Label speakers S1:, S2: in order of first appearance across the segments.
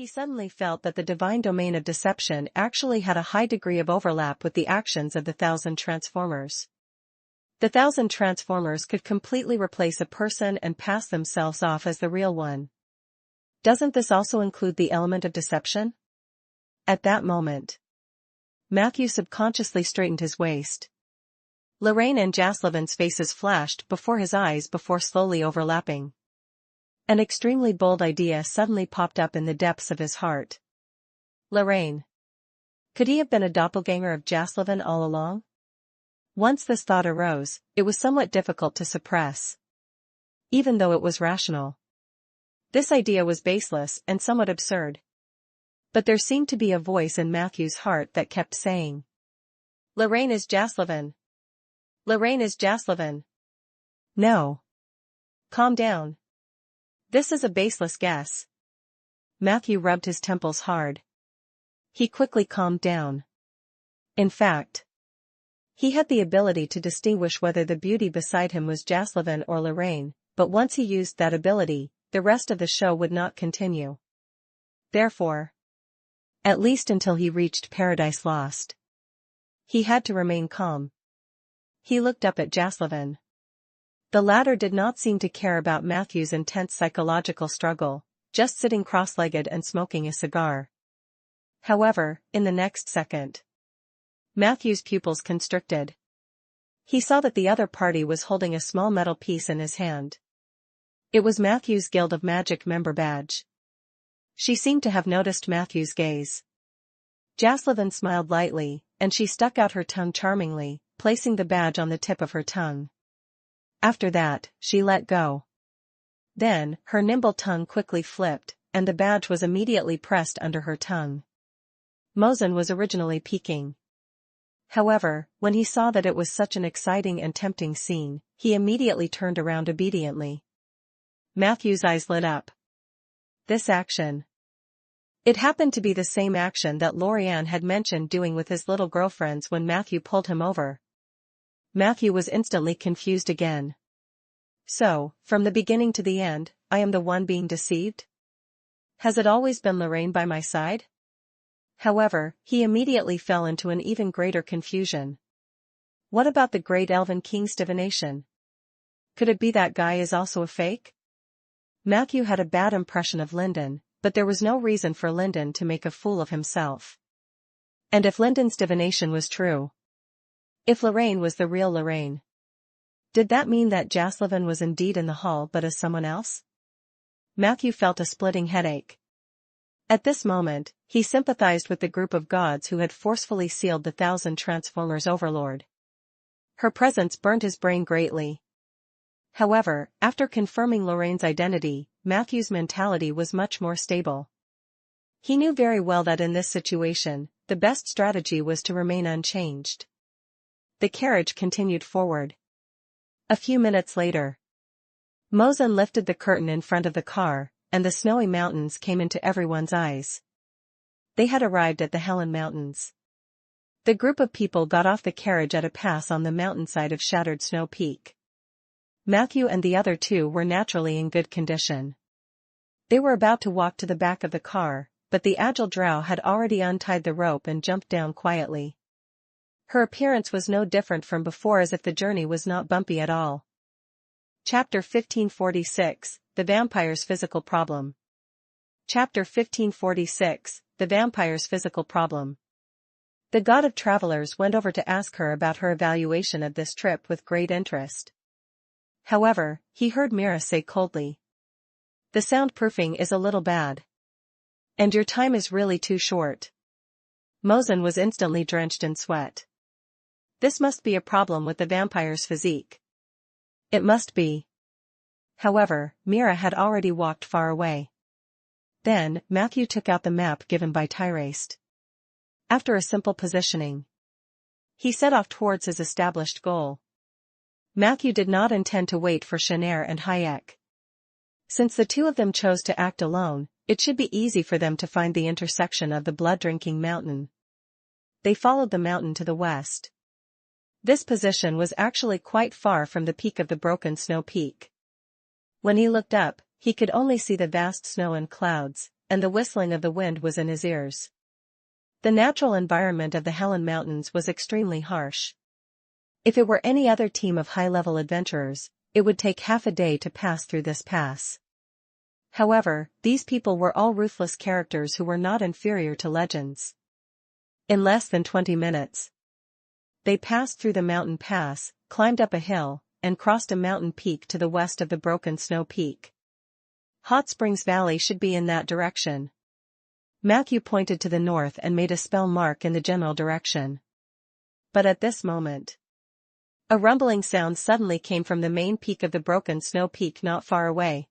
S1: He suddenly felt that the divine domain of deception actually had a high degree of overlap with the actions of the 1,000 transformers. The 1,000 transformers could completely replace a person and pass themselves off as the real one. Doesn't this also include the element of deception? At that moment, Matthew subconsciously straightened his waist. Lorraine and Jasloven's faces flashed before his eyes before slowly overlapping. An extremely bold idea suddenly popped up in the depths of his heart. Lorraine. Could he have been a doppelganger of Jasloven all along? Once this thought arose, it was somewhat difficult to suppress. Even though it was rational. This idea was baseless and somewhat absurd. But there seemed to be a voice in Matthew's heart that kept saying, "Lorraine is Jasloven. Lorraine is Jasloven. No. Calm down. This is a baseless guess." Matthew rubbed his temples hard. He quickly calmed down. In fact, he had the ability to distinguish whether the beauty beside him was Jasloven or Lorraine, but once he used that ability, the rest of the show would not continue. Therefore, at least until he reached Paradise Lost, he had to remain calm. He looked up at Jasloven. The latter did not seem to care about Matthew's intense psychological struggle, just sitting cross-legged and smoking a cigar. However, in the next second, Matthew's pupils constricted. He saw that the other party was holding a small metal piece in his hand. It was Matthew's Guild of Magic member badge. She seemed to have noticed Matthew's gaze. Jasloven smiled lightly, and she stuck out her tongue charmingly, placing the badge on the tip of her tongue. After that, she let go. Then, her nimble tongue quickly flipped, and the badge was immediately pressed under her tongue. Mosen was originally peeking. However, when he saw that it was such an exciting and tempting scene, he immediately turned around obediently. Matthew's eyes lit up. This action. It happened to be the same action that Lorianne had mentioned doing with his little girlfriends when Matthew pulled him over. Matthew was instantly confused again. So, from the beginning to the end, I am the one being deceived? Has it always been Lorraine by my side? However, he immediately fell into an even greater confusion. What about the great Elven King's divination? Could it be that guy is also a fake? Matthew had a bad impression of Lyndon, but there was no reason for Lyndon to make a fool of himself. And if Lyndon's divination was true, if Lorraine was the real Lorraine, did that mean that Jasloven was indeed in the hall but as someone else? Matthew felt a splitting headache. At this moment, he sympathized with the group of gods who had forcefully sealed the 1,000 Transformers overlord. Her presence burned his brain greatly. However, after confirming Lorraine's identity, Matthew's mentality was much more stable. He knew very well that in this situation, the best strategy was to remain unchanged. The carriage continued forward. A few minutes later, Mosen lifted the curtain in front of the car, and the snowy mountains came into everyone's eyes. They had arrived at the Helen Mountains. The group of people got off the carriage at a pass on the mountainside of Shattered Snow Peak. Matthew and the other two were naturally in good condition. They were about to walk to the back of the car, but the agile drow had already untied the rope and jumped down quietly. Her appearance was no different from before, as if the journey was not bumpy at all. Chapter 1546, The Vampire's Physical Problem. Chapter 1546, The Vampire's Physical Problem. The god of travelers went over to ask her about her evaluation of this trip with great interest. However, he heard Mira say coldly, "The soundproofing is a little bad. And your time is really too short." Mosen was instantly drenched in sweat. This must be a problem with the vampire's physique. It must be. However, Mira had already walked far away. Then, Matthew took out the map given by Tyraste. After a simple positioning, he set off towards his established goal. Matthew did not intend to wait for Shanair and Hayek. Since the two of them chose to act alone, it should be easy for them to find the intersection of the blood-drinking mountain. They followed the mountain to the west. This position was actually quite far from the peak of the broken snow peak. When he looked up, he could only see the vast snow and clouds, and the whistling of the wind was in his ears. The natural environment of the Helen Mountains was extremely harsh. If it were any other team of high-level adventurers, it would take half a day to pass through this pass. However, these people were all ruthless characters who were not inferior to legends. In less than 20 minutes, they passed through the mountain pass, climbed up a hill, and crossed a mountain peak to the west of the broken snow peak. Hot Springs Valley should be in that direction. Matthew pointed to the north and made a spell mark in the general direction. But at this moment, a rumbling sound suddenly came from the main peak of the broken snow peak not far away.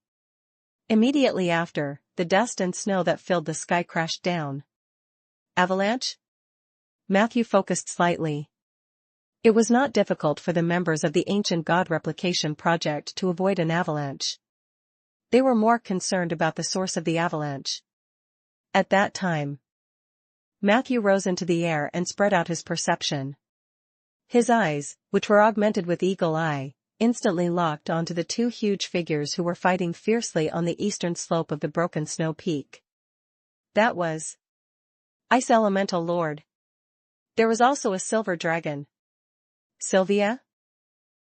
S1: Immediately after, the dust and snow that filled the sky crashed down. Avalanche? Matthew focused slightly. It was not difficult for the members of the Ancient God Replication Project to avoid an avalanche. They were more concerned about the source of the avalanche. At that time, Matthew rose into the air and spread out his perception. His eyes, which were augmented with eagle eye, instantly locked onto the two huge figures who were fighting fiercely on the eastern slope of the broken snow peak. That was Ice Elemental Lord. There was also a silver dragon. Sylvia?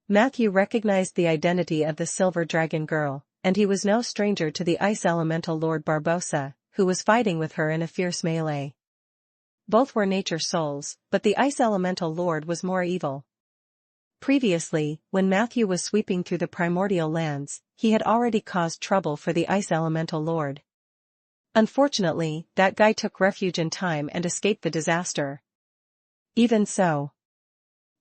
S1: Matthew recognized the identity of the silver dragon girl, and he was no stranger to the Ice Elemental Lord Barbossa, who was fighting with her in a fierce melee. Both were nature souls, but the Ice Elemental Lord was more evil. Previously, when Matthew was sweeping through the primordial lands, he had already caused trouble for the Ice Elemental Lord. Unfortunately, that guy took refuge in time and escaped the disaster. Even so,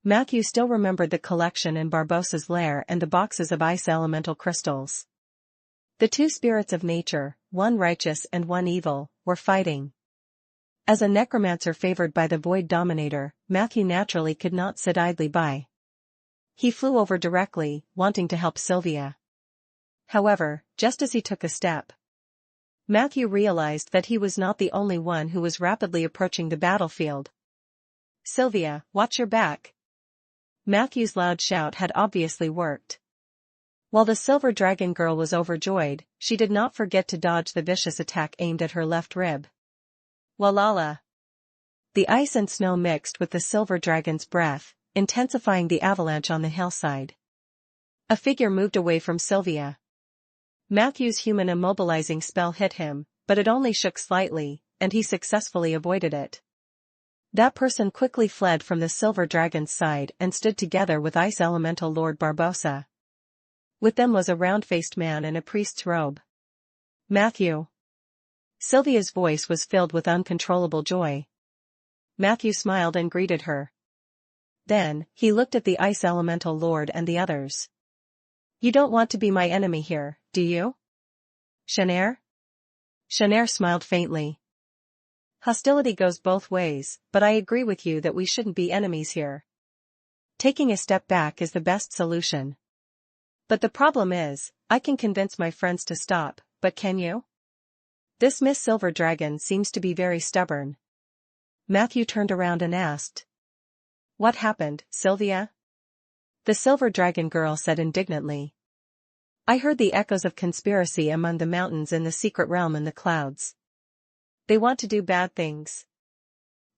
S1: Matthew still remembered the collection in Barbossa's lair and the boxes of ice elemental crystals. The two spirits of nature, one righteous and one evil, were fighting. As a necromancer favored by the Void Dominator, Matthew naturally could not sit idly by. He flew over directly, wanting to help Sylvia. However, just as he took a step, Matthew realized that he was not the only one who was rapidly approaching the battlefield. "Sylvia, watch your back." Matthew's loud shout had obviously worked. While the silver dragon girl was overjoyed, she did not forget to dodge the vicious attack aimed at her left rib. Walala! The ice and snow mixed with the silver dragon's breath, intensifying the avalanche on the hillside. A figure moved away from Sylvia. Matthew's human immobilizing spell hit him, but it only shook slightly, and he successfully avoided it. That person quickly fled from the silver dragon's side and stood together with Ice Elemental Lord Barbossa. With them was a round-faced man in a priest's robe. "Matthew." Sylvia's voice was filled with uncontrollable joy. Matthew smiled and greeted her. Then, he looked at the Ice Elemental Lord and the others. "You don't want to be my enemy here, do you? Shanair?" Shanair smiled faintly. "Hostility goes both ways, but I agree with you that we shouldn't be enemies here. Taking a step back is the best solution. But the problem is, I can convince my friends to stop, but can you? This Miss Silver Dragon seems to be very stubborn." Matthew turned around and asked. "What happened, Sylvia?" The Silver Dragon girl said indignantly. "I heard the echoes of conspiracy among the mountains in the secret realm in the clouds. They want to do bad things.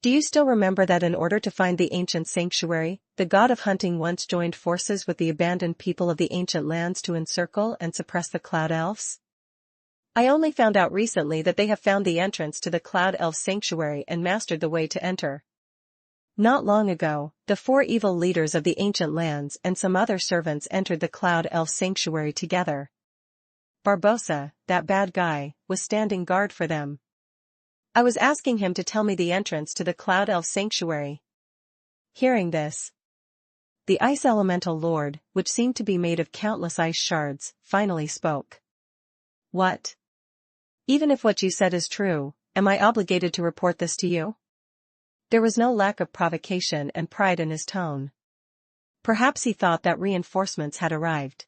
S1: Do you still remember that in order to find the ancient sanctuary, the god of hunting once joined forces with the abandoned people of the ancient lands to encircle and suppress the Cloud Elves? I only found out recently that they have found the entrance to the Cloud Elf sanctuary and mastered the way to enter. Not long ago, the 4 evil leaders of the ancient lands and some other servants entered the Cloud Elf sanctuary together. Barbossa, that bad guy, was standing guard for them. I was asking him to tell me the entrance to the Cloud Elf sanctuary." Hearing this, the Ice Elemental Lord, which seemed to be made of countless ice shards, finally spoke. "What? Even if what you said is true, am I obligated to report this to you?" There was no lack of provocation and pride in his tone. Perhaps he thought that reinforcements had arrived.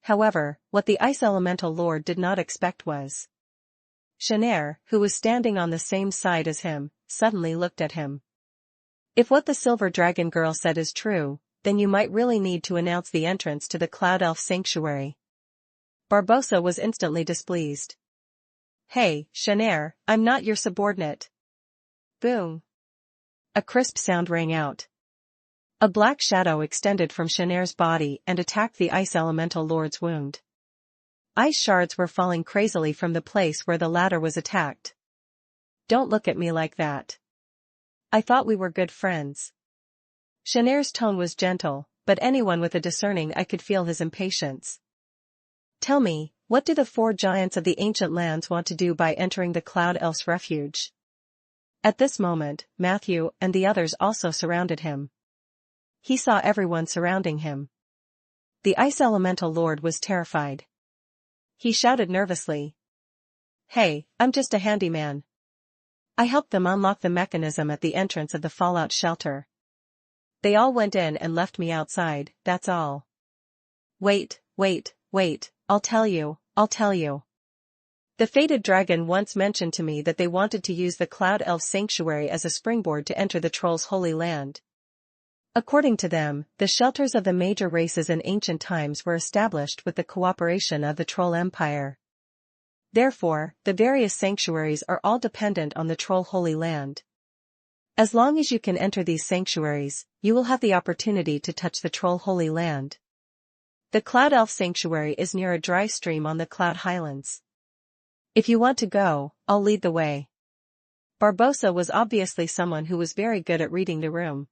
S1: However, what the Ice Elemental Lord did not expect was Shanair, who was standing on the same side as him, suddenly looked at him. "If what the Silver Dragon girl said is true, then you might really need to announce the entrance to the Cloud Elf sanctuary." Barbossa was instantly displeased. Hey, Shanair, I'm not your subordinate. Boom. A crisp sound rang out. A black shadow extended from Shanair's body and attacked the Ice Elemental Lord's wound. Ice shards were falling crazily from the place where the latter was attacked. Don't look at me like that. I thought we were good friends. Shanair's tone was gentle, but anyone with a discerning eye could feel his impatience. Tell me, what do the 4 giants of the ancient lands want to do by entering the Cloud Elf's refuge? At this moment, Matthew and the others also surrounded him. He saw everyone surrounding him. The Ice Elemental Lord was terrified. He shouted nervously. Hey, I'm just a handyman. I helped them unlock the mechanism at the entrance of the fallout shelter. They all went in and left me outside, that's all. Wait, I'll tell you. The fated dragon once mentioned to me that they wanted to use the Cloud Elf Sanctuary as a springboard to enter the Trolls' Holy Land. According to them, the shelters of the major races in ancient times were established with the cooperation of the Troll Empire. Therefore, the various sanctuaries are all dependent on the Troll Holy Land. As long as you can enter these sanctuaries, you will have the opportunity to touch the Troll Holy Land. The Cloud Elf Sanctuary is near a dry stream on the Cloud Highlands. If you want to go, I'll lead the way. Barbossa was obviously someone who was very good at reading the room.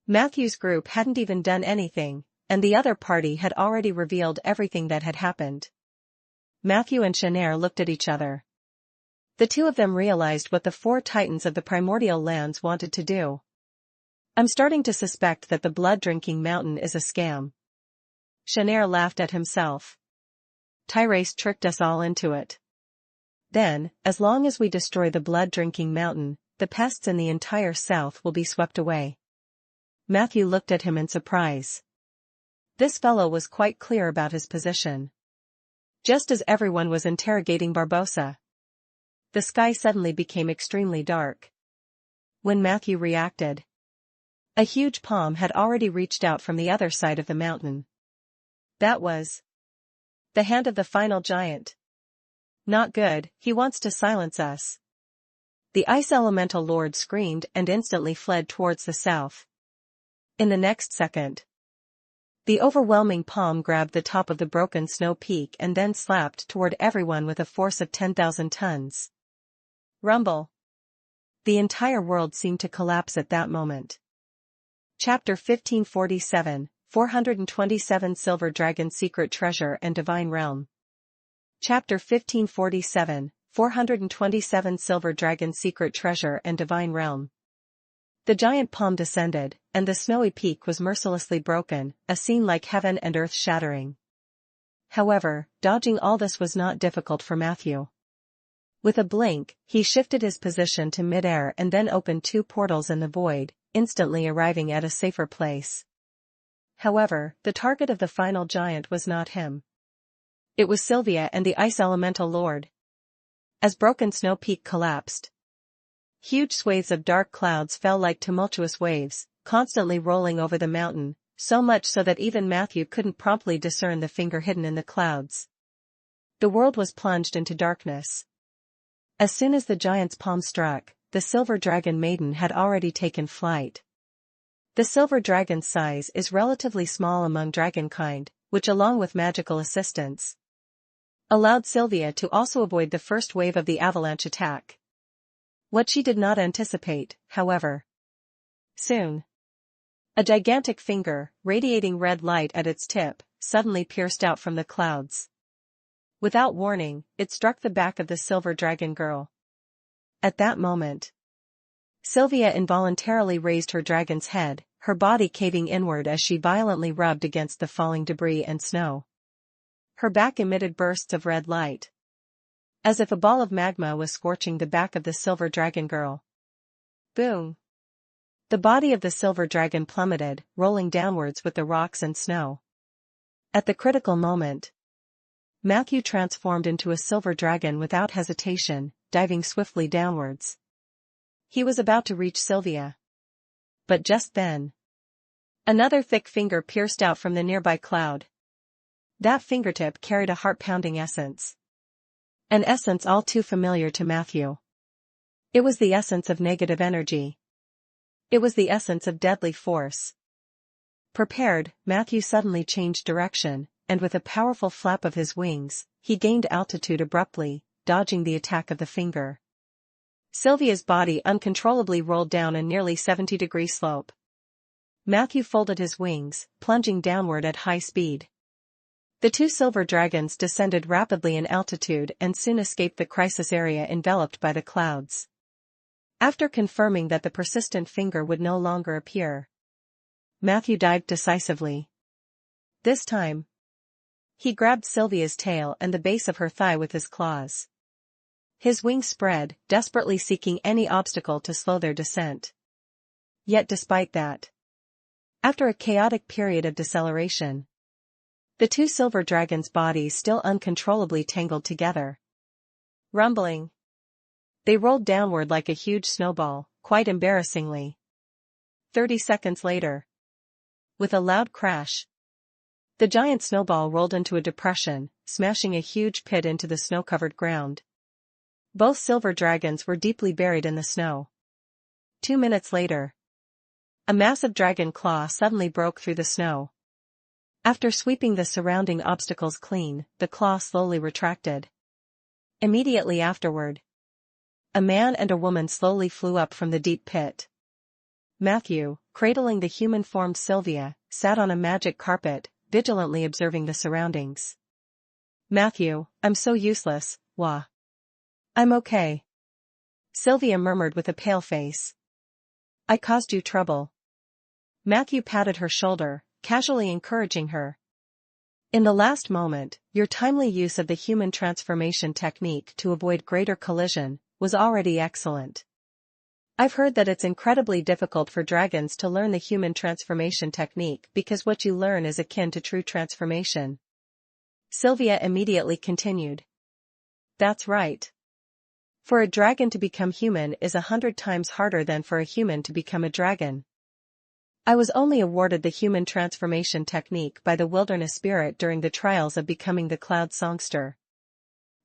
S1: Matthew's group hadn't even done anything, and the other party had already revealed everything that had happened. Matthew and Shanair looked at each other. The two of them realized what the 4 titans of the primordial lands wanted to do. I'm starting to suspect that the blood-drinking mountain is a scam. Shanair laughed at himself. Tyrese tricked us all into it. Then, as long as we destroy the blood-drinking mountain, the pests in the entire south will be swept away. Matthew looked at him in surprise. This fellow was quite clear about his position. Just as everyone was interrogating Barbossa, the sky suddenly became extremely dark. When Matthew reacted, a huge palm had already reached out from the other side of the mountain. That was the hand of the final giant. Not good, he wants to silence us. The Ice Elemental Lord screamed and instantly fled towards the south. In the next second, the overwhelming palm grabbed the top of the broken snow peak and then slapped toward everyone with a force of 10,000 tons. Rumble. The entire world seemed to collapse at that moment. Chapter 1547, 427 Silver Dragon Secret Treasure and Divine Realm. Chapter 1547, 427 Silver Dragon Secret Treasure and Divine Realm. The giant palm descended, and the snowy peak was mercilessly broken, a scene like heaven and earth shattering. However, dodging all this was not difficult for Matthew. With a blink, he shifted his position to midair and then opened 2 portals in the void, instantly arriving at a safer place. However, the target of the final giant was not him. It was Sylvia and the Ice Elemental Lord. As broken snow peak collapsed, huge swathes of dark clouds fell like tumultuous waves, constantly rolling over the mountain, so much so that even Matthew couldn't promptly discern the finger hidden in the clouds. The world was plunged into darkness. As soon as the giant's palm struck, the Silver Dragon Maiden had already taken flight. The Silver Dragon's size is relatively small among dragonkind, which along with magical assistance, allowed Sylvia to also avoid the first wave of the avalanche attack. What she did not anticipate, however. Soon, a gigantic finger, radiating red light at its tip, suddenly pierced out from the clouds. Without warning, it struck the back of the Silver Dragon girl. At that moment, Sylvia involuntarily raised her dragon's head, her body caving inward as she violently rubbed against the falling debris and snow. Her back emitted bursts of red light, as if a ball of magma was scorching the back of the Silver Dragon girl. Boom! The body of the Silver Dragon plummeted, rolling downwards with the rocks and snow. At the critical moment, Matthew transformed into a silver dragon without hesitation, diving swiftly downwards. He was about to reach Sylvia. But just then, another thick finger pierced out from the nearby cloud. That fingertip carried a heart-pounding essence. An essence all too familiar to Matthew. It was the essence of negative energy. It was the essence of deadly force. Prepared, Matthew suddenly changed direction, and with a powerful flap of his wings, he gained altitude abruptly, dodging the attack of the finger. Sylvia's body uncontrollably rolled down a nearly 70-degree slope. Matthew folded his wings, plunging downward at high speed. The two silver dragons descended rapidly in altitude and soon escaped the crisis area enveloped by the clouds. After confirming that the persistent finger would no longer appear, Matthew dived decisively. This time, he grabbed Sylvia's tail and the base of her thigh with his claws. His wings spread, desperately seeking any obstacle to slow their descent. Yet despite that, after a chaotic period of deceleration, the two silver dragons' bodies still uncontrollably tangled together. Rumbling, they rolled downward like a huge snowball, quite embarrassingly. 30 seconds later, with a loud crash, the giant snowball rolled into a depression, smashing a huge pit into the snow-covered ground. Both silver dragons were deeply buried in the snow. 2 minutes later, a massive dragon claw suddenly broke through the snow. After sweeping the surrounding obstacles clean, the claw slowly retracted. Immediately afterward, a man and a woman slowly flew up from the deep pit. Matthew, cradling the human-formed Sylvia, sat on a magic carpet, vigilantly observing the surroundings. "Matthew, I'm so useless, wah." "I'm okay," Sylvia murmured with a pale face. "I caused you trouble." Matthew patted her shoulder, casually encouraging her. "In the last moment, your timely use of the human transformation technique to avoid greater collision was already excellent. I've heard that it's incredibly difficult for dragons to learn the human transformation technique because what you learn is akin to true transformation." Sylvia immediately continued. "That's right. For a dragon to become human is 100 times harder than for a human to become a dragon. I was only awarded the human transformation technique by the wilderness spirit during the trials of becoming the cloud songster."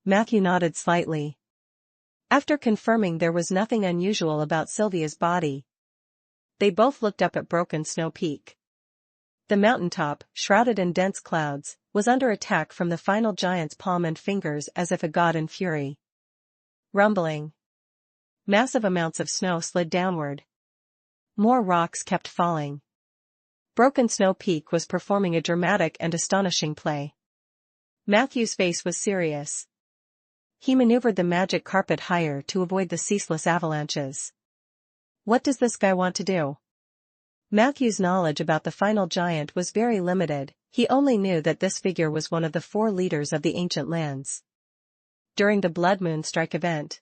S1: Matthew nodded slightly. After confirming there was nothing unusual about Sylvia's body, they both looked up at Broken Snow Peak. The mountaintop, shrouded in dense clouds, was under attack from the final giant's palm and fingers as if a god in fury. Rumbling, massive amounts of snow slid downward. More rocks kept falling. Broken Snow Peak was performing a dramatic and astonishing play. Matthew's face was serious. He maneuvered the magic carpet higher to avoid the ceaseless avalanches. What does this guy want to do? Matthew's knowledge about the final giant was very limited. He only knew that this figure was one of the 4 leaders of the ancient lands. During the Blood Moon Strike event,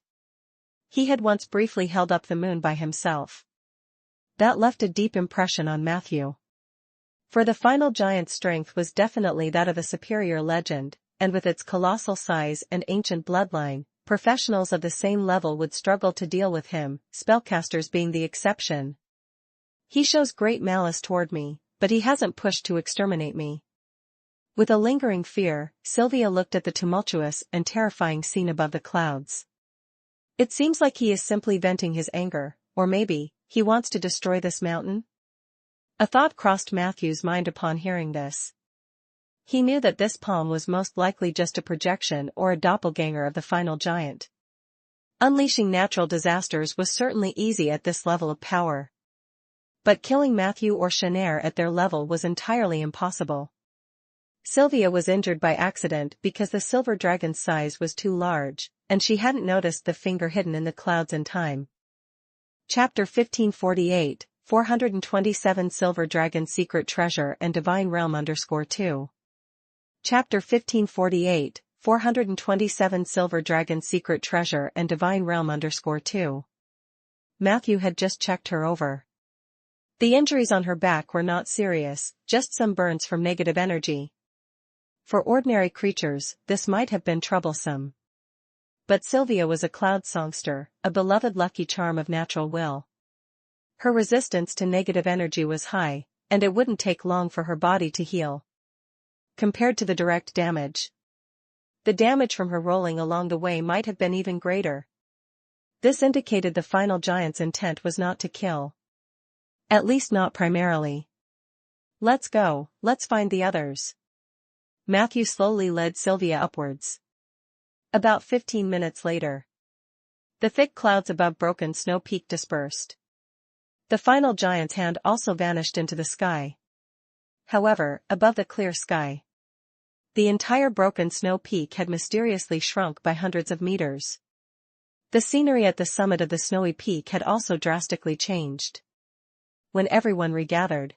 S1: he had once briefly held up the moon by himself. That left a deep impression on Matthew. For the final giant's strength was definitely that of a superior legend, and with its colossal size and ancient bloodline, professionals of the same level would struggle to deal with him, spellcasters being the exception. "He shows great malice toward me, but he hasn't pushed to exterminate me." With a lingering fear, Sylvia looked at the tumultuous and terrifying scene above the clouds. "It seems like he is simply venting his anger, or maybe, he wants to destroy this mountain?" A thought crossed Matthew's mind upon hearing this. He knew that this palm was most likely just a projection or a doppelganger of the final giant. Unleashing natural disasters was certainly easy at this level of power. But killing Matthew or Shanair at their level was entirely impossible. Sylvia was injured by accident because the silver dragon's size was too large, and she hadn't noticed the finger hidden in the clouds in time. Chapter 1548, 427 Silver Dragon Secret Treasure and Divine Realm _2. Chapter 1548, 427 Silver Dragon Secret Treasure and Divine Realm _2. Matthew had just checked her over. The injuries on her back were not serious, just some burns from negative energy. For ordinary creatures, this might have been troublesome. But Sylvia was a cloud songster, a beloved lucky charm of natural will. Her resistance to negative energy was high, and it wouldn't take long for her body to heal. Compared to the direct damage, The damage from her rolling along the way might have been even greater. This indicated the final giant's intent was not to kill. At least not primarily. Let's go, let's find the others. Matthew slowly led Sylvia upwards. About 15 minutes later. The thick clouds above Broken Snow Peak dispersed. The final giant's hand also vanished into the sky. However, above the clear sky, the entire Broken Snow Peak had mysteriously shrunk by hundreds of meters. The scenery at the summit of the snowy peak had also drastically changed. When everyone regathered,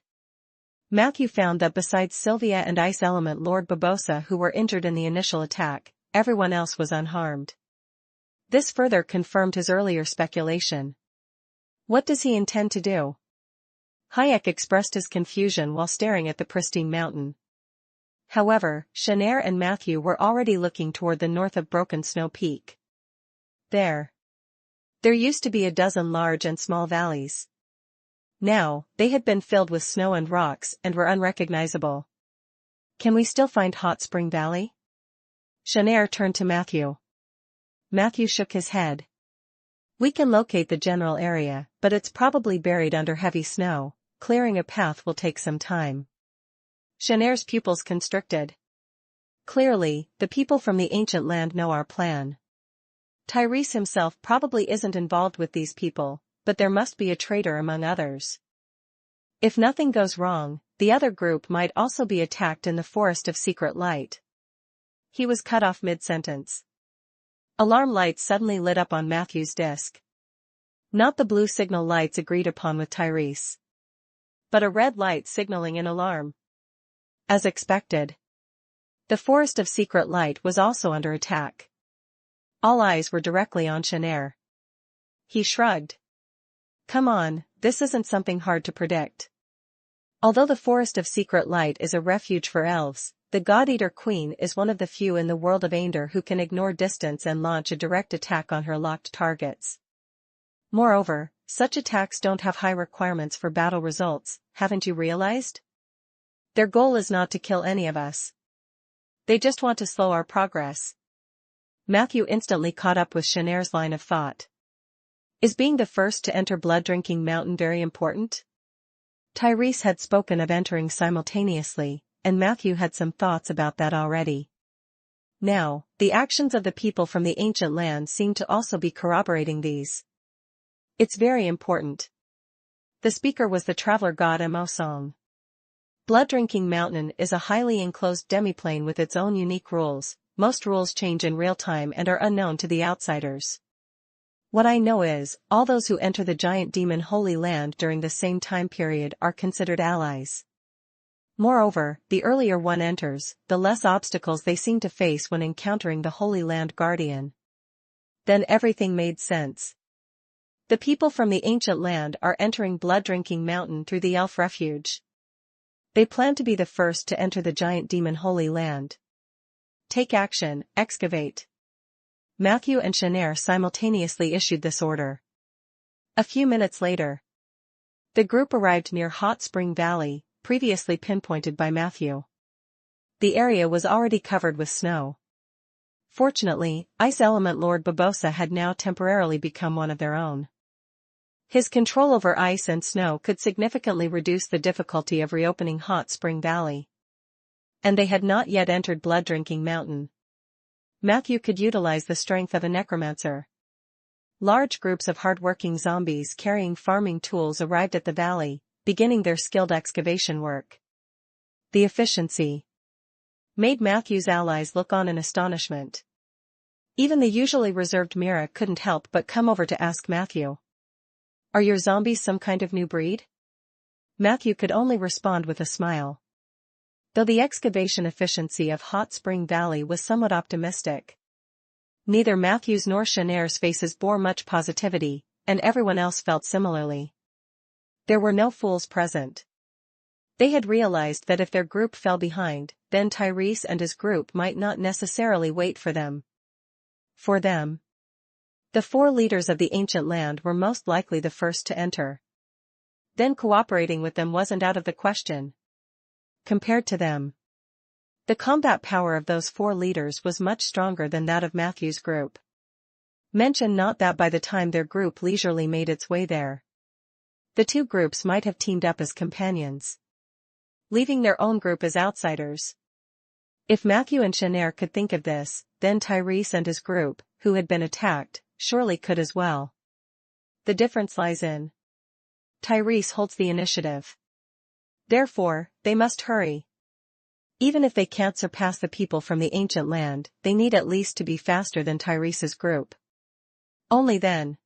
S1: Matthew found that besides Sylvia and Ice Element Lord Barbossa who were injured in the initial attack, everyone else was unharmed. This further confirmed his earlier speculation. What does he intend to do? Hayek expressed his confusion while staring at the pristine mountain. However, Shanair and Matthew were already looking toward the north of Broken Snow Peak. There used to be a dozen large and small valleys. Now, they had been filled with snow and rocks and were unrecognizable. Can we still find Hot Spring Valley? Shanair turned to Matthew. Matthew shook his head. We can locate the general area, but it's probably buried under heavy snow. Clearing a path will take some time. Shanair's pupils constricted. Clearly, the people from the ancient land know our plan. Tyrese himself probably isn't involved with these people, but there must be a traitor among others. If nothing goes wrong, the other group might also be attacked in the Forest of Secret Light. He was cut off mid-sentence. Alarm lights suddenly lit up on Matthew's disk. Not the blue signal lights agreed upon with Tyrese, but a red light signaling an alarm. As expected, the Forest of Secret Light was also under attack. All eyes were directly on Shanair. He shrugged. Come on, this isn't something hard to predict. Although the Forest of Secret Light is a refuge for elves, the God-Eater Queen is one of the few in the world of Aender who can ignore distance and launch a direct attack on her locked targets. Moreover, such attacks don't have high requirements for battle results, haven't you realized? Their goal is not to kill any of us. They just want to slow our progress. Matthew instantly caught up with Shanair's line of thought. Is being the first to enter Blood-Drinking Mountain very important? Tyrese had spoken of entering simultaneously, and Matthew had some thoughts about that already. Now, the actions of the people from the ancient land seemed to also be corroborating these. It's very important. The speaker was the traveler god Emosong. Blood-Drinking Mountain is a highly enclosed demiplane with its own unique rules. Most rules change in real time and are unknown to the outsiders. What I know is, all those who enter the giant demon Holy Land during the same time period are considered allies. Moreover, the earlier one enters, the less obstacles they seem to face when encountering the Holy Land Guardian. Then everything made sense. The people from the ancient land are entering Blood-Drinking Mountain through the Elf Refuge. They plan to be the first to enter the giant demon Holy Land. Take action, excavate. Matthew and Shanair simultaneously issued this order. A few minutes later, the group arrived near Hot Spring Valley, previously pinpointed by Matthew. The area was already covered with snow. Fortunately, Ice Element Lord Barbossa had now temporarily become one of their own. His control over ice and snow could significantly reduce the difficulty of reopening Hot Spring Valley. And they had not yet entered Blood-Drinking Mountain. Matthew could utilize the strength of a necromancer. Large groups of hard-working zombies carrying farming tools arrived at the valley, beginning their skilled excavation work. The efficiency made Matthew's allies look on in astonishment. Even the usually reserved Mira couldn't help but come over to ask Matthew, "Are your zombies some kind of new breed?" Matthew could only respond with a smile. Though the excavation efficiency of Hot Spring Valley was somewhat optimistic, neither Matthew's nor Shanair's faces bore much positivity, and everyone else felt similarly. There were no fools present. They had realized that if their group fell behind, then Tyrese and his group might not necessarily wait for them. For them, the 4 leaders of the ancient land were most likely the first to enter. Then cooperating with them wasn't out of the question. Compared to them, The combat power of those 4 leaders was much stronger than that of Matthew's group. Mention not that by the time their group leisurely made its way there, the 2 groups might have teamed up as companions, leaving their own group as outsiders. If Matthew and Shanair could think of this, then Tyrese and his group, who had been attacked, surely could as well. The difference lies in Tyrese holds the initiative. Therefore, they must hurry. Even if they can't surpass the people from the ancient land, they need at least to be faster than Tyrese's group. Only then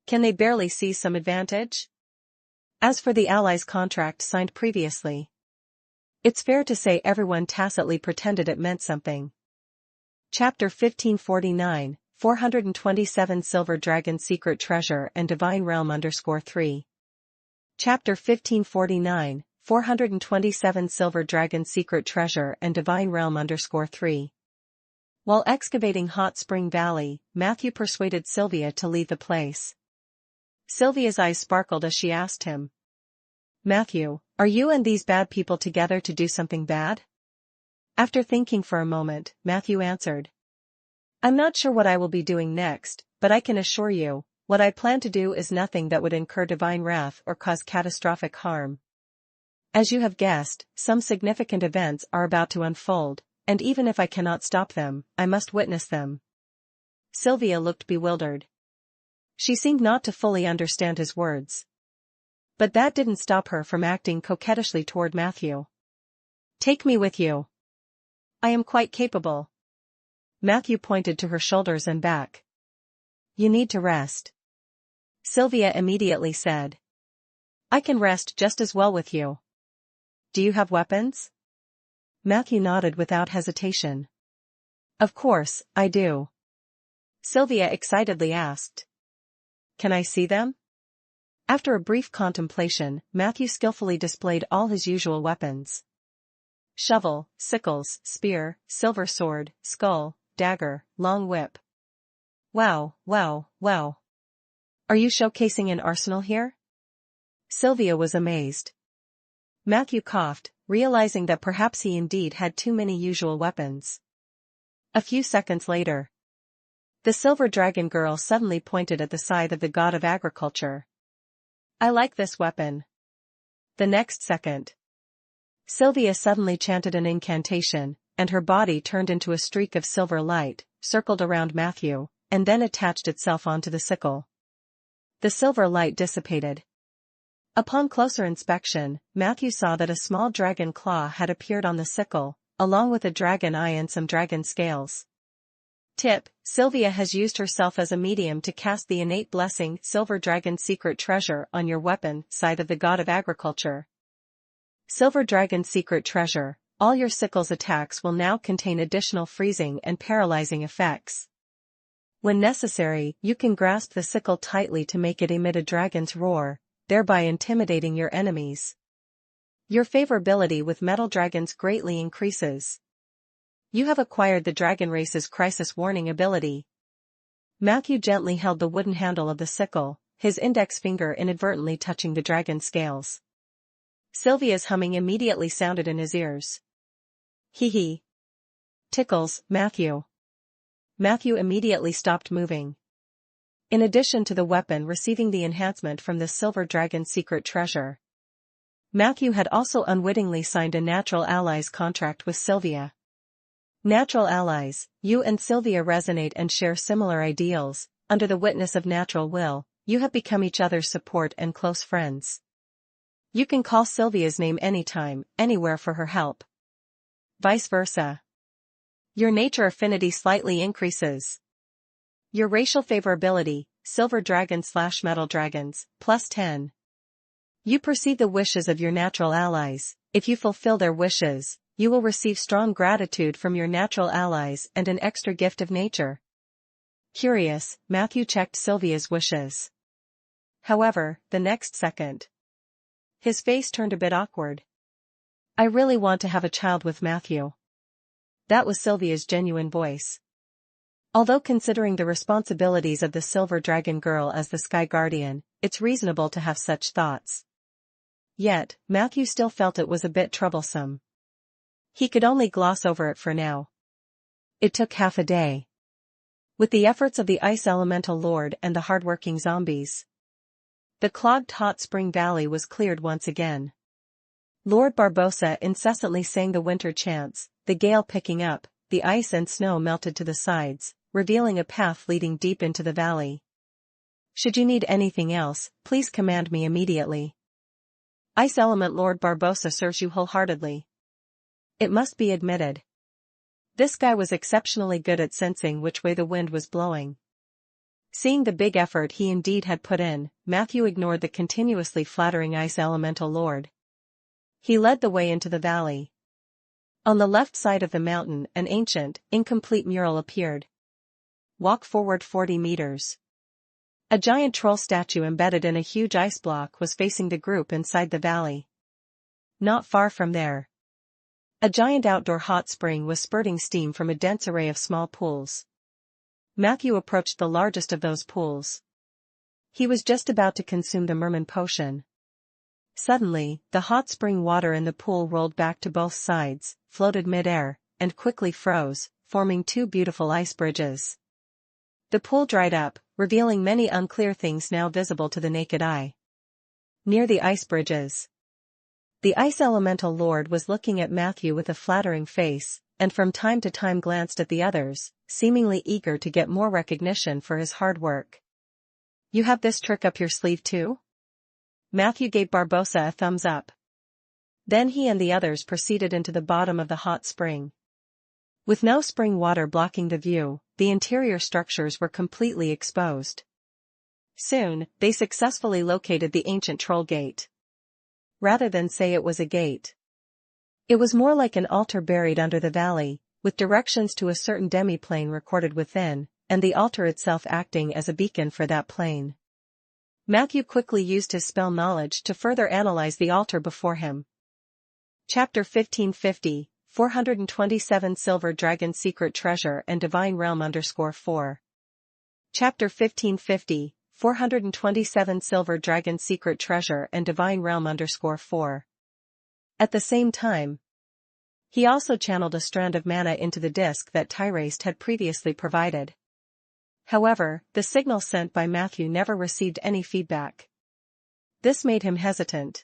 S1: can they barely seize some advantage. As for the Allies' contract signed previously, it's fair to say everyone tacitly pretended it meant something. Chapter 1549, 427 Silver Dragon Secret Treasure and Divine Realm _3. Chapter 1549, 427 Silver Dragon Secret Treasure and Divine Realm _3. While excavating Hot Spring Valley, Matthew persuaded Sylvia to leave the place. Sylvia's eyes sparkled as she asked him, "Matthew, are you and these bad people together to do something bad?" After thinking for a moment, Matthew answered, "I'm not sure what I will be doing next, but I can assure you, what I plan to do is nothing that would incur divine wrath or cause catastrophic harm. As you have guessed, some significant events are about to unfold, and even if I cannot stop them, I must witness them." Sylvia looked bewildered. She seemed not to fully understand his words. But that didn't stop her from acting coquettishly toward Matthew. "Take me with you. I am quite capable." Matthew pointed to her shoulders and back. "You need to rest," Sylvia immediately said. "I can rest just as well with you. Do you have weapons?" Matthew nodded without hesitation. "Of course, I do," Sylvia excitedly asked. "Can I see them?" After a brief contemplation, Matthew skillfully displayed all his usual weapons. Shovel, sickles, spear, silver sword, skull, dagger, long whip. Wow, wow, wow. Are you showcasing an arsenal here?" Sylvia was amazed. Matthew coughed, realizing that perhaps he indeed had too many usual weapons. A few seconds later, the silver dragon girl suddenly pointed at the scythe of the god of agriculture. "I like this weapon." The next second, Sylvia suddenly chanted an incantation, and her body turned into a streak of silver light, circled around Matthew, and then attached itself onto the sickle. The silver light dissipated. Upon closer inspection, Matthew saw that a small dragon claw had appeared on the sickle, along with a dragon eye and some dragon scales. Tip: Sylvia has used herself as a medium to cast the innate blessing Silver Dragon Secret Treasure on your weapon, Scythe of the God of Agriculture. Silver Dragon Secret Treasure, all your sickle's attacks will now contain additional freezing and paralyzing effects. When necessary, you can grasp the sickle tightly to make it emit a dragon's roar, thereby intimidating your enemies. Your favorability with metal dragons greatly increases. You have acquired the dragon race's crisis warning ability. Matthew gently held the wooden handle of the sickle, his index finger inadvertently touching the dragon scales. Sylvia's humming immediately sounded in his ears. "Hee hee. Tickles, Matthew." Matthew immediately stopped moving. In addition to the weapon receiving the enhancement from the Silver Dragon Secret Treasure, Matthew had also unwittingly signed a natural allies contract with Sylvia. Natural allies, you and Sylvia resonate and share similar ideals. Under the witness of natural will, you have become each other's support and close friends. You can call Sylvia's name anytime, anywhere for her help. Vice versa. Your nature affinity slightly increases. Your racial favorability, Silver Dragon/Metal Dragons, +10. You perceive the wishes of your natural allies. If you fulfill their wishes, you will receive strong gratitude from your natural allies and an extra gift of nature. Curious, Matthew checked Sylvia's wishes. However, the next second, his face turned a bit awkward. "I really want to have a child with Matthew." That was Sylvia's genuine voice. Although considering the responsibilities of the Silver Dragon Girl as the Sky Guardian, it's reasonable to have such thoughts. Yet, Matthew still felt it was a bit troublesome. He could only gloss over it for now. It took half a day. With the efforts of the Ice Elemental Lord and the hardworking zombies, the clogged hot spring valley was cleared once again. Lord Barbossa incessantly sang the winter chants, the gale picking up, the ice and snow melted to the sides, revealing a path leading deep into the valley. Should you need anything else, please command me immediately. Ice Element Lord Barbossa serves you wholeheartedly. It must be admitted. This guy was exceptionally good at sensing which way the wind was blowing. Seeing the big effort he indeed had put in, Matthew ignored the continuously flattering Ice Elemental Lord. He led the way into the valley. On the left side of the mountain, an ancient, incomplete mural appeared. Walk forward 40 meters. A giant troll statue embedded in a huge ice block was facing the group inside the valley. Not far from there, a giant outdoor hot spring was spurting steam from a dense array of small pools. Matthew approached the largest of those pools. He was just about to consume the merman potion. Suddenly, the hot spring water in the pool rolled back to both sides, floated mid-air, and quickly froze, forming two beautiful ice bridges. The pool dried up, revealing many unclear things now visible to the naked eye. Near the ice bridges, the Ice Elemental Lord was looking at Matthew with a flattering face, and from time to time glanced at the others, seemingly eager to get more recognition for his hard work. You have this trick up your sleeve too? Matthew gave Barbossa a thumbs up. Then he and the others proceeded into the bottom of the hot spring. With no spring water blocking the view, the interior structures were completely exposed. Soon, they successfully located the ancient troll gate. Rather than say it was a gate, it was more like an altar buried under the valley, with directions to a certain demi-plane recorded within, and the altar itself acting as a beacon for that plane. Matthew quickly used his spell knowledge to further analyze the altar before him. Chapter 1550, 427 Silver Dragon Secret Treasure and Divine Realm _4. Chapter 1550, 427 Silver Dragon Secret Treasure and Divine Realm _4. At the same time, he also channeled a strand of mana into the disc that Tyraste had previously provided. However, the signal sent by Matthew never received any feedback. This made him hesitant.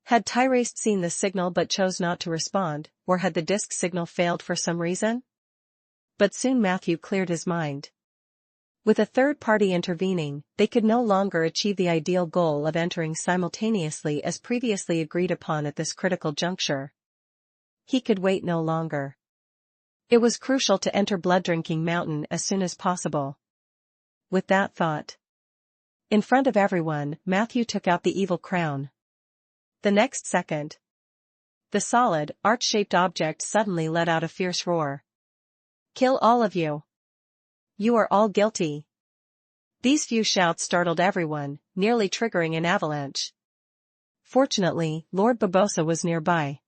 S1: Had Tyraste seen the signal but chose not to respond, or had the disc signal failed for some reason? But soon Matthew cleared his mind. With a third party intervening, they could no longer achieve the ideal goal of entering simultaneously as previously agreed upon at this critical juncture. He could wait no longer. It was crucial to enter Blood-Drinking Mountain as soon as possible. With that thought, in front of everyone, Matthew took out the evil crown. The next second, the solid, arch-shaped object suddenly let out a fierce roar. Kill all of you! You are all guilty! These few shouts startled everyone, nearly triggering an avalanche. Fortunately, Lord Barbossa was nearby.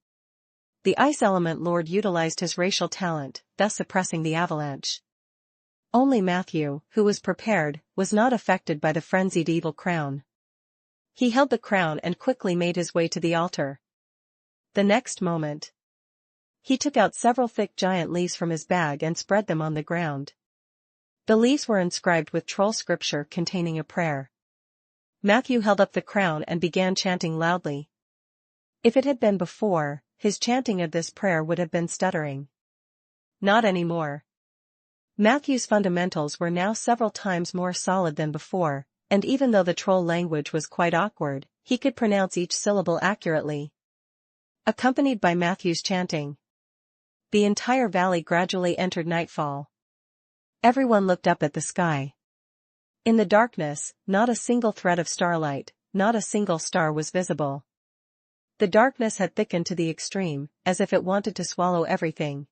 S1: The Ice Element Lord utilized his racial talent, thus suppressing the avalanche. Only Matthew, who was prepared, was not affected by the frenzied evil crown. He held the crown and quickly made his way to the altar. The next moment, he took out several thick giant leaves from his bag and spread them on the ground. The leaves were inscribed with troll scripture containing a prayer. Matthew held up the crown and began chanting loudly. If it had been before, his chanting of this prayer would have been stuttering. Not anymore. Matthew's fundamentals were now several times more solid than before, and even though the troll language was quite awkward, he could pronounce each syllable accurately. Accompanied by Matthew's chanting, the entire valley gradually entered nightfall. Everyone looked up at the sky. In the darkness, not a single thread of starlight, not a single star was visible. The darkness had thickened to the extreme, as if it wanted to swallow everything.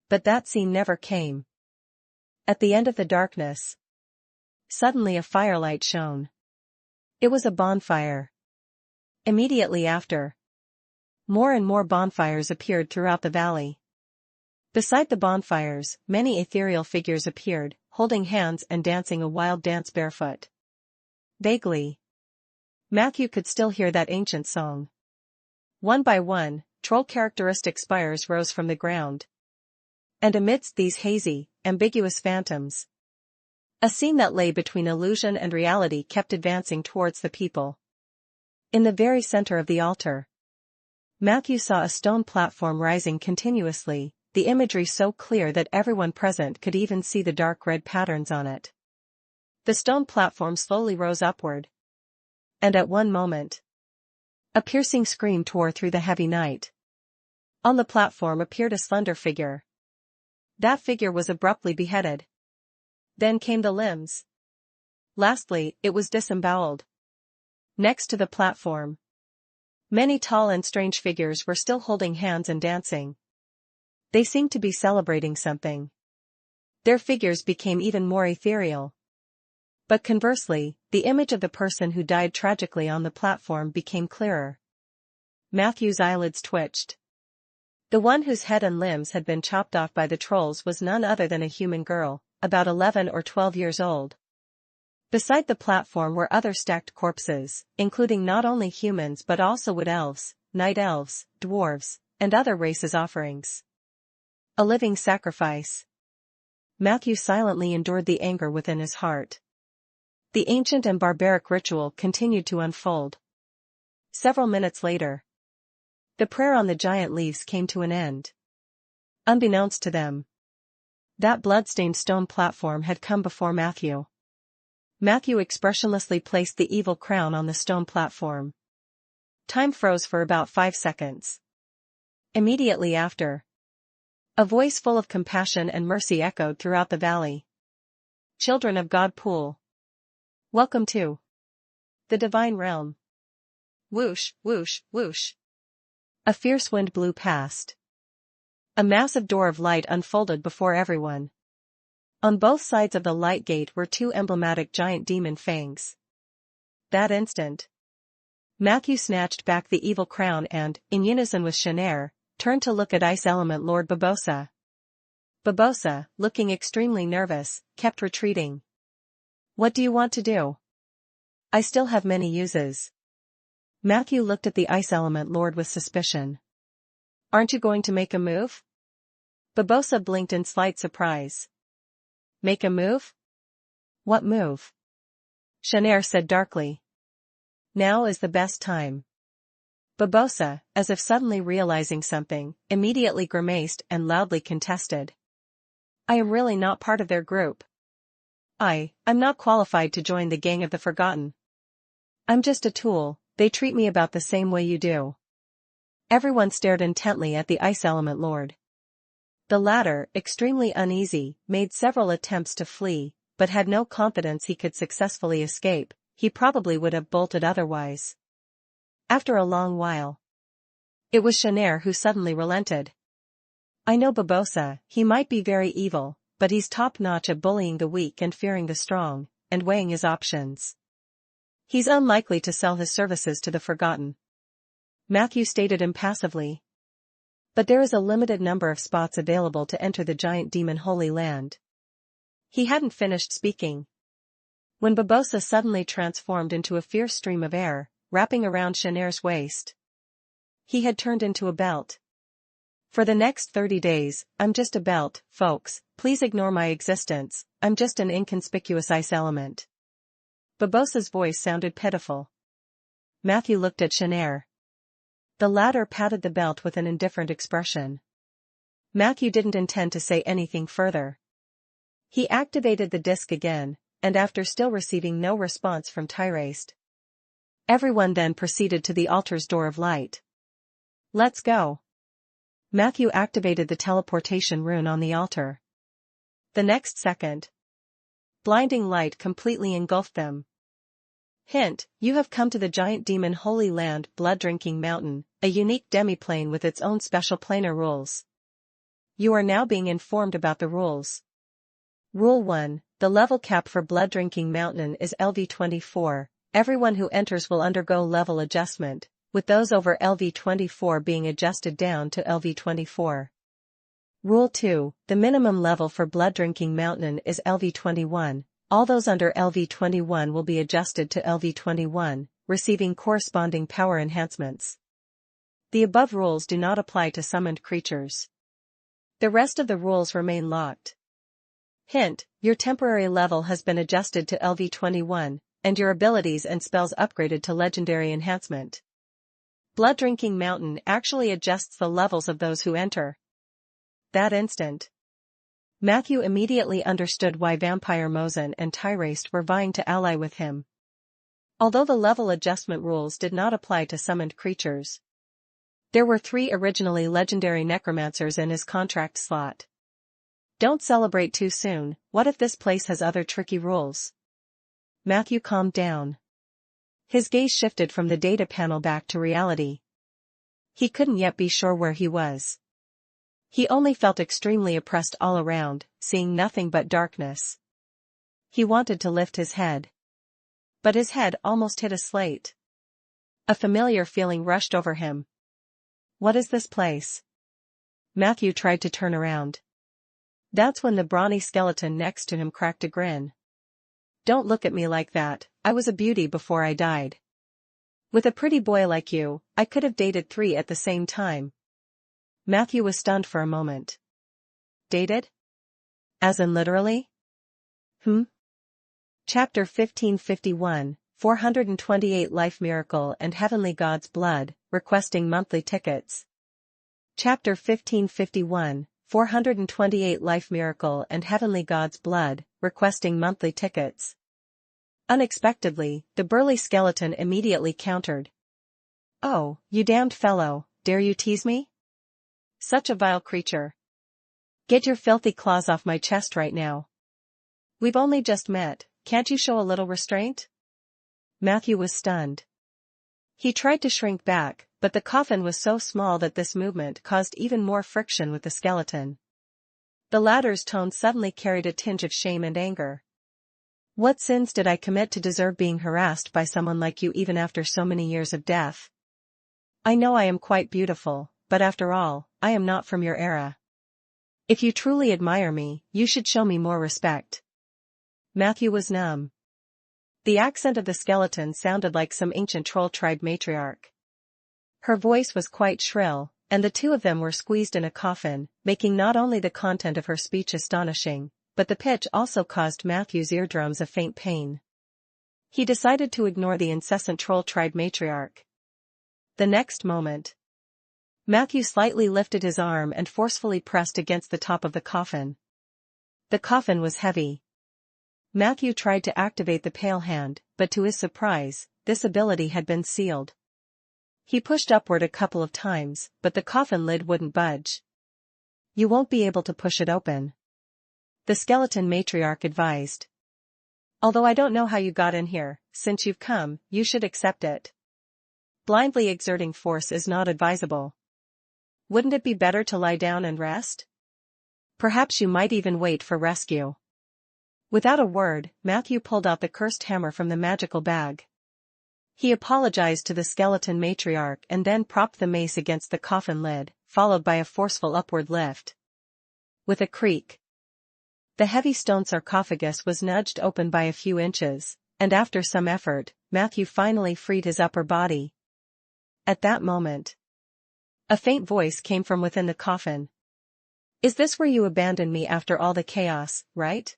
S1: But that scene never came. At the end of the darkness, suddenly a firelight shone. It was a bonfire. Immediately after, more and more bonfires appeared throughout the valley. Beside the bonfires, many ethereal figures appeared, holding hands and dancing a wild dance barefoot. Vaguely, Matthew could still hear that ancient song. One by one, troll characteristic spires rose from the ground. And amidst these hazy, ambiguous phantoms, a scene that lay between illusion and reality kept advancing towards the people. In the very center of the altar, Matthew saw a stone platform rising continuously, the imagery so clear that everyone present could even see the dark red patterns on it. The stone platform slowly rose upward. And at one moment, a piercing scream tore through the heavy night. On the platform appeared a slender figure. That figure was abruptly beheaded. Then came the limbs. Lastly, it was disemboweled. Next to the platform, many tall and strange figures were still holding hands and dancing. They seemed to be celebrating something. Their figures became even more ethereal. But conversely, the image of the person who died tragically on the platform became clearer. Matthew's eyelids twitched. The one whose head and limbs had been chopped off by the trolls was none other than a human girl, about 11 or 12 years old. Beside the platform were other stacked corpses, including not only humans but also wood elves, night elves, dwarves, and other races' offerings. A living sacrifice. Matthew silently endured the anger within his heart. The ancient and barbaric ritual continued to unfold. Several minutes later, the prayer on the giant leaves came to an end. Unbeknownst to them, that blood-stained stone platform had come before Matthew. Matthew expressionlessly placed the evil crown on the stone platform. Time froze for about 5 seconds. Immediately after, a voice full of compassion and mercy echoed throughout the valley. Children of God Pool, welcome to the divine realm. Whoosh, whoosh, whoosh. A fierce wind blew past. A massive door of light unfolded before everyone. On both sides of the light gate were 2 emblematic giant demon fangs. That instant, Matthew snatched back the evil crown and, in unison with Shanair, turned to look at Ice Element Lord Barbossa. Barbossa, looking extremely nervous, kept retreating. What do you want to do? I still have many uses. Matthew looked at the Ice Element Lord with suspicion. Aren't you going to make a move? Barbossa blinked in slight surprise. Make a move? What move? Shanair said darkly. Now is the best time. Barbossa, as if suddenly realizing something, immediately grimaced and loudly contested. I am really not part of their group. I'm not qualified to join the Gang of the Forgotten. I'm just a tool, they treat me about the same way you do. Everyone stared intently at the Ice Element Lord. The latter, extremely uneasy, made several attempts to flee, but had no confidence he could successfully escape. He probably would have bolted otherwise. After a long while, it was Shanair who suddenly relented. I know Barbossa, he might be very evil, but he's top-notch at bullying the weak and fearing the strong, and weighing his options. He's unlikely to sell his services to the Forgotten. Matthew stated impassively. But there is a limited number of spots available to enter the giant demon Holy Land. He hadn't finished speaking when Barbossa suddenly transformed into a fierce stream of air, wrapping around Shanair's waist. He had turned into a belt. For the next 30 days, I'm just a belt, folks, please ignore my existence, I'm just an inconspicuous ice element. Barbossa's voice sounded pitiful. Matthew looked at Shanair. The latter patted the belt with an indifferent expression. Matthew didn't intend to say anything further. He activated the disc again, and after still receiving no response from Tyraste, everyone then proceeded to the altar's door of light. Let's go. Matthew activated the teleportation rune on the altar. The next second, blinding light completely engulfed them. Hint, you have come to the giant demon Holy Land Blood-Drinking Mountain, a unique demiplane with its own special planar rules. You are now being informed about the rules. Rule 1, the level cap for Blood-Drinking Mountain is LV24, everyone who enters will undergo level adjustment, with those over LV24 being adjusted down to LV24. Rule 2, the minimum level for Blood-Drinking Mountain is LV21, all those under LV21 will be adjusted to LV21, receiving corresponding power enhancements. The above rules do not apply to summoned creatures. The rest of the rules remain locked. Hint, your temporary level has been adjusted to LV21, and your abilities and spells upgraded to Legendary Enhancement. Blood Drinking Mountain actually adjusts the levels of those who enter. That instant, Matthew immediately understood why Vampire Mosen and Tyraste were vying to ally with him. Although the level adjustment rules did not apply to summoned creatures, there were 3 originally legendary necromancers in his contract slot. Don't celebrate too soon. What if this place has other tricky rules? Matthew calmed down. His gaze shifted from the data panel back to reality. He couldn't yet be sure where he was. He only felt extremely oppressed all around, seeing nothing but darkness. He wanted to lift his head, but his head almost hit a slate. A familiar feeling rushed over him. What is this place? Matthew tried to turn around. That's when the brawny skeleton next to him cracked a grin. Don't look at me like that, I was a beauty before I died. With a pretty boy like you, I could have dated 3 at the same time. Matthew was stunned for a moment. Dated? As in literally? Chapter 1551, 428 Life Miracle and Heavenly God's Blood, requesting monthly tickets. Chapter 1551, 428 Life Miracle and Heavenly God's Blood, requesting monthly tickets. Unexpectedly, the burly skeleton immediately countered. Oh, you damned fellow, dare you tease me? Such a vile creature. Get your filthy claws off my chest right now. We've only just met, can't you show a little restraint? Matthew was stunned. He tried to shrink back, but the coffin was so small that this movement caused even more friction with the skeleton. The latter's tone suddenly carried a tinge of shame and anger. What sins did I commit to deserve being harassed by someone like you even after so many years of death? I know I am quite beautiful, but after all, I am not from your era. If you truly admire me, you should show me more respect. Matthew was numb. The accent of the skeleton sounded like some ancient troll tribe matriarch. Her voice was quite shrill, and the 2 of them were squeezed in a coffin, making not only the content of her speech astonishing, but the pitch also caused Matthew's eardrums a faint pain. He decided to ignore the incessant troll tribe matriarch. The next moment, Matthew slightly lifted his arm and forcefully pressed against the top of the coffin. The coffin was heavy. Matthew tried to activate the pale hand, but to his surprise, this ability had been sealed. He pushed upward a couple of times, but the coffin lid wouldn't budge. You won't be able to push it open, the skeleton matriarch advised. Although I don't know how you got in here, since you've come, you should accept it. Blindly exerting force is not advisable. Wouldn't it be better to lie down and rest? Perhaps you might even wait for rescue. Without a word, Matthew pulled out the cursed hammer from the magical bag. He apologized to the skeleton matriarch and then propped the mace against the coffin lid, followed by a forceful upward lift. With a creak, the heavy stone sarcophagus was nudged open by a few inches, and after some effort, Matthew finally freed his upper body. At that moment, a faint voice came from within the coffin. Is this where you abandoned me after all the chaos, right?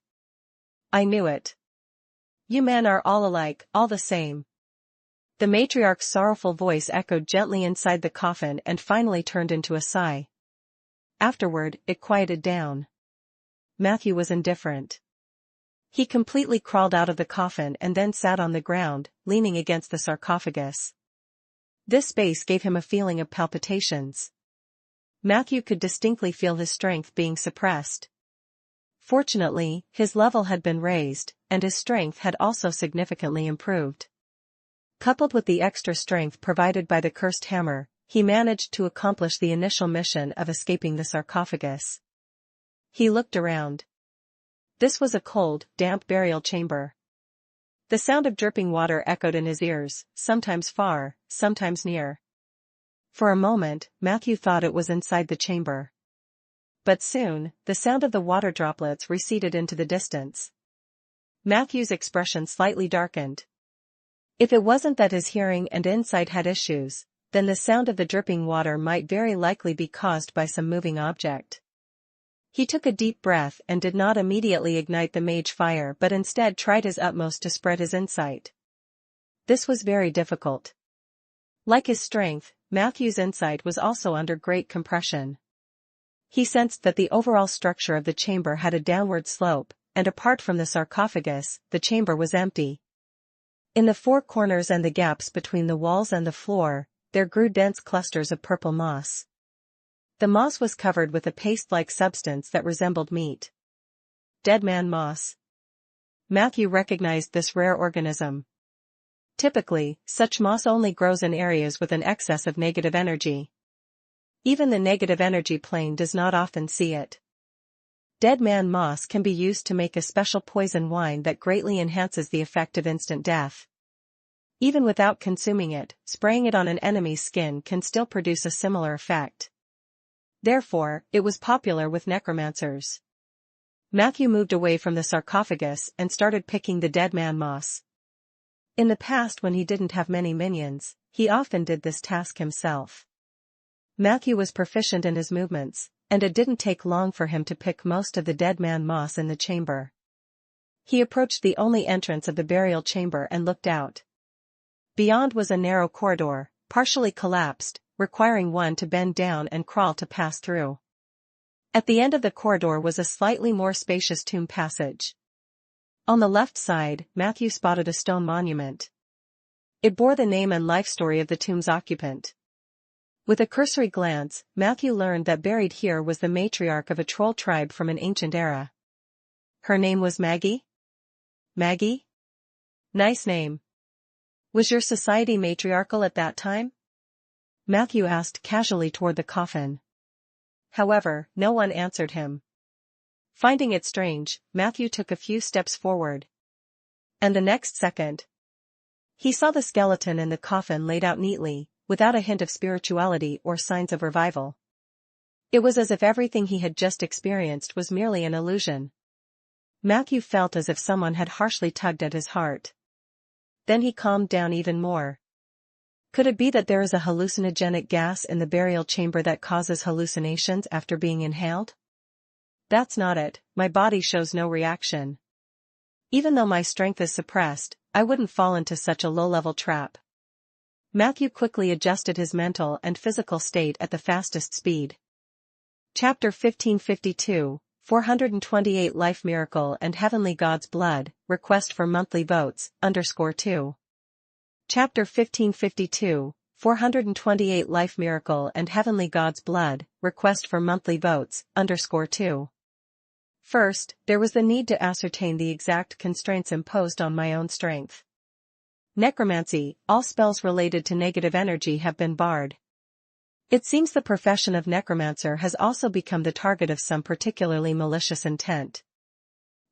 S1: I knew it. You men are all alike, all the same. The matriarch's sorrowful voice echoed gently inside the coffin and finally turned into a sigh. Afterward, it quieted down. Matthew was indifferent. He completely crawled out of the coffin and then sat on the ground, leaning against the sarcophagus. This space gave him a feeling of palpitations. Matthew could distinctly feel his strength being suppressed. Fortunately, his level had been raised, and his strength had also significantly improved. Coupled with the extra strength provided by the cursed hammer, he managed to accomplish the initial mission of escaping the sarcophagus. He looked around. This was a cold, damp burial chamber. The sound of dripping water echoed in his ears, sometimes far, sometimes near. For a moment, Matthew thought it was inside the chamber. But soon, the sound of the water droplets receded into the distance. Matthew's expression slightly darkened. If it wasn't that his hearing and insight had issues, then the sound of the dripping water might very likely be caused by some moving object. He took a deep breath and did not immediately ignite the mage fire but instead tried his utmost to spread his insight. This was very difficult. Like his strength, Matthew's insight was also under great compression. He sensed that the overall structure of the chamber had a downward slope, and apart from the sarcophagus, the chamber was empty. In the four corners and the gaps between the walls and the floor, there grew dense clusters of purple moss. The moss was covered with a paste-like substance that resembled meat. Dead man moss. Matthew recognized this rare organism. Typically, such moss only grows in areas with an excess of negative energy. Even the negative energy plane does not often see it. Dead man moss can be used to make a special poison wine that greatly enhances the effect of instant death. Even without consuming it, spraying it on an enemy's skin can still produce a similar effect. Therefore, it was popular with necromancers. Matthew moved away from the sarcophagus and started picking the dead man moss. In the past, when he didn't have many minions, he often did this task himself. Matthew was proficient in his movements, and it didn't take long for him to pick most of the dead man moss in the chamber. He approached the only entrance of the burial chamber and looked out. Beyond was a narrow corridor, partially collapsed, requiring one to bend down and crawl to pass through. At the end of the corridor was a slightly more spacious tomb passage. On the left side, Matthew spotted a stone monument. It bore the name and life story of the tomb's occupant. With a cursory glance, Matthew learned that buried here was the matriarch of a troll tribe from an ancient era. Her name was Maggie? Maggie? Nice name. Was your society matriarchal at that time? Matthew asked casually toward the coffin. However, no one answered him. Finding it strange, Matthew took a few steps forward. And the next second, he saw the skeleton in the coffin laid out neatly, without a hint of spirituality or signs of revival. It was as if everything he had just experienced was merely an illusion. Matthew felt as if someone had harshly tugged at his heart. Then he calmed down even more. Could it be that there is a hallucinogenic gas in the burial chamber that causes hallucinations after being inhaled? That's not it, my body shows no reaction. Even though my strength is suppressed, I wouldn't fall into such a low-level trap. Matthew quickly adjusted his mental and physical state at the fastest speed. Chapter 1552, 428 Life Miracle and Heavenly God's Blood, Request for Monthly Votes, _2. Chapter 1552, 428 Life Miracle and Heavenly God's Blood, Request for Monthly Votes, _2. First, there was the need to ascertain the exact constraints imposed on my own strength. Necromancy, all spells related to negative energy have been barred. It seems the profession of necromancer has also become the target of some particularly malicious intent.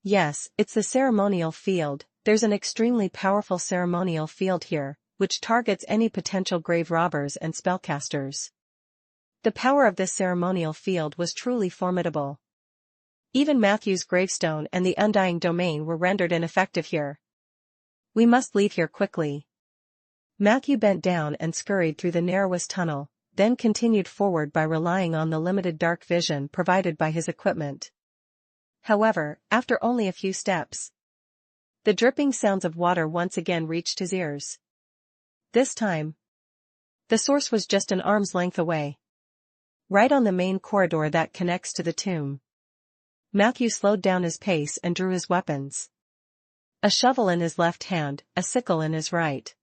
S1: Yes, it's the ceremonial field. There's an extremely powerful ceremonial field here, which targets any potential grave robbers and spellcasters. The power of this ceremonial field was truly formidable. Even Matthew's gravestone and the undying domain were rendered ineffective here. We must leave here quickly. Matthew bent down and scurried through the narrowest tunnel, then continued forward by relying on the limited dark vision provided by his equipment. However, after only a few steps, the dripping sounds of water once again reached his ears. This time, the source was just an arm's length away. Right on the main corridor that connects to the tomb. Matthew slowed down his pace and drew his weapons. A shovel in his left hand, a sickle in his right.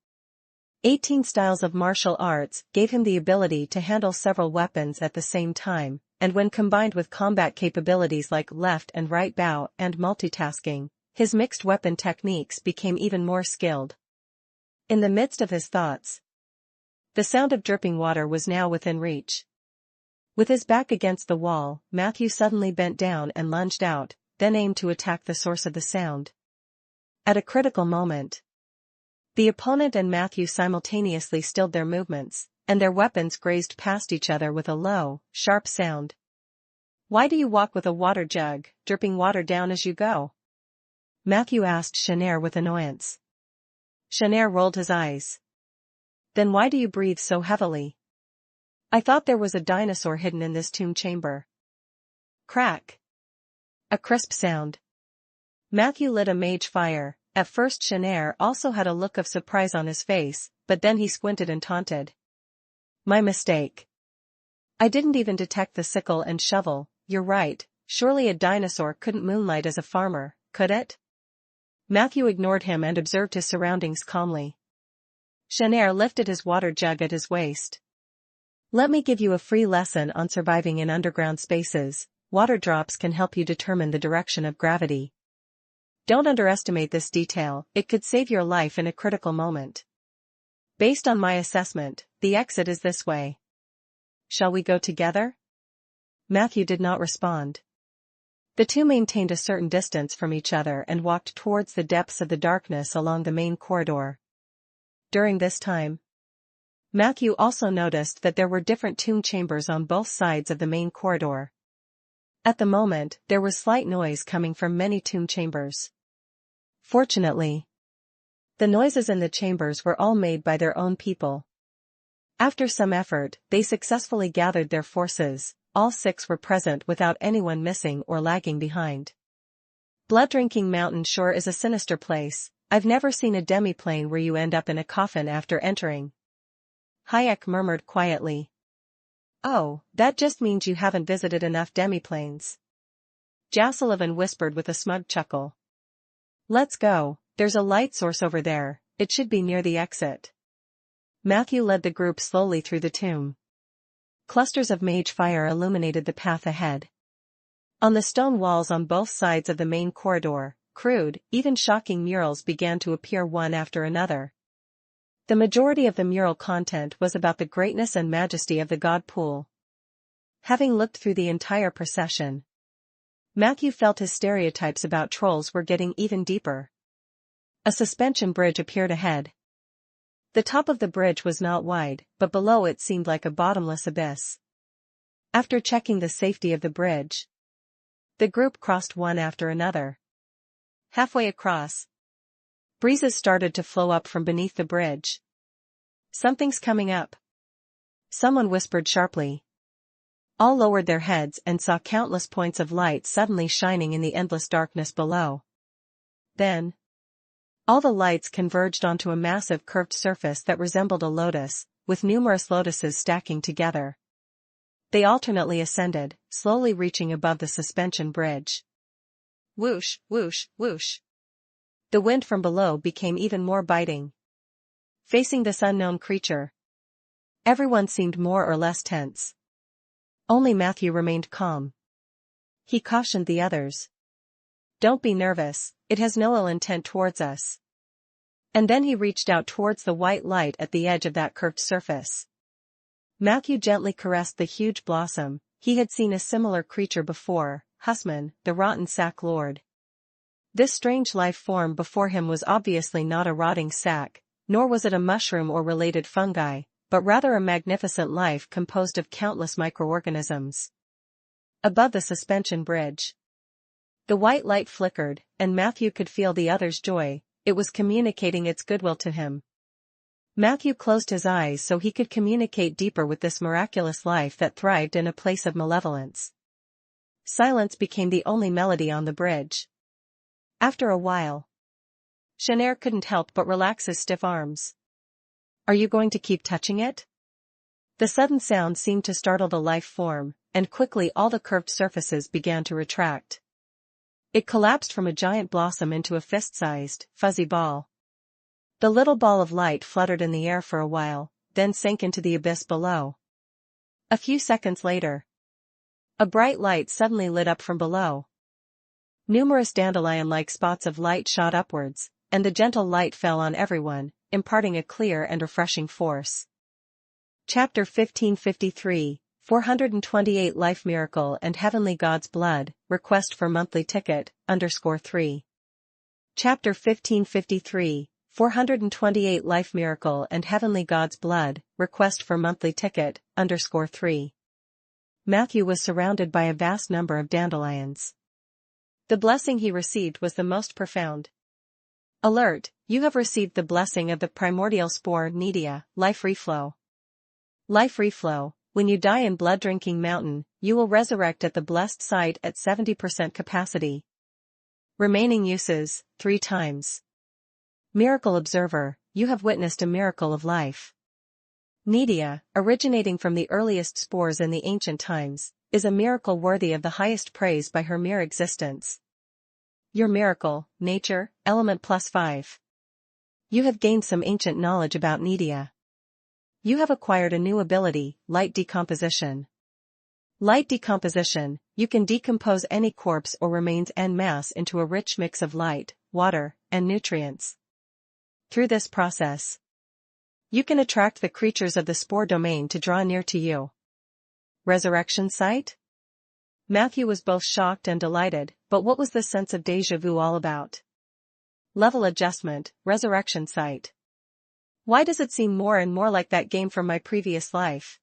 S1: 18 styles of martial arts gave him the ability to handle several weapons at the same time, and when combined with combat capabilities like left and right bow and multitasking, his mixed weapon techniques became even more skilled. In the midst of his thoughts, the sound of dripping water was now within reach. With his back against the wall, Matthew suddenly bent down and lunged out, then aimed to attack the source of the sound. At a critical moment, the opponent and Matthew simultaneously stilled their movements, and their weapons grazed past each other with a low, sharp sound. "Why do you walk with a water jug, dripping water down as you go?" Matthew asked Shanair with annoyance. Shanair rolled his eyes. Then why do you breathe so heavily? I thought there was a dinosaur hidden in this tomb chamber. Crack. A crisp sound. Matthew lit a mage fire. At first Shanair also had a look of surprise on his face, but then he squinted and taunted. My mistake. I didn't even detect the sickle and shovel. You're right, surely a dinosaur couldn't moonlight as a farmer, could it? Matthew ignored him and observed his surroundings calmly. Shanair lifted his water jug at his waist. Let me give you a free lesson on surviving in underground spaces. Water drops can help you determine the direction of gravity. Don't underestimate this detail, it could save your life in a critical moment. Based on my assessment, the exit is this way. Shall we go together? Matthew did not respond. The two maintained a certain distance from each other and walked towards the depths of the darkness along the main corridor. During this time, Matthew also noticed that there were different tomb chambers on both sides of the main corridor. At the moment, there was slight noise coming from many tomb chambers. Fortunately, the noises in the chambers were all made by their own people. After some effort, they successfully gathered their forces. All 6 were present without anyone missing or lagging behind. Blood-drinking mountain sure is a sinister place. I've never seen a demiplane where you end up in a coffin after entering. Hayek murmured quietly. Oh, that just means you haven't visited enough demiplanes. Jasalovan whispered with a smug chuckle. Let's go, there's a light source over there, it should be near the exit. Matthew led the group slowly through the tomb. Clusters of mage fire illuminated the path ahead. On the stone walls on both sides of the main corridor, crude, even shocking murals began to appear one after another. The majority of the mural content was about the greatness and majesty of the god pool. Having looked through the entire procession, Matthew felt his stereotypes about trolls were getting even deeper. A suspension bridge appeared ahead. The top of the bridge was not wide, but below it seemed like a bottomless abyss. After checking the safety of the bridge, the group crossed one after another. Halfway across, breezes started to flow up from beneath the bridge. Something's coming up. Someone whispered sharply. All lowered their heads and saw countless points of light suddenly shining in the endless darkness below. Then, all the lights converged onto a massive curved surface that resembled a lotus, with numerous lotuses stacking together. They alternately ascended, slowly reaching above the suspension bridge. Whoosh, whoosh, whoosh. The wind from below became even more biting. Facing this unknown creature, everyone seemed more or less tense. Only Matthew remained calm. He cautioned the others. Don't be nervous, it has no ill intent towards us. And then he reached out towards the white light at the edge of that curved surface. Matthew gently caressed the huge blossom. He had seen a similar creature before, Husman, the rotten sack lord. This strange life form before him was obviously not a rotting sack, nor was it a mushroom or related fungi, but rather a magnificent life composed of countless microorganisms. Above the suspension bridge, the white light flickered, and Matthew could feel the other's joy. It was communicating its goodwill to him. Matthew closed his eyes so he could communicate deeper with this miraculous life that thrived in a place of malevolence. Silence became the only melody on the bridge. After a while, Shanair couldn't help but relax his stiff arms. Are you going to keep touching it? The sudden sound seemed to startle the life form, and quickly all the curved surfaces began to retract. It collapsed from a giant blossom into a fist-sized, fuzzy ball. The little ball of light fluttered in the air for a while, then sank into the abyss below. A few seconds later, a bright light suddenly lit up from below. Numerous dandelion-like spots of light shot upwards, and the gentle light fell on everyone, imparting a clear and refreshing force. Chapter 1553, 428 Life Miracle and Heavenly God's Blood, Request for Monthly Ticket, _3. Chapter 1553, 428 Life Miracle and Heavenly God's Blood, Request for Monthly Ticket, _3. Matthew was surrounded by a vast number of dandelions. The blessing he received was the most profound. Alert, you have received the blessing of the primordial spore Nidia, life reflow. Life reflow, when you die in Blood-Drinking Mountain, you will resurrect at the blessed site at 70% capacity. Remaining uses, 3 times. Miracle Observer, you have witnessed a miracle of life. Nidia, originating from the earliest spores in the ancient times, is a miracle worthy of the highest praise by her mere existence. Your miracle, Nature, element +5. You have gained some ancient knowledge about Nidia. You have acquired a new ability, Light Decomposition. Light Decomposition, you can decompose any corpse or remains en masse into a rich mix of light, water, and nutrients. Through this process, you can attract the creatures of the spore domain to draw near to you. Resurrection Site? Matthew was both shocked and delighted, but what was this sense of déjà vu all about? Level adjustment, Resurrection Site. Why does it seem more and more like that game from my previous life?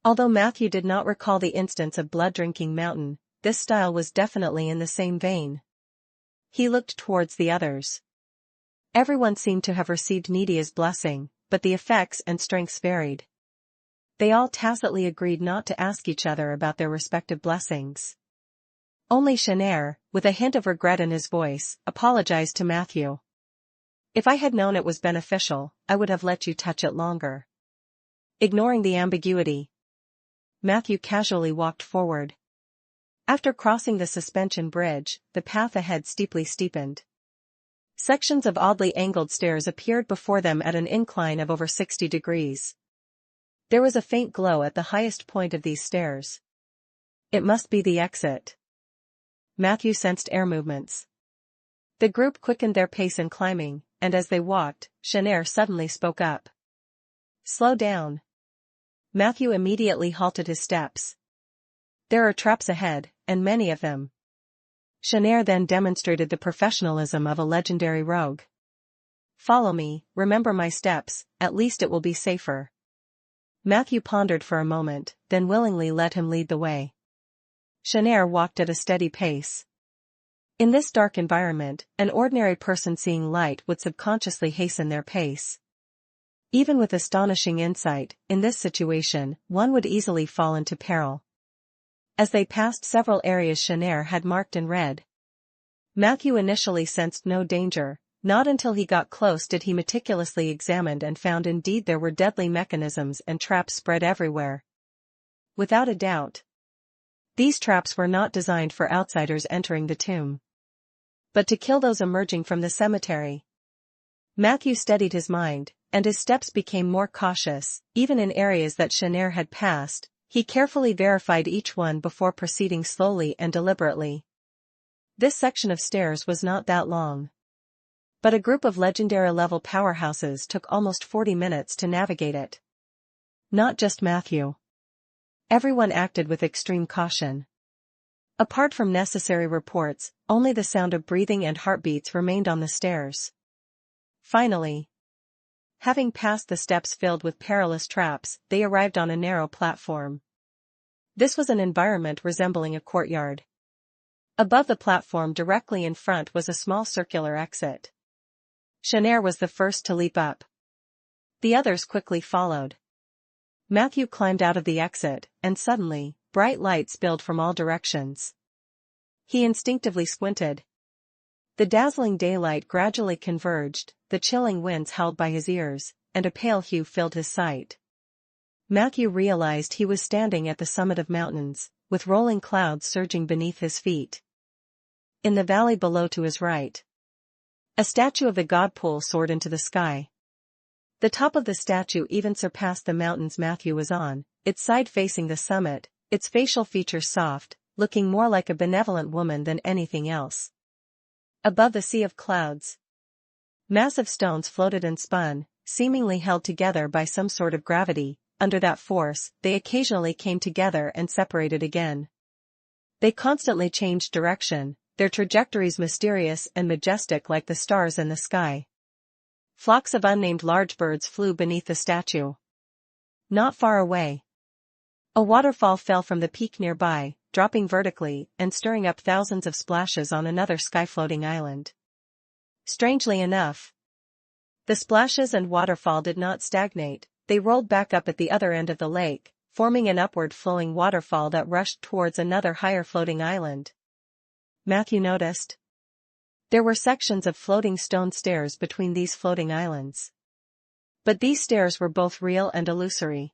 S1: Although Matthew did not recall the instance of Blood-Drinking Mountain, this style was definitely in the same vein. He looked towards the others. Everyone seemed to have received Nidia's blessing, but the effects and strengths varied. They all tacitly agreed not to ask each other about their respective blessings. Only Shanair, with a hint of regret in his voice, apologized to Matthew. If I had known it was beneficial, I would have let you touch it longer. Ignoring the ambiguity, Matthew casually walked forward. After crossing the suspension bridge, the path ahead steeply steepened. Sections of oddly angled stairs appeared before them at an incline of over 60 degrees. There was a faint glow at the highest point of these stairs. It must be the exit. Matthew sensed air movements. The group quickened their pace in climbing, and as they walked, Shanair suddenly spoke up. Slow down. Matthew immediately halted his steps. There are traps ahead, and many of them. Shanair then demonstrated the professionalism of a legendary rogue. Follow me, remember my steps, at least it will be safer. Matthew pondered for a moment, then willingly let him lead the way. Shanair walked at a steady pace. In this dark environment, an ordinary person seeing light would subconsciously hasten their pace. Even with astonishing insight, in this situation, one would easily fall into peril. As they passed several areas Shanair had marked in red, Matthew initially sensed no danger. Not until he got close did he meticulously examine and found indeed there were deadly mechanisms and traps spread everywhere. Without a doubt, these traps were not designed for outsiders entering the tomb, but to kill those emerging from the cemetery. Matthew steadied his mind, and his steps became more cautious. Even in areas that Shanair had passed, he carefully verified each one before proceeding slowly and deliberately. This section of stairs was not that long, but a group of legendary-level powerhouses took almost 40 minutes to navigate it. Not just Matthew. Everyone acted with extreme caution. Apart from necessary reports, only the sound of breathing and heartbeats remained on the stairs. Finally, having passed the steps filled with perilous traps, they arrived on a narrow platform. This was an environment resembling a courtyard. Above the platform directly in front was a small circular exit. Shanair was the first to leap up. The others quickly followed. Matthew climbed out of the exit, and suddenly, bright light spilled from all directions. He instinctively squinted. The dazzling daylight gradually converged, the chilling winds howled by his ears, and a pale hue filled his sight. Matthew realized he was standing at the summit of mountains, with rolling clouds surging beneath his feet. In the valley below to his right, a statue of the god pool soared into the sky. The top of the statue even surpassed the mountains Matthew was on, its side facing the summit, its facial features soft, looking more like a benevolent woman than anything else. Above the sea of clouds, massive stones floated and spun, seemingly held together by some sort of gravity. Under that force, they occasionally came together and separated again. They constantly changed direction, their trajectories mysterious and majestic like the stars in the sky. Flocks of unnamed large birds flew beneath the statue. Not far away, a waterfall fell from the peak nearby, dropping vertically and stirring up thousands of splashes on another sky-floating island. Strangely enough, the splashes and waterfall did not stagnate, they rolled back up at the other end of the lake, forming an upward-flowing waterfall that rushed towards another higher floating island. Matthew noticed. There were sections of floating stone stairs between these floating islands. But these stairs were both real and illusory.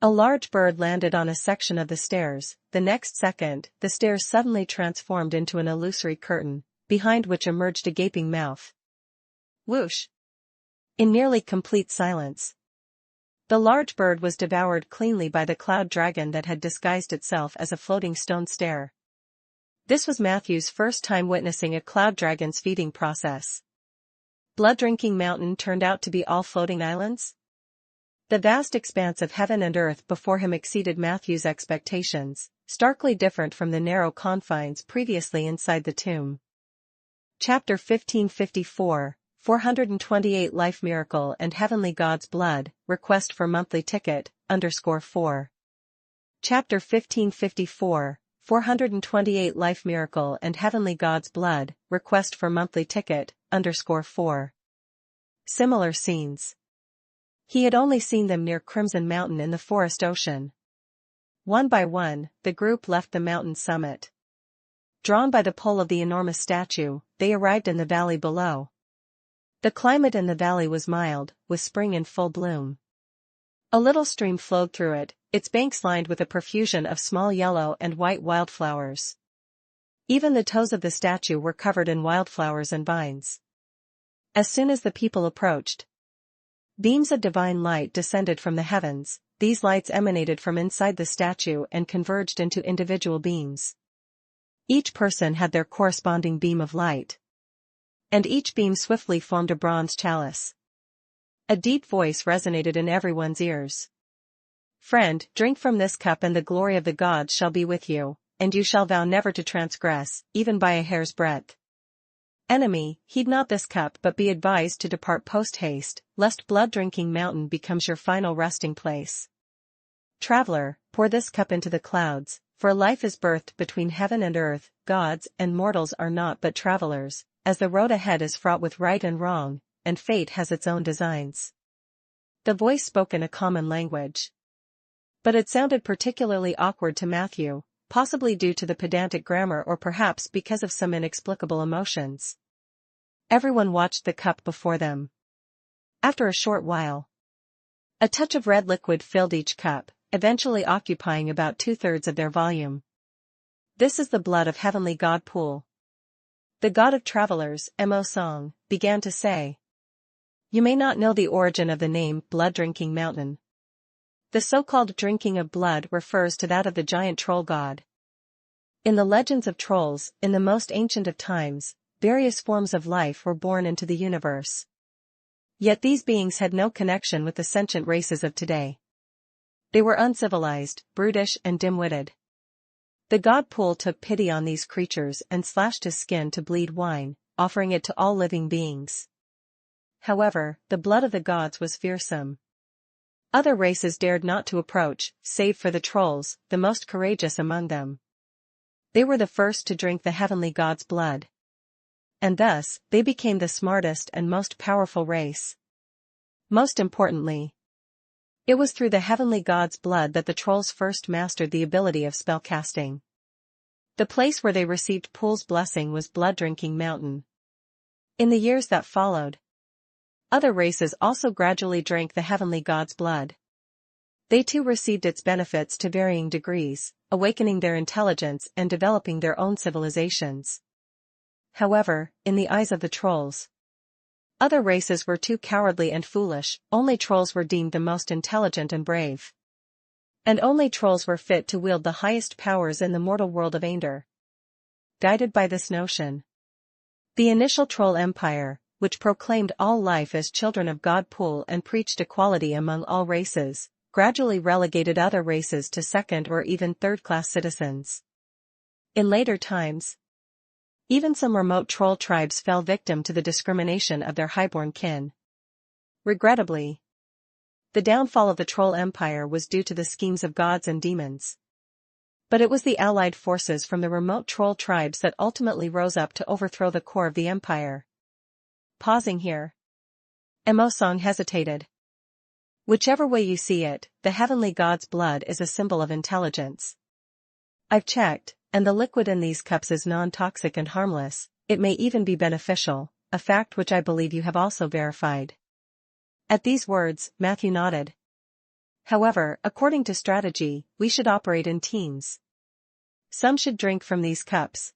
S1: A large bird landed on a section of the stairs. The next second, the stairs suddenly transformed into an illusory curtain, behind which emerged a gaping mouth. Whoosh! In nearly complete silence, the large bird was devoured cleanly by the cloud dragon that had disguised itself as a floating stone stair. This was Matthew's first time witnessing a cloud dragon's feeding process. Blood-drinking mountain turned out to be all floating islands? The vast expanse of heaven and earth before him exceeded Matthew's expectations, starkly different from the narrow confines previously inside the tomb. Chapter 1554, 428 Life Miracle and Heavenly God's Blood, Request for Monthly Ticket, _4. Chapter 1554, 428 Life Miracle and Heavenly God's Blood, Request for Monthly Ticket, _4. Similar scenes. He had only seen them near Crimson Mountain in the Forest Ocean. One by one, the group left the mountain summit. Drawn by the pull of the enormous statue, they arrived in the valley below. The climate in the valley was mild, with spring in full bloom. A little stream flowed through it, its banks lined with a profusion of small yellow and white wildflowers. Even the toes of the statue were covered in wildflowers and vines. As soon as the people approached, beams of divine light descended from the heavens. These lights emanated from inside the statue and converged into individual beams. Each person had their corresponding beam of light, and each beam swiftly formed a bronze chalice. A deep voice resonated in everyone's ears. Friend, drink from this cup and the glory of the gods shall be with you, and you shall vow never to transgress, even by a hair's breadth. Enemy, heed not this cup but be advised to depart post-haste, lest blood-drinking mountain becomes your final resting place. Traveler, pour this cup into the clouds, for life is birthed between heaven and earth, gods and mortals are naught but travelers, as the road ahead is fraught with right and wrong, and fate has its own designs. The voice spoke in a common language, but it sounded particularly awkward to Matthew, possibly due to the pedantic grammar or perhaps because of some inexplicable emotions. Everyone watched the cup before them. After a short while, a touch of red liquid filled each cup, eventually occupying about 2/3 of their volume. This is the blood of Heavenly God Pool. The God of Travelers, Mo Song, began to say. You may not know the origin of the name Blood-Drinking Mountain. The so-called drinking of blood refers to that of the giant troll god. In the legends of trolls, in the most ancient of times, various forms of life were born into the universe. Yet these beings had no connection with the sentient races of today. They were uncivilized, brutish and dim-witted. The god Pool took pity on these creatures and slashed his skin to bleed wine, offering it to all living beings. However, the blood of the gods was fearsome. Other races dared not to approach, save for the trolls, the most courageous among them. They were the first to drink the heavenly god's blood. And thus, they became the smartest and most powerful race. Most importantly, it was through the heavenly god's blood that the trolls first mastered the ability of spellcasting. The place where they received Pool's blessing was Blood-Drinking Mountain. In the years that followed, other races also gradually drank the heavenly god's blood. They too received its benefits to varying degrees, awakening their intelligence and developing their own civilizations. However, in the eyes of the trolls, other races were too cowardly and foolish. Only trolls were deemed the most intelligent and brave. And only trolls were fit to wield the highest powers in the mortal world of Aender. Guided by this notion, the initial troll empire, which proclaimed all life as children of God Pool and preached equality among all races, gradually relegated other races to second or even third-class citizens. In later times, even some remote troll tribes fell victim to the discrimination of their highborn kin. Regrettably, the downfall of the troll empire was due to the schemes of gods and demons. But it was the allied forces from the remote troll tribes that ultimately rose up to overthrow the core of the empire. pausing here. Emosong hesitated. Whichever way you see it, the heavenly god's blood is a symbol of intelligence. I've checked, and the liquid in these cups is non-toxic and harmless. It may even be beneficial, a fact which I believe you have also verified. At these words, Matthew nodded. However, according to strategy, we should operate in teams. Some should drink from these cups.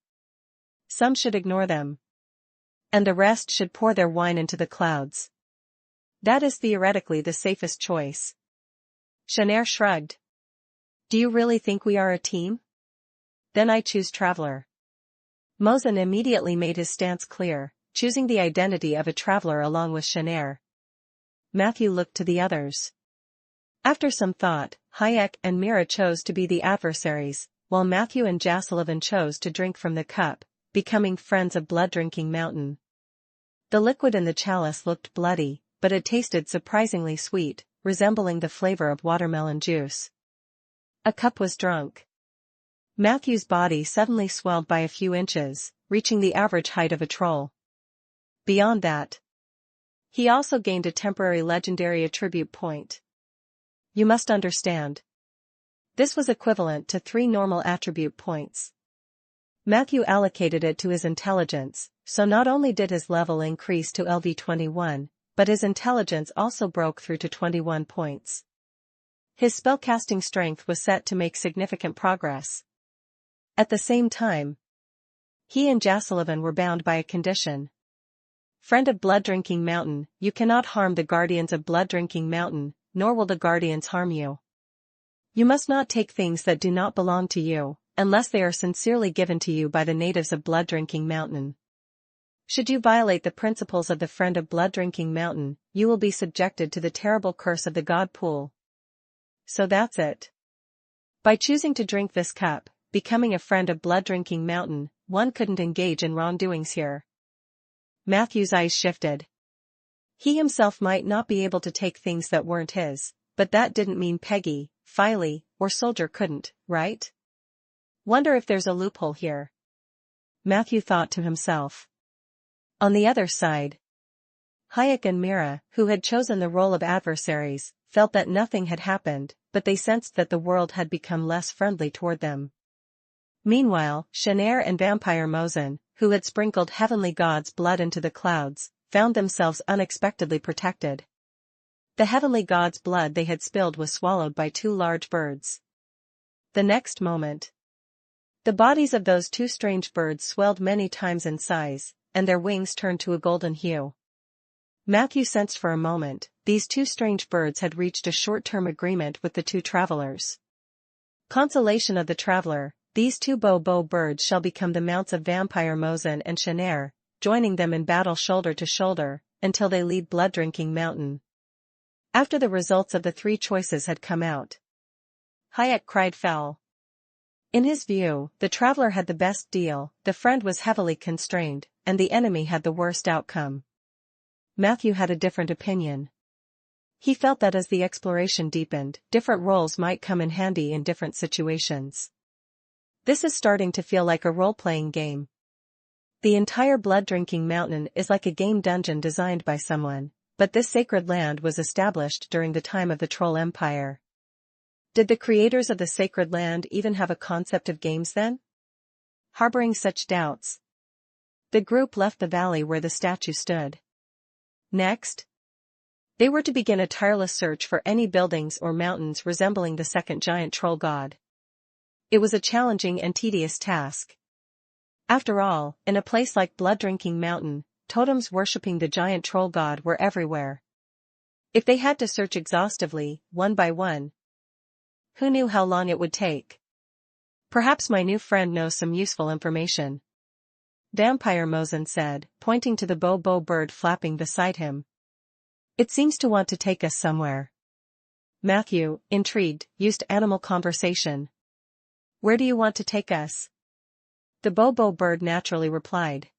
S1: Some should ignore them. And the rest should pour their wine into the clouds. That is theoretically the safest choice. Shanair shrugged. Do you really think we are a team? Then I choose Traveler. Mosen immediately made his stance clear, choosing the identity of a traveler along with Shanair. Matthew looked to the others. After some thought, Hayek and Mira chose to be the adversaries, while Matthew and Jasalovan chose to drink from the cup, becoming friends of Blood-Drinking Mountain. The liquid in the chalice looked bloody, but it tasted surprisingly sweet, resembling the flavor of watermelon juice. A cup was drunk. Matthew's body suddenly swelled by a few inches, reaching the average height of a troll. Beyond that, he also gained a temporary legendary attribute point. You must understand. This was equivalent to 3 normal attribute points. Matthew allocated it to his intelligence, so not only did his level increase to LV21, but his intelligence also broke through to 21 points. His spellcasting strength was set to make significant progress. At the same time, he and Jasalovan were bound by a condition. Friend of Blood-Drinking Mountain, you cannot harm the guardians of Blood-Drinking Mountain, nor will the guardians harm you. You must not take things that do not belong to you, unless they are sincerely given to you by the natives of Blood-Drinking Mountain. Should you violate the principles of the Friend of Blood-Drinking Mountain, you will be subjected to the terrible curse of the God Pool. So that's it. By choosing to drink this cup, becoming a friend of Blood-Drinking Mountain, one couldn't engage in wrongdoings here. Matthew's eyes shifted. He himself might not be able to take things that weren't his, but that didn't mean Peggy, Filey, or Soldier couldn't, right? Wonder if there's a loophole here. Matthew thought to himself. On the other side, Hayek and Mira, who had chosen the role of adversaries, felt that nothing had happened, but they sensed that the world had become less friendly toward them. Meanwhile, Shanair and Vampire Mosen, who had sprinkled heavenly god's blood into the clouds, found themselves unexpectedly protected. The heavenly god's blood they had spilled was swallowed by 2 large birds. The next moment, the bodies of those 2 strange birds swelled many times in size, and their wings turned to a golden hue. Matthew sensed for a moment, these 2 strange birds had reached a short-term agreement with the 2 travelers. Consolation of the traveler, these 2 Bo-Bo birds shall become the mounts of Vampire Mosen and Shanair, joining them in battle shoulder to shoulder, until they lead Blood-Drinking Mountain. After the results of the 3 choices had come out, Hayek cried foul. In his view, the traveler had the best deal, the friend was heavily constrained, and the enemy had the worst outcome. Matthew had a different opinion. He felt that as the exploration deepened, different roles might come in handy in different situations. This is starting to feel like a role-playing game. The entire Blood-Drinking Mountain is like a game dungeon designed by someone, but this sacred land was established during the time of the Troll Empire. Did the creators of the sacred land even have a concept of games then? Harboring such doubts, the group left the valley where the statue stood. Next, they were to begin a tireless search for any buildings or mountains resembling the second giant troll god. It was a challenging and tedious task. After all, in a place like Blood-Drinking Mountain, totems worshipping the giant troll god were everywhere. If they had to search exhaustively, one by one, who knew how long it would take? Perhaps my new friend knows some useful information. Vampire Mosen said, pointing to the Bo-Bo bird flapping beside him. It seems to want to take us somewhere. Matthew, intrigued, used animal conversation. Where do you want to take us? The Bo-Bo bird naturally replied.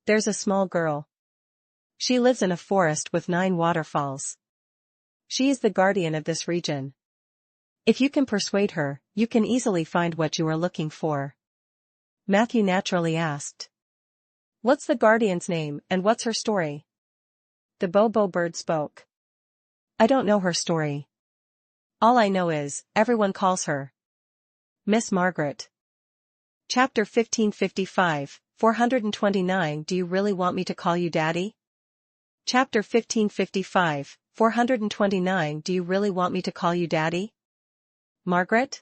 S1: There's a small girl. She lives in a forest with 9 waterfalls. She is the guardian of this region. If you can persuade her, you can easily find what you are looking for. Matthew naturally asked. What's the guardian's name and what's her story? The Bobo bird spoke. I don't know her story. All I know is, everyone calls her Miss Margaret. Chapter 1555, 429 Do you really want me to call you Daddy? Chapter 1555, 429 Do you really want me to call you Daddy? Margaret?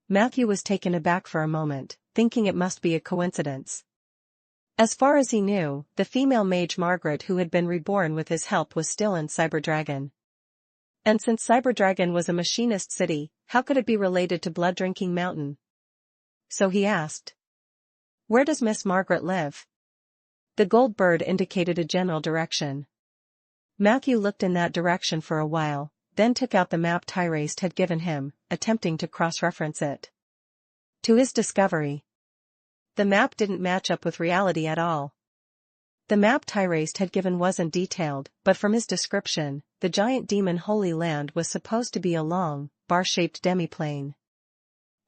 S1: Matthew was taken aback for a moment, thinking it must be a coincidence. As far as he knew, the female mage Margaret who had been reborn with his help was still in Cyberdragon. And since Cyberdragon was a machinist city, how could it be related to Blood-Drinking Mountain? So he asked. Where does Miss Margaret live? The gold bird indicated a general direction. Matthew looked in that direction for a while, then took out the map Tyraste had given him, attempting to cross-reference it. To his discovery, the map didn't match up with reality at all. The map Tyraste had given wasn't detailed, but from his description, the giant demon Holy Land was supposed to be a long, bar-shaped demiplane.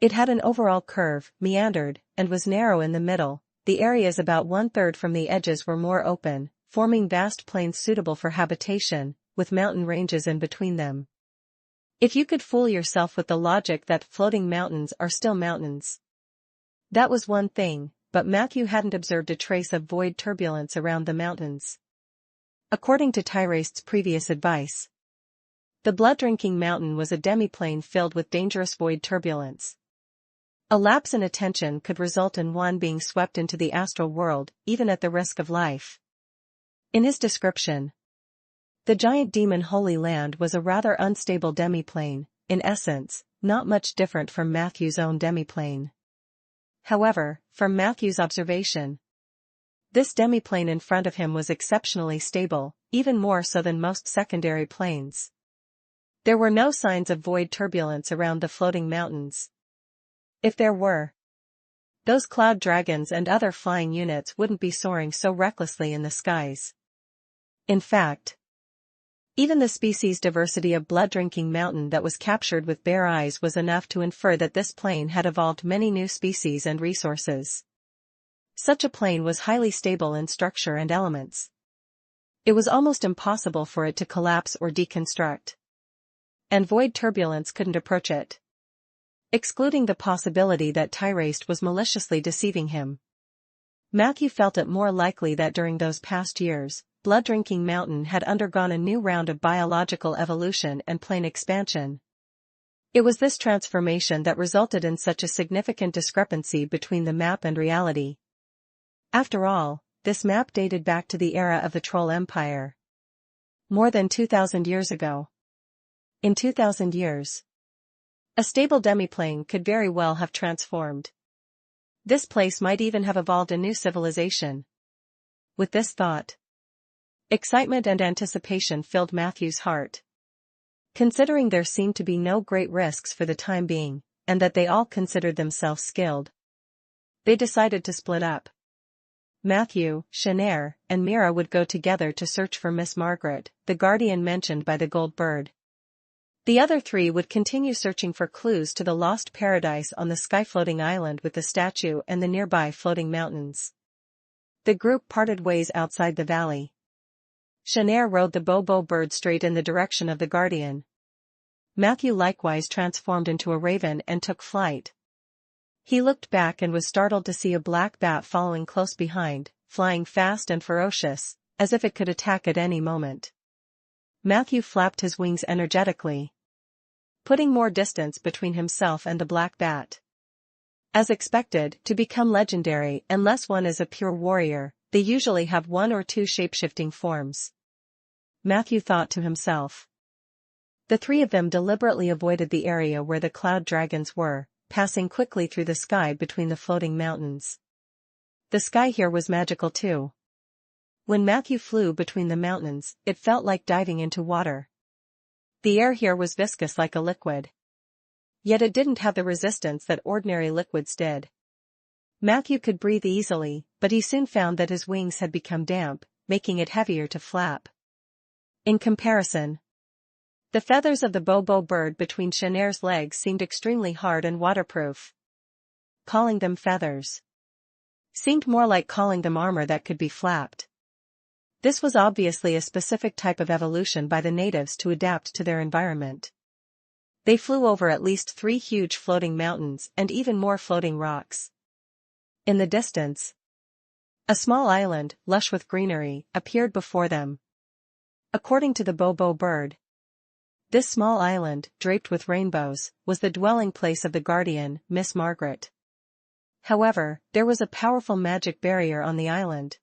S1: It had an overall curve, meandered, and was narrow in the middle. The areas about 1/3 from the edges were more open, forming vast plains suitable for habitation, with mountain ranges in between them. If you could fool yourself with the logic that floating mountains are still mountains. That was one thing, but Matthew hadn't observed a trace of void turbulence around the mountains. According to Tyraste's previous advice, the Blood-Drinking Mountain was a demiplane filled with dangerous void turbulence. A lapse in attention could result in one being swept into the astral world, even at the risk of life. In his description, the giant demon Holy Land was a rather unstable demiplane, in essence, not much different from Matthew's own demiplane. However, from Matthew's observation, this demiplane in front of him was exceptionally stable, even more so than most secondary planes. There were no signs of void turbulence around the floating mountains. If there were, those cloud dragons and other flying units wouldn't be soaring so recklessly in the skies. In fact, even the species diversity of Blood-Drinking Mountain that was captured with bare eyes was enough to infer that this plane had evolved many new species and resources. Such a plane was highly stable in structure and elements. It was almost impossible for it to collapse or deconstruct. And void turbulence couldn't approach it. Excluding the possibility that Tyraste was maliciously deceiving him, Matthew felt it more likely that during those past years, Blood-Drinking Mountain had undergone a new round of biological evolution and plane expansion. It was this transformation that resulted in such a significant discrepancy between the map and reality. After all, this map dated back to the era of the Troll Empire. More than 2,000 years ago. In 2,000 years, a stable demiplane could very well have transformed. This place might even have evolved a new civilization. With this thought, excitement and anticipation filled Matthew's heart. Considering there seemed to be no great risks for the time being, and that they all considered themselves skilled, they decided to split up. Matthew, Shanair, and Mira would go together to search for Miss Margaret, the guardian mentioned by the gold bird. The other three would continue searching for clues to the lost paradise on the sky-floating island with the statue and the nearby floating mountains. The group parted ways outside the valley. Shanair rode the Bobo bird straight in the direction of the guardian. Matthew likewise transformed into a raven and took flight. He looked back and was startled to see a black bat following close behind, flying fast and ferocious, as if it could attack at any moment. Matthew flapped his wings energetically, putting more distance between himself and the black bat. As expected, to become legendary, unless one is a pure warrior, they usually have one or two shapeshifting forms. Matthew thought to himself. The three of them deliberately avoided the area where the cloud dragons were, passing quickly through the sky between the floating mountains. The sky here was magical too. When Matthew flew between the mountains, it felt like diving into water. The air here was viscous like a liquid. Yet it didn't have the resistance that ordinary liquids did. Matthew could breathe easily, but he soon found that his wings had become damp, making it heavier to flap. In comparison, the feathers of the Bobo bird between Shanair's legs seemed extremely hard and waterproof. Calling them feathers seemed more like calling them armor that could be flapped. This was obviously a specific type of evolution by the natives to adapt to their environment. They flew over at least 3 huge floating mountains and even more floating rocks. In the distance, a small island, lush with greenery, appeared before them. According to the Bobo bird, this small island, draped with rainbows, was the dwelling place of the guardian, Miss Margaret. However, there was a powerful magic barrier on the island,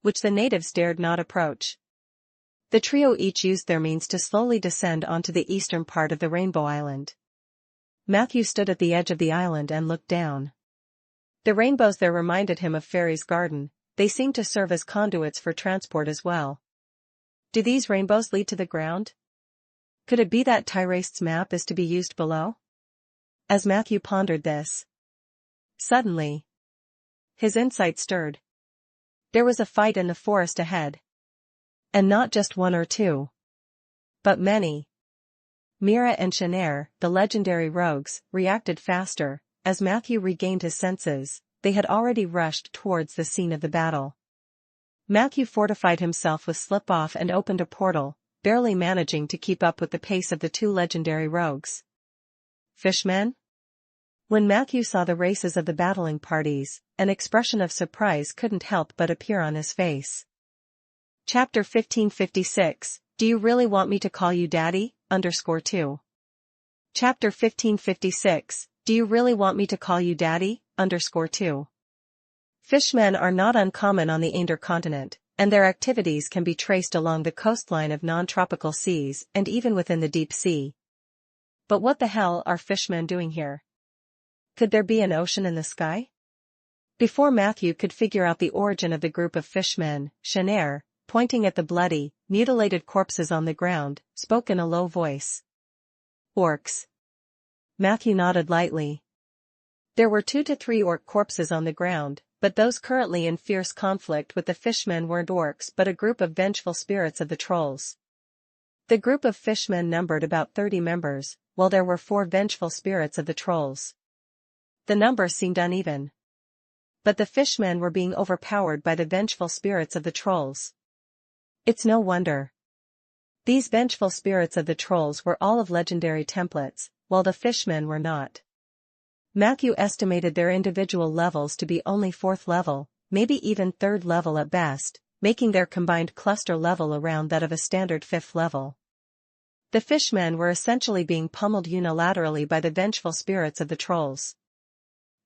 S1: which the natives dared not approach. The trio each used their means to slowly descend onto the eastern part of the Rainbow Island. Matthew stood at the edge of the island and looked down. The rainbows there reminded him of Fairy's garden. They seemed to serve as conduits for transport as well. Do these rainbows lead to the ground? Could it be that Tyrest's map is to be used below? As Matthew pondered this, suddenly, his insight stirred. There was a fight in the forest ahead. And not just 1 or 2, but many. Mira and Shanair, the legendary rogues, reacted faster. As Matthew regained his senses, they had already rushed towards the scene of the battle. Matthew fortified himself with slip-off and opened a portal, barely managing to keep up with the pace of the 2 legendary rogues. Fishmen? When Matthew saw the races of the battling parties, an expression of surprise couldn't help but appear on his face. Chapter 1556, Do You Really Want Me to Call You Daddy? _2. Chapter 1556, Do You Really Want Me to Call You Daddy? _2. Fishmen are not uncommon on the Ander continent, and their activities can be traced along the coastline of non-tropical seas and even within the deep sea. But what the hell are fishmen doing here? Could there be an ocean in the sky? Before Matthew could figure out the origin of the group of fishmen, Shanair, pointing at the bloody, mutilated corpses on the ground, spoke in a low voice. Orcs. Matthew nodded lightly. There were 2 to 3 orc corpses on the ground, but those currently in fierce conflict with the fishmen weren't orcs but a group of vengeful spirits of the trolls. The group of fishmen numbered about 30 members, while there were 4 vengeful spirits of the trolls. The number seemed uneven, but the fishmen were being overpowered by the vengeful spirits of the trolls. It's no wonder. These vengeful spirits of the trolls were all of legendary templates, while the fishmen were not. Matthew estimated their individual levels to be only 4th level, maybe even 3rd level at best, making their combined cluster level around that of a standard 5th level. The fishmen were essentially being pummeled unilaterally by the vengeful spirits of the trolls.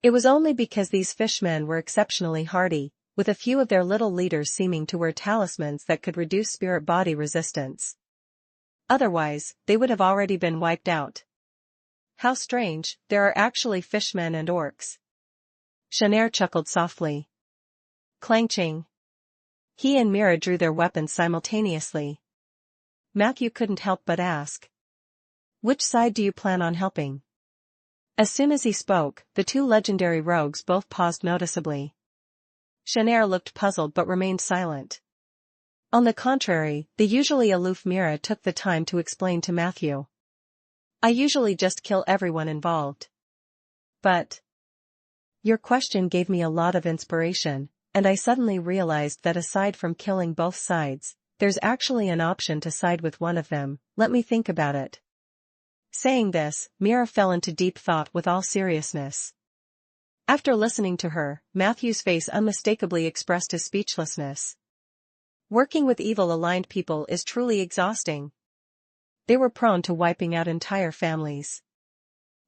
S1: It was only because these fishmen were exceptionally hardy, with a few of their little leaders seeming to wear talismans that could reduce spirit-body resistance. Otherwise, they would have already been wiped out. How strange, there are actually fishmen and orcs. Shanair chuckled softly. Clang-ching. He and Mira drew their weapons simultaneously. Matthew couldn't help but ask. Which side do you plan on helping? As soon as he spoke, the 2 legendary rogues both paused noticeably. Shanair looked puzzled but remained silent. On the contrary, the usually aloof Mira took the time to explain to Matthew. I usually just kill everyone involved. But your question gave me a lot of inspiration, and I suddenly realized that aside from killing both sides, there's actually an option to side with one of them. Let me think about it. Saying this, Mira fell into deep thought with all seriousness. After listening to her, Matthew's face unmistakably expressed his speechlessness. Working with evil-aligned people is truly exhausting. They were prone to wiping out entire families.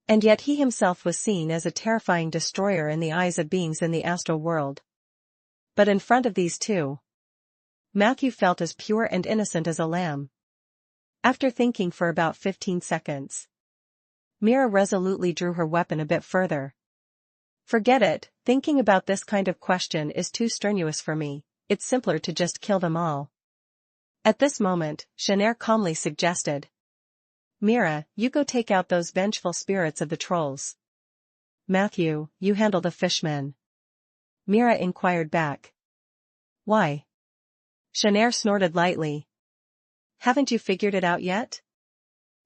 S1: And yet he himself was seen as a terrifying destroyer in the eyes of beings in the astral world. But in front of these 2, Matthew felt as pure and innocent as a lamb. After thinking for about 15 seconds, Mira resolutely drew her weapon a bit further. Forget it, thinking about this kind of question is too strenuous for me, it's simpler to just kill them all. At this moment, Shanair calmly suggested. Mira, you go take out those vengeful spirits of the trolls. Matthew, you handle the fishmen. Mira inquired back. Why? Shanair snorted lightly. Haven't you figured it out yet?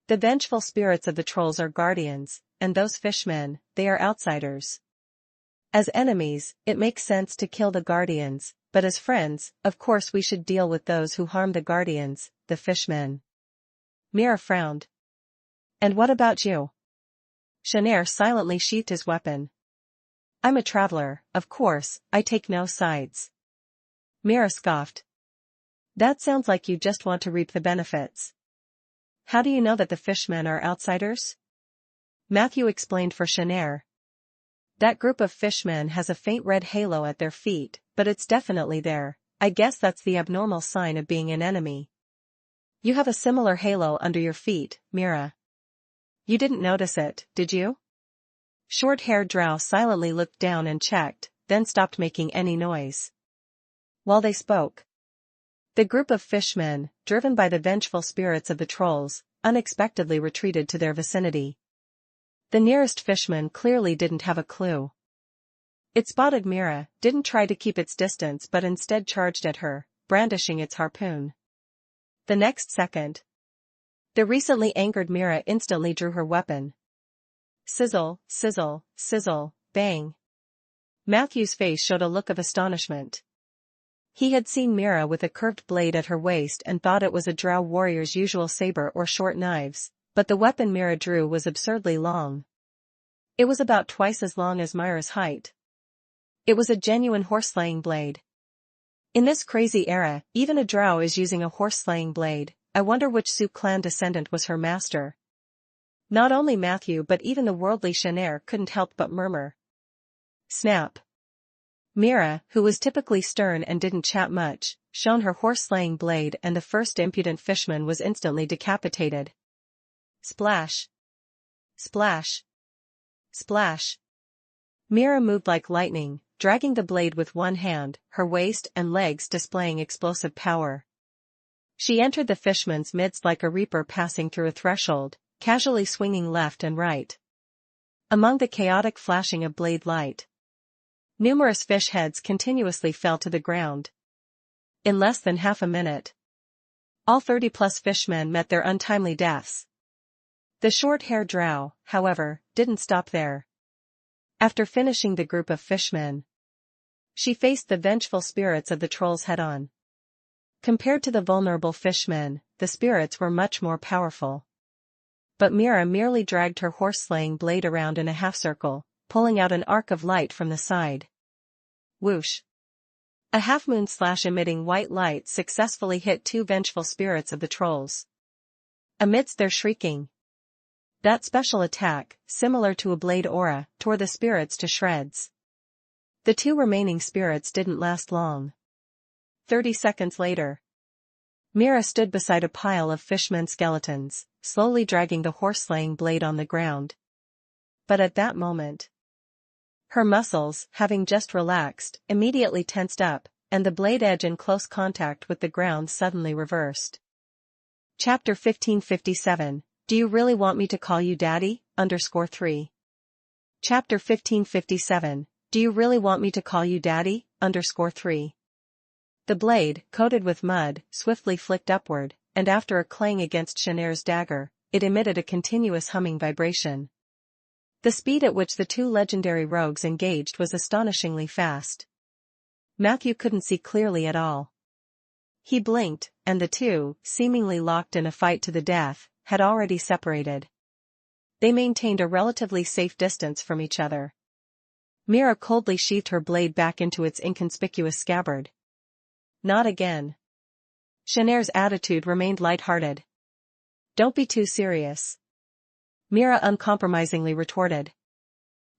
S1: The vengeful spirits of the trolls are guardians, and those fishmen, they are outsiders. As enemies, it makes sense to kill the guardians, but as friends, of course we should deal with those who harm the guardians, the fishmen. Mira frowned. And what about you? Shanair silently sheathed his weapon. I'm a traveler, of course, I take no sides. Mira scoffed. That sounds like you just want to reap the benefits. How do you know that the fishmen are outsiders? Matthew explained for Shanair. That group of fishmen has a faint red halo at their feet, but it's definitely there. I guess that's the abnormal sign of being an enemy. You have a similar halo under your feet, Mira. You didn't notice it, did you? Short-haired drow silently looked down and checked, then stopped making any noise. While they spoke, the group of fishmen, driven by the vengeful spirits of the trolls, unexpectedly retreated to their vicinity. The nearest fishman clearly didn't have a clue. It spotted Mira, didn't try to keep its distance but instead charged at her, brandishing its harpoon. The next second, the recently angered Mira instantly drew her weapon. Sizzle, sizzle, sizzle, bang. Matthew's face showed a look of astonishment. He had seen Mira with a curved blade at her waist and thought it was a drow warrior's usual saber or short knives, but the weapon Mira drew was absurdly long. It was about twice as long as Mira's height. It was a genuine horse-slaying blade. In this crazy era, even a drow is using a horse-slaying blade. I wonder which Sioux clan descendant was her master. Not only Matthew but even the worldly Shanair couldn't help but murmur. Snap. Mira, who was typically stern and didn't chat much, shone her horse-slaying blade and the first impudent fishman was instantly decapitated. Splash. Splash. Splash. Mira moved like lightning, dragging the blade with one hand, her waist and legs displaying explosive power. She entered the fishman's midst like a reaper passing through a threshold, casually swinging left and right. Among the chaotic flashing of blade light, numerous fish heads continuously fell to the ground. In less than half a minute, all 30-plus fishmen met their untimely deaths. The short-haired drow, however, didn't stop there. After finishing the group of fishmen, she faced the vengeful spirits of the trolls head-on. Compared to the vulnerable fishmen, the spirits were much more powerful. But Mira merely dragged her horse-slaying blade around in a half-circle, pulling out an arc of light from the side. Whoosh! A half-moon slash emitting white light successfully hit two vengeful spirits of the trolls. Amidst their shrieking, that special attack, similar to a blade aura, tore the spirits to shreds. The two remaining spirits didn't last long. 30 seconds later, Mira stood beside a pile of fishmen skeletons, slowly dragging the horse-slaying blade on the ground. But at that moment, her muscles, having just relaxed, immediately tensed up, and the blade edge in close contact with the ground suddenly reversed. Chapter 1557, Do You Really Want Me to Call You Daddy? _3. Chapter 1557, Do You Really Want Me to Call You Daddy? _3. The blade, coated with mud, swiftly flicked upward, and after a clang against Shanair's dagger, it emitted a continuous humming vibration. The speed at which the two legendary rogues engaged was astonishingly fast. Matthew couldn't see clearly at all. He blinked, and the two, seemingly locked in a fight to the death, had already separated. They maintained a relatively safe distance from each other. Mira coldly sheathed her blade back into its inconspicuous scabbard. Not again. Shanair's attitude remained light-hearted. Don't be too serious. Mira uncompromisingly retorted.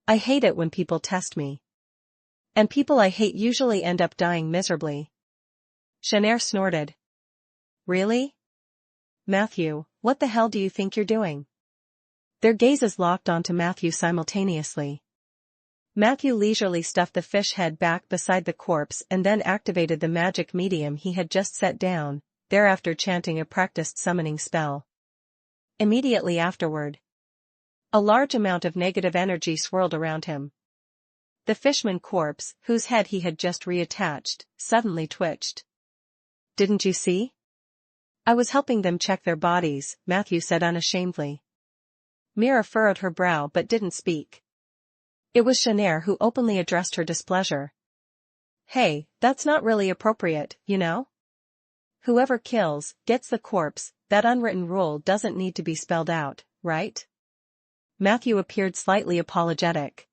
S1: I hate it when people test me. And people I hate usually end up dying miserably. Shanair snorted. Really? Matthew, what the hell do you think you're doing? Their gazes locked onto Matthew simultaneously. Matthew leisurely stuffed the fish head back beside the corpse and then activated the magic medium he had just set down, thereafter chanting a practiced summoning spell. Immediately afterward, a large amount of negative energy swirled around him. The fishman corpse, whose head he had just reattached, suddenly twitched. Didn't you see? I was helping them check their bodies, Matthew said unashamedly. Mira furrowed her brow but didn't speak. It was Shanair who openly addressed her displeasure. Hey, that's not really appropriate, you know? Whoever kills, gets the corpse, that unwritten rule doesn't need to be spelled out, right? Matthew appeared slightly apologetic.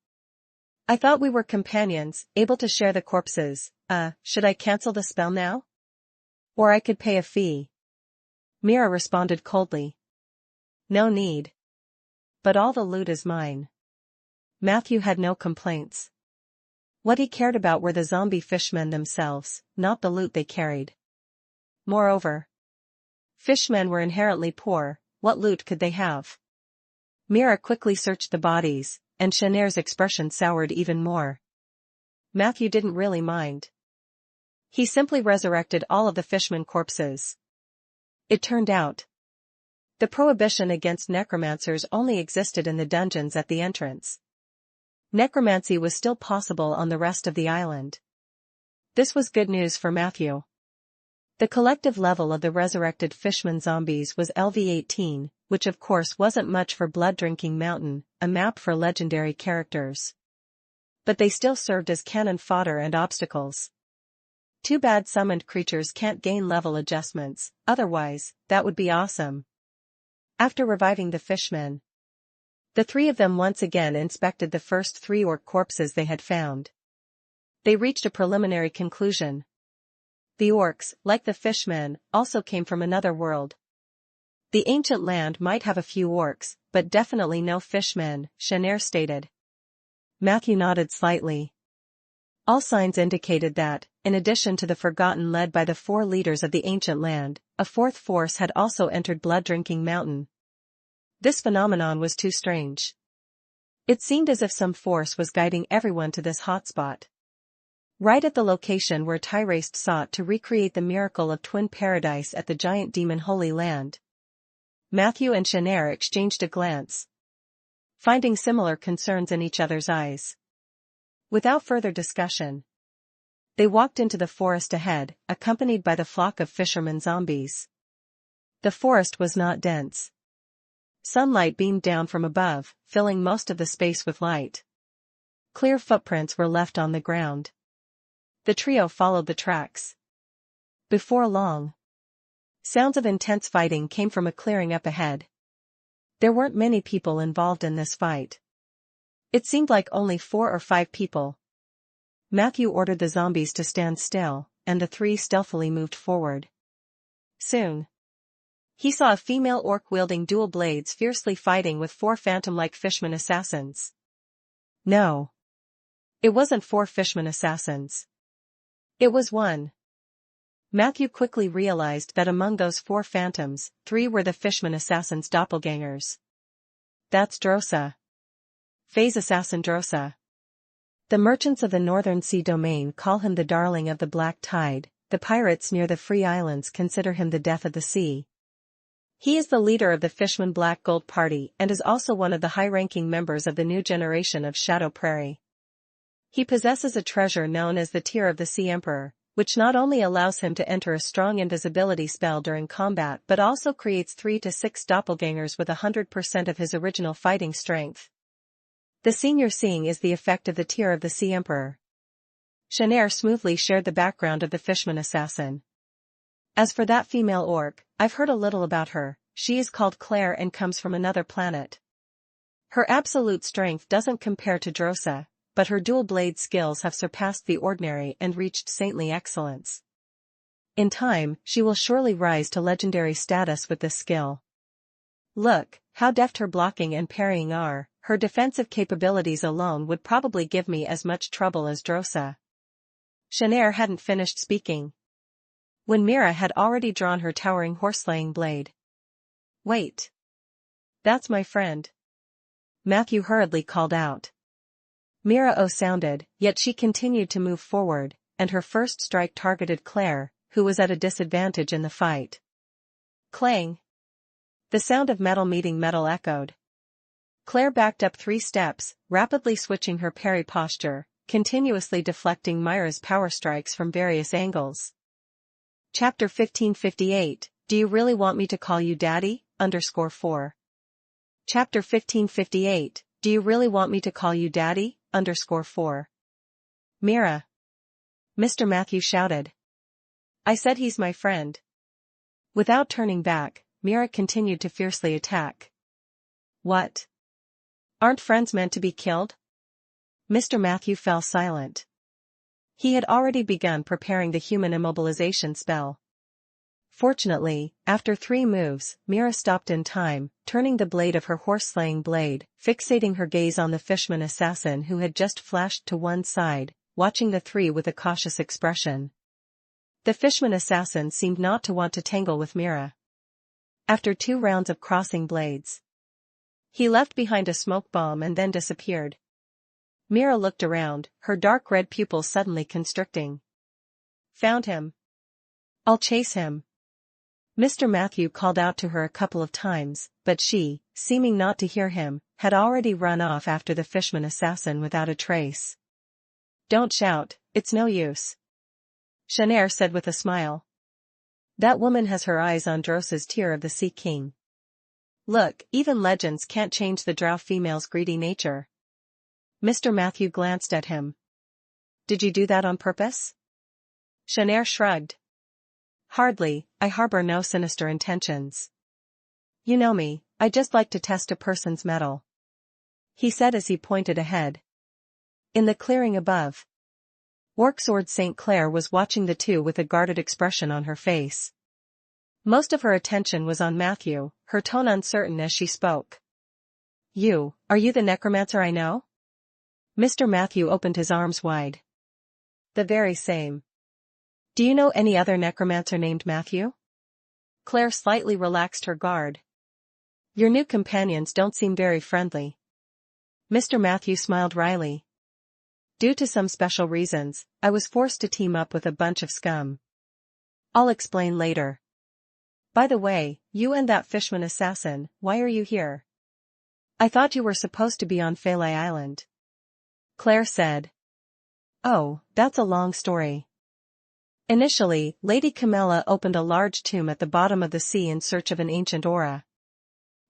S1: I thought we were companions, able to share the corpses. Should I cancel the spell now? Or I could pay a fee. Mira responded coldly. No need. But all the loot is mine. Matthew had no complaints. What he cared about were the zombie fishmen themselves, not the loot they carried. Moreover, fishmen were inherently poor, what loot could they have? Mira quickly searched the bodies, and Shanair's expression soured even more. Matthew didn't really mind. He simply resurrected all of the fishmen corpses. It turned out, the prohibition against necromancers only existed in the dungeons at the entrance. Necromancy was still possible on the rest of the island. This was good news for Matthew. The collective level of the resurrected fishman zombies was LV-18, which of course wasn't much for Blood-Drinking Mountain, a map for legendary characters. But they still served as cannon fodder and obstacles. Too bad summoned creatures can't gain level adjustments, otherwise, that would be awesome. After reviving the fishmen, the three of them once again inspected the first 3 orc corpses they had found. They reached a preliminary conclusion. The orcs, like the fishmen, also came from another world. The ancient land might have a few orcs, but definitely no fishmen, Shanair stated. Matthew nodded slightly. All signs indicated that, in addition to the Forgotten led by the 4 leaders of the ancient land, a 4th force had also entered Blood-Drinking Mountain. This phenomenon was too strange. It seemed as if some force was guiding everyone to this hotspot. Right at the location where Tyraste sought to recreate the miracle of Twin Paradise at the giant demon Holy Land. Matthew and Shanair exchanged a glance, finding similar concerns in each other's eyes. Without further discussion, they walked into the forest ahead, accompanied by the flock of fishermen zombies. The forest was not dense. Sunlight beamed down from above, filling most of the space with light. Clear footprints were left on the ground. The trio followed the tracks. Before long, sounds of intense fighting came from a clearing up ahead. There weren't many people involved in this fight. It seemed like only 4 or 5 people. Matthew ordered the zombies to stand still, and the 3 stealthily moved forward. Soon, he saw a female orc wielding dual blades fiercely fighting with 4 phantom-like fishman assassins. No. It wasn't 4 fishman assassins. It was 1. Matthew quickly realized that among those 4 phantoms, 3 were the fishman assassin's doppelgangers. That's Drosa. Phase assassin Drosa. The merchants of the Northern Sea Domain call him the darling of the black tide, the pirates near the Free Islands consider him the death of the sea. He is the leader of the Fishman Black Gold Party and is also one of the high-ranking members of the new generation of Shadow Prairie. He possesses a treasure known as the Tear of the Sea Emperor, which not only allows him to enter a strong invisibility spell during combat but also creates 3 to 6 doppelgangers with 100% of his original fighting strength. The scene you're seeing is the effect of the Tear of the Sea Emperor. Shanair smoothly shared the background of the fishman assassin. As for that female orc, I've heard a little about her. She is called Claire and comes from another planet. Her absolute strength doesn't compare to Drosa, but her dual blade skills have surpassed the ordinary and reached saintly excellence. In time, she will surely rise to legendary status with this skill. Look, how deft her blocking and parrying are. Her defensive capabilities alone would probably give me as much trouble as Drosa. Shanair hadn't finished speaking, when Mira had already drawn her towering horse-slaying blade. Wait. That's my friend. Matthew hurriedly called out. Mira sounded, yet she continued to move forward, and her first strike targeted Claire, who was at a disadvantage in the fight. Clang. The sound of metal meeting metal echoed. Claire backed up 3 steps, rapidly switching her parry posture, continuously deflecting Mira's power strikes from various angles. Chapter 1558, Do You Really Want Me to Call You Daddy? _4. Chapter 1558, Do You Really Want Me to Call You Daddy? _4. Mira. Mr. Matthew shouted. I said he's my friend. Without turning back, Mira continued to fiercely attack. What? Aren't friends meant to be killed? Mr. Matthew fell silent. He had already begun preparing the human immobilization spell. Fortunately, after 3 moves, Mira stopped in time, turning the blade of her horse-slaying blade, fixating her gaze on the fishman assassin who had just flashed to one side, watching the 3 with a cautious expression. The fishman assassin seemed not to want to tangle with Mira. After 2 rounds of crossing blades, he left behind a smoke bomb and then disappeared. Mira looked around, her dark red pupils suddenly constricting. Found him. I'll chase him. Mr. Matthew called out to her a couple of times, but she, seeming not to hear him, had already run off after the fishman assassin without a trace. Don't shout, it's no use. Shanair said with a smile. That woman has her eyes on Dros's Tear of the Sea King. Look, even legends can't change the drow female's greedy nature. Mr. Matthew glanced at him. Did you do that on purpose? Shanair shrugged. Hardly, I harbor no sinister intentions. You know me, I just like to test a person's mettle. He said as he pointed ahead. In the clearing above, Orcsword St. Clair was watching the 2 with a guarded expression on her face. Most of her attention was on Matthew, her tone uncertain as she spoke. Are you the necromancer I know? Mr. Matthew opened his arms wide. The very same. Do you know any other necromancer named Matthew? Claire slightly relaxed her guard. Your new companions don't seem very friendly. Mr. Matthew smiled wryly. Due to some special reasons, I was forced to team up with a bunch of scum. I'll explain later. By the way, you and that fishman assassin, why are you here? I thought you were supposed to be on Phalai Island. Claire said. Oh, that's a long story. Initially, Lady Camilla opened a large tomb at the bottom of the sea in search of an ancient aura.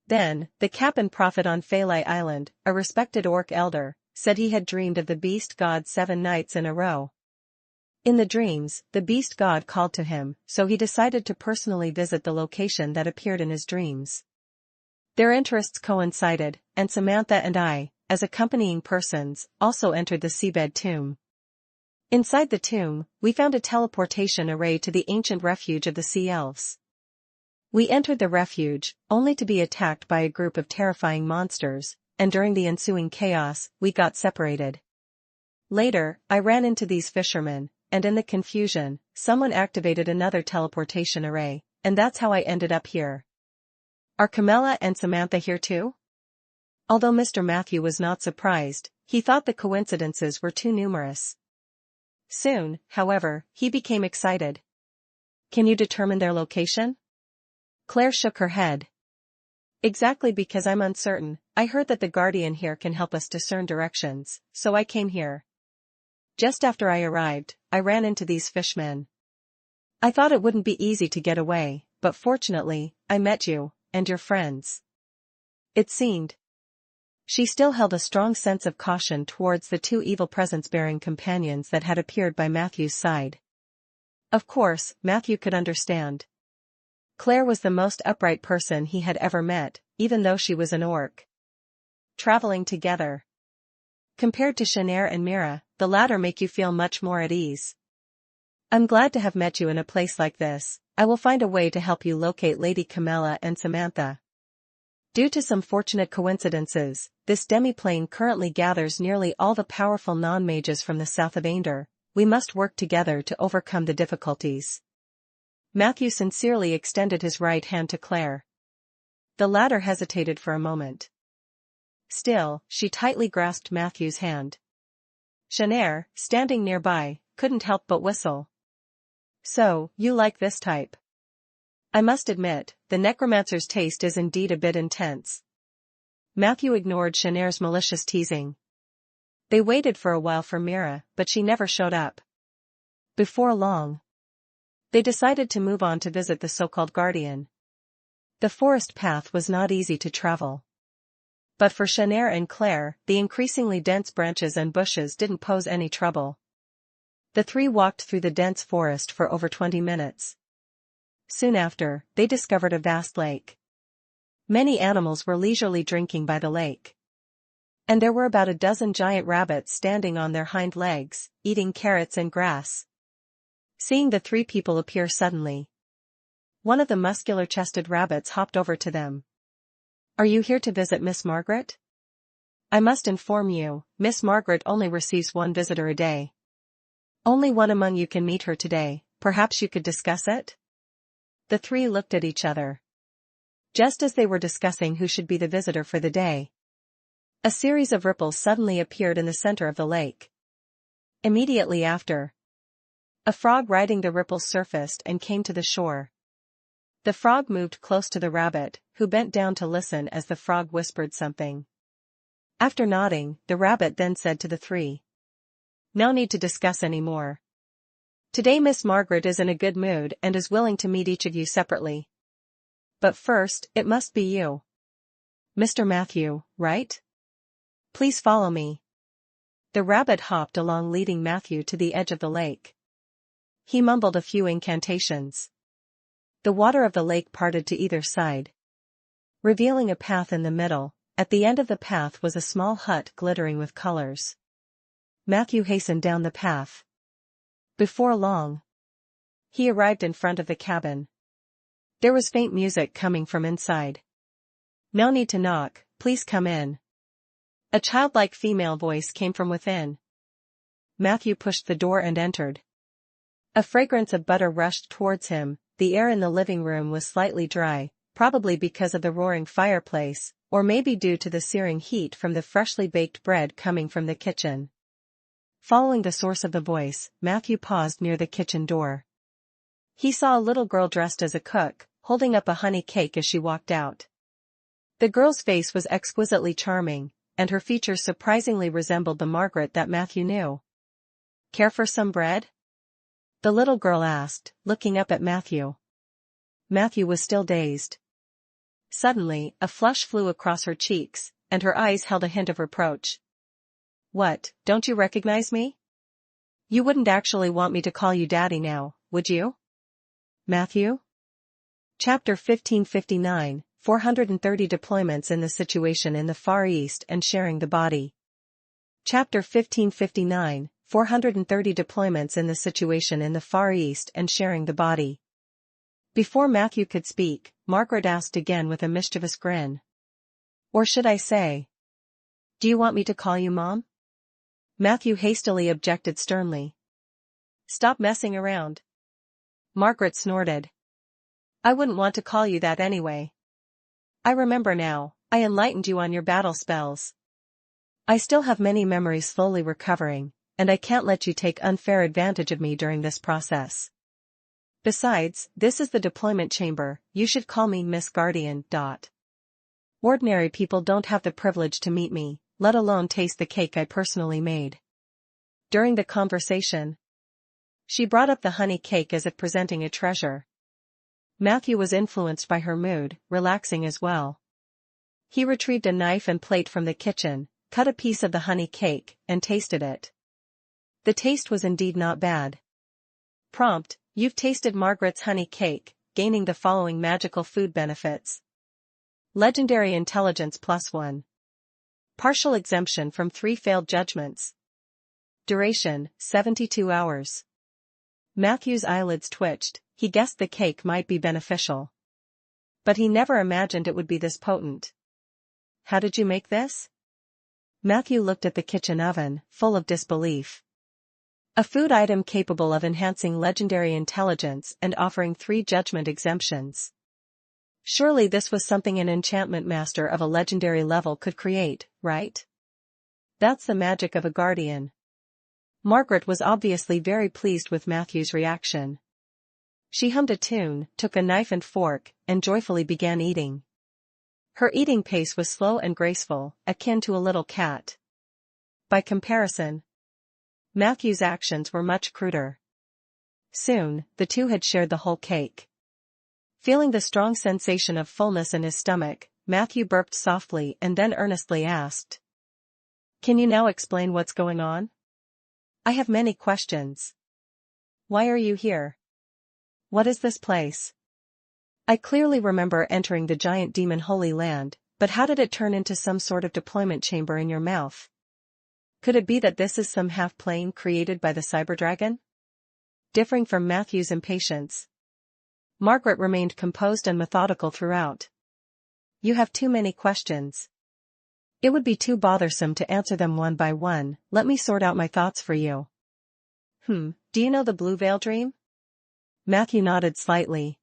S1: Then, the Cap'n Prophet on Phalai Island, a respected orc elder, said he had dreamed of the beast god 7 nights in a row. In the dreams, the beast god called to him, so he decided to personally visit the location that appeared in his dreams. Their interests coincided, and Samantha and I, as accompanying persons, also entered the seabed tomb. Inside the tomb, we found a teleportation array to the ancient refuge of the Sea Elves. We entered the refuge, only to be attacked by a group of terrifying monsters, and during the ensuing chaos, we got separated. Later, I ran into these fishermen, and in the confusion, someone activated another teleportation array, and that's how I ended up here. Are Camilla and Samantha here too? Although Mr. Matthew was not surprised, he thought the coincidences were too numerous. Soon, however, he became excited. Can you determine their location? Claire shook her head. Exactly, because I'm uncertain. I heard that the Guardian here can help us discern directions, so I came here. Just after I arrived, I ran into these fishmen. I thought it wouldn't be easy to get away, but fortunately, I met you, and your friends. It seemed. She still held a strong sense of caution towards the 2 evil presence-bearing companions that had appeared by Matthew's side. Of course, Matthew could understand. Claire was the most upright person he had ever met, even though she was an orc. Traveling together. Compared to Shanair and Mira, the latter make you feel much more at ease. I'm glad to have met you in a place like this. I will find a way to help you locate Lady Camilla and Samantha. Due to some fortunate coincidences, this demiplane currently gathers nearly all the powerful non-mages from the south of Aender. We must work together to overcome the difficulties. Matthew sincerely extended his right hand to Claire. The latter hesitated for a moment. Still, she tightly grasped Matthew's hand. Shanair, standing nearby, couldn't help but whistle. So, you like this type? I must admit, the necromancer's taste is indeed a bit intense. Matthew ignored Shanair's malicious teasing. They waited for a while for Mira, but she never showed up. Before long, they decided to move on to visit the so-called Guardian. The forest path was not easy to travel. But for Shanair and Claire, the increasingly dense branches and bushes didn't pose any trouble. The three walked through the dense forest for over 20 minutes. Soon after, they discovered a vast lake. Many animals were leisurely drinking by the lake. And there were about a dozen giant rabbits standing on their hind legs, eating carrots and grass. Seeing the three people appear suddenly, one of the muscular-chested rabbits hopped over to them. "Are you here to visit Miss Margaret? I must inform you, Miss Margaret only receives one visitor a day. Only one among you can meet her today, perhaps you could discuss it?" The three looked at each other. Just as they were discussing who should be the visitor for the day, a series of ripples suddenly appeared in the center of the lake. Immediately after, a frog riding the ripples surfaced and came to the shore. The frog moved close to the rabbit, who bent down to listen as the frog whispered something. After nodding, the rabbit then said to the three, "No need to discuss any more. Today Miss Margaret is in a good mood and is willing to meet each of you separately. But first, it must be you. Mr. Matthew, right? Please follow me." The rabbit hopped along leading Matthew to the edge of the lake. He mumbled a few incantations. The water of the lake parted to either side, revealing a path in the middle. At the end of the path was a small hut glittering with colors. Matthew hastened down the path. Before long, he arrived in front of the cabin. There was faint music coming from inside. "No need to knock, please come in." A childlike female voice came from within. Matthew pushed the door and entered. A fragrance of butter rushed towards him. The air in the living room was slightly dry, probably because of the roaring fireplace, or maybe due to the searing heat from the freshly baked bread coming from the kitchen. Following the source of the voice, Matthew paused near the kitchen door. He saw a little girl dressed as a cook, holding up a honey cake as she walked out. The girl's face was exquisitely charming, and her features surprisingly resembled the Margaret that Matthew knew. "Care for some bread?" the little girl asked, looking up at Matthew. Matthew was still dazed. Suddenly, a flush flew across her cheeks, and her eyes held a hint of reproach. "What, don't you recognize me? You wouldn't actually want me to call you Daddy now, would you? Matthew?" Chapter 1559, 430 Deployments in the Situation in the Far East and Sharing the Body. Chapter 1559, 430 Deployments in the Situation in the Far East and Sharing the Body. Before Matthew could speak, Margaret asked again with a mischievous grin. "Or should I say, do you want me to call you Mom?" Matthew hastily objected sternly. "Stop messing around." Margaret snorted. "I wouldn't want to call you that anyway. I remember now, I enlightened you on your battle spells. I still have many memories slowly recovering, and I can't let you take unfair advantage of me during this process. Besides, this is the deployment chamber, you should call me Miss Guardian. Ordinary people don't have the privilege to meet me, let alone taste the cake I personally made." During the conversation, she brought up the honey cake as if presenting a treasure. Matthew was influenced by her mood, relaxing as well. He retrieved a knife and plate from the kitchen, cut a piece of the honey cake, and tasted it. The taste was indeed not bad. Prompt: "You've tasted Margaret's honey cake, gaining the following magical food benefits. Legendary intelligence +1. Partial exemption from 3 failed judgments. Duration, 72 hours. Matthew's eyelids twitched. He guessed the cake might be beneficial, but he never imagined it would be this potent. "How did you make this?" Matthew looked at the kitchen oven, full of disbelief. A food item capable of enhancing legendary intelligence and offering 3 judgment exemptions. Surely this was something an enchantment master of a legendary level could create, right? That's the magic of a guardian. Margaret was obviously very pleased with Matthew's reaction. She hummed a tune, took a knife and fork, and joyfully began eating. Her eating pace was slow and graceful, akin to a little cat. By comparison, Matthew's actions were much cruder. Soon, the two had shared the whole cake. Feeling the strong sensation of fullness in his stomach, Matthew burped softly and then earnestly asked, "Can you now explain what's going on? I have many questions." Why are you here? What is this place? I clearly remember entering the giant demon Holy Land, but how did it turn into some sort of deployment chamber in your mouth? Could it be that this is some half-plane created by the cyberdragon? Differing from Matthew's impatience, Margaret remained composed and methodical throughout. You have too many questions. It would be too bothersome to answer them one by one. Let me sort out my thoughts for you. Do you know the Blue Veil Dream? Matthew nodded slightly.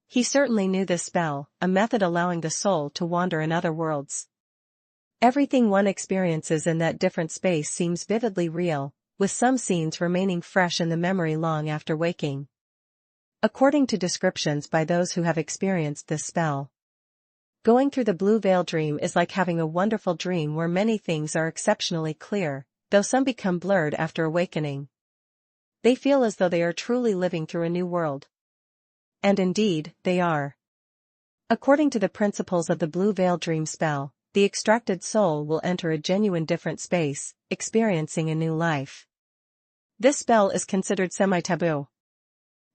S1: He certainly knew this spell, a method allowing the soul to wander in other worlds. Everything one experiences in that different space seems vividly real, with some scenes remaining fresh in the memory long after waking. According to descriptions by those who have experienced this spell, going through the Blue Veil Dream is like having a wonderful dream where many things are exceptionally clear, though some become blurred after awakening. They feel as though they are truly living through a new world. And indeed, they are. According to the principles of the Blue Veil Dream spell, the extracted soul will enter a genuine different space, experiencing a new life. This spell is considered semi-taboo,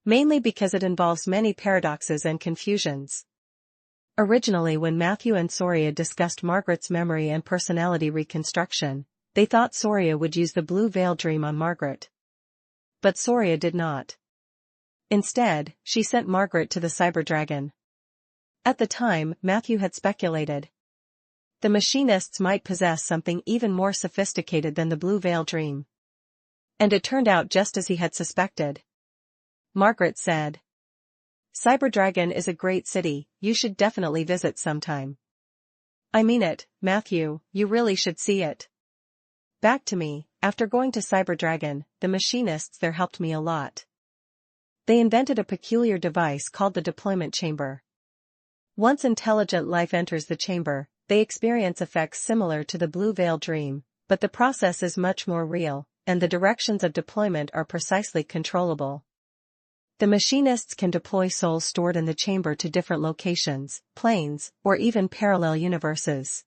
S1: mainly because it involves many paradoxes and confusions. Originally, when Matthew and Soria discussed Margaret's memory and personality reconstruction, they thought Soria would use the Blue Veil Dream on Margaret. But Soria did not. Instead, she sent Margaret to the cyberdragon. At the time, Matthew had speculated the machinists might possess something even more sophisticated than the Blue Veil Dream. And it turned out just as he had suspected. Margaret said, "Cyberdragon is a great city, you should definitely visit sometime." "I mean it, Matthew, you really should see it." Back to me, after going to Cyberdragon, the machinists there helped me a lot. They invented a peculiar device called the deployment chamber. Once intelligent life enters the chamber, they experience effects similar to the Blue Veil Dream, but the process is much more real, and the directions of deployment are precisely controllable. The machinists can deploy souls stored in the chamber to different locations, planes, or even parallel universes.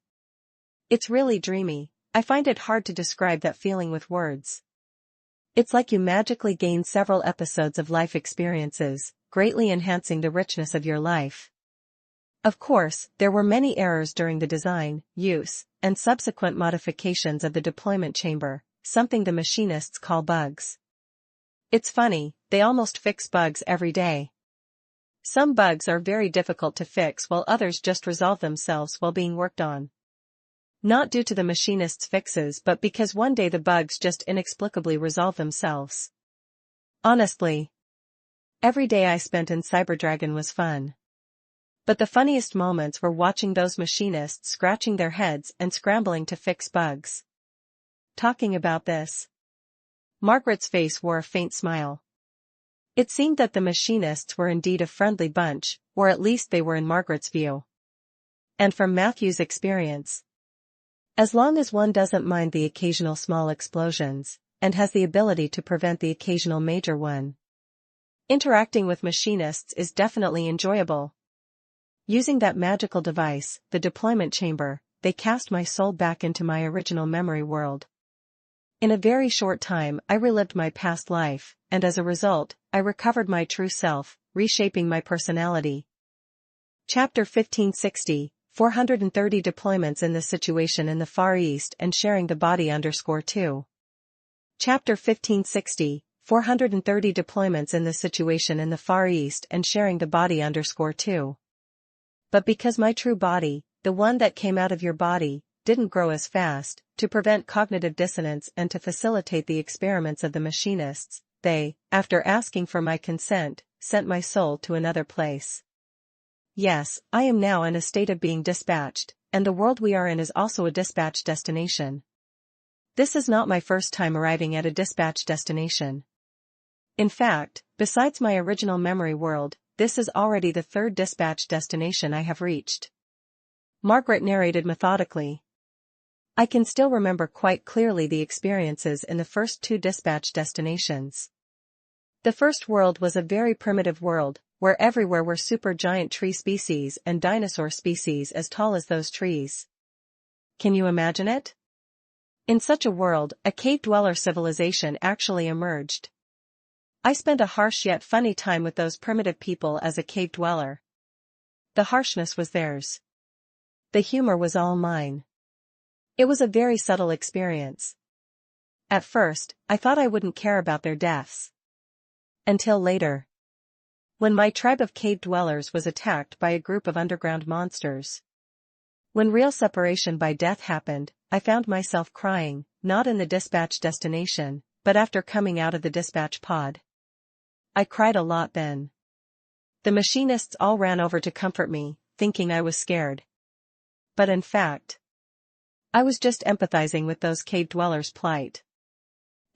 S1: It's really dreamy. I find it hard to describe that feeling with words. It's like you magically gain several episodes of life experiences, greatly enhancing the richness of your life. Of course, there were many errors during the design, use, and subsequent modifications of the deployment chamber, something the machinists call bugs. It's funny, they almost fix bugs every day. Some bugs are very difficult to fix while others just resolve themselves while being worked on. Not due to the machinists' fixes but because one day the bugs just inexplicably resolve themselves. Honestly, every day I spent in Cyberdragon was fun. But the funniest moments were watching those machinists scratching their heads and scrambling to fix bugs. Talking about this, Margaret's face wore a faint smile. It seemed that the machinists were indeed a friendly bunch, or at least they were in Margaret's view. And from Matthew's experience, as long as one doesn't mind the occasional small explosions, and has the ability to prevent the occasional major one, interacting with machinists is definitely enjoyable. Using that magical device, the deployment chamber, they cast my soul back into my original memory world. In a very short time I relived my past life, and as a result, I recovered my true self, reshaping my personality. Chapter 1560, 430 Deployments in this situation in the Far East and sharing the body _2. Chapter 1560, 430 Deployments in this situation in the Far East and sharing the body _2. But because my true body, the one that came out of your body, didn't grow as fast, to prevent cognitive dissonance and to facilitate the experiments of the machinists, they, after asking for my consent, sent my soul to another place. Yes, I am now in a state of being dispatched, and the world we are in is also a dispatch destination. This is not my first time arriving at a dispatch destination. In fact, besides my original memory world, this is already the third dispatch destination I have reached. Margaret narrated methodically. I can still remember quite clearly the experiences in the first two dispatch destinations. The first world was a very primitive world, where everywhere were supergiant tree species and dinosaur species as tall as those trees. Can you imagine it? In such a world, a cave-dweller civilization actually emerged. I spent a harsh yet funny time with those primitive people as a cave dweller. The harshness was theirs. The humor was all mine. It was a very subtle experience. At first, I thought I wouldn't care about their deaths. Until later. When my tribe of cave dwellers was attacked by a group of underground monsters. When real separation by death happened, I found myself crying, not in the dispatch destination, but after coming out of the dispatch pod. I cried a lot then. The machinists all ran over to comfort me, thinking I was scared. But in fact, I was just empathizing with those cave dwellers' plight.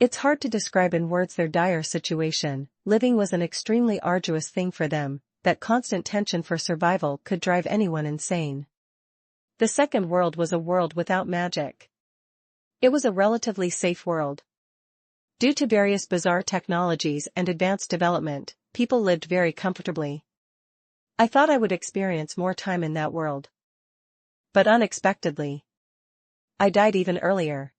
S1: It's hard to describe in words their dire situation. Living was an extremely arduous thing for them, that constant tension for survival could drive anyone insane. The second world was a world without magic. It was a relatively safe world. Due to various bizarre technologies and advanced development, people lived very comfortably. I thought I would experience more time in that world. But unexpectedly, I died even earlier.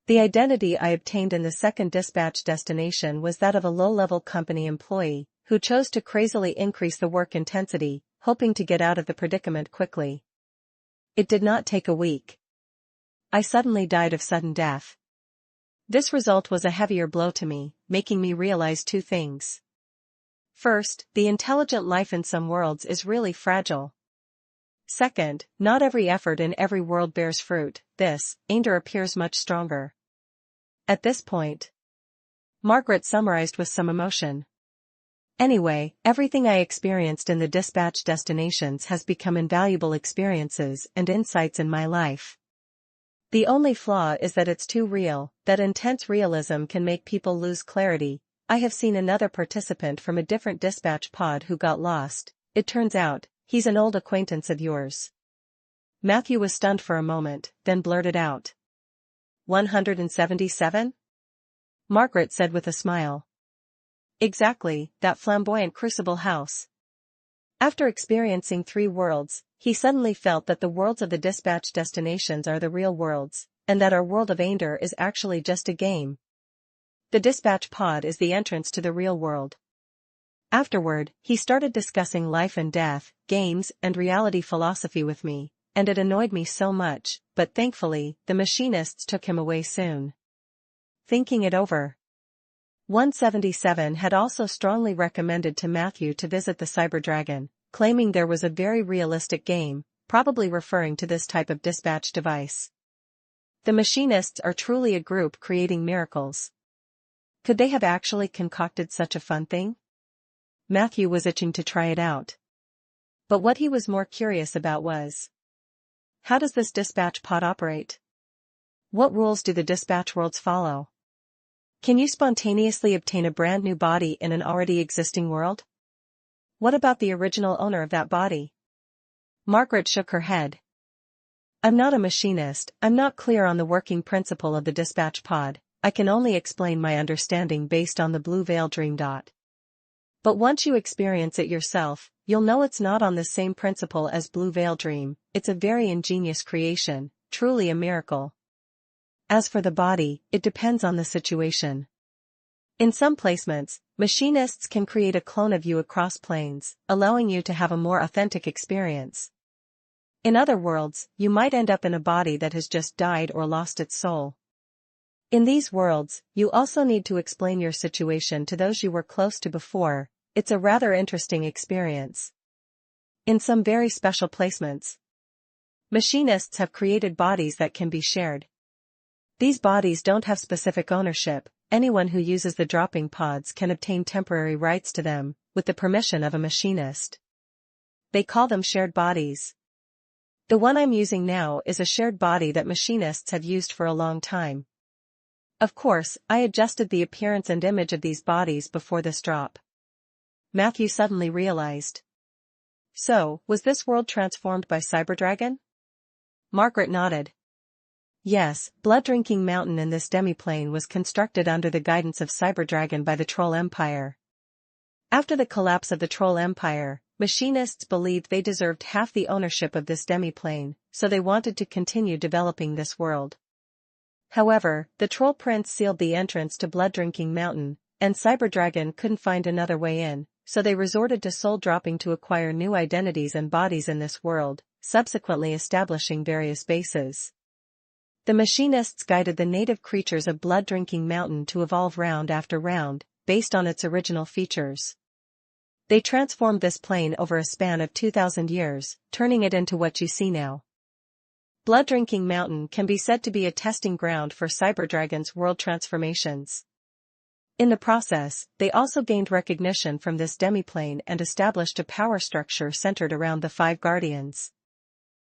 S1: The identity I obtained in the second dispatch destination was that of a low-level company employee, who chose to crazily increase the work intensity, hoping to get out of the predicament quickly. It did not take a week. I suddenly died of sudden death. This result was a heavier blow to me, making me realize two things. First, the intelligent life in some worlds is really fragile. Second, not every effort in every world bears fruit. This, Ainder appears much stronger. At this point, Margaret summarized with some emotion. Anyway, everything I experienced in the dispatch destinations has become invaluable experiences and insights in my life. The only flaw is that it's too real, that intense realism can make people lose clarity. I have seen another participant from a different dispatch pod who got lost. It turns out, he's an old acquaintance of yours. Matthew was stunned for a moment, then blurted out. 177? Margaret said with a smile. Exactly, that flamboyant crucible house. After experiencing 3 worlds, he suddenly felt that the worlds of the dispatch destinations are the real worlds, and that our world of Ainder is actually just a game. The dispatch pod is the entrance to the real world. Afterward, he started discussing life and death, games, and reality philosophy with me, and it annoyed me so much, but thankfully, the machinists took him away soon. Thinking it over. 177 had also strongly recommended to Matthew to visit the Cyber Dragon, claiming there was a very realistic game, probably referring to this type of dispatch device. The machinists are truly a group creating miracles. Could they have actually concocted such a fun thing? Matthew was itching to try it out. But what he was more curious about was, how does this dispatch pod operate? What rules do the dispatch worlds follow? Can you spontaneously obtain a brand new body in an already existing world? What about the original owner of that body? Margaret shook her head. I'm not a machinist, I'm not clear on the working principle of the dispatch pod, I can only explain my understanding based on the Blue Veil Dream. But once you experience it yourself, you'll know it's not on the same principle as Blue Veil Dream. It's a very ingenious creation, truly a miracle. As for the body, it depends on the situation. In some placements, machinists can create a clone of you across planes, allowing you to have a more authentic experience. In other worlds, you might end up in a body that has just died or lost its soul. In these worlds, you also need to explain your situation to those you were close to before. It's a rather interesting experience. In some very special placements, machinists have created bodies that can be shared. These bodies don't have specific ownership. Anyone who uses the dropping pods can obtain temporary rights to them, with the permission of a machinist. They call them shared bodies. The one I'm using now is a shared body that machinists have used for a long time. Of course, I adjusted the appearance and image of these bodies before this drop. Matthew suddenly realized. So, was this world transformed by Cyberdragon? Margaret nodded. Yes, Blood-Drinking Mountain in this demiplane was constructed under the guidance of Cyberdragon by the Troll Empire. After the collapse of the Troll Empire, machinists believed they deserved half the ownership of this demiplane, so they wanted to continue developing this world. However, the Troll Prince sealed the entrance to Blood-Drinking Mountain, and Cyberdragon couldn't find another way in, so they resorted to soul dropping to acquire new identities and bodies in this world, subsequently establishing various bases. The machinists guided the native creatures of Blood-Drinking Mountain to evolve round after round, based on its original features. They transformed this plane over a span of 2,000 years, turning it into what you see now. Blood-Drinking Mountain can be said to be a testing ground for Cyberdragon's world transformations. In the process, they also gained recognition from this demiplane and established a power structure centered around the 5 Guardians.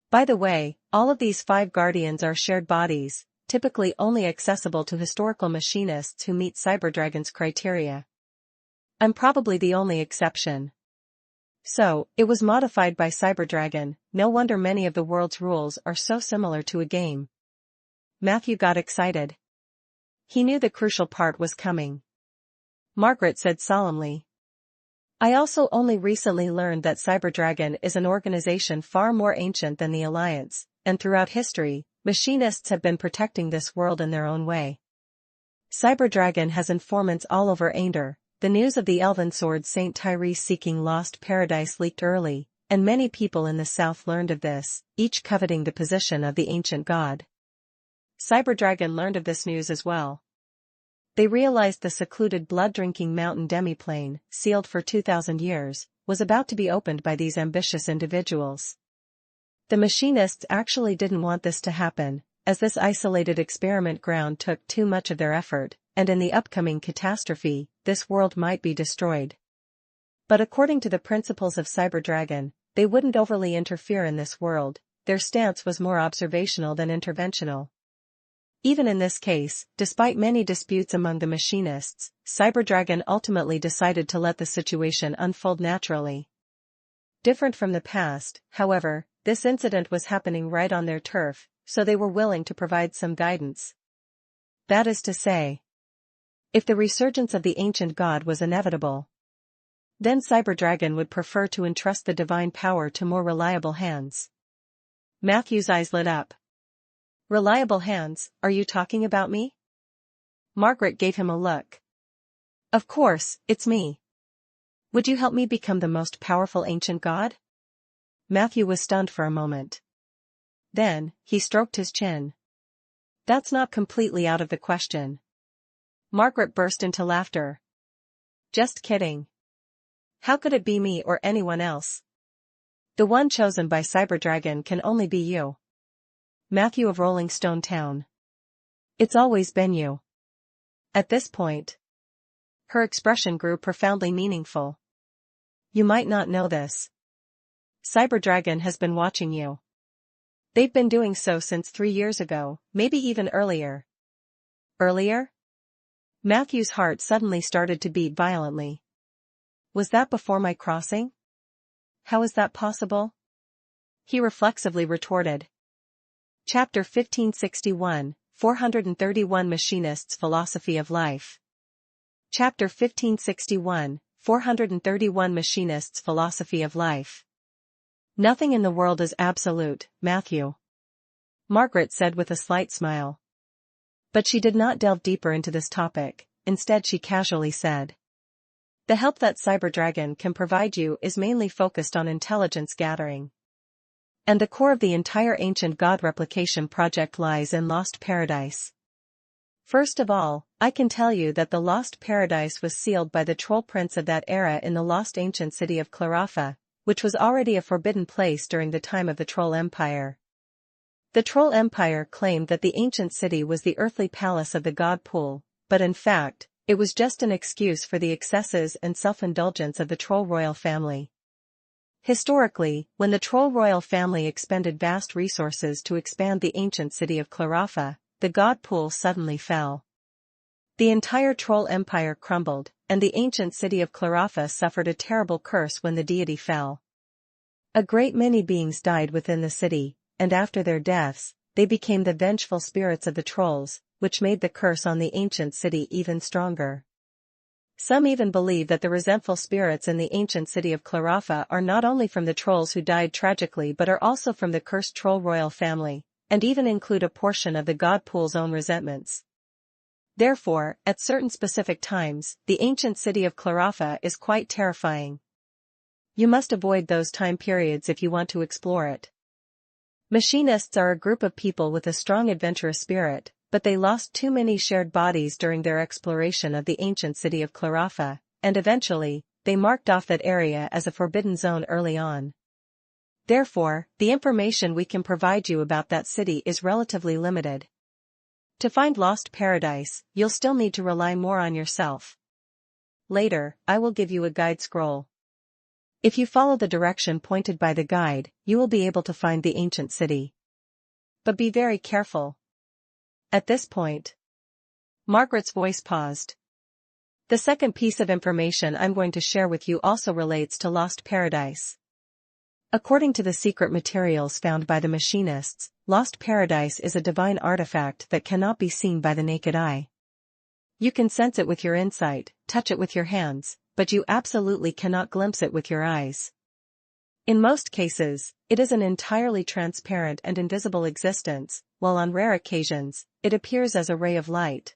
S1: By the way, all of these 5 Guardians are shared bodies, typically only accessible to historical machinists who meet Cyberdragon's criteria. I'm probably the only exception. So, it was modified by Cyberdragon. No wonder many of the world's rules are so similar to a game. Matthew got excited. He knew the crucial part was coming. Margaret said solemnly. I also only recently learned that Cyberdragon is an organization far more ancient than the Alliance, and throughout history, machinists have been protecting this world in their own way. Cyberdragon has informants all over Aender. The news of the Elven Sword Saint Tyrese seeking lost paradise leaked early, and many people in the south learned of this, each coveting the position of the ancient god. Cyberdragon learned of this news as well. They realized the secluded Blood-Drinking Mountain demiplane, sealed for 2,000 years, was about to be opened by these ambitious individuals. The machinists actually didn't want this to happen, as this isolated experiment ground took too much of their effort, and in the upcoming catastrophe, this world might be destroyed. But according to the principles of Cyberdragon, they wouldn't overly interfere in this world. Their stance was more observational than interventional. Even in this case, despite many disputes among the machinists, Cyberdragon ultimately decided to let the situation unfold naturally. Different from the past, however, this incident was happening right on their turf, so they were willing to provide some guidance. That is to say, if the resurgence of the ancient god was inevitable, then Cyberdragon would prefer to entrust the divine power to more reliable hands. Matthew's eyes lit up. Reliable hands, are you talking about me? Margaret gave him a look. Of course, it's me. Would you help me become the most powerful ancient god? Matthew was stunned for a moment. Then, he stroked his chin. That's not completely out of the question. Margaret burst into laughter. Just kidding. How could it be me or anyone else? The one chosen by Cyberdragon can only be you. Matthew of Rolling Stone Town. It's always been you. At this point, her expression grew profoundly meaningful. You might not know this. Cyberdragon has been watching you. They've been doing so since 3 years ago, maybe even earlier. Earlier? Matthew's heart suddenly started to beat violently. Was that before my crossing? How is that possible? He reflexively retorted. Chapter 1561, 431 Machinists' Philosophy of Life. Chapter 1561, 431 Machinists' Philosophy of Life. Nothing in the world is absolute, Matthew. Margaret said with a slight smile. But she did not delve deeper into this topic, instead she casually said. The help that Cyberdragon can provide you is mainly focused on intelligence gathering. And the core of the entire ancient god replication project lies in Lost Paradise. First of all, I can tell you that the Lost Paradise was sealed by the troll prince of that era in the lost ancient city of Clarafa, which was already a forbidden place during the time of the Troll Empire. The Troll Empire claimed that the ancient city was the earthly palace of the god pool, but in fact, it was just an excuse for the excesses and self-indulgence of the Troll royal family. Historically, when the Troll royal family expended vast resources to expand the ancient city of Clarafa, the god pool suddenly fell. The entire Troll Empire crumbled, and the ancient city of Clarafa suffered a terrible curse when the deity fell. A great many beings died within the city, and after their deaths, they became the vengeful spirits of the trolls, which made the curse on the ancient city even stronger. Some even believe that the resentful spirits in the ancient city of Clarafa are not only from the trolls who died tragically but are also from the cursed Troll royal family, and even include a portion of the god pool's own resentments. Therefore, at certain specific times, the ancient city of Clarafa is quite terrifying. You must avoid those time periods if you want to explore it. Machinists are a group of people with a strong adventurous spirit, but they lost too many shared bodies during their exploration of the ancient city of Clarafa, and eventually, they marked off that area as a forbidden zone early on. Therefore, the information we can provide you about that city is relatively limited. To find Lost Paradise, you'll still need to rely more on yourself. Later, I will give you a guide scroll. If you follow the direction pointed by the guide, you will be able to find the ancient city. But be very careful. At this point, Margaret's voice paused. The second piece of information I'm going to share with you also relates to Lost Paradise. According to the secret materials found by the machinists, Lost Paradise is a divine artifact that cannot be seen by the naked eye. You can sense it with your insight, touch it with your hands, but you absolutely cannot glimpse it with your eyes. In most cases, it is an entirely transparent and invisible existence, while on rare occasions, it appears as a ray of light.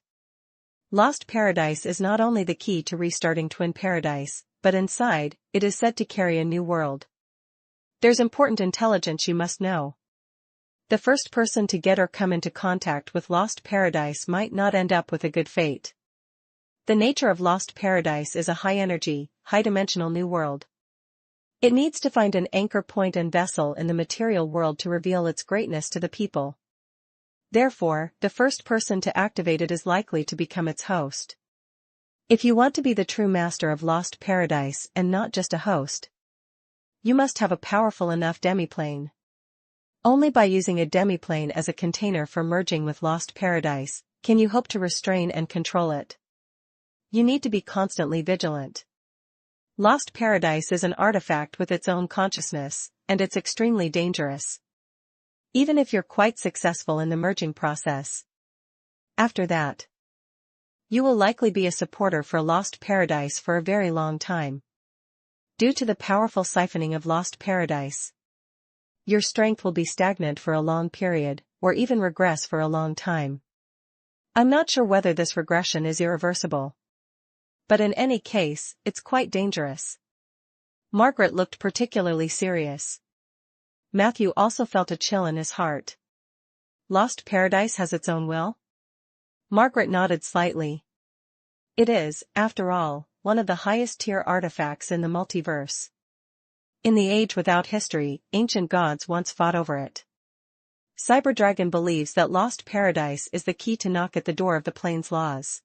S1: Lost Paradise is not only the key to restarting Twin Paradise, but inside, it is said to carry a new world. There's important intelligence you must know. The first person to get or come into contact with Lost Paradise might not end up with a good fate. The nature of Lost Paradise is a high-energy, high-dimensional new world. It needs to find an anchor point and vessel in the material world to reveal its greatness to the people. Therefore, the first person to activate it is likely to become its host. If you want to be the true master of Lost Paradise and not just a host, you must have a powerful enough demiplane. Only by using a demiplane as a container for merging with Lost Paradise, can you hope to restrain and control it. You need to be constantly vigilant. Lost Paradise is an artifact with its own consciousness, and it's extremely dangerous. Even if you're quite successful in the merging process. After that, you will likely be a supporter for Lost Paradise for a very long time. Due to the powerful siphoning of Lost Paradise, your strength will be stagnant for a long period, or even regress for a long time. I'm not sure whether this regression is irreversible. But in any case, it's quite dangerous. Margaret looked particularly serious. Matthew also felt a chill in his heart. Lost Paradise has its own will? Margaret nodded slightly. It is, after all, one of the highest-tier artifacts in the multiverse. In the age without history, ancient gods once fought over it. Cyberdragon believes that Lost Paradise is the key to knock at the door of the plane's laws.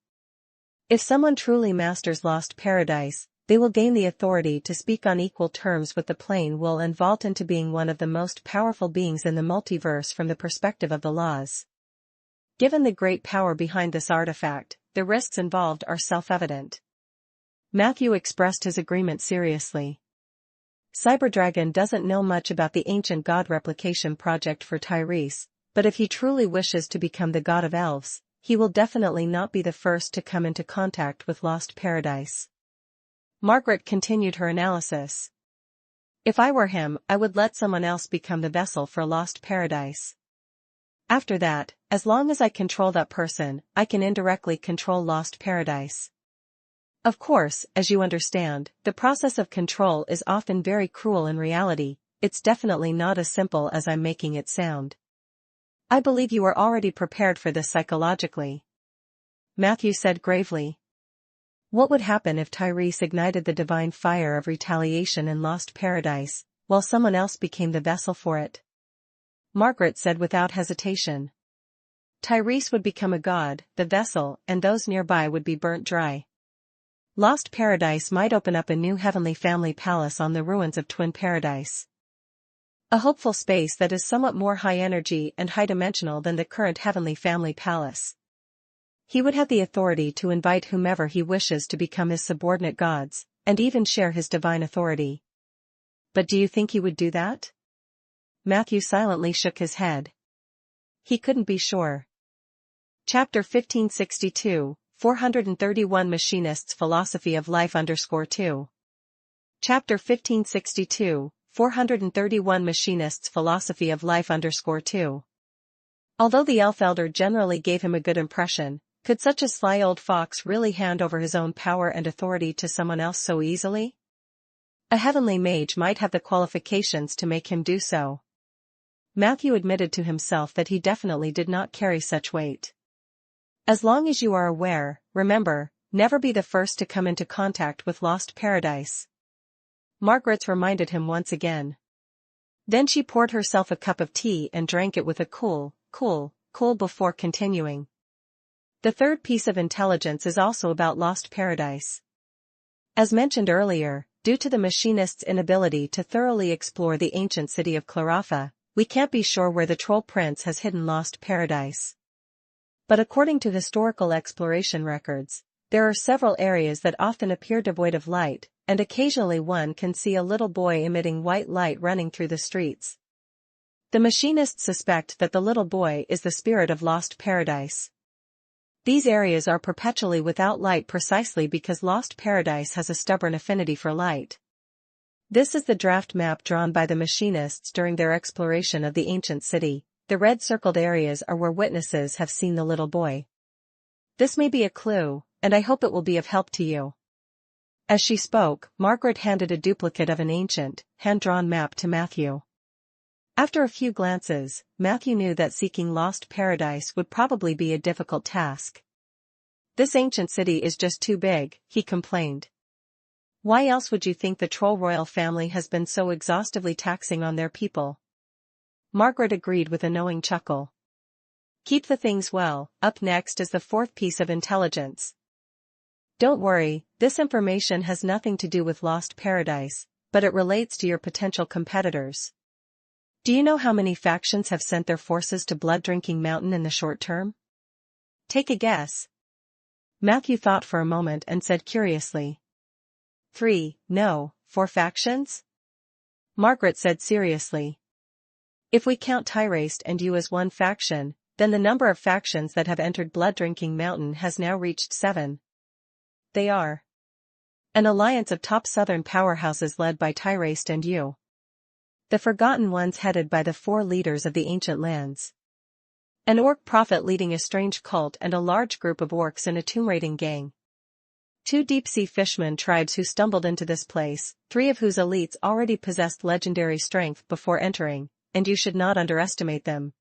S1: If someone truly masters Lost Paradise, they will gain the authority to speak on equal terms with the plane will and vault into being one of the most powerful beings in the multiverse from the perspective of the laws. Given the great power behind this artifact, the risks involved are self-evident. Matthew expressed his agreement seriously. Cyberdragon doesn't know much about the ancient god replication project for Tyrese, but if he truly wishes to become the god of elves, he will definitely not be the first to come into contact with Lost Paradise. Margaret continued her analysis. If I were him, I would let someone else become the vessel for Lost Paradise. After that, as long as I control that person, I can indirectly control Lost Paradise. Of course, as you understand, the process of control is often very cruel in reality. It's definitely not as simple as I'm making it sound. I believe you are already prepared for this psychologically. Matthew said gravely. What would happen if Tyrese ignited the divine fire of retaliation in Lost Paradise, while someone else became the vessel for it? Margaret said without hesitation. Tyrese would become a god, the vessel, and those nearby would be burnt dry. Lost Paradise might open up a new heavenly family palace on the ruins of Twin Paradise. A hopeful space that is somewhat more high-energy and high-dimensional than the current Heavenly Family Palace. He would have the authority to invite whomever he wishes to become his subordinate gods, and even share his divine authority. But do you think he would do that? Matthew silently shook his head. He couldn't be sure. Chapter 1562, 431 Machinists' Philosophy of Life _2. Chapter 1562, 431 Machinists' Philosophy of Life _2. Although the elf elder generally gave him a good impression, Could such a sly old fox really hand over his own power and authority to someone else so easily? A heavenly mage might have the qualifications to make him do so. Matthew admitted to himself that he definitely did not carry such weight. As long as you are aware, remember, never be the first to come into contact with lost paradise. Margaret reminded him once again. Then she poured herself a cup of tea and drank it with a cool before continuing. The third piece of intelligence is also about lost paradise. As mentioned earlier, due to the machinist's inability to thoroughly explore the ancient city of Clarafa, we can't be sure where the Troll Prince has hidden lost paradise. But according to historical exploration records, there are several areas that often appear devoid of light, and occasionally one can see a little boy emitting white light running through the streets. The machinists suspect that the little boy is the spirit of lost paradise. These areas are perpetually without light precisely because lost paradise has a stubborn affinity for light. This is the draft map drawn by the machinists during their exploration of the ancient city. The red circled areas are where witnesses have seen the little boy. This may be a clue, and I hope it will be of help to you. As she spoke, Margaret handed a duplicate of an ancient, hand-drawn map to Matthew. After a few glances, Matthew knew that seeking lost paradise would probably be a difficult task. This ancient city is just too big, he complained. Why else would you think the Troll royal family has been so exhaustively taxing on their people? Margaret agreed with a knowing chuckle. Keep the things well. Up next is the fourth piece of intelligence. Don't worry, this information has nothing to do with lost paradise, but it relates to your potential competitors. Do you know how many factions have sent their forces to Blood-Drinking Mountain in the short term? Take a guess. Matthew thought for a moment and said curiously. 3, no, 4 factions? Margaret said seriously. If we count Tyraste and you as one faction, then the number of factions that have entered Blood-Drinking Mountain has now reached 7. They are an alliance of top southern powerhouses led by Tyraste and you. The Forgotten Ones headed by the 4 leaders of the ancient lands. An orc prophet leading a strange cult and a large group of orcs in a tomb-raiding gang. 2 deep-sea fishermen tribes who stumbled into this place, 3 of whose elites already possessed legendary strength before entering, and you should not underestimate them.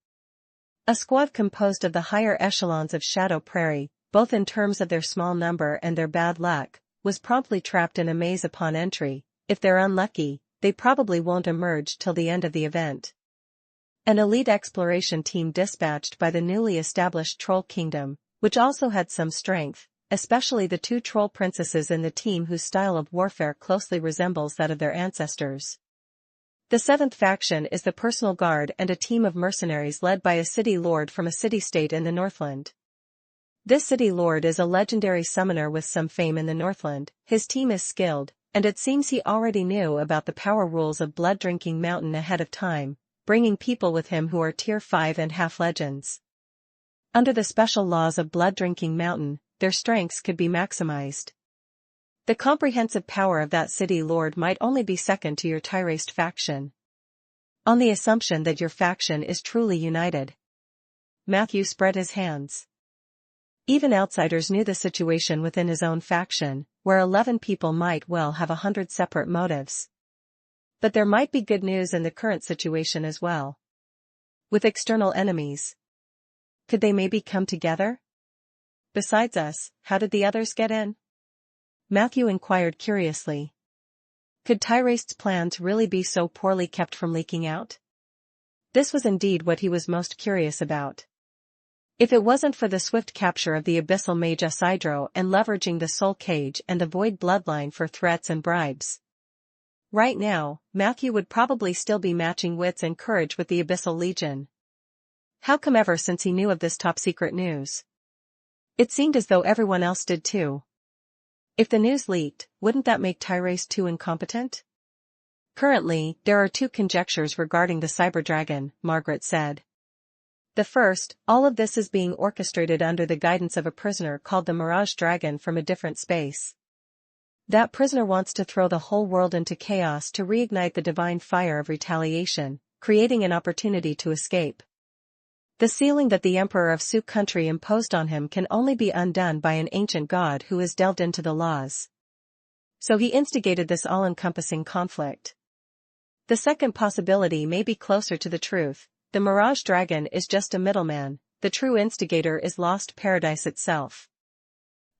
S1: A squad composed of the higher echelons of Shadow Prairie, both in terms of their small number and their bad luck, was promptly trapped in a maze upon entry. If they're unlucky, they probably won't emerge till the end of the event. An elite exploration team dispatched by the newly established Troll Kingdom, which also had some strength, especially the 2 troll princesses in the team whose style of warfare closely resembles that of their ancestors. The 7th faction is the Personal Guard and a team of mercenaries led by a city lord from a city-state in the Northland. This city lord is a legendary summoner with some fame in the Northland. His team is skilled, and it seems he already knew about the power rules of Blood-Drinking Mountain ahead of time, bringing people with him who are Tier 5 and half legends. Under the special laws of Blood-Drinking Mountain, their strengths could be maximized. The comprehensive power of that city lord might only be second to your Tyraste faction. On the assumption that your faction is truly united. Matthew spread his hands. Even outsiders knew the situation within his own faction, where 11 people might well have 100 separate motives. But there might be good news in the current situation as well. With external enemies. Could they maybe come together? Besides us, how did the others get in? Matthew inquired curiously. Could Tyraste's plans really be so poorly kept from leaking out? This was indeed what he was most curious about. If it wasn't for the swift capture of the abyssal mage Isidro and leveraging the soul cage and the void bloodline for threats and bribes. Right now, Matthew would probably still be matching wits and courage with the Abyssal Legion. How come ever since he knew of this top-secret news? It seemed as though everyone else did too. If the news leaked, wouldn't that make Tyraste too incompetent? Currently, there are 2 conjectures regarding the Cyber Dragon, Margaret said. The first, all of this is being orchestrated under the guidance of a prisoner called the Mirage Dragon from a different space. That prisoner wants to throw the whole world into chaos to reignite the divine fire of retaliation, creating an opportunity to escape. The sealing that the Emperor of Su country imposed on him can only be undone by an ancient god who has delved into the laws. So he instigated this all-encompassing conflict. The second possibility may be closer to the truth. The Mirage Dragon is just a middleman, the true instigator is lost paradise itself.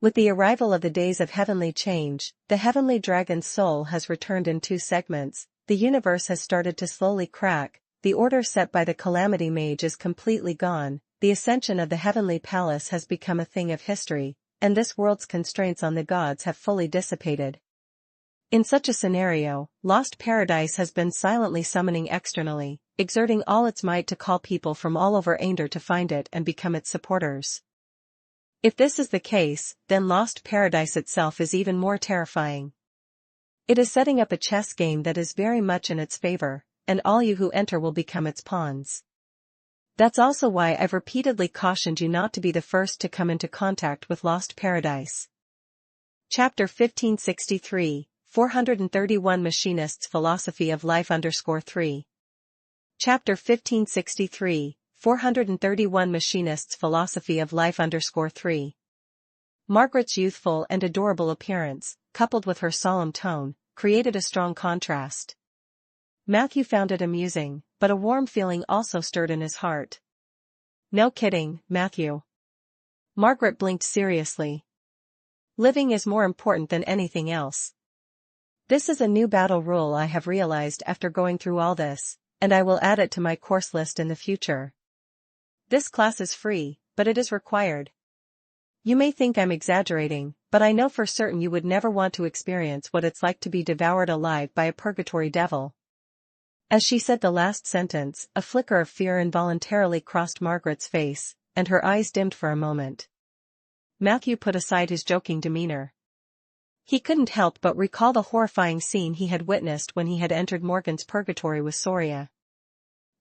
S1: With the arrival of the days of heavenly change, the heavenly dragon's soul has returned in two segments, the universe has started to slowly crack, the order set by the Calamity Mage is completely gone, the ascension of the heavenly palace has become a thing of history, and this world's constraints on the gods have fully dissipated. In such a scenario, Lost Paradise has been silently summoning externally, exerting all its might to call people from all over Ander to find it and become its supporters. If this is the case, then Lost Paradise itself is even more terrifying. It is setting up a chess game that is very much in its favor, and all you who enter will become its pawns. That's also why I've repeatedly cautioned you not to be the first to come into contact with Lost Paradise. Chapter 1563, 431 Machinists Philosophy of Life _3. Chapter 1563, 431 Machinists Philosophy of Life _3. Margaret's youthful and adorable appearance, coupled with her solemn tone, created a strong contrast. Matthew found it amusing, but a warm feeling also stirred in his heart. No kidding, Matthew. Margaret blinked seriously. Living is more important than anything else. This is a new battle rule I have realized after going through all this, and I will add it to my course list in the future. This class is free, but it is required. You may think I'm exaggerating, but I know for certain you would never want to experience what it's like to be devoured alive by a purgatory devil. As she said the last sentence, a flicker of fear involuntarily crossed Margaret's face, and her eyes dimmed for a moment. Matthew put aside his joking demeanor. He couldn't help but recall the horrifying scene he had witnessed when he had entered Morgan's purgatory with Soria.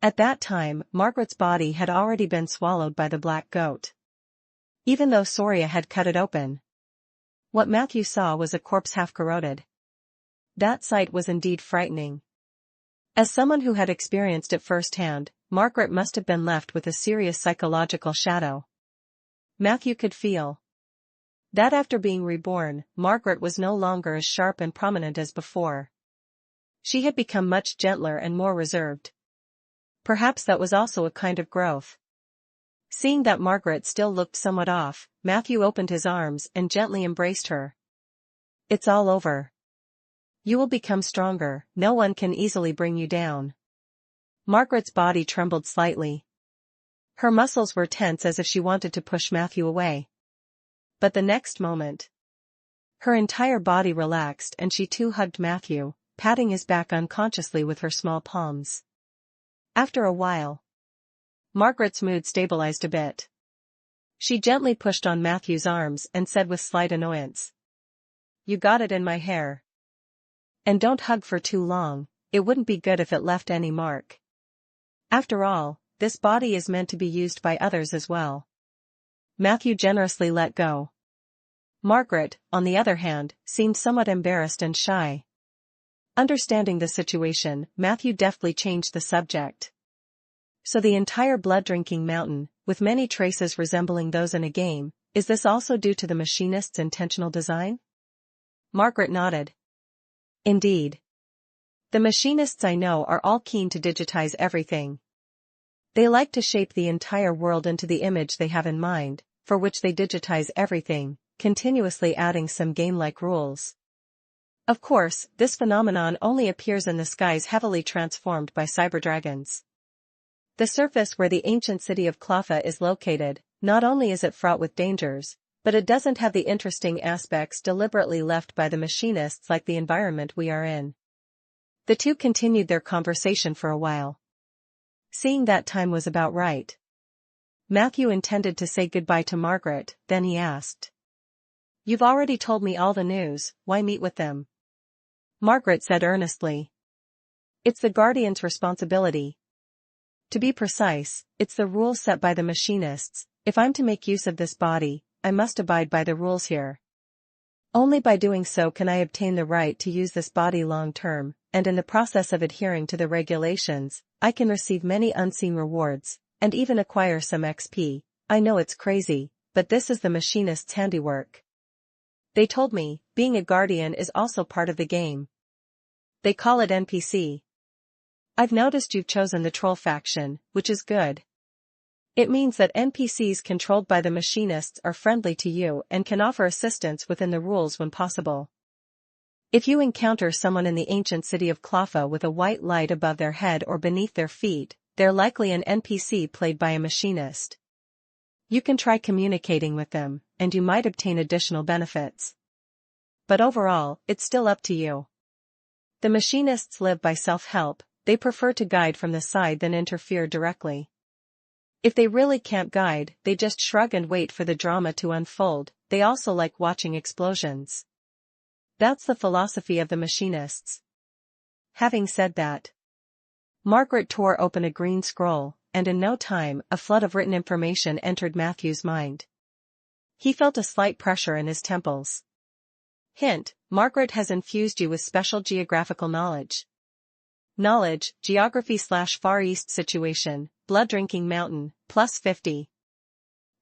S1: At that time, Margaret's body had already been swallowed by the black goat. Even though Soria had cut it open. What Matthew saw was a corpse half corroded. That sight was indeed frightening. As someone who had experienced it firsthand, Margaret must have been left with a serious psychological shadow. Matthew could feel that after being reborn, Margaret was no longer as sharp and prominent as before. She had become much gentler and more reserved. Perhaps that was also a kind of growth. Seeing that Margaret still looked somewhat off, Matthew opened his arms and gently embraced her. It's all over. You will become stronger, no one can easily bring you down. Margaret's body trembled slightly. Her muscles were tense as if she wanted to push Matthew away. But the next moment, her entire body relaxed and she too hugged Matthew, patting his back unconsciously with her small palms. After a while, Margaret's mood stabilized a bit. She gently pushed on Matthew's arms and said with slight annoyance, "You got it in my hair. And don't hug for too long, it wouldn't be good if it left any mark. After all, this body is meant to be used by others as well." Matthew generously let go. Margaret, on the other hand, seemed somewhat embarrassed and shy. Understanding the situation, Matthew deftly changed the subject. So the entire blood-drinking mountain, with many traces resembling those in a game, is this also due to the machinist's intentional design? Margaret nodded. Indeed. The machinists I know are all keen to digitize everything. They like to shape the entire world into the image they have in mind, for which they digitize everything, continuously adding some game-like rules. Of course, this phenomenon only appears in the skies heavily transformed by cyberdragons. The surface where the ancient city of Clawfa is located, not only is it fraught with dangers, but it doesn't have the interesting aspects deliberately left by the machinists like the environment we are in. The two continued their conversation for a while. Seeing that time was about right, Matthew intended to say goodbye to Margaret, then he asked, "You've already told me all the news, why meet with them?" Margaret said earnestly, "It's the Guardian's responsibility. To be precise, it's the rules set by the machinists. If I'm to make use of this body, I must abide by the rules here. Only by doing so can I obtain the right to use this body long-term, and in the process of adhering to the regulations, I can receive many unseen rewards, and even acquire some XP. I know it's crazy, but this is the machinist's handiwork. They told me, being a guardian is also part of the game. They call it NPC. I've noticed you've chosen the troll faction, which is good. It means that NPCs controlled by the machinists are friendly to you and can offer assistance within the rules when possible. If you encounter someone in the ancient city of Clotha with a white light above their head or beneath their feet, they're likely an NPC played by a machinist. You can try communicating with them, and you might obtain additional benefits. But overall, it's still up to you. The machinists live by self-help. They prefer to guide from the side than interfere directly. If they really can't guide, they just shrug and wait for the drama to unfold. They also like watching explosions. That's the philosophy of the machinists. Having said that, Margaret tore open a green scroll, and in no time, a flood of written information entered Matthew's mind. He felt a slight pressure in his temples. Hint: Margaret has infused you with special geographical knowledge. Knowledge, Geography/Far East Situation, Blood Drinking Mountain, +50.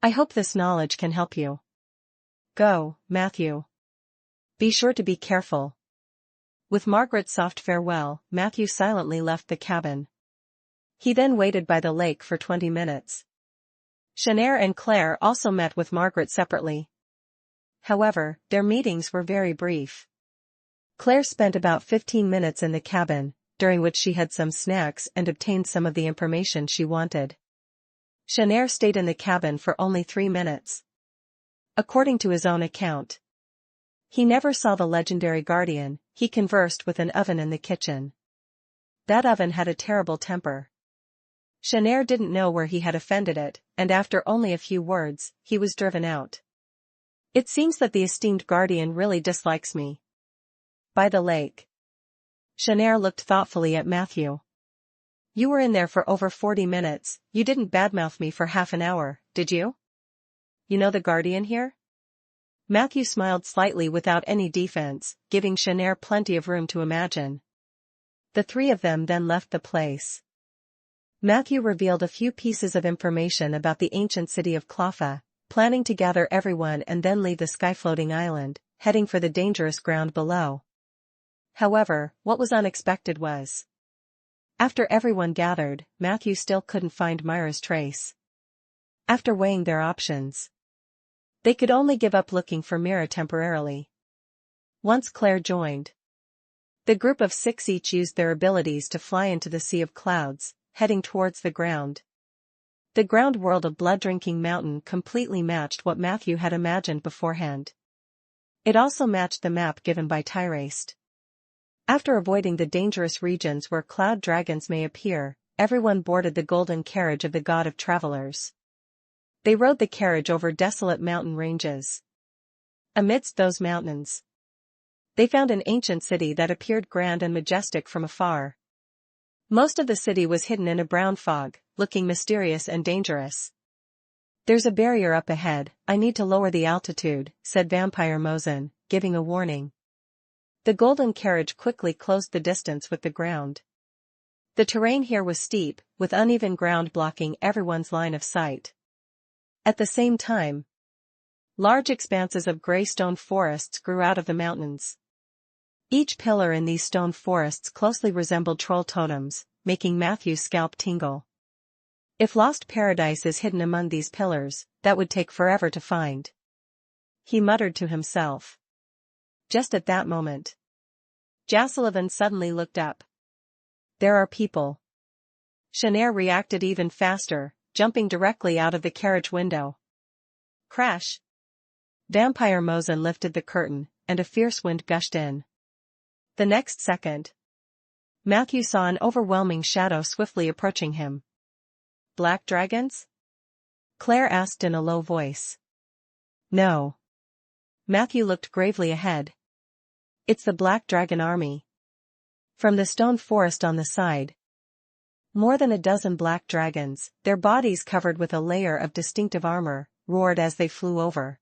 S1: I hope this knowledge can help you. Go, Matthew. Be sure to be careful. With Margaret's soft farewell, Matthew silently left the cabin. He then waited by the lake for 20 minutes. Shanair and Claire also met with Margaret separately. However, their meetings were very brief. Claire spent about 15 minutes in the cabin, during which she had some snacks and obtained some of the information she wanted. Shanair stayed in the cabin for only 3 minutes. According to his own account, he never saw the legendary guardian. He conversed with an oven in the kitchen. That oven had a terrible temper. Shanair didn't know where he had offended it, and after only a few words, he was driven out. It seems that the esteemed guardian really dislikes me. By the lake, Shanair looked thoughtfully at Matthew. You were in there for over 40 minutes, you didn't badmouth me for half an hour, did you? You know the guardian here? Matthew smiled slightly without any defense, giving Shanair plenty of room to imagine. The three of them then left the place. Matthew revealed a few pieces of information about the ancient city of Clotha, planning to gather everyone and then leave the sky-floating island, heading for the dangerous ground below. However, what was unexpected was, after everyone gathered, Matthew still couldn't find Myra's trace. After weighing their options, they could only give up looking for Myra temporarily. Once Claire joined, the group of 6 each used their abilities to fly into the sea of clouds, heading towards the ground. The ground world of Blood Drinking Mountain completely matched what Matthew had imagined beforehand. It also matched the map given by Tyraste. After avoiding the dangerous regions where cloud dragons may appear, everyone boarded the golden carriage of the god of travelers. They rode the carriage over desolate mountain ranges. Amidst those mountains, they found an ancient city that appeared grand and majestic from afar. Most of the city was hidden in a brown fog, looking mysterious and dangerous. There's a barrier up ahead, I need to lower the altitude, said Vampire Mosen, giving a warning. The golden carriage quickly closed the distance with the ground. The terrain here was steep, with uneven ground blocking everyone's line of sight. At the same time, large expanses of gray stone forests grew out of the mountains. Each pillar in these stone forests closely resembled troll totems, making Matthew's scalp tingle. If lost paradise is hidden among these pillars, that would take forever to find, he muttered to himself. Just at that moment, Jasalovan suddenly looked up. There are people. Shanair reacted even faster, jumping directly out of the carriage window. Crash! Vampire Mosen lifted the curtain, and a fierce wind gushed in. The next second, Matthew saw an overwhelming shadow swiftly approaching him. Black dragons? Claire asked in a low voice. No. Matthew looked gravely ahead. It's the Black Dragon army. From the stone forest on the side, more than a dozen black dragons, their bodies covered with a layer of distinctive armor, roared as they flew over.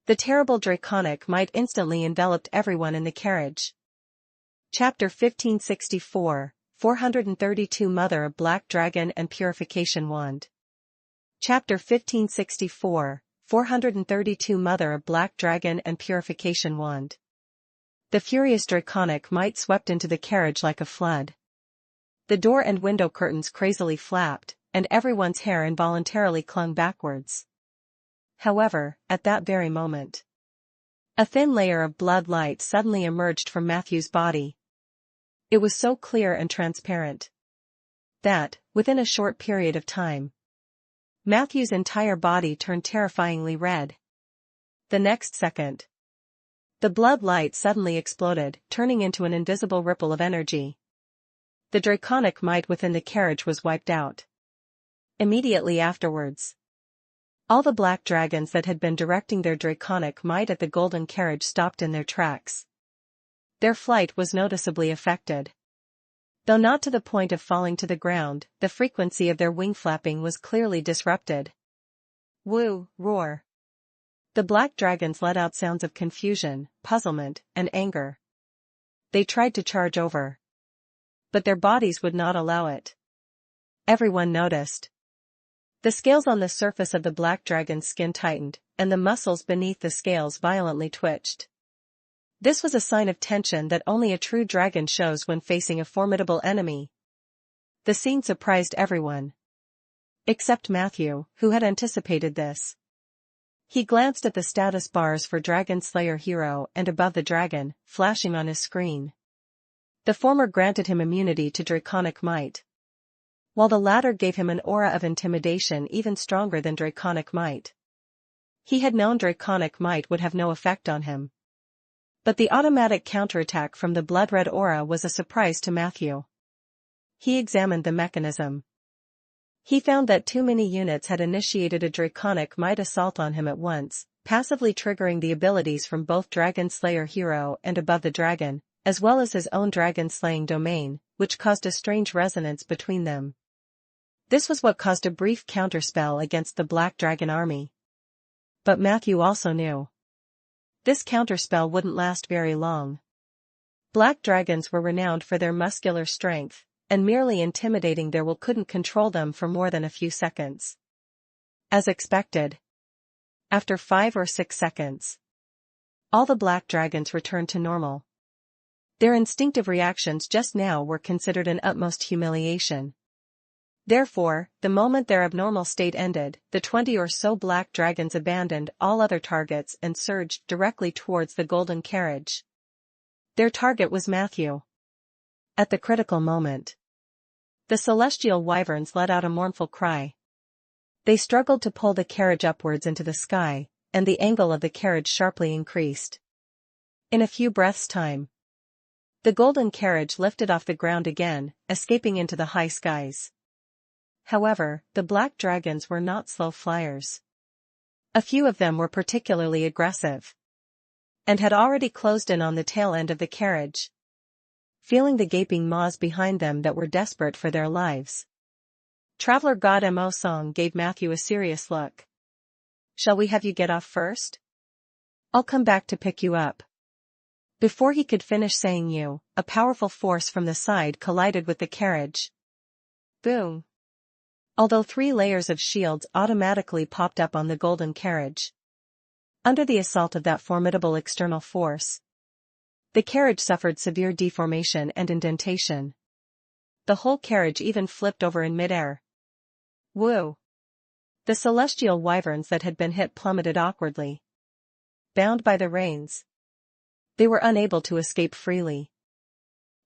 S1: The terrible draconic might instantly enveloped everyone in the carriage. Chapter 1564, 432 Mother of Black Dragon and Purification Wand. Chapter 1564, 432 Mother of Black Dragon and Purification Wand. The furious draconic might swept into the carriage like a flood. The door and window curtains crazily flapped, and everyone's hair involuntarily clung backwards. However, at that very moment, a thin layer of blood light suddenly emerged from Matthew's body. It was so clear and transparent that, within a short period of time, Matthew's entire body turned terrifyingly red. The next second, the blood light suddenly exploded, turning into an invisible ripple of energy. The draconic might within the carriage was wiped out. Immediately afterwards, all the black dragons that had been directing their draconic might at the golden carriage stopped in their tracks. Their flight was noticeably affected. Though not to the point of falling to the ground, the frequency of their wing flapping was clearly disrupted. Woo, roar. The black dragons let out sounds of confusion, puzzlement, and anger. They tried to charge over, but their bodies would not allow it. Everyone noticed. The scales on the surface of the black dragon's skin tightened, and the muscles beneath the scales violently twitched. This was a sign of tension that only a true dragon shows when facing a formidable enemy. The scene surprised everyone, except Matthew, who had anticipated this. He glanced at the status bars for Dragon Slayer Hero and above the dragon, flashing on his screen. The former granted him immunity to draconic might, while the latter gave him an aura of intimidation even stronger than draconic might. He had known draconic might would have no effect on him, but the automatic counterattack from the blood-red aura was a surprise to Matthew. He examined the mechanism. He found that too many units had initiated a draconic might assault on him at once, passively triggering the abilities from both Dragon Slayer Hero and Above the Dragon, as well as his own dragon-slaying domain, which caused a strange resonance between them. This was what caused a brief counterspell against the Black Dragon army. But Matthew also knew this counterspell wouldn't last very long. Black dragons were renowned for their muscular strength, and merely intimidating their will couldn't control them for more than a few seconds. As expected, after 5 or 6 seconds, all the black dragons returned to normal. Their instinctive reactions just now were considered an utmost humiliation. Therefore, the moment their abnormal state ended, the 20 or so black dragons abandoned all other targets and surged directly towards the golden carriage. Their target was Matthew. At the critical moment, the celestial wyverns let out a mournful cry. They struggled to pull the carriage upwards into the sky, and the angle of the carriage sharply increased. In a few breaths' time, the golden carriage lifted off the ground again, escaping into the high skies. However, the black dragons were not slow flyers. A few of them were particularly aggressive, and had already closed in on the tail end of the carriage, feeling the gaping maws behind them that were desperate for their lives. Traveler God Mo Song gave Matthew a serious look. "Shall we have you get off first? I'll come back to pick you up." Before he could finish saying "you," a powerful force from the side collided with the carriage. Boom! Although 3 layers of shields automatically popped up on the golden carriage, under the assault of that formidable external force, the carriage suffered severe deformation and indentation. The whole carriage even flipped over in midair. Woo! The celestial wyverns that had been hit plummeted awkwardly. Bound by the reins, they were unable to escape freely.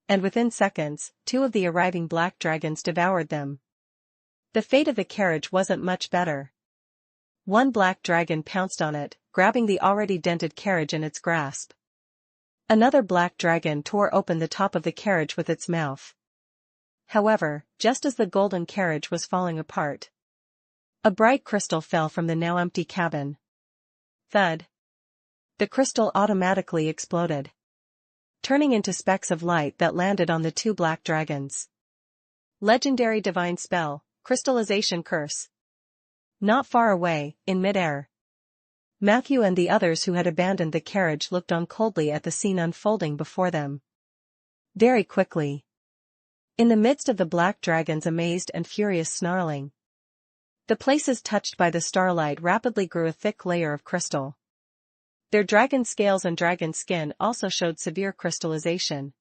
S1: And within seconds, 2 of the arriving black dragons devoured them. The fate of the carriage wasn't much better. One black dragon pounced on it, grabbing the already dented carriage in its grasp. Another black dragon tore open the top of the carriage with its mouth. However, just as the golden carriage was falling apart, a bright crystal fell from the now empty cabin. Thud! The crystal automatically exploded, turning into specks of light that landed on the 2 black dragons. Legendary divine spell, Crystallization Curse. Not far away, in midair, Matthew and the others who had abandoned the carriage looked on coldly at the scene unfolding before them. Very quickly, In the midst of the black dragon's amazed and furious snarling, the places touched by the starlight rapidly grew a thick layer of crystal. Their dragon scales and dragon skin also showed severe crystallization.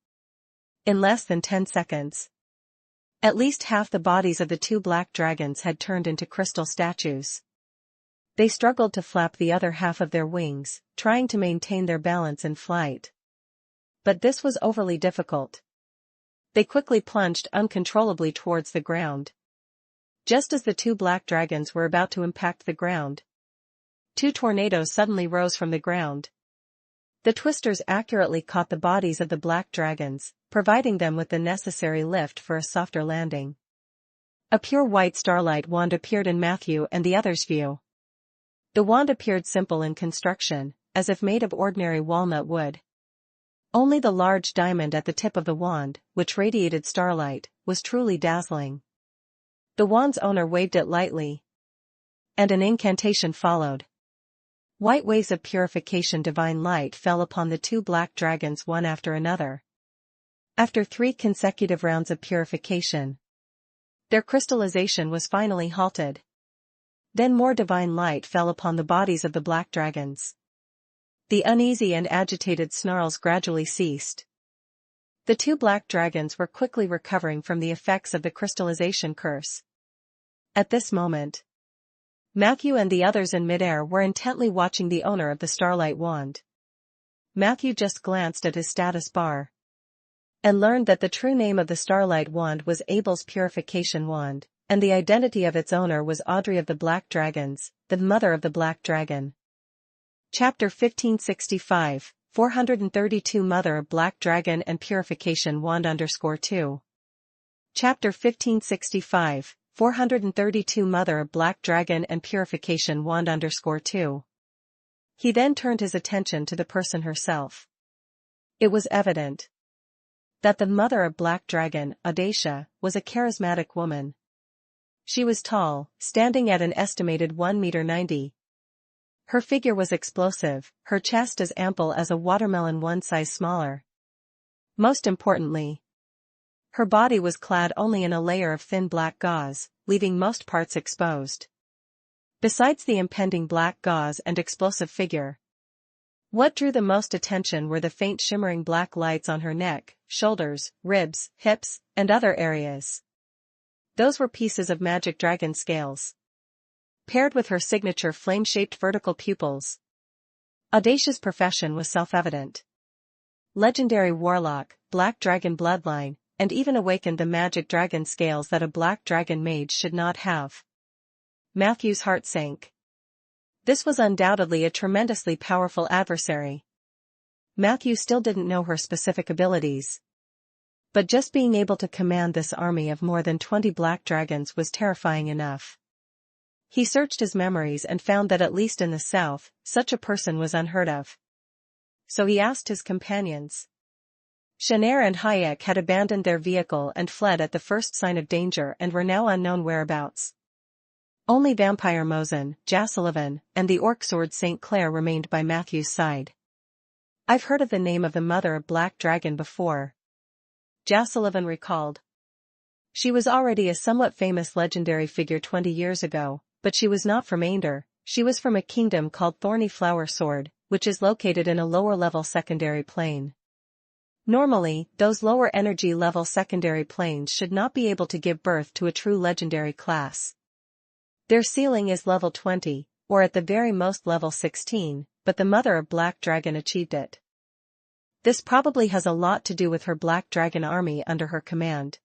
S1: In less than 10 seconds, at least half the bodies of the two black dragons had turned into crystal statues. They struggled to flap the other half of their wings, trying to maintain their balance in flight. But this was overly difficult. They quickly plunged uncontrollably towards the ground. Just as the two black dragons were about to impact the ground, two tornadoes suddenly rose from the ground. The twisters accurately caught the bodies of the black dragons, providing them with the necessary lift for a softer landing. A pure white starlight wand appeared in Matthew and the others' view. The wand appeared simple in construction, as if made of ordinary walnut wood. Only the large diamond at the tip of the wand, which radiated starlight, was truly dazzling. The wand's owner waved it lightly, and an incantation followed. White waves of purification divine light fell upon the two black dragons one after another. After 3 consecutive rounds of purification, their crystallization was finally halted. Then more divine light fell upon the bodies of the black dragons. The uneasy and agitated snarls gradually ceased. The two black dragons were quickly recovering from the effects of the crystallization curse. At this moment, Matthew and the others in midair were intently watching the owner of the starlight wand. Matthew just glanced at his status bar and learned that the true name of the starlight wand was Abel's purification wand, and the identity of its owner was Audrey of the Black Dragons, the mother of the Black Dragon. Chapter 1565, 432 Mother of Black Dragon and Purification Wand _2. Chapter 1565, 432 Mother of Black Dragon and Purification Wand _2. He then turned his attention to the person herself. It was evident that the mother of Black Dragon, Audacia, was a charismatic woman. She was tall, standing at an estimated 1.90 meters. Her figure was explosive, her chest as ample as a watermelon one size smaller. Most importantly, her body was clad only in a layer of thin black gauze, leaving most parts exposed. Besides the impending black gauze and explosive figure, what drew the most attention were the faint shimmering black lights on her neck, shoulders, ribs, hips, and other areas. Those were pieces of magic dragon scales, paired with her signature flame-shaped vertical pupils. Audacia's profession was self-evident. Legendary warlock, black dragon bloodline, and even awakened the magic dragon scales that a black dragon mage should not have. Matthew's heart sank. This was undoubtedly a tremendously powerful adversary. Matthew still didn't know her specific abilities, but just being able to command this army of more than 20 black dragons was terrifying enough. He searched his memories and found that at least in the south, such a person was unheard of. So he asked his companions. Shanair and Hayek had abandoned their vehicle and fled at the first sign of danger and were now unknown whereabouts. Only Vampire Mosen, Jassullivan, and the Orc Sword St. Clair remained by Matthew's side. I've heard of the name of the mother of Black Dragon before, Jassullivan recalled. She was already a somewhat famous legendary figure 20 years ago, but she was not from Aender, she was from a kingdom called Thorny Flower Sword, which is located in a lower-level secondary plane. Normally, those lower energy level secondary planes should not be able to give birth to a true legendary class. Their ceiling is level 20, or at the very most level 16, but the mother of Black Dragon achieved it. This probably has a lot to do with her Black Dragon army under her command.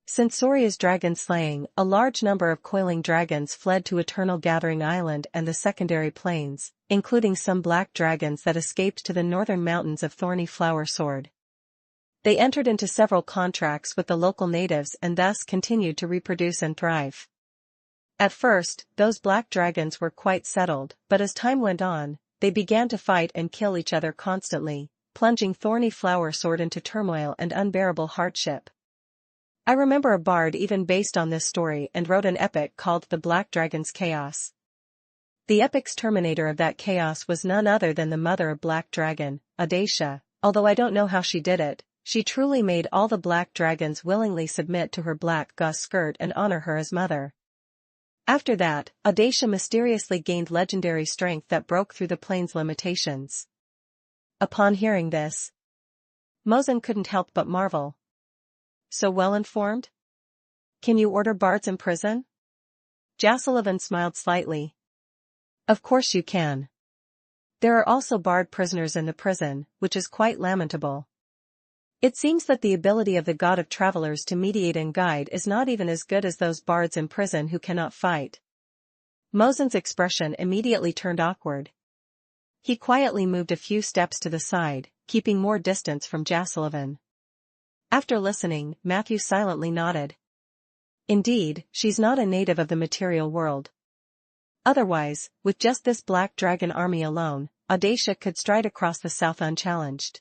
S1: Since Soria's dragon slaying, a large number of coiling dragons fled to Eternal Gathering Island and the secondary plains, including some black dragons that escaped to the northern mountains of Thorny Flower Sword. They entered into several contracts with the local natives and thus continued to reproduce and thrive. At first, those black dragons were quite settled, but as time went on, they began to fight and kill each other constantly, plunging Thorny Flower Sword into turmoil and unbearable hardship. I remember a bard even based on this story and wrote an epic called The Black Dragon's Chaos. The epic's terminator of that chaos was none other than the mother of Black Dragon, Audacia. Although I don't know how she did it, she truly made all the black dragons willingly submit to her black gauze skirt and honor her as mother. After that, Audacia mysteriously gained legendary strength that broke through the plane's limitations. Upon hearing this, Mosin couldn't help but marvel. So well informed? Can you order bards in prison? Jasalovan smiled slightly. Of course you can. There are also bard prisoners in the prison, which is quite lamentable. It seems that the ability of the god of travelers to mediate and guide is not even as good as those bards in prison who cannot fight. Mosin's expression immediately turned awkward. He quietly moved a few steps to the side, keeping more distance from Jasalovan. After listening, Matthew silently nodded. Indeed, she's not a native of the material world. Otherwise, with just this black dragon army alone, Audacia could stride across the south unchallenged.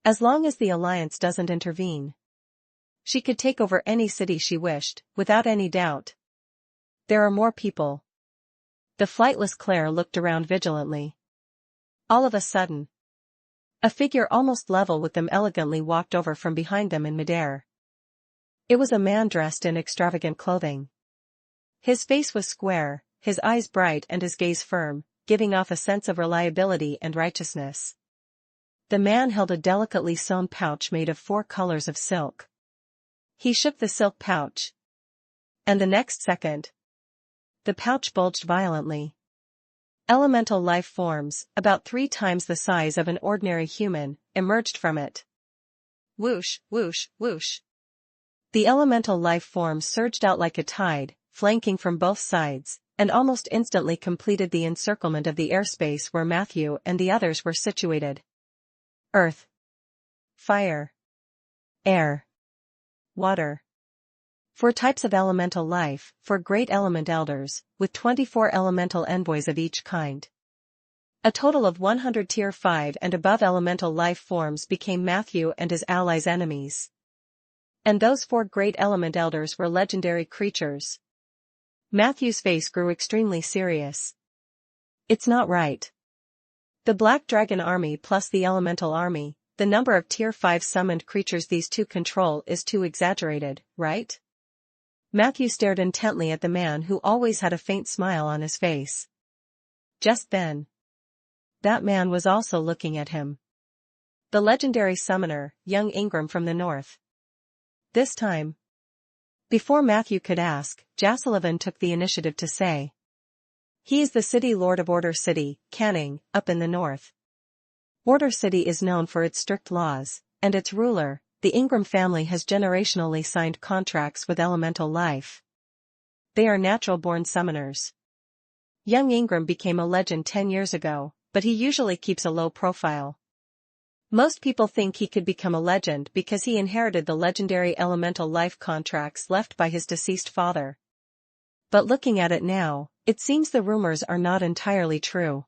S1: As long as the Alliance doesn't intervene, she could take over any city she wished, without any doubt. There are more people. The flightless Claire looked around vigilantly. All of a sudden, a figure almost level with them elegantly walked over from behind them in midair. It was a man dressed in extravagant clothing. His face was square, his eyes bright and his gaze firm, giving off a sense of reliability and righteousness. The man held a delicately sewn pouch made of 4 colors of silk. He shook the silk pouch. And the next second, the pouch bulged violently. Elemental life forms, about 3 times the size of an ordinary human, emerged from it. Whoosh, whoosh, whoosh. The elemental life forms surged out like a tide, flanking from both sides, and almost instantly completed the encirclement of the airspace where Matthew and the others were situated. Earth, fire, air, water. 4 types of elemental life, 4 great element elders, with 24 elemental envoys of each kind. A total of 100 tier 5 and above elemental life forms became Matthew and his allies' enemies. And those 4 great element elders were legendary creatures. Matthew's face grew extremely serious. It's not right. The Black Dragon army plus the Elemental army, the number of tier 5 summoned creatures these two control is too exaggerated, right? Matthew stared intently at the man who always had a faint smile on his face. Just then, that man was also looking at him. The legendary summoner, young Ingram from the north. This time, before Matthew could ask, Jasalovan took the initiative to say. He is the city lord of Order City, Canning, up in the north. Order City is known for its strict laws, and its ruler, the Ingram family, has generationally signed contracts with elemental life. They are natural-born summoners. Young Ingram became a legend 10 years ago, but he usually keeps a low profile. Most people think he could become a legend because he inherited the legendary elemental life contracts left by his deceased father. But looking at it now, it seems the rumors are not entirely true.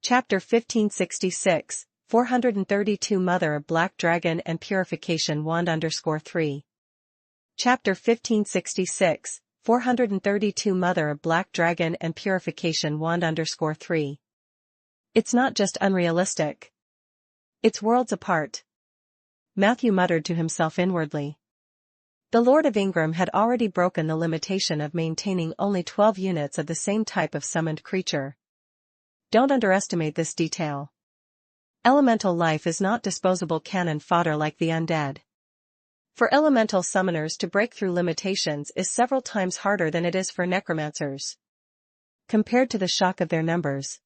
S1: Chapter 1566, 432 Mother of Black Dragon and Purification Wand _3. Chapter 1566, 432 Mother of Black Dragon and Purification Wand _3. It's not just unrealistic. It's worlds apart. Matthew muttered to himself inwardly. The Lord of Ingram had already broken the limitation of maintaining only 12 units of the same type of summoned creature. Don't underestimate this detail. Elemental life is not disposable cannon fodder like the undead. For elemental summoners to break through limitations is several times harder than it is for necromancers. Compared to the shock of their numbers,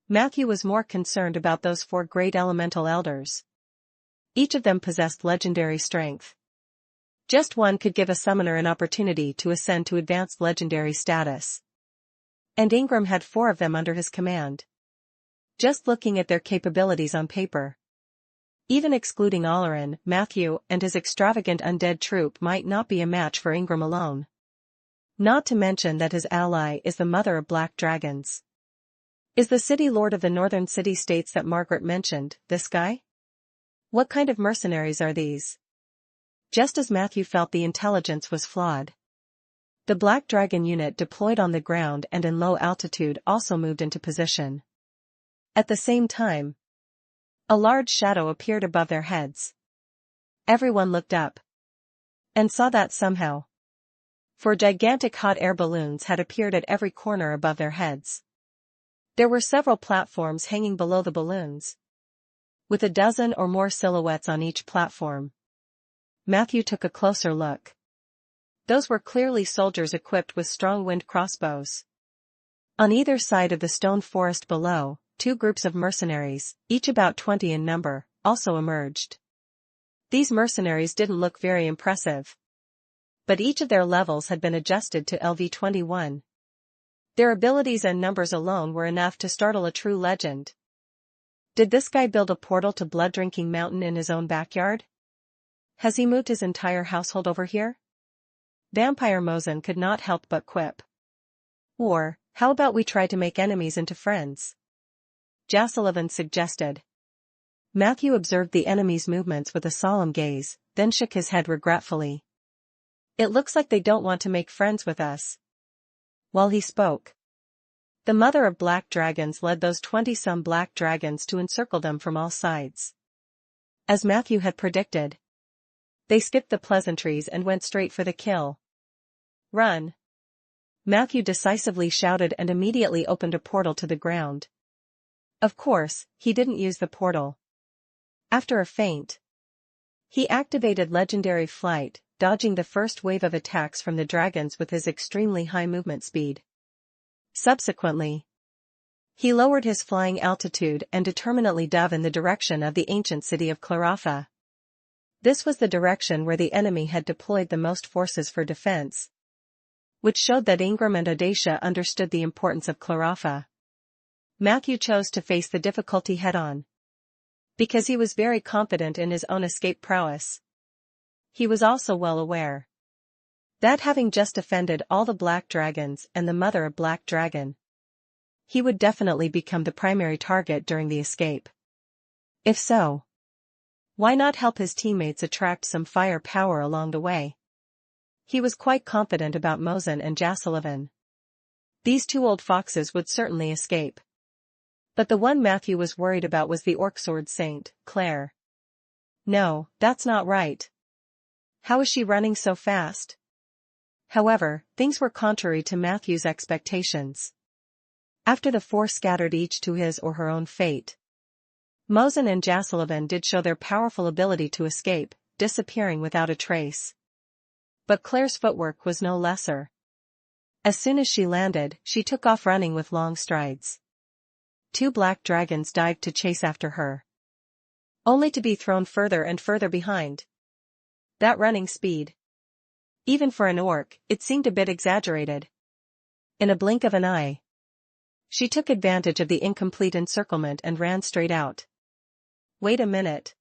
S1: Matthew was more concerned about those 4 great elemental elders. Each of them possessed legendary strength. Just one could give a summoner an opportunity to ascend to advanced legendary status. And Ingram had 4 of them under his command. Just looking at their capabilities on paper. Even excluding Olerin, Matthew and his extravagant undead troop might not be a match for Ingram alone. Not to mention that his ally is the mother of black dragons. Is the city lord of the northern city-states that Margaret mentioned, this guy? What kind of mercenaries are these? Just as Matthew felt the intelligence was flawed. The Black Dragon unit deployed on the ground and in low altitude also moved into position. At the same time, a large shadow appeared above their heads. Everyone looked up and saw that somehow. For gigantic hot air balloons had appeared at every corner above their heads. There were several platforms hanging below the balloons, with a dozen or more silhouettes on each platform. Matthew took a closer look. Those were clearly soldiers equipped with strong wind crossbows. On either side of the stone forest below, 2 groups of mercenaries, each about 20 in number, also emerged. These mercenaries didn't look very impressive, but each of their levels had been adjusted to LV-21. Their abilities and numbers alone were enough to startle a true legend. Did this guy build a portal to Blood Drinking Mountain in his own backyard? Has he moved his entire household over here? Vampire Mosen could not help but quip. Or, how about we try to make enemies into friends? Jasalovan suggested. Matthew observed the enemy's movements with a solemn gaze, then shook his head regretfully. It looks like they don't want to make friends with us. While he spoke, the mother of black dragons led those 20-some black dragons to encircle them from all sides. As Matthew had predicted, they skipped the pleasantries and went straight for the kill. Run! Matthew decisively shouted and immediately opened a portal to the ground. Of course, he didn't use the portal. After a feint, he activated legendary flight, dodging the first wave of attacks from the dragons with his extremely high movement speed. Subsequently, he lowered his flying altitude and determinately dove in the direction of the ancient city of Clarafa. This was the direction where the enemy had deployed the most forces for defense, which showed that Ingram and Audacia understood the importance of Clarafa. Matthew chose to face the difficulty head-on, because he was very confident in his own escape prowess. He was also well aware that having just offended all the black dragons and the mother of Black Dragon, he would definitely become the primary target during the escape. If so, why not help his teammates attract some fire power along the way? He was quite confident about Mosen and Jasalovan. These 2 old foxes would certainly escape. But the one Matthew was worried about was the orc sword saint, Claire. No, that's not right. How is she running so fast? However, things were contrary to Matthew's expectations. After the 4 scattered each to his or her own fate, Mosen and Jasalovan did show their powerful ability to escape, disappearing without a trace. But Claire's footwork was no lesser. As soon as she landed, she took off running with long strides. 2 black dragons dived to chase after her, only to be thrown further and further behind. That running speed, even for an orc, it seemed a bit exaggerated. In a blink of an eye, she took advantage of the incomplete encirclement and ran straight out. Wait a minute.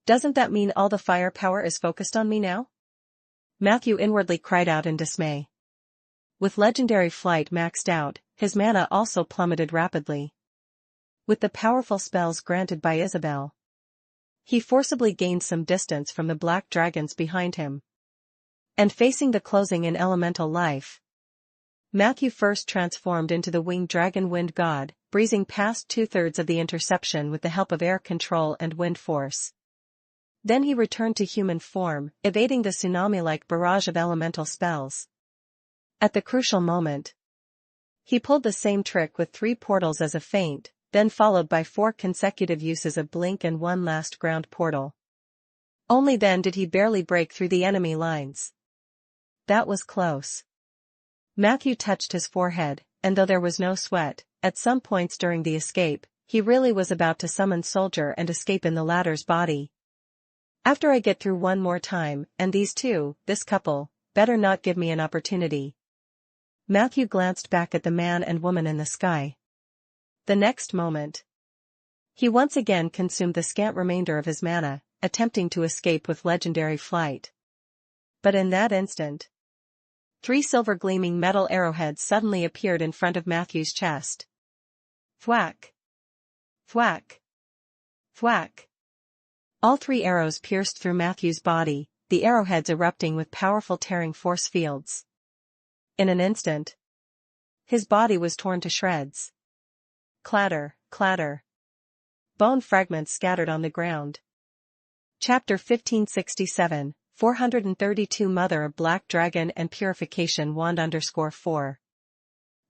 S1: Doesn't that mean all the firepower is focused on me now? Matthew inwardly cried out in dismay. With legendary flight maxed out, his mana also plummeted rapidly. With the powerful spells granted by Isabel, he forcibly gained some distance from the black dragons behind him. And facing the closing in elemental life, Matthew first transformed into the winged dragon wind god, breezing past 2/3 of the interception with the help of air control and wind force. Then he returned to human form, evading the tsunami-like barrage of elemental spells. At the crucial moment, he pulled the same trick with 3 portals as a feint, then followed by 4 consecutive uses of blink and 1 last ground portal. Only then did he barely break through the enemy lines. That was close. Matthew touched his forehead, and though there was no sweat, at some points during the escape, he really was about to summon Soldier and escape in the latter's body. After I get through one more time, and these 2, this couple, better not give me an opportunity. Matthew glanced back at the man and woman in the sky. The next moment, he once again consumed the scant remainder of his mana, attempting to escape with legendary flight. But in that instant, 3 silver gleaming metal arrowheads suddenly appeared in front of Matthew's chest. Thwack! Thwack! Thwack! All 3 arrows pierced through Matthew's body, the arrowheads erupting with powerful tearing force fields. In an instant, his body was torn to shreds. Clatter, clatter. Bone fragments scattered on the ground. Chapter 1567, 432 Mother of Black Dragon and Purification Wand _4.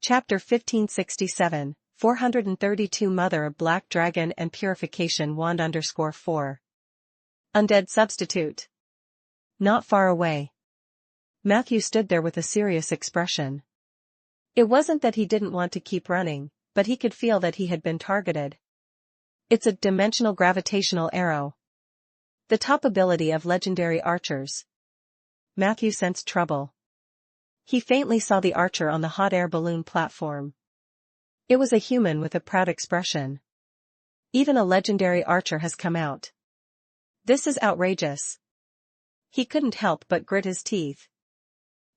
S1: Chapter 1567, 432 Mother of Black Dragon and Purification Wand _4. Undead Substitute. Not far away. Matthew stood there with a serious expression. It wasn't that he didn't want to keep running, but he could feel that he had been targeted. It's a dimensional gravitational arrow. The top ability of legendary archers. Matthew sensed trouble. He faintly saw the archer on the hot air balloon platform. It was a human with a proud expression. Even a legendary archer has come out. This is outrageous. He couldn't help but grit his teeth.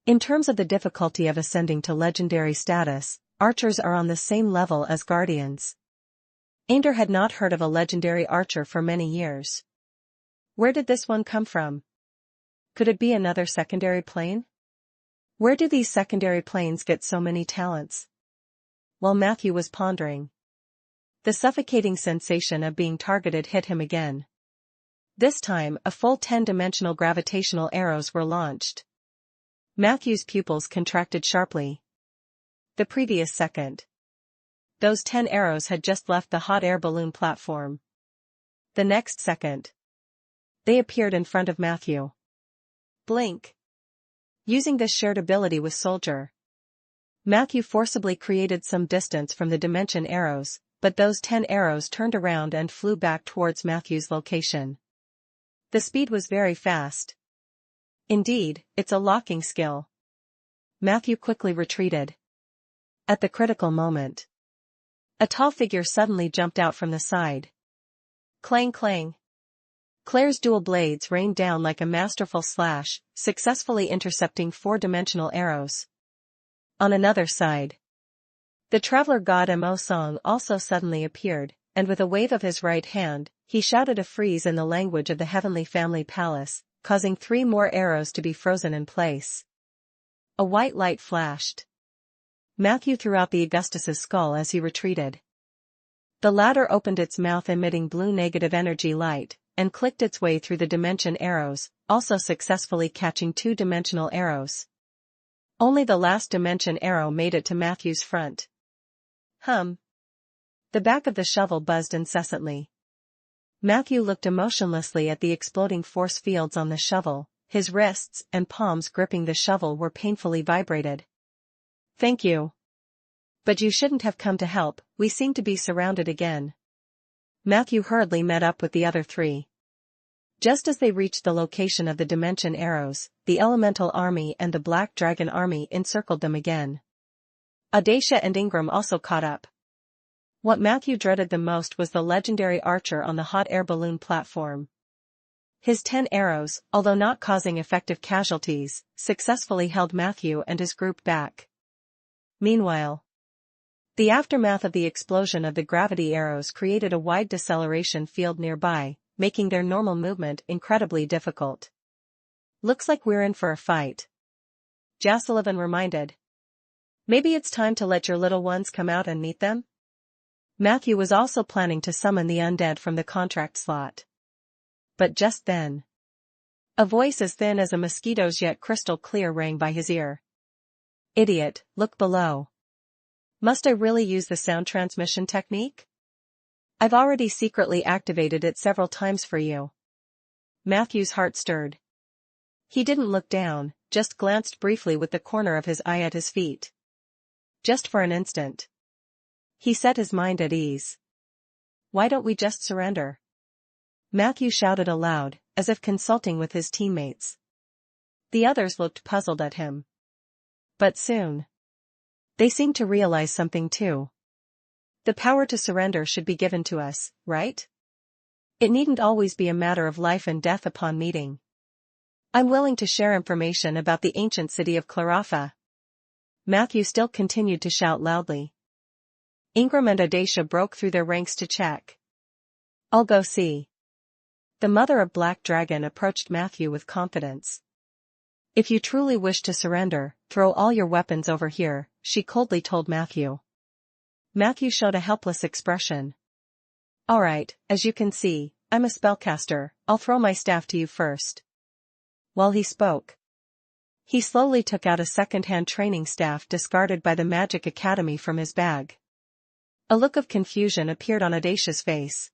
S1: In terms of the difficulty of ascending to legendary status, archers are on the same level as guardians. Ander had not heard of a legendary archer for many years. Where did this one come from? Could it be another secondary plane? Where do these secondary planes get so many talents? While Matthew was pondering, the suffocating sensation of being targeted hit him again. This time, a full 10-dimensional gravitational arrows were launched. Matthew's pupils contracted sharply. The previous second, those 10 arrows had just left the hot air balloon platform. The next second, they appeared in front of Matthew. Blink. Using this shared ability with Soldier, Matthew forcibly created some distance from the dimension arrows, but those 10 arrows turned around and flew back towards Matthew's location. The speed was very fast. Indeed, it's a locking skill. Matthew quickly retreated. At the critical moment, a tall figure suddenly jumped out from the side. Clang clang. Claire's dual blades rained down like a masterful slash, successfully intercepting 4-dimensional arrows. On another side, the traveler god Mo Song also suddenly appeared, and with a wave of his right hand, he shouted a freeze in the language of the Heavenly Family Palace, causing 3 more arrows to be frozen in place. A white light flashed. Matthew threw out the Augustus's skull as he retreated. The latter opened its mouth emitting blue negative energy light, and clicked its way through the dimension arrows, also successfully catching 2-dimensional arrows. Only the last dimension arrow made it to Matthew's front. Hum. The back of the shovel buzzed incessantly. Matthew looked emotionlessly at the exploding force fields on the shovel, his wrists and palms gripping the shovel were painfully vibrated. Thank you. But you shouldn't have come to help, we seem to be surrounded again. Matthew hurriedly met up with the other 3. Just as they reached the location of the dimension arrows, the Elemental Army and the Black Dragon Army encircled them again. Audacia and Ingram also caught up. What Matthew dreaded the most was the legendary archer on the hot air balloon platform. His 10 arrows, although not causing effective casualties, successfully held Matthew and his group back. Meanwhile, the aftermath of the explosion of the gravity arrows created a wide deceleration field nearby, making their normal movement incredibly difficult. Looks like we're in for a fight, Jassullivan reminded. Maybe it's time to let your little ones come out and meet them? Matthew was also planning to summon the undead from the contract slot. But just then, a voice as thin as a mosquito's yet crystal clear rang by his ear. Idiot, look below. Must I really use the sound transmission technique? I've already secretly activated it several times for you. Matthew's heart stirred. He didn't look down, just glanced briefly with the corner of his eye at his feet. Just for an instant. He set his mind at ease. Why don't we just surrender? Matthew shouted aloud, as if consulting with his teammates. The others looked puzzled at him. But soon, they seemed to realize something too. The power to surrender should be given to us, right? It needn't always be a matter of life and death upon meeting. I'm willing to share information about the ancient city of Clarafa. Matthew still continued to shout loudly. Ingram and Audacia broke through their ranks to check. I'll go see. The mother of Black Dragon approached Matthew with confidence. If you truly wish to surrender, throw all your weapons over here, she coldly told Matthew. Matthew showed a helpless expression. All right, as you can see, I'm a spellcaster, I'll throw my staff to you first. While he spoke, he slowly took out a second-hand training staff discarded by the Magic Academy from his bag. A look of confusion appeared on Audacia's face.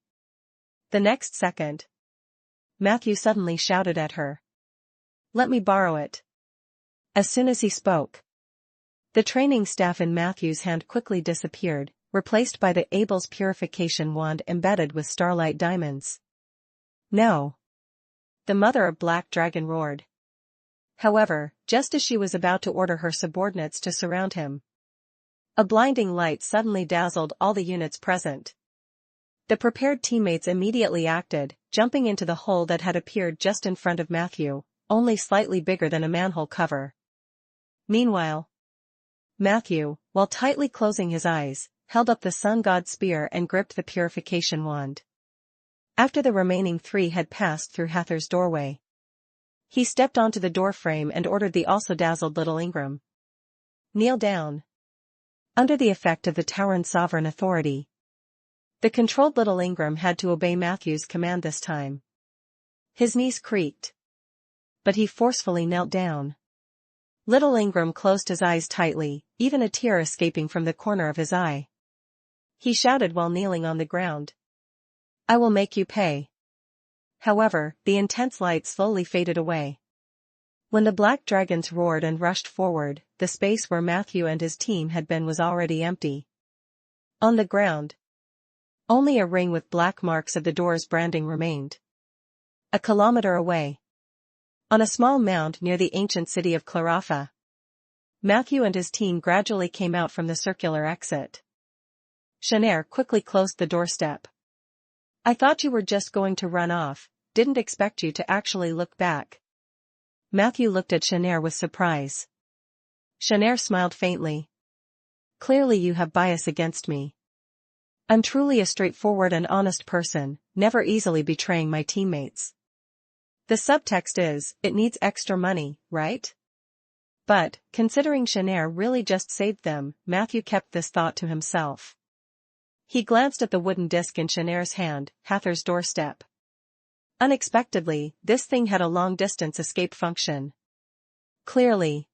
S1: The next second, Matthew suddenly shouted at her. Let me borrow it. As soon as he spoke, the training staff in Matthew's hand quickly disappeared, replaced by the Abel's purification wand embedded with starlight diamonds. No! The mother of Black Dragon roared. However, just as she was about to order her subordinates to surround him, a blinding light suddenly dazzled all the units present. The prepared teammates immediately acted, jumping into the hole that had appeared just in front of Matthew, only slightly bigger than a manhole cover. Meanwhile, Matthew, while tightly closing his eyes, held up the sun god spear and gripped the purification wand. After the remaining three had passed through Hather's doorway, he stepped onto the doorframe and ordered the also dazzled little Ingram. Kneel down. Under the effect of the Tauren's sovereign authority, the controlled little Ingram had to obey Matthew's command this time. His knees creaked, but he forcefully knelt down. Little Ingram closed his eyes tightly, even a tear escaping from the corner of his eye. He shouted while kneeling on the ground. I will make you pay. However, the intense light slowly faded away. When the black dragons roared and rushed forward, the space where Matthew and his team had been was already empty. On the ground, only a ring with black marks of the door's branding remained. A kilometer away, on a small mound near the ancient city of Clarafa, Matthew and his team gradually came out from the circular exit. Shanair quickly closed the doorstep. I thought you were just going to run off, didn't expect you to actually look back. Matthew looked at Shanair with surprise. Shanair smiled faintly. Clearly you have bias against me. I'm truly a straightforward and honest person, never easily betraying my teammates. The subtext is, it needs extra money, right? But, considering Shanair really just saved them, Matthew kept this thought to himself. He glanced at the wooden disc in Shanair's hand, Hather's doorstep. Unexpectedly, this thing had a long-distance escape function. Clearly,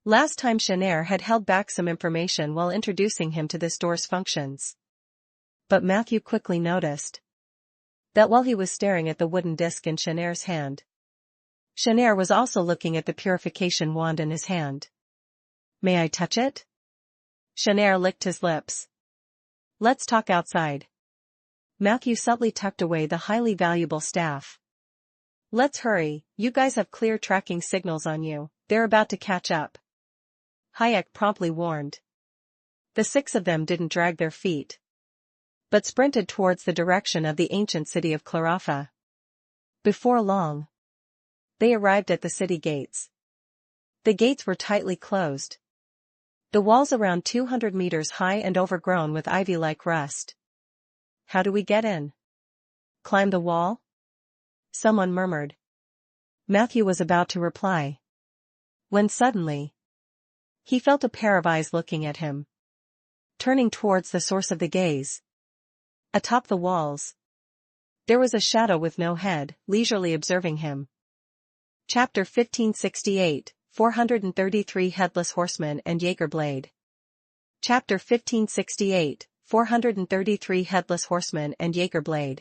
S1: last time Shanair had held back some information while introducing him to this door's functions. But Matthew quickly noticed that while he was staring at the wooden disc in Shanair's hand, Shanair was also looking at the purification wand in his hand. May I touch it? Shanair licked his lips. Let's talk outside. Matthew subtly tucked away the highly valuable staff. Let's hurry, you guys have clear tracking signals on you, they're about to catch up. Hayek promptly warned. The six of them didn't drag their feet, but sprinted towards the direction of the ancient city of Clarafa. Before long, they arrived at the city gates. The gates were tightly closed, the walls around 200 meters high and overgrown with ivy-like rust. How do we get in? Climb the wall? Someone murmured. Matthew was about to reply, when suddenly, he felt a pair of eyes looking at him. Turning towards the source of the gaze, atop the walls, there was a shadow with no head, leisurely observing him. Chapter 1568, 433 Headless Horseman and Jaegerblade. Chapter 1568, 433 Headless Horseman and Jaegerblade.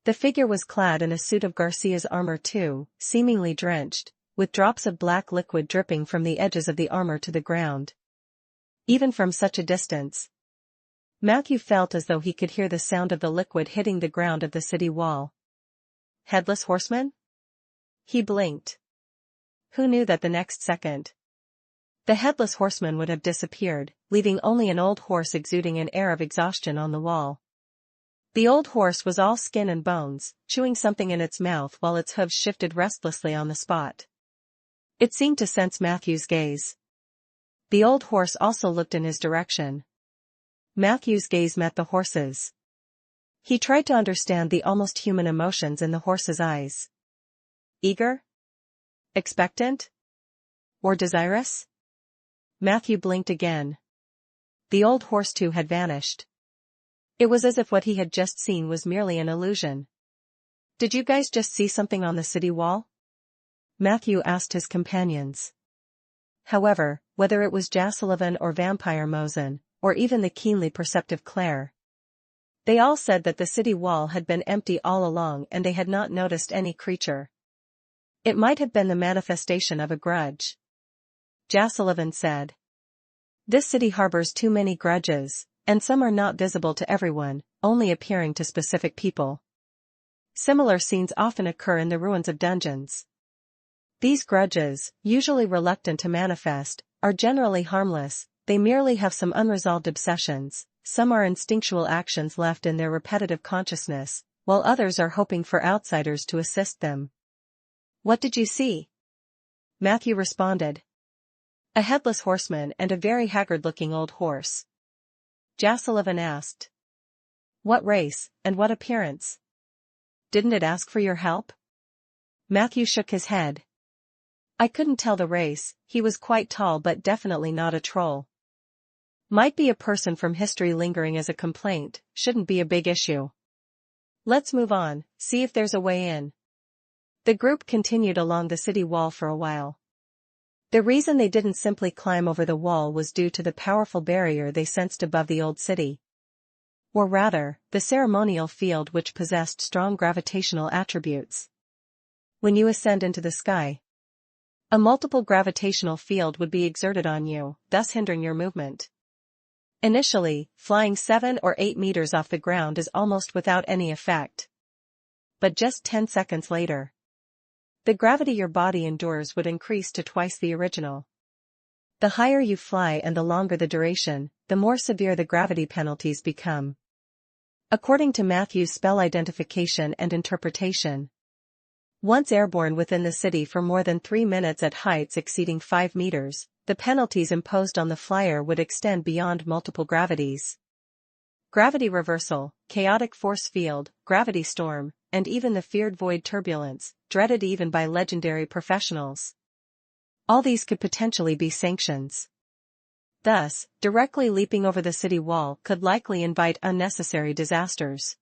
S1: The figure was clad in a suit of Garcia's armor too, seemingly drenched, with drops of black liquid dripping from the edges of the armor to the ground. Even from such a distance, Matthew felt as though he could hear the sound of the liquid hitting the ground of the city wall. Headless Horseman? He blinked. Who knew that the next second, the Headless Horseman would have disappeared, leaving only an old horse exuding an air of exhaustion on the wall. The old horse was all skin and bones, chewing something in its mouth while its hooves shifted restlessly on the spot. It seemed to sense Matthew's gaze. The old horse also looked in his direction. Matthew's gaze met the horse's. He tried to understand the almost human emotions in the horse's eyes. Eager? Expectant? Or desirous? Matthew blinked again. The old horse too had vanished. It was as if what he had just seen was merely an illusion. Did you guys just see something on the city wall? Matthew asked his companions. However, whether it was Jassullivan or Vampire Mosen, or even the keenly perceptive Claire, they all said that the city wall had been empty all along and they had not noticed any creature. It might have been the manifestation of a grudge. Jassullivan said. This city harbors too many grudges, and some are not visible to everyone, only appearing to specific people. Similar scenes often occur in the ruins of dungeons. These grudges, usually reluctant to manifest, are generally harmless, they merely have some unresolved obsessions, some are instinctual actions left in their repetitive consciousness, while others are hoping for outsiders to assist them. What did you see? Matthew responded. A headless horseman and a very haggard-looking old horse. Jassullivan asked. What race, and what appearance? Didn't it ask for your help? Matthew shook his head. I couldn't tell the race, he was quite tall but definitely not a troll. Might be a person from history lingering as a complaint, shouldn't be a big issue. Let's move on, see if there's a way in. The group continued along the city wall for a while. The reason they didn't simply climb over the wall was due to the powerful barrier they sensed above the old city. Or rather, the ceremonial field which possessed strong gravitational attributes. When you ascend into the sky, a multiple gravitational field would be exerted on you, thus hindering your movement. Initially, flying 7 or 8 meters off the ground is almost without any effect. But just 10 seconds later, the gravity your body endures would increase to twice the original. The higher you fly and the longer the duration, the more severe the gravity penalties become. According to Matthew's spell identification and interpretation, once airborne within the city for more than 3 minutes at heights exceeding 5 meters, the penalties imposed on the flyer would extend beyond multiple gravities. Gravity reversal, chaotic force field, gravity storm, and even the feared void turbulence, dreaded even by legendary professionals. All these could potentially be sanctions. Thus, directly leaping over the city wall could likely invite unnecessary disasters.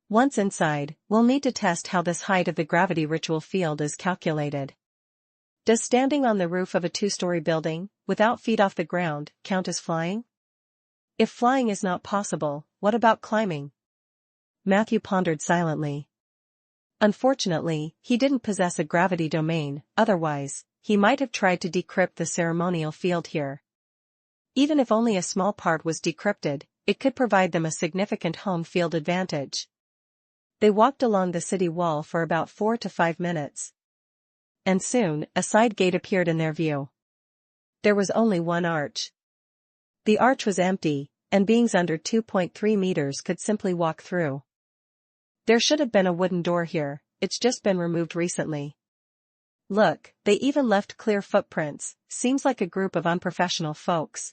S1: Once inside, we'll need to test how this height of the gravity ritual field is calculated. Does standing on the roof of a 2-story building, without feet off the ground, count as flying? If flying is not possible, what about climbing? Matthew pondered silently. Unfortunately, he didn't possess a gravity domain, otherwise, he might have tried to decrypt the ceremonial field here. Even if only a small part was decrypted, it could provide them a significant home field advantage. They walked along the city wall for about 4 to 5 minutes. And soon, a side gate appeared in their view. There was only one arch. The arch was empty, and beings under 2.3 meters could simply walk through. There should have been a wooden door here, it's just been removed recently. Look, they even left clear footprints, seems like a group of unprofessional folks.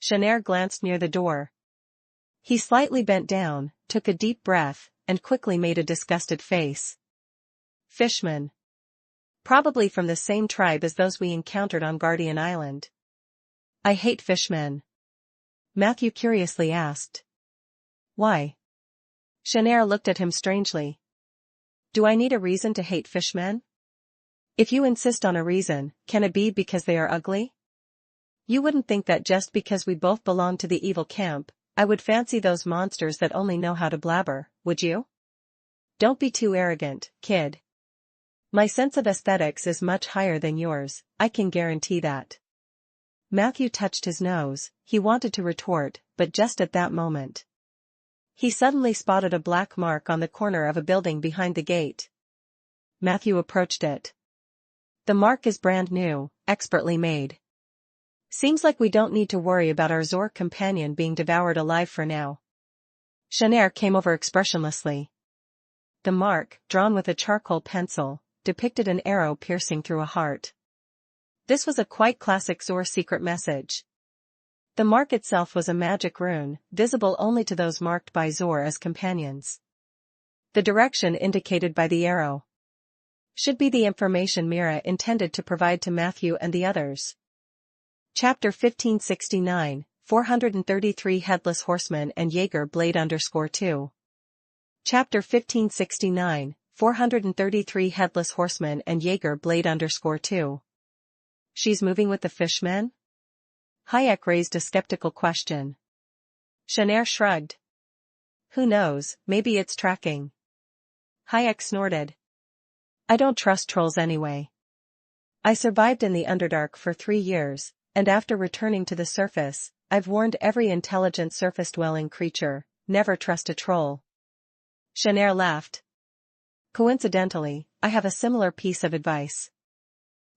S1: Shanair glanced near the door. He slightly bent down, took a deep breath, and quickly made a disgusted face. Fishmen. Probably from the same tribe as those we encountered on Guardian Island. I hate fishmen. Matthew curiously asked. Why? Shanair looked at him strangely. Do I need a reason to hate fishmen? If you insist on a reason, can it be because they are ugly? You wouldn't think that just because we both belong to the evil camp, I would fancy those monsters that only know how to blabber, would you? Don't be too arrogant, kid. My sense of aesthetics is much higher than yours, I can guarantee that. Matthew touched his nose, he wanted to retort, but just at that moment, he suddenly spotted a black mark on the corner of a building behind the gate. Matthew approached it. The mark is brand new, expertly made. Seems like we don't need to worry about our Zor companion being devoured alive for now. Shanair came over expressionlessly. The mark, drawn with a charcoal pencil, depicted an arrow piercing through a heart. This was a quite classic Zor secret message. The mark itself was a magic rune, visible only to those marked by Zor as companions. The direction indicated by the arrow should be the information Mira intended to provide to Matthew and the others. Chapter 1569, 433 Headless Horseman and Jaeger Blade _2. Chapter 1569, 433 Headless Horseman and Jaeger Blade _2. She's moving with the fishmen? Hayek raised a skeptical question. Shanair shrugged. Who knows, maybe it's tracking. Hayek snorted. I don't trust trolls anyway. I survived in the Underdark for 3 years, and after returning to the surface, I've warned every intelligent surface-dwelling creature, never trust a troll. Shanair laughed. Coincidentally, I have a similar piece of advice.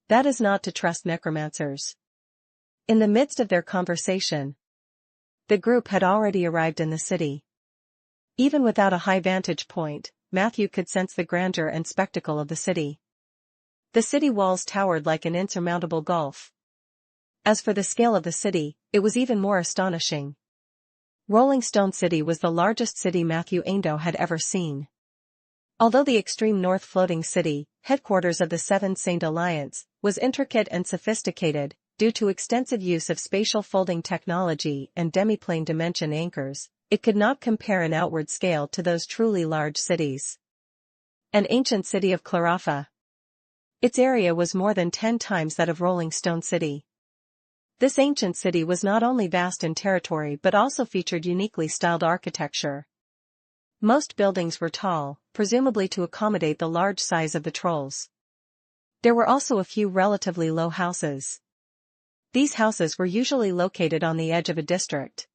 S1: That is not to trust necromancers. In the midst of their conversation, the group had already arrived in the city. Even without a high vantage point, Matthew could sense the grandeur and spectacle of the city. The city walls towered like an insurmountable gulf. As for the scale of the city, it was even more astonishing. Rolling Stone City was the largest city Matthew Aindo had ever seen. Although the extreme north floating city, headquarters of the Seven Saint Alliance, was intricate and sophisticated, due to extensive use of spatial folding technology and demiplane dimension anchors, it could not compare in outward scale to those truly large cities. An ancient city of Clarafa. Its area was more than 10 times that of Rolling Stone City. This ancient city was not only vast in territory but also featured uniquely styled architecture. Most buildings were tall, presumably to accommodate the large size of the trolls. There were also a few relatively low houses. These houses were usually located on the edge of a district,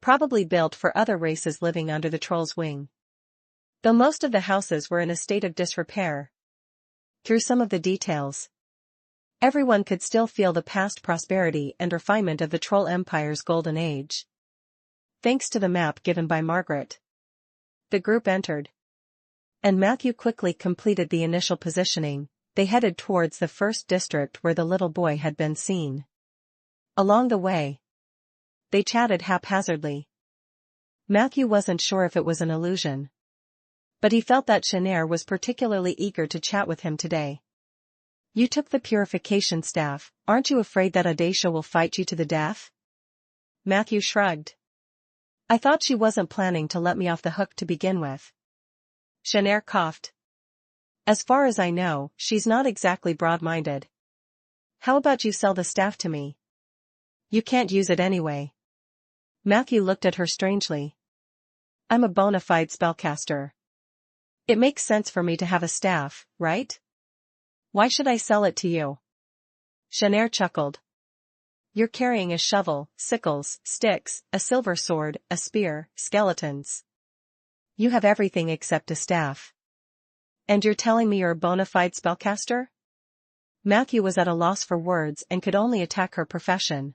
S1: probably built for other races living under the troll's wing. Though most of the houses were in a state of disrepair, through some of the details, everyone could still feel the past prosperity and refinement of the Troll Empire's golden age. Thanks to the map given by Margaret, the group entered, and Matthew quickly completed the initial positioning. They headed towards the first district where the little boy had been seen. Along the way, they chatted haphazardly. Matthew wasn't sure if it was an illusion, but he felt that Shanair was particularly eager to chat with him today. You took the purification staff, aren't you afraid that Audacia will fight you to the death? Matthew shrugged. I thought she wasn't planning to let me off the hook to begin with. Shanair coughed. As far as I know, she's not exactly broad-minded. How about you sell the staff to me? You can't use it anyway. Matthew looked at her strangely. I'm a bona fide spellcaster. It makes sense for me to have a staff, right? Why should I sell it to you? Shanair chuckled. You're carrying a shovel, sickles, sticks, a silver sword, a spear, skeletons. You have everything except a staff. And you're telling me you're a bona fide spellcaster? Matthew was at a loss for words and could only attack her profession.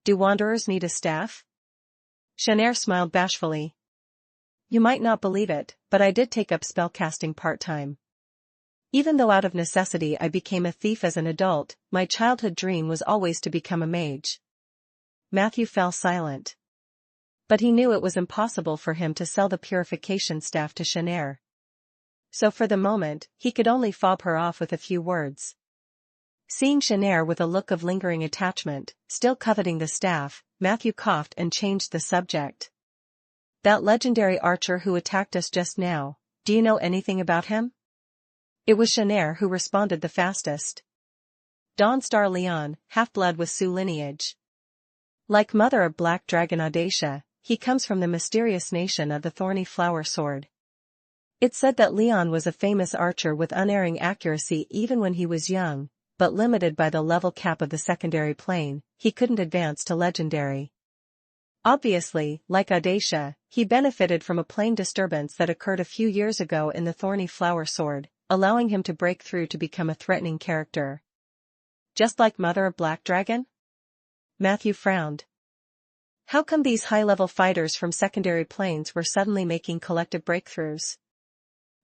S1: Do wanderers need a staff? Shanair smiled bashfully. You might not believe it, but I did take up spellcasting part-time. Even though out of necessity I became a thief as an adult, my childhood dream was always to become a mage. Matthew fell silent. But he knew it was impossible for him to sell the purification staff to Shanair. So for the moment, he could only fob her off with a few words. Seeing Shanair with a look of lingering attachment, still coveting the staff, Matthew coughed and changed the subject. That legendary archer who attacked us just now, do you know anything about him? It was Shanair who responded the fastest. Dawnstar Leon, half-blood with Sioux lineage. Like Mother of Black Dragon Audacia, he comes from the mysterious nation of the Thorny Flower Sword. It's said that Leon was a famous archer with unerring accuracy even when he was young, but limited by the level cap of the secondary plane, he couldn't advance to legendary. Obviously, like Audacia, he benefited from a plane disturbance that occurred a few years ago in the Thorny Flower Sword, allowing him to break through to become a threatening character. Just like Mother of Black Dragon? Matthew frowned. How come these high-level fighters from secondary planes were suddenly making collective breakthroughs?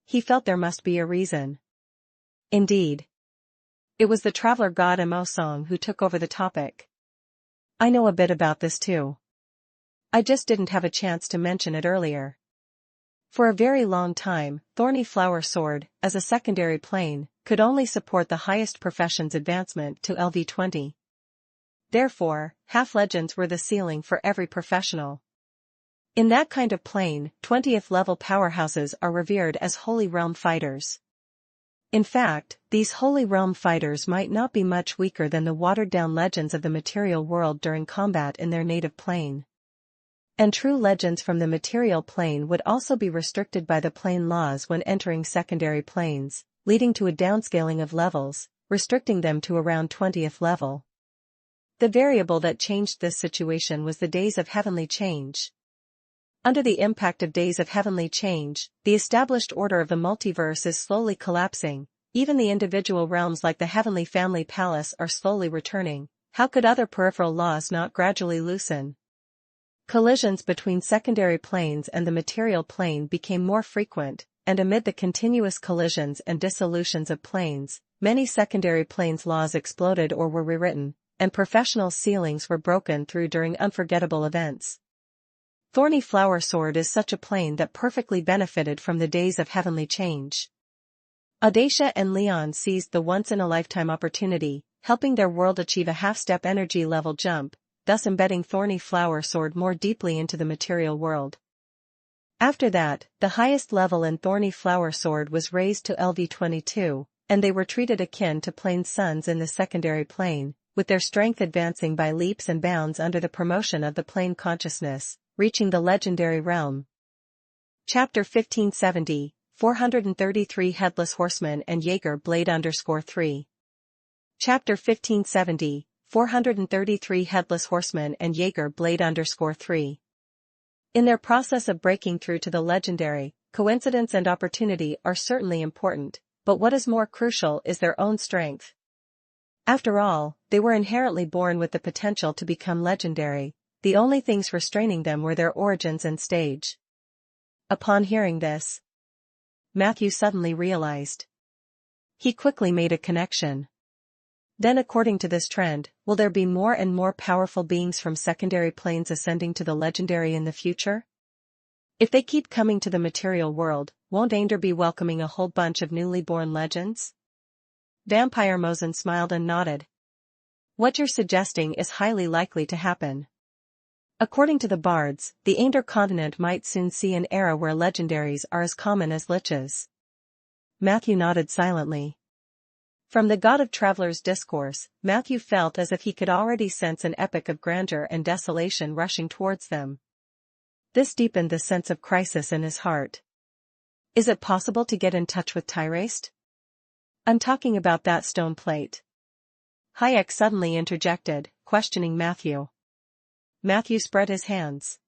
S1: He felt there must be a reason. Indeed. It was the traveler god Mo Song who took over the topic. I know a bit about this too. I just didn't have a chance to mention it earlier. For a very long time, Thorny Flower Sword, as a secondary plane, could only support the highest profession's advancement to LV20. Therefore, half-legends were the ceiling for every professional. In that kind of plane, 20th level powerhouses are revered as Holy Realm fighters. In fact, these Holy Realm fighters might not be much weaker than the watered-down legends of the material world during combat in their native plane. And true legends from the material plane would also be restricted by the plane laws when entering secondary planes, leading to a downscaling of levels, restricting them to around 20th level. The variable that changed this situation was the Days of Heavenly Change. Under the impact of Days of Heavenly Change, the established order of the multiverse is slowly collapsing, even the individual realms like the Heavenly Family Palace are slowly returning. How could other peripheral laws not gradually loosen? Collisions between secondary planes and the material plane became more frequent, and amid the continuous collisions and dissolutions of planes, many secondary planes' laws exploded or were rewritten, and professional ceilings were broken through during unforgettable events. Thorny Flower Sword is such a plane that perfectly benefited from the Days of Heavenly Change. Audacia and Leon seized the once-in-a-lifetime opportunity, helping their world achieve a half-step energy level jump, thus embedding Thorny Flower Sword more deeply into the material world. After that, the highest level in Thorny Flower Sword was raised to LV22, and they were treated akin to plane sons in the secondary plane, with their strength advancing by leaps and bounds under the promotion of the plane consciousness, reaching the legendary realm. Chapter 1570, 433 Headless Horseman and Jaeger Blade _3. Chapter 1570, 433 Headless Horseman and Jaeger Blade _3. In their process of breaking through to the legendary, coincidence and opportunity are certainly important, but what is more crucial is their own strength. After all, they were inherently born with the potential to become legendary, the only things restraining them were their origins and stage. Upon hearing this, Matthew suddenly realized. He quickly made a connection. Then according to this trend, will there be more and more powerful beings from secondary planes ascending to the legendary in the future? If they keep coming to the material world, won't Ander be welcoming a whole bunch of newly born legends? Vampire Mosen smiled and nodded. What you're suggesting is highly likely to happen. According to the bards, the Ander continent might soon see an era where legendaries are as common as liches. Matthew nodded silently. From the God of Travelers' discourse, Matthew felt as if he could already sense an epic of grandeur and desolation rushing towards them. This deepened the sense of crisis in his heart. Is it possible to get in touch with Tyraste? I'm talking about that stone plate. Hayek suddenly interjected, questioning Matthew. Matthew spread his hands.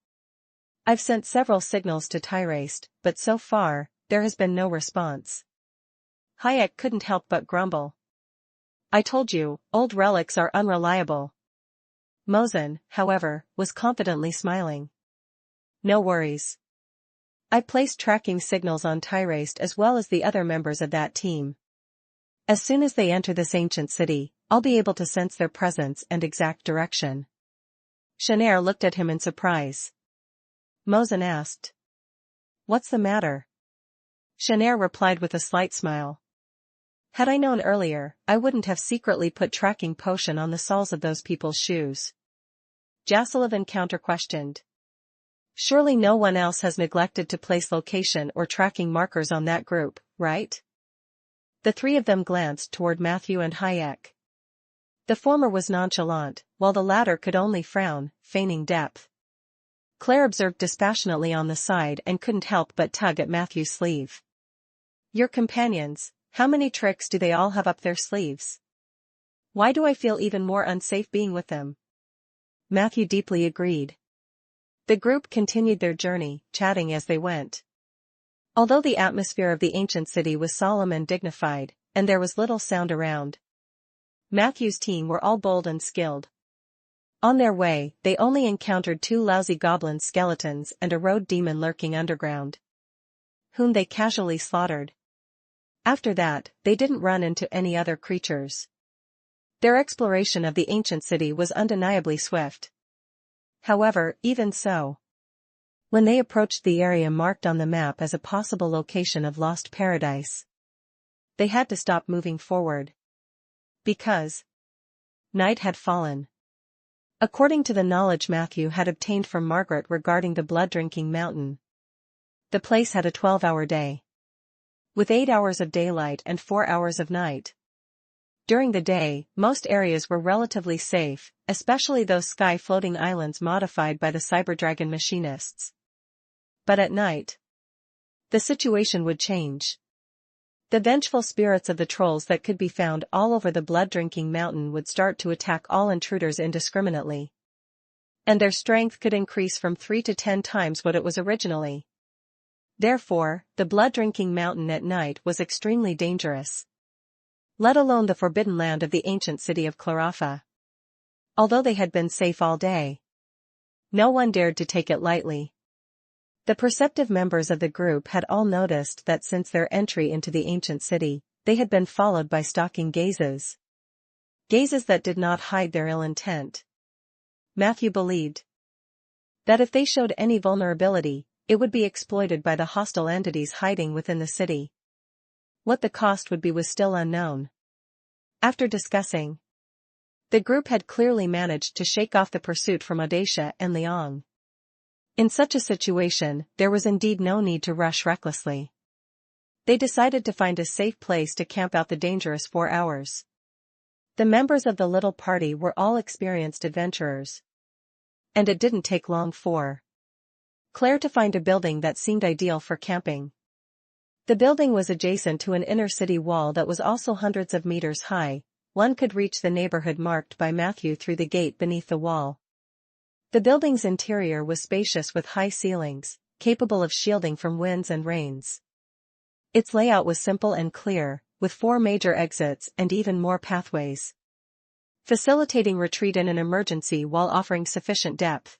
S1: I've sent several signals to Tyraste, but so far, there has been no response. Hayek couldn't help but grumble. I told you, old relics are unreliable. Mosen, however, was confidently smiling. No worries. I placed tracking signals on Tyraste as well as the other members of that team. As soon as they enter this ancient city, I'll be able to sense their presence and exact direction. Shanair looked at him in surprise. Mosen asked. What's the matter? Shanair replied with a slight smile. Had I known earlier, I wouldn't have secretly put tracking potion on the soles of those people's shoes. Jasalovan counter-questioned. Surely no one else has neglected to place location or tracking markers on that group, right? The three of them glanced toward Matthew and Hayek. The former was nonchalant, while the latter could only frown, feigning depth. Claire observed dispassionately on the side and couldn't help but tug at Matthew's sleeve. Your companions, how many tricks do they all have up their sleeves? Why do I feel even more unsafe being with them? Matthew deeply agreed. The group continued their journey, chatting as they went. Although the atmosphere of the ancient city was solemn and dignified, and there was little sound around, Matthew's team were all bold and skilled. On their way, they only encountered two lousy goblin skeletons and a road demon lurking underground, whom they casually slaughtered. After that, they didn't run into any other creatures. Their exploration of the ancient city was undeniably swift. However, even so, when they approached the area marked on the map as a possible location of Lost Paradise, they had to stop moving forward. Because night had fallen. According to the knowledge Matthew had obtained from Margaret regarding the blood-drinking mountain, the place had a 12-hour day, with 8 hours of daylight and 4 hours of night. During the day, most areas were relatively safe, especially those sky-floating islands modified by the Cyberdragon machinists. But at night, the situation would change. The vengeful spirits of the trolls that could be found all over the blood-drinking mountain would start to attack all intruders indiscriminately. And their strength could increase from 3 to 10 times what it was originally. Therefore, the blood-drinking mountain at night was extremely dangerous. Let alone the forbidden land of the ancient city of Clarafa. Although they had been safe all day, no one dared to take it lightly. The perceptive members of the group had all noticed that since their entry into the ancient city, they had been followed by stalking gazes. Gazes that did not hide their ill intent. Matthew believed that if they showed any vulnerability, it would be exploited by the hostile entities hiding within the city. What the cost would be was still unknown. After discussing, the group had clearly managed to shake off the pursuit from Audacia and Leong. In such a situation, there was indeed no need to rush recklessly. They decided to find a safe place to camp out the dangerous 4 hours. The members of the little party were all experienced adventurers. And it didn't take long for Claire to find a building that seemed ideal for camping. The building was adjacent to an inner city wall that was also hundreds of meters high. One could reach the neighborhood marked by Matthew through the gate beneath the wall. The building's interior was spacious with high ceilings, capable of shielding from winds and rains. Its layout was simple and clear, with 4 major exits and even more pathways, facilitating retreat in an emergency while offering sufficient depth.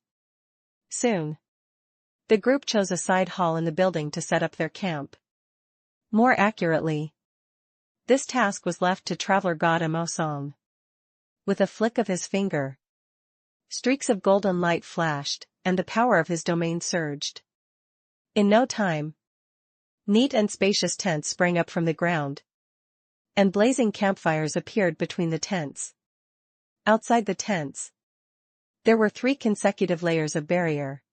S1: Soon, the group chose a side hall in the building to set up their camp. More accurately, this task was left to traveler god Emosong. With a flick of his finger, streaks of golden light flashed, and the power of his domain surged. In no time, neat and spacious tents sprang up from the ground, and blazing campfires appeared between the tents. Outside the tents, there were 3 consecutive layers of barrier.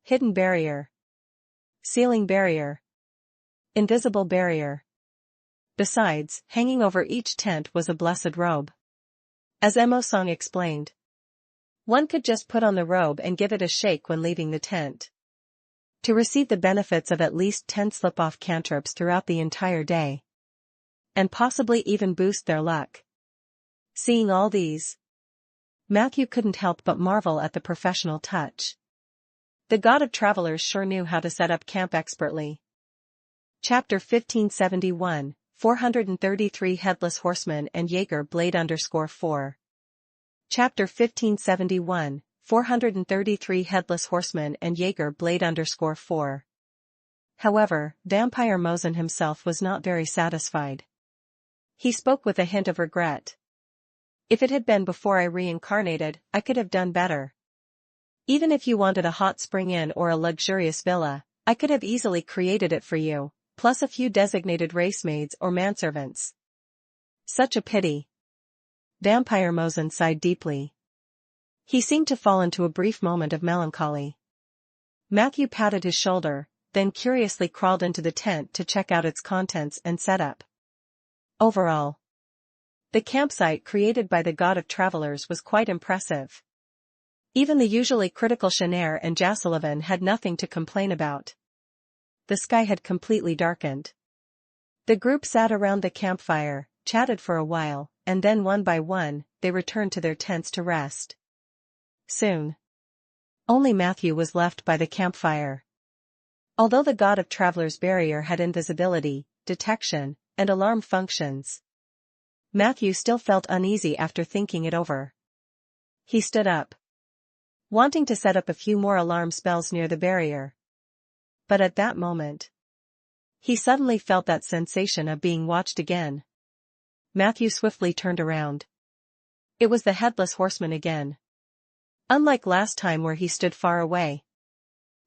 S1: Hidden barrier, ceiling barrier, invisible barrier. Besides, hanging over each tent was a blessed robe. As Emosong explained, one could just put on the robe and give it a shake when leaving the tent, to receive the benefits of at least 10 slip-off cantrips throughout the entire day, and possibly even boost their luck. Seeing all these, Matthew couldn't help but marvel at the professional touch. The god of travelers sure knew how to set up camp expertly. Chapter 1571, 433 Headless Horseman and Jaeger Blade _4. Chapter 1571, 433 Headless Horseman and Jaeger Blade _4. However, Vampire Mosen himself was not very satisfied. He spoke with a hint of regret. If it had been before I reincarnated, I could have done better. Even if you wanted a hot spring inn or a luxurious villa, I could have easily created it for you, plus a few designated race maids or manservants. Such a pity. Vampire Mosen sighed deeply. He seemed to fall into a brief moment of melancholy. Matthew patted his shoulder, then curiously crawled into the tent to check out its contents and setup. Overall, the campsite created by the god of travelers was quite impressive. Even the usually critical Shanair and Jasalovan had nothing to complain about. The sky had completely darkened. The group sat around the campfire, chatted for a while, and then one by one, they returned to their tents to rest. Soon, only Matthew was left by the campfire. Although the god of travelers' barrier had invisibility, detection, and alarm functions, Matthew still felt uneasy after thinking it over. He stood up, wanting to set up a few more alarm spells near the barrier. But at that moment, he suddenly felt that sensation of being watched again. Matthew swiftly turned around. It was the Headless Horseman again. Unlike last time where he stood far away,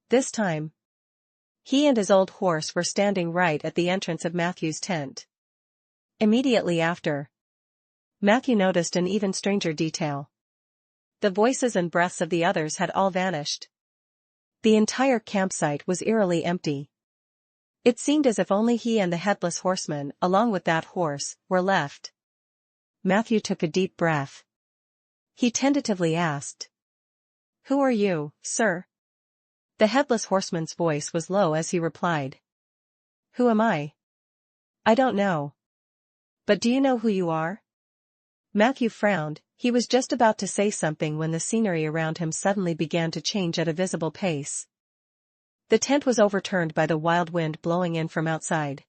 S1: this time, he and his old horse were standing right at the entrance of Matthew's tent. Immediately after, Matthew noticed an even stranger detail. The voices and breaths of the others had all vanished. The entire campsite was eerily empty. It seemed as if only he and the headless horseman, along with that horse, were left. Matthew took a deep breath. He tentatively asked, "Who are you, sir?" The headless horseman's voice was low as he replied, "Who am I? I don't know. But do you know who you are?" Matthew frowned. He was just about to say something when the scenery around him suddenly began to change at a visible pace. The tent was overturned by the wild wind blowing in from outside.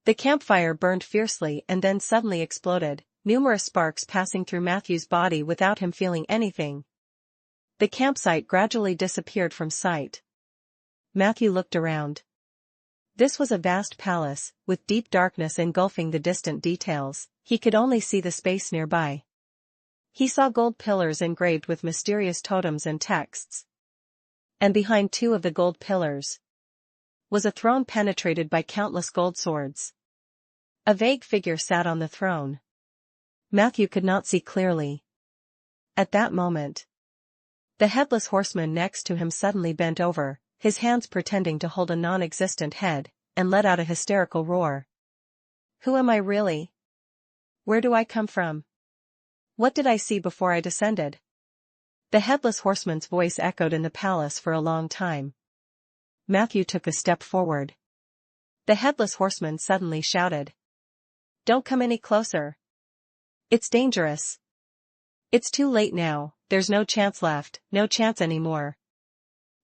S1: The campfire burned fiercely and then suddenly exploded, numerous sparks passing through Matthew's body without him feeling anything. The campsite gradually disappeared from sight. Matthew looked around. This was a vast palace, with deep darkness engulfing the distant details. He could only see the space nearby. He saw gold pillars engraved with mysterious totems and texts. And behind two of the gold pillars was a throne penetrated by countless gold swords. A vague figure sat on the throne. Matthew could not see clearly. At that moment, the headless horseman next to him suddenly bent over, his hands pretending to hold a non-existent head, and let out a hysterical roar. "Who am I really? Where do I come from? What did I see before I descended?" The headless horseman's voice echoed in the palace for a long time. Matthew took a step forward. The headless horseman suddenly shouted, "Don't come any closer. It's dangerous. It's too late now, there's no chance left, no chance anymore.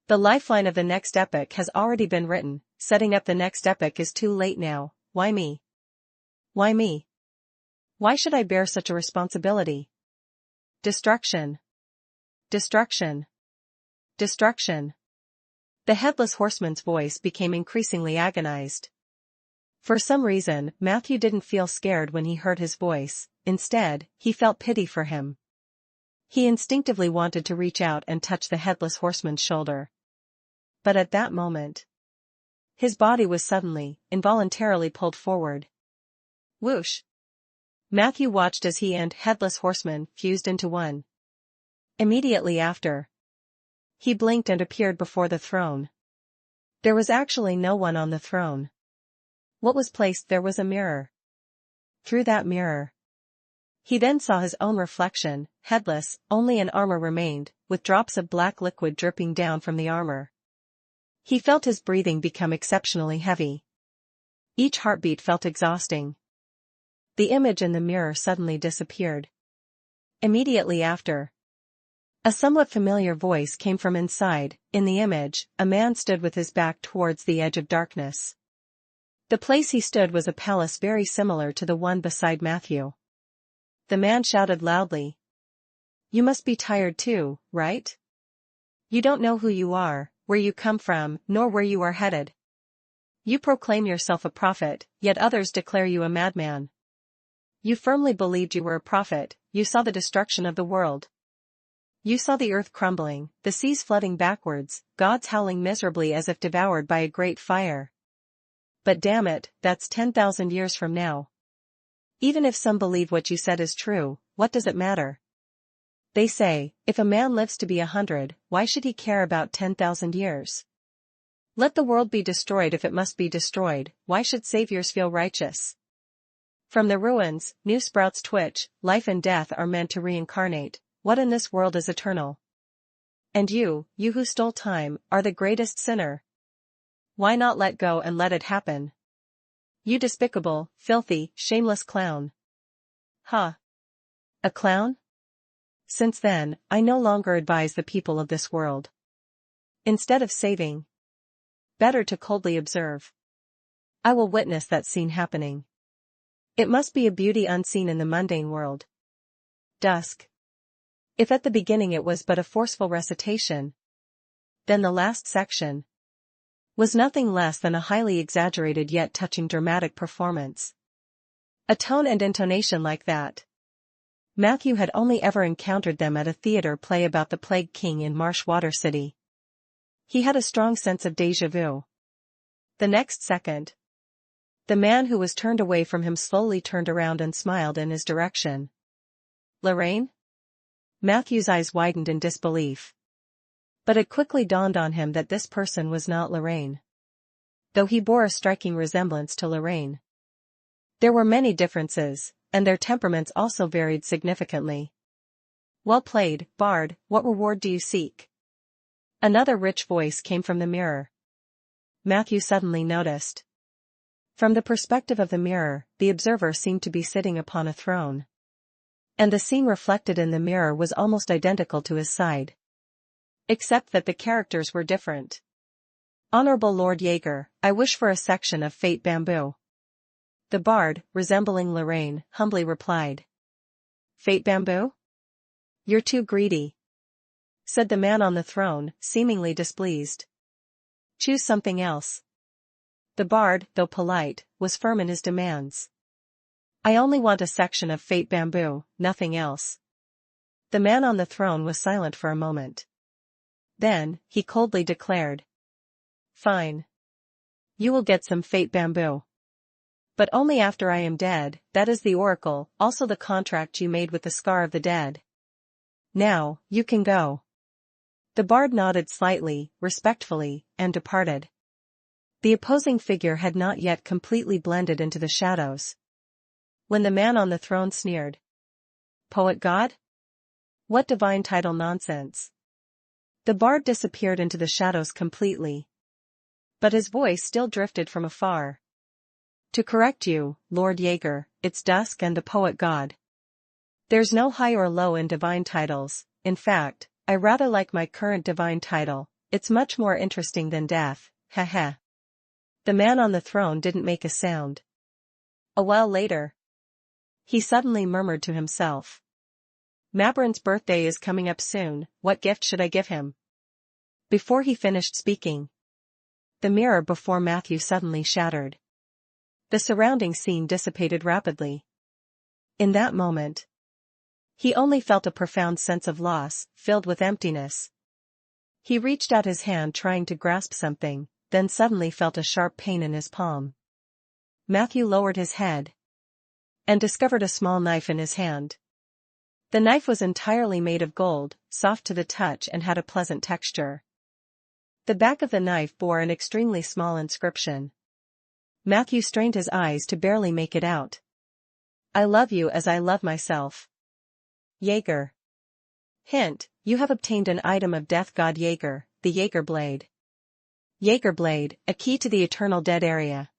S1: The lifeline of the next epic has already been written, setting up the next epic is too late now, why me? Why me? Why should I bear such a responsibility? Destruction. Destruction. Destruction." The headless horseman's voice became increasingly agonized. For some reason, Matthew didn't feel scared when he heard his voice. Instead, he felt pity for him. He instinctively wanted to reach out and touch the headless horseman's shoulder. But at that moment, his body was suddenly, involuntarily pulled forward. Whoosh! Matthew watched as he and headless horseman fused into one. Immediately after, he blinked and appeared before the throne. There was actually no one on the throne. What was placed there was a mirror. Through that mirror, he then saw his own reflection, headless, only an armor remained, with drops of black liquid dripping down from the armor. He felt his breathing become exceptionally heavy. Each heartbeat felt exhausting. The image in the mirror suddenly disappeared. Immediately after, a somewhat familiar voice came from inside. In the image, a man stood with his back towards the edge of darkness. The place he stood was a palace very similar to the one beside Matthew. The man shouted loudly, "You must be tired too, right? You don't know who you are, where you come from, nor where you are headed. You proclaim yourself a prophet, yet others declare you a madman. You firmly believed you were a prophet, you saw the destruction of the world. You saw the earth crumbling, the seas flooding backwards, gods howling miserably as if devoured by a great fire. But damn it, that's 10,000 years from now. Even if some believe what you said is true, what does it matter? They say, if a man lives to be 100, why should he care about 10,000 years? Let the world be destroyed if it must be destroyed, why should saviors feel righteous? From the ruins, new sprouts twitch, life and death are meant to reincarnate, what in this world is eternal? And you who stole time, are the greatest sinner. Why not let go and let it happen? You despicable, filthy, shameless clown. Huh? A clown? Since then, I no longer advise the people of this world. Instead of saving, better to coldly observe. I will witness that scene happening. It must be a beauty unseen in the mundane world. Dusk. If at the beginning it was but a forceful recitation, then the last section was nothing less than a highly exaggerated yet touching dramatic performance. A tone and intonation like that. Matthew had only ever encountered them at a theater play about the Plague King in Marshwater City. He had a strong sense of déjà vu. The next second, the man who was turned away from him slowly turned around and smiled in his direction. Lorraine? Matthew's eyes widened in disbelief. But it quickly dawned on him that this person was not Lorraine. Though he bore a striking resemblance to Lorraine, there were many differences, and their temperaments also varied significantly. "Well played, Bard, what reward do you seek?" Another rich voice came from the mirror. Matthew suddenly noticed. From the perspective of the mirror, the observer seemed to be sitting upon a throne. And the scene reflected in the mirror was almost identical to his side. Except that the characters were different. "Honorable Lord Jaeger, I wish for a section of fate bamboo." The bard, resembling Lorraine, humbly replied. "Fate bamboo? You're too greedy," said the man on the throne, seemingly displeased. "Choose something else." The bard, though polite, was firm in his demands. "I only want a section of fate bamboo, nothing else." The man on the throne was silent for a moment. Then, he coldly declared. "Fine. You will get some fate bamboo. But only after I am dead, that is the oracle, also the contract you made with the scar of the dead. Now, you can go." The bard nodded slightly, respectfully, and departed. The opposing figure had not yet completely blended into the shadows. When the man on the throne sneered. "Poet god? What divine title nonsense." The bard disappeared into the shadows completely. But his voice still drifted from afar. "To correct you, Lord Jaeger, it's dusk and the poet god. There's no high or low in divine titles. In fact, I rather like my current divine title. It's much more interesting than death, heh." The man on the throne didn't make a sound. A while later, he suddenly murmured to himself. "Mabrin's birthday is coming up soon, what gift should I give him?" Before he finished speaking, the mirror before Matthew suddenly shattered. The surrounding scene dissipated rapidly. In that moment, he only felt a profound sense of loss, filled with emptiness. He reached out his hand trying to grasp something, then suddenly felt a sharp pain in his palm. Matthew lowered his head and discovered a small knife in his hand. The knife was entirely made of gold, soft to the touch and had a pleasant texture. The back of the knife bore an extremely small inscription. Matthew strained his eyes to barely make it out. "I love you as I love myself. Jaeger." Hint, you have obtained an item of Death God Jaeger, the Jaeger Blade. Jaeger Blade, a key to the Eternal Dead area.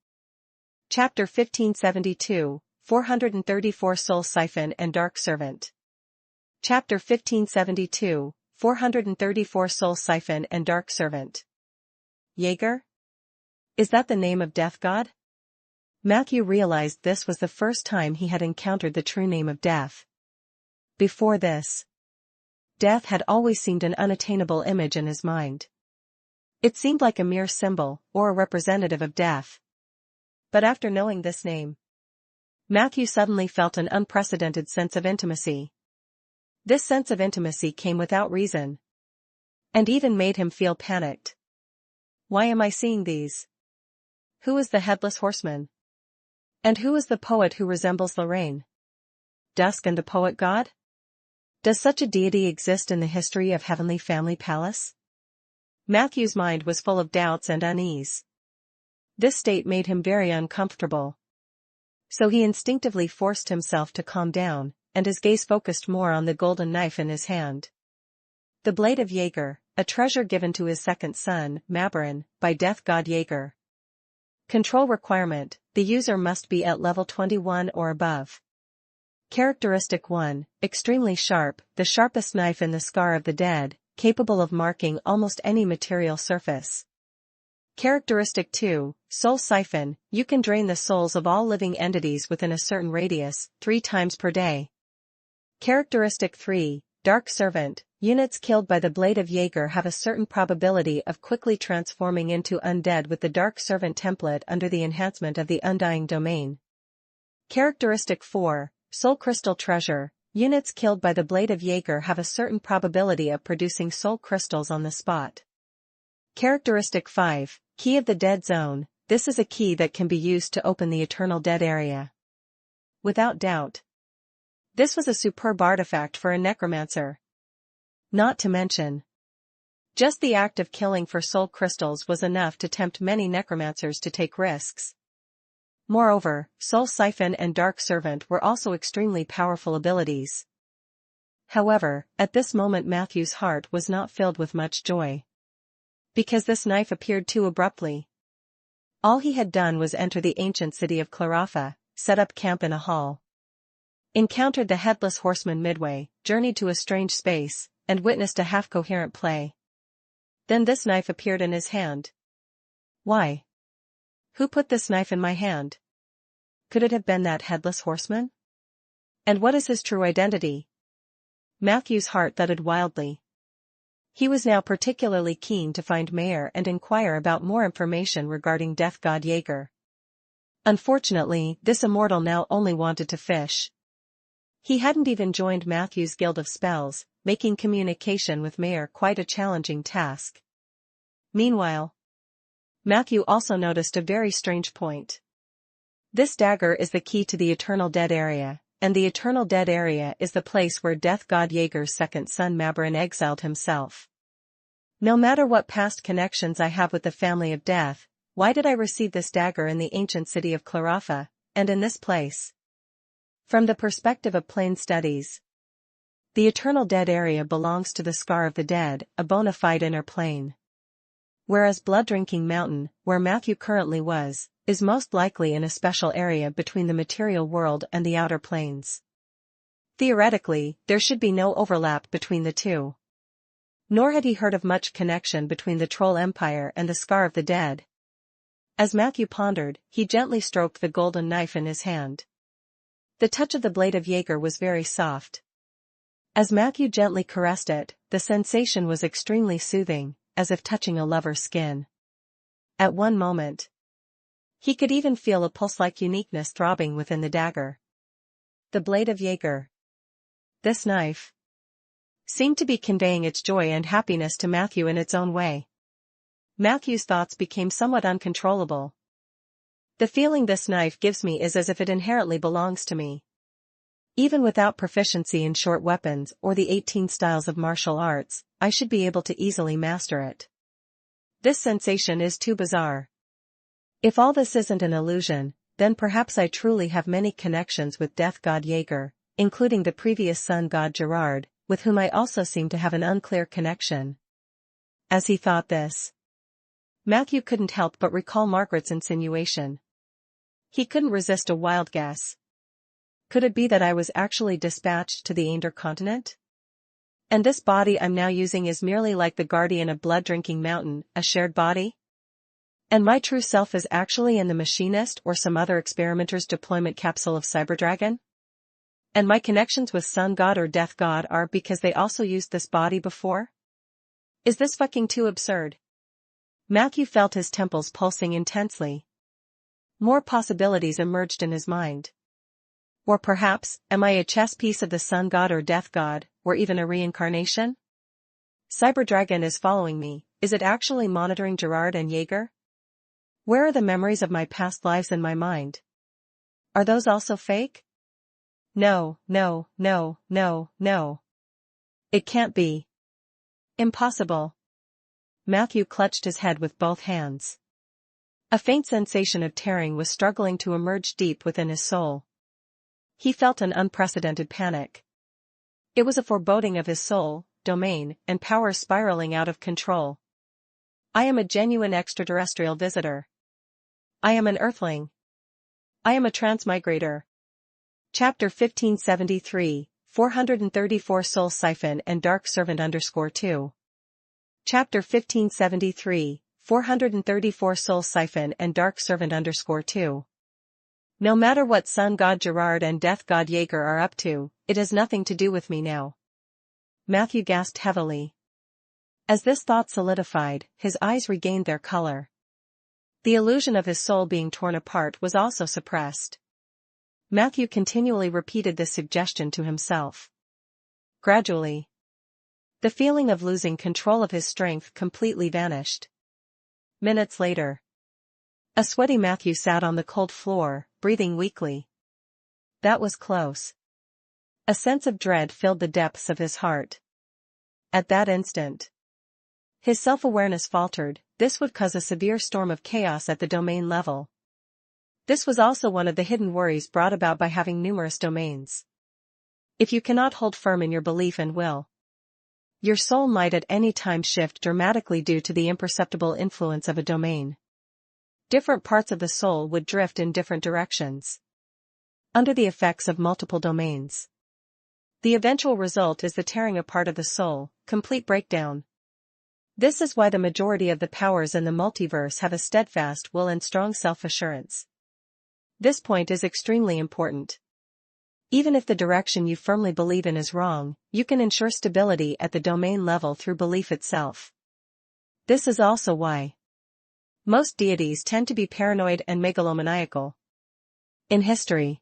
S1: Chapter 1572, 434 Soul Siphon and Dark Servant. Chapter 1572, 434 Soul Siphon and Dark Servant. Jaeger? Is that the name of Death God? Matthew realized this was the first time he had encountered the true name of Death. Before this, Death had always seemed an unattainable image in his mind. It seemed like a mere symbol, or a representative of death. But after knowing this name, Matthew suddenly felt an unprecedented sense of intimacy. This sense of intimacy came without reason, and even made him feel panicked. Why am I seeing these? Who is the headless horseman? And who is the poet who resembles Lorraine? Dusk and the poet god? Does such a deity exist in the history of Heavenly Family Palace? Matthew's mind was full of doubts and unease. This state made him very uncomfortable. So he instinctively forced himself to calm down, and his gaze focused more on the golden knife in his hand. The Blade of Jaeger, a treasure given to his second son, Mabrin, by Death God Jaeger. Control requirement, the user must be at level 21 or above. Characteristic 1, extremely sharp, the sharpest knife in the scar of the dead, capable of marking almost any material surface. Characteristic 2, Soul Siphon, you can drain the souls of all living entities within a certain radius, 3 times per day. Characteristic 3, Dark Servant, units killed by the Blade of Jaeger have a certain probability of quickly transforming into undead with the Dark Servant template under the enhancement of the Undying domain. Characteristic 4, Soul Crystal Treasure, units killed by the Blade of Jaeger have a certain probability of producing soul crystals on the spot. Characteristic 5, Key of the Dead Zone, this is a key that can be used to open the Eternal Dead area. Without doubt, this was a superb artifact for a necromancer. Not to mention, just the act of killing for soul crystals was enough to tempt many necromancers to take risks. Moreover, Soul Siphon and Dark Servant were also extremely powerful abilities. However, at this moment Matthew's heart was not filled with much joy. Because this knife appeared too abruptly. All he had done was enter the ancient city of Clarafa, set up camp in a hall. Encountered the Headless Horseman midway, journeyed to a strange space, and witnessed a half-coherent play. Then this knife appeared in his hand. Why? Who put this knife in my hand? Could it have been that Headless Horseman? And what is his true identity? Matthew's heart thudded wildly. He was now particularly keen to find Mayer and inquire about more information regarding Death God Jaeger. Unfortunately, this immortal now only wanted to fish. He hadn't even joined Matthew's Guild of Spells, making communication with Mayer quite a challenging task. Meanwhile, Matthew also noticed a very strange point. This dagger is the key to the Eternal Dead area, and the Eternal Dead area is the place where Death God Jaeger's second son Mabarin exiled himself. No matter what past connections I have with the family of Death, why did I receive this dagger in the ancient city of Clarafa, and in this place? From the perspective of plane studies, the Eternal Dead area belongs to the Scar of the Dead, a bona fide inner plane. Whereas Blood-Drinking Mountain, where Matthew currently was, is most likely in a special area between the material world and the outer planes. Theoretically, there should be no overlap between the two. Nor had he heard of much connection between the Troll Empire and the Scar of the Dead. As Matthew pondered, he gently stroked the golden knife in his hand. The touch of the blade of Jaeger was very soft. As Matthew gently caressed it, the sensation was extremely soothing, as if touching a lover's skin. At one moment, he could even feel a pulse-like uniqueness throbbing within the dagger. The blade of Jaeger. This knife seemed to be conveying its joy and happiness to Matthew in its own way. Matthew's thoughts became somewhat uncontrollable. The feeling this knife gives me is as if it inherently belongs to me. Even without proficiency in short weapons or the 18 styles of martial arts, I should be able to easily master it. This sensation is too bizarre. If all this isn't an illusion, then perhaps I truly have many connections with Death God Jaeger, including the previous sun god Gerard, with whom I also seem to have an unclear connection. As he thought this, Matthew couldn't help but recall Margaret's insinuation. He couldn't resist a wild guess. Could it be that I was actually dispatched to the Ander continent? And this body I'm now using is merely like the guardian of Blood-Drinking Mountain, a shared body? And my true self is actually in the machinist or some other experimenter's deployment capsule of Cyberdragon? And my connections with Sun God or Death God are because they also used this body before? Is this fucking too absurd? Matthew felt his temples pulsing intensely. More possibilities emerged in his mind. Or perhaps, am I a chess piece of the Sun God or Death God, or even a reincarnation? Cyberdragon is following me, is it actually monitoring Gerard and Jaeger? Where are the memories of my past lives in my mind? Are those also fake? No, no, no, no, no. It can't be. Impossible. Matthew clutched his head with both hands. A faint sensation of tearing was struggling to emerge deep within his soul. He felt an unprecedented panic. It was a foreboding of his soul, domain, and power spiraling out of control. I am a genuine extraterrestrial visitor. I am an Earthling. I am a transmigrator. Chapter 1573, 434 Soul Siphon and Dark Servant _2. Chapter 1573, 434 Soul Siphon and Dark Servant _2. No matter what Sun God Gerard and Death God Jaeger are up to, it has nothing to do with me now. Matthew gasped heavily. As this thought solidified, his eyes regained their color. The illusion of his soul being torn apart was also suppressed. Matthew continually repeated this suggestion to himself. Gradually, the feeling of losing control of his strength completely vanished. Minutes later, a sweaty Matthew sat on the cold floor, breathing weakly. That was close. A sense of dread filled the depths of his heart. at that instant. His self-awareness faltered. This would cause a severe storm of chaos at the domain level. This was also one of the hidden worries brought about by having numerous domains. If you cannot hold firm in your belief and will, your soul might at any time shift dramatically due to the imperceptible influence of a domain. Different parts of the soul would drift in different directions under the effects of multiple domains. The eventual result is the tearing apart of the soul, complete breakdown. This is why the majority of the powers in the multiverse have a steadfast will and strong self-assurance. This point is extremely important. Even if the direction you firmly believe in is wrong, you can ensure stability at the domain level through belief itself. This is also why most deities tend to be paranoid and megalomaniacal. In history,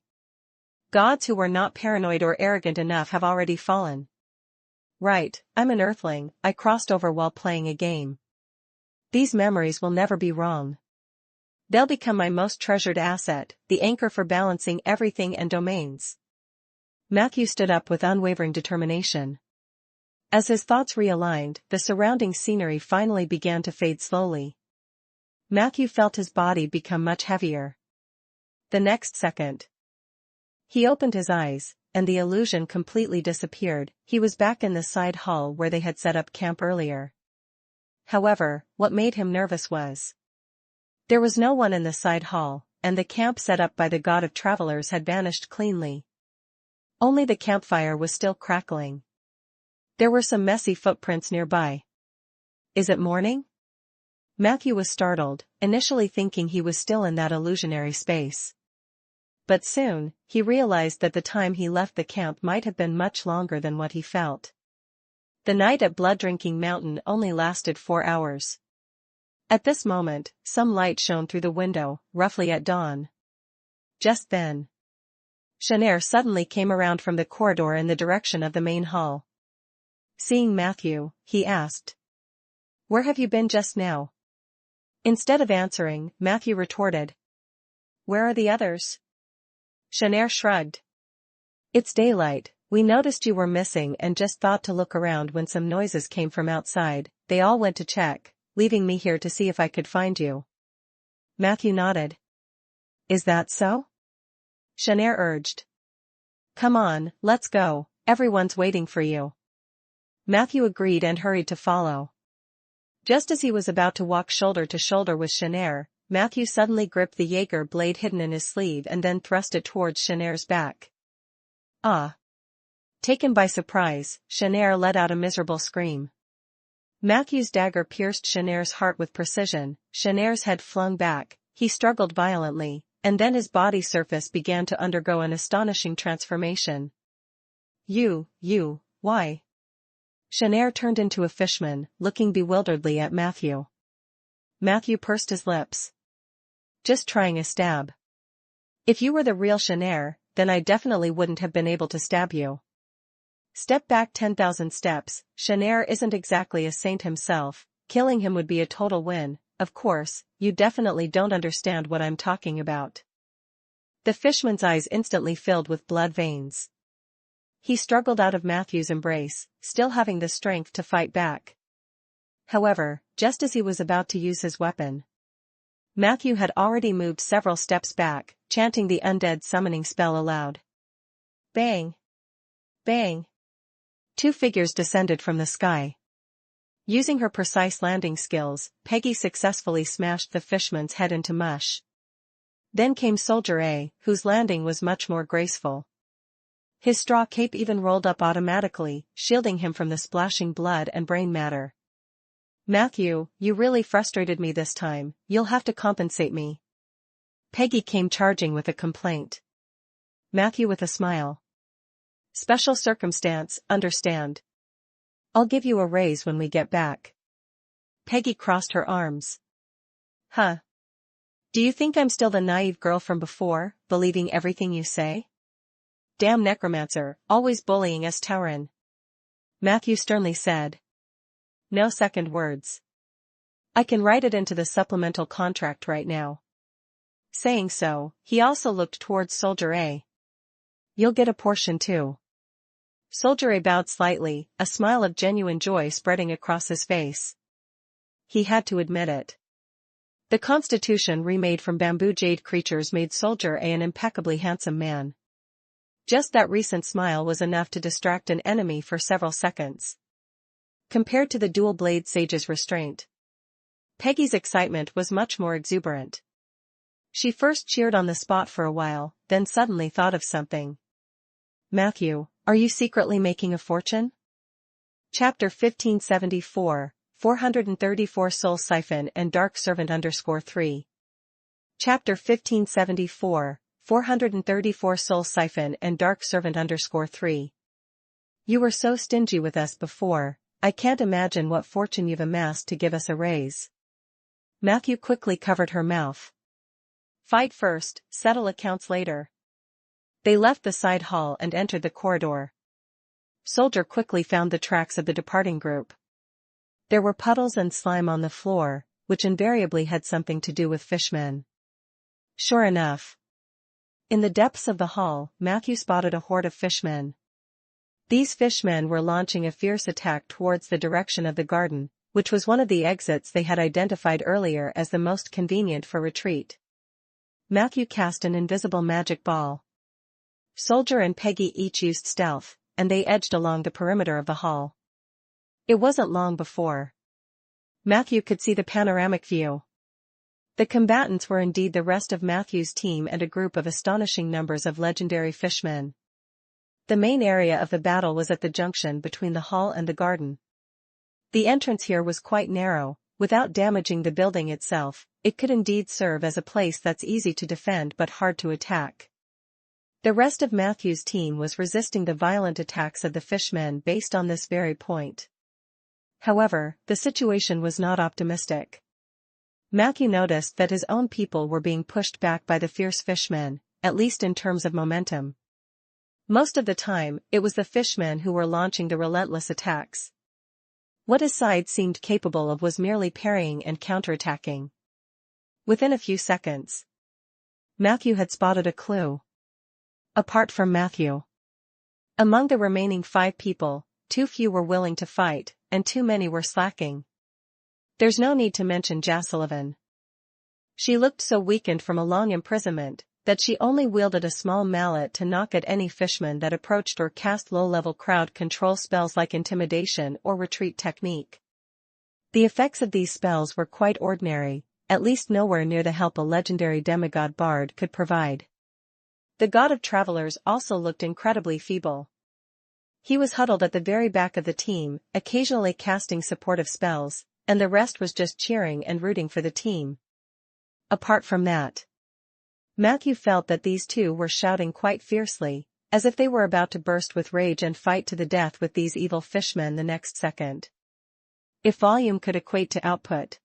S1: gods who were not paranoid or arrogant enough have already fallen. Right, I'm an earthling, I crossed over while playing a game. These memories will never be wrong. They'll become my most treasured asset, the anchor for balancing everything and domains. Matthew stood up with unwavering determination. As his thoughts realigned, the surrounding scenery finally began to fade slowly. Matthew felt his body become much heavier. The next second, he opened his eyes, and the illusion completely disappeared. He was back in the side hall where they had set up camp earlier. However, what made him nervous was there was no one in the side hall, and the camp set up by the god of travelers had vanished cleanly. Only the campfire was still crackling. There were some messy footprints nearby. Is it morning? Matthew was startled, initially thinking he was still in that illusionary space. But soon, he realized that the time he left the camp might have been much longer than what he felt. The night at Blood Drinking Mountain only lasted 4 hours. At this moment, some light shone through the window, roughly at dawn. Just then, Shanair suddenly came around from the corridor in the direction of the main hall. Seeing Matthew, he asked, "Where have you been just now?" Instead of answering, Matthew retorted, "Where are the others?" Shanair shrugged. "It's daylight, we noticed you were missing and just thought to look around when some noises came from outside. They all went to check, leaving me here to see if I could find you." Matthew nodded. "Is that so?" Shanair urged. "Come on, let's go, everyone's waiting for you." Matthew agreed and hurried to follow. Just as he was about to walk shoulder to shoulder with Shanair, Matthew suddenly gripped the Jaeger blade hidden in his sleeve and then thrust it towards Shanair's back. Ah! Taken by surprise, Shanair let out a miserable scream. Matthew's dagger pierced Shanair's heart with precision. Shanair's head flung back, he struggled violently, and then his body surface began to undergo an astonishing transformation. You, why?" Shanair turned into a fishman, looking bewilderedly at Matthew. Matthew pursed his lips. "Just trying a stab. If you were the real Shanair, then I definitely wouldn't have been able to stab you. Step back 10,000 steps, Shanair isn't exactly a saint himself, killing him would be a total win. Of course, you definitely don't understand what I'm talking about." The fishman's eyes instantly filled with blood veins. He struggled out of Matthew's embrace, still having the strength to fight back. However, just as he was about to use his weapon, Matthew had already moved several steps back, chanting the undead summoning spell aloud. Bang! Bang! 2 figures descended from the sky. Using her precise landing skills, Peggy successfully smashed the fishman's head into mush. Then came Soldier A, whose landing was much more graceful. His straw cape even rolled up automatically, shielding him from the splashing blood and brain matter. "Matthew, you really frustrated me this time, you'll have to compensate me." Peggy came charging with a complaint. Matthew with a smile. "Special circumstance, understand. I'll give you a raise when we get back." Peggy crossed her arms. "Huh? Do you think I'm still the naive girl from before, believing everything you say? Damn Necromancer, always bullying us Tauren." Matthew sternly said. "No second words. I can write it into the supplemental contract right now." Saying so, he also looked towards Soldier A. "You'll get a portion too." Soldier A bowed slightly, a smile of genuine joy spreading across his face. He had to admit it. The constitution remade from bamboo jade creatures made Soldier A an impeccably handsome man. Just that recent smile was enough to distract an enemy for several seconds. Compared to the dual-blade sage's restraint, Peggy's excitement was much more exuberant. She first cheered on the spot for a while, then suddenly thought of something. Matthew, are you secretly making a fortune? Chapter 1574, 434 Soul Siphon and Dark Servant _3. Chapter 1574, 434 Soul Siphon and Dark Servant _3. You were so stingy with us before, I can't imagine what fortune you've amassed to give us a raise. Matthew quickly covered her mouth. Fight first, settle accounts later. They left the side hall and entered the corridor. Soldier quickly found the tracks of the departing group. There were puddles and slime on the floor, which invariably had something to do with fishmen. Sure enough. In the depths of the hall, Matthew spotted a horde of fishmen. These fishmen were launching a fierce attack towards the direction of the garden, which was one of the exits they had identified earlier as the most convenient for retreat. Matthew cast an invisible magic ball. Soldier and Peggy each used stealth, and they edged along the perimeter of the hall. It wasn't long before Matthew could see the panoramic view. The combatants were indeed the rest of Matthew's team and a group of astonishing numbers of legendary fishmen. The main area of the battle was at the junction between the hall and the garden. The entrance here was quite narrow. Without damaging the building itself, it could indeed serve as a place that's easy to defend but hard to attack. The rest of Matthew's team was resisting the violent attacks of the fishmen based on this very point. However, the situation was not optimistic. Matthew noticed that his own people were being pushed back by the fierce fishmen, at least in terms of momentum. Most of the time, it was the fishmen who were launching the relentless attacks. What his side seemed capable of was merely parrying and counterattacking. Within a few seconds, Matthew had spotted a clue. Apart from Matthew, among the remaining 5 people, too few were willing to fight, and too many were slacking. There's no need to mention Sullivan. She looked so weakened from a long imprisonment, that she only wielded a small mallet to knock at any fishman that approached or cast low-level crowd control spells like intimidation or retreat technique. The effects of these spells were quite ordinary, at least nowhere near the help a legendary demigod bard could provide. The god of travelers also looked incredibly feeble. He was huddled at the very back of the team, occasionally casting supportive spells, and the rest was just cheering and rooting for the team. Apart from that, Matthew felt that these two were shouting quite fiercely, as if they were about to burst with rage and fight to the death with these evil fishmen the next second. If volume could equate to output,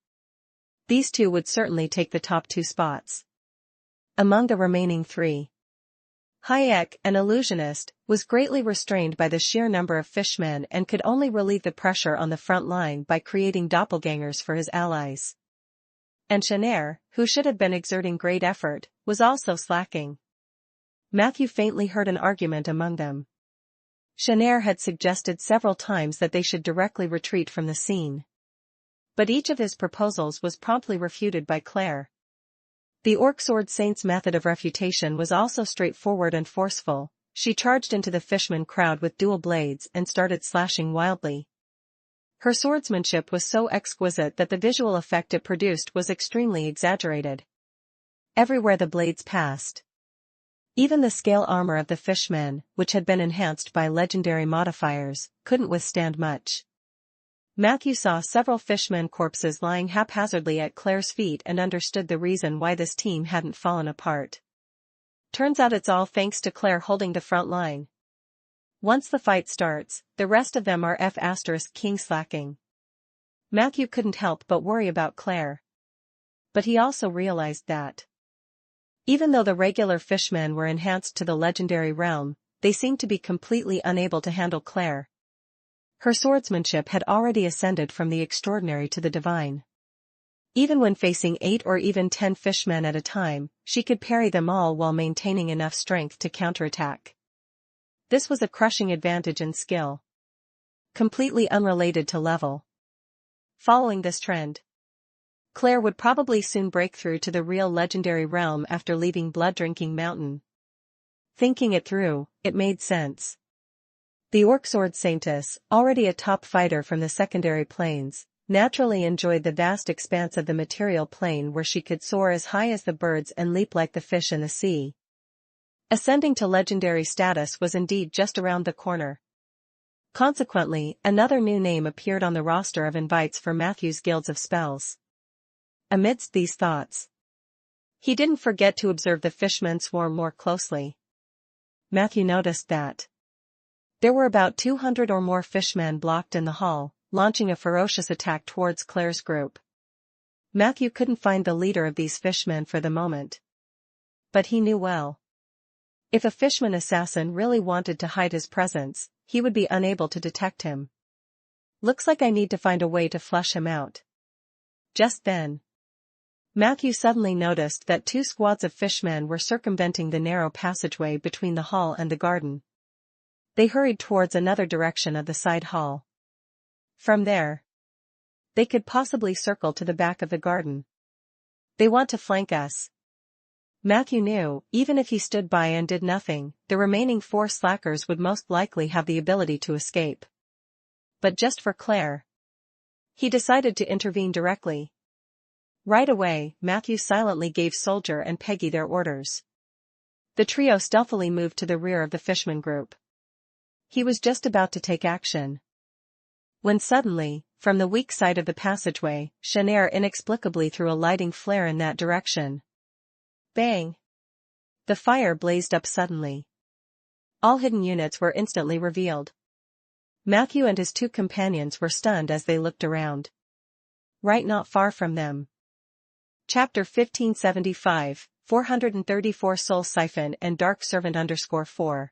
S1: these two would certainly take the top 2 spots. Among the remaining 3, Hayek, an illusionist, was greatly restrained by the sheer number of fishmen and could only relieve the pressure on the front line by creating doppelgangers for his allies. And Chenair, who should have been exerting great effort, was also slacking. Matthew faintly heard an argument among them. Chenair had suggested several times that they should directly retreat from the scene. But each of his proposals was promptly refuted by Claire. The Orc Sword Saint's method of refutation was also straightforward and forceful. She charged into the fishman crowd with dual blades and started slashing wildly. Her swordsmanship was so exquisite that the visual effect it produced was extremely exaggerated. Everywhere the blades passed, even the scale armor of the fishmen, which had been enhanced by legendary modifiers, couldn't withstand much. Matthew saw several fishmen corpses lying haphazardly at Claire's feet and understood the reason why this team hadn't fallen apart. Turns out it's all thanks to Claire holding the front line. Once the fight starts, the rest of them are King slacking. Matthew couldn't help but worry about Claire. But he also realized that, even though the regular fishmen were enhanced to the legendary realm, they seemed to be completely unable to handle Claire. Her swordsmanship had already ascended from the extraordinary to the divine. Even when facing 8 or even 10 fishmen at a time, she could parry them all while maintaining enough strength to counterattack. This was a crushing advantage in skill, completely unrelated to level. Following this trend, Claire would probably soon break through to the real legendary realm after leaving Blood-Drinking Mountain. Thinking it through, it made sense. The Orc Sword Saintess, already a top fighter from the secondary planes, naturally enjoyed the vast expanse of the material plane where she could soar as high as the birds and leap like the fish in the sea. Ascending to legendary status was indeed just around the corner. Consequently, another new name appeared on the roster of invites for Matthew's Guilds of Spells. Amidst these thoughts, he didn't forget to observe the fishmen swarm more closely. Matthew noticed that there were about 200 or more fishmen blocked in the hall, launching a ferocious attack towards Claire's group. Matthew couldn't find the leader of these fishmen for the moment, but he knew well, if a fishman assassin really wanted to hide his presence, he would be unable to detect him. Looks like I need to find a way to flush him out. Just then, Matthew suddenly noticed that 2 squads of fishmen were circumventing the narrow passageway between the hall and the garden. They hurried towards another direction of the side hall. From there, they could possibly circle to the back of the garden. They want to flank us. Matthew knew, even if he stood by and did nothing, the remaining 4 slackers would most likely have the ability to escape. But just for Claire, he decided to intervene directly. Right away, Matthew silently gave Soldier and Peggy their orders. The trio stealthily moved to the rear of the fishman group. He was just about to take action, when suddenly, from the weak side of the passageway, Shanair inexplicably threw a lighting flare in that direction. Bang! The fire blazed up suddenly. All hidden units were instantly revealed. Matthew and his 2 companions were stunned as they looked around. Right not far from them, Chapter 1575, 434 Soul Siphon and Dark Servant _4.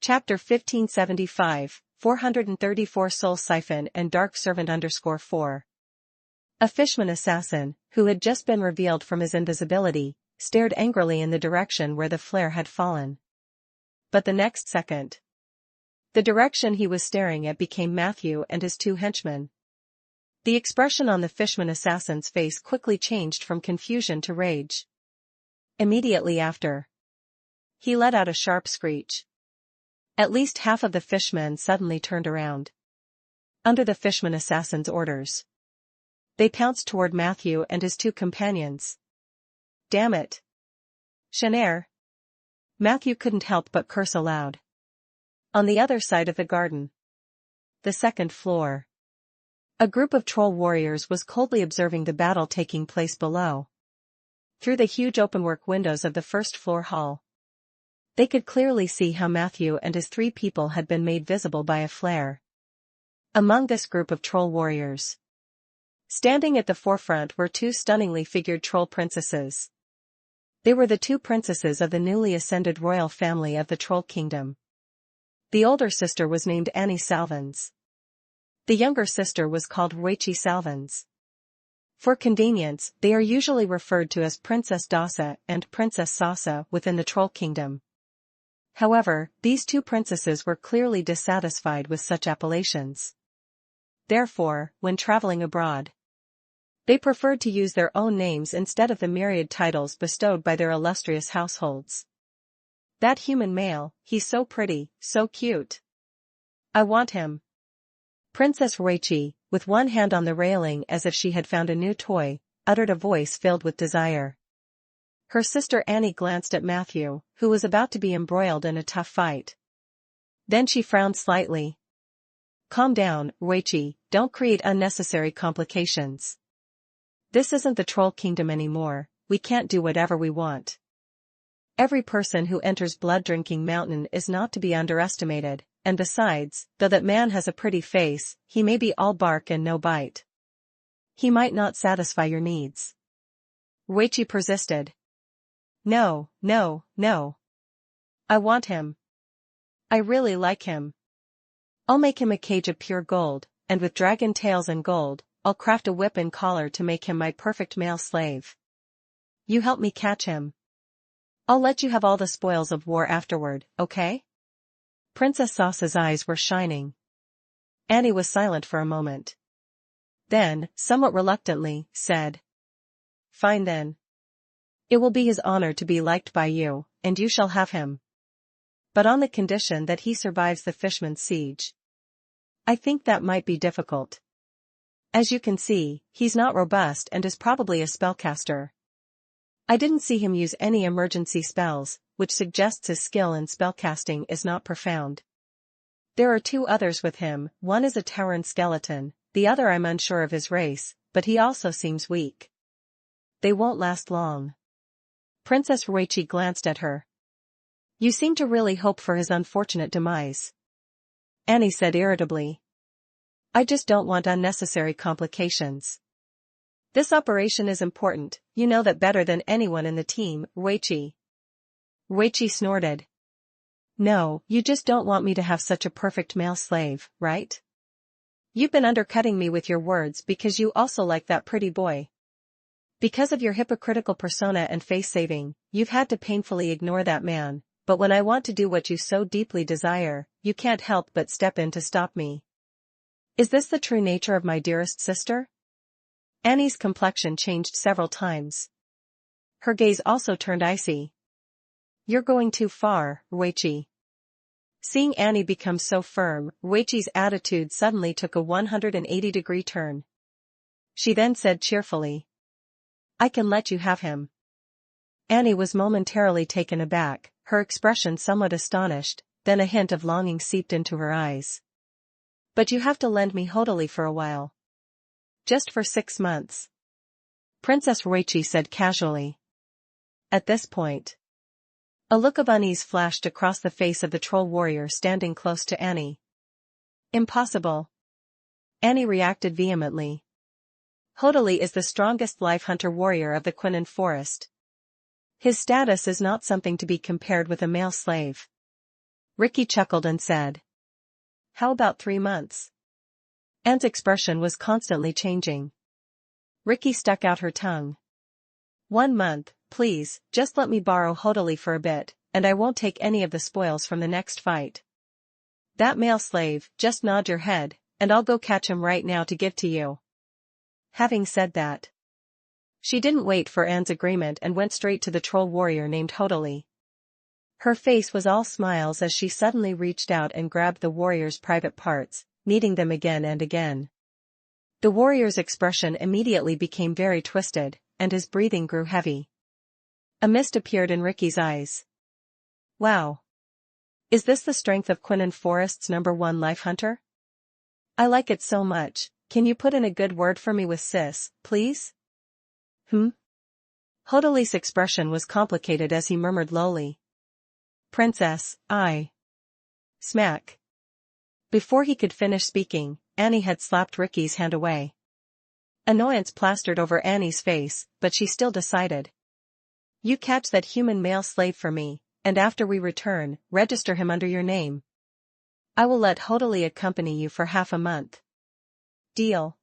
S1: Chapter 1575, 434 Soul Siphon and Dark Servant _4. A fishman assassin, who had just been revealed from his invisibility, stared angrily in the direction where the flare had fallen. But the next second, the direction he was staring at became Matthew and his 2 henchmen. The expression on the fishman assassin's face quickly changed from confusion to rage. Immediately after, he let out a sharp screech. At least half of the fishmen suddenly turned around. Under the fishman assassin's orders, they pounced toward Matthew and his 2 companions. Damn it! Shanair! Matthew couldn't help but curse aloud. On the other side of the garden, the 2nd floor, a group of troll warriors was coldly observing the battle taking place below. Through the huge openwork windows of the 1st floor hall, they could clearly see how Matthew and his 3 people had been made visible by a flare. Among this group of troll warriors, standing at the forefront were 2 stunningly figured troll princesses. They were the 2 princesses of the newly ascended royal family of the Troll Kingdom. The older sister was named Annie Salvans. The younger sister was called Raichi Salvans. For convenience, they are usually referred to as Princess Dasa and Princess Sasa within the Troll Kingdom. However, these 2 princesses were clearly dissatisfied with such appellations. Therefore, when traveling abroad, they preferred to use their own names instead of the myriad titles bestowed by their illustrious households. That human male, he's so pretty, so cute. I want him. Princess Raichi, with one hand on the railing as if she had found a new toy, uttered a voice filled with desire. Her sister Annie glanced at Matthew, who was about to be embroiled in a tough fight. Then she frowned slightly. Calm down, Raichi, don't create unnecessary complications. This isn't the Troll Kingdom anymore, we can't do whatever we want. Every person who enters Blood-Drinking Mountain is not to be underestimated, and besides, though that man has a pretty face, he may be all bark and no bite. He might not satisfy your needs. Raichi persisted. No, no, no. I want him. I really like him. I'll make him a cage of pure gold, and with dragon tails and gold, I'll craft a whip and collar to make him my perfect male slave. You help me catch him. I'll let you have all the spoils of war afterward, okay? Princess Sauce's eyes were shining. Annie was silent for a moment. Then, somewhat reluctantly, said, "Fine then. It will be his honor to be liked by you, and you shall have him. But on the condition that he survives the Fishman's siege. I think that might be difficult. As you can see, he's not robust and is probably a spellcaster. I didn't see him use any emergency spells, which suggests his skill in spellcasting is not profound. There are 2 others with him, one is a tauren skeleton, the other I'm unsure of his race, but he also seems weak. They won't last long." Princess Ruichi glanced at her. "You seem to really hope for his unfortunate demise," Annie said irritably. "I just don't want unnecessary complications. This operation is important, you know that better than anyone in the team, Ruichi." Ruichi snorted. "No, you just don't want me to have such a perfect male slave, right? You've been undercutting me with your words because you also like that pretty boy. Because of your hypocritical persona and face saving, you've had to painfully ignore that man, but when I want to do what you so deeply desire, you can't help but step in to stop me. Is this the true nature of my dearest sister?" Annie's complexion changed several times. Her gaze also turned icy. "You're going too far, Ruichi." Seeing Annie become so firm, Ruichi's attitude suddenly took a 180-degree turn. She then said cheerfully, "I can let you have him." Annie was momentarily taken aback, her expression somewhat astonished, then a hint of longing seeped into her eyes. "But you have to lend me Hodali for a while. Just for 6 months. Princess Ruichi said casually. At this point, a look of unease flashed across the face of the troll warrior standing close to Annie. "Impossible." Annie reacted vehemently. "Hodali is the strongest life hunter warrior of the Quinnen Forest. His status is not something to be compared with a male slave." Ricky chuckled and said, "How about 3 months?" Anne's expression was constantly changing. Ricky stuck out her tongue. 1 month, please, just let me borrow Hodali for a bit, and I won't take any of the spoils from the next fight. That male slave, just nod your head, and I'll go catch him right now to give to you." Having said that, she didn't wait for Anne's agreement and went straight to the troll warrior named Hodali. Her face was all smiles as she suddenly reached out and grabbed the warrior's private parts, kneading them again and again. The warrior's expression immediately became very twisted, and his breathing grew heavy. A mist appeared in Ricky's eyes. "Wow. Is this the strength of Quinnen Forest's #1 life hunter? I like it so much. Can you put in a good word for me with Sis, please?" Hodali's expression was complicated as he murmured lowly, "Princess, I..." Smack. Before he could finish speaking, Annie had slapped Ricky's hand away. Annoyance plastered over Annie's face, but she still decided. "You catch that human male slave for me, and after we return, register him under your name. I will let Hodali accompany you for half a month. Deal?"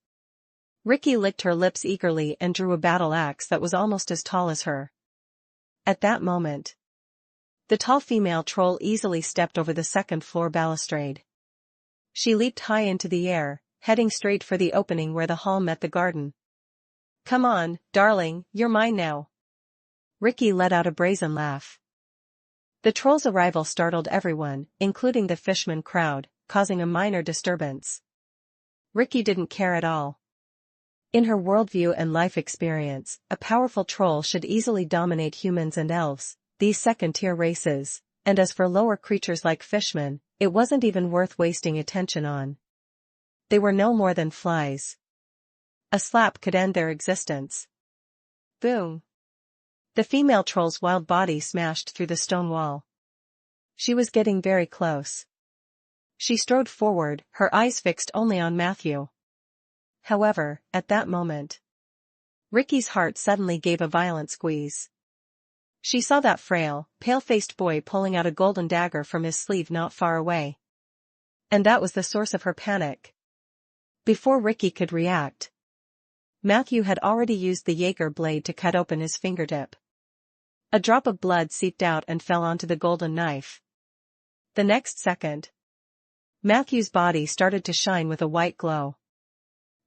S1: Ricky licked her lips eagerly and drew a battle axe that was almost as tall as her. At that moment, the tall female troll easily stepped over the 2nd floor balustrade. She leaped high into the air, heading straight for the opening where the hall met the garden. "Come on, darling, you're mine now." Ricky let out a brazen laugh. The troll's arrival startled everyone, including the Fishman crowd, causing a minor disturbance. Ricky didn't care at all. In her worldview and life experience, a powerful troll should easily dominate humans and elves, these second-tier races, and as for lower creatures like fishmen, it wasn't even worth wasting attention on. They were no more than flies. A slap could end their existence. Boom. The female troll's wild body smashed through the stone wall. She was getting very close. She strode forward, her eyes fixed only on Matthew. However, at that moment, Ricky's heart suddenly gave a violent squeeze. She saw that frail, pale-faced boy pulling out a golden dagger from his sleeve not far away. And that was the source of her panic. Before Ricky could react, Matthew had already used the Jaeger blade to cut open his fingertip. A drop of blood seeped out and fell onto the golden knife. The next second, Matthew's body started to shine with a white glow.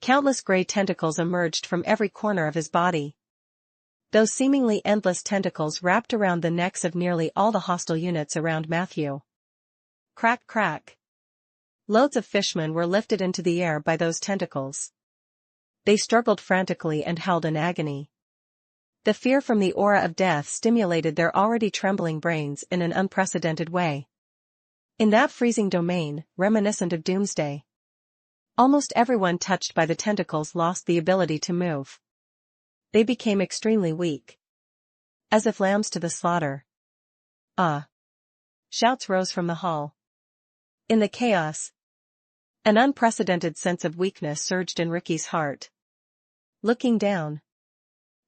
S1: Countless gray tentacles emerged from every corner of his body. Those seemingly endless tentacles wrapped around the necks of nearly all the hostile units around Matthew. Crack, crack. Loads of fishmen were lifted into the air by those tentacles. They struggled frantically and howled in agony. The fear from the aura of death stimulated their already trembling brains in an unprecedented way. In that freezing domain, reminiscent of doomsday, almost everyone touched by the tentacles lost the ability to move. They became extremely weak, as if lambs to the slaughter. Ah! Shouts rose from the hall. In the chaos, an unprecedented sense of weakness surged in Ricky's heart. Looking down,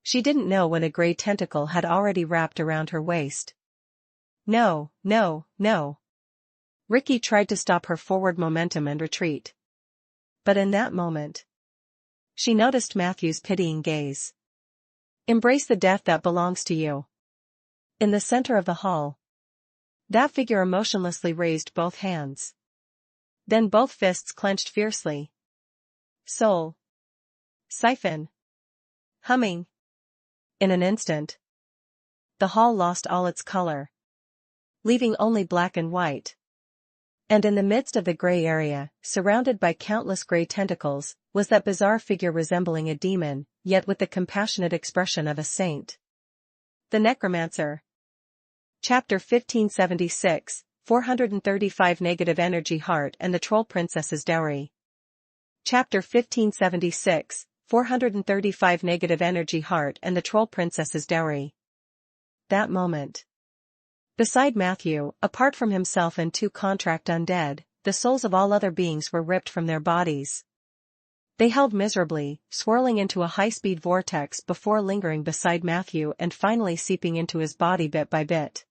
S1: she didn't know when a gray tentacle had already wrapped around her waist. No, no, no. Ricky tried to stop her forward momentum and retreat. But in that moment, she noticed Matthew's pitying gaze. Embrace the death that belongs to you. In the center of the hall, that figure emotionlessly raised both hands. Then both fists clenched fiercely. Soul. Siphon. Humming. In an instant, the hall lost all its color, leaving only black and white. And in the midst of the gray area, surrounded by countless gray tentacles, was that bizarre figure resembling a demon, yet with the compassionate expression of a saint. The Necromancer. Chapter 1576, 435 Negative Energy Heart and the Troll Princess's Dowry. Chapter 1576, 435 Negative Energy Heart and the Troll Princess's Dowry. That moment. Beside Matthew, apart from himself and two contract undead, the souls of all other beings were ripped from their bodies. They held miserably, swirling into a high-speed vortex before lingering beside Matthew and finally seeping into his body bit by bit.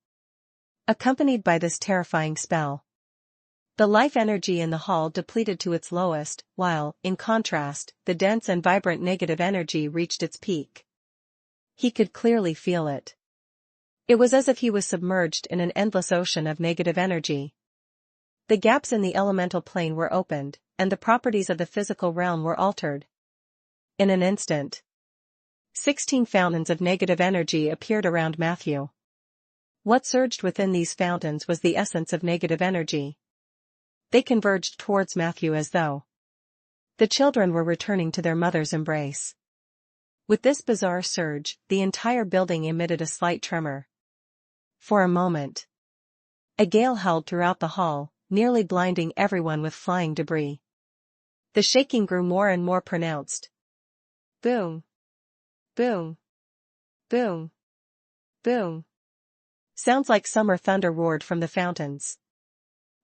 S1: Accompanied by this terrifying spell, the life energy in the hall depleted to its lowest, while, in contrast, the dense and vibrant negative energy reached its peak. He could clearly feel it. It was as if he was submerged in an endless ocean of negative energy. The gaps in the elemental plane were opened, and the properties of the physical realm were altered. In an instant, 16 fountains of negative energy appeared around Matthew. What surged within these fountains was the essence of negative energy. They converged towards Matthew as though the children were returning to their mother's embrace. With this bizarre surge, the entire building emitted a slight tremor. For a moment, a gale howled throughout the hall, nearly blinding everyone with flying debris. The shaking grew more and more pronounced. Boom. Boom. Boom. Boom. Sounds like summer thunder roared from the fountains.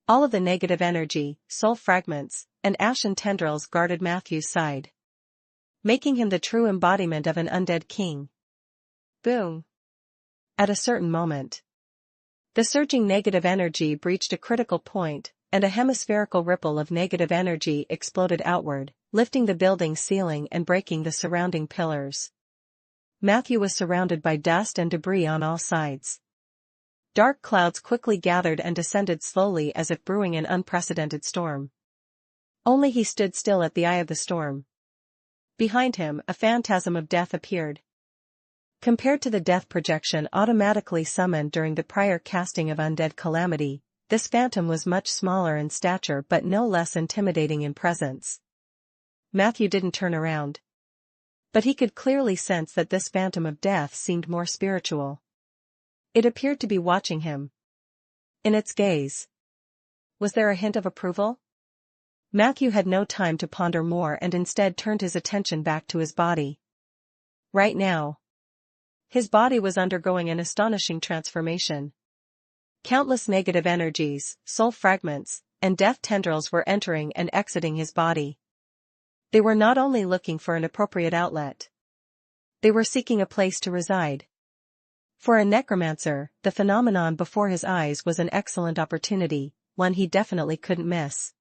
S1: All of the negative energy, soul fragments, and ashen tendrils guarded Matthew's side, making him the true embodiment of an undead king. Boom. At a certain moment, the surging negative energy breached a critical point, and a hemispherical ripple of negative energy exploded outward, lifting the building's ceiling and breaking the surrounding pillars. Matthew was surrounded by dust and debris on all sides. Dark clouds quickly gathered and descended slowly as if brewing an unprecedented storm. Only he stood still at the eye of the storm. Behind him, a phantasm of death appeared. Compared to the death projection automatically summoned during the prior casting of Undead Calamity, this phantom was much smaller in stature but no less intimidating in presence. Matthew didn't turn around, but he could clearly sense that this phantom of death seemed more spiritual. It appeared to be watching him. In its gaze, was there a hint of approval? Matthew had no time to ponder more and instead turned his attention back to his body. Right now, his body was undergoing an astonishing transformation. Countless negative energies, soul fragments, and death tendrils were entering and exiting his body. They were not only looking for an appropriate outlet, they were seeking a place to reside. For a necromancer, the phenomenon before his eyes was an excellent opportunity, one he definitely couldn't miss.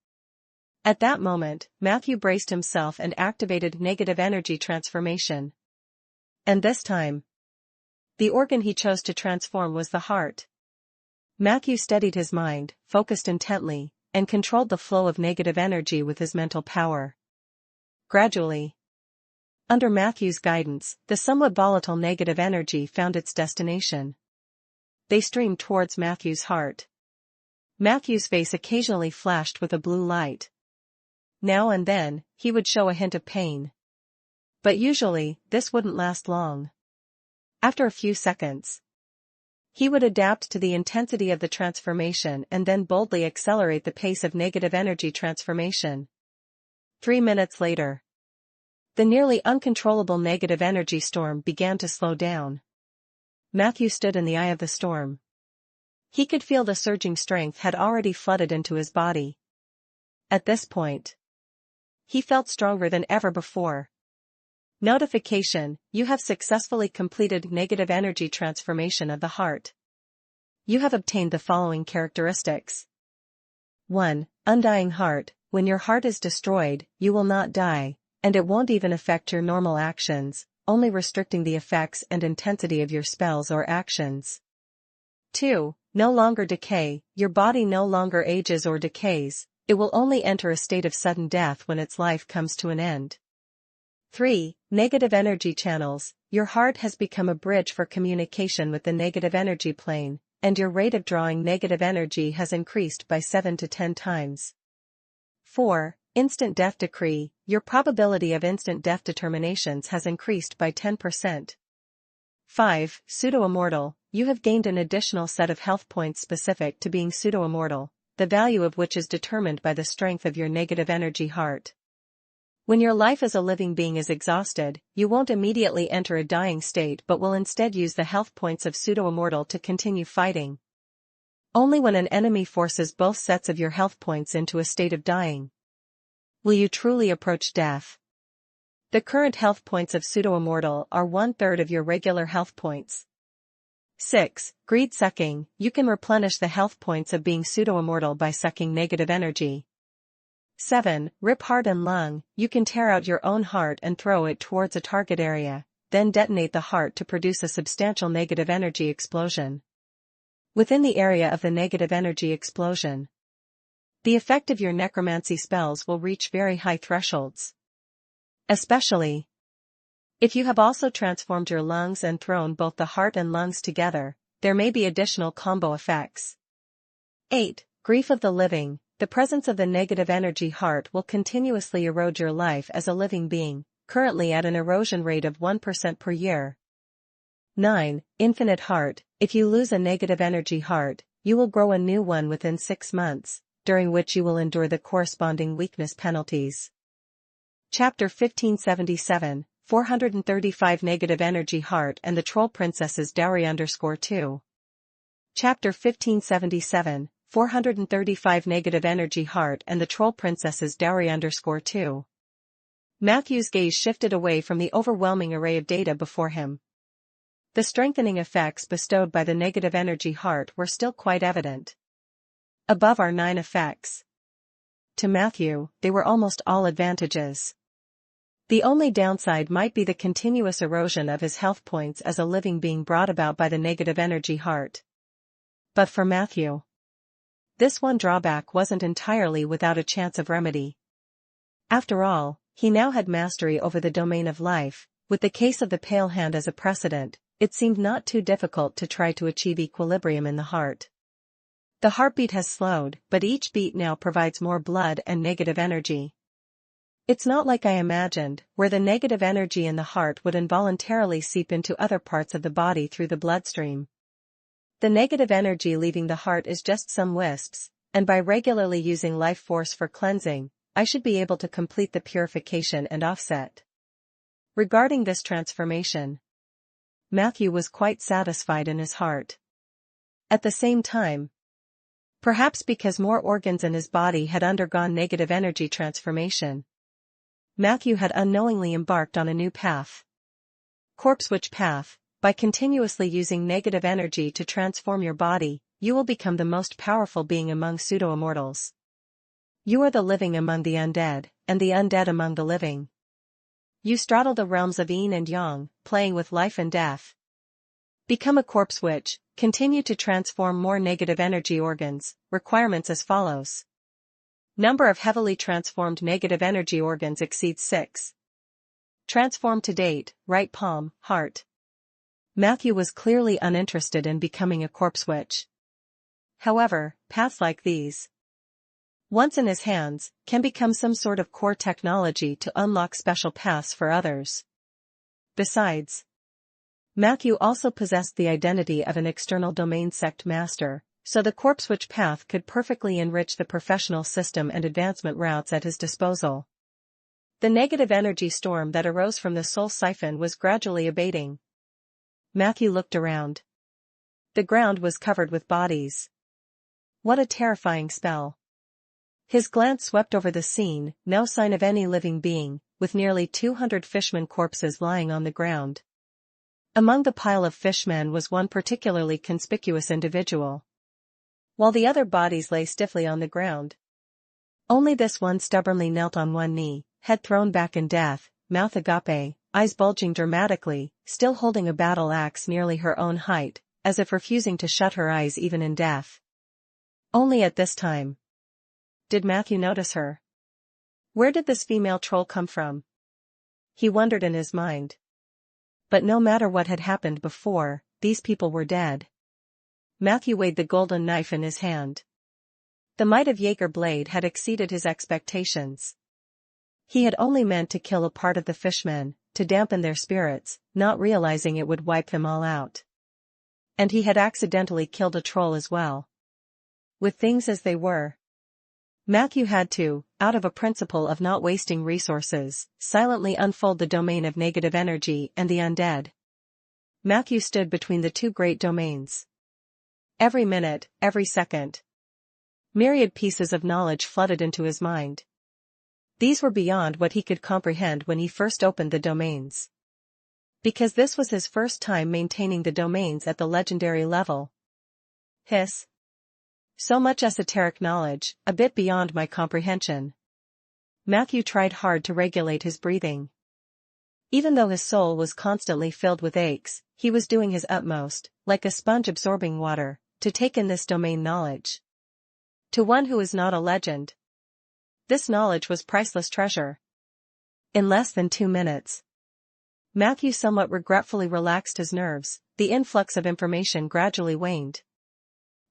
S1: At that moment, Matthew braced himself and activated negative energy transformation. And this time, the organ he chose to transform was the heart. Matthew steadied his mind, focused intently, and controlled the flow of negative energy with his mental power. Gradually, under Matthew's guidance, the somewhat volatile negative energy found its destination. They streamed towards Matthew's heart. Matthew's face occasionally flashed with a blue light. Now and then, he would show a hint of pain. But usually, this wouldn't last long. After a few seconds, he would adapt to the intensity of the transformation and then boldly accelerate the pace of negative energy transformation. 3 minutes later, the nearly uncontrollable negative energy storm began to slow down. Matthew stood in the eye of the storm. He could feel the surging strength had already flooded into his body. At this point, he felt stronger than ever before. Notification: you have successfully completed negative energy transformation of the heart. You have obtained the following characteristics. 1. Undying heart. When your heart is destroyed, you will not die, and it won't even affect your normal actions, only restricting the effects and intensity of your spells or actions. 2. No longer decay. Your body no longer ages or decays, it will only enter a state of sudden death when its life comes to an end. 3. Negative energy channels. Your heart has become a bridge for communication with the negative energy plane, and your rate of drawing negative energy has increased by 7 to 10 times. 4. Instant death decree. Your probability of instant death determinations has increased by 10%. 5. Pseudo-immortal. You have gained an additional set of health points specific to being pseudo-immortal, the value of which is determined by the strength of your negative energy heart. When your life as a living being is exhausted, you won't immediately enter a dying state but will instead use the health points of pseudo-immortal to continue fighting. Only when an enemy forces both sets of your health points into a state of dying will you truly approach death. The current health points of pseudo-immortal are 1/3 of your regular health points. 6. Greed sucking. You can replenish the health points of being pseudo-immortal by sucking negative energy. 7. Rip heart and lung. You can tear out your own heart and throw it towards a target area, then detonate the heart to produce a substantial negative energy explosion. Within the area of the negative energy explosion, the effect of your necromancy spells will reach very high thresholds. Especially if you have also transformed your lungs and thrown both the heart and lungs together, there may be additional combo effects. 8. Grief of the living. The presence of the negative energy heart will continuously erode your life as a living being, currently at an erosion rate of 1% per year. 9. Infinite heart. If you lose a negative energy heart, you will grow a new one within 6 months, during which you will endure the corresponding weakness penalties. Chapter 1577, 435 Negative Energy Heart and the Troll Princess's Dowry _2. Chapter 1577, 435 Negative Energy Heart and the Troll Princess's Dowry _2. Matthew's gaze shifted away from the overwhelming array of data before him. The strengthening effects bestowed by the negative energy heart were still quite evident. Above are 9 effects. To Matthew, they were almost all advantages. The only downside might be the continuous erosion of his health points as a living being brought about by the negative energy heart. But for Matthew, this one drawback wasn't entirely without a chance of remedy. After all, he now had mastery over the domain of life. With the case of the pale hand as a precedent, it seemed not too difficult to try to achieve equilibrium in the heart. The heartbeat has slowed, but each beat now provides more blood and negative energy. It's not like I imagined, where the negative energy in the heart would involuntarily seep into other parts of the body through the bloodstream. The negative energy leaving the heart is just some wisps, and by regularly using life force for cleansing, I should be able to complete the purification and offset. Regarding this transformation, Matthew was quite satisfied in his heart. At the same time, perhaps because more organs in his body had undergone negative energy transformation, Matthew had unknowingly embarked on a new path. Corpse Witch path. By continuously using negative energy to transform your body, you will become the most powerful being among pseudo-immortals. You are the living among the undead, and the undead among the living. You straddle the realms of yin and yang, playing with life and death. Become a corpse witch, Continue to transform more negative energy organs. Requirements as follows. Number of heavily transformed negative energy organs exceeds 6. Transformed to date, right palm, heart. Matthew was clearly uninterested in becoming a corpse witch. However, paths like these, once in his hands, can become some sort of core technology to unlock special paths for others. Besides, Matthew also possessed the identity of an external domain sect master, so the corpse witch path could perfectly enrich the professional system and advancement routes at his disposal. The negative energy storm that arose from the soul siphon was gradually abating. Matthew looked around. The ground was covered with bodies. What a terrifying spell. His glance swept over the scene, no sign of any living being, with nearly 200 fishmen corpses lying on the ground. Among the pile of fishmen was one particularly conspicuous individual, while the other bodies lay stiffly on the ground. Only this one stubbornly knelt on one knee, head thrown back in death, mouth agape, eyes bulging dramatically, still holding a battle axe nearly her own height, as if refusing to shut her eyes even in death. Only at this time did Matthew notice her. Where did this female troll come from? He wondered in his mind. But no matter what had happened before, these people were dead. Matthew weighed the golden knife in his hand. The might of Jaeger blade had exceeded his expectations. He had only meant to kill a part of the fishmen, to dampen their spirits, not realizing it would wipe them all out. And he had accidentally killed a troll as well. With things as they were, Matthew had to, out of a principle of not wasting resources, silently unfold the domain of negative energy and the undead. Matthew stood between the two great domains. Every minute, every second, myriad pieces of knowledge flooded into his mind. These were beyond what he could comprehend when he first opened the domains. Because this was his first time maintaining the domains at the legendary level. Hiss. So much esoteric knowledge, a bit beyond my comprehension. Matthew tried hard to regulate his breathing. Even though his soul was constantly filled with aches, he was doing his utmost, like a sponge absorbing water, to take in this domain knowledge. To one who is not a legend, this knowledge was priceless treasure. In less than 2 minutes, Matthew somewhat regretfully relaxed his nerves. The influx of information gradually waned.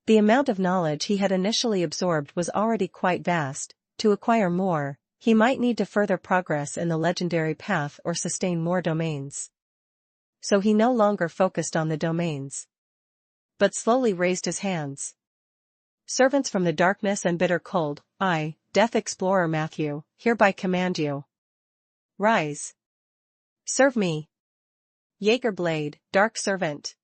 S1: The amount of knowledge he had initially absorbed was already quite vast. To acquire more, he might need to further progress in the legendary path or sustain more domains. So he no longer focused on the domains, but slowly raised his hands. Servants from the darkness and bitter cold, I, Death Explorer Matthew, hereby command you. Rise. Serve me. Jaeger blade, dark servant.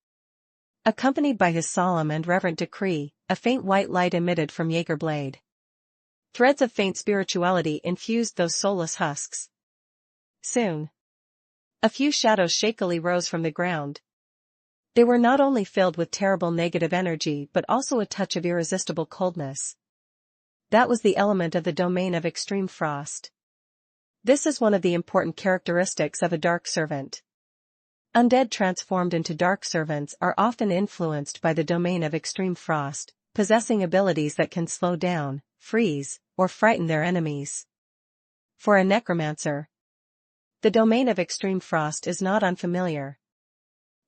S1: Accompanied by his solemn and reverent decree, a faint white light emitted from Jaeger blade. Threads of faint spirituality infused those soulless husks. Soon, a few shadows shakily rose from the ground. They were not only filled with terrible negative energy but also a touch of irresistible coldness. That was the element of the domain of extreme frost. This is one of the important characteristics of a dark servant. Undead transformed into dark servants are often influenced by the domain of extreme frost, possessing abilities that can slow down, freeze, or frighten their enemies. For a necromancer, the domain of extreme frost is not unfamiliar.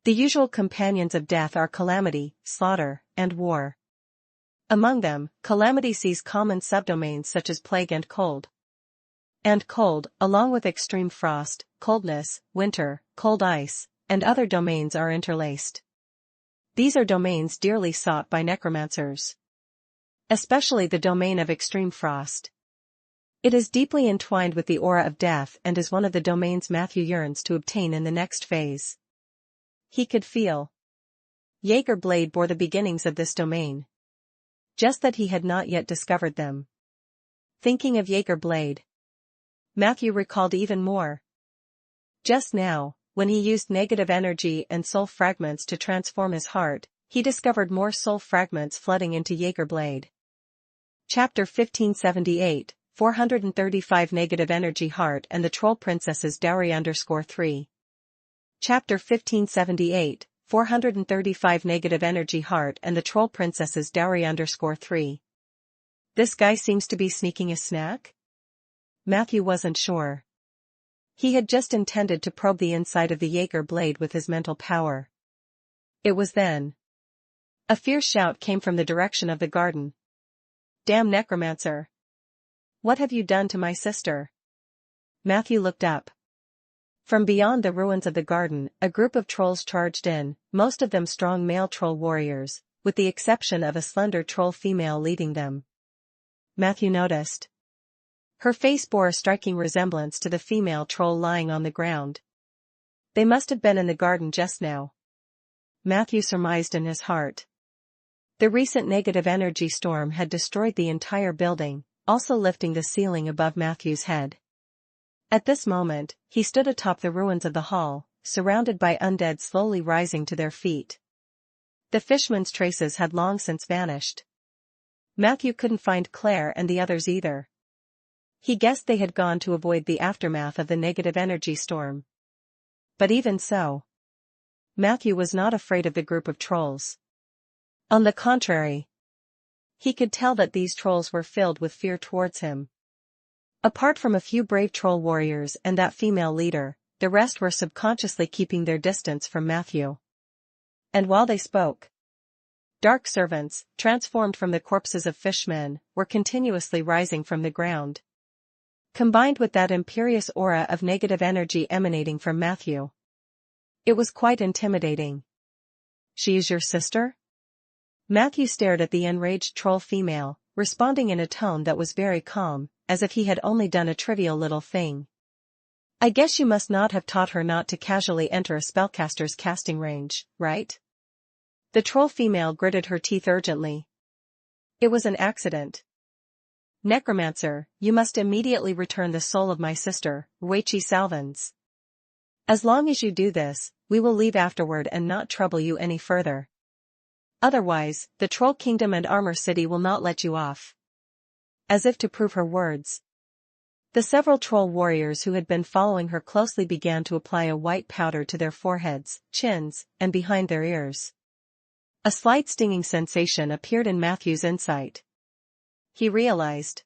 S1: The usual companions of death are calamity, slaughter, and war. Among them, calamity sees common subdomains such as plague and cold. And cold, along with extreme frost, coldness, winter, cold ice, and other domains are interlaced. These are domains dearly sought by necromancers. Especially the domain of extreme frost. It is deeply entwined with the aura of death and is one of the domains Matthew yearns to obtain in the next phase. He could feel. Jaeger blade bore the beginnings of this domain. Just that he had not yet discovered them. Thinking of Jaeger blade, Matthew recalled even more. Just now, when he used negative energy and soul fragments to transform his heart, he discovered more soul fragments flooding into Jaeger blade. Chapter 1578, 435 Negative Energy Heart and the Troll Princess's Dowry _3. Chapter 1578, 435 negative energy heart and the troll princess's dowry _3. This guy seems to be sneaking a snack? Matthew wasn't sure. He had just intended to probe the inside of the Jaeger blade with his mental power. It was then. A fierce shout came from the direction of the garden. Damn necromancer! What have you done to my sister? Matthew looked up. From beyond the ruins of the garden, a group of trolls charged in, most of them strong male troll warriors, with the exception of a slender troll female leading them. Matthew noticed. Her face bore a striking resemblance to the female troll lying on the ground. They must have been in the garden just now. Matthew surmised in his heart. The recent negative energy storm had destroyed the entire building, also lifting the ceiling above Matthew's head. At this moment, he stood atop the ruins of the hall, surrounded by undead slowly rising to their feet. The fishman's traces had long since vanished. Matthew couldn't find Claire and the others either. He guessed they had gone to avoid the aftermath of the negative energy storm. But even so, Matthew was not afraid of the group of trolls. On the contrary, he could tell that these trolls were filled with fear towards him. Apart from a few brave troll warriors and that female leader, the rest were subconsciously keeping their distance from Matthew. And while they spoke, dark servants, transformed from the corpses of fishmen, were continuously rising from the ground. Combined with that imperious aura of negative energy emanating from Matthew, it was quite intimidating. She is your sister? Matthew stared at the enraged troll female, responding in a tone that was very calm, as if he had only done a trivial little thing. I guess you must not have taught her not to casually enter a spellcaster's casting range, right? The troll female gritted her teeth urgently. It was an accident. Necromancer, you must immediately return the soul of my sister, Weichi Salvans. As long as you do this, we will leave afterward and not trouble you any further. Otherwise, the Troll Kingdom and Armor City will not let you off. As if to prove her words, the several troll warriors who had been following her closely began to apply a white powder to their foreheads, chins, and behind their ears. A slight stinging sensation appeared in Matthew's insight. He realized.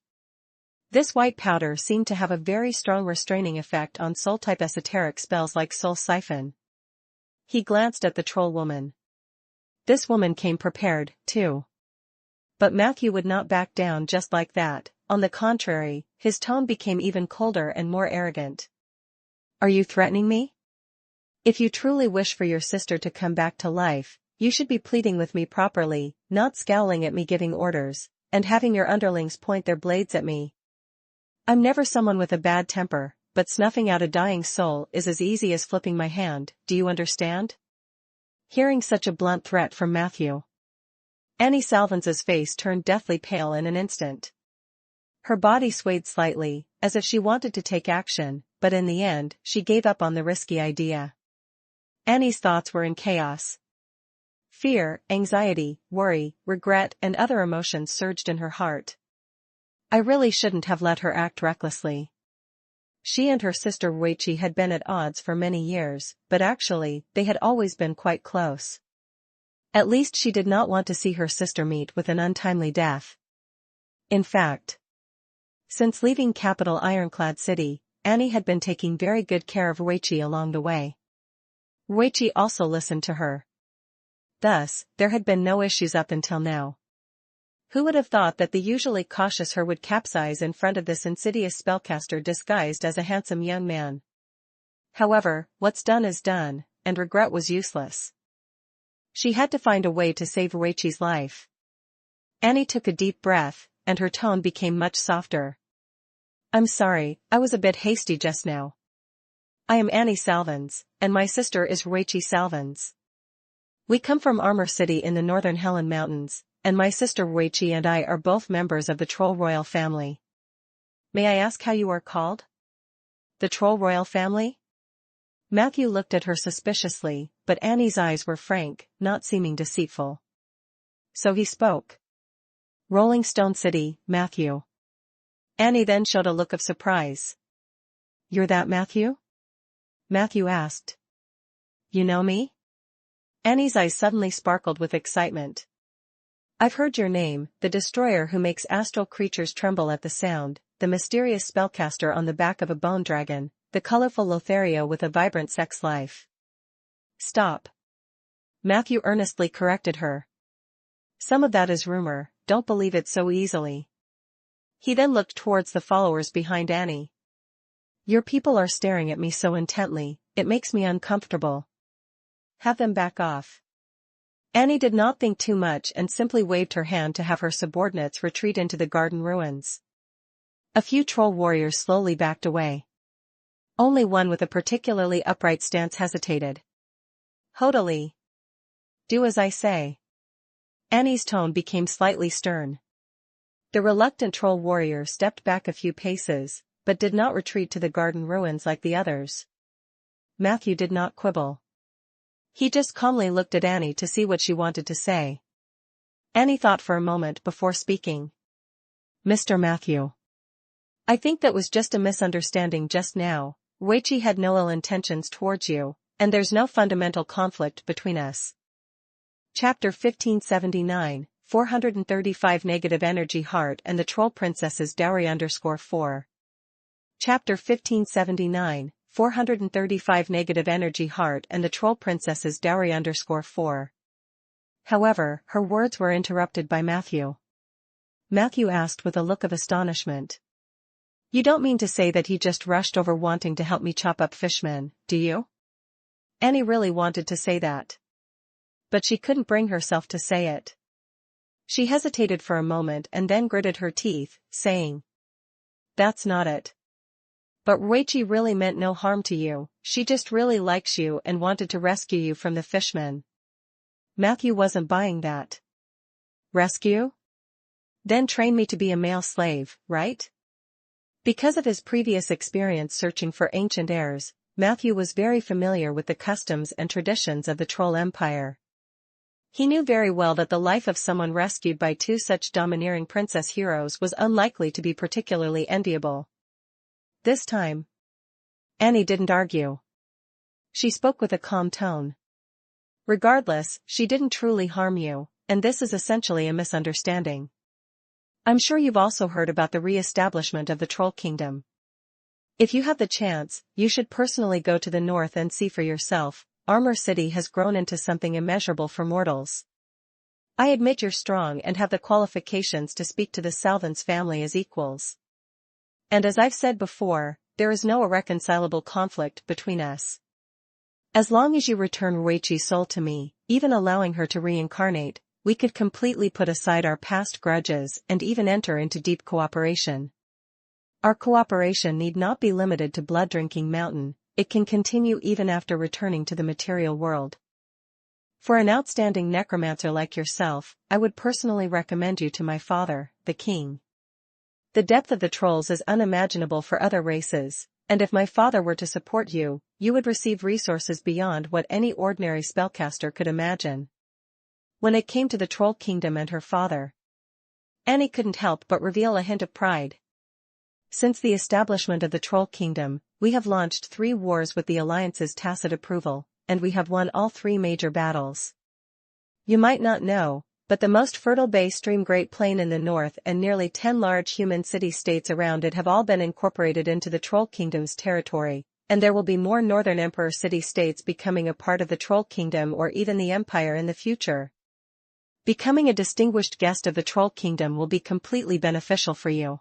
S1: This white powder seemed to have a very strong restraining effect on soul-type esoteric spells like Soul Siphon. He glanced at the troll woman. This woman came prepared, too. But Matthew would not back down just like that. On the contrary, his tone became even colder and more arrogant. Are you threatening me? If you truly wish for your sister to come back to life, you should be pleading with me properly, not scowling at me giving orders, and having your underlings point their blades at me. I'm never someone with a bad temper, but snuffing out a dying soul is as easy as flipping my hand, do you understand? Hearing such a blunt threat from Matthew, Annie Salvans's face turned deathly pale in an instant. Her body swayed slightly, as if she wanted to take action, but in the end, she gave up on the risky idea. Annie's thoughts were in chaos. Fear, anxiety, worry, regret, and other emotions surged in her heart. I really shouldn't have let her act recklessly. She and her sister Weichi had been at odds for many years, but actually, they had always been quite close. At least she did not want to see her sister meet with an untimely death. In fact, since leaving capital Ironclad City, Annie had been taking very good care of Weichi along the way. Weichi also listened to her. Thus, there had been no issues up until now. Who would have thought that the usually cautious her would capsize in front of this insidious spellcaster disguised as a handsome young man? However, what's done is done, and regret was useless. She had to find a way to save Weichi's life. Annie took a deep breath, and her tone became much softer. I'm sorry, I was a bit hasty just now. I am Annie Salvans, and my sister is Weichi Salvans. We come from Armor City in the northern Helen Mountains, and my sister Weichi and I are both members of the Troll Royal family. May I ask how you are called? The Troll Royal family? Matthew looked at her suspiciously, but Annie's eyes were frank, not seeming deceitful. So he spoke. Rolling Stone City, Matthew. Annie then showed a look of surprise. You're that Matthew? Matthew asked. You know me? Annie's eyes suddenly sparkled with excitement. I've heard your name, the destroyer who makes astral creatures tremble at the sound, the mysterious spellcaster on the back of a bone dragon, the colorful Lothario with a vibrant sex life. Stop. Matthew earnestly corrected her. Some of that is rumor, don't believe it so easily. He then looked towards the followers behind Annie. Your people are staring at me so intently, it makes me uncomfortable. Have them back off. Annie did not think too much and simply waved her hand to have her subordinates retreat into the garden ruins. A few troll warriors slowly backed away. Only one with a particularly upright stance hesitated. Hodali. Do as I say. Annie's tone became slightly stern. The reluctant troll warrior stepped back a few paces, but did not retreat to the garden ruins like the others. Matthew did not quibble. He just calmly looked at Annie to see what she wanted to say. Annie thought for a moment before speaking. Mr. Matthew. I think that was just a misunderstanding just now. Weichi had no ill intentions towards you, and there's no fundamental conflict between us. Chapter 1579, 435 Negative Energy Heart and the Troll Princess's Dowry _4. Chapter 1579, 435 Negative Energy Heart and the Troll Princess's Dowry _4. However, her words were interrupted by Matthew. Matthew asked with a look of astonishment. You don't mean to say that he just rushed over wanting to help me chop up fishmen, do you? Annie really wanted to say that. But she couldn't bring herself to say it. She hesitated for a moment and then gritted her teeth, saying, That's not it. But Weichi really meant no harm to you, she just really likes you and wanted to rescue you from the fishmen. Matthew wasn't buying that. Rescue? Then train me to be a male slave, right? Because of his previous experience searching for ancient heirs, Matthew was very familiar with the customs and traditions of the Troll Empire. He knew very well that the life of someone rescued by two such domineering princess heroes was unlikely to be particularly enviable. This time, Annie didn't argue. She spoke with a calm tone. Regardless, she didn't truly harm you, and this is essentially a misunderstanding. I'm sure you've also heard about the re-establishment of the Troll Kingdom. If you have the chance, you should personally go to the north and see for yourself. Armor City has grown into something immeasurable for mortals. I admit you're strong and have the qualifications to speak to the Salvins family as equals. And as I've said before, there is no irreconcilable conflict between us. As long as you return Weichi's soul to me, even allowing her to reincarnate, we could completely put aside our past grudges and even enter into deep cooperation. Our cooperation need not be limited to Blood-Drinking Mountain, it can continue even after returning to the material world. For an outstanding necromancer like yourself, I would personally recommend you to my father, the king. The depth of the trolls is unimaginable for other races, and if my father were to support you, you would receive resources beyond what any ordinary spellcaster could imagine. When it came to the Troll Kingdom and her father, Annie couldn't help but reveal a hint of pride. Since the establishment of the Troll Kingdom, we have launched 3 wars with the Alliance's tacit approval, and we have won all 3 major battles. You might not know, but the most fertile Bay Stream Great Plain in the north and nearly 10 large human city-states around it have all been incorporated into the Troll Kingdom's territory, and there will be more northern Emperor city-states becoming a part of the Troll Kingdom or even the Empire in the future. Becoming a distinguished guest of the Troll Kingdom will be completely beneficial for you.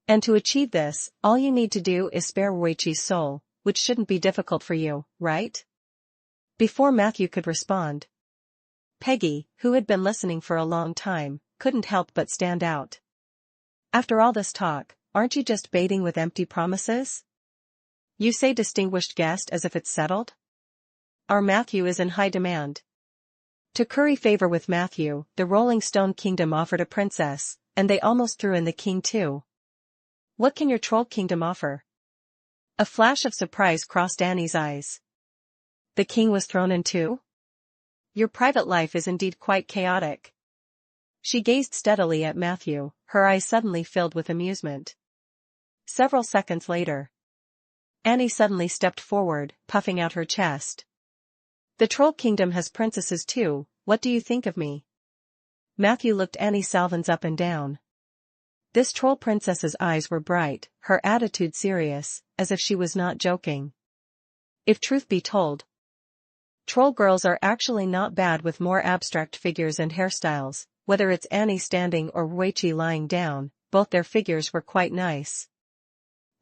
S1: And to achieve this, all you need to do is spare Weichi's soul, which shouldn't be difficult for you, right? Before Matthew could respond, Peggy, who had been listening for a long time, couldn't help but stand out. After all this talk, aren't you just baiting with empty promises? You say distinguished guest as if it's settled? Our Matthew is in high demand. To curry favor with Matthew, the Rolling Stone Kingdom offered a princess, and they almost threw in the king too. What can your Troll Kingdom offer? A flash of surprise crossed Annie's eyes. The king was thrown in too? Your private life is indeed quite chaotic. She gazed steadily at Matthew, her eyes suddenly filled with amusement. Several seconds later, Annie suddenly stepped forward, puffing out her chest. The Troll Kingdom has princesses too, what do you think of me? Matthew looked Annie Salvins up and down. This troll princess's eyes were bright, her attitude serious, as if she was not joking. If truth be told, troll girls are actually not bad with more abstract figures and hairstyles, whether it's Annie standing or Weiqi lying down, both their figures were quite nice.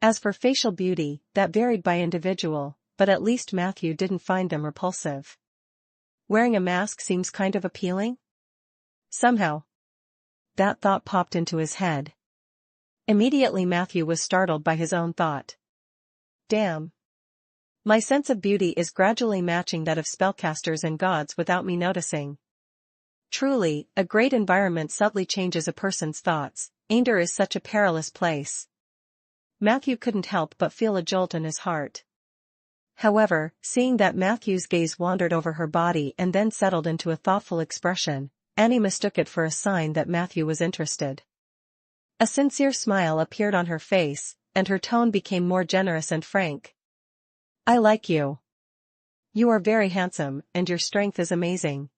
S1: As for facial beauty, that varied by individual, but at least Matthew didn't find them repulsive. Wearing a mask seems kind of appealing? Somehow. That thought popped into his head. Immediately Matthew was startled by his own thought. Damn. My sense of beauty is gradually matching that of spellcasters and gods without me noticing. Truly, a great environment subtly changes a person's thoughts. Ander is such a perilous place. Matthew couldn't help but feel a jolt in his heart. However, seeing that Matthew's gaze wandered over her body and then settled into a thoughtful expression, Annie mistook it for a sign that Matthew was interested. A sincere smile appeared on her face, and her tone became more generous and frank. I like you. You are very handsome, and your strength is amazing.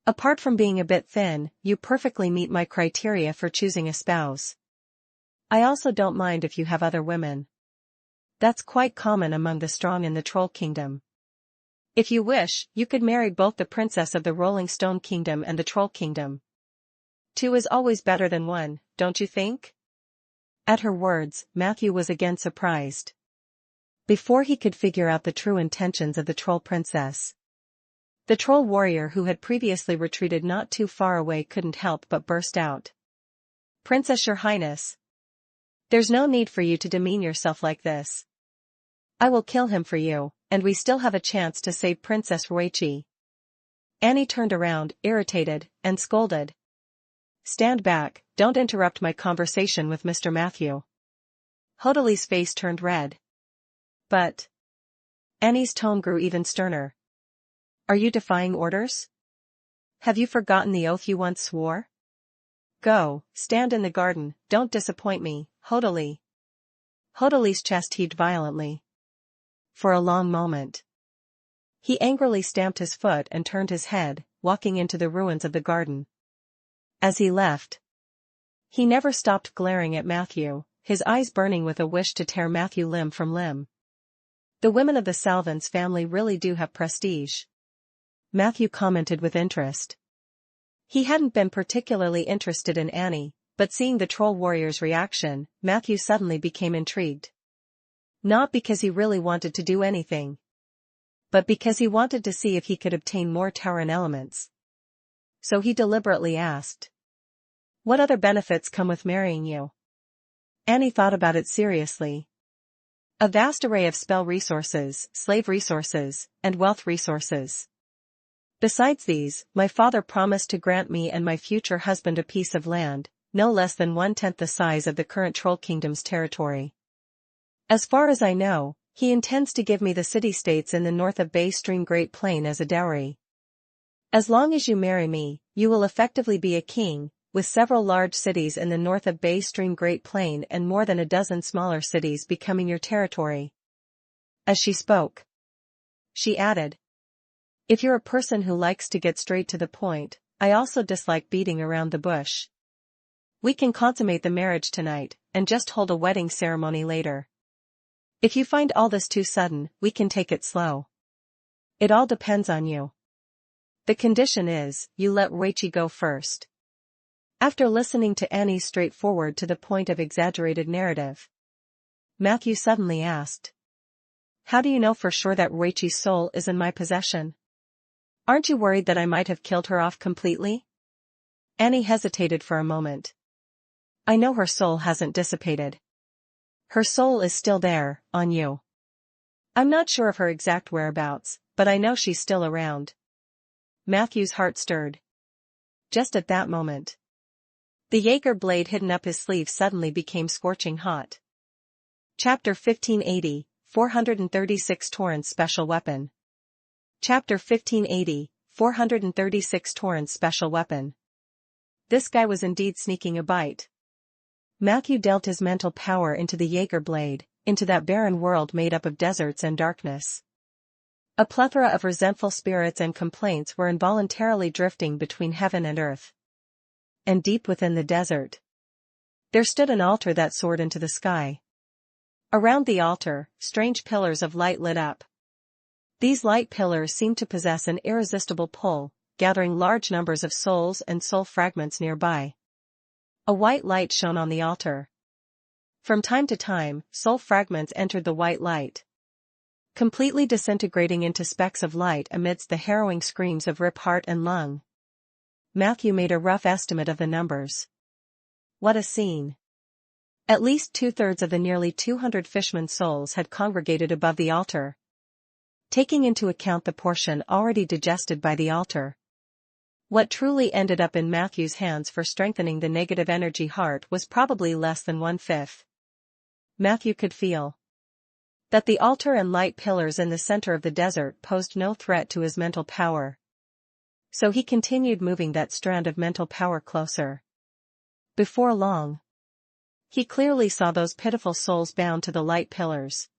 S1: Apart from being a bit thin, you perfectly meet my criteria for choosing a spouse. I also don't mind if you have other women. That's quite common among the strong in the Troll Kingdom. If you wish, you could marry both the princess of the Rolling Stone Kingdom and the Troll Kingdom. 2 is always better than 1, don't you think? At her words, Matthew was again surprised. Before he could figure out the true intentions of the troll princess, the troll warrior who had previously retreated not too far away couldn't help but burst out. Princess, Your Highness. There's no need for you to demean yourself like this. I will kill him for you, and we still have a chance to save Princess Weiqi. Annie turned around, irritated, and scolded. Stand back, don't interrupt my conversation with Mr. Matthew. Hodali's face turned red. But... Annie's tone grew even sterner. Are you defying orders? Have you forgotten the oath you once swore? Go, stand in the garden, don't disappoint me, Hodali. Hodali's chest heaved violently. For a long moment. He angrily stamped his foot and turned his head, walking into the ruins of the garden. As he left, he never stopped glaring at Matthew, his eyes burning with a wish to tear Matthew limb from limb. The women of the Salvins family really do have prestige. Matthew commented with interest. He hadn't been particularly interested in Annie, but seeing the troll warrior's reaction, Matthew suddenly became intrigued. Not because he really wanted to do anything, but because he wanted to see if he could obtain more Tauren elements. So he deliberately asked, what other benefits come with marrying you? Annie thought about it seriously. A vast array of spell resources, slave resources, and wealth resources. Besides these, my father promised to grant me and my future husband a piece of land, no less than 1/10 the size of the current Troll Kingdom's territory. As far as I know, he intends to give me the city-states in the north of Bay Stream Great Plain as a dowry. As long as you marry me, you will effectively be a king, with several large cities in the north of Bay Stream Great Plain and more than a dozen smaller cities becoming your territory. As she spoke, she added, if you're a person who likes to get straight to the point, I also dislike beating around the bush. We can consummate the marriage tonight, and just hold a wedding ceremony later. If you find all this too sudden, we can take it slow. It all depends on you. The condition is, you let Weiqi go first. After listening to Annie's straightforward to the point of exaggerated narrative, Matthew suddenly asked, how do you know for sure that Weiqi's soul is in my possession? Aren't you worried that I might have killed her off completely? Annie hesitated for a moment. I know her soul hasn't dissipated. Her soul is still there, on you. I'm not sure of her exact whereabouts, but I know she's still around. Matthew's heart stirred. Just at that moment, the Jaeger blade hidden up his sleeve suddenly became scorching hot. Chapter 1580, 436 Tauren's Special Weapon. Chapter 1580, 436 Tauren's Special Weapon. This guy was indeed sneaking a bite. Matthew dealt his mental power into the Jaeger blade, into that barren world made up of deserts and darkness. A plethora of resentful spirits and complaints were involuntarily drifting between heaven and earth. And deep within the desert, there stood an altar that soared into the sky. Around the altar, strange pillars of light lit up. These light pillars seemed to possess an irresistible pull, gathering large numbers of souls and soul fragments nearby. A white light shone on the altar. From time to time, soul fragments entered the white light, completely disintegrating into specks of light amidst the harrowing screams of rip heart and lung. Matthew made a rough estimate of the numbers. What a scene! At least 2/3 of the nearly 200 fishmen's souls had congregated above the altar. Taking into account the portion already digested by the altar, what truly ended up in Matthew's hands for strengthening the negative energy heart was probably less than 1/5. Matthew could feel that the altar and light pillars in the center of the desert posed no threat to his mental power. So he continued moving that strand of mental power closer. Before long, he clearly saw those pitiful souls bound to the light pillars.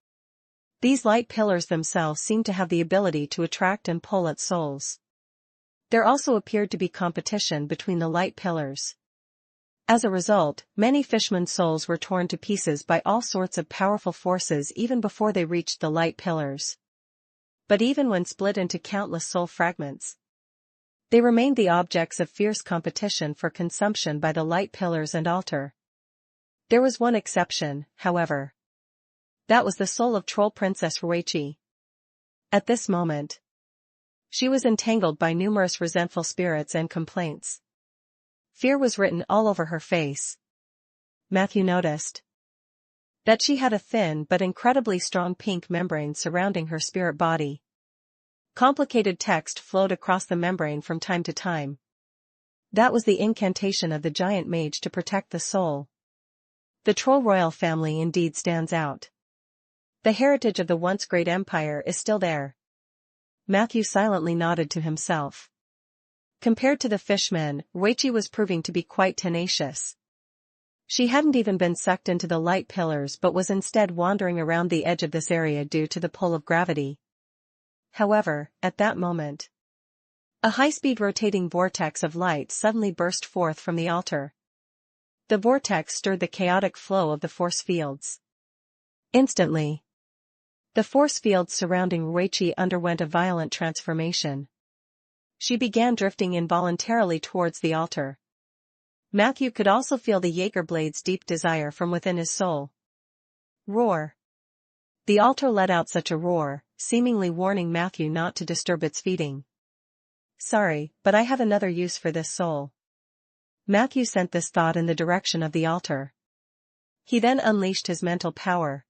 S1: These light pillars themselves seemed to have the ability to attract and pull at souls. There also appeared to be competition between the light pillars. As a result, many fishmen's souls were torn to pieces by all sorts of powerful forces even before they reached the light pillars. But even when split into countless soul fragments, they remained the objects of fierce competition for consumption by the light pillars and altar. There was one exception, however. That was the soul of Troll Princess Ruichi. At this moment, she was entangled by numerous resentful spirits and complaints. Fear was written all over her face. Matthew noticed that she had a thin but incredibly strong pink membrane surrounding her spirit body. Complicated text flowed across the membrane from time to time. That was the incantation of the giant mage to protect the soul. The Troll royal family indeed stands out. The heritage of the once great empire is still there. Matthew silently nodded to himself. Compared to the fishmen, Ruichi was proving to be quite tenacious. She hadn't even been sucked into the light pillars but was instead wandering around the edge of this area due to the pull of gravity. However, at that moment, a high-speed rotating vortex of light suddenly burst forth from the altar. The vortex stirred the chaotic flow of the force fields. Instantly, the force fields surrounding Ruichi underwent a violent transformation. She began drifting involuntarily towards the altar. Matthew could also feel the Jaeger blade's deep desire from within his soul. Roar! The altar let out such a roar, seemingly warning Matthew not to disturb its feeding. Sorry, but I have another use for this soul. Matthew sent this thought in the direction of the altar. He then unleashed his mental power,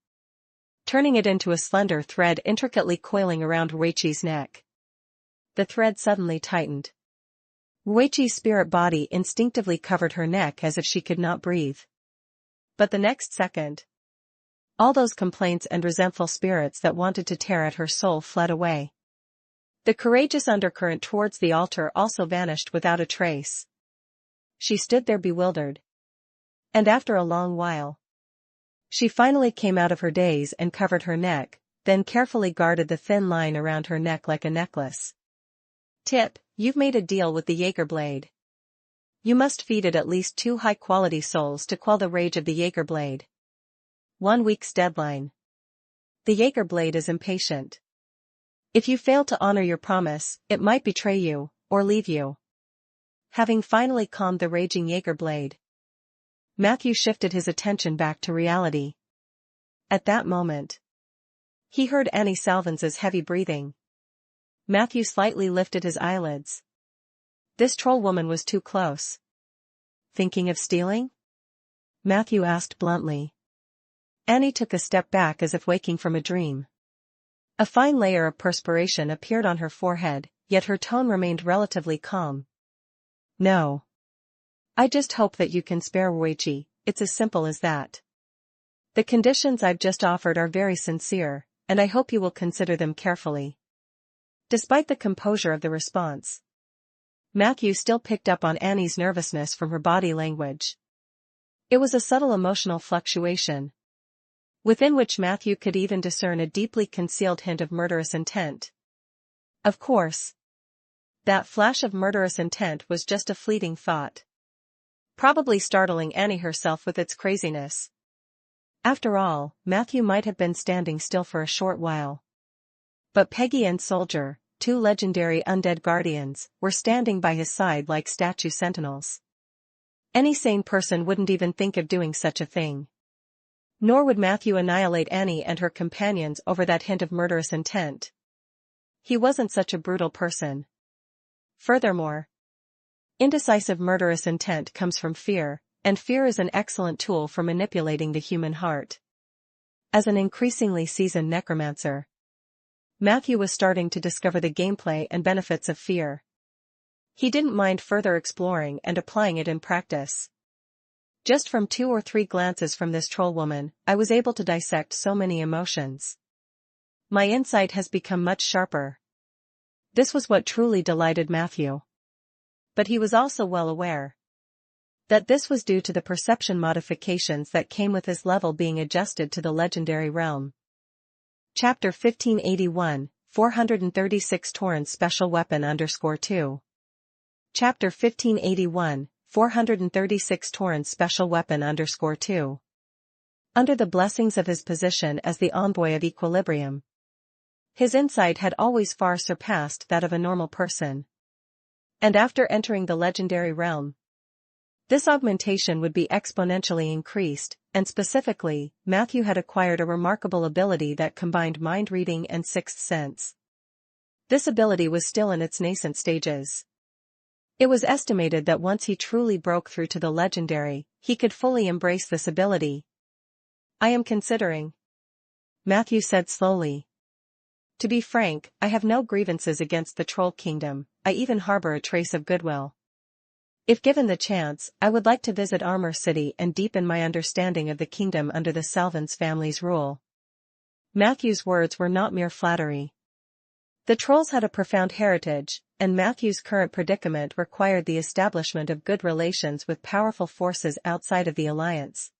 S1: turning it into a slender thread intricately coiling around Ruichi's neck. The thread suddenly tightened. Ruichi's spirit body instinctively covered her neck as if she could not breathe. But the next second, all those complaints and resentful spirits that wanted to tear at her soul fled away. The courageous undercurrent towards the altar also vanished without a trace. She stood there bewildered. And after a long while, she finally came out of her daze and covered her neck, then carefully guarded the thin line around her neck like a necklace. Tip: you've made a deal with the Jaeger blade. You must feed it at least 2 high-quality souls to quell the rage of the Jaeger blade. 1 week's deadline. The Jaeger blade is impatient. If you fail to honor your promise, it might betray you, or leave you. Having finally calmed the raging Jaeger blade, Matthew shifted his attention back to reality. At that moment, he heard Annie Salvans's heavy breathing. Matthew slightly lifted his eyelids. This troll woman was too close. Thinking of stealing? Matthew asked bluntly. Annie took a step back as if waking from a dream. A fine layer of perspiration appeared on her forehead, yet her tone remained relatively calm. No. I just hope that you can spare Ruichi, it's as simple as that. The conditions I've just offered are very sincere, and I hope you will consider them carefully. Despite the composure of the response, Matthew still picked up on Annie's nervousness from her body language. It was a subtle emotional fluctuation, within which Matthew could even discern a deeply concealed hint of murderous intent. Of course. That flash of murderous intent was just a fleeting thought. Probably startling Annie herself with its craziness. After all, Matthew might have been standing still for a short while. But Peggy and Soldier, two legendary undead guardians, were standing by his side like statue sentinels. Any sane person wouldn't even think of doing such a thing. Nor would Matthew annihilate Annie and her companions over that hint of murderous intent. He wasn't such a brutal person. Furthermore, indecisive murderous intent comes from fear, and fear is an excellent tool for manipulating the human heart. As an increasingly seasoned necromancer, Matthew was starting to discover the gameplay and benefits of fear. He didn't mind further exploring and applying it in practice. Just from 2 or 3 glances from this troll woman, I was able to dissect so many emotions. My insight has become much sharper. This was what truly delighted Matthew. But he was also well aware that this was due to the perception modifications that came with his level being adjusted to the legendary realm. Chapter 1581, 436 Torrens Special Weapon _2. Chapter 1581, 436 Torrens Special Weapon _2. Under the blessings of his position as the envoy of equilibrium, his insight had always far surpassed that of a normal person. And after entering the legendary realm, this augmentation would be exponentially increased, and specifically, Matthew had acquired a remarkable ability that combined mind reading and sixth sense. This ability was still in its nascent stages. It was estimated that once he truly broke through to the legendary, he could fully embrace this ability. I am considering, Matthew said slowly. To be frank, I have no grievances against the Troll Kingdom, I even harbor a trace of goodwill. If given the chance, I would like to visit Armor City and deepen my understanding of the kingdom under the Salvins family's rule. Matthew's words were not mere flattery. The trolls had a profound heritage, and Matthew's current predicament required the establishment of good relations with powerful forces outside of the alliance,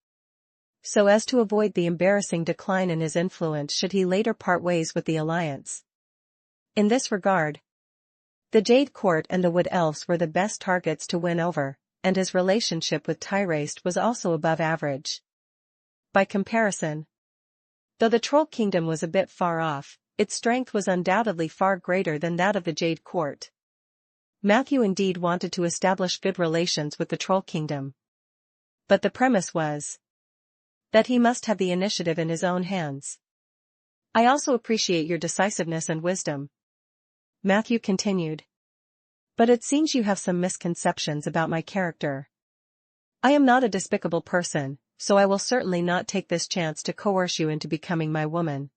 S1: so as to avoid the embarrassing decline in his influence should he later part ways with the alliance. In this regard, the Jade Court and the Wood Elves were the best targets to win over, and his relationship with Tyraste was also above average. By comparison, though the Troll Kingdom was a bit far off, its strength was undoubtedly far greater than that of the Jade Court. Matthew indeed wanted to establish good relations with the Troll Kingdom. But the premise was that he must have the initiative in his own hands. I also appreciate your decisiveness and wisdom, Matthew continued. But it seems you have some misconceptions about my character. I am not a despicable person, so I will certainly not take this chance to coerce you into becoming my woman.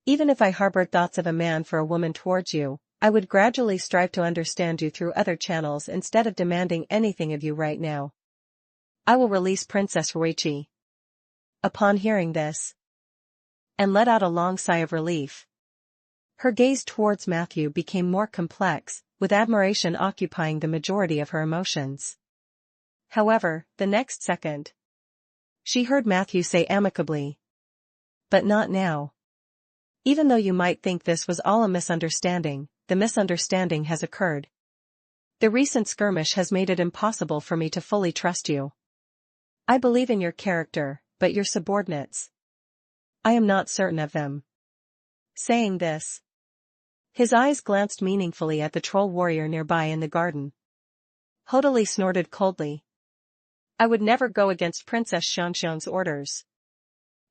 S1: Even if I harbored thoughts of a man for a woman towards you, I would gradually strive to understand you through other channels instead of demanding anything of you right now. I will release Princess Ruichi. Upon hearing this, and let out a long sigh of relief. Her gaze towards Matthew became more complex, with admiration occupying the majority of her emotions. However, the next second, she heard Matthew say amicably, "But not now. Even though you might think this was all a misunderstanding, the misunderstanding has occurred. The recent skirmish has made it impossible for me to fully trust you. I believe in your character, but your subordinates, I am not certain of them." Saying this, his eyes glanced meaningfully at the troll warrior nearby in the garden. Hodali snorted coldly. "I would never go against Princess Xianxiang's orders.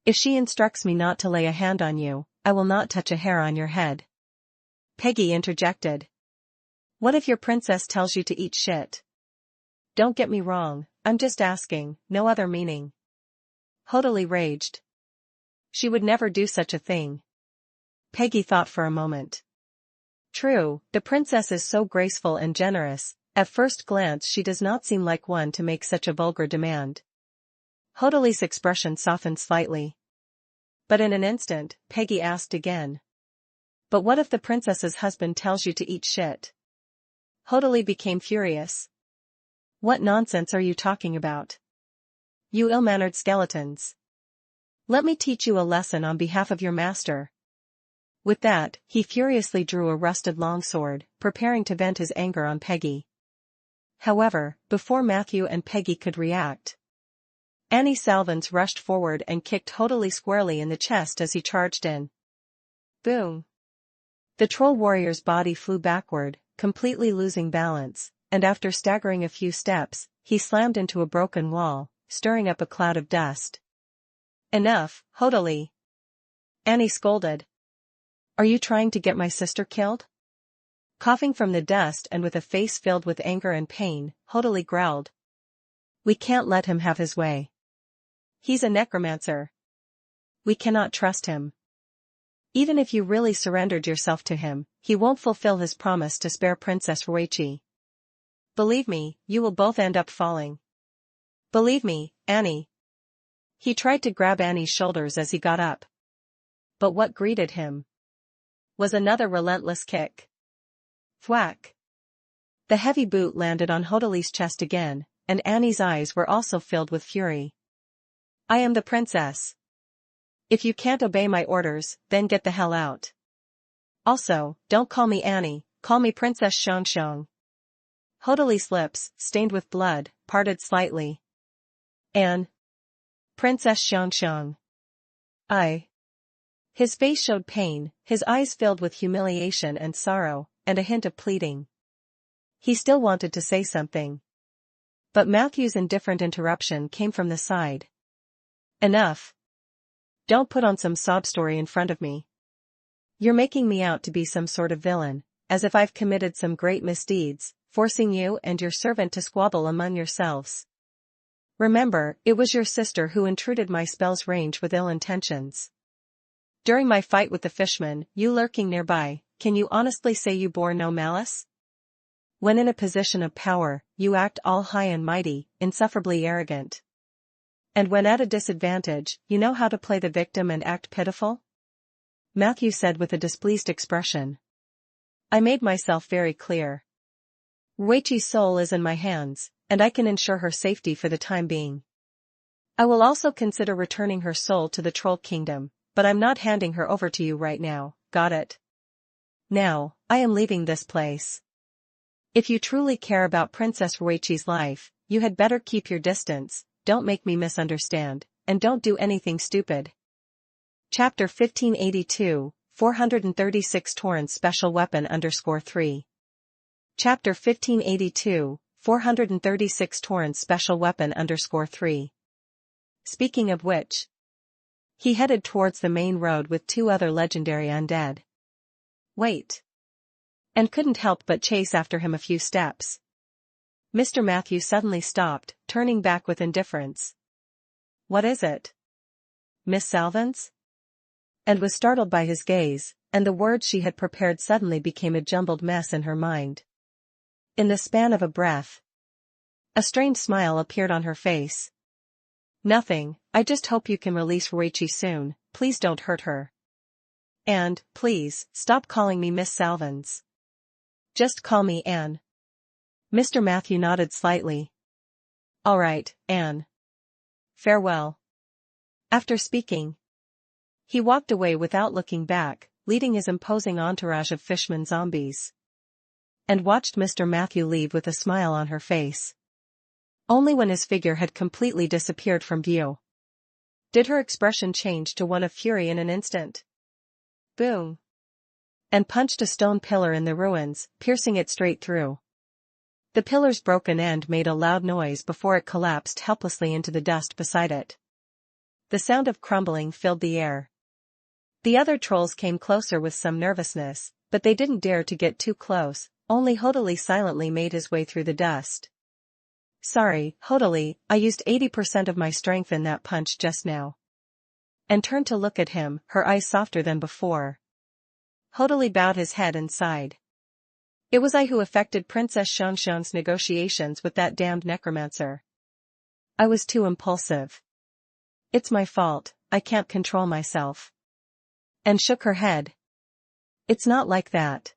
S1: If she instructs me not to lay a hand on you, I will not touch a hair on your head." Peggy interjected. "What if your princess tells you to eat shit?" "Don't get me wrong, I'm just asking, no other meaning." Hodali raged. She would never do such a thing. Peggy thought for a moment. True, the princess is so graceful and generous, at first glance she does not seem like one to make such a vulgar demand. Hodali's expression softened slightly. But in an instant, Peggy asked again. "But what if the princess's husband tells you to eat shit?" Hodali became furious. "What nonsense are you talking about? You ill-mannered skeletons. Let me teach you a lesson on behalf of your master." With that, he furiously drew a rusted longsword, preparing to vent his anger on Peggy. However, before Matthew and Peggy could react, Annie Salvins rushed forward and kicked Hodali squarely in the chest as he charged in. Boom! The troll warrior's body flew backward, completely losing balance, and after staggering a few steps, he slammed into a broken wall, stirring up a cloud of dust. Enough, Hodali! Annie scolded. Are you trying to get my sister killed? Coughing from the dust and with a face filled with anger and pain, Hodali growled. We can't let him have his way. He's a necromancer. We cannot trust him. Even if you really surrendered yourself to him, he won't fulfill his promise to spare Princess Ruichi. Believe me, you will both end up falling. Believe me, Annie. He tried to grab Annie's shoulders as he got up. But what greeted him was another relentless kick. Thwack! The heavy boot landed on Hodali's chest again, and Annie's eyes were also filled with fury. I am the princess. If you can't obey my orders, then get the hell out. Also, don't call me Annie, call me Princess Xiangxiang. Hodali's lips, stained with blood, parted slightly. Anne. Princess Xiangxiang. His face showed pain, his eyes filled with humiliation and sorrow, and a hint of pleading. He still wanted to say something. But Matthew's indifferent interruption came from the side. Enough. Don't put on some sob story in front of me. You're making me out to be some sort of villain, as if I've committed some great misdeeds, forcing you and your servant to squabble among yourselves. Remember, it was your sister who intruded my spell's range with ill intentions. During my fight with the fishman, you lurking nearby, can you honestly say you bore no malice? When in a position of power, you act all high and mighty, insufferably arrogant. And when at a disadvantage, you know how to play the victim and act pitiful? Matthew said with a displeased expression. I made myself very clear. Ruichi's soul is in my hands, and I can ensure her safety for the time being. I will also consider returning her soul to the Troll Kingdom, but I'm not handing her over to you right now, got it? Now, I am leaving this place. If you truly care about Princess Ruichi's life, you had better keep your distance, don't make me misunderstand, and don't do anything stupid. Chapter 1582, 436 Torrens Special Weapon _3. Chapter 1582, 436 Torrens Special Weapon _3. Speaking of which, he headed towards the main road with two other legendary undead. Wait. And couldn't help but chase after him a few steps. Mr. Matthew suddenly stopped, turning back with indifference. What is it? Miss Salvins? And was startled by his gaze, and the words she had prepared suddenly became a jumbled mess in her mind. In the span of a breath, a strained smile appeared on her face. Nothing, I just hope you can release Ruichi soon, please don't hurt her. And, please, stop calling me Miss Salvins. Just call me Anne. Mr. Matthew nodded slightly. All right, Anne. Farewell. After speaking, he walked away without looking back, leading his imposing entourage of fishman zombies. And watched Mr. Matthew leave with a smile on her face. Only when his figure had completely disappeared from view did her expression change to one of fury in an instant. Boom! And punched a stone pillar in the ruins, piercing it straight through. The pillar's broken end made a loud noise before it collapsed helplessly into the dust beside it. The sound of crumbling filled the air. The other trolls came closer with some nervousness, but they didn't dare to get too close, only Hodali silently made his way through the dust. Sorry, Hodali, I used 80% of my strength in that punch just now. And turned to look at him, her eyes softer than before. Hodali bowed his head and sighed. It was I who affected Princess Xiangxiang's negotiations with that damned necromancer. I was too impulsive. It's my fault, I can't control myself. And shook her head. It's not like that.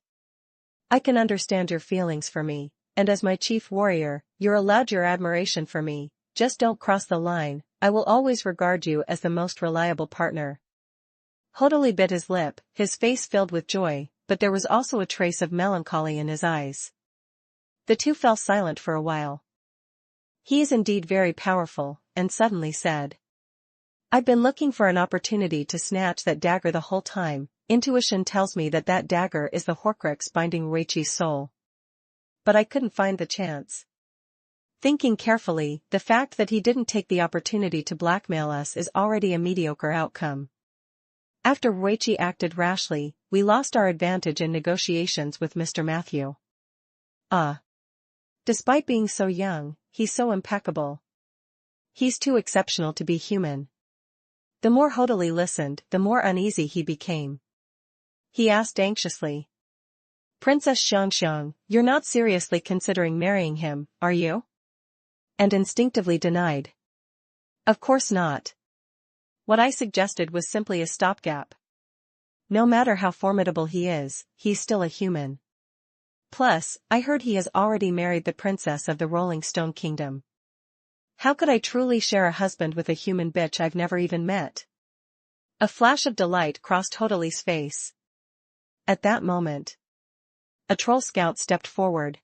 S1: I can understand your feelings for me, and as my chief warrior, you're allowed your admiration for me, just don't cross the line, I will always regard you as the most reliable partner. Hodoli bit his lip, his face filled with joy, but there was also a trace of melancholy in his eyes. The two fell silent for a while. He is indeed very powerful, and suddenly said. I've been looking for an opportunity to snatch that dagger the whole time. Intuition tells me that that dagger is the Horcrux binding Reichi's soul. But I couldn't find the chance. Thinking carefully, the fact that he didn't take the opportunity to blackmail us is already a mediocre outcome. After Reichi acted rashly, we lost our advantage in negotiations with Mr. Matthew. Despite being so young, he's so impeccable. He's too exceptional to be human. The more Hodoli listened, the more uneasy he became. He asked anxiously. Princess Xiangxiang, you're not seriously considering marrying him, are you? And instinctively denied. Of course not. What I suggested was simply a stopgap. No matter how formidable he is, he's still a human. Plus, I heard he has already married the princess of the Rolling Stone Kingdom. How could I truly share a husband with a human bitch I've never even met? A flash of delight crossed Hodoli's face. At that moment, a troll scout stepped forward.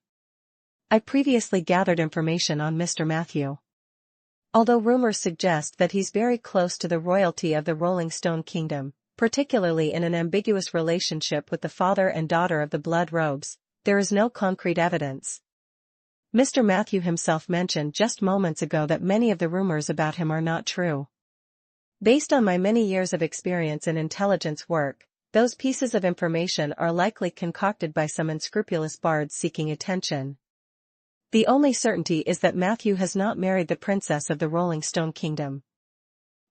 S1: I previously gathered information on Mr. Matthew. Although rumors suggest that he's very close to the royalty of the Rolling Stone Kingdom, particularly in an ambiguous relationship with the father and daughter of the Blood Robes, there is no concrete evidence. Mr. Matthew himself mentioned just moments ago that many of the rumors about him are not true. Based on my many years of experience in intelligence work, those pieces of information are likely concocted by some unscrupulous bards seeking attention. The only certainty is that Matthew has not married the princess of the Rolling Stone Kingdom.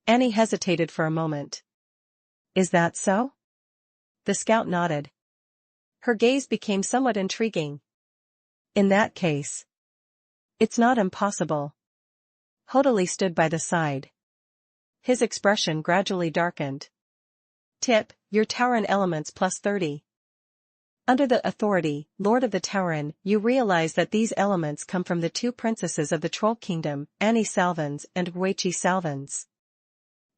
S1: Annie hesitated for a moment. Is that so? The scout nodded. Her gaze became somewhat intriguing. In that case, it's not impossible. Hodoli stood by the side. His expression gradually darkened. Tip, your Tauren elements plus 30. Under the authority, Lord of the Tauren, you realize that these elements come from the two princesses of the Troll Kingdom, Annie Salvans and Reichi Salvans.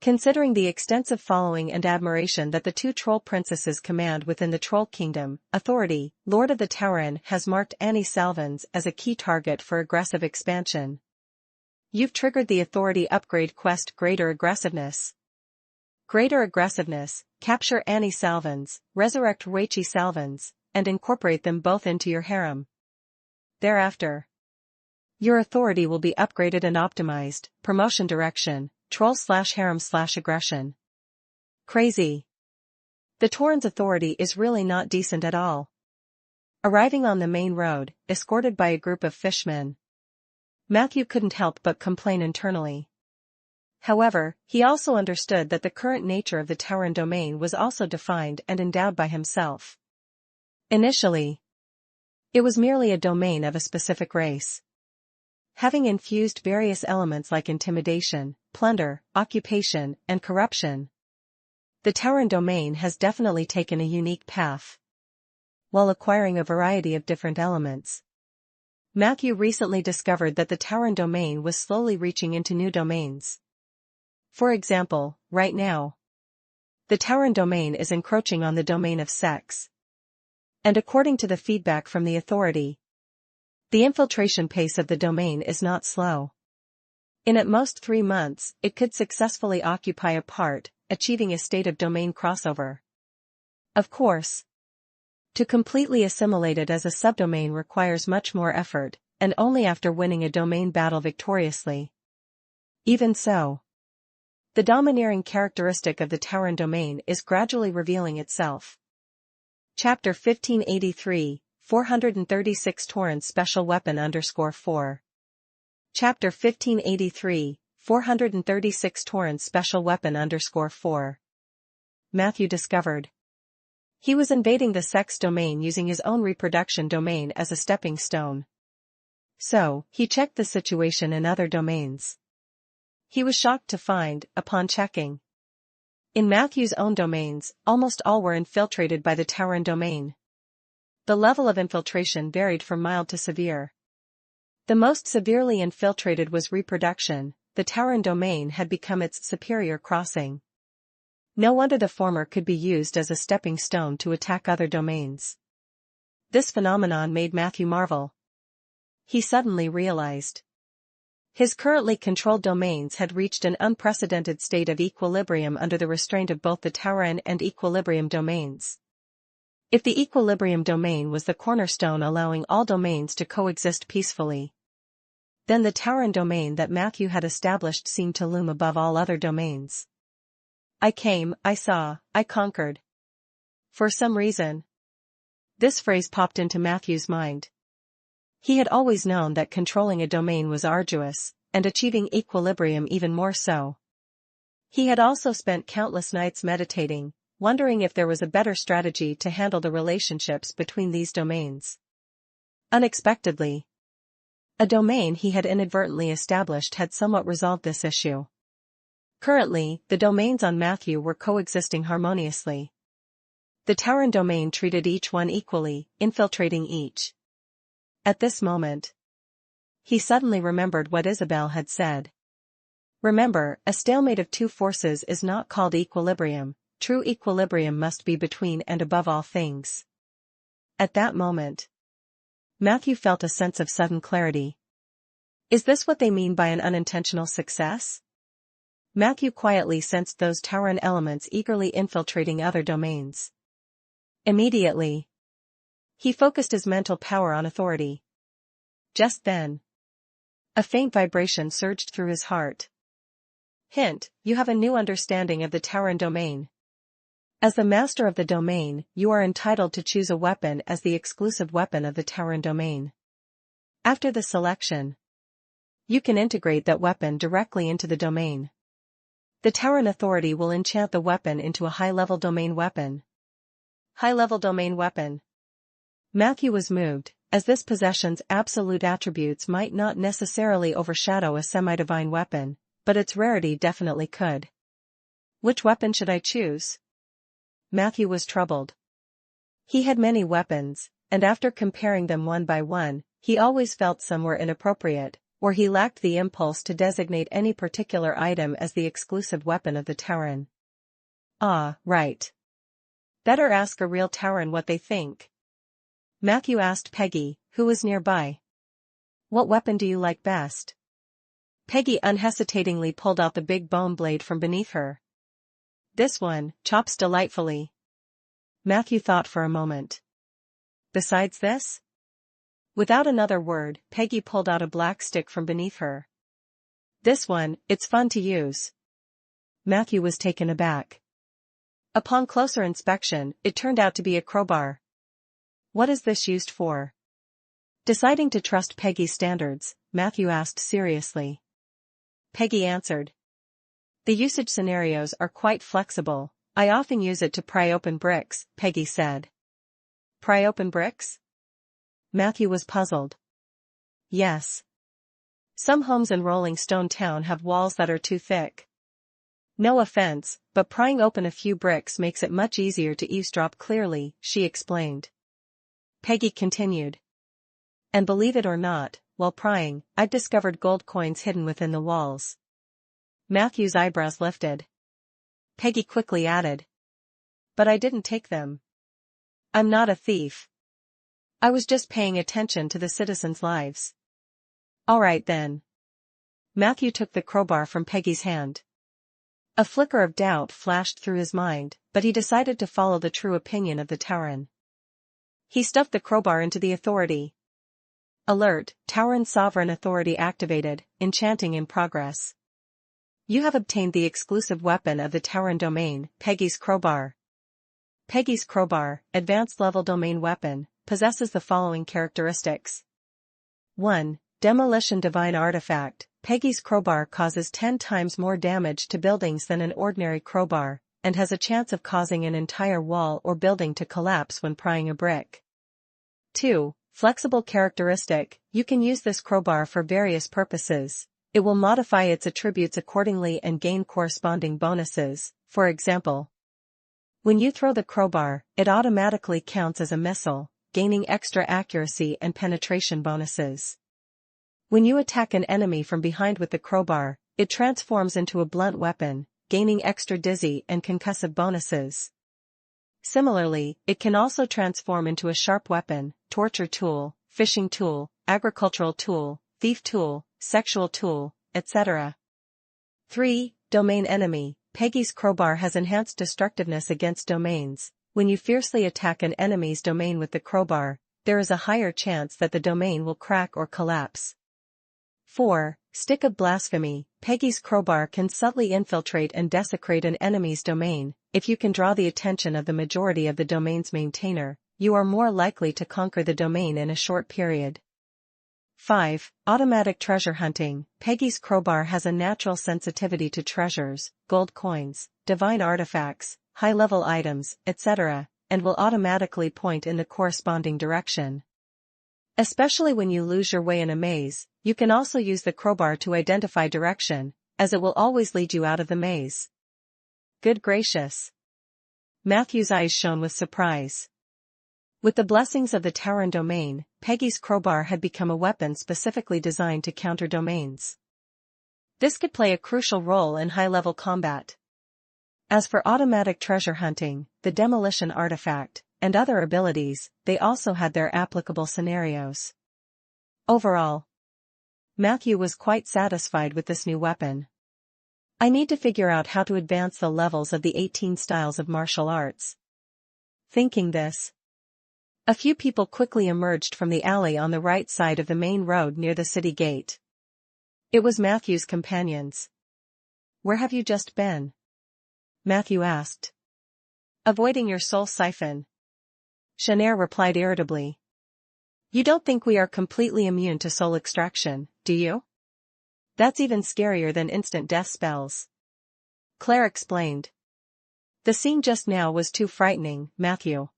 S1: Considering the extensive following and admiration that the two troll princesses command within the Troll Kingdom, authority, Lord of the Tauren has marked Annie Salvans as a key target for aggressive expansion. You've triggered the authority upgrade quest Greater Aggressiveness. Greater Aggressiveness, capture Annie Salvans, resurrect Reichi Salvans, and incorporate them both into your harem. Thereafter, your authority will be upgraded and optimized. Promotion direction, troll/harem/aggression. Crazy. The Tauren's authority is really not decent at all. Arriving on the main road, escorted by a group of fishmen, Matthew couldn't help but complain internally. However, he also understood that the current nature of the Tauren domain was also defined and endowed by himself. Initially, it was merely a domain of a specific race. Having infused various elements like intimidation, plunder, occupation, and corruption, the Tauren domain has definitely taken a unique path. While acquiring a variety of different elements, Matthew recently discovered that the Tauren domain was slowly reaching into new domains. For example, right now, the Tauren domain is encroaching on the domain of sex. And according to the feedback from the authority, the infiltration pace of the domain is not slow. In at most 3 months, it could successfully occupy a part, achieving a state of domain crossover. Of course, to completely assimilate it as a subdomain requires much more effort, and only after winning a domain battle victoriously. Even so, the domineering characteristic of the Tauren domain is gradually revealing itself. Chapter 1583, 436 Tauren Special Weapon _4. Chapter 1583, 436 Tauren Special Weapon _4. Matthew discovered. He was invading the sex domain using his own reproduction domain as a stepping stone. So, he checked the situation in other domains. He was shocked to find, upon checking, in Matthew's own domains, almost all were infiltrated by the Tauren domain. The level of infiltration varied from mild to severe. The most severely infiltrated was reproduction. The Tauren domain had become its superior crossing. No wonder the former could be used as a stepping stone to attack other domains. This phenomenon made Matthew marvel. He suddenly realized his currently controlled domains had reached an unprecedented state of equilibrium under the restraint of both the Tauren and equilibrium domains. If the equilibrium domain was the cornerstone allowing all domains to coexist peacefully, then the Tauren domain that Matthew had established seemed to loom above all other domains. I came, I saw, I conquered. For some reason, this phrase popped into Matthew's mind. He had always known that controlling a domain was arduous, and achieving equilibrium even more so. He had also spent countless nights meditating, wondering if there was a better strategy to handle the relationships between these domains. Unexpectedly, a domain he had inadvertently established had somewhat resolved this issue. Currently, the domains on Matthew were coexisting harmoniously. The Tauren domain treated each one equally, infiltrating each. At this moment, he suddenly remembered what Isabel had said. Remember, a stalemate of two forces is not called equilibrium. True equilibrium must be between and above all things. At that moment, Matthew felt a sense of sudden clarity. Is this what they mean by an unintentional success? Matthew quietly sensed those Tauren elements eagerly infiltrating other domains. Immediately, he focused his mental power on authority. Just then, a faint vibration surged through his heart. Hint, you have a new understanding of the Tauren domain. As the master of the domain, you are entitled to choose a weapon as the exclusive weapon of the Tauren domain. After the selection, you can integrate that weapon directly into the domain. The Tauren authority will enchant the weapon into a high-level domain weapon. High-level domain weapon. Matthew was moved, as this possession's absolute attributes might not necessarily overshadow a semi-divine weapon, but its rarity definitely could. Which weapon should I choose? Matthew was troubled. He had many weapons, and after comparing them one by one, he always felt some were inappropriate, or he lacked the impulse to designate any particular item as the exclusive weapon of the Tauren. Ah, right. Better ask a real Tauren what they think. Matthew asked Peggy, who was nearby. What weapon do you like best? Peggy unhesitatingly pulled out the big bone blade from beneath her. This one chops delightfully. Matthew thought for a moment. Besides this? Without another word, Peggy pulled out a black stick from beneath her. This one, it's fun to use. Matthew was taken aback. Upon closer inspection, it turned out to be a crowbar. What is this used for? Deciding to trust Peggy's standards, Matthew asked seriously. Peggy answered. The usage scenarios are quite flexible. I often use it to pry open bricks, Peggy said. Pry open bricks? Matthew was puzzled. Yes. Some homes in Rolling Stone Town have walls that are too thick. No offense, but prying open a few bricks makes it much easier to eavesdrop clearly, she explained. Peggy continued. And believe it or not, while prying, I've discovered gold coins hidden within the walls. Matthew's eyebrows lifted. Peggy quickly added. But I didn't take them. I'm not a thief. I was just paying attention to the citizens' lives. All right then. Matthew took the crowbar from Peggy's hand. A flicker of doubt flashed through his mind, but he decided to follow the true opinion of the Tauren. He stuffed the crowbar into the authority. Alert, Tauren Sovereign Authority activated, enchanting in progress. You have obtained the exclusive weapon of the Tauren domain, Peggy's crowbar. Peggy's crowbar, advanced level domain weapon, possesses the following characteristics. 1. Demolition divine artifact. Peggy's crowbar causes 10 times more damage to buildings than an ordinary crowbar, and has a chance of causing an entire wall or building to collapse when prying a brick. 2. Flexible characteristic. You can use this crowbar for various purposes. It will modify its attributes accordingly and gain corresponding bonuses. For example, when you throw the crowbar, it automatically counts as a missile, gaining extra accuracy and penetration bonuses. When you attack an enemy from behind with the crowbar, it transforms into a blunt weapon, gaining extra dizzy and concussive bonuses. Similarly, it can also transform into a sharp weapon, torture tool, fishing tool, agricultural tool, thief tool, sexual tool, etc. 3. Domain enemy. Peggy's crowbar has enhanced destructiveness against domains. When you fiercely attack an enemy's domain with the crowbar, there is a higher chance that the domain will crack or collapse. 4. Stick of blasphemy. Peggy's crowbar can subtly infiltrate and desecrate an enemy's domain. If you can draw the attention of the majority of the domain's maintainer, you are more likely to conquer the domain in a short period. 5. Automatic treasure hunting. Peggy's crowbar has a natural sensitivity to treasures, gold coins, divine artifacts, high-level items, etc., and will automatically point in the corresponding direction. Especially when you lose your way in a maze, you can also use the crowbar to identify direction, as it will always lead you out of the maze. Good gracious! Matthew's eyes shone with surprise. With the blessings of the Tauren domain, Peggy's crowbar had become a weapon specifically designed to counter domains. This could play a crucial role in high-level combat. As for automatic treasure hunting, the demolition artifact, and other abilities, they also had their applicable scenarios. Overall, Matthew was quite satisfied with this new weapon. I need to figure out how to advance the levels of the 18 styles of martial arts. Thinking this, a few people quickly emerged from the alley on the right side of the main road near the city gate. It was Matthew's companions. "Where have you just been?" Matthew asked. "Avoiding your soul siphon," Shanair replied irritably. "You don't think we are completely immune to soul extraction, do you? That's even scarier than instant death spells," Claire explained. "The scene just now was too frightening, Matthew.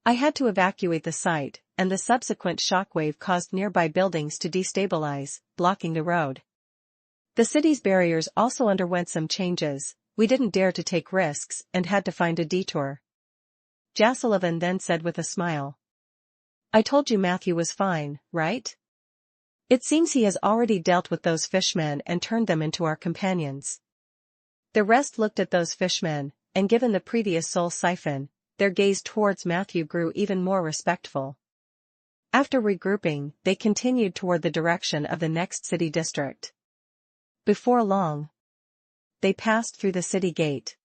S1: I had to evacuate the site, and the subsequent shockwave caused nearby buildings to destabilize, blocking the road. The city's barriers also underwent some changes. We didn't dare to take risks and had to find a detour." Jasalovan then said with a smile. "I told you Matthew was fine, right? It seems he has already dealt with those fishmen and turned them into our companions." The rest looked at those fishmen, and given the previous soul siphon, their gaze towards Matthew grew even more respectful. After regrouping, they continued toward the direction of the next city district. Before long, they passed through the city gate.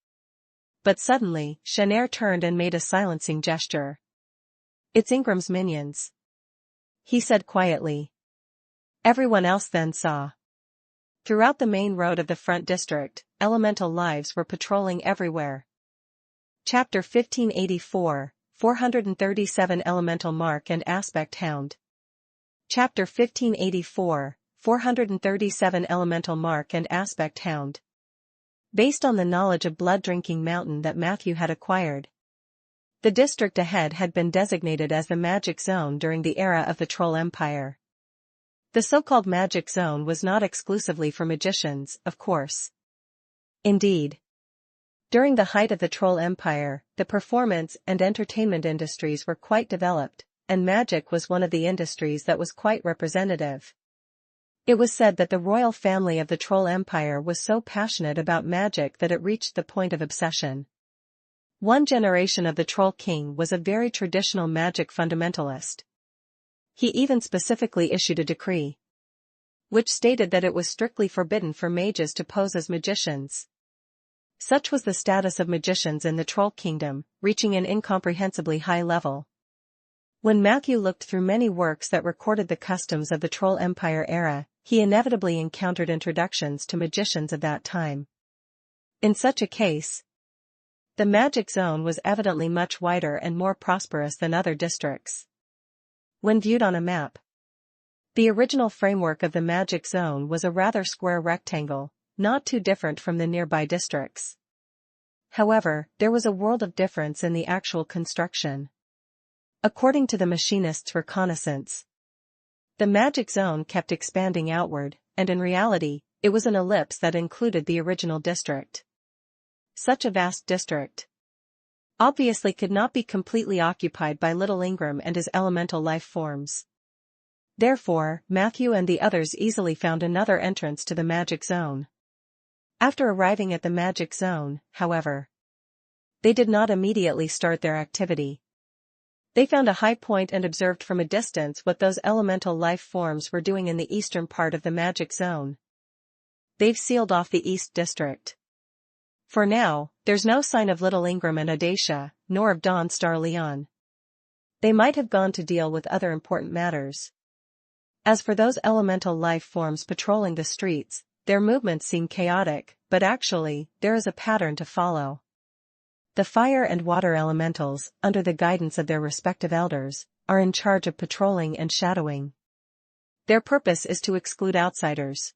S1: But suddenly, Shanair turned and made a silencing gesture. "It's Ingram's minions," he said quietly. Everyone else then saw. Throughout the main road of the front district, elemental lives were patrolling everywhere. Chapter 1584, 437 Elemental Mark and Aspect Hound. Chapter 1584, 437 Elemental Mark and Aspect Hound. Based on the knowledge of Blood-Drinking Mountain that Matthew had acquired, the district ahead had been designated as the Magic Zone during the era of the Troll Empire. The so-called Magic Zone was not exclusively for magicians, of course. Indeed, during the height of the Troll Empire, the performance and entertainment industries were quite developed, and magic was one of the industries that was quite representative. It was said that the royal family of the Troll Empire was so passionate about magic that it reached the point of obsession. One generation of the Troll King was a very traditional magic fundamentalist. He even specifically issued a decree, which stated that it was strictly forbidden for mages to pose as magicians. Such was the status of magicians in the Troll Kingdom, reaching an incomprehensibly high level. When Matthew looked through many works that recorded the customs of the Troll Empire era, he inevitably encountered introductions to magicians of that time. In such a case, the Magic Zone was evidently much wider and more prosperous than other districts. When viewed on a map, the original framework of the Magic Zone was a rather square rectangle, not too different from the nearby districts. However, there was a world of difference in the actual construction. According to the machinist's reconnaissance, the Magic Zone kept expanding outward, and in reality, it was an ellipse that included the original district. Such a vast district obviously could not be completely occupied by Little Ingram and his elemental life forms. Therefore, Matthew and the others easily found another entrance to the Magic Zone. After arriving at the magic zone, however, they did not immediately start their activity. They found a high point and observed from a distance what those elemental life forms were doing in the eastern part of the magic zone. They've sealed off the East District. For now, there's no sign of Little Ingram and Audacia, nor of Dawn Star Leon. They might have gone to deal with other important matters. As for those elemental life forms patrolling the streets, their movements seem chaotic, but actually, there is a pattern to follow. The fire and water elementals, under the guidance of their respective elders, are in charge of patrolling and shadowing. Their purpose is to exclude outsiders.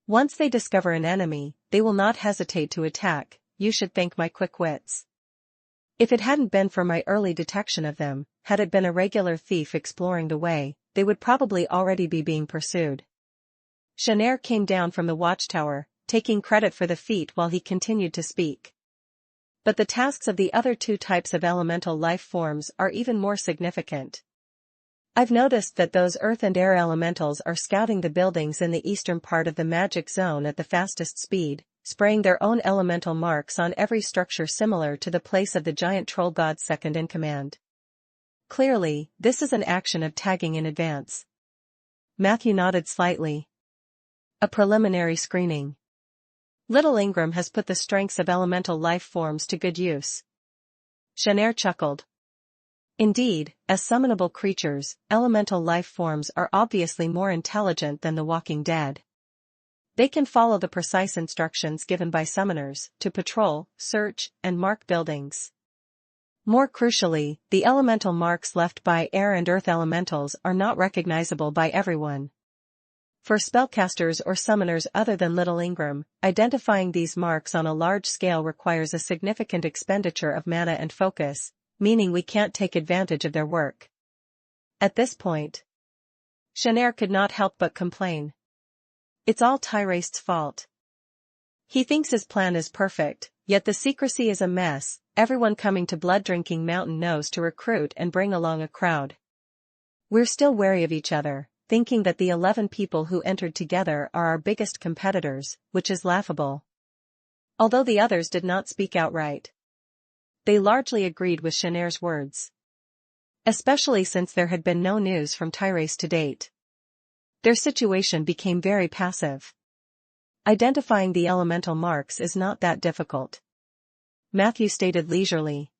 S1: Once they discover an enemy, they will not hesitate to attack. You should thank my quick wits. If it hadn't been for my early detection of them, had it been a regular thief exploring the way, they would probably already be being pursued. Shanair came down from the watchtower, taking credit for the feat while he continued to speak. But the tasks of the other two types of elemental life forms are even more significant. I've noticed that those earth and air elementals are scouting the buildings in the eastern part of the magic zone at the fastest speed, spraying their own elemental marks on every structure similar to the place of the giant troll god's second in command. Clearly, this is an action of tagging in advance. Matthew nodded slightly. A preliminary screening. Little Ingram has put the strengths of elemental life forms to good use. Shanair chuckled. Indeed, as summonable creatures, elemental life forms are obviously more intelligent than the walking dead. They can follow the precise instructions given by summoners to patrol, search, and mark buildings. More crucially, the elemental marks left by air and earth elementals are not recognizable by everyone. For spellcasters or summoners other than Little Ingram, identifying these marks on a large scale requires a significant expenditure of mana and focus, meaning we can't take advantage of their work. At this point, Shanair could not help but complain. It's all Tyrest's fault. He thinks his plan is perfect, yet the secrecy is a mess. Everyone coming to Blood Drinking Mountain knows to recruit and bring along a crowd. We're still wary of each other, thinking that the 11 people who entered together are our biggest competitors, which is laughable. Although the others did not speak outright, they largely agreed with Shanair's words. Especially since there had been no news from Tyrese to date. Their situation became very passive. Identifying the elemental marks is not that difficult, Matthew stated leisurely.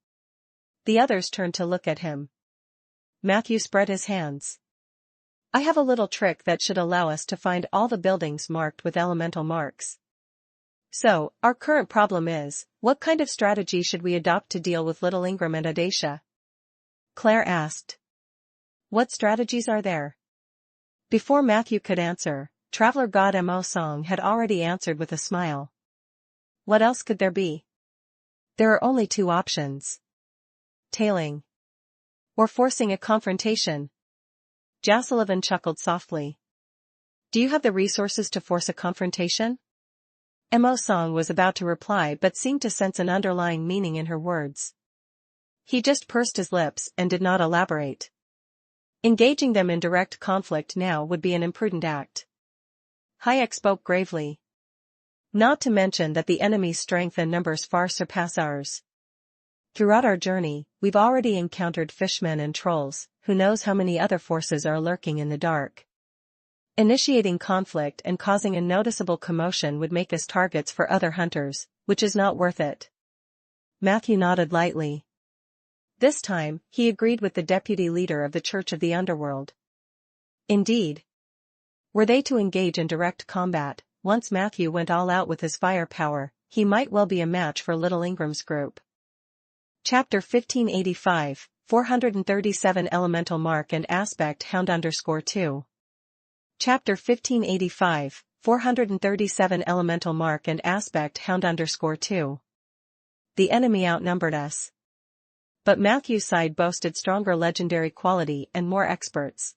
S1: The others turned to look at him. Matthew spread his hands. I have a little trick that should allow us to find all the buildings marked with elemental marks. So, our current problem is, what kind of strategy should we adopt to deal with Little Ingram and Audacia? Claire asked. What strategies are there? Before Matthew could answer, Traveler God Mo Song had already answered with a smile. What else could there be? There are only two options. Tailing. Or forcing a confrontation. Jasalovan chuckled softly. Do you have the resources to force a confrontation? Mo Song was about to reply but seemed to sense an underlying meaning in her words. He just pursed his lips and did not elaborate. Engaging them in direct conflict now would be an imprudent act. Hayek spoke gravely. Not to mention that the enemy's strength and numbers far surpass ours. Throughout our journey, we've already encountered fishmen and trolls, who knows how many other forces are lurking in the dark. Initiating conflict and causing a noticeable commotion would make us targets for other hunters, which is not worth it. Matthew nodded lightly. This time, he agreed with the deputy leader of the Church of the Underworld. Indeed. Were they to engage in direct combat, once Matthew went all out with his firepower, he might well be a match for Little Ingram's group. Chapter 1585, 437 Elemental Mark and Aspect Hound _2. Chapter 1585, 437 Elemental Mark and Aspect Hound _2. The enemy outnumbered us. But Matthew's side boasted stronger legendary quality and more experts.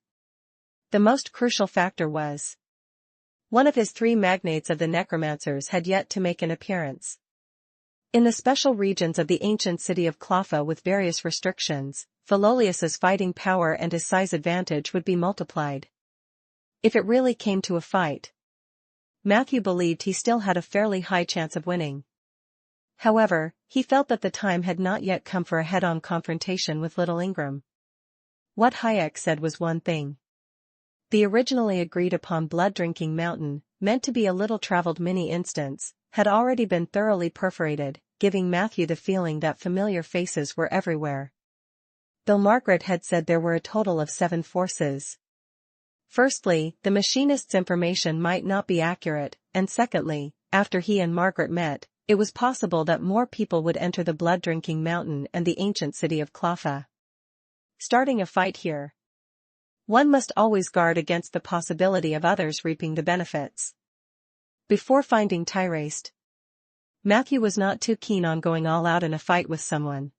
S1: The most crucial factor was one of his three magnates of the Necromancers had yet to make an appearance. In the special regions of the ancient city of Cloffa with various restrictions, Philolius's fighting power and his size advantage would be multiplied. If it really came to a fight, Matthew believed he still had a fairly high chance of winning. However, he felt that the time had not yet come for a head-on confrontation with little Ingram. What Hayek said was one thing. The originally agreed-upon blood-drinking mountain, meant to be a little-traveled mini-instance, had already been thoroughly perforated, giving Matthew the feeling that familiar faces were everywhere. Though Margaret had said there were a total of 7 forces. Firstly, the machinist's information might not be accurate, and secondly, after he and Margaret met, it was possible that more people would enter the blood-drinking mountain and the ancient city of Clotha. Starting a fight here. One must always guard against the possibility of others reaping the benefits. Before finding Tyraste, Matthew was not too keen on going all out in a fight with someone.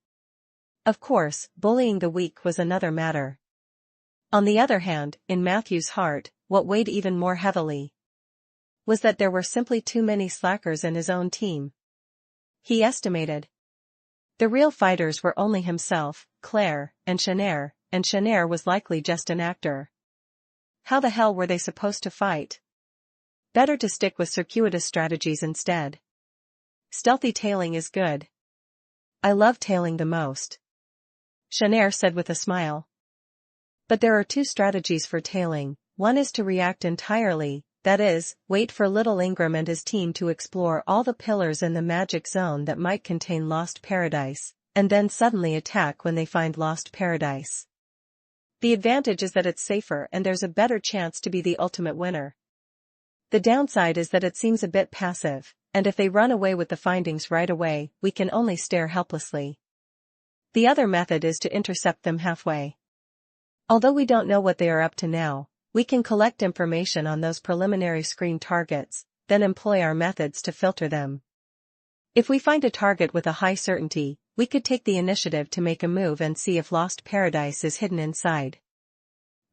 S1: Of course, bullying the weak was another matter. On the other hand, in Matthew's heart, what weighed even more heavily was that there were simply too many slackers in his own team. He estimated. The real fighters were only himself, Claire, and Shanair was likely just an actor. How the hell were they supposed to fight? Better to stick with circuitous strategies instead. Stealthy tailing is good. I love tailing the most, Shanair said with a smile. But there are 2 strategies for tailing. One is to react entirely, that is, wait for little Ingram and his team to explore all the pillars in the magic zone that might contain Lost Paradise, and then suddenly attack when they find Lost Paradise. The advantage is that it's safer and there's a better chance to be the ultimate winner. The downside is that it seems a bit passive, and if they run away with the findings right away, we can only stare helplessly. The other method is to intercept them halfway. Although we don't know what they are up to now, we can collect information on those preliminary screen targets, then employ our methods to filter them. If we find a target with a high certainty, we could take the initiative to make a move and see if Lost Paradise is hidden inside.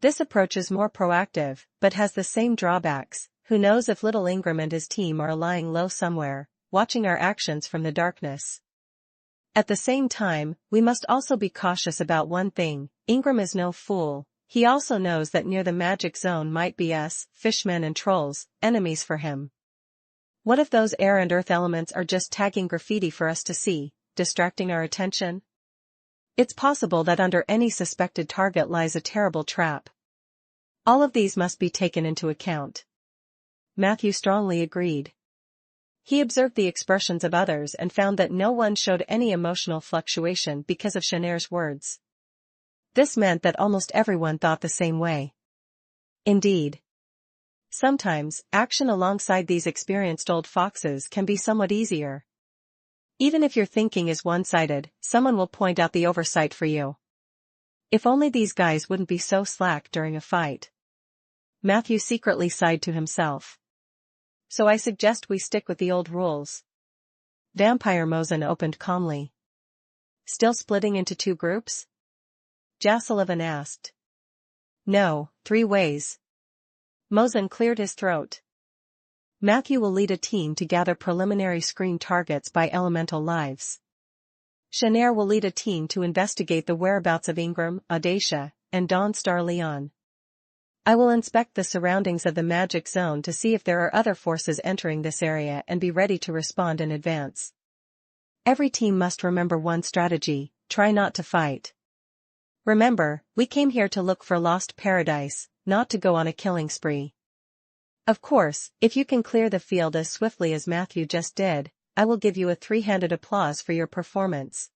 S1: This approach is more proactive, but has the same drawbacks. Who knows if little Ingram and his team are lying low somewhere, watching our actions from the darkness. At the same time, we must also be cautious about one thing. Ingram is no fool. He also knows that near the magic zone might be us, fishmen and trolls, enemies for him. What if those air and earth elements are just tagging graffiti for us to see, distracting our attention? It's possible that under any suspected target lies a terrible trap. All of these must be taken into account. Matthew strongly agreed. He observed the expressions of others and found that no one showed any emotional fluctuation because of Shanair's words. This meant that almost everyone thought the same way. Indeed. Sometimes, action alongside these experienced old foxes can be somewhat easier. Even if your thinking is one-sided, someone will point out the oversight for you. If only these guys wouldn't be so slack during a fight. Matthew secretly sighed to himself. So I suggest we stick with the old rules. Vampire Mosin opened calmly. Still splitting into 2 groups? Jassullivan asked. No, 3 ways. Mosin cleared his throat. Matthew will lead a team to gather preliminary screen targets by elemental lives. Shanair will lead a team to investigate the whereabouts of Ingram, Audacia, and Dawnstar Leon. I will inspect the surroundings of the magic zone to see if there are other forces entering this area and be ready to respond in advance. Every team must remember one strategy: try not to fight. Remember, we came here to look for Lost Paradise, not to go on a killing spree. Of course, if you can clear the field as swiftly as Matthew just did, I will give you a 3-handed applause for your performance.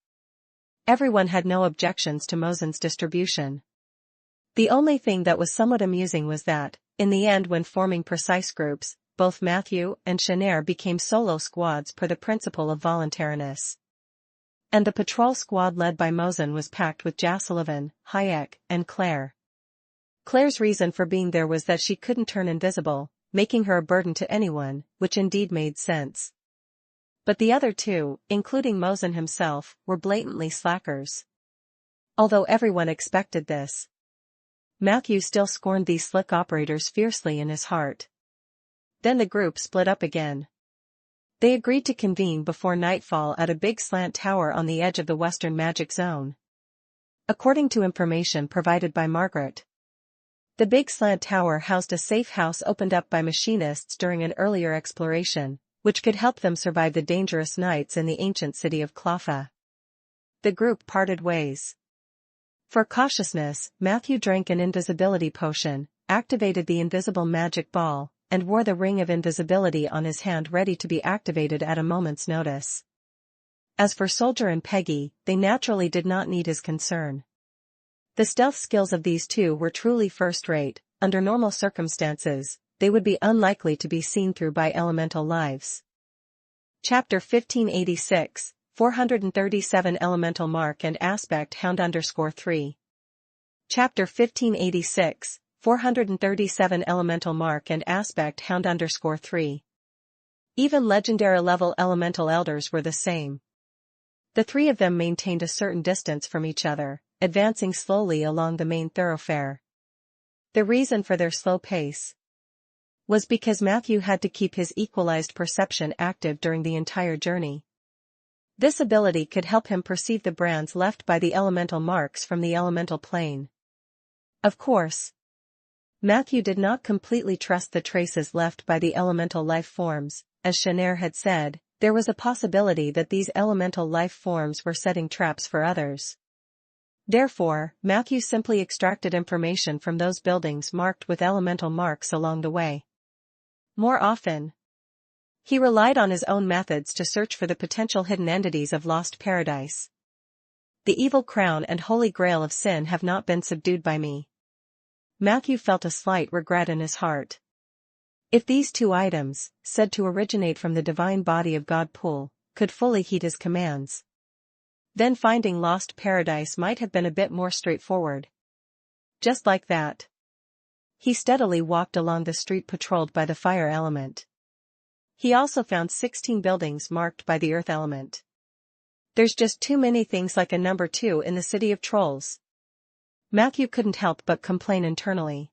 S1: Everyone had no objections to Mosin's distribution. The only thing that was somewhat amusing was that, in the end when forming precise groups, both Matthew and Shanair became solo squads per the principle of voluntariness. And the patrol squad led by Mosin was packed with Jassullivan, Hayek, and Claire. Claire's reason for being there was that she couldn't turn invisible, making her a burden to anyone, which indeed made sense. But the other 2, including Mosin himself, were blatantly slackers. Although everyone expected this, Matthew still scorned these slick operators fiercely in his heart. Then the group split up again. They agreed to convene before nightfall at a big slant tower on the edge of the western magic zone. According to information provided by Margaret, The big slant tower housed a safe house opened up by machinists during an earlier exploration, which could help them survive the dangerous nights in the ancient city of Cloffa. The group parted ways. For cautiousness, Matthew drank an invisibility potion, activated the invisible magic ball, and wore the ring of invisibility on his hand ready to be activated at a moment's notice. As for Soldier and Peggy, they naturally did not need his concern. The stealth skills of these two were truly first-rate. Under normal circumstances, they would be unlikely to be seen through by elemental lives. Chapter 1586, 437 Elemental Mark and Aspect Hound _3. Chapter 1586, 437 Elemental Mark and Aspect Hound _3. Even legendary level elemental elders were the same. The three of them maintained a certain distance from each other, advancing slowly along the main thoroughfare. The reason for their slow pace was because Matthew had to keep his equalized perception active during the entire journey. This ability could help him perceive the brands left by the elemental marks from the elemental plane. Of course, Matthew did not completely trust the traces left by the elemental life forms. As Shanair had said, there was a possibility that these elemental life forms were setting traps for others. Therefore, Matthew simply extracted information from those buildings marked with elemental marks along the way. More often, he relied on his own methods to search for the potential hidden entities of Lost Paradise. The evil crown and holy grail of sin have not been subdued by me. Matthew felt a slight regret in his heart. If these two items, said to originate from the divine body of God Pool, could fully heed his commands, then finding Lost Paradise might have been a bit more straightforward. Just like that, he steadily walked along the street patrolled by the fire element. He also found 16 buildings marked by the earth element. There's just too many things like a number 2 in the city of trolls. Matthew couldn't help but complain internally.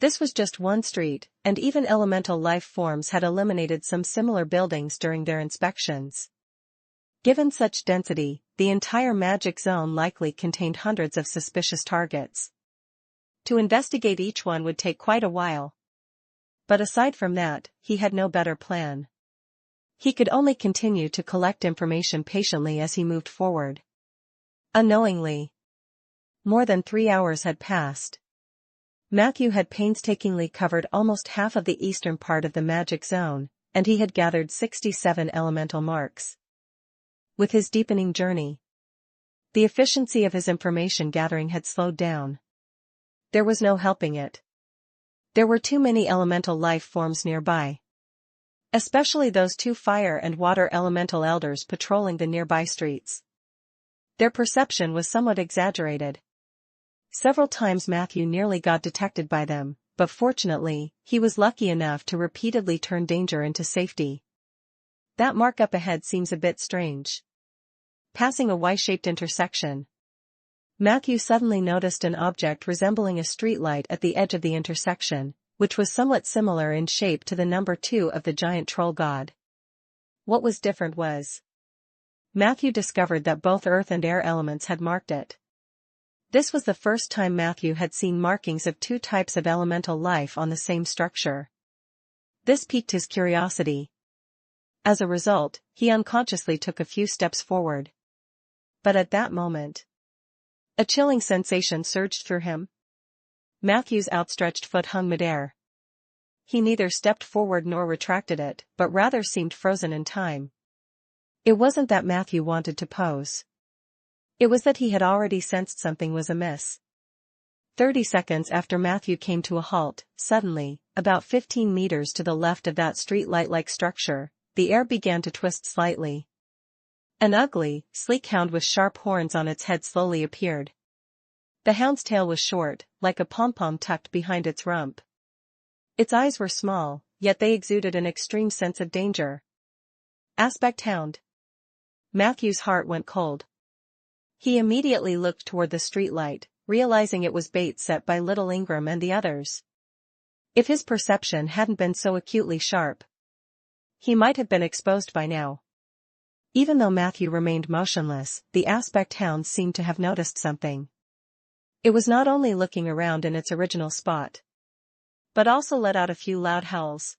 S1: This was just one street, and even elemental life forms had eliminated some similar buildings during their inspections. Given such density, the entire magic zone likely contained hundreds of suspicious targets. To investigate each one would take quite a while. But aside from that, he had no better plan. He could only continue to collect information patiently as he moved forward. Unknowingly, more than 3 hours had passed. Matthew had painstakingly covered almost half of the eastern part of the magic zone, and he had gathered 67 elemental marks. With his deepening journey, the efficiency of his information gathering had slowed down. There was no helping it. There were too many elemental life forms nearby. Especially those 2 fire and water elemental elders patrolling the nearby streets. Their perception was somewhat exaggerated. Several times Matthew nearly got detected by them, but fortunately, he was lucky enough to repeatedly turn danger into safety. That mark up ahead seems a bit strange. Passing a Y-shaped intersection, Matthew suddenly noticed an object resembling a streetlight at the edge of the intersection, which was somewhat similar in shape to the number 2 of the giant troll god. What was different was, Matthew discovered that both earth and air elements had marked it. This was the first time Matthew had seen markings of 2 types of elemental life on the same structure. This piqued his curiosity. As a result, he unconsciously took a few steps forward. But at that moment, a chilling sensation surged through him. Matthew's outstretched foot hung midair. He neither stepped forward nor retracted it, but rather seemed frozen in time. It wasn't that Matthew wanted to pose. It was that he had already sensed something was amiss. 30 seconds after Matthew came to a halt, suddenly, about 15 meters to the left of that streetlight-like structure, the air began to twist slightly. An ugly, sleek hound with sharp horns on its head slowly appeared. The hound's tail was short, like a pom-pom tucked behind its rump. Its eyes were small, yet they exuded an extreme sense of danger. Aspect hound. Matthew's heart went cold. He immediately looked toward the streetlight, realizing it was bait set by Little Ingram and the others. If his perception hadn't been so acutely sharp, he might have been exposed by now. Even though Matthew remained motionless, the aspect hound seemed to have noticed something. It was not only looking around in its original spot, but also let out a few loud howls.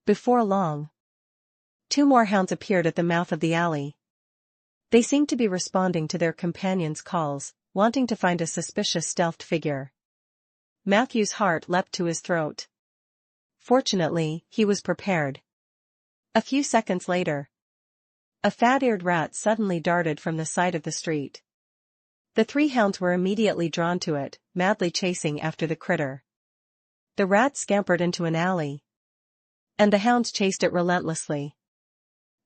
S1: Before long, 2 more hounds appeared at the mouth of the alley. They seemed to be responding to their companions' calls, wanting to find a suspicious stealthed figure. Matthew's heart leapt to his throat. Fortunately, he was prepared. A few seconds later, a fat-eared rat suddenly darted from the side of the street. The 3 hounds were immediately drawn to it, madly chasing after the critter. The rat scampered into an alley, and the hounds chased it relentlessly.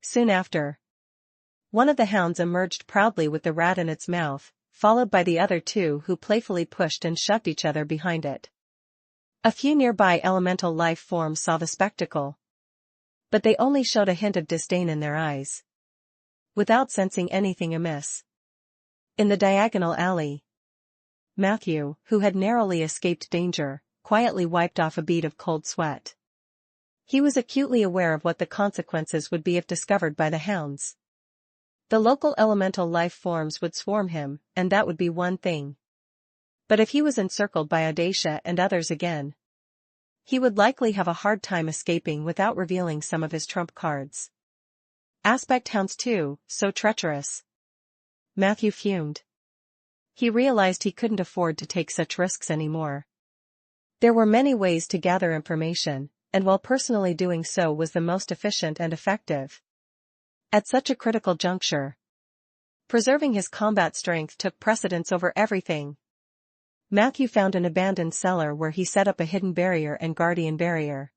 S1: Soon after, one of the hounds emerged proudly with the rat in its mouth, followed by the other 2 who playfully pushed and shoved each other behind it. A few nearby elemental life forms saw the spectacle, but they only showed a hint of disdain in their eyes, without sensing anything amiss. In the diagonal alley, Matthew, who had narrowly escaped danger, quietly wiped off a bead of cold sweat. He was acutely aware of what the consequences would be if discovered by the hounds. The local elemental life forms would swarm him, and that would be one thing. But if he was encircled by Audacia and others again, he would likely have a hard time escaping without revealing some of his trump cards. Aspect hounds too, so treacherous. Matthew fumed. He realized he couldn't afford to take such risks anymore. There were many ways to gather information, and while personally doing so was the most efficient and effective, at such a critical juncture, preserving his combat strength took precedence over everything. Matthew found an abandoned cellar where he set up a hidden barrier and guardian barrier.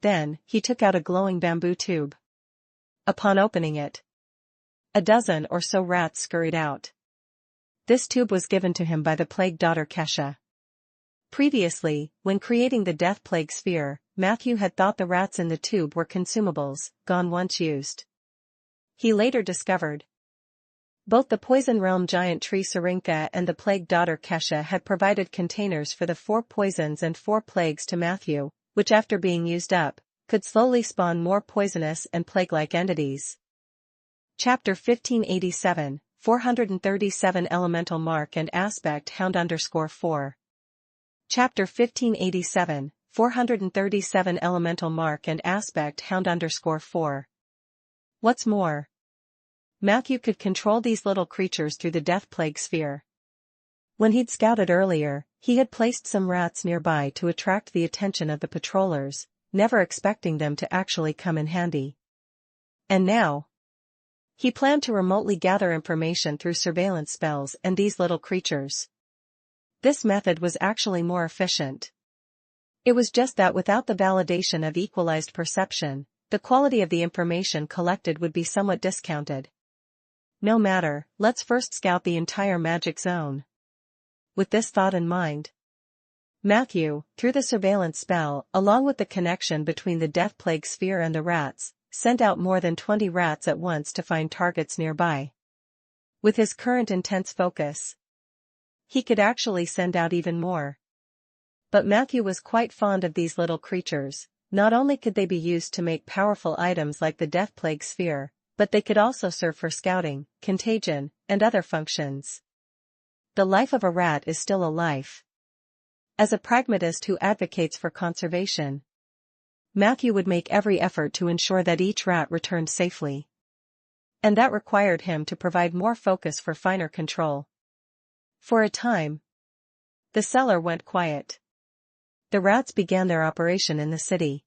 S1: Then, he took out a glowing bamboo tube. Upon opening it, a dozen or so rats scurried out. This tube was given to him by the plague daughter Kesha. Previously, when creating the death plague sphere, Matthew had thought the rats in the tube were consumables, gone once used. He later discovered both the poison realm giant tree Syringa and the plague daughter Kesha had provided containers for the 4 poisons and 4 plagues to Matthew, which after being used up, could slowly spawn more poisonous and plague-like entities. Chapter 1587, 437 Elemental Mark and Aspect Hound _4. Chapter 1587, 437 Elemental Mark and Aspect Hound _4. What's more, Matthew could control these little creatures through the death plague sphere. When he'd scouted earlier, he had placed some rats nearby to attract the attention of the patrollers, never expecting them to actually come in handy. And now, he planned to remotely gather information through surveillance spells and these little creatures. This method was actually more efficient. It was just that without the validation of equalized perception, the quality of the information collected would be somewhat discounted. No matter, let's first scout the entire magic zone. With this thought in mind, Matthew, through the surveillance spell, along with the connection between the death plague sphere and the rats, sent out more than 20 rats at once to find targets nearby. With his current intense focus, he could actually send out even more. But Matthew was quite fond of these little creatures. Not only could they be used to make powerful items like the death plague sphere, but they could also serve for scouting, contagion, and other functions. The life of a rat is still a life. As a pragmatist who advocates for conservation, Matthew would make every effort to ensure that each rat returned safely. And that required him to provide more focus for finer control. For a time, the cellar went quiet. The rats began their operation in the city.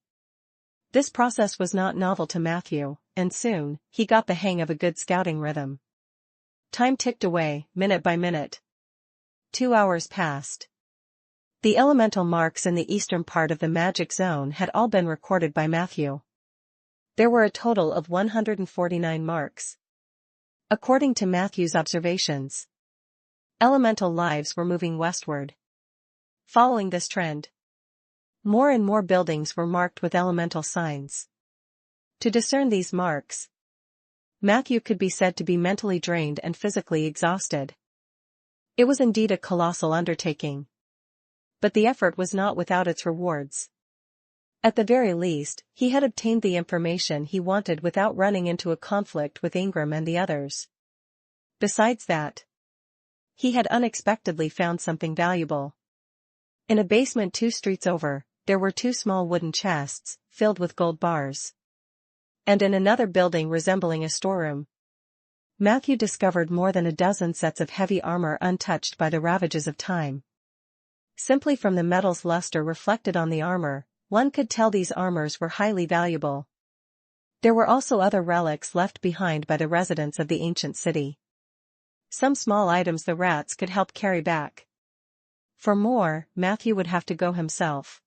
S1: This process was not novel to Matthew, and soon, he got the hang of a good scouting rhythm. Time ticked away, minute by minute. 2 hours passed. The elemental marks in the eastern part of the magic zone had all been recorded by Matthew. There were a total of 149 marks. According to Matthew's observations, elemental lives were moving westward. Following this trend, more and more buildings were marked with elemental signs. To discern these marks, Matthew could be said to be mentally drained and physically exhausted. It was indeed a colossal undertaking. But the effort was not without its rewards. At the very least, he had obtained the information he wanted without running into a conflict with Ingram and the others. Besides that, He had unexpectedly found something valuable. In a basement 2 streets over, there were 2 small wooden chests, filled with gold bars. And in another building resembling a storeroom, Matthew discovered more than a dozen sets of heavy armor untouched by the ravages of time. Simply from the metal's luster reflected on the armor, one could tell these armors were highly valuable. There were also other relics left behind by the residents of the ancient city. Some small items the rats could help carry back. For more, Matthew would have to go himself.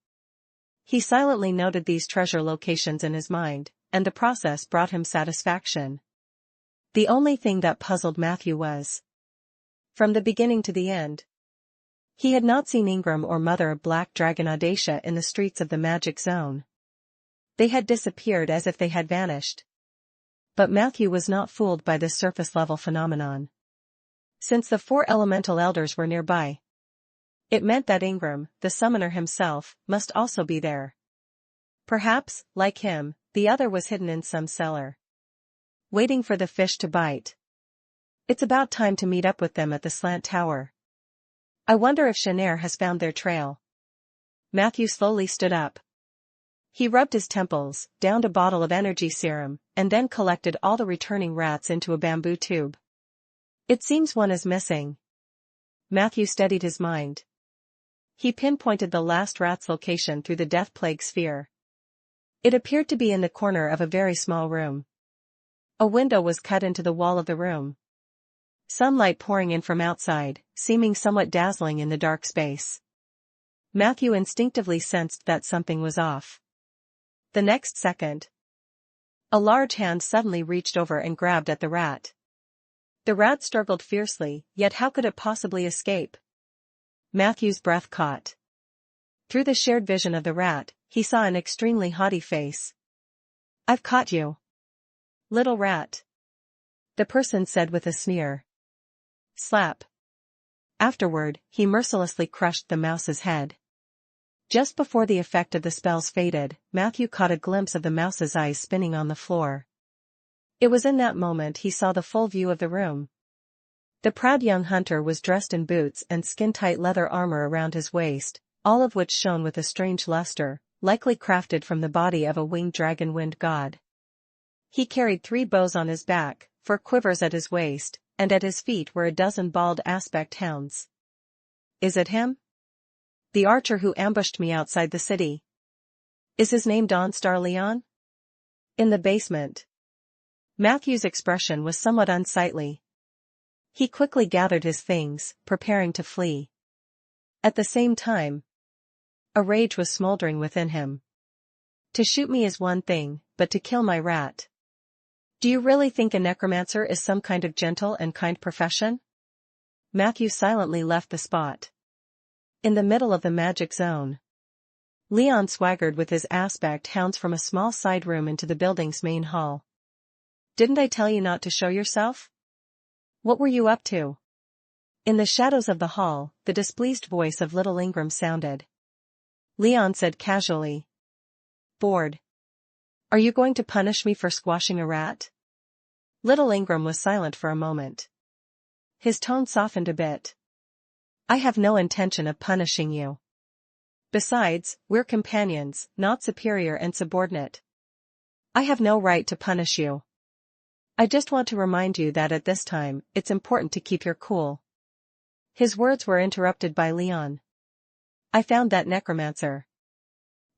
S1: He silently noted these treasure locations in his mind, and the process brought him satisfaction. The only thing that puzzled Matthew was, from the beginning to the end, he had not seen Ingram or Mother of Black Dragon Audacia in the streets of the magic zone. They had disappeared as if they had vanished. But Matthew was not fooled by this surface-level phenomenon. Since the 4 elemental elders were nearby, it meant that Ingram, the summoner himself, must also be there. Perhaps, like him, the other was hidden in some cellar, waiting for the fish to bite. It's about time to meet up with them at the slant tower. I wonder if Shanair has found their trail. Matthew slowly stood up. He rubbed his temples, downed a bottle of energy serum, and then collected all the returning rats into a bamboo tube. It seems one is missing. Matthew steadied his mind. He pinpointed the last rat's location through the death plague sphere. It appeared to be in the corner of a very small room. A window was cut into the wall of the room, sunlight pouring in from outside, seeming somewhat dazzling in the dark space. Matthew instinctively sensed that something was off. The next second, a large hand suddenly reached over and grabbed at the rat. The rat struggled fiercely, yet how could it possibly escape? Matthew's breath caught. Through the shared vision of the rat, he saw an extremely haughty face. "I've caught you, little rat," the person said with a sneer. Slap. Afterward, he mercilessly crushed the mouse's head. Just before the effect of the spells faded, Matthew caught a glimpse of the mouse's eyes spinning on the floor. It was in that moment he saw the full view of the room. The proud young hunter was dressed in boots and skin-tight leather armor around his waist, all of which shone with a strange luster, likely crafted from the body of a winged dragon wind god. He carried 3 bows on his back, 4 quivers at his waist, and at his feet were a dozen bald aspect hounds. Is it him? The archer who ambushed me outside the city. Is his name Dawnstar Leon? In the basement. Matthew's expression was somewhat unsightly. He quickly gathered his things, preparing to flee. At the same time, a rage was smoldering within him. To shoot me is one thing, but to kill my rat. Do you really think a necromancer is some kind of gentle and kind profession? Matthew silently left the spot. In the middle of the magic zone, Leon swaggered with his aspect hounds from a small side room into the building's main hall. Didn't I tell you not to show yourself? What were you up to? In the shadows of the hall, the displeased voice of little Ingram sounded. Leon said casually. Bored. Are you going to punish me for squashing a rat? Little Ingram was silent for a moment. His tone softened a bit. I have no intention of punishing you. Besides, we're companions, not superior and subordinate. I have no right to punish you. I just want to remind you that at this time, it's important to keep your cool. His words were interrupted by Leon. I found that necromancer.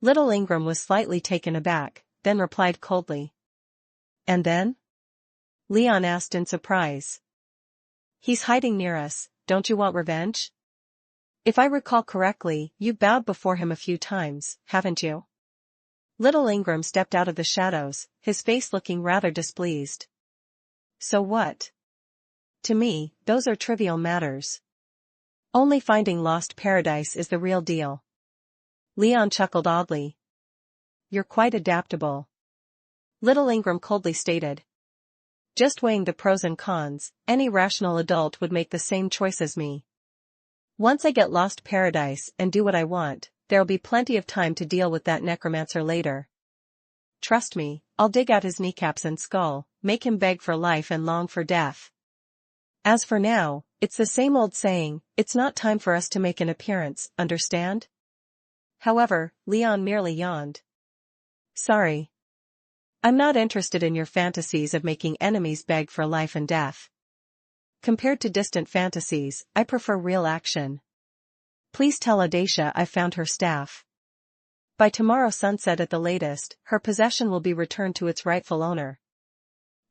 S1: Little Ingram was slightly taken aback, then replied coldly. And then? Leon asked in surprise. He's hiding near us, don't you want revenge? If I recall correctly, you bowed before him a few times, haven't you? Little Ingram stepped out of the shadows, his face looking rather displeased. So what? To me, those are trivial matters. Only finding lost paradise is the real deal. Leon chuckled oddly. You're quite adaptable. Little Ingram coldly stated. Just weighing the pros and cons, any rational adult would make the same choice as me. Once I get lost paradise and do what I want, there'll be plenty of time to deal with that necromancer later. Trust me, I'll dig out his kneecaps and skull, make him beg for life and long for death. As for now, It's the same old saying, it's not time for us to make an appearance, understand? However, Leon merely yawned. Sorry. I'm not interested in your fantasies of making enemies beg for life and death. Compared to distant fantasies, I prefer real action. Please tell Audacia I found her staff. By tomorrow sunset at the latest, her possession will be returned to its rightful owner.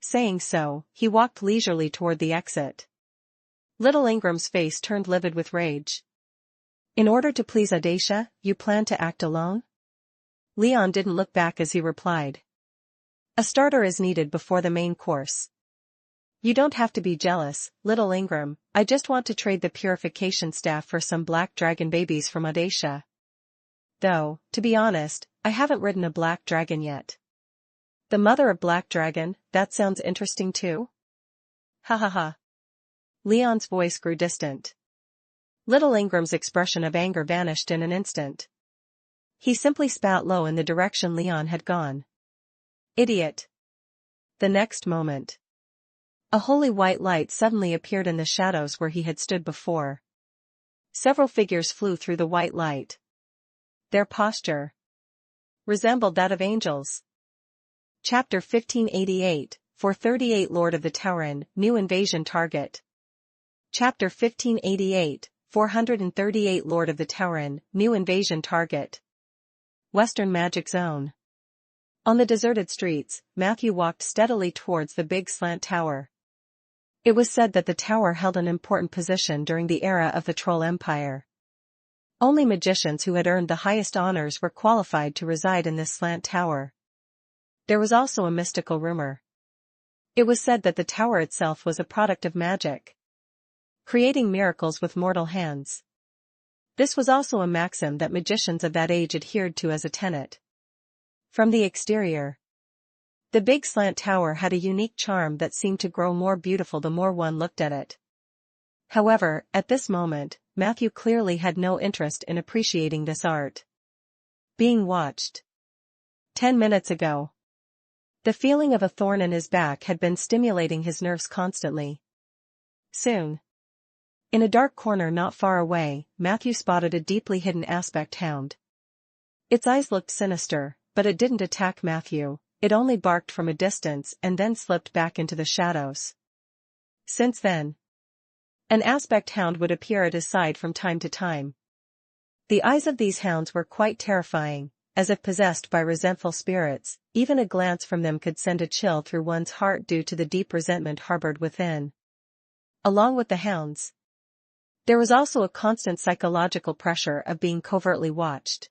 S1: Saying so, he walked leisurely toward the exit. Little Ingram's face turned livid with rage. In order to please Audacia, you plan to act alone? Leon didn't look back as he replied. A starter is needed before the main course. You don't have to be jealous, Little Ingram, I just want to trade the purification staff for some black dragon babies from Audacia. Though, to be honest, I haven't ridden a black dragon yet. The mother of black dragon, that sounds interesting too? Ha ha ha. Leon's voice grew distant. Little Ingram's expression of anger vanished in an instant. He simply spat low in the direction Leon had gone. Idiot. The next moment. A holy white light suddenly appeared in the shadows where he had stood before. Several figures flew through the white light. Their posture resembled that of angels. Chapter 1588, 438 Lord of the Tauren, New Invasion Target. Chapter 1588, 438 Lord of the Tauren, New Invasion Target. Western Magic Zone. On the deserted streets, Matthew walked steadily towards the big slant tower. It was said that the tower held an important position during the era of the Troll Empire. Only magicians who had earned the highest honors were qualified to reside in this slant tower. There was also a mystical rumor. It was said that the tower itself was a product of magic, creating miracles with mortal hands. This was also a maxim that magicians of that age adhered to as a tenet. From the exterior, the big slant tower had a unique charm that seemed to grow more beautiful the more one looked at it. However, at this moment, Matthew clearly had no interest in appreciating this art. Being watched. 10 minutes ago. The feeling of a thorn in his back had been stimulating his nerves constantly. Soon. In a dark corner not far away, Matthew spotted a deeply hidden aspect hound. Its eyes looked sinister, but it didn't attack Matthew, it only barked from a distance and then slipped back into the shadows. Since then, an aspect hound would appear at his side from time to time. The eyes of these hounds were quite terrifying, as if possessed by resentful spirits, even a glance from them could send a chill through one's heart due to the deep resentment harbored within. Along with the hounds, there was also a constant psychological pressure of being covertly watched.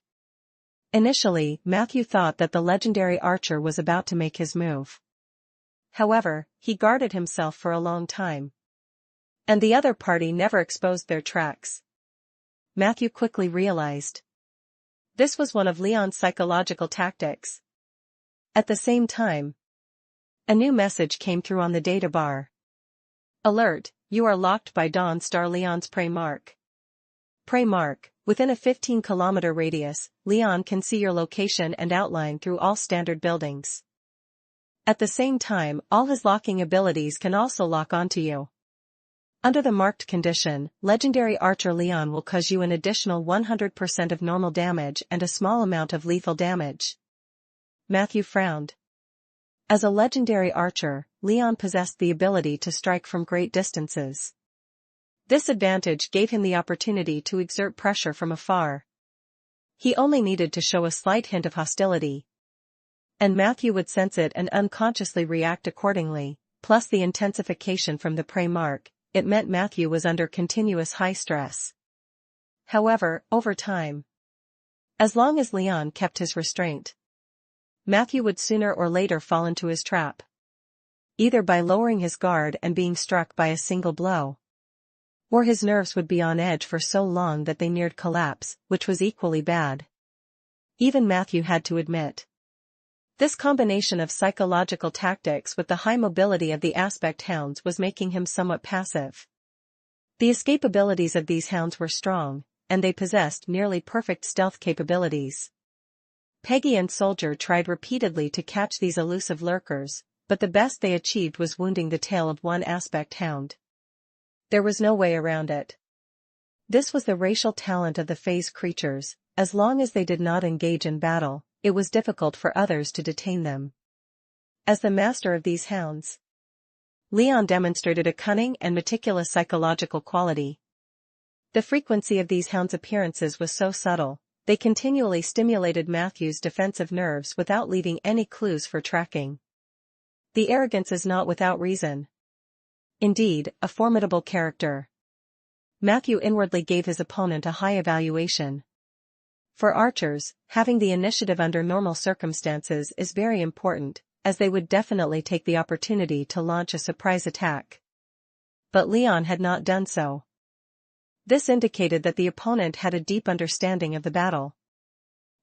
S1: Initially, Matthew thought that the legendary archer was about to make his move. However, he guarded himself for a long time. And the other party never exposed their tracks. Matthew quickly realized. This was one of Leon's psychological tactics. At the same time, a new message came through on the data bar. Alert, you are locked by Dawn Star Leon's prey mark. Prey mark, within a 15-kilometer radius, Leon can see your location and outline through all standard buildings. At the same time, all his locking abilities can also lock onto you. Under the marked condition, legendary archer Leon will cause you an additional 100% of normal damage and a small amount of lethal damage. Matthew frowned. As a legendary archer, Leon possessed the ability to strike from great distances. This advantage gave him the opportunity to exert pressure from afar. He only needed to show a slight hint of hostility, and Matthew would sense it and unconsciously react accordingly, plus the intensification from the prey mark. It meant Matthew was under continuous high stress. However, over time, as long as Leon kept his restraint, Matthew would sooner or later fall into his trap. Either by lowering his guard and being struck by a single blow, or his nerves would be on edge for so long that they neared collapse, which was equally bad. Even Matthew had to admit. This combination of psychological tactics with the high mobility of the aspect hounds was making him somewhat passive. The escape abilities of these hounds were strong, and they possessed nearly perfect stealth capabilities. Peggy and Soldier tried repeatedly to catch these elusive lurkers, but the best they achieved was wounding the tail of one aspect hound. There was no way around it. This was the racial talent of the phase creatures. As long as they did not engage in battle, it was difficult for others to detain them. As the master of these hounds, Leon demonstrated a cunning and meticulous psychological quality. The frequency of these hounds' appearances was so subtle, they continually stimulated Matthew's defensive nerves without leaving any clues for tracking. The arrogance is not without reason. Indeed, a formidable character. Matthew inwardly gave his opponent a high evaluation. For archers, having the initiative under normal circumstances is very important, as they would definitely take the opportunity to launch a surprise attack. But Leon had not done so. This indicated that the opponent had a deep understanding of the battle.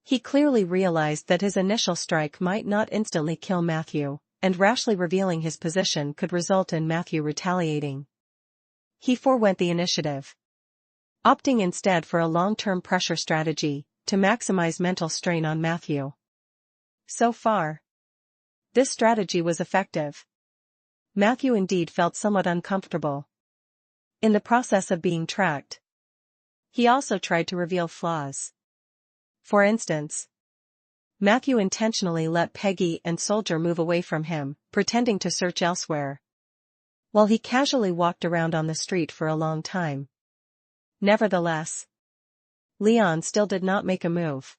S1: He clearly realized that his initial strike might not instantly kill Matthew, and rashly revealing his position could result in Matthew retaliating. He forewent the initiative, opting instead for a long-term pressure strategy, to maximize mental strain on Matthew. So far, this strategy was effective. Matthew indeed felt somewhat uncomfortable. In the process of being tracked, he also tried to reveal flaws. For instance, Matthew intentionally let Peggy and Soldier move away from him, pretending to search elsewhere, while he casually walked around on the street for a long time. Nevertheless, Leon still did not make a move.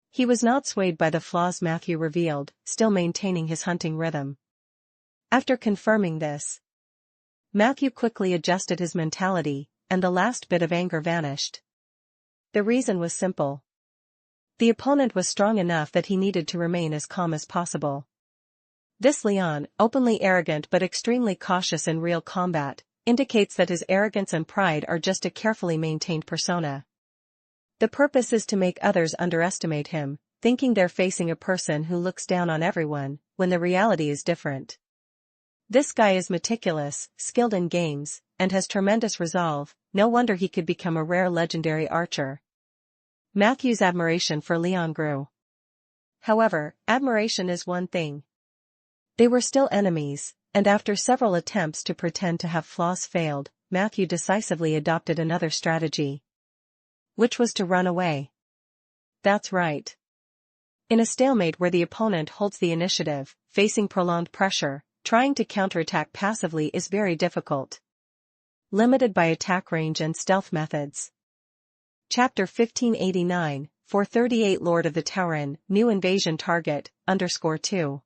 S1: He was not swayed by the flaws Matthew revealed, still maintaining his hunting rhythm. After confirming this, Matthew quickly adjusted his mentality, and the last bit of anger vanished. The reason was simple. The opponent was strong enough that he needed to remain as calm as possible. This Leon, openly arrogant but extremely cautious in real combat, indicates that his arrogance and pride are just a carefully maintained persona. The purpose is to make others underestimate him, thinking they're facing a person who looks down on everyone, when the reality is different. This guy is meticulous, skilled in games, and has tremendous resolve. No wonder he could become a rare legendary archer. Matthew's admiration for Leon grew. However, admiration is one thing. They were still enemies, and after several attempts to pretend to have flaws failed, Matthew decisively adopted another strategy, which was to run away. That's right. In a stalemate where the opponent holds the initiative, facing prolonged pressure, trying to counterattack passively is very difficult. Limited by attack range and stealth methods. Chapter 1589, 438 Lord of the Tauren, New Invasion Target, _2.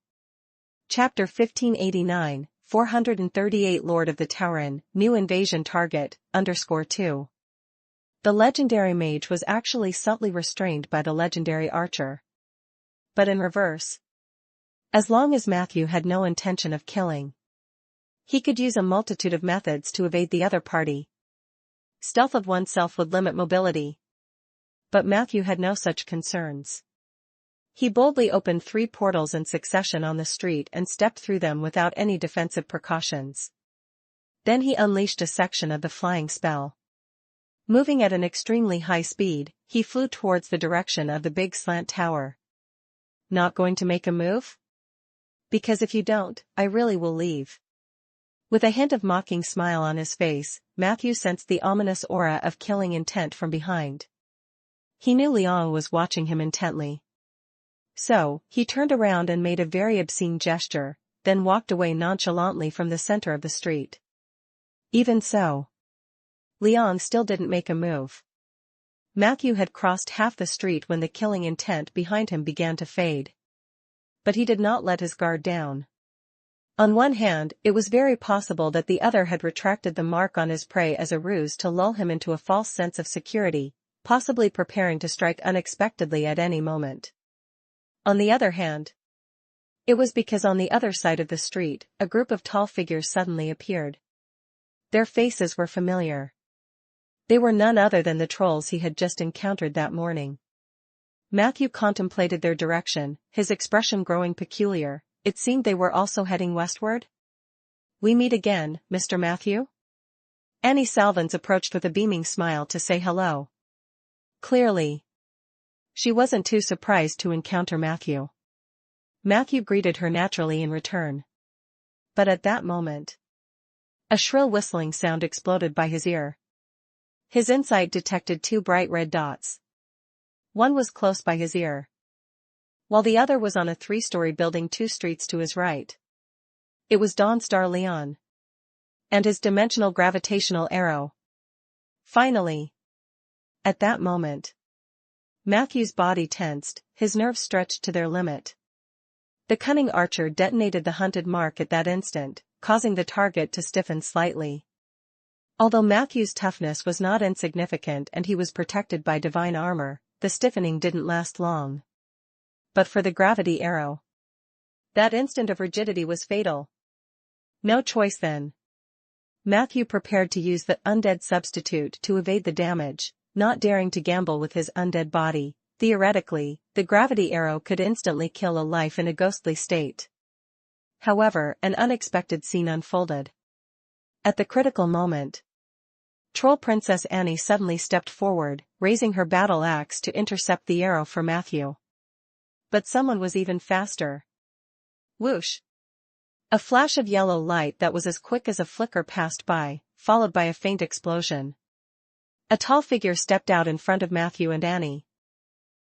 S1: Chapter 1589, 438 Lord of the Tauren, New Invasion Target, _2. The legendary mage was actually subtly restrained by the legendary archer. But in reverse. As long as Matthew had no intention of killing, he could use a multitude of methods to evade the other party. Stealth of oneself would limit mobility. But Matthew had no such concerns. He boldly opened 3 portals in succession on the street and stepped through them without any defensive precautions. Then he unleashed a section of the flying spell. Moving at an extremely high speed, he flew towards the direction of the big slant tower. Not going to make a move? Because if you don't, I really will leave. With a hint of mocking smile on his face, Matthew sensed the ominous aura of killing intent from behind. He knew Leon was watching him intently. So, he turned around and made a very obscene gesture, then walked away nonchalantly from the center of the street. Even so, Leon still didn't make a move. Matthew had crossed half the street when the killing intent behind him began to fade. But he did not let his guard down. On one hand, it was very possible that the other had retracted the mark on his prey as a ruse to lull him into a false sense of security, possibly preparing to strike unexpectedly at any moment. On the other hand, it was because on the other side of the street, a group of tall figures suddenly appeared. Their faces were familiar. They were none other than the trolls he had just encountered that morning. Matthew contemplated their direction, his expression growing peculiar. It seemed they were also heading westward. We meet again, Mr. Matthew? Annie Salvins approached with a beaming smile to say hello. Clearly, she wasn't too surprised to encounter Matthew. Matthew greeted her naturally in return. But at that moment, A shrill whistling sound exploded by his ear. His insight detected two bright red dots. One was close by his ear, while the other was on a 3-story building 2 streets to his right. It was Dawnstar Leon. And his dimensional gravitational arrow. Finally. At that moment, Matthew's body tensed, his nerves stretched to their limit. The cunning archer detonated the hunted mark at that instant, causing the target to stiffen slightly. Although Matthew's toughness was not insignificant and he was protected by divine armor, the stiffening didn't last long. But for the gravity arrow, that instant of rigidity was fatal. No choice then. Matthew prepared to use the undead substitute to evade the damage, not daring to gamble with his undead body. Theoretically, the gravity arrow could instantly kill a life in a ghostly state. However, an unexpected scene unfolded. At the critical moment, Troll Princess Annie suddenly stepped forward, raising her battle axe to intercept the arrow for Matthew. But someone was even faster. Whoosh! A flash of yellow light that was as quick as a flicker passed by, followed by a faint explosion. A tall figure stepped out in front of Matthew and Annie.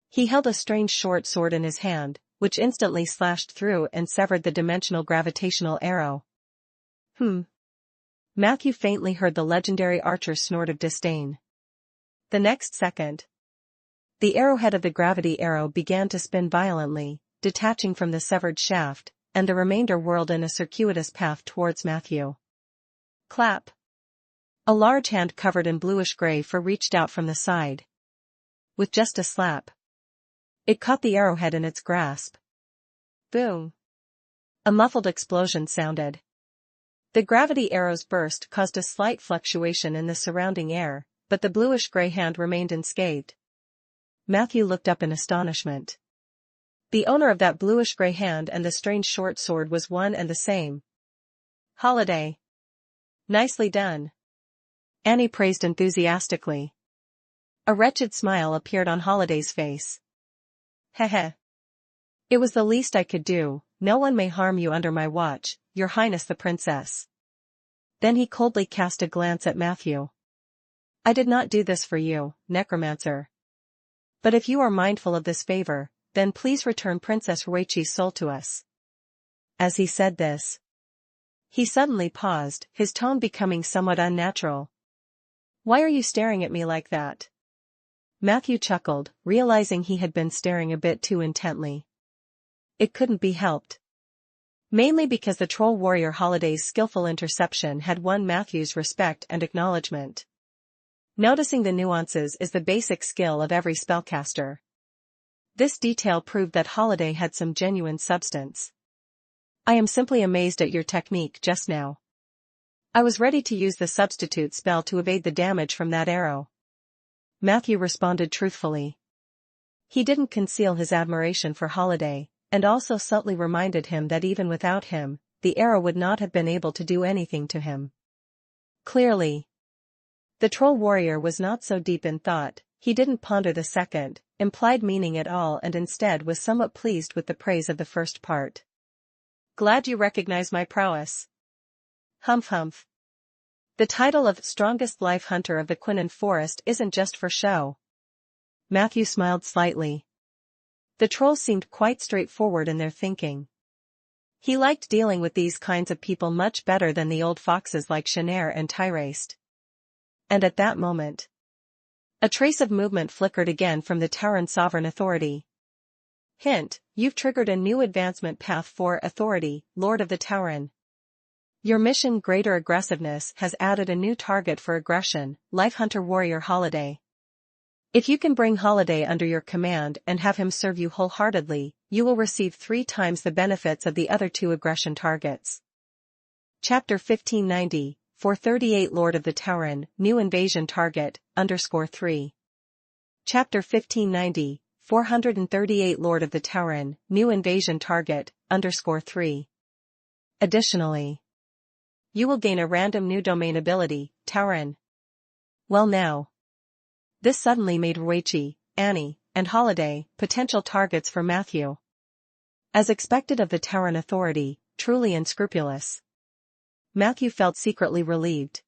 S1: He held a strange short sword in his hand, which instantly slashed through and severed the dimensional gravitational arrow. Matthew faintly heard the legendary archer's snort of disdain. The next second, the arrowhead of the gravity arrow began to spin violently, detaching from the severed shaft, and the remainder whirled in a circuitous path towards Matthew. Clap! A large hand covered in bluish-gray fur reached out from the side. With just a slap, it caught the arrowhead in its grasp. Boom! A muffled explosion sounded. The gravity arrow's burst caused a slight fluctuation in the surrounding air, but the bluish-gray hand remained unscathed. Matthew looked up in astonishment. The owner of that bluish-gray hand and the strange short sword was one and the same. Holiday. Nicely done. Annie praised enthusiastically. A wretched smile appeared on Holiday's face. Heh. It was the least I could do. No one may harm you under my watch, Your Highness the Princess. Then he coldly cast a glance at Matthew. I did not do this for you, Necromancer. But if you are mindful of this favor, then please return Princess Ruichi's soul to us. As he said this, he suddenly paused, his tone becoming somewhat unnatural. Why are you staring at me like that? Matthew chuckled, realizing he had been staring a bit too intently. It couldn't be helped. Mainly because the troll warrior Holiday's skillful interception had won Matthew's respect and acknowledgement. Noticing the nuances is the basic skill of every spellcaster. This detail proved that Holiday had some genuine substance. I am simply amazed at your technique just now. I was ready to use the substitute spell to evade the damage from that arrow. Matthew responded truthfully. He didn't conceal his admiration for Holiday, and also subtly reminded him that even without him, the arrow would not have been able to do anything to him. Clearly, the troll warrior was not so deep in thought. He didn't ponder the second, implied meaning at all and instead was somewhat pleased with the praise of the first part. Glad you recognize my prowess. Humph. The title of Strongest Life Hunter of the Quinnen Forest isn't just for show. Matthew smiled slightly. The trolls seemed quite straightforward in their thinking. He liked dealing with these kinds of people much better than the old foxes like Shanair and Tyraste. And at that moment, a trace of movement flickered again from the Tauren Sovereign Authority. Hint, you've triggered a new advancement path for Authority, Lord of the Tauren. Your mission Greater Aggressiveness has added a new target for aggression, Life Hunter Warrior Holiday. If you can bring Holiday under your command and have him serve you wholeheartedly, you will receive 3 times the benefits of the other 2 aggression targets. Chapter 1590, 438 Lord of the Tauren, New Invasion Target, _3. Chapter 1590, 438 Lord of the Tauren, New Invasion Target, _3. Additionally, you will gain a random new domain ability, Tauren. Well now. This suddenly made Ruichi, Annie, and Holiday potential targets for Matthew. As expected of the Tauren Authority, truly unscrupulous. Matthew felt secretly relieved.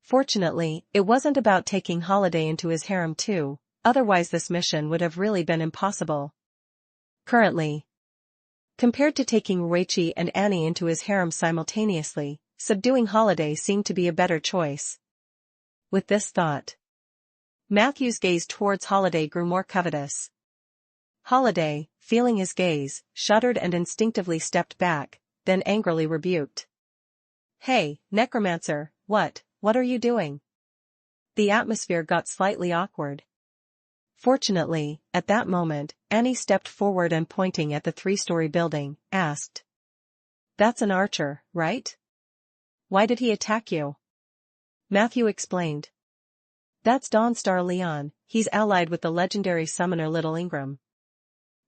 S1: Fortunately, it wasn't about taking Holiday into his harem too, otherwise this mission would have really been impossible. Currently, compared to taking Rachie and Annie into his harem simultaneously, subduing Holiday seemed to be a better choice. With this thought, Matthew's gaze towards Holiday grew more covetous. Holiday, feeling his gaze, shuddered and instinctively stepped back, then angrily rebuked. "Hey, Necromancer, what are you doing?" The atmosphere got slightly awkward. Fortunately, at that moment, Annie stepped forward and pointing at the 3-story building, asked. "That's an archer, right? Why did he attack you?" Matthew explained. "That's Dawnstar Leon, he's allied with the legendary summoner Little Ingram.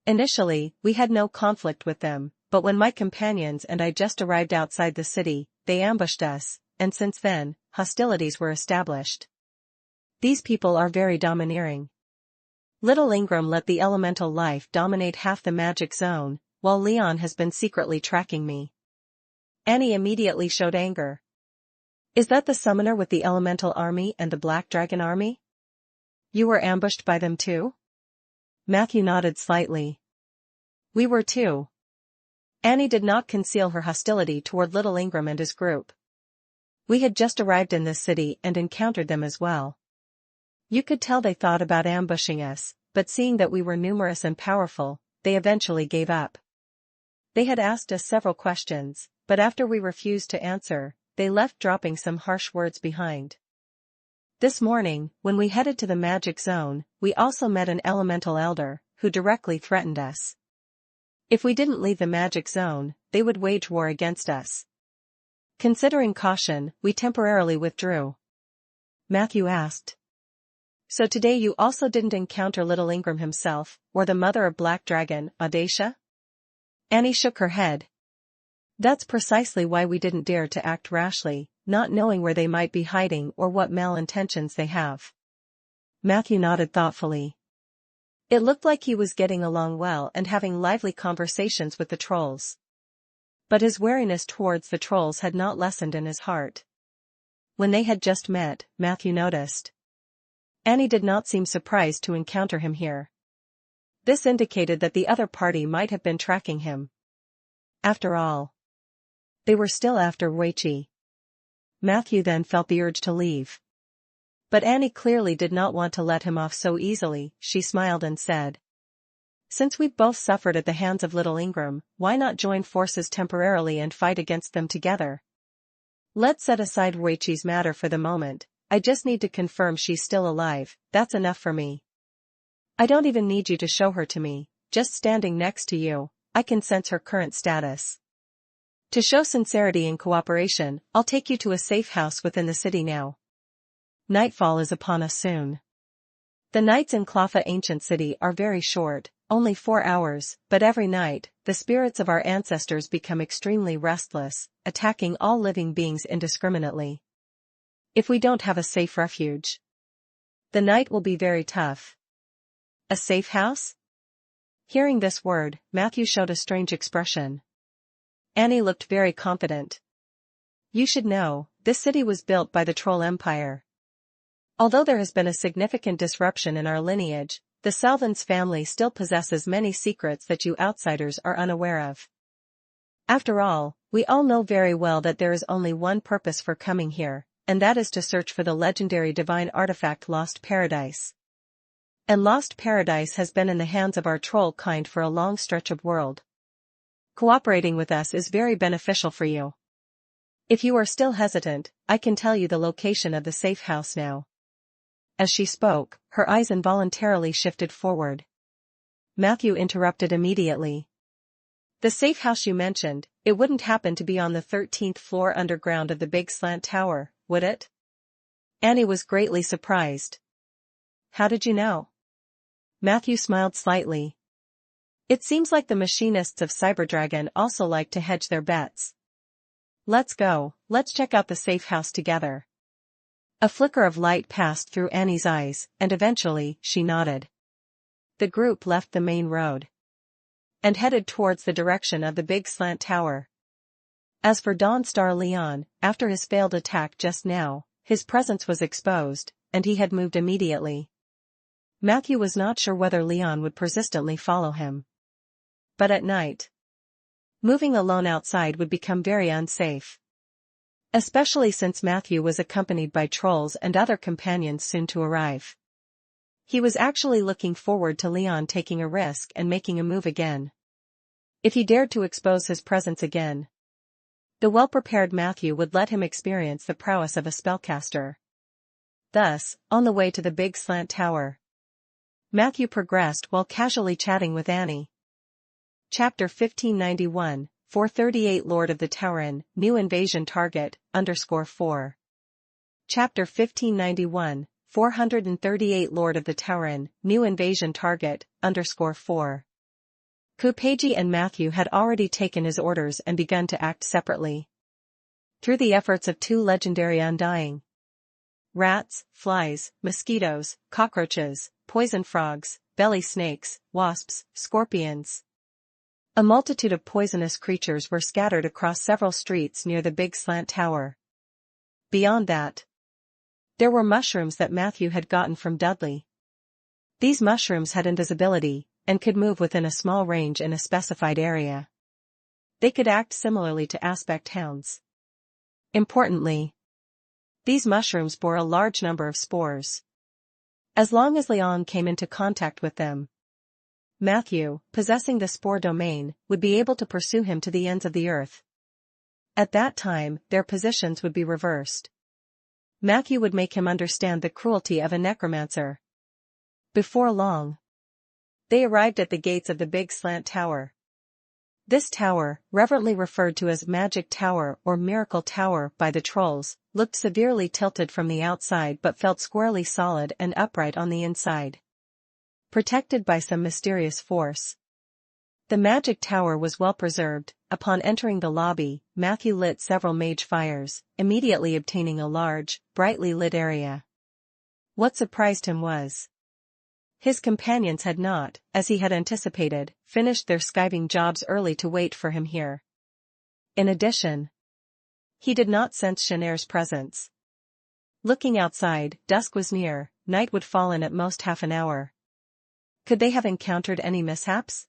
S1: Initially, we had no conflict with them, but when my companions and I just arrived outside the city, they ambushed us, and since then, hostilities were established. These people are very domineering. Little Ingram let the elemental life dominate half the magic zone, while Leon has been secretly tracking me." Annie immediately showed anger. "Is that the summoner with the elemental army and the black dragon army? You were ambushed by them too?" Matthew nodded slightly. "We were too." Annie did not conceal her hostility toward Little Ingram and his group. "We had just arrived in this city and encountered them as well. You could tell they thought about ambushing us, but seeing that we were numerous and powerful, they eventually gave up. They had asked us several questions, but after we refused to answer, they left dropping some harsh words behind. This morning, when we headed to the magic zone, we also met an elemental elder, who directly threatened us. If we didn't leave the magic zone, they would wage war against us. Considering caution, we temporarily withdrew." Matthew asked. "So today you also didn't encounter Little Ingram himself, or the mother of Black Dragon, Audacia?" Annie shook her head. "That's precisely why we didn't dare to act rashly, not knowing where they might be hiding or what malintentions they have." Matthew nodded thoughtfully. It looked like he was getting along well and having lively conversations with the trolls. But his wariness towards the trolls had not lessened in his heart. When they had just met, Matthew noticed. Annie did not seem surprised to encounter him here. This indicated that the other party might have been tracking him. After all, they were still after Rachie. Matthew then felt the urge to leave. But Annie clearly did not want to let him off so easily. She smiled and said, "Since we've both suffered at the hands of Little Ingram, why not join forces temporarily and fight against them together? Let's set aside Rachie's matter for the moment. I just need to confirm she's still alive, that's enough for me. I don't even need you to show her to me, just standing next to you, I can sense her current status. To show sincerity and cooperation, I'll take you to a safe house within the city now. Nightfall is upon us soon. The nights in Clawfa Ancient City are very short, only 4 hours, but every night, the spirits of our ancestors become extremely restless, attacking all living beings indiscriminately. If we don't have a safe refuge, the night will be very tough." "A safe house?" Hearing this word, Matthew showed a strange expression. Annie looked very confident. "You should know, this city was built by the Troll Empire. Although there has been a significant disruption in our lineage, the Salvins family still possesses many secrets that you outsiders are unaware of. After all, we all know very well that there is only one purpose for coming here, and that is to search for the legendary divine artifact Lost Paradise. And Lost Paradise has been in the hands of our troll kind for a long stretch of world. Cooperating with us is very beneficial for you. If you are still hesitant, I can tell you the location of the safe house now." As she spoke, her eyes involuntarily shifted forward. Matthew interrupted immediately. "The safe house you mentioned, it wouldn't happen to be on the 13th floor underground of the big slant tower, would it?" Annie was greatly surprised. "How did you know?" Matthew smiled slightly. "It seems like the machinists of Cyberdragon also like to hedge their bets. Let's go, let's check out the safe house together." A flicker of light passed through Annie's eyes, and eventually, she nodded. The group left the main road and headed towards the direction of the big slant tower. As for Dawnstar Leon, after his failed attack just now, his presence was exposed, and he had moved immediately. Matthew was not sure whether Leon would persistently follow him. But at night, moving alone outside would become very unsafe. Especially since Matthew was accompanied by trolls and other companions soon to arrive. He was actually looking forward to Leon taking a risk and making a move again. If he dared to expose his presence again, the well-prepared Matthew would let him experience the prowess of a spellcaster. Thus, on the way to the big slant tower, Matthew progressed while casually chatting with Annie. Chapter 1591, 438 Lord of the Tauren, New Invasion Target, _4. Chapter 1591, 438 Lord of the Tauren, New Invasion Target, _4. Kupeji and Matthew had already taken his orders and begun to act separately. Through the efforts of two legendary undying rats, flies, mosquitoes, cockroaches, poison frogs, belly snakes, wasps, scorpions. A multitude of poisonous creatures were scattered across several streets near the big slant tower. Beyond that, there were mushrooms that Matthew had gotten from Dudley. These mushrooms had invisibility, and could move within a small range in a specified area. They could act similarly to aspect hounds. Importantly, these mushrooms bore a large number of spores. As long as Leon came into contact with them, Matthew, possessing the spore domain, would be able to pursue him to the ends of the earth. At that time, their positions would be reversed. Matthew would make him understand the cruelty of a necromancer. Before long, they arrived at the gates of the big slant tower. This tower, reverently referred to as Magic Tower or Miracle Tower by the trolls, looked severely tilted from the outside but felt squarely solid and upright on the inside. Protected by some mysterious force, the Magic Tower was well preserved. Upon entering the lobby, Matthew lit several mage fires, immediately obtaining a large, brightly lit area. What surprised him was his companions had not, as he had anticipated, finished their skiving jobs early to wait for him here. In addition, he did not sense Shanair's presence. Looking outside, dusk was near, night would fall in at most half an hour. Could they have encountered any mishaps?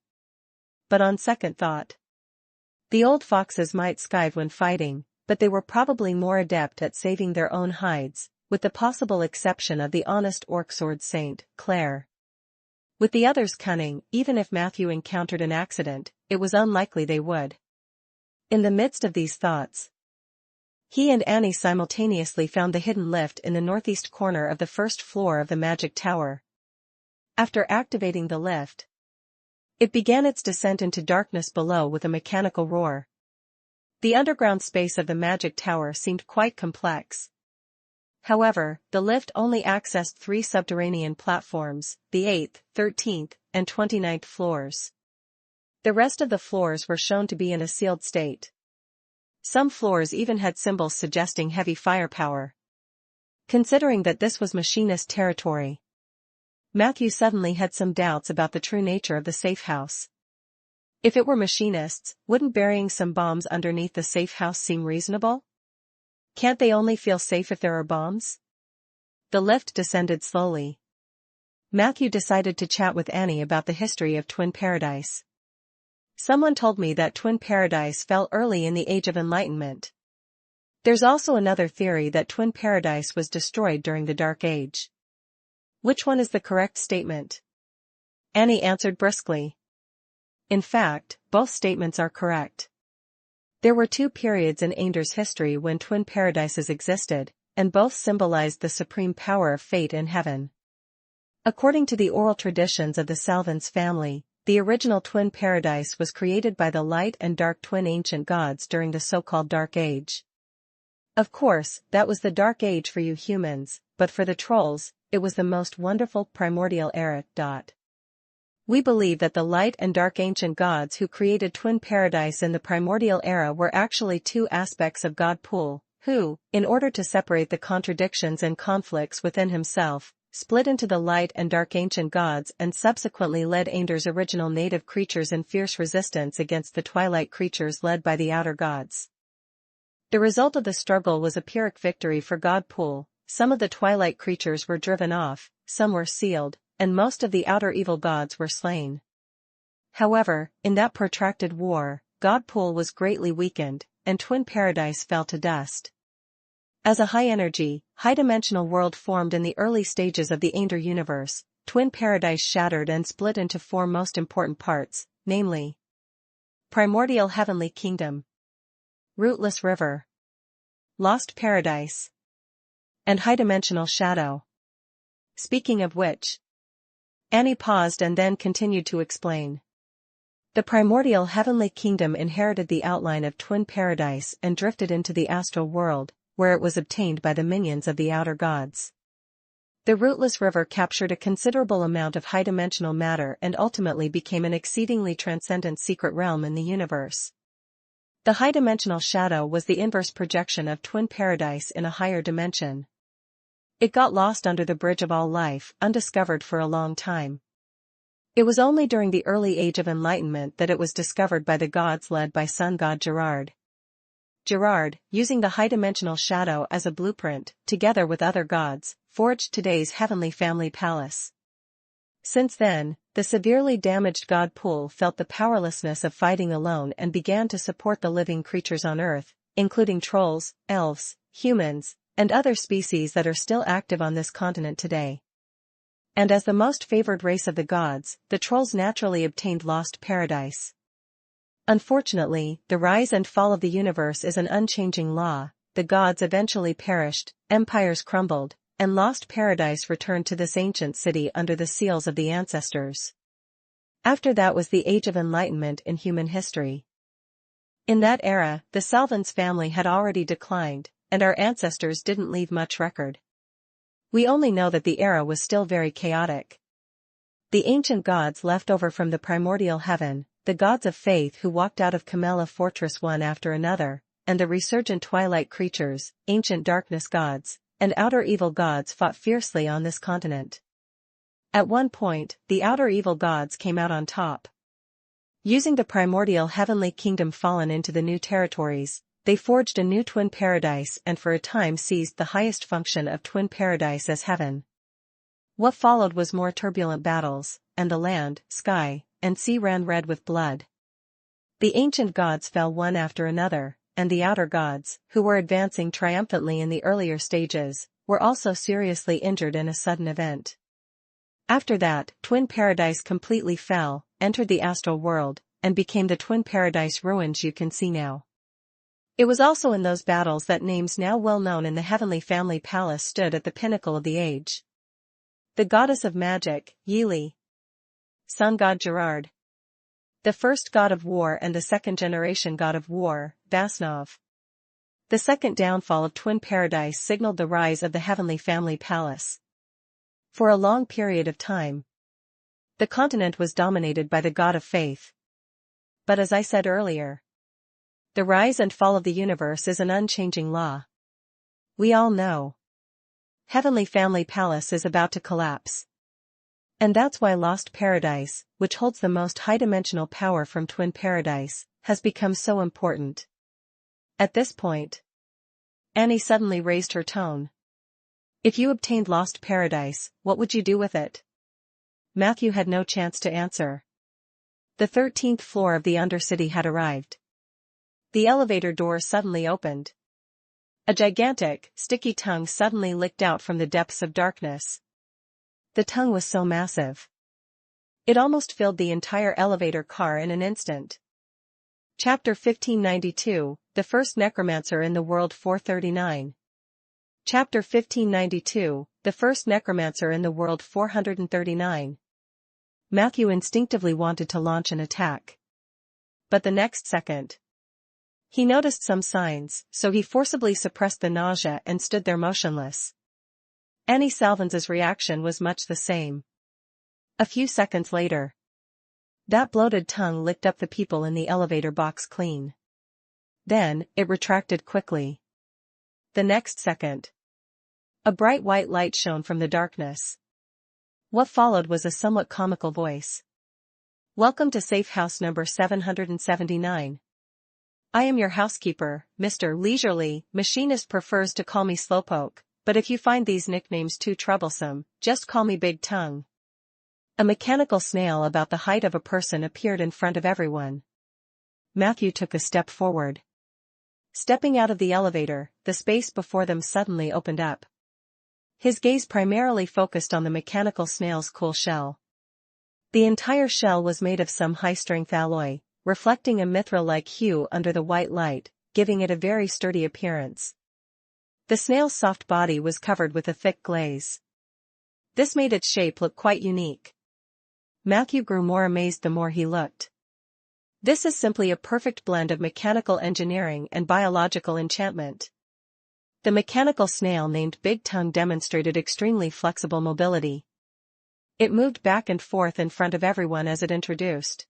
S1: But on second thought, the old foxes might skive when fighting, but they were probably more adept at saving their own hides, with the possible exception of the honest orc sword saint, Claire. With the others cunning, even if Matthew encountered an accident, it was unlikely they would. In the midst of these thoughts, he and Annie simultaneously found the hidden lift in the northeast corner of the first floor of the Magic Tower. After activating the lift, it began its descent into darkness below with a mechanical roar. The underground space of the Magic Tower seemed quite complex. However, the lift only accessed 3 subterranean platforms, the 8th, 13th, and 29th floors. The rest of the floors were shown to be in a sealed state. Some floors even had symbols suggesting heavy firepower. Considering that this was machinist territory, Matthew suddenly had some doubts about the true nature of the safe house. If it were machinists, wouldn't burying some bombs underneath the safe house seem reasonable? Can't they only feel safe if there are bombs? The lift descended slowly. Matthew decided to chat with Annie about the history of Twin Paradise. Someone told me that Twin Paradise fell early in the Age of Enlightenment. There's also another theory that Twin Paradise was destroyed during the Dark Age. Which one is the correct statement? Annie answered briskly. In fact, both statements are correct. There were 2 periods in Ainder's history when Twin Paradises existed, and both symbolized the supreme power of fate in heaven. According to the oral traditions of the Salvans family, the original Twin Paradise was created by the light and dark twin ancient gods during the so-called Dark Age. Of course, that was the Dark Age for you humans, but for the trolls, it was the most wonderful primordial era. We believe that the light and dark ancient gods who created Twin Paradise in the primordial era were actually 2 aspects of God Pool, who, in order to separate the contradictions and conflicts within himself, split into the light and dark ancient gods and subsequently led Ainder's original native creatures in fierce resistance against the twilight creatures led by the outer gods. The result of the struggle was a Pyrrhic victory for God Pool. Some of the twilight creatures were driven off, some were sealed, and most of the outer evil gods were slain. However, in that protracted war, God Pool was greatly weakened, and Twin Paradise fell to dust. As a high-energy, high-dimensional world formed in the early stages of the Ander universe, Twin Paradise shattered and split into four most important parts, namely: Primordial Heavenly Kingdom, Rootless River, Lost Paradise, and High-Dimensional Shadow. Speaking of which, Annie paused and then continued to explain. The Primordial Heavenly Kingdom inherited the outline of Twin Paradise and drifted into the astral world, where it was obtained by the minions of the outer gods. The Rootless River captured a considerable amount of high-dimensional matter and ultimately became an exceedingly transcendent secret realm in the universe. The high-dimensional shadow was the inverse projection of Twin Paradise in a higher dimension. It got lost under the bridge of all life, undiscovered for a long time. It was only during the early age of enlightenment that it was discovered by the gods led by sun god Gerard. Gerard, using the high-dimensional shadow as a blueprint, together with other gods, forged today's Heavenly Family Palace. Since then, the severely damaged God Pool felt the powerlessness of fighting alone and began to support the living creatures on Earth, including trolls, elves, humans, and other species that are still active on this continent today. And as the most favored race of the gods, the trolls naturally obtained Lost Paradise. Unfortunately, the rise and fall of the universe is an unchanging law. The gods eventually perished, empires crumbled, and Lost Paradise returned to this ancient city under the seals of the ancestors. After that was the Age of Enlightenment in human history. In that era, the Salvans family had already declined, and our ancestors didn't leave much record. We only know that the era was still very chaotic. The ancient gods left over from the primordial heaven, the gods of faith who walked out of Camella Fortress one after another, and the resurgent twilight creatures, ancient darkness gods, and outer evil gods fought fiercely on this continent. At one point, the outer evil gods came out on top. Using the primordial heavenly kingdom fallen into the new territories, they forged a new Twin Paradise and for a time seized the highest function of Twin Paradise as heaven. What followed was more turbulent battles, and the land, sky, and sea ran red with blood. The ancient gods fell one after another, and the outer gods, who were advancing triumphantly in the earlier stages, were also seriously injured in a sudden event. After that, Twin Paradise completely fell, entered the astral world, and became the Twin Paradise ruins you can see now. It was also in those battles that names now well known in the Heavenly Family Palace stood at the pinnacle of the age. The goddess of magic, Yili. Sun god Gerard. The first god of war and the second-generation god of war, Vasnov. The second downfall of Twin Paradise signaled the rise of the Heavenly Family Palace. For a long period of time, the continent was dominated by the god of faith. But as I said earlier, the rise and fall of the universe is an unchanging law. We all know Heavenly Family Palace is about to collapse. And that's why Lost Paradise, which holds the most high-dimensional power from Twin Paradise, has become so important. At this point, Annie suddenly raised her tone. If you obtained Lost Paradise, what would you do with it? Matthew had no chance to answer. The 13th floor of the Undercity had arrived. The elevator door suddenly opened. A gigantic, sticky tongue suddenly licked out from the depths of darkness. The tongue was so massive. It almost filled the entire elevator car in an instant. Chapter 1592, The First Necromancer in the World 439. Chapter 1592, The First Necromancer in the World 439. Matthew instinctively wanted to launch an attack. But the next second, he noticed some signs, so he forcibly suppressed the nausea and stood there motionless. Annie Salvans's reaction was much the same. A few seconds later, that bloated tongue licked up the people in the elevator box clean. Then, it retracted quickly. The next second, a bright white light shone from the darkness. What followed was a somewhat comical voice. Welcome to safe house number 779. I am your housekeeper, Mr. Leisurely. Machinist prefers to call me Slowpoke, but if you find these nicknames too troublesome, just call me Big Tongue. A mechanical snail about the height of a person appeared in front of everyone. Matthew took a step forward. Stepping out of the elevator, the space before them suddenly opened up. His gaze primarily focused on the mechanical snail's cool shell. The entire shell was made of some high-strength alloy, reflecting a mithril-like hue under the white light, giving it a very sturdy appearance. The snail's soft body was covered with a thick glaze. This made its shape look quite unique. Matthew grew more amazed the more he looked. This is simply a perfect blend of mechanical engineering and biological enchantment. The mechanical snail named Big Tongue demonstrated extremely flexible mobility. It moved back and forth in front of everyone as it introduced.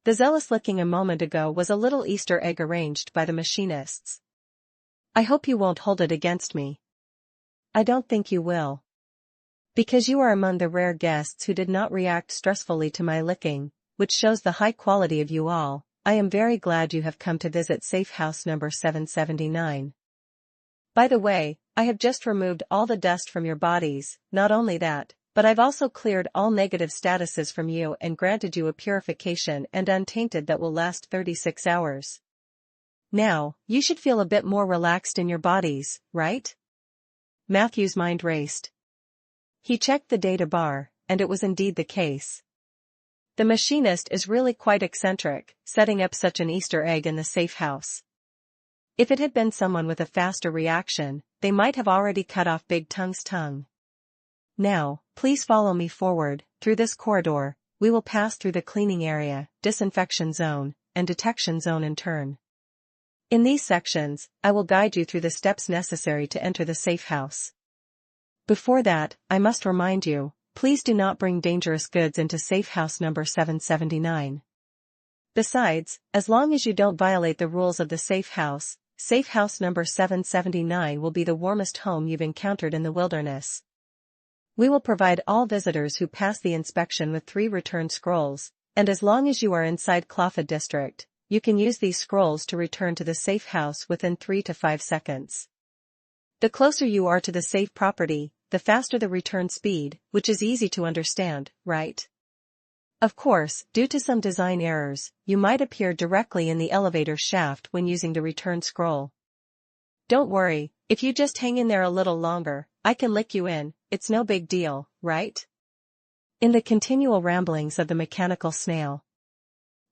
S1: The zealous licking a moment ago was a little Easter egg arranged by the machinists. I hope you won't hold it against me. I don't think you will. Because you are among the rare guests who did not react stressfully to my licking, which shows the high quality of you all, I am very glad you have come to visit safe house number 779. By the way, I have just removed all the dust from your bodies. Not only that, but I've also cleared all negative statuses from you and granted you a purification and untainted that will last 36 hours. Now, you should feel a bit more relaxed in your bodies, right? Matthew's mind raced. He checked the data bar, and it was indeed the case. The machinist is really quite eccentric, setting up such an Easter egg in the safe house. If it had been someone with a faster reaction, they might have already cut off Big Tongue's tongue. Now, please follow me forward. Through this corridor, we will pass through the cleaning area, disinfection zone, and detection zone in turn. In these sections, I will guide you through the steps necessary to enter the safe house. Before that, I must remind you, please do not bring dangerous goods into safe house number 779. Besides, as long as you don't violate the rules of the safe house number 779 will be the warmest home you've encountered in the wilderness. We will provide all visitors who pass the inspection with 3 return scrolls, and as long as you are inside Cloffa district, you can use these scrolls to return to the safe house within 3 to 5 seconds. The closer you are to the safe property, the faster the return speed, which is easy to understand, right? Of course, due to some design errors, you might appear directly in the elevator shaft when using the return scroll. Don't worry, if you just hang in there a little longer, I can lick you in, it's no big deal, right? In the continual ramblings of the mechanical snail,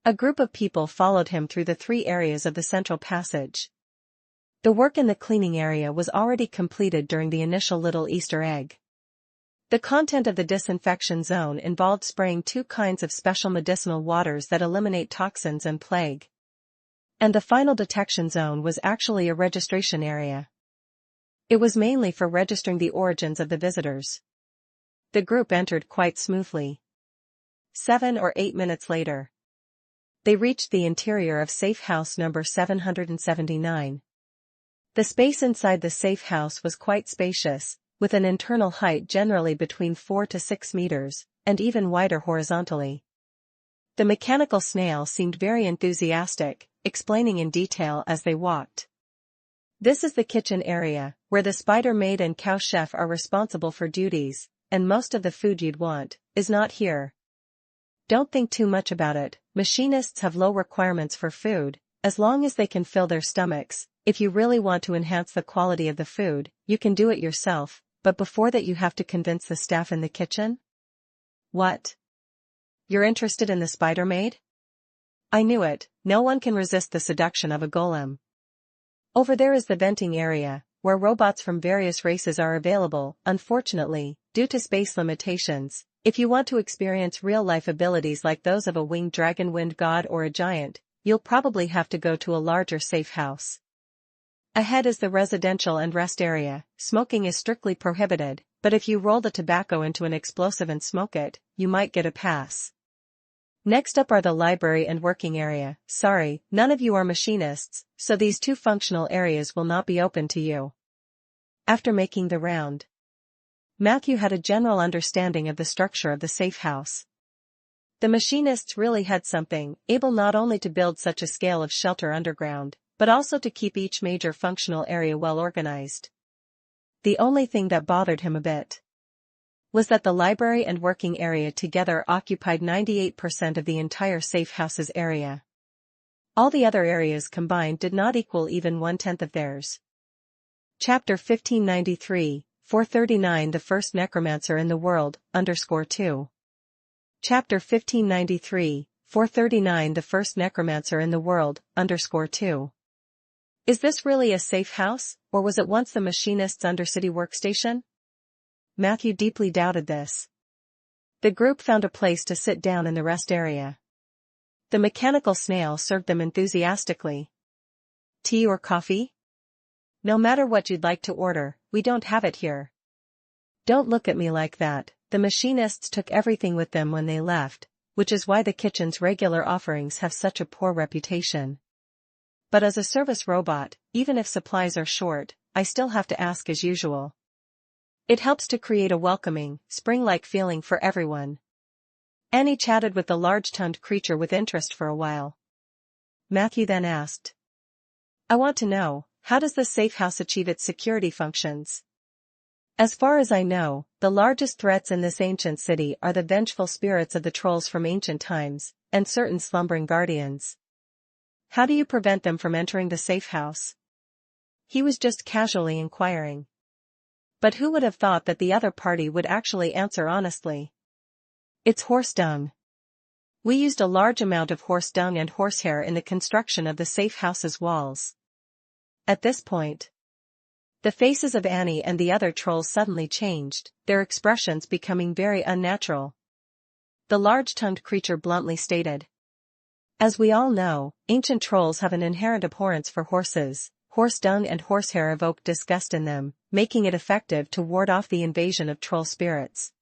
S1: a group of people followed him through the 3 areas of the central passage. The work in the cleaning area was already completed during the initial little Easter egg. The content of the disinfection zone involved spraying 2 kinds of special medicinal waters that eliminate toxins and plague. And the final detection zone was actually a registration area. It was mainly for registering the origins of the visitors. The group entered quite smoothly. 7 or 8 minutes later, they reached the interior of safe house number 779. The space inside the safe house was quite spacious, with an internal height generally between 4 to 6 meters, and even wider horizontally. The mechanical snail seemed very enthusiastic, explaining in detail as they walked. This is the kitchen area, where the spider maid and cow chef are responsible for duties, and most of the food you'd want is not here. Don't think too much about it, machinists have low requirements for food, as long as they can fill their stomachs. If you really want to enhance the quality of the food, you can do it yourself, but before that you have to convince the staff in the kitchen? What? You're interested in the spider maid? I knew it, no one can resist the seduction of a golem. Over there is the venting area, where robots from various races are available. Unfortunately, due to space limitations, if you want to experience real-life abilities like those of a winged dragon, wind god, or a giant, you'll probably have to go to a larger safe house. Ahead is the residential and rest area. Smoking is strictly prohibited, but if you roll the tobacco into an explosive and smoke it, you might get a pass. Next up are the library and working area. Sorry, none of you are machinists, so these 2 functional areas will not be open to you. After making the round, Matthew had a general understanding of the structure of the safe house. The machinists really had something, able not only to build such a scale of shelter underground, but also to keep each major functional area well organized. The only thing that bothered him a bit was that the library and working area together occupied 98% of the entire safe house's area. All the other areas combined did not equal even 1/10 of theirs. Chapter 1593, 439 The first necromancer in the world, _2. Chapter 1593, 439 The first necromancer in the world, _2. Is this really a safe house, or was it once the machinist's undercity workstation? Matthew deeply doubted this. The group found a place to sit down in the rest area. The mechanical snail served them enthusiastically. Tea or coffee? No matter what you'd like to order, we don't have it here. Don't look at me like that. The machinists took everything with them when they left, which is why the kitchen's regular offerings have such a poor reputation. But as a service robot, even if supplies are short, I still have to ask as usual. It helps to create a welcoming, spring-like feeling for everyone. Annie chatted with the large-tongued creature with interest for a while. Matthew then asked, I want to know, how does the safe house achieve its security functions? As far as I know, the largest threats in this ancient city are the vengeful spirits of the trolls from ancient times, and certain slumbering guardians. How do you prevent them from entering the safe house? He was just casually inquiring. But who would have thought that the other party would actually answer honestly? It's horse dung. We used a large amount of horse dung and horsehair in the construction of the safe house's walls. At this point, the faces of Annie and the other trolls suddenly changed, their expressions becoming very unnatural. The large-tongued creature bluntly stated, as we all know, ancient trolls have an inherent abhorrence for horses. Horse dung and horsehair evoke disgust in them, making it effective to ward off the invasion of troll spirits.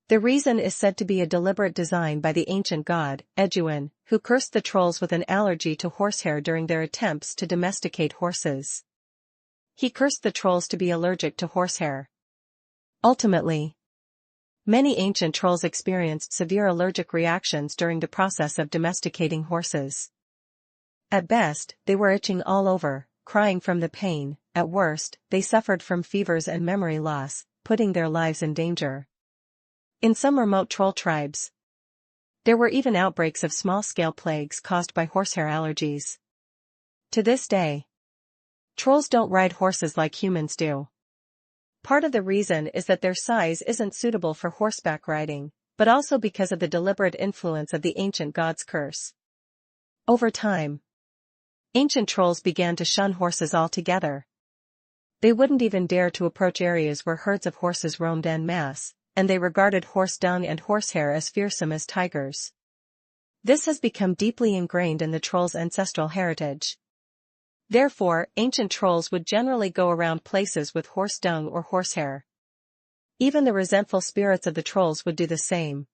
S1: The reason is said to be a deliberate design by the ancient god, Eduin, who cursed the trolls with an allergy to horsehair during their attempts to domesticate horses. He cursed the trolls to be allergic to horsehair. Ultimately, many ancient trolls experienced severe allergic reactions during the process of domesticating horses. At best, they were itching all over, crying from the pain. At worst, they suffered from fevers and memory loss, putting their lives in danger. In some remote troll tribes, there were even outbreaks of small-scale plagues caused by horsehair allergies. To this day, trolls don't ride horses like humans do. Part of the reason is that their size isn't suitable for horseback riding, but also because of the deliberate influence of the ancient god's curse. Over time, ancient trolls began to shun horses altogether. They wouldn't even dare to approach areas where herds of horses roamed en masse, and they regarded horse dung and horsehair as fearsome as tigers. This has become deeply ingrained in the troll's ancestral heritage. Therefore, ancient trolls would generally go around places with horse dung or horsehair. Even the resentful spirits of the trolls would do the same.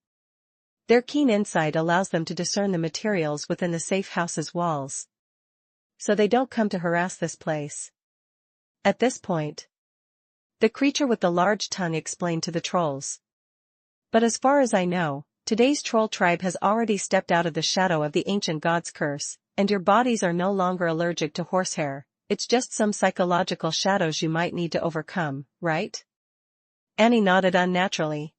S1: Their keen insight allows them to discern the materials within the safe house's walls, so they don't come to harass this place. At this point, the creature with the large tongue explained to the trolls. But as far as I know, today's troll tribe has already stepped out of the shadow of the ancient god's curse, and your bodies are no longer allergic to horsehair. It's just some psychological shadows you might need to overcome, right? Annie nodded unnaturally.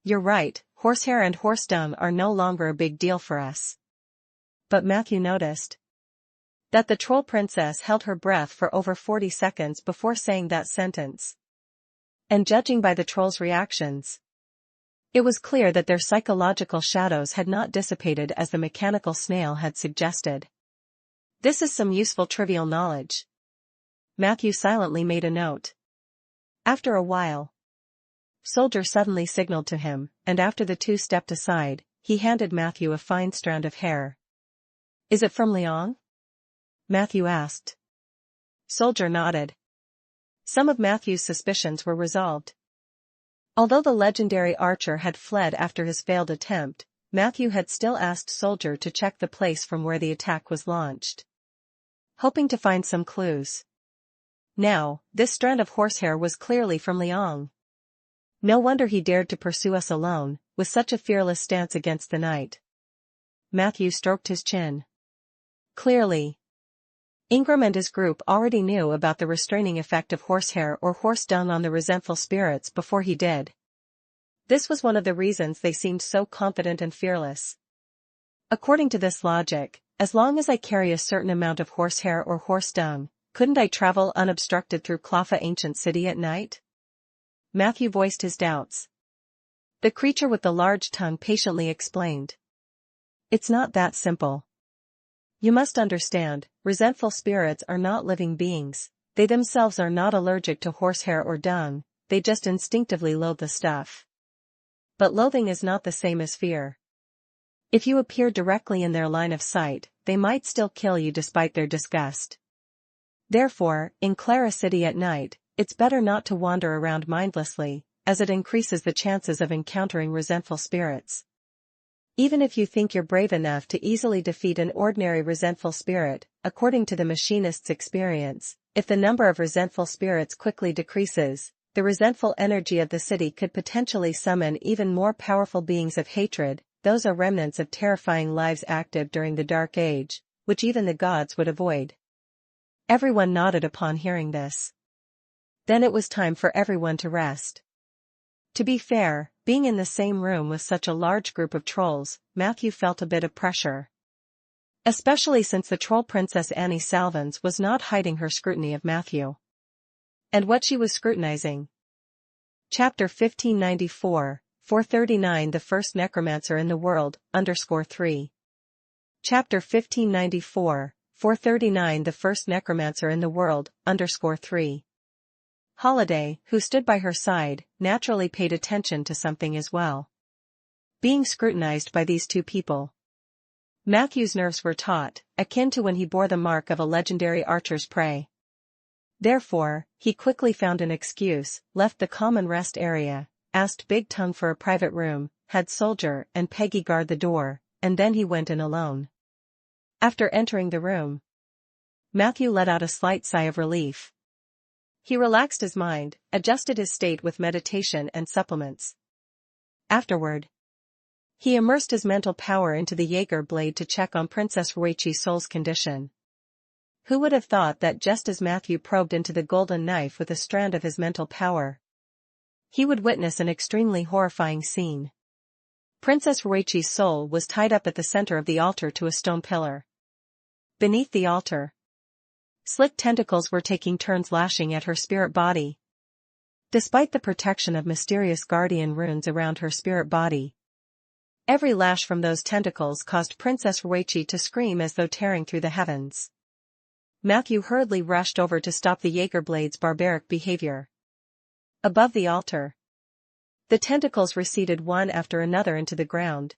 S1: You're right, horsehair and horse dung are no longer a big deal for us. But Matthew noticed that the troll princess held her breath for over 40 seconds before saying that sentence. And judging by the trolls' reactions, it was clear that their psychological shadows had not dissipated as the mechanical snail had suggested. This is some useful trivial knowledge. Matthew silently made a note. After a while, Soldier suddenly signaled to him, and after the two stepped aside, he handed Matthew a fine strand of hair. Is it from Liang? Matthew asked. Soldier nodded. Some of Matthew's suspicions were resolved. Although the legendary archer had fled after his failed attempt, Matthew had still asked Soldier to check the place from where the attack was launched, hoping to find some clues. Now, this strand of horsehair was clearly from Liang. No wonder he dared to pursue us alone, with such a fearless stance against the night. Matthew stroked his chin. Clearly, Ingram and his group already knew about the restraining effect of horsehair or horse dung on the resentful spirits before he did. This was one of the reasons they seemed so confident and fearless. According to this logic, as long as I carry a certain amount of horsehair or horse dung, couldn't I travel unobstructed through Clotha Ancient City at night? Matthew voiced his doubts. The creature with the large tongue patiently explained. It's not that simple. You must understand, resentful spirits are not living beings, they themselves are not allergic to horsehair or dung, they just instinctively loathe the stuff. But loathing is not the same as fear. If you appear directly in their line of sight, they might still kill you despite their disgust. Therefore, in Clara City at night, it's better not to wander around mindlessly, as it increases the chances of encountering resentful spirits. Even if you think you're brave enough to easily defeat an ordinary resentful spirit, according to the machinist's experience, if the number of resentful spirits quickly decreases, the resentful energy of the city could potentially summon even more powerful beings of hatred. Those are remnants of terrifying lives active during the Dark Age, which even the gods would avoid. Everyone nodded upon hearing this. Then it was time for everyone to rest. To be fair, being in the same room with such a large group of trolls, Matthew felt a bit of pressure. Especially since the troll princess Annie Salvans was not hiding her scrutiny of Matthew. And what she was scrutinizing. Chapter 1594, 439 The First Necromancer in the World, _3. Chapter 1594, 439 The First Necromancer in the World, _3. Holiday, who stood by her side, naturally paid attention to something as well. Being scrutinized by these two people. Matthew's nerves were taut, akin to when he bore the mark of a legendary archer's prey. Therefore, he quickly found an excuse, left the common rest area, asked Big Tongue for a private room, had Soldier and Peggy guard the door, and then he went in alone. After entering the room, Matthew let out a slight sigh of relief. He relaxed his mind, adjusted his state with meditation and supplements. Afterward, he immersed his mental power into the Jaeger blade to check on Princess Ruichi's soul's condition. Who would have thought that just as Matthew probed into the golden knife with a strand of his mental power, he would witness an extremely horrifying scene. Princess Ruichi's soul was tied up at the center of the altar to a stone pillar. Beneath the altar, slick tentacles were taking turns lashing at her spirit body. Despite the protection of mysterious guardian runes around her spirit body, every lash from those tentacles caused Princess Ruichi to scream as though tearing through the heavens. Matthew hurriedly rushed over to stop the Jaeger blade's barbaric behavior. Above the altar, the tentacles receded one after another into the ground.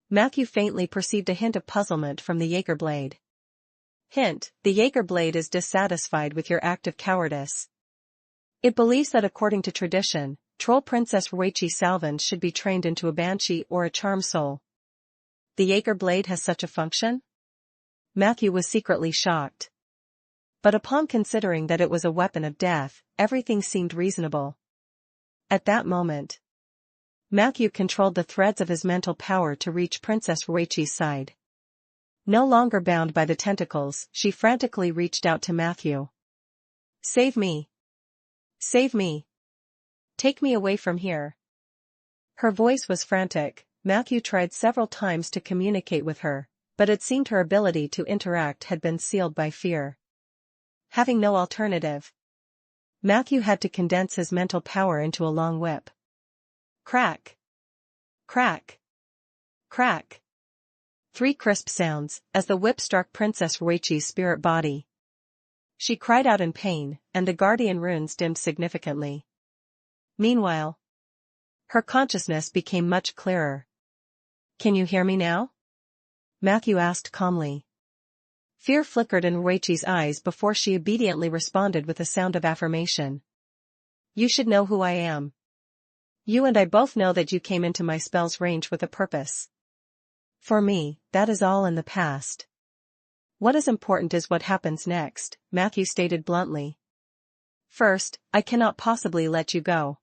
S1: Matthew faintly perceived a hint of puzzlement from the Jaeger blade. Hint: the Jaeger blade is dissatisfied with your act of cowardice. It believes that according to tradition, Troll Princess Ruichi Salvans should be trained into a banshee or a charm soul. The Jaeger blade has such a function? Matthew was secretly shocked. But upon considering that it was a weapon of death, everything seemed reasonable. At that moment, Matthew controlled the threads of his mental power to reach Princess Ruichi's side. No longer bound by the tentacles, she frantically reached out to Matthew. "Save me! Save me! Take me away from here!" Her voice was frantic. Matthew tried several times to communicate with her, but it seemed her ability to interact had been sealed by fear. Having no alternative, Matthew had to condense his mental power into a long whip. Crack! Crack! Crack! 3 crisp sounds, as the whip struck Princess Ruichi's spirit body. She cried out in pain, and the guardian runes dimmed significantly. Meanwhile, her consciousness became much clearer. "Can you hear me now?" Matthew asked calmly. Fear flickered in Ruichi's eyes before she obediently responded with a sound of affirmation. "You should know who I am. You and I both know that you came into my spell's range with a purpose. For me, that is all in the past. What is important is what happens next," Matthew stated bluntly. "First, I cannot possibly let you go.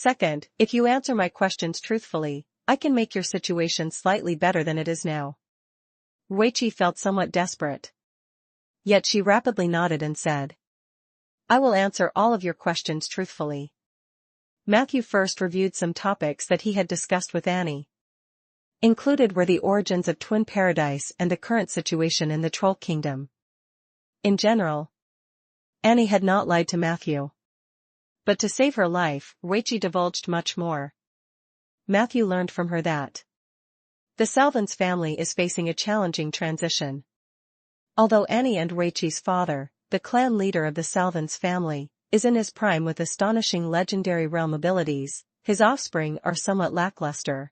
S1: Second, if you answer my questions truthfully, I can make your situation slightly better than it is now. Ruichi felt somewhat desperate. Yet she rapidly nodded and said, I will answer all of your questions truthfully. Matthew first reviewed some topics that he had discussed with Annie. Included were the origins of Twin Paradise and the current situation in the Troll Kingdom. In general, Annie had not lied to Matthew. But to save her life, Ruichi divulged much more. Matthew learned from her that the Salvins family is facing a challenging transition. Although Annie and Ruichi's father, the clan leader of the Salvins family, is in his prime with astonishing legendary realm abilities, his offspring are somewhat lackluster.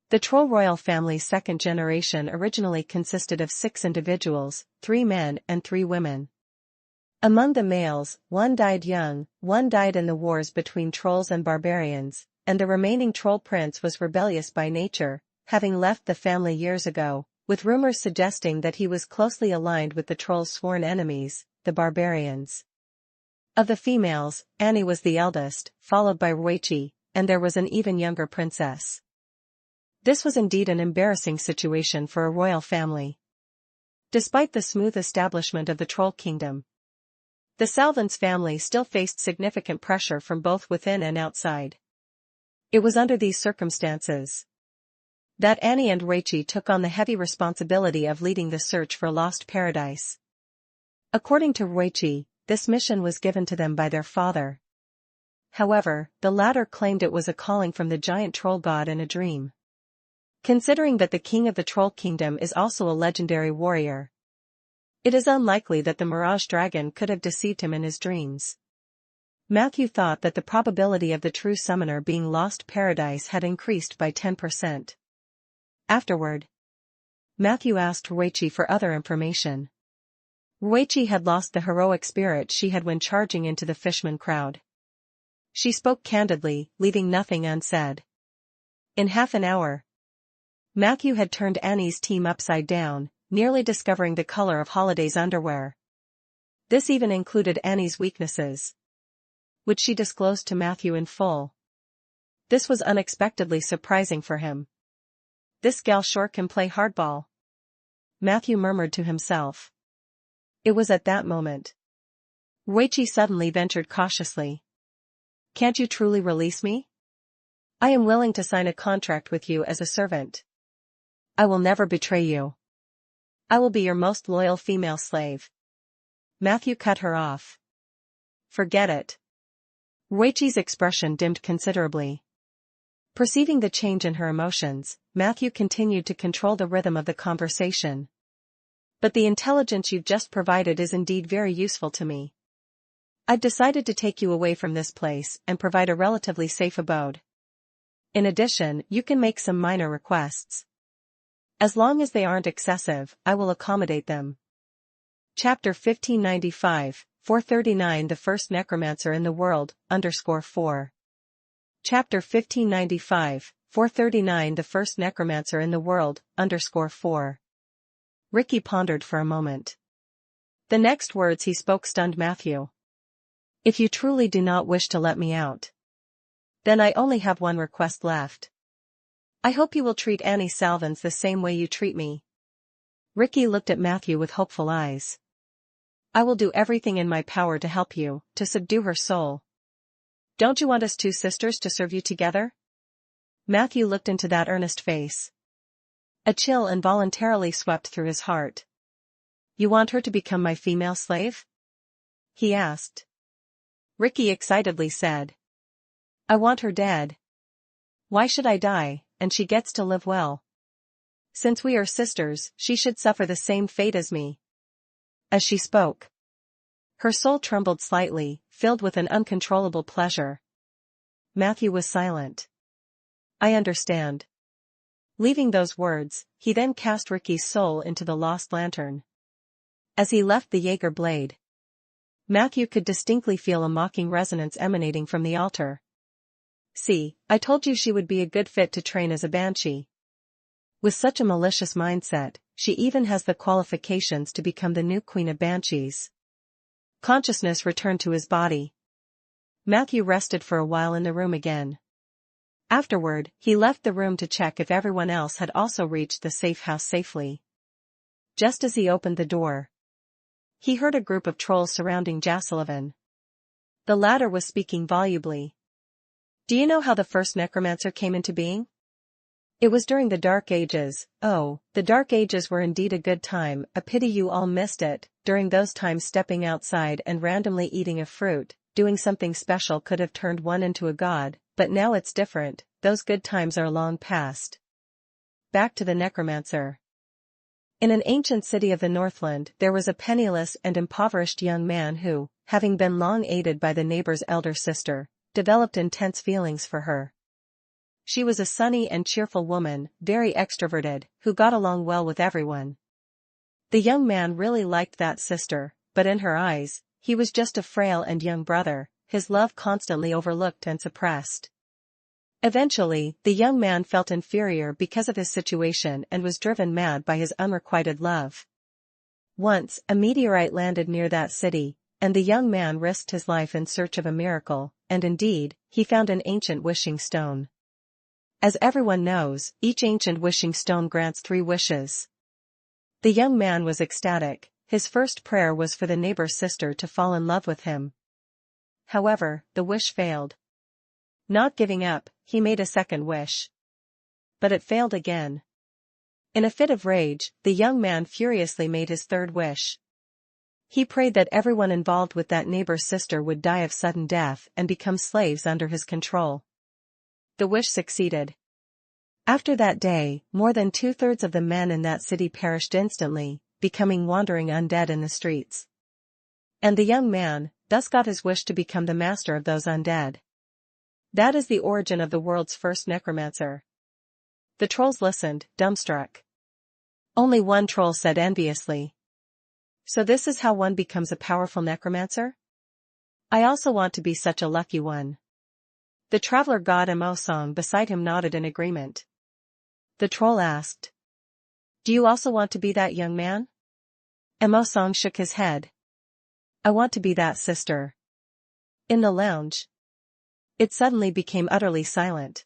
S1: The Troll Royal family's second generation originally consisted of 6 individuals, 3 men and 3 women. Among the males, 1 died young, 1 died in the wars between trolls and barbarians, and the remaining troll prince was rebellious by nature, having left the family years ago, with rumors suggesting that he was closely aligned with the trolls' sworn enemies, the barbarians. Of the females, Annie was the eldest, followed by Ruichi, and there was an even younger princess. This was indeed an embarrassing situation for a royal family. Despite the smooth establishment of the Troll Kingdom, the Salvins family still faced significant pressure from both within and outside. It was under these circumstances that Annie and Ruichi took on the heavy responsibility of leading the search for lost paradise. According to Ruichi, this mission was given to them by their father. However, the latter claimed it was a calling from the giant troll god in a dream. Considering that the king of the Troll Kingdom is also a legendary warrior, it is unlikely that the Mirage Dragon could have deceived him in his dreams. Matthew thought that the probability of the true summoner being lost paradise had increased by 10%. Afterward, Matthew asked Ruichi for other information. Ruichi had lost the heroic spirit she had when charging into the fishman crowd. She spoke candidly, leaving nothing unsaid. In half an hour, Matthew had turned Annie's team upside down, nearly discovering the color of Holiday's underwear. This even included Annie's weaknesses, which she disclosed to Matthew in full. This was unexpectedly surprising for him. This gal sure can play hardball, Matthew murmured to himself. It was at that moment Ruichi suddenly ventured cautiously. Can't you truly release me? I am willing to sign a contract with you as a servant. I will never betray you. I will be your most loyal female slave. Matthew cut her off. Forget it. Ruichi's expression dimmed considerably. Perceiving the change in her emotions, Matthew continued to control the rhythm of the conversation. But the intelligence you've just provided is indeed very useful to me. I've decided to take you away from this place and provide a relatively safe abode. In addition, you can make some minor requests. As long as they aren't excessive, I will accommodate them. Chapter 1595, 439 The first necromancer in the world, _4. Chapter 1595, 439 The first necromancer in the world, _4. Ricky pondered for a moment. The next words he spoke stunned Matthew. If you truly do not wish to let me out, then I only have one request left. I hope you will treat Annie Salvins the same way you treat me. Ricky looked at Matthew with hopeful eyes. I will do everything in my power to help you, to subdue her soul. Don't you want us 2 sisters to serve you together? Matthew looked into that earnest face. A chill involuntarily swept through his heart. You want her to become my female slave? He asked. Ricky excitedly said. I want her dead. Why should I die, and she gets to live well? Since we are sisters, she should suffer the same fate as me. As she spoke, her soul trembled slightly, filled with an uncontrollable pleasure. Matthew was silent. I understand. Leaving those words, he then cast Ricky's soul into the lost lantern. As he left the Jaeger blade, Matthew could distinctly feel a mocking resonance emanating from the altar. See, I told you she would be a good fit to train as a banshee. With such a malicious mindset, she even has the qualifications to become the new queen of banshees. Consciousness returned to his body. Matthew rested for a while in the room again. Afterward, he left the room to check if everyone else had also reached the safe house safely. Just as he opened the door, he heard a group of trolls surrounding Jasalovan. The latter was speaking volubly. Do you know how the first necromancer came into being? It was during the Dark Ages. Oh, the Dark Ages were indeed a good time, a pity you all missed it. During those times stepping outside and randomly eating a fruit, doing something special could have turned one into a god, but now it's different, those good times are long past. Back to the necromancer. In an ancient city of the Northland there was a penniless and impoverished young man who, having been long aided by the neighbor's elder sister, developed intense feelings for her. She was a sunny and cheerful woman, very extroverted, who got along well with everyone. The young man really liked that sister, but in her eyes, he was just a frail and young brother, his love constantly overlooked and suppressed. Eventually, the young man felt inferior because of his situation and was driven mad by his unrequited love. Once, a meteorite landed near that city, and the young man risked his life in search of a miracle, and indeed, he found an ancient wishing stone. As everyone knows, each ancient wishing stone grants 3 wishes. The young man was ecstatic. His first prayer was for the neighbor's sister to fall in love with him. However, the wish failed. Not giving up, he made a second wish. But it failed again. In a fit of rage, the young man furiously made his third wish. He prayed that everyone involved with that neighbor's sister would die of sudden death and become slaves under his control. The wish succeeded. After that day, more than 2/3 of the men in that city perished instantly, becoming wandering undead in the streets. And the young man, thus got his wish to become the master of those undead. That is the origin of the world's first necromancer. The trolls listened, dumbstruck. Only one troll said enviously. So this is how one becomes a powerful necromancer? I also want to be such a lucky one. The traveler god Emosong beside him nodded in agreement. The troll asked. Do you also want to be that young man? Emosong shook his head. I want to be that sister. In the lounge. It suddenly became utterly silent.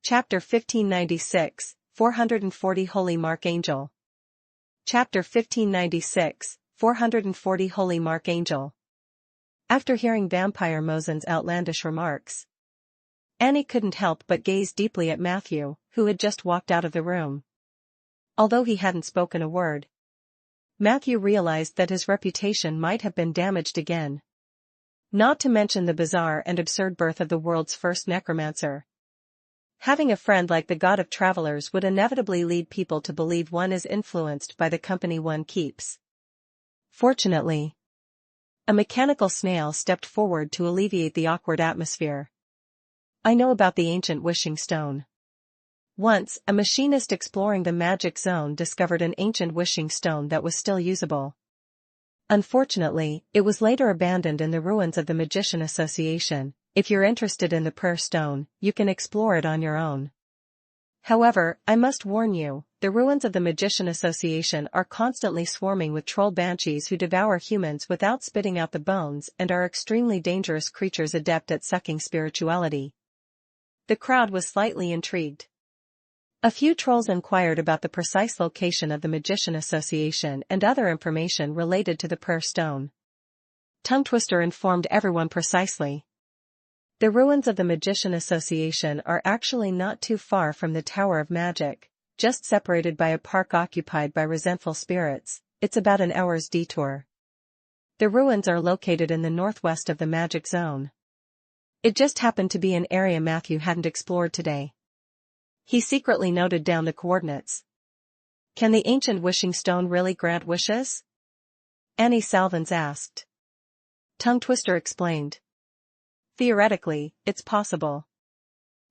S1: Chapter 1596, 440 Holy Markangel. Chapter 1596, 440 Holy Markangel. After hearing Vampire Mosen's outlandish remarks, Annie couldn't help but gaze deeply at Matthew, who had just walked out of the room. Although he hadn't spoken a word, Matthew realized that his reputation might have been damaged again. Not to mention the bizarre and absurd birth of the world's first necromancer. Having a friend like the god of travelers would inevitably lead people to believe one is influenced by the company one keeps. Fortunately, a mechanical snail stepped forward to alleviate the awkward atmosphere. I know about the ancient wishing stone. Once, a machinist exploring the magic zone discovered an ancient wishing stone that was still usable. Unfortunately, it was later abandoned in the ruins of the Magician Association. If you're interested in the prayer stone, you can explore it on your own. However, I must warn you, the ruins of the Magician Association are constantly swarming with troll banshees who devour humans without spitting out the bones and are extremely dangerous creatures adept at sucking spirituality. The crowd was slightly intrigued. A few trolls inquired about the precise location of the Magician Association and other information related to the prayer stone. Tongue Twister informed everyone precisely. The ruins of the Magician Association are actually not too far from the Tower of Magic, just separated by a park occupied by resentful spirits. It's about an hour's detour. The ruins are located in the northwest of the Magic Zone. It just happened to be an area Matthew hadn't explored today. He secretly noted down the coordinates. Can the ancient wishing stone really grant wishes? Annie Salvins asked. Tongue Twister explained. Theoretically, it's possible.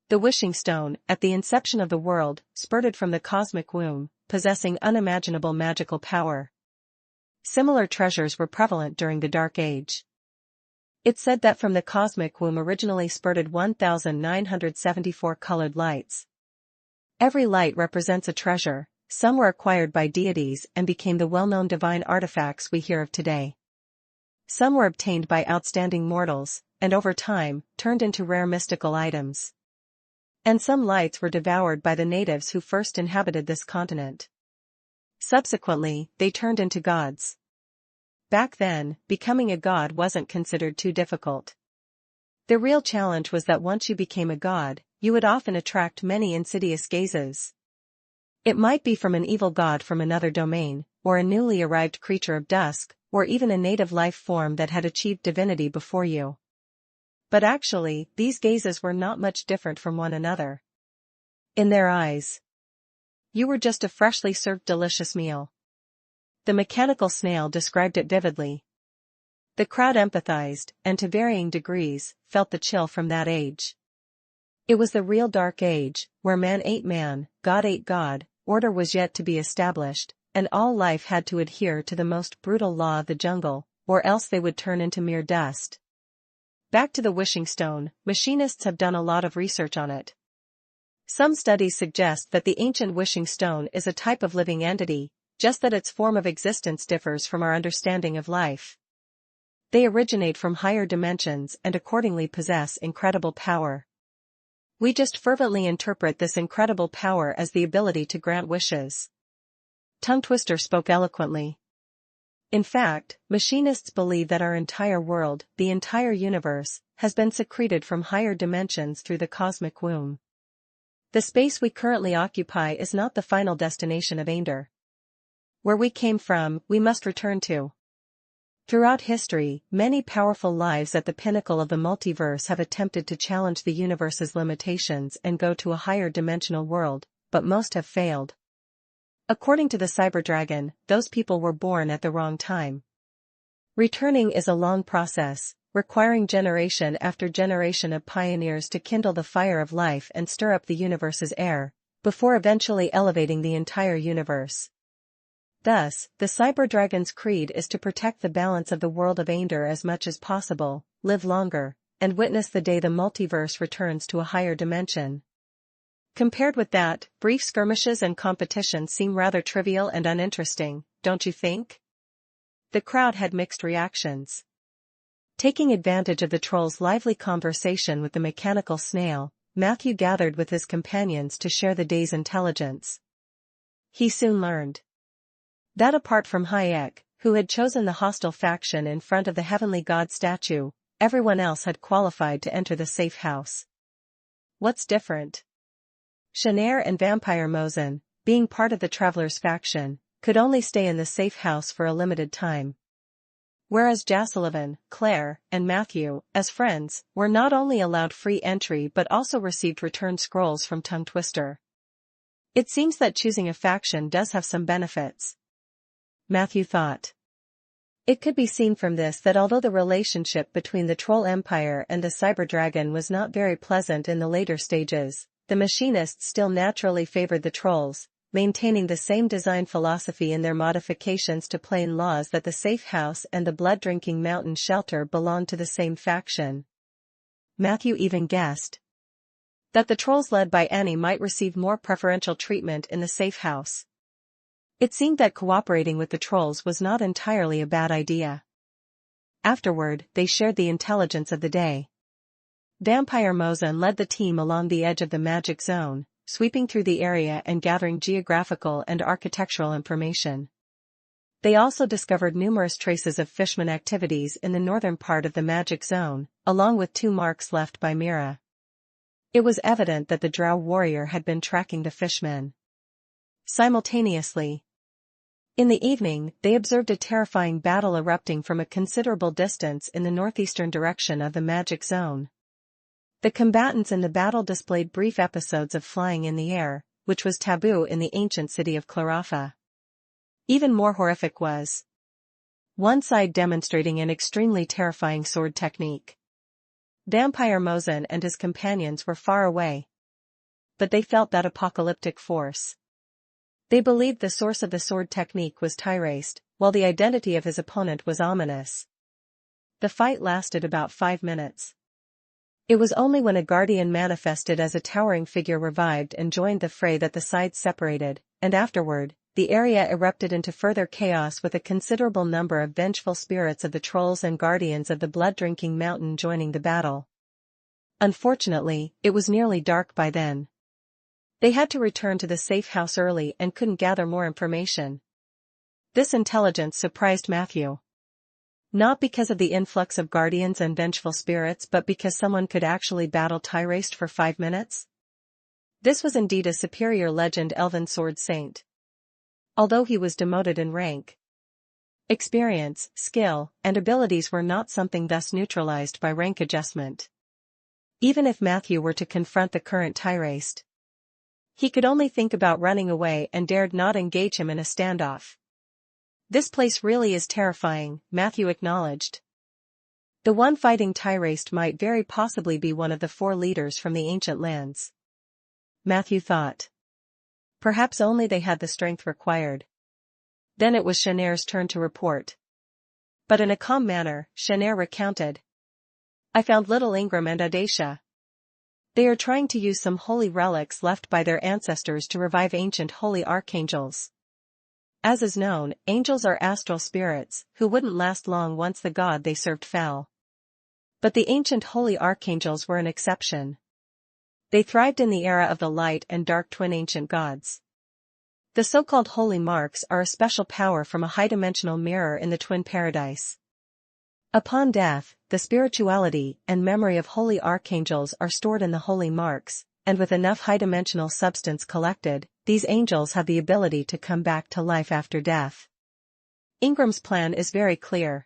S1: The wishing stone, at the inception of the world, spurted from the cosmic womb, possessing unimaginable magical power. Similar treasures were prevalent during the Dark Age. It's said that from the cosmic womb originally spurted 1,974 colored lights. Every light represents a treasure. Some were acquired by deities and became the well-known divine artifacts we hear of today. Some were obtained by outstanding mortals, and over time, turned into rare mystical items. And some lights were devoured by the natives who first inhabited this continent. Subsequently, they turned into gods. Back then, becoming a god wasn't considered too difficult. The real challenge was that once you became a god, you would often attract many insidious gazes. It might be from an evil god from another domain, or a newly arrived creature of dusk, or even a native life form that had achieved divinity before you. But actually, these gazes were not much different from one another. In their eyes, you were just a freshly served delicious meal. The mechanical snail described it vividly. The crowd empathized, and to varying degrees, felt the chill from that age. It was the real dark age, where man ate man, God ate God, order was yet to be established, and all life had to adhere to the most brutal law of the jungle, or else they would turn into mere dust. Back to the wishing stone, machinists have done a lot of research on it. Some studies suggest that the ancient wishing stone is a type of living entity, just that its form of existence differs from our understanding of life. They originate from higher dimensions and accordingly possess incredible power. We just fervently interpret this incredible power as the ability to grant wishes. Tongue Twister spoke eloquently. In fact, machinists believe that our entire world, the entire universe, has been secreted from higher dimensions through the cosmic womb. The space we currently occupy is not the final destination of Ender. Where we came from, we must return to. Throughout history, many powerful lives at the pinnacle of the multiverse have attempted to challenge the universe's limitations and go to a higher dimensional world, but most have failed. According to the Cyber Dragon, those people were born at the wrong time. Returning is a long process, requiring generation after generation of pioneers to kindle the fire of life and stir up the universe's air, before eventually elevating the entire universe. Thus, the Cyber Dragon's creed is to protect the balance of the world of Ender as much as possible, live longer, and witness the day the multiverse returns to a higher dimension. Compared with that, brief skirmishes and competitions seem rather trivial and uninteresting, don't you think? The crowd had mixed reactions. Taking advantage of the troll's lively conversation with the mechanical snail, Matthew gathered with his companions to share the day's intelligence. He soon learned that apart from Hayek, who had chosen the hostile faction in front of the heavenly god statue, everyone else had qualified to enter the safe house. What's different? Shanair and Vampire Mosen, being part of the Traveler's faction, could only stay in the safe house for a limited time. Whereas Jassullivan, Claire, and Matthew, as friends, were not only allowed free entry but also received return scrolls from Tongue Twister. It seems that choosing a faction does have some benefits, Matthew thought. It could be seen from this that although the relationship between the Troll Empire and the Cyber Dragon was not very pleasant in the later stages, the machinists still naturally favored the trolls, maintaining the same design philosophy in their modifications to plain laws that the safe house and the blood-drinking mountain shelter belonged to the same faction. Matthew even guessed that the trolls led by Annie might receive more preferential treatment in the safe house. It seemed that cooperating with the trolls was not entirely a bad idea. Afterward, they shared the intelligence of the day. Vampire Mosen led the team along the edge of the magic zone, sweeping through the area and gathering geographical and architectural information. They also discovered numerous traces of fishman activities in the northern part of the magic zone, along with 2 marks left by Mira. It was evident that the Drow warrior had been tracking the fishmen. Simultaneously, in the evening, they observed a terrifying battle erupting from a considerable distance in the northeastern direction of the magic zone. The combatants in the battle displayed brief episodes of flying in the air, which was taboo in the ancient city of Clarafa. Even more horrific was one side demonstrating an extremely terrifying sword technique. Vampire Mosen and his companions were far away, but they felt that apocalyptic force. They believed the source of the sword technique was Tyraste, while the identity of his opponent was ominous. The fight lasted about 5 minutes. It was only when a guardian manifested as a towering figure revived and joined the fray that the sides separated, and afterward, the area erupted into further chaos with a considerable number of vengeful spirits of the trolls and guardians of the blood-drinking mountain joining the battle. Unfortunately, it was nearly dark by then. They had to return to the safe house early and couldn't gather more information. This intelligence surprised Matthew. Not because of the influx of guardians and vengeful spirits, but because someone could actually battle Tyraste for 5 minutes. This was indeed a superior legend elven sword saint. Although he was demoted in rank, experience, skill, and abilities were not something thus neutralized by rank adjustment. Even if Matthew were to confront the current Tyraste, he could only think about running away and dared not engage him in a standoff. This place really is terrifying, Matthew acknowledged. The one fighting Tyraste might very possibly be one of the 4 leaders from the ancient lands. Matthew thought. Perhaps only they had the strength required. Then it was Shanair's turn to report. But in a calm manner, Shanair recounted. I found little Ingram and Audacia. They are trying to use some holy relics left by their ancestors to revive ancient holy archangels. As is known, angels are astral spirits, who wouldn't last long once the god they served fell. But the ancient holy archangels were an exception. They thrived in the era of the light and dark twin ancient gods. The so-called holy marks are a special power from a high-dimensional mirror in the twin paradise. Upon death, the spirituality and memory of holy archangels are stored in the holy marks, and with enough high-dimensional substance collected, these angels have the ability to come back to life after death. Ingram's plan is very clear.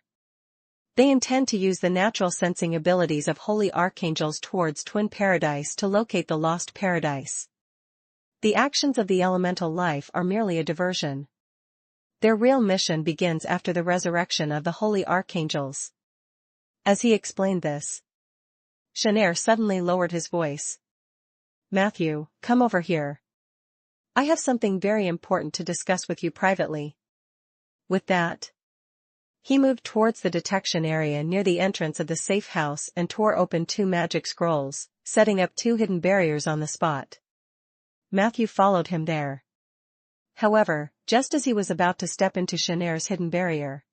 S1: They intend to use the natural sensing abilities of holy archangels towards twin paradise to locate the lost paradise. The actions of the elemental life are merely a diversion. Their real mission begins after the resurrection of the holy archangels. As he explained this, Shanair suddenly lowered his voice. Matthew, come over here. I have something very important to discuss with you privately. With that, he moved towards the detection area near the entrance of the safe house and tore open 2 magic scrolls, setting up 2 hidden barriers on the spot. Matthew followed him there. However, just as he was about to step into Shanair's hidden barrier,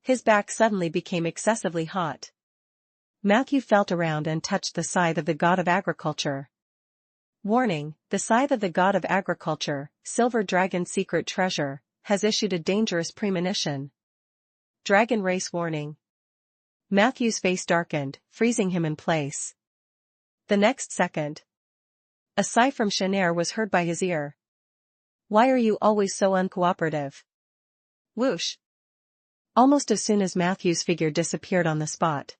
S1: his back suddenly became excessively hot. Matthew felt around and touched the scythe of the god of agriculture. Warning, the scythe of the god of agriculture, Silver Dragon's secret treasure, has issued a dangerous premonition. Dragon race warning. Matthew's face darkened, freezing him in place. The next second, a sigh from Shanair was heard by his ear. Why are you always so uncooperative? Whoosh. Almost as soon as Matthew's figure disappeared on the spot,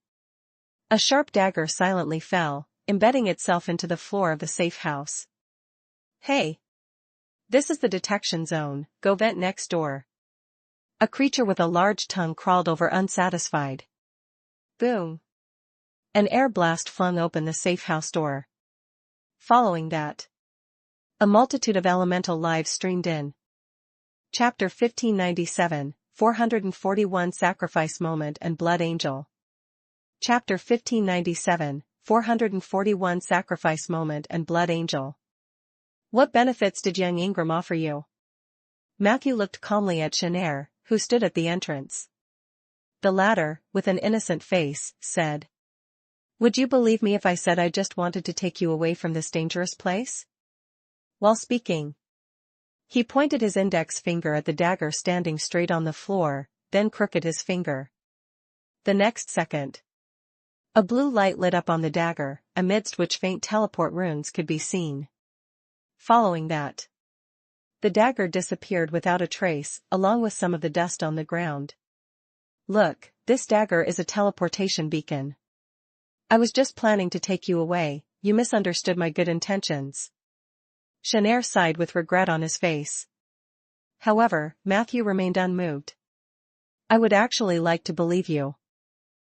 S1: a sharp dagger silently fell, embedding itself into the floor of the safe house. Hey! This is the detection zone, go vent next door. A creature with a large tongue crawled over unsatisfied. Boom! An air blast flung open the safe house door. Following that, a multitude of elemental lives streamed in. Chapter 1597, 441 Sacrifice Moment and Blood Angel. Chapter 1597, 441 Sacrifice Moment and Blood Angel. What benefits did young Ingram offer you? Matthew looked calmly at Shanair, who stood at the entrance. The latter, with an innocent face, said, Would you believe me if I said I just wanted to take you away from this dangerous place? While speaking, he pointed his index finger at the dagger standing straight on the floor, then crooked his finger. The next second, a blue light lit up on the dagger, amidst which faint teleport runes could be seen. Following that, the dagger disappeared without a trace, along with some of the dust on the ground. Look, this dagger is a teleportation beacon. I was just planning to take you away, you misunderstood my good intentions. Shanair sighed with regret on his face. However, Matthew remained unmoved. I would actually like to believe you.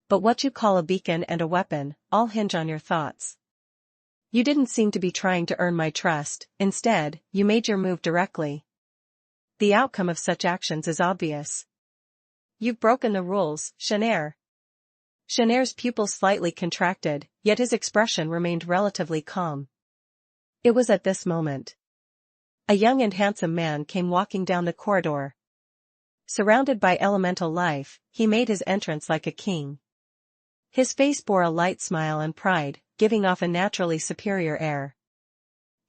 S1: But what you call a beacon and a weapon, all hinge on your thoughts. You didn't seem to be trying to earn my trust, instead, you made your move directly. The outcome of such actions is obvious. You've broken the rules, Shanair. Shanair's pupils slightly contracted, yet his expression remained relatively calm. It was at this moment A young and handsome man came walking down the corridor. Surrounded by elemental life, he made his entrance like a king. His face bore a light smile and pride, giving off a naturally superior air.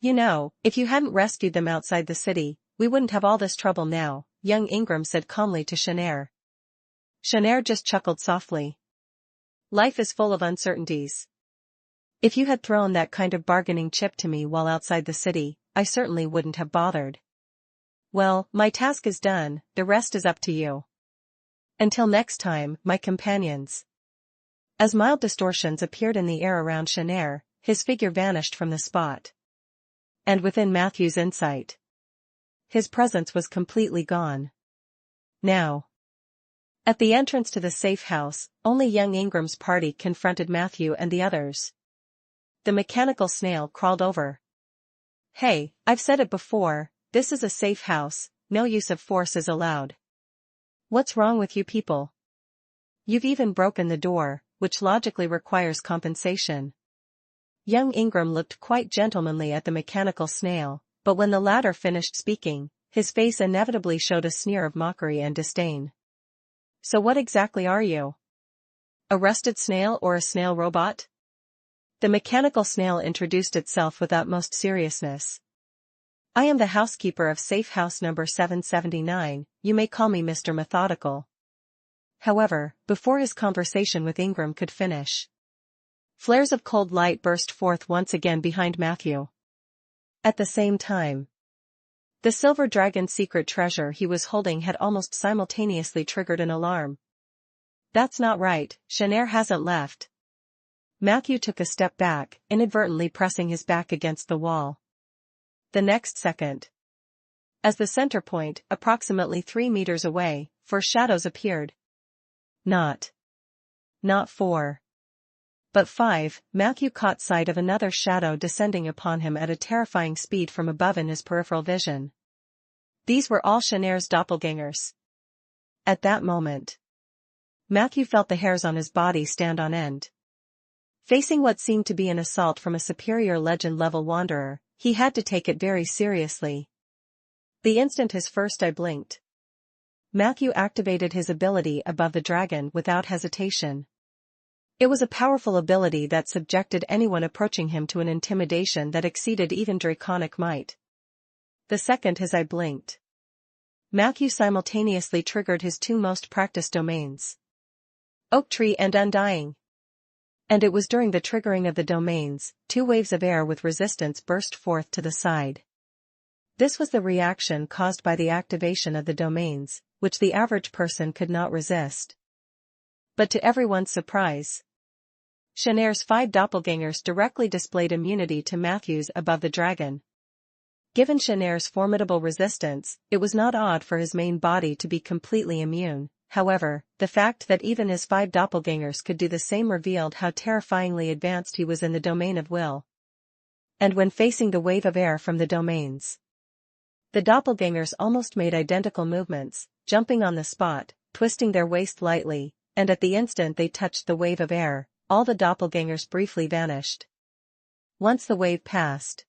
S1: "You know, if you hadn't rescued them outside the city, we wouldn't have all this trouble now," young Ingram said calmly to Shanair. Shanair just chuckled softly. "Life is full of uncertainties. If you had thrown that kind of bargaining chip to me while outside the city, I certainly wouldn't have bothered. Well, my task is done, the rest is up to you. Until next time, my companions." As mild distortions appeared in the air around Shanair, his figure vanished from the spot. And within Matthew's insight, his presence was completely gone. Now, at the entrance to the safe house, only young Ingram's party confronted Matthew and the others. The mechanical snail crawled over. "Hey, I've said it before, this is a safe house, no use of force is allowed. What's wrong with you people? You've even broken the door, which logically requires compensation." Young Ingram looked quite gentlemanly at the mechanical snail, but when the latter finished speaking, his face inevitably showed a sneer of mockery and disdain. "So what exactly are you? A rusted snail or a snail robot?" The mechanical snail introduced itself with utmost seriousness. "I am the housekeeper of safe house number 779, you may call me Mr. Methodical." However, before his conversation with Ingram could finish, flares of cold light burst forth once again behind Matthew. At the same time, the silver dragon's secret treasure he was holding had almost simultaneously triggered an alarm. "That's not right, Shanair hasn't left." Matthew took a step back, inadvertently pressing his back against the wall. The next second, as the center point, approximately 3 meters away, 4 shadows appeared. Not 4. But 5, Matthew caught sight of another shadow descending upon him at a terrifying speed from above in his peripheral vision. These were all Shanair's doppelgangers. At that moment, Matthew felt the hairs on his body stand on end. Facing what seemed to be an assault from a superior legend-level wanderer, he had to take it very seriously. The instant his first eye blinked, Matthew activated his ability above the dragon without hesitation. It was a powerful ability that subjected anyone approaching him to an intimidation that exceeded even draconic might. The second his eye blinked, Matthew simultaneously triggered his 2 most practiced domains, Oak Tree and Undying. And it was during the triggering of the domains, 2 waves of air with resistance burst forth to the side. This was the reaction caused by the activation of the domains, which the average person could not resist. But to everyone's surprise, Shanair's 5 doppelgangers directly displayed immunity to Matthew's above the dragon. Given Shanair's formidable resistance, it was not odd for his main body to be completely immune. However, the fact that even his 5 doppelgangers could do the same revealed how terrifyingly advanced he was in the domain of will. And when facing the wave of air from the domains, the doppelgangers almost made identical movements, jumping on the spot, twisting their waist lightly, and at the instant they touched the wave of air, all the doppelgangers briefly vanished. Once the wave passed,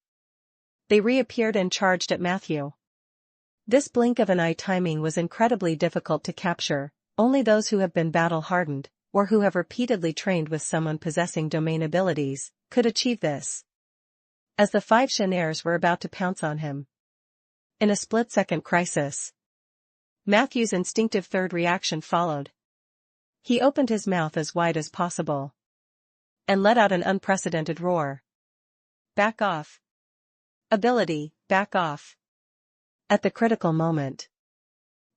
S1: they reappeared and charged at Matthew. This blink of an eye timing was incredibly difficult to capture. Only those who have been battle-hardened, or who have repeatedly trained with someone possessing domain abilities, could achieve this. As the 5 Shanairs were about to pounce on him, in a split-second crisis, Matthew's instinctive third reaction followed. He opened his mouth as wide as possible and let out an unprecedented roar. "Back off. Ability, back off." At the critical moment,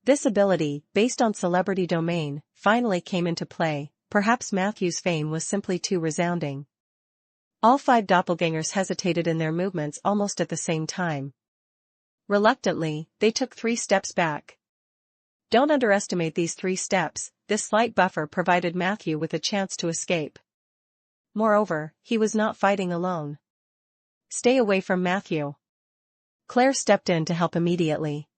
S1: this ability, based on celebrity domain, finally came into play. Perhaps Matthew's fame was simply too resounding. All 5 doppelgangers hesitated in their movements almost at the same time. Reluctantly, they took 3 steps back. Don't underestimate these 3 steps. This slight buffer provided Matthew with a chance to escape. Moreover, he was not fighting alone. "Stay away from Matthew." Claire stepped in to help immediately.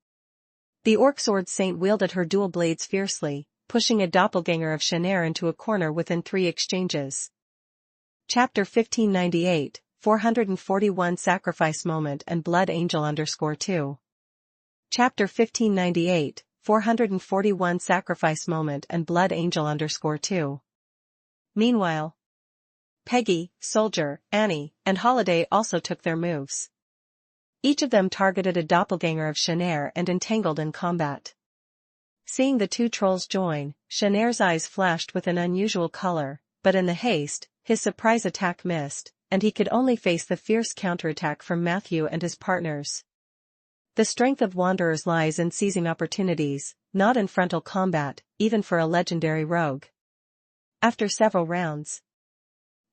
S1: The Orc Sword Saint wielded her dual blades fiercely, pushing a doppelganger of Shanair into a corner within 3 exchanges. Chapter 1598, 441 Sacrifice Moment and Blood Angel _2. Chapter 1598, 441 Sacrifice Moment and Blood Angel _2. Meanwhile, Peggy, Soldier, Annie, and Holiday also took their moves. Each of them targeted a doppelganger of Shanair and entangled in combat. Seeing the two trolls join, Shanair's eyes flashed with an unusual color, but in the haste, his surprise attack missed, and he could only face the fierce counterattack from Matthew and his partners. The strength of Wanderers lies in seizing opportunities, not in frontal combat, even for a legendary rogue. After several rounds,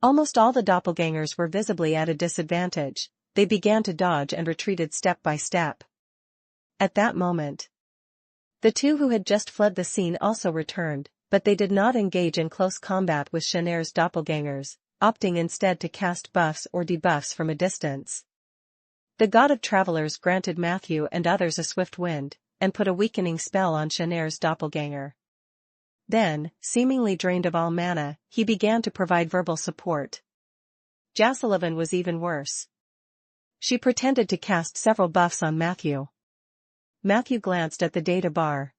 S1: almost all the doppelgangers were visibly at a disadvantage. They began to dodge and retreated step by step. At that moment, the two who had just fled the scene also returned, but they did not engage in close combat with Shanair's doppelgangers, opting instead to cast buffs or debuffs from a distance. The God of Travelers granted Matthew and others a swift wind, and put a weakening spell on Shanair's doppelganger. Then, seemingly drained of all mana, he began to provide verbal support. Jasalovan was even worse. She pretended to cast several buffs on Matthew. Matthew glanced at the data bar.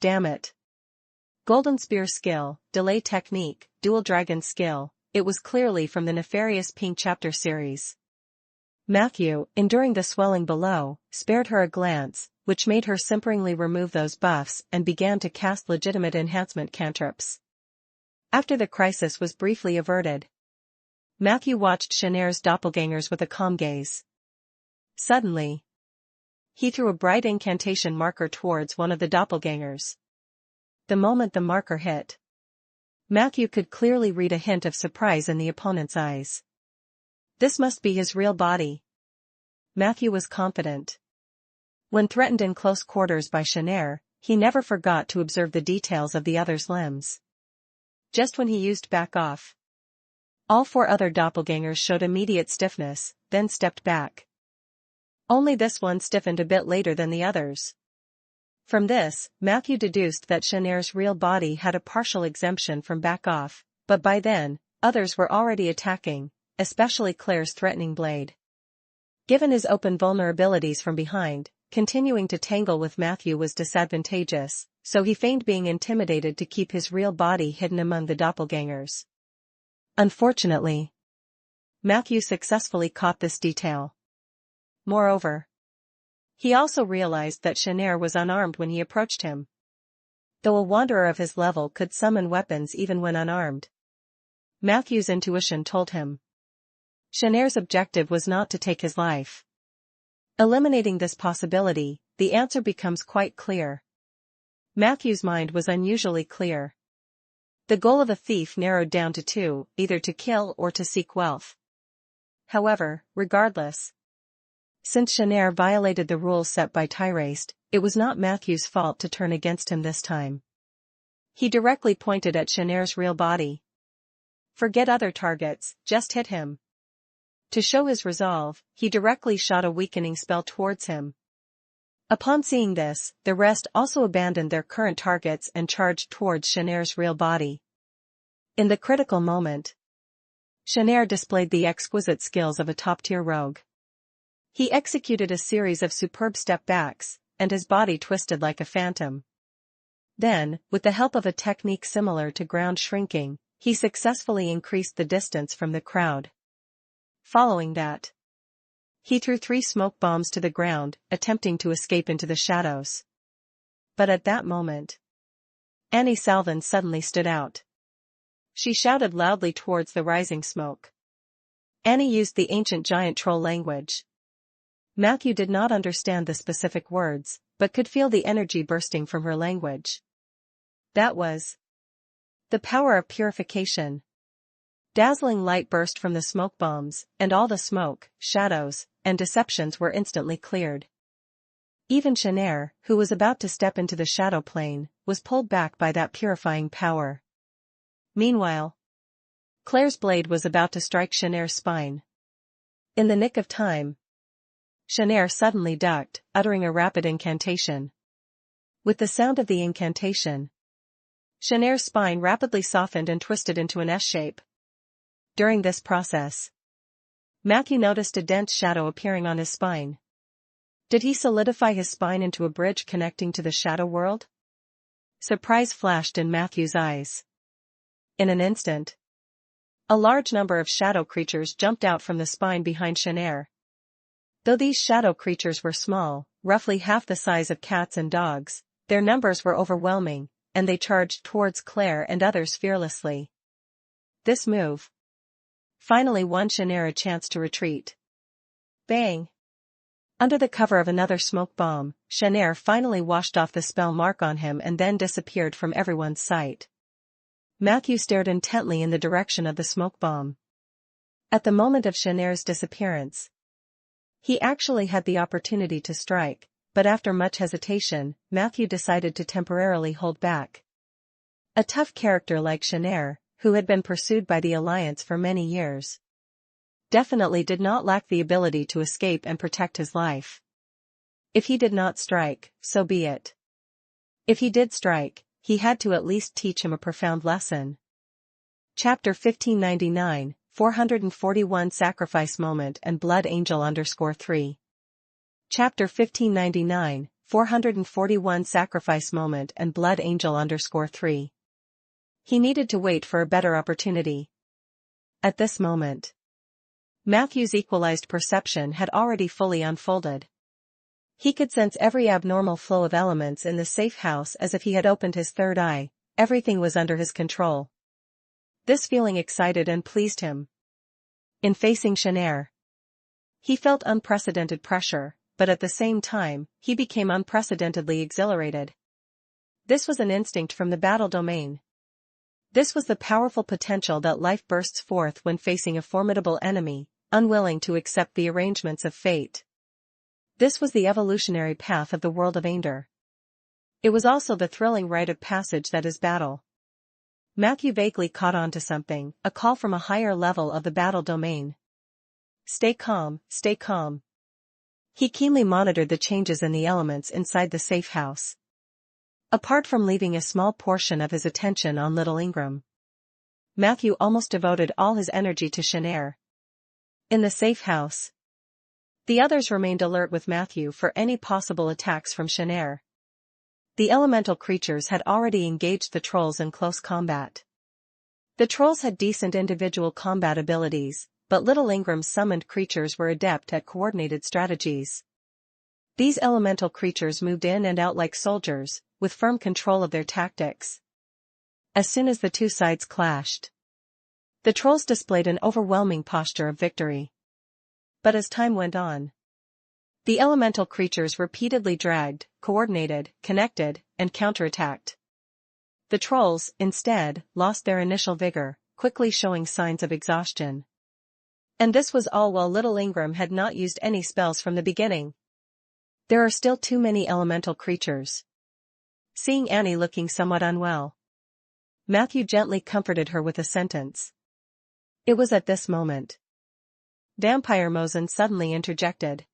S1: Damn it. Golden Spear skill, Delay technique, Dual Dragon skill, it was clearly from the nefarious Pink Chapter series. Matthew, enduring the swelling below, spared her a glance, which made her simperingly remove those buffs and began to cast legitimate enhancement cantrips. After the crisis was briefly averted, Matthew watched Shanair's doppelgangers with a calm gaze. Suddenly, he threw a bright incantation marker towards one of the doppelgangers. The moment the marker hit, Matthew could clearly read a hint of surprise in the opponent's eyes. This must be his real body. Matthew was confident. When threatened in close quarters by Shanair, he never forgot to observe the details of the other's limbs. Just when he used back off, all four other doppelgangers showed immediate stiffness, then stepped back. Only this one stiffened a bit later than the others. From this, Matthew deduced that Shanair's real body had a partial exemption from back off, but by then, others were already attacking, especially Claire's threatening blade. Given his open vulnerabilities from behind, continuing to tangle with Matthew was disadvantageous, so he feigned being intimidated to keep his real body hidden among the doppelgangers. Unfortunately, Matthew successfully caught this detail. Moreover, he also realized that Shanair was unarmed when he approached him. Though a wanderer of his level could summon weapons even when unarmed, Matthew's intuition told him Shanair's objective was not to take his life. Eliminating this possibility, the answer becomes quite clear. Matthew's mind was unusually clear. The goal of a thief narrowed down to two, either to kill or to seek wealth. However, regardless, since Shanair violated the rules set by Tyraste, it was not Matthew's fault to turn against him this time. He directly pointed at Shanair's real body. Forget other targets, just hit him. To show his resolve, he directly shot a weakening spell towards him. Upon seeing this, the rest also abandoned their current targets and charged towards Shanair's real body. In the critical moment, Shanair displayed the exquisite skills of a top-tier rogue. He executed a series of superb step-backs, and his body twisted like a phantom. Then, with the help of a technique similar to ground shrinking, he successfully increased the distance from the crowd. Following that, he threw 3 smoke bombs to the ground, attempting to escape into the shadows. But at that moment, Annie Salvin suddenly stood out. She shouted loudly towards the rising smoke. Annie used the ancient giant troll language. Matthew did not understand the specific words, but could feel the energy bursting from her language. That was the power of purification. Dazzling light burst from the smoke bombs, and all the smoke, shadows, and deceptions were instantly cleared. Even Shanair, who was about to step into the shadow plane, was pulled back by that purifying power. Meanwhile, Claire's blade was about to strike Shanair's spine. In the nick of time, Shanair suddenly ducked, uttering a rapid incantation. With the sound of the incantation, Shanair's spine rapidly softened and twisted into an S shape. During this process, Matthew noticed a dense shadow appearing on his spine. Did he solidify his spine into a bridge connecting to the shadow world? Surprise flashed in Matthew's eyes. In an instant, a large number of shadow creatures jumped out from the spine behind Shanair. Though these shadow creatures were small, roughly half the size of cats and dogs, their numbers were overwhelming, and they charged towards Claire and others fearlessly. This move finally won Shanair a chance to retreat. Bang! Under the cover of another smoke bomb, Shanair finally washed off the spell mark on him and then disappeared from everyone's sight. Matthew stared intently in the direction of the smoke bomb. At the moment of Shanair's disappearance, he actually had the opportunity to strike, but after much hesitation, Matthew decided to temporarily hold back. A tough character like Shanair, who had been pursued by the Alliance for many years, definitely did not lack the ability to escape and protect his life. If he did not strike, so be it. If he did strike, he had to at least teach him a profound lesson. Chapter 1599, 441 Sacrifice Moment and Blood Angel _3. Chapter 1599, 441 Sacrifice Moment and Blood Angel _3. He needed to wait for a better opportunity. At this moment, Matthew's equalized perception had already fully unfolded. He could sense every abnormal flow of elements in the safe house as if he had opened his third eye. Everything was under his control. This feeling excited and pleased him. In facing Shanair, he felt unprecedented pressure, but at the same time, he became unprecedentedly exhilarated. This was an instinct from the battle domain. This was the powerful potential that life bursts forth when facing a formidable enemy, unwilling to accept the arrangements of fate. This was the evolutionary path of the world of Ander. It was also the thrilling rite of passage that is battle. Matthew vaguely caught on to something, a call from a higher level of the battle domain. Stay calm, stay calm. He keenly monitored the changes in the elements inside the safe house. Apart from leaving a small portion of his attention on little Ingram, Matthew almost devoted all his energy to Shanair. In the safe house, the others remained alert with Matthew for any possible attacks from Shanair. The elemental creatures had already engaged the trolls in close combat. The trolls had decent individual combat abilities, but little Ingram's summoned creatures were adept at coordinated strategies. These elemental creatures moved in and out like soldiers, with firm control of their tactics. As soon as the two sides clashed, the trolls displayed an overwhelming posture of victory. But as time went on, the elemental creatures repeatedly dragged, coordinated, connected, and counterattacked. The trolls, instead, lost their initial vigor, quickly showing signs of exhaustion. And this was all while little Ingram had not used any spells from the beginning. There are still too many elemental creatures. Seeing Annie looking somewhat unwell, Matthew gently comforted her with a sentence. It was at this moment Vampire Mosen suddenly interjected.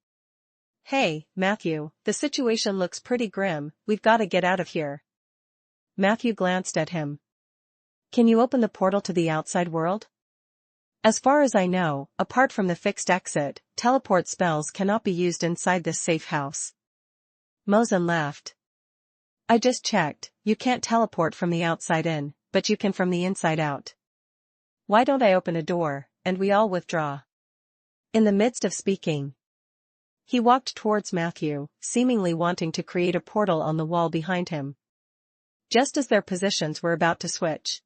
S1: Hey, Matthew, the situation looks pretty grim, we've got to get out of here. Matthew glanced at him. Can you open the portal to the outside world? As far as I know, apart from the fixed exit, teleport spells cannot be used inside this safe house. Mosen laughed. I just checked, you can't teleport from the outside in, but you can from the inside out. Why don't I open a door, and we all withdraw? In the midst of speaking, he walked towards Matthew, seemingly wanting to create a portal on the wall behind him. Just as their positions were about to switch,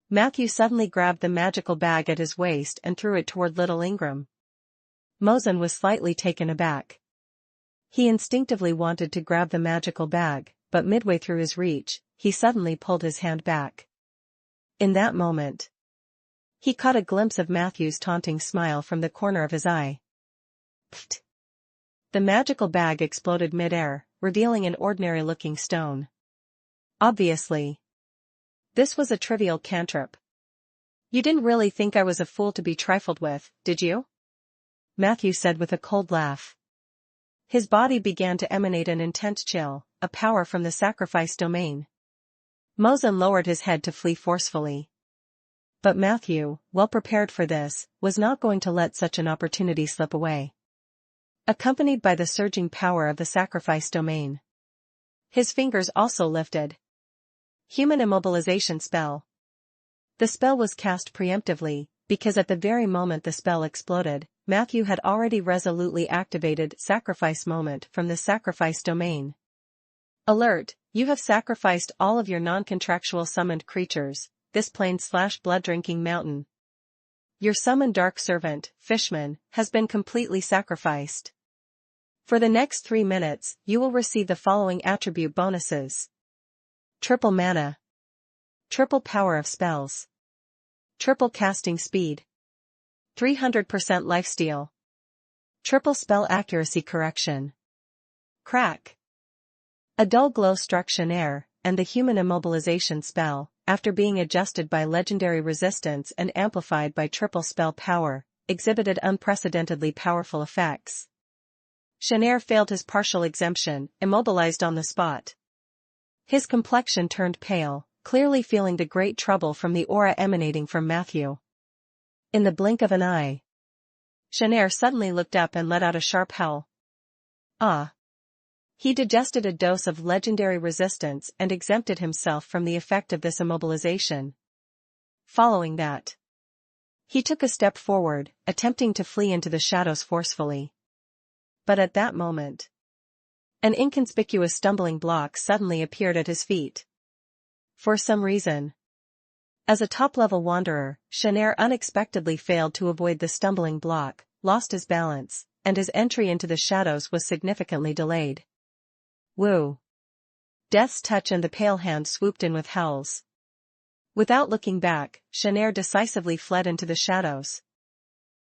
S1: Matthew suddenly grabbed the magical bag at his waist and threw it toward little Ingram. Mosen was slightly taken aback. He instinctively wanted to grab the magical bag, but midway through his reach, he suddenly pulled his hand back. In that moment, he caught a glimpse of Matthew's taunting smile from the corner of his eye. Pfft! The magical bag exploded mid-air, revealing an ordinary-looking stone. Obviously, this was a trivial cantrip. You didn't really think I was a fool to be trifled with, did you? Matthew said with a cold laugh. His body began to emanate an intense chill, a power from the sacrifice domain. Mosen lowered his head to flee forcefully. But Matthew, well prepared for this, was not going to let such an opportunity slip away. Accompanied by the surging power of the sacrifice domain, his fingers also lifted. Human immobilization spell. The spell was cast preemptively, because at the very moment the spell exploded, Matthew had already resolutely activated sacrifice moment from the sacrifice domain. Alert, you have sacrificed all of your non-contractual summoned creatures, this plane/blood-drinking mountain. Your summoned dark servant, Fishman, has been completely sacrificed. For the next 3 minutes, you will receive the following attribute bonuses. Triple mana. Triple power of spells. Triple casting speed. 300% lifesteal. Triple spell accuracy correction. Crack. A dull glow struck Shanair, and the human immobilization spell, after being adjusted by legendary resistance and amplified by triple spell power, exhibited unprecedentedly powerful effects. Shanair failed his partial exemption, immobilized on the spot. His complexion turned pale, clearly feeling the great trouble from the aura emanating from Matthew. In the blink of an eye, Shanair suddenly looked up and let out a sharp howl. Ah! He digested a dose of legendary resistance and exempted himself from the effect of this immobilization. Following that, he took a step forward, attempting to flee into the shadows forcefully. But at that moment, an inconspicuous stumbling block suddenly appeared at his feet. For some reason, as a top-level wanderer, Shanair unexpectedly failed to avoid the stumbling block, lost his balance, and his entry into the shadows was significantly delayed. Woo! Death's touch and the pale hand swooped in with howls. Without looking back, Shanair decisively fled into the shadows.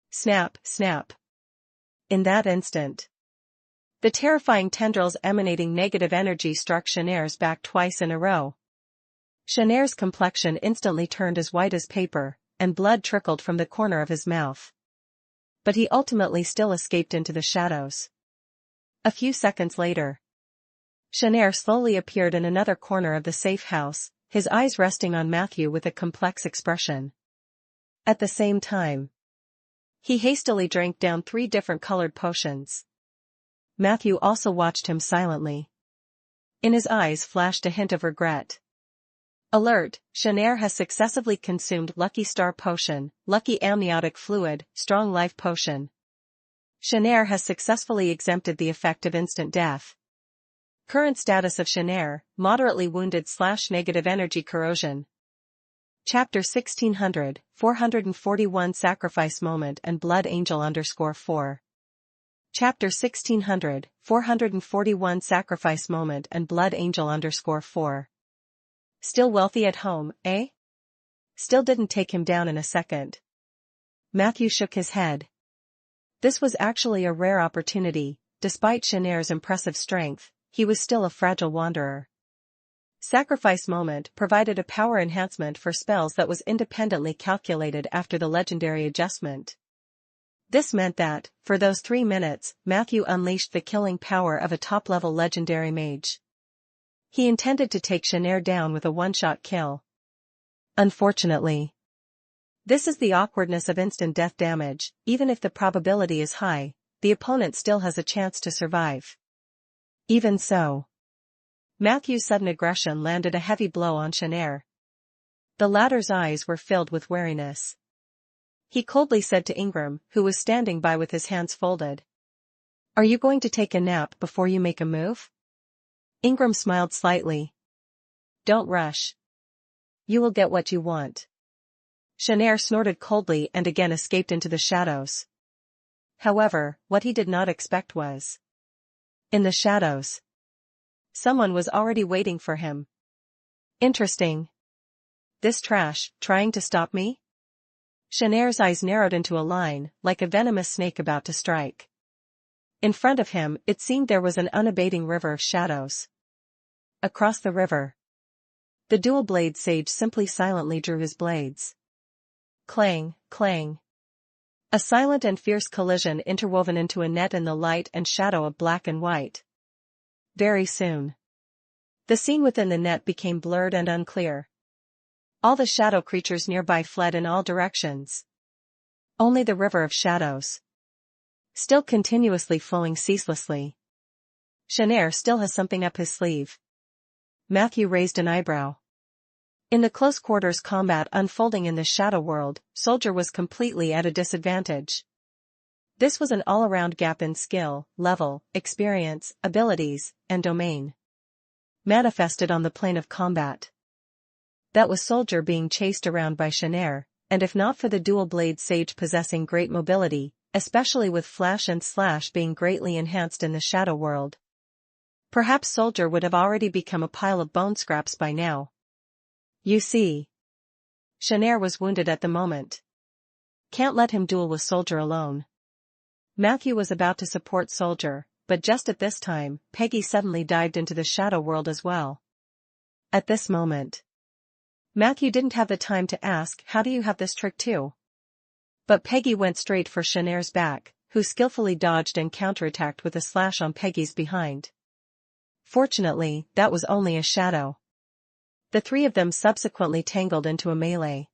S1: Snap, snap. In that instant, the terrifying tendrils emanating negative energy struck Shanair's back twice in a row. Shanair's complexion instantly turned as white as paper, and blood trickled from the corner of his mouth. But he ultimately still escaped into the shadows. A few seconds later, Shanair slowly appeared in another corner of the safe house, his eyes resting on Matthew with a complex expression. At the same time, he hastily drank down 3 different colored potions. Matthew also watched him silently. In his eyes flashed a hint of regret. Alert, Shanair has successively consumed Lucky Star Potion, Lucky Amniotic Fluid, Strong Life Potion. Shanair has successfully exempted the effect of instant death. Current status of Shanair, moderately wounded/negative energy corrosion. Chapter 1600, 441 Sacrifice Moment and Blood Angel _4. Chapter 1600, 441 Sacrifice Moment and Blood Angel _4. Still wealthy at home, eh? Still didn't take him down in a second. Matthew shook his head. This was actually a rare opportunity. Despite Shanair's impressive strength, he was still a fragile wanderer. Sacrifice Moment provided a power enhancement for spells that was independently calculated after the legendary adjustment. This meant that, for those 3 minutes, Matthew unleashed the killing power of a top-level legendary mage. He intended to take Shanair down with a one-shot kill. Unfortunately, this is the awkwardness of instant death damage. Even if the probability is high, the opponent still has a chance to survive. Even so, Matthew's sudden aggression landed a heavy blow on Shanair. The latter's eyes were filled with wariness. He coldly said to Ingram, who was standing by with his hands folded, "Are you going to take a nap before you make a move?" Ingram smiled slightly. "Don't rush. You will get what you want." Shanair snorted coldly and again escaped into the shadows. However, what he did not expect was, in the shadows, someone was already waiting for him. Interesting. This trash, trying to stop me? Shanair's eyes narrowed into a line, like a venomous snake about to strike. In front of him, it seemed there was an unabating river of shadows. Across the river, the dual-blade sage simply silently drew his blades. Clang, clang. A silent and fierce collision interwoven into a net in the light and shadow of black and white. Very soon, the scene within the net became blurred and unclear. All the shadow creatures nearby fled in all directions. Only the river of shadows, still continuously flowing ceaselessly. Shanair still has something up his sleeve. Matthew raised an eyebrow. In the close quarters combat unfolding in the shadow world, Soldier was completely at a disadvantage. This was an all-around gap in skill, level, experience, abilities, and domain, manifested on the plane of combat. That was Soldier being chased around by Shanair, and if not for the dual-blade sage possessing great mobility, especially with flash and slash being greatly enhanced in the shadow world, perhaps Soldier would have already become a pile of bone scraps by now. You see, Shanair was wounded at the moment. Can't let him duel with Soldier alone. Matthew was about to support Soldier, but just at this time, Peggy suddenly dived into the shadow world as well. At this moment, Matthew didn't have the time to ask, "How do you have this trick too?" But Peggy went straight for Shanair's back, who skillfully dodged and counterattacked with a slash on Peggy's behind. Fortunately, that was only a shadow. The three of them subsequently tangled into a melee.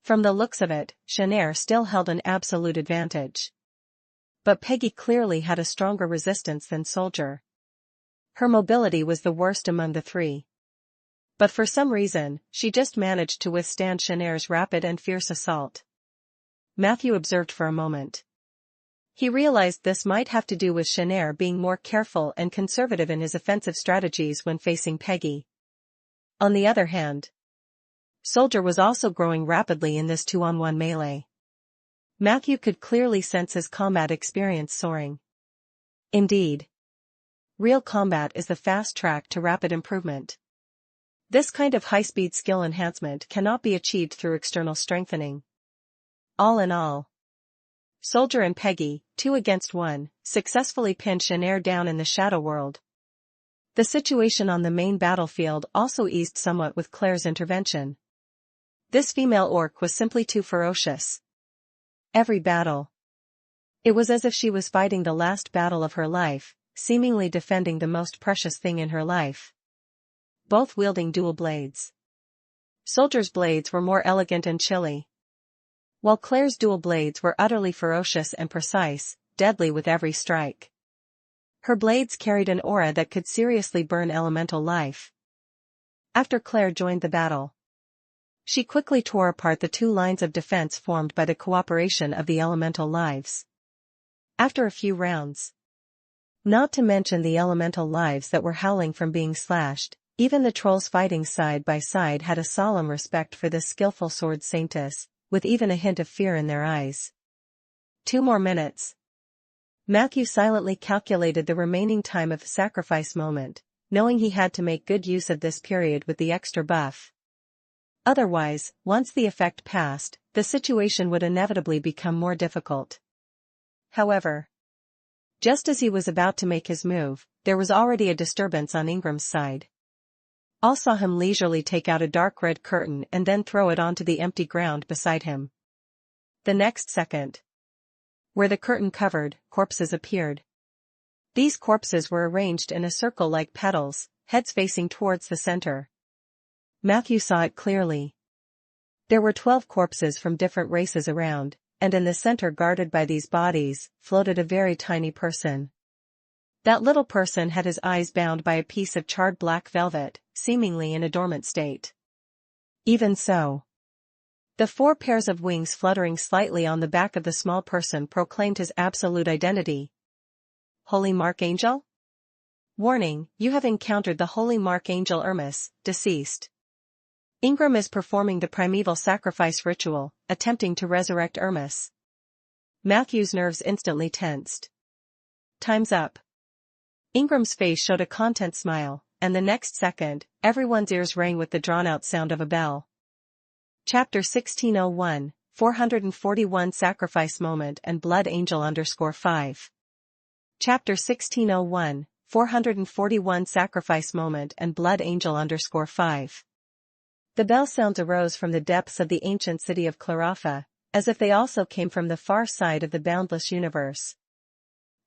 S1: From the looks of it, Shanair still held an absolute advantage. But Peggy clearly had a stronger resistance than Soldier. Her mobility was the worst among the three. But for some reason, she just managed to withstand Shanair's rapid and fierce assault. Matthew observed for a moment. He realized this might have to do with Shanair being more careful and conservative in his offensive strategies when facing Peggy. On the other hand, Soldier was also growing rapidly in this 2-on-1 melee. Matthew could clearly sense his combat experience soaring. Indeed, real combat is the fast track to rapid improvement. This kind of high-speed skill enhancement cannot be achieved through external strengthening. All in all, Soldier and Peggy, 2 against 1, successfully pinned Shanair down in the shadow world. The situation on the main battlefield also eased somewhat with Claire's intervention. This female orc was simply too ferocious. Every battle, it was as if she was fighting the last battle of her life, seemingly defending the most precious thing in her life. Both wielding dual blades. Soldier's blades were more elegant and chilly, while Claire's dual blades were utterly ferocious and precise, deadly with every strike. Her blades carried an aura that could seriously burn elemental life. After Claire joined the battle, she quickly tore apart the 2 lines of defense formed by the cooperation of the elemental lives. After a few rounds, not to mention the elemental lives that were howling from being slashed, even the trolls fighting side by side had a solemn respect for this skillful sword saintess, with even a hint of fear in their eyes. 2 more minutes. Matthew silently calculated the remaining time of sacrifice moment, knowing he had to make good use of this period with the extra buff. Otherwise, once the effect passed, the situation would inevitably become more difficult. However, just as he was about to make his move, there was already a disturbance on Ingram's side. All saw him leisurely take out a dark red curtain and then throw it onto the empty ground beside him. The next second, where the curtain covered, corpses appeared. These corpses were arranged in a circle like petals, heads facing towards the center. Matthew saw it clearly. There were 12 corpses from different races around, and in the center guarded by these bodies, floated a very tiny person. That little person had his eyes bound by a piece of charred black velvet, seemingly in a dormant state. Even so, the 4 pairs of wings fluttering slightly on the back of the small person proclaimed his absolute identity. Holy Markangel? Warning, you have encountered the Holy Markangel Hermes, deceased. Ingram is performing the primeval sacrifice ritual, attempting to resurrect Hermes. Matthew's nerves instantly tensed. Time's up. Ingram's face showed a content smile, and the next second, everyone's ears rang with the drawn-out sound of a bell. Chapter 1601, 441 Sacrifice Moment and Blood Angel _5. Chapter 1601, 441 Sacrifice Moment and Blood Angel _5. The bell sounds arose from the depths of the ancient city of Clarafa, as if they also came from the far side of the boundless universe.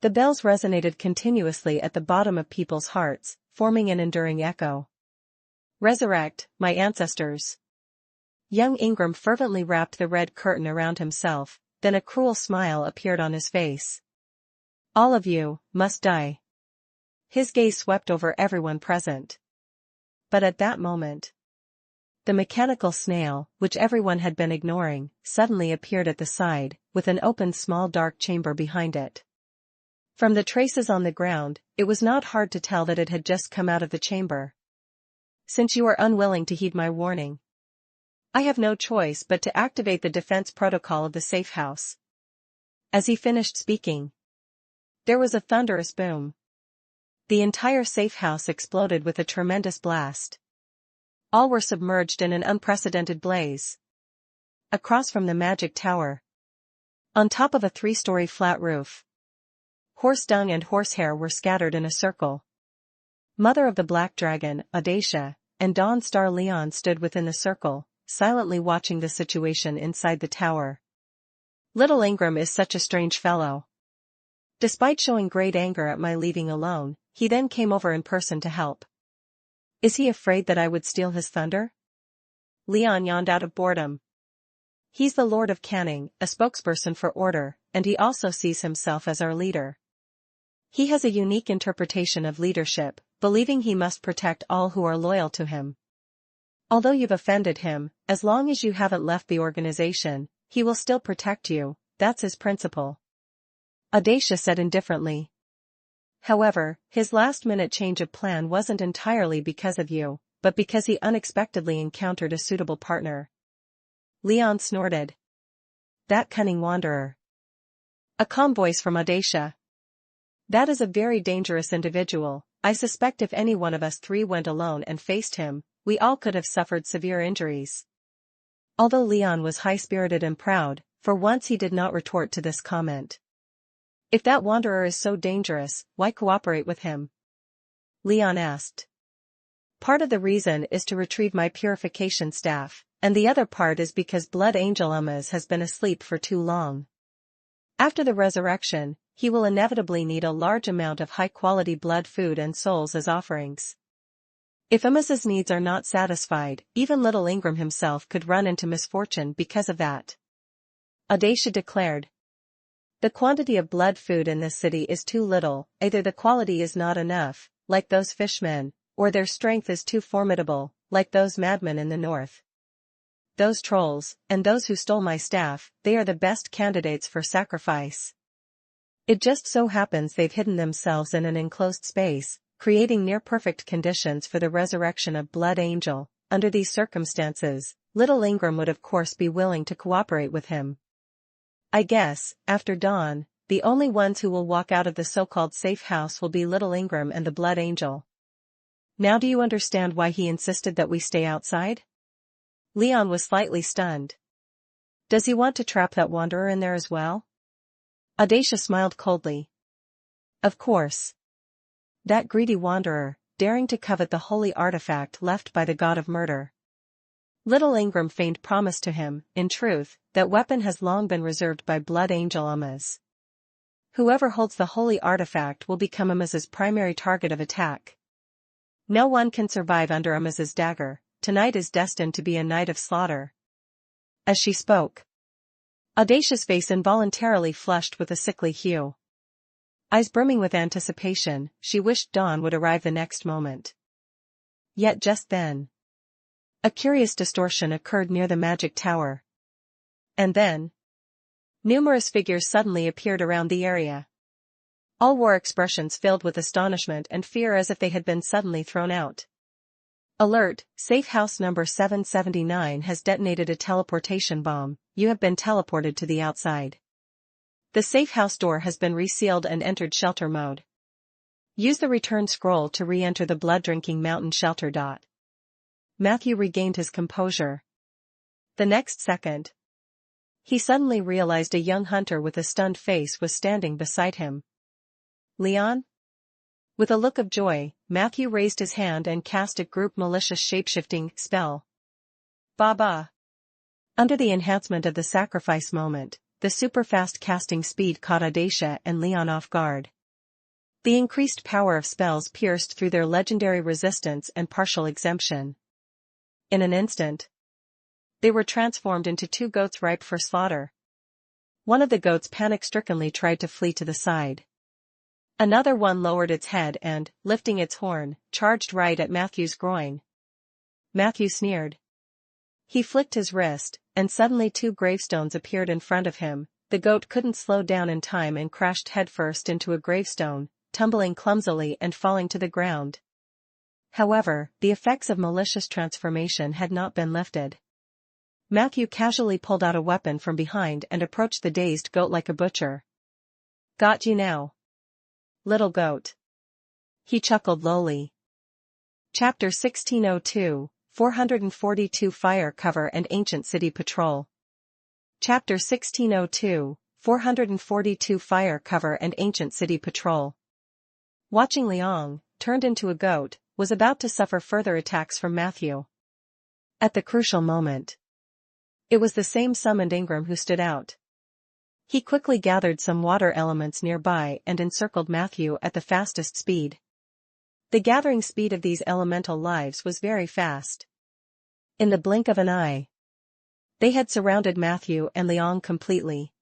S1: The bells resonated continuously at the bottom of people's hearts, forming an enduring echo. Resurrect, my ancestors. Young Ingram fervently wrapped the red curtain around himself, then a cruel smile appeared on his face. All of you must die. His gaze swept over everyone present. But at that moment, the mechanical snail, which everyone had been ignoring, suddenly appeared at the side, with an open small dark chamber behind it. From the traces on the ground, it was not hard to tell that it had just come out of the chamber. Since you are unwilling to heed my warning, I have no choice but to activate the defense protocol of the safe house. As he finished speaking, there was a thunderous boom. The entire safe house exploded with a tremendous blast. All were submerged in an unprecedented blaze. Across from the magic tower, on top of a 3-story flat roof, horse dung and horsehair were scattered in a circle. Mother of the Black Dragon, Audacia, and Dawn Star Leon stood within the circle, silently watching the situation inside the tower. Little Ingram is such a strange fellow. Despite showing great anger at my leaving alone, he then came over in person to help. Is he afraid that I would steal his thunder? Leon yawned out of boredom. He's the Lord of Canning, a spokesperson for order, and he also sees himself as our leader. He has a unique interpretation of leadership, believing he must protect all who are loyal to him. Although you've offended him, as long as you haven't left the organization, he will still protect you. That's his principle. Audacia said indifferently. However, his last-minute change of plan wasn't entirely because of you, but because he unexpectedly encountered a suitable partner. Leon snorted. That cunning wanderer. A calm voice from Audacia. That is a very dangerous individual. I suspect if any one of us 3 went alone and faced him, we all could have suffered severe injuries. Although Leon was high-spirited and proud, for once he did not retort to this comment. If that wanderer is so dangerous, why cooperate with him? Leon asked. Part of the reason is to retrieve my purification staff, and the other part is because Blood Angel Umaz has been asleep for too long. After the resurrection, he will inevitably need a large amount of high-quality blood food and souls as offerings. If Umaz's needs are not satisfied, even little Ingram himself could run into misfortune because of that. Audacia declared. The quantity of blood food in this city is too little, either the quality is not enough, like those fishmen, or their strength is too formidable, like those madmen in the north. Those trolls, and those who stole my staff, they are the best candidates for sacrifice. It just so happens they've hidden themselves in an enclosed space, creating near-perfect conditions for the resurrection of Blood Angel. Under these circumstances, little Ingram would of course be willing to cooperate with him. I guess, after dawn, the only ones who will walk out of the so-called safe house will be little Ingram and the Blood Angel. Now do you understand why he insisted that we stay outside? Leon was slightly stunned. Does he want to trap that wanderer in there as well? Audacia smiled coldly. Of course. That greedy wanderer, daring to covet the holy artifact left by the god of murder. Little Ingram feigned promise to him. In truth, that weapon has long been reserved by Blood Angel Umaz. Whoever holds the holy artifact will become Umaz's primary target of attack. No one can survive under Umaz's dagger. Tonight is destined to be a night of slaughter. As she spoke, Audacia's face involuntarily flushed with a sickly hue. Eyes brimming with anticipation, she wished dawn would arrive the next moment. Yet just then, a curious distortion occurred near the magic tower. And then, numerous figures suddenly appeared around the area. All wore expressions filled with astonishment and fear as if they had been suddenly thrown out. Alert, safe house number 779 has detonated a teleportation bomb. You have been teleported to the outside. The safe house door has been resealed and entered shelter mode. Use the return scroll to re-enter the blood-drinking mountain shelter. Matthew regained his composure. The next second, he suddenly realized a young hunter with a stunned face was standing beside him. Leon? With a look of joy, Matthew raised his hand and cast a group malicious shapeshifting spell. Baba! Under the enhancement of the sacrifice moment, the super-fast casting speed caught Audacia and Leon off guard. The increased power of spells pierced through their legendary resistance and partial exemption. In an instant, They were transformed into two goats ripe for slaughter. One of the goats panic-strickenly tried to flee to the side. Another one lowered its head and, lifting its horn, charged right at Matthew's groin. Matthew sneered. He flicked his wrist, and suddenly two gravestones appeared in front of him. The goat couldn't slow down in time and crashed headfirst into a gravestone, tumbling clumsily and falling to the ground. However, the effects of malicious transformation had not been lifted. Matthew casually pulled out a weapon from behind and approached the dazed goat like a butcher. "Got you now, little goat," he chuckled lowly. Chapter 1602, 442 Fire Cover and Ancient City Patrol. Chapter 1602, 442 Fire Cover and Ancient City Patrol. Watching Liang, turned into a goat, was about to suffer further attacks from Matthew. At the crucial moment, it was the same summoned Ingram who stood out. He quickly gathered some water elements nearby and encircled Matthew at the fastest speed. The gathering speed of these elemental lives was very fast. In the blink of an eye, they had surrounded Matthew and Liang completely.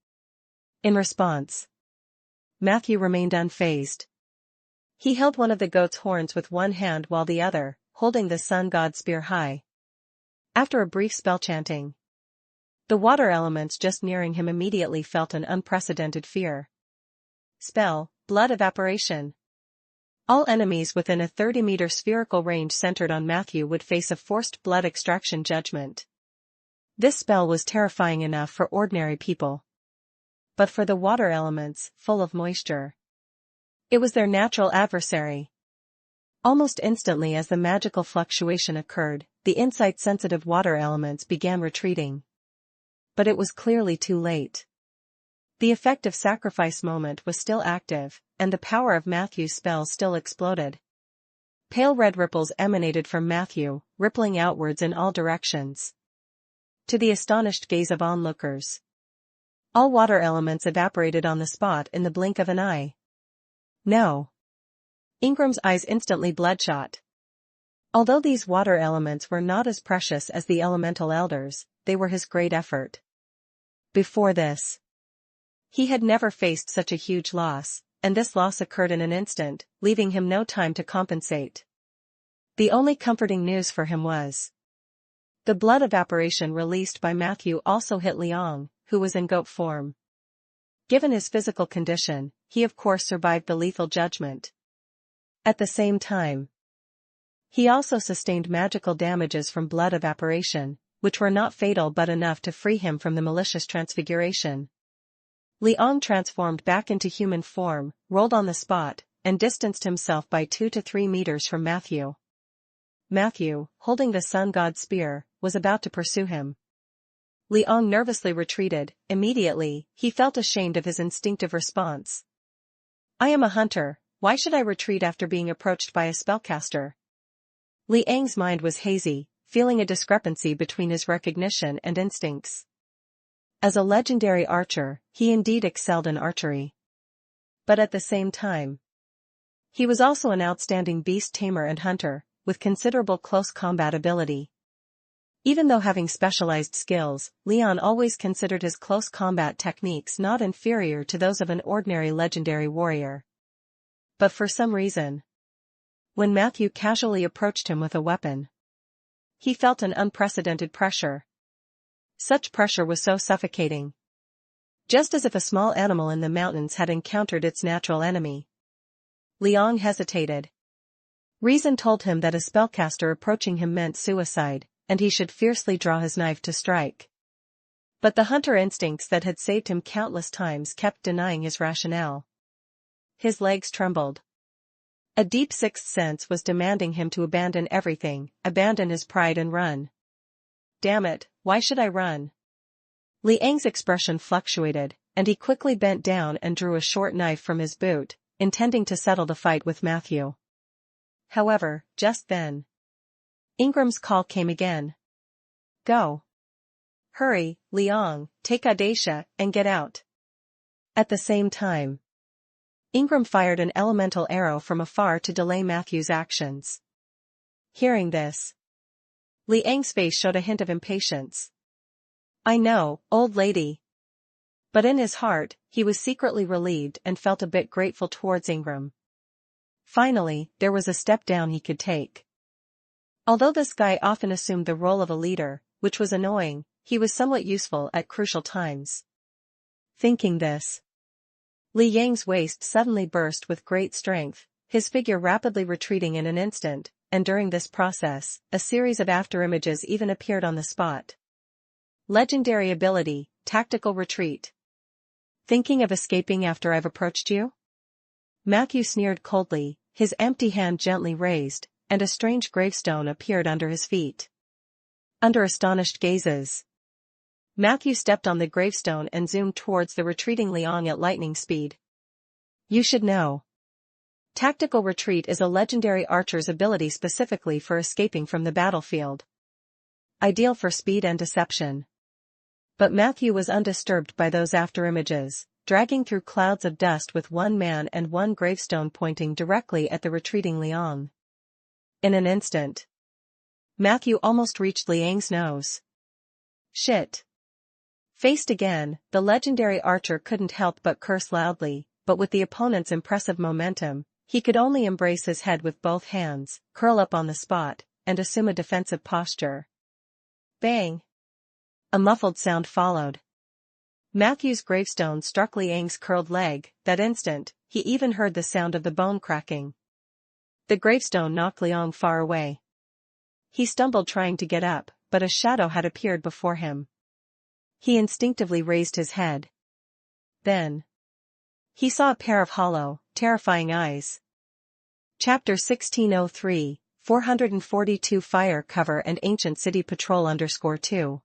S1: In response, Matthew remained unfazed. He held one of the goat's horns with one hand while the other, holding the sun god spear high. After a brief spell chanting, the water elements just nearing him immediately felt an unprecedented fear. Spell, Blood Evaporation. All enemies within a 30-meter spherical range centered on Matthew would face a forced blood extraction judgment. This spell was terrifying enough for ordinary people. But for the water elements, full of moisture, it was their natural adversary. Almost instantly as the magical fluctuation occurred, the insight-sensitive water elements began retreating. But it was clearly too late. The effect of sacrifice moment was still active, and the power of Matthew's spell still exploded. Pale red ripples emanated from Matthew, rippling outwards in all directions. To the astonished gaze of onlookers, all water elements evaporated on the spot in the blink of an eye. No. Ingram's eyes instantly bloodshot. Although these water elements were not as precious as the elemental elders, they were his great effort. Before this, he had never faced such a huge loss, and this loss occurred in an instant, leaving him no time to compensate. The only comforting news for him was the blood evaporation released by Matthew also hit Liang, who was in goat form. Given his physical condition, he of course survived the lethal judgment. At the same time, he also sustained magical damages from blood evaporation, which were not fatal but enough to free him from the malicious transfiguration. Liang transformed back into human form, rolled on the spot, and distanced himself by 2 to 3 meters from Matthew. Matthew, holding the sun god's spear, was about to pursue him. Liang nervously retreated. Immediately, he felt ashamed of his instinctive response. "I am a hunter, why should I retreat after being approached by a spellcaster?" Liang's mind was hazy, feeling a discrepancy between his recognition and instincts. As a legendary archer, he indeed excelled in archery. But at the same time, he was also an outstanding beast tamer and hunter, with considerable close combat ability. Even though having specialized skills, Leon always considered his close combat techniques not inferior to those of an ordinary legendary warrior. But for some reason, when Matthew casually approached him with a weapon, he felt an unprecedented pressure. Such pressure was so suffocating. Just as if a small animal in the mountains had encountered its natural enemy. Liang hesitated. Reason told him that a spellcaster approaching him meant suicide, and he should fiercely draw his knife to strike. But the hunter instincts that had saved him countless times kept denying his rationale. His legs trembled. A deep sixth sense was demanding him to abandon everything, abandon his pride and run. Damn it, why should I run? Liang's expression fluctuated, and he quickly bent down and drew a short knife from his boot, intending to settle the fight with Matthew. However, just then, Ingram's call came again. Go. Hurry, Liang, take Audacia, and get out. At the same time, Ingram fired an elemental arrow from afar to delay Matthew's actions. Hearing this, Liang's face showed a hint of impatience. I know, old lady. But in his heart, he was secretly relieved and felt a bit grateful towards Ingram. Finally, there was a step down he could take. Although this guy often assumed the role of a leader, which was annoying, he was somewhat useful at crucial times. Thinking this, Li Yang's waist suddenly burst with great strength, his figure rapidly retreating in an instant, and during this process, a series of afterimages even appeared on the spot. Legendary ability, Tactical Retreat. Thinking of escaping after I've approached you? Matthew sneered coldly, his empty hand gently raised, and a strange gravestone appeared under his feet. Under astonished gazes, Matthew stepped on the gravestone and zoomed towards the retreating Liang at lightning speed. You should know. Tactical Retreat is a legendary archer's ability specifically for escaping from the battlefield. Ideal for speed and deception. But Matthew was undisturbed by those afterimages, dragging through clouds of dust with one man and one gravestone pointing directly at the retreating Liang. In an instant, Matthew almost reached Liang's nose. Shit. Faced again, the legendary archer couldn't help but curse loudly, but with the opponent's impressive momentum, he could only embrace his head with both hands, curl up on the spot, and assume a defensive posture. Bang! A muffled sound followed. Matthew's gravestone struck Liang's curled leg. That instant, he even heard the sound of the bone cracking. The gravestone knocked Liang far away. He stumbled trying to get up, but a shadow had appeared before him. He instinctively raised his head. Then, he saw a pair of hollow, terrifying eyes. Chapter 1603, 442 Fire Cover and Ancient City Patrol _2.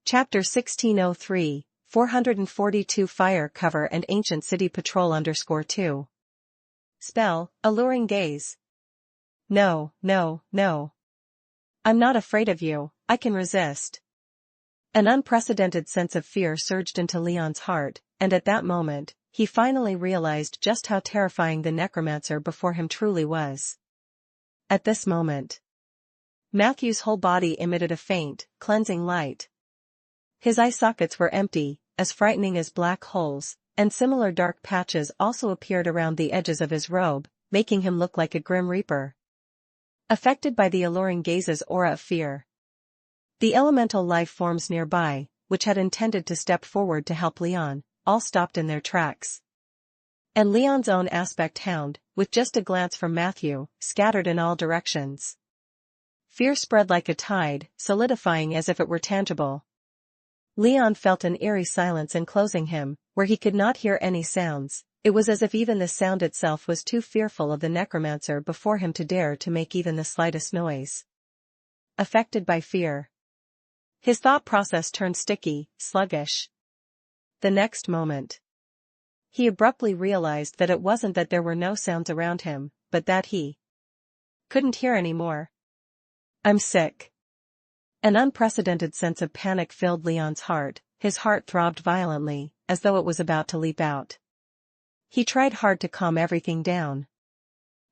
S1: Chapter 1603, 442 Fire Cover and Ancient City Patrol _2. Spell, Alluring Gaze. No, no, no. I'm not afraid of you, I can resist. An unprecedented sense of fear surged into Leon's heart, and at that moment, he finally realized just how terrifying the necromancer before him truly was. At this moment, Matthew's whole body emitted a faint, cleansing light. His eye sockets were empty, as frightening as black holes, and similar dark patches also appeared around the edges of his robe, making him look like a grim reaper. Affected by the alluring gaze's aura of fear, the elemental life forms nearby, which had intended to step forward to help Leon, all stopped in their tracks. And Leon's own aspect hound, with just a glance from Matthew, scattered in all directions. Fear spread like a tide, solidifying as if it were tangible. Leon felt an eerie silence enclosing him, where he could not hear any sounds. It was as if even the sound itself was too fearful of the necromancer before him to dare to make even the slightest noise. Affected by fear, his thought process turned sticky, sluggish. The next moment, he abruptly realized that it wasn't that there were no sounds around him, but that he couldn't hear anymore. I'm sick. An unprecedented sense of panic filled Leon's heart. His heart throbbed violently, as though it was about to leap out. He tried hard to calm everything down.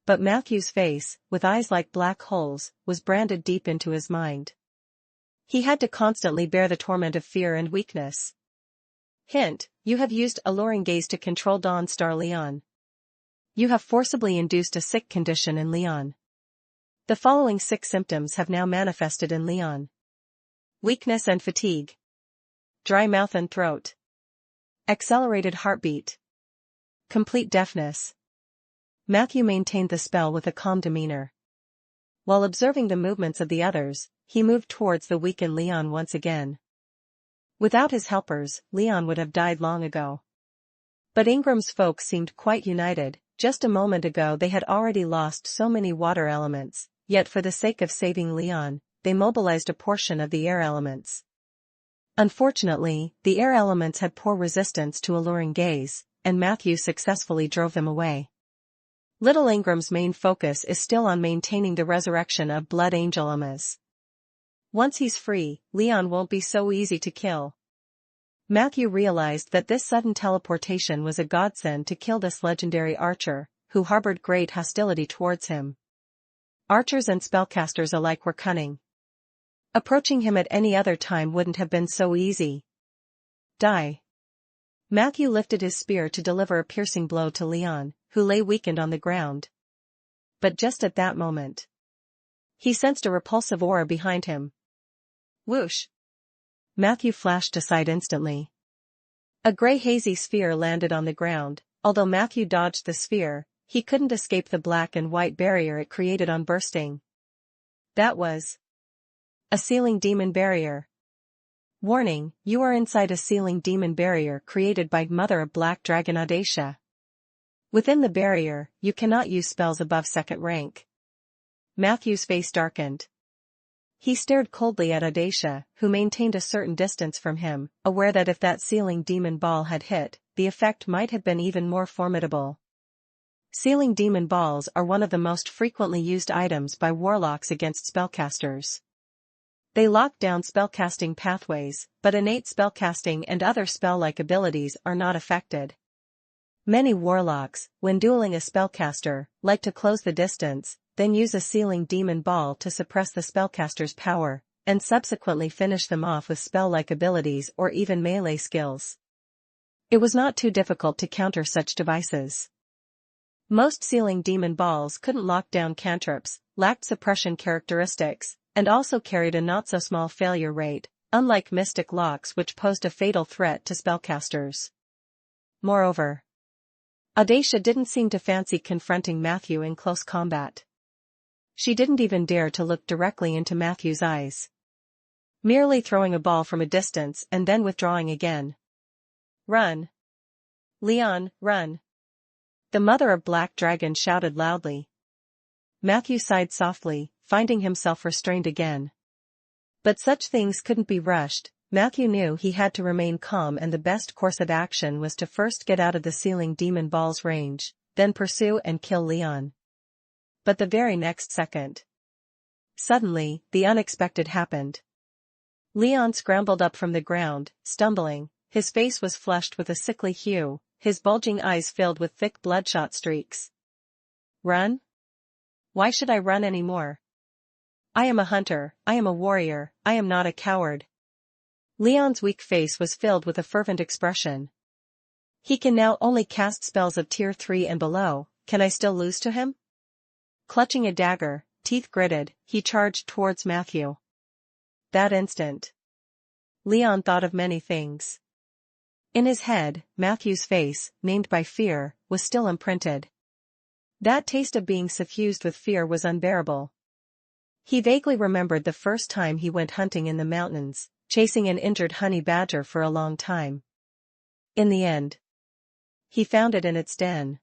S1: But Matthew's face, with eyes like black holes, was branded deep into his mind. He had to constantly bear the torment of fear and weakness. Hint, you have used Alluring Gaze to control Dawn Star Leon. You have forcibly induced a sick condition in Leon. The following 6 symptoms have now manifested in Leon. Weakness and fatigue. Dry mouth and throat. Accelerated heartbeat. Complete deafness. Matthew maintained the spell with a calm demeanor. While observing the movements of the others, he moved towards the weakened Leon once again. Without his helpers, Leon would have died long ago. But Ingram's folk seemed quite united. Just a moment ago they had already lost so many water elements, yet for the sake of saving Leon, they mobilized a portion of the air elements. Unfortunately, the air elements had poor resistance to Alluring Gaze, and Matthew successfully drove them away. Little Ingram's main focus is still on maintaining the resurrection of Blood Angel Amas. Once he's free, Leon won't be so easy to kill. Matthew realized that this sudden teleportation was a godsend to kill this legendary archer, who harbored great hostility towards him. Archers and spellcasters alike were cunning. Approaching him at any other time wouldn't have been so easy. Die. Matthew lifted his spear to deliver a piercing blow to Leon, who lay weakened on the ground. But just at that moment, he sensed a repulsive aura behind him. Whoosh! Matthew flashed aside instantly. A gray hazy sphere landed on the ground. Although Matthew dodged the sphere, he couldn't escape the black and white barrier it created on bursting. That was a sealing demon barrier. Warning, you are inside a sealing demon barrier created by Mother of Black Dragon Audacia. Within the barrier, you cannot use spells above 2nd rank. Matthew's face darkened. He stared coldly at Audacia, who maintained a certain distance from him, aware that if that sealing demon ball had hit, the effect might have been even more formidable. Sealing demon balls are one of the most frequently used items by warlocks against spellcasters. They lock down spellcasting pathways, but innate spellcasting and other spell-like abilities are not affected. Many warlocks, when dueling a spellcaster, like to close the distance, then use a sealing demon ball to suppress the spellcaster's power, and subsequently finish them off with spell-like abilities or even melee skills. It was not too difficult to counter such devices. Most sealing demon balls couldn't lock down cantrips, lacked suppression characteristics, and also carried a not-so-small failure rate, unlike mystic locks which posed a fatal threat to spellcasters. Moreover, Audacia didn't seem to fancy confronting Matthew in close combat. She didn't even dare to look directly into Matthew's eyes. Merely throwing a ball from a distance and then withdrawing again. Run! Leon, run! The Mother of Black Dragon shouted loudly. Matthew sighed softly, finding himself restrained again. But such things couldn't be rushed. Matthew knew he had to remain calm, and the best course of action was to first get out of the sealing demon ball's range, then pursue and kill Leon. But the very next second, suddenly, the unexpected happened. Leon scrambled up from the ground, stumbling. His face was flushed with a sickly hue, his bulging eyes filled with thick bloodshot streaks. Run? Why should I run any more? I am a hunter, I am a warrior, I am not a coward. Leon's weak face was filled with a fervent expression. He can now only cast spells of tier 3 and below. Can I still lose to him? Clutching a dagger, teeth gritted, he charged towards Matthew. That instant, Leon thought of many things. In his head, Matthew's face, named by fear, was still imprinted. That taste of being suffused with fear was unbearable. He vaguely remembered the first time he went hunting in the mountains, chasing an injured honey badger for a long time. In the end, he found it in its den.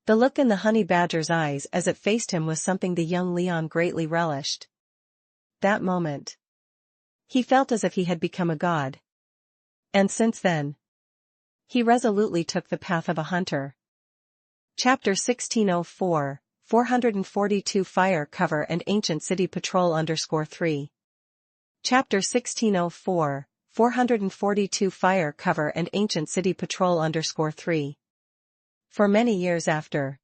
S1: The look in the honey badger's eyes as it faced him was something the young Leon greatly relished. That moment, he felt as if he had become a god. And since then, he resolutely took the path of a hunter. Chapter 1604, 442 Fire Cover and Ancient City Patrol _3. Chapter 1604, 442 Fire Cover and Ancient City Patrol _3. For many years after,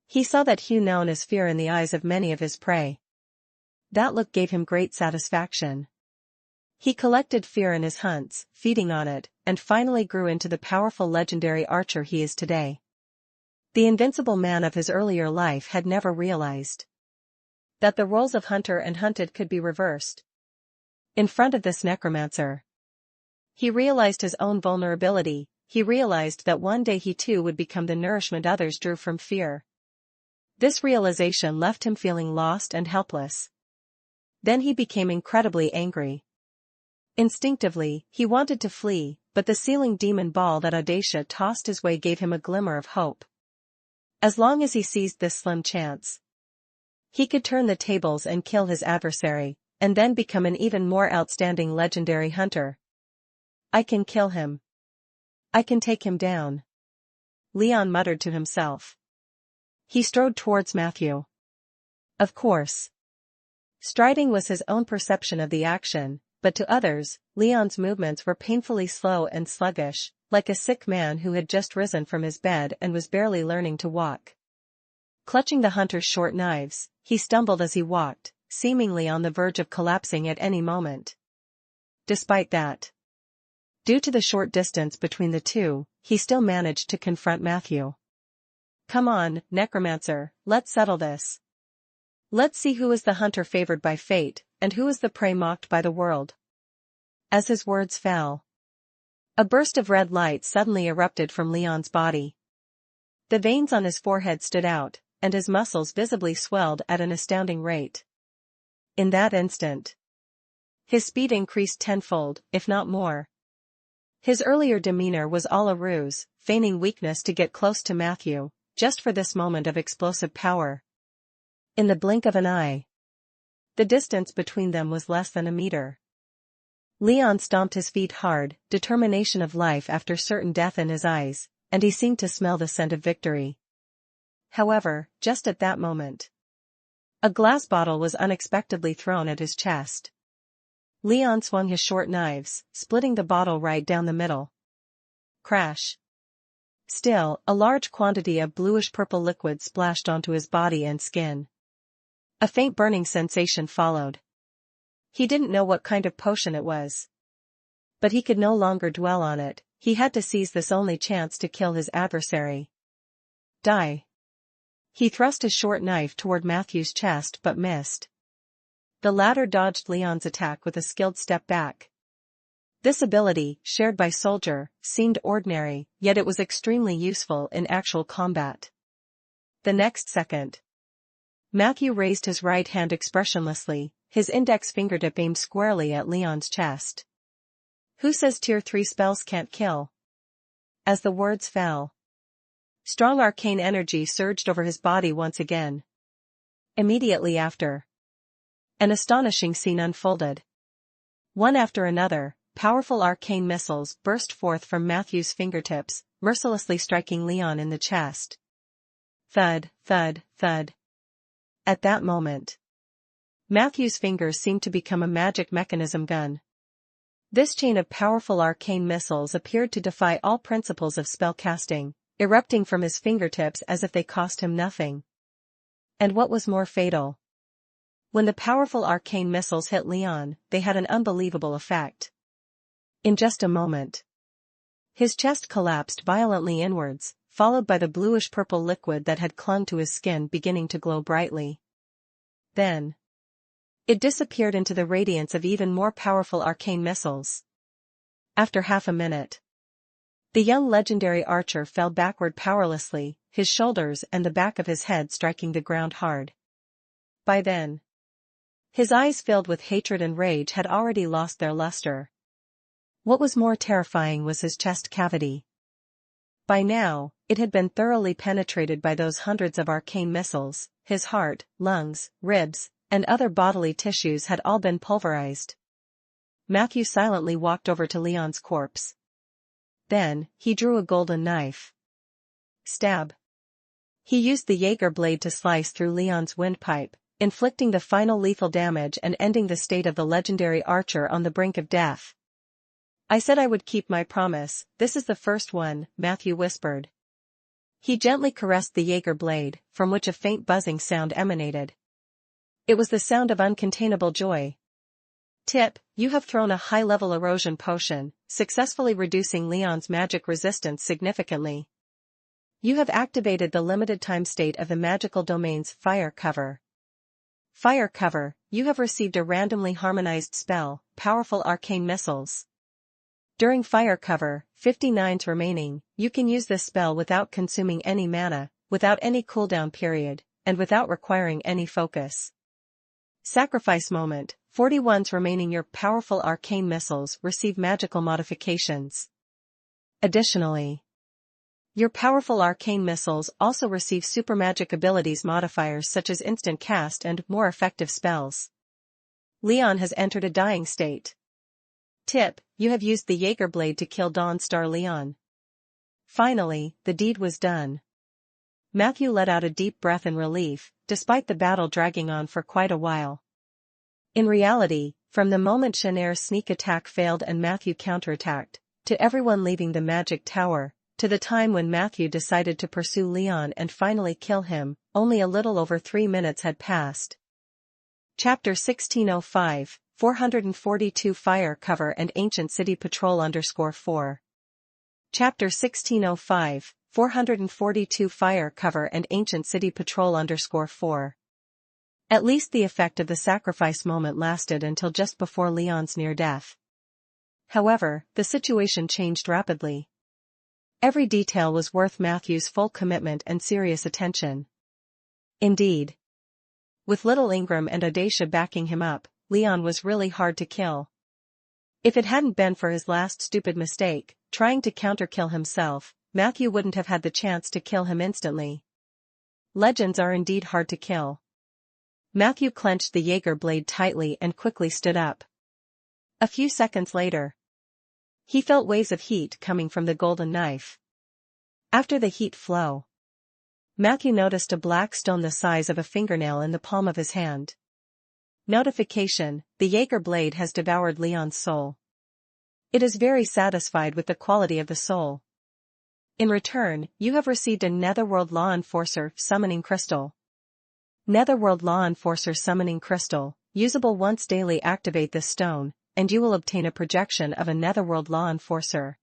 S1: he saw that hue known as fear in the eyes of many of his prey. That look gave him great satisfaction. He collected fear in his hunts, feeding on it, and finally grew into the powerful legendary archer he is today. The invincible man of his earlier life had never realized that the roles of hunter and hunted could be reversed. In front of this necromancer, he realized his own vulnerability. He realized that one day he too would become the nourishment others drew from fear. This realization left him feeling lost and helpless. Then he became incredibly angry. Instinctively, he wanted to flee, but the sealing demon ball that Audacia tossed his way gave him a glimmer of hope. As long as he seized this slim chance, he could turn the tables and kill his adversary, and then become an even more outstanding legendary hunter. I can kill him. I can take him down, Leon muttered to himself. He strode towards Matthew. Of course, striding was his own perception of the action, but to others, Leon's movements were painfully slow and sluggish, like a sick man who had just risen from his bed and was barely learning to walk. Clutching the hunter's short knives, he stumbled as he walked, seemingly on the verge of collapsing at any moment. Despite that, due to the short distance between the two, he still managed to confront Matthew. "Come on, Necromancer, let's settle this. Let's see who is the hunter favored by fate, and who is the prey mocked by the world." As his words fell, a burst of red light suddenly erupted from Leon's body. The veins on his forehead stood out, and his muscles visibly swelled at an astounding rate. In that instant, his speed increased tenfold, if not more. His earlier demeanor was all a ruse, feigning weakness to get close to Matthew, just for this moment of explosive power. In the blink of an eye, the distance between them was less than a meter. Leon stomped his feet hard, determination of life after certain death in his eyes, and he seemed to smell the scent of victory. However, just at that moment, a glass bottle was unexpectedly thrown at his chest. Leon swung his short knives, splitting the bottle right down the middle. Crash. Still, a large quantity of bluish-purple liquid splashed onto his body and skin. A faint burning sensation followed. He didn't know what kind of potion it was. But he could no longer dwell on it, he had to seize this only chance to kill his adversary. Die. He thrust his short knife toward Matthew's chest but missed. The latter dodged Leon's attack with a skilled step back. This ability, shared by Soldier, seemed ordinary, yet it was extremely useful in actual combat. The next second, Matthew raised his right hand expressionlessly, his index fingertip aimed squarely at Leon's chest. "Who says Tier 3 spells can't kill?" As the words fell, strong arcane energy surged over his body once again. Immediately after, an astonishing scene unfolded. One after another, powerful arcane missiles burst forth from Matthew's fingertips, mercilessly striking Leon in the chest. Thud, thud, thud. At that moment, Matthew's fingers seemed to become a magic mechanism gun. This chain of powerful arcane missiles appeared to defy all principles of spellcasting, erupting from his fingertips as if they cost him nothing. And what was more fatal? When the powerful arcane missiles hit Leon, they had an unbelievable effect. In just a moment, his chest collapsed violently inwards, followed by the bluish-purple liquid that had clung to his skin beginning to glow brightly. Then, it disappeared into the radiance of even more powerful arcane missiles. After half a minute, the young legendary archer fell backward powerlessly, his shoulders and the back of his head striking the ground hard. By then, his eyes filled with hatred and rage had already lost their luster. What was more terrifying was his chest cavity. By now, it had been thoroughly penetrated by those hundreds of arcane missiles, his heart, lungs, ribs, and other bodily tissues had all been pulverized. Matthew silently walked over to Leon's corpse. Then, he drew a golden knife. Stab. He used the Jaeger blade to slice through Leon's windpipe, inflicting the final lethal damage and ending the state of the legendary archer on the brink of death. "I said I would keep my promise, this is the first one," Matthew whispered. He gently caressed the Jaeger blade, from which a faint buzzing sound emanated. It was the sound of uncontainable joy. Tip: you have thrown a high-level erosion potion, successfully reducing Leon's magic resistance significantly. You have activated the limited-time state of the magical domain's fire cover. Fire cover: you have received a randomly harmonized spell, powerful arcane missiles. During fire cover, 59's remaining, you can use this spell without consuming any mana, without any cooldown period, and without requiring any focus. Sacrifice moment: 41's remaining, your powerful arcane missiles receive magical modifications. Additionally, your powerful arcane missiles also receive supermagic abilities modifiers such as instant cast and more effective spells. Leon has entered a dying state. Tip: you have used the Jaeger blade to kill Dawnstar Leon. Finally, the deed was done. Matthew let out a deep breath in relief, despite the battle dragging on for quite a while. In reality, from the moment Shanair's sneak attack failed and Matthew counterattacked, to everyone leaving the magic tower, to the time when Matthew decided to pursue Leon and finally kill him, only a little over 3 minutes had passed. Chapter 1605, 442 Fire Cover and Ancient City Patrol _4. Chapter 1605, 442 Fire Cover and Ancient City Patrol _4. At least the effect of the sacrifice moment lasted until just before Leon's near death. However, the situation changed rapidly. Every detail was worth Matthew's full commitment and serious attention. Indeed. With little Ingram and Audacia backing him up, Leon was really hard to kill. If it hadn't been for his last stupid mistake, trying to counter-kill himself, Matthew wouldn't have had the chance to kill him instantly. Legends are indeed hard to kill. Matthew clenched the Jaeger blade tightly and quickly stood up. A few seconds later, he felt waves of heat coming from the golden knife. After the heat flow, Matthew noticed a black stone the size of a fingernail in the palm of his hand. Notification: the Jaeger blade has devoured Leon's soul. It is very satisfied with the quality of the soul. In return, you have received a Netherworld Law Enforcer Summoning Crystal. Netherworld Law Enforcer Summoning Crystal, usable once daily. Activate this stone, and you will obtain a projection of a Netherworld Law Enforcer.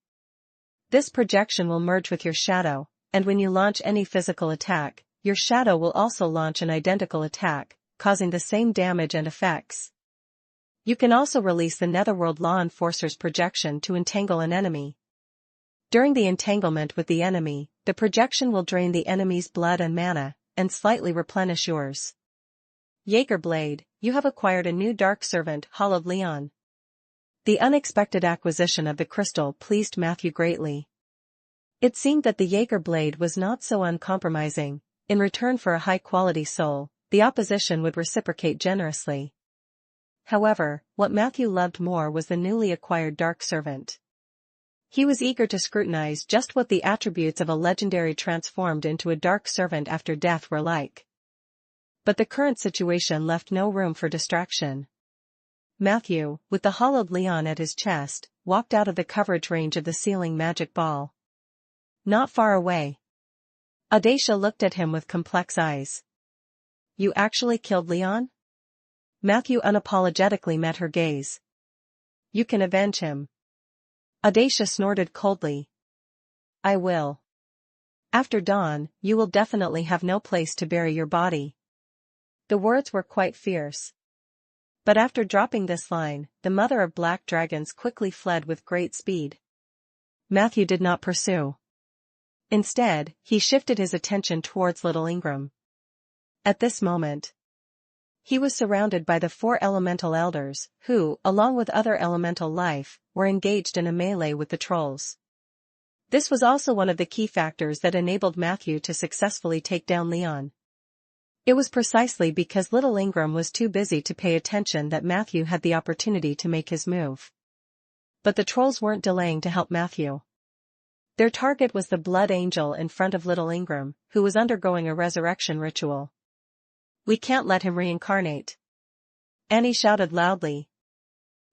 S1: This projection will merge with your shadow, and when you launch any physical attack, your shadow will also launch an identical attack, causing the same damage and effects. You can also release the Netherworld Law Enforcer's projection to entangle an enemy. During the entanglement with the enemy, the projection will drain the enemy's blood and mana, and slightly replenish yours. Jaeger blade, you have acquired a new Dark Servant, Hollowed Leon. The unexpected acquisition of the crystal pleased Matthew greatly. It seemed that the Jaeger blade was not so uncompromising. In return for a high-quality soul, the opposition would reciprocate generously. However, what Matthew loved more was the newly acquired Dark Servant. He was eager to scrutinize just what the attributes of a legendary transformed into a Dark Servant after death were like. But the current situation left no room for distraction. Matthew, with the Hollowed Leon at his chest, walked out of the coverage range of the ceiling magic ball. Not far away, Audacia looked at him with complex eyes. You actually killed Leon? Matthew unapologetically met her gaze. You can avenge him. Audacia snorted coldly. I will. After dawn, you will definitely have no place to bury your body. The words were quite fierce. But after dropping this line, the mother of black dragons quickly fled with great speed. Matthew did not pursue. Instead, he shifted his attention towards little Ingram. At this moment, he was surrounded by the 4 elemental elders, who, along with other elemental life, were engaged in a melee with the trolls. This was also one of the key factors that enabled Matthew to successfully take down Leon. It was precisely because little Ingram was too busy to pay attention that Matthew had the opportunity to make his move. But the trolls weren't delaying to help Matthew. Their target was the Blood Angel in front of little Ingram, who was undergoing a resurrection ritual. We can't let him reincarnate. Annie shouted loudly.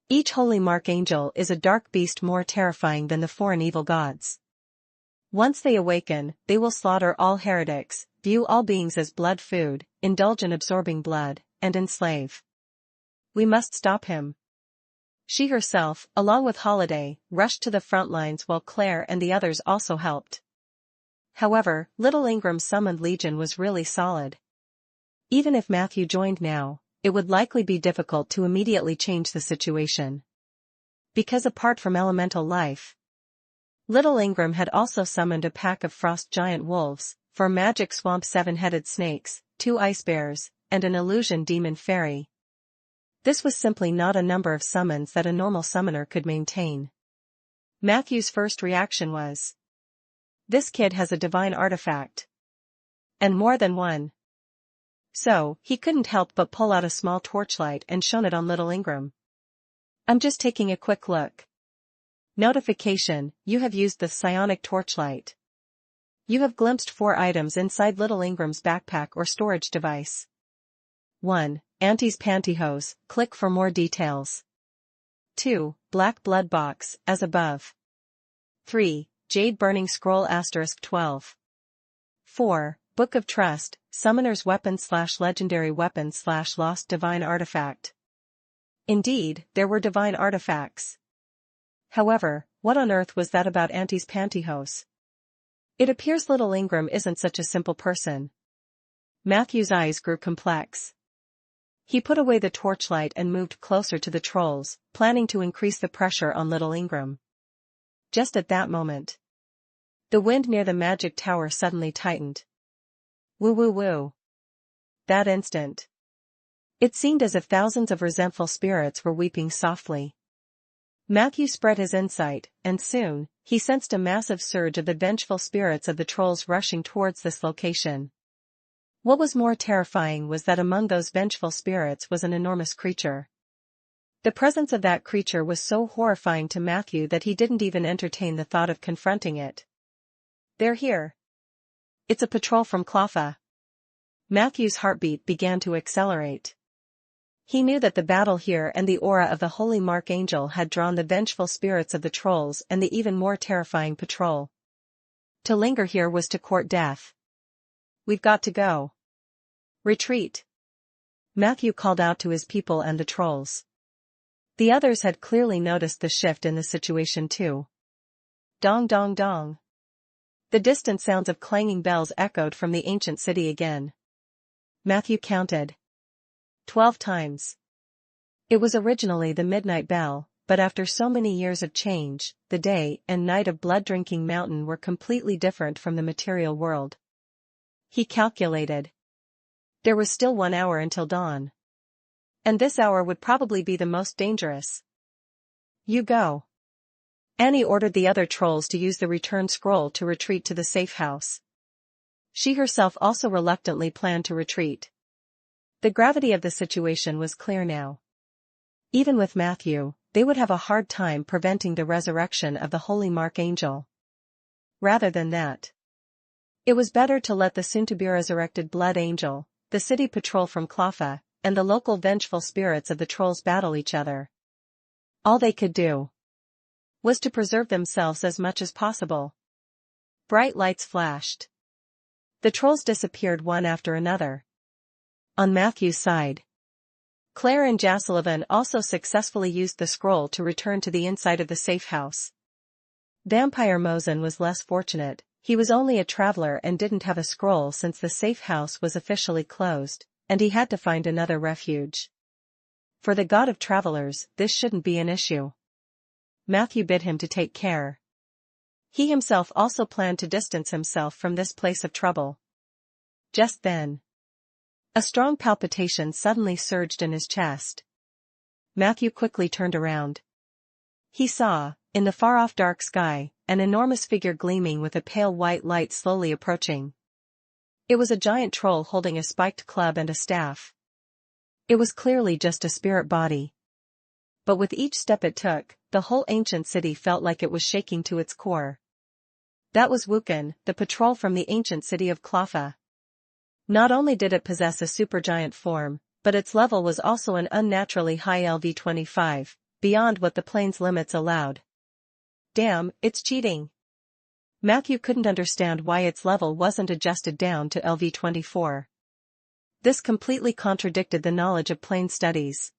S1: Each holy mark angel is a dark beast more terrifying than the foreign evil gods. Once they awaken, they will slaughter all heretics, view all beings as blood food, indulge in absorbing blood, and enslave. We must stop him. She herself, along with Holiday, rushed to the front lines while Claire and the others also helped. However, little Ingram's summoned legion was really solid. Even if Matthew joined now, it would likely be difficult to immediately change the situation. Because apart from elemental life, little Ingram had also summoned a pack of frost giant wolves, 4 magic swamp 7-headed snakes, 2 ice bears, and an illusion demon fairy. This was simply not a number of summons that a normal summoner could maintain. Matthew's first reaction was, this kid has a divine artifact. And more than one. So, he couldn't help but pull out a small torchlight and shone it on little Ingram. I'm just taking a quick look. Notification: you have used the psionic torchlight. You have glimpsed 4 items inside little Ingram's backpack or storage device. 1. Auntie's pantyhose, click for more details. 2. Black blood box, as above. 3. Jade burning scroll *12. 4. Book of Trust, Summoner's Weapon/Legendary Weapon/Lost Divine Artifact. Indeed, there were divine artifacts. However, what on earth was that about Auntie's pantyhose? It appears little Ingram isn't such a simple person. Matthew's eyes grew complex. He put away the torchlight and moved closer to the trolls, planning to increase the pressure on little Ingram. Just at that moment, the wind near the magic tower suddenly tightened. Woo woo woo. That instant, it seemed as if thousands of resentful spirits were weeping softly. Matthew spread his insight, and soon, he sensed a massive surge of the vengeful spirits of the trolls rushing towards this location. What was more terrifying was that among those vengeful spirits was an enormous creature. The presence of that creature was so horrifying to Matthew that he didn't even entertain the thought of confronting it. They're here. It's a patrol from Cloffa. Matthew's heartbeat began to accelerate. He knew that the battle here and the aura of the Holy Archangel had drawn the vengeful spirits of the trolls and the even more terrifying patrol. To linger here was to court death. We've got to go. Retreat. Matthew called out to his people and the trolls. The others had clearly noticed the shift in the situation too. Dong dong dong. The distant sounds of clanging bells echoed from the ancient city again. Matthew counted 12 times. It was originally the midnight bell, but after so many years of change, the day and night of Blood-Drinking Mountain were completely different from the material world. He calculated. There was still 1 hour until dawn. And this hour would probably be the most dangerous. You go. Annie ordered the other trolls to use the return scroll to retreat to the safe house. She herself also reluctantly planned to retreat. The gravity of the situation was clear now. Even with Matthew, they would have a hard time preventing the resurrection of the Holy Archangel. Rather than that, it was better to let the soon-to-be-resurrected Blood Angel, the city patrol from Cloffa, and the local vengeful spirits of the trolls battle each other. All they could do was to preserve themselves as much as possible. Bright lights flashed. The trolls disappeared one after another. On Matthew's side, Claire and Jasilivan also successfully used the scroll to return to the inside of the safe house. Vampire Mosen was less fortunate. He was only a traveler and didn't have a scroll since the safe house was officially closed, and he had to find another refuge. For the god of travelers, this shouldn't be an issue. Matthew bid him to take care. He himself also planned to distance himself from this place of trouble. Just then, a strong palpitation suddenly surged in his chest. Matthew quickly turned around. He saw, in the far-off dark sky, an enormous figure gleaming with a pale white light slowly approaching. It was a giant troll holding a spiked club and a staff. It was clearly just a spirit body. But with each step it took, the whole ancient city felt like it was shaking to its core. That was Wukan, the patrol from the ancient city of Cloffa. Not only did it possess a supergiant form, but its level was also an unnaturally high LV-25, beyond what the plane's limits allowed. Damn, it's cheating. Matthew couldn't understand why its level wasn't adjusted down to LV-24. This completely contradicted the knowledge of plane studies.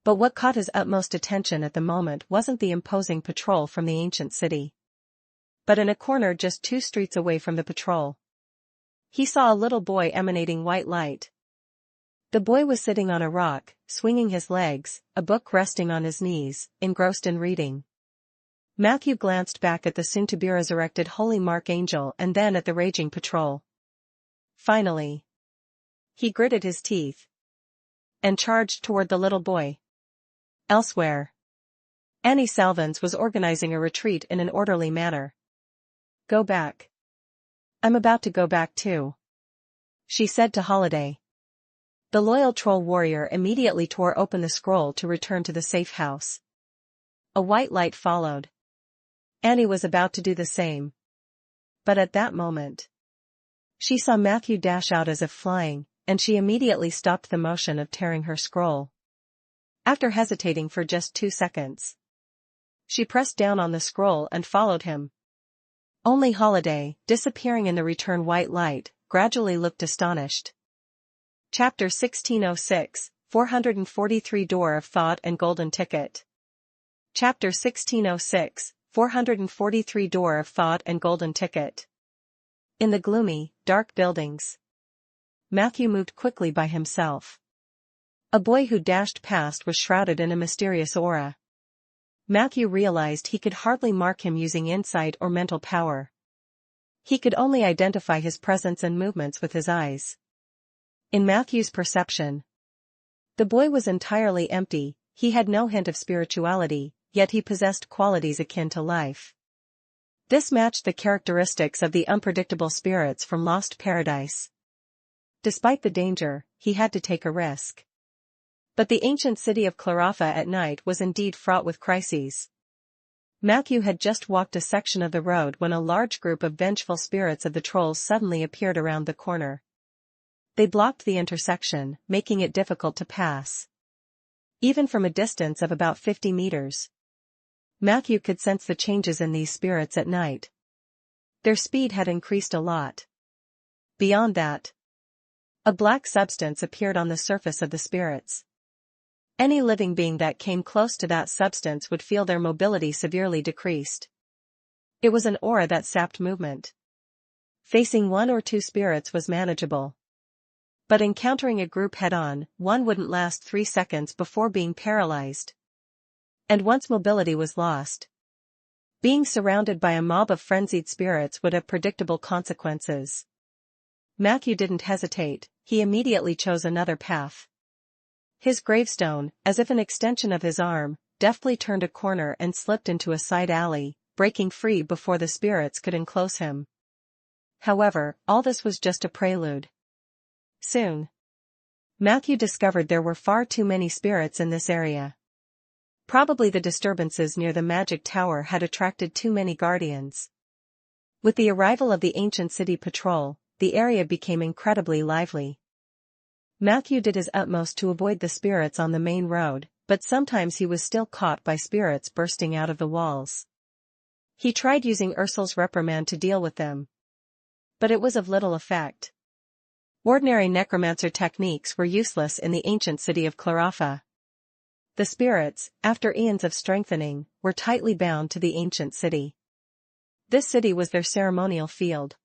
S1: But what caught his utmost attention at the moment wasn't the imposing patrol from the ancient city, but in a corner just 2 streets away from the patrol, he saw a little boy emanating white light. The boy was sitting on a rock, swinging his legs, a book resting on his knees, engrossed in reading. Matthew glanced back at the soon-to-be-resurrected Holy Archangel and then at the raging patrol. Finally, he gritted his teeth and charged toward the little boy. Elsewhere, Annie Salvins was organizing a retreat in an orderly manner. Go back. I'm about to go back too, she said to Holiday. The loyal troll warrior immediately tore open the scroll to return to the safe house. A white light followed. Annie was about to do the same. But at that moment, she saw Matthew dash out as if flying, and she immediately stopped the motion of tearing her scroll. After hesitating for just 2 seconds, she pressed down on the scroll and followed him. Only Holiday, disappearing in the return white light, gradually looked astonished. Chapter 1606, 443 Door of Thought and Golden Ticket. Chapter 1606, 443 Door of Thought and Golden Ticket. In the gloomy, dark buildings, Matthew moved quickly by himself. A boy who dashed past was shrouded in a mysterious aura. Matthew realized he could hardly mark him using insight or mental power. He could only identify his presence and movements with his eyes. In Matthew's perception, the boy was entirely empty. He had no hint of spirituality, yet he possessed qualities akin to life. This matched the characteristics of the unpredictable spirits from Lost Paradise. Despite the danger, he had to take a risk. But the ancient city of Clarafa at night was indeed fraught with crises. Matthew had just walked a section of the road when a large group of vengeful spirits of the trolls suddenly appeared around the corner. They blocked the intersection, making it difficult to pass. Even from a distance of about 50 meters, Matthew could sense the changes in these spirits at night. Their speed had increased a lot. Beyond that, a black substance appeared on the surface of the spirits. Any living being that came close to that substance would feel their mobility severely decreased. It was an aura that sapped movement. Facing one or two spirits was manageable. But encountering a group head-on, one wouldn't last 3 seconds before being paralyzed. And once mobility was lost, being surrounded by a mob of frenzied spirits would have predictable consequences. Matthew didn't hesitate, he immediately chose another path. His gravestone, as if an extension of his arm, deftly turned a corner and slipped into a side alley, breaking free before the spirits could enclose him. However, all this was just a prelude. Soon, Matthew discovered there were far too many spirits in this area. Probably the disturbances near the magic tower had attracted too many guardians. With the arrival of the ancient city patrol, the area became incredibly lively. Matthew did his utmost to avoid the spirits on the main road, but sometimes he was still caught by spirits bursting out of the walls. He tried using Ursul's reprimand to deal with them, but it was of little effect. Ordinary necromancer techniques were useless in the ancient city of Clarafa. The spirits, after eons of strengthening, were tightly bound to the ancient city. This city was their ceremonial field.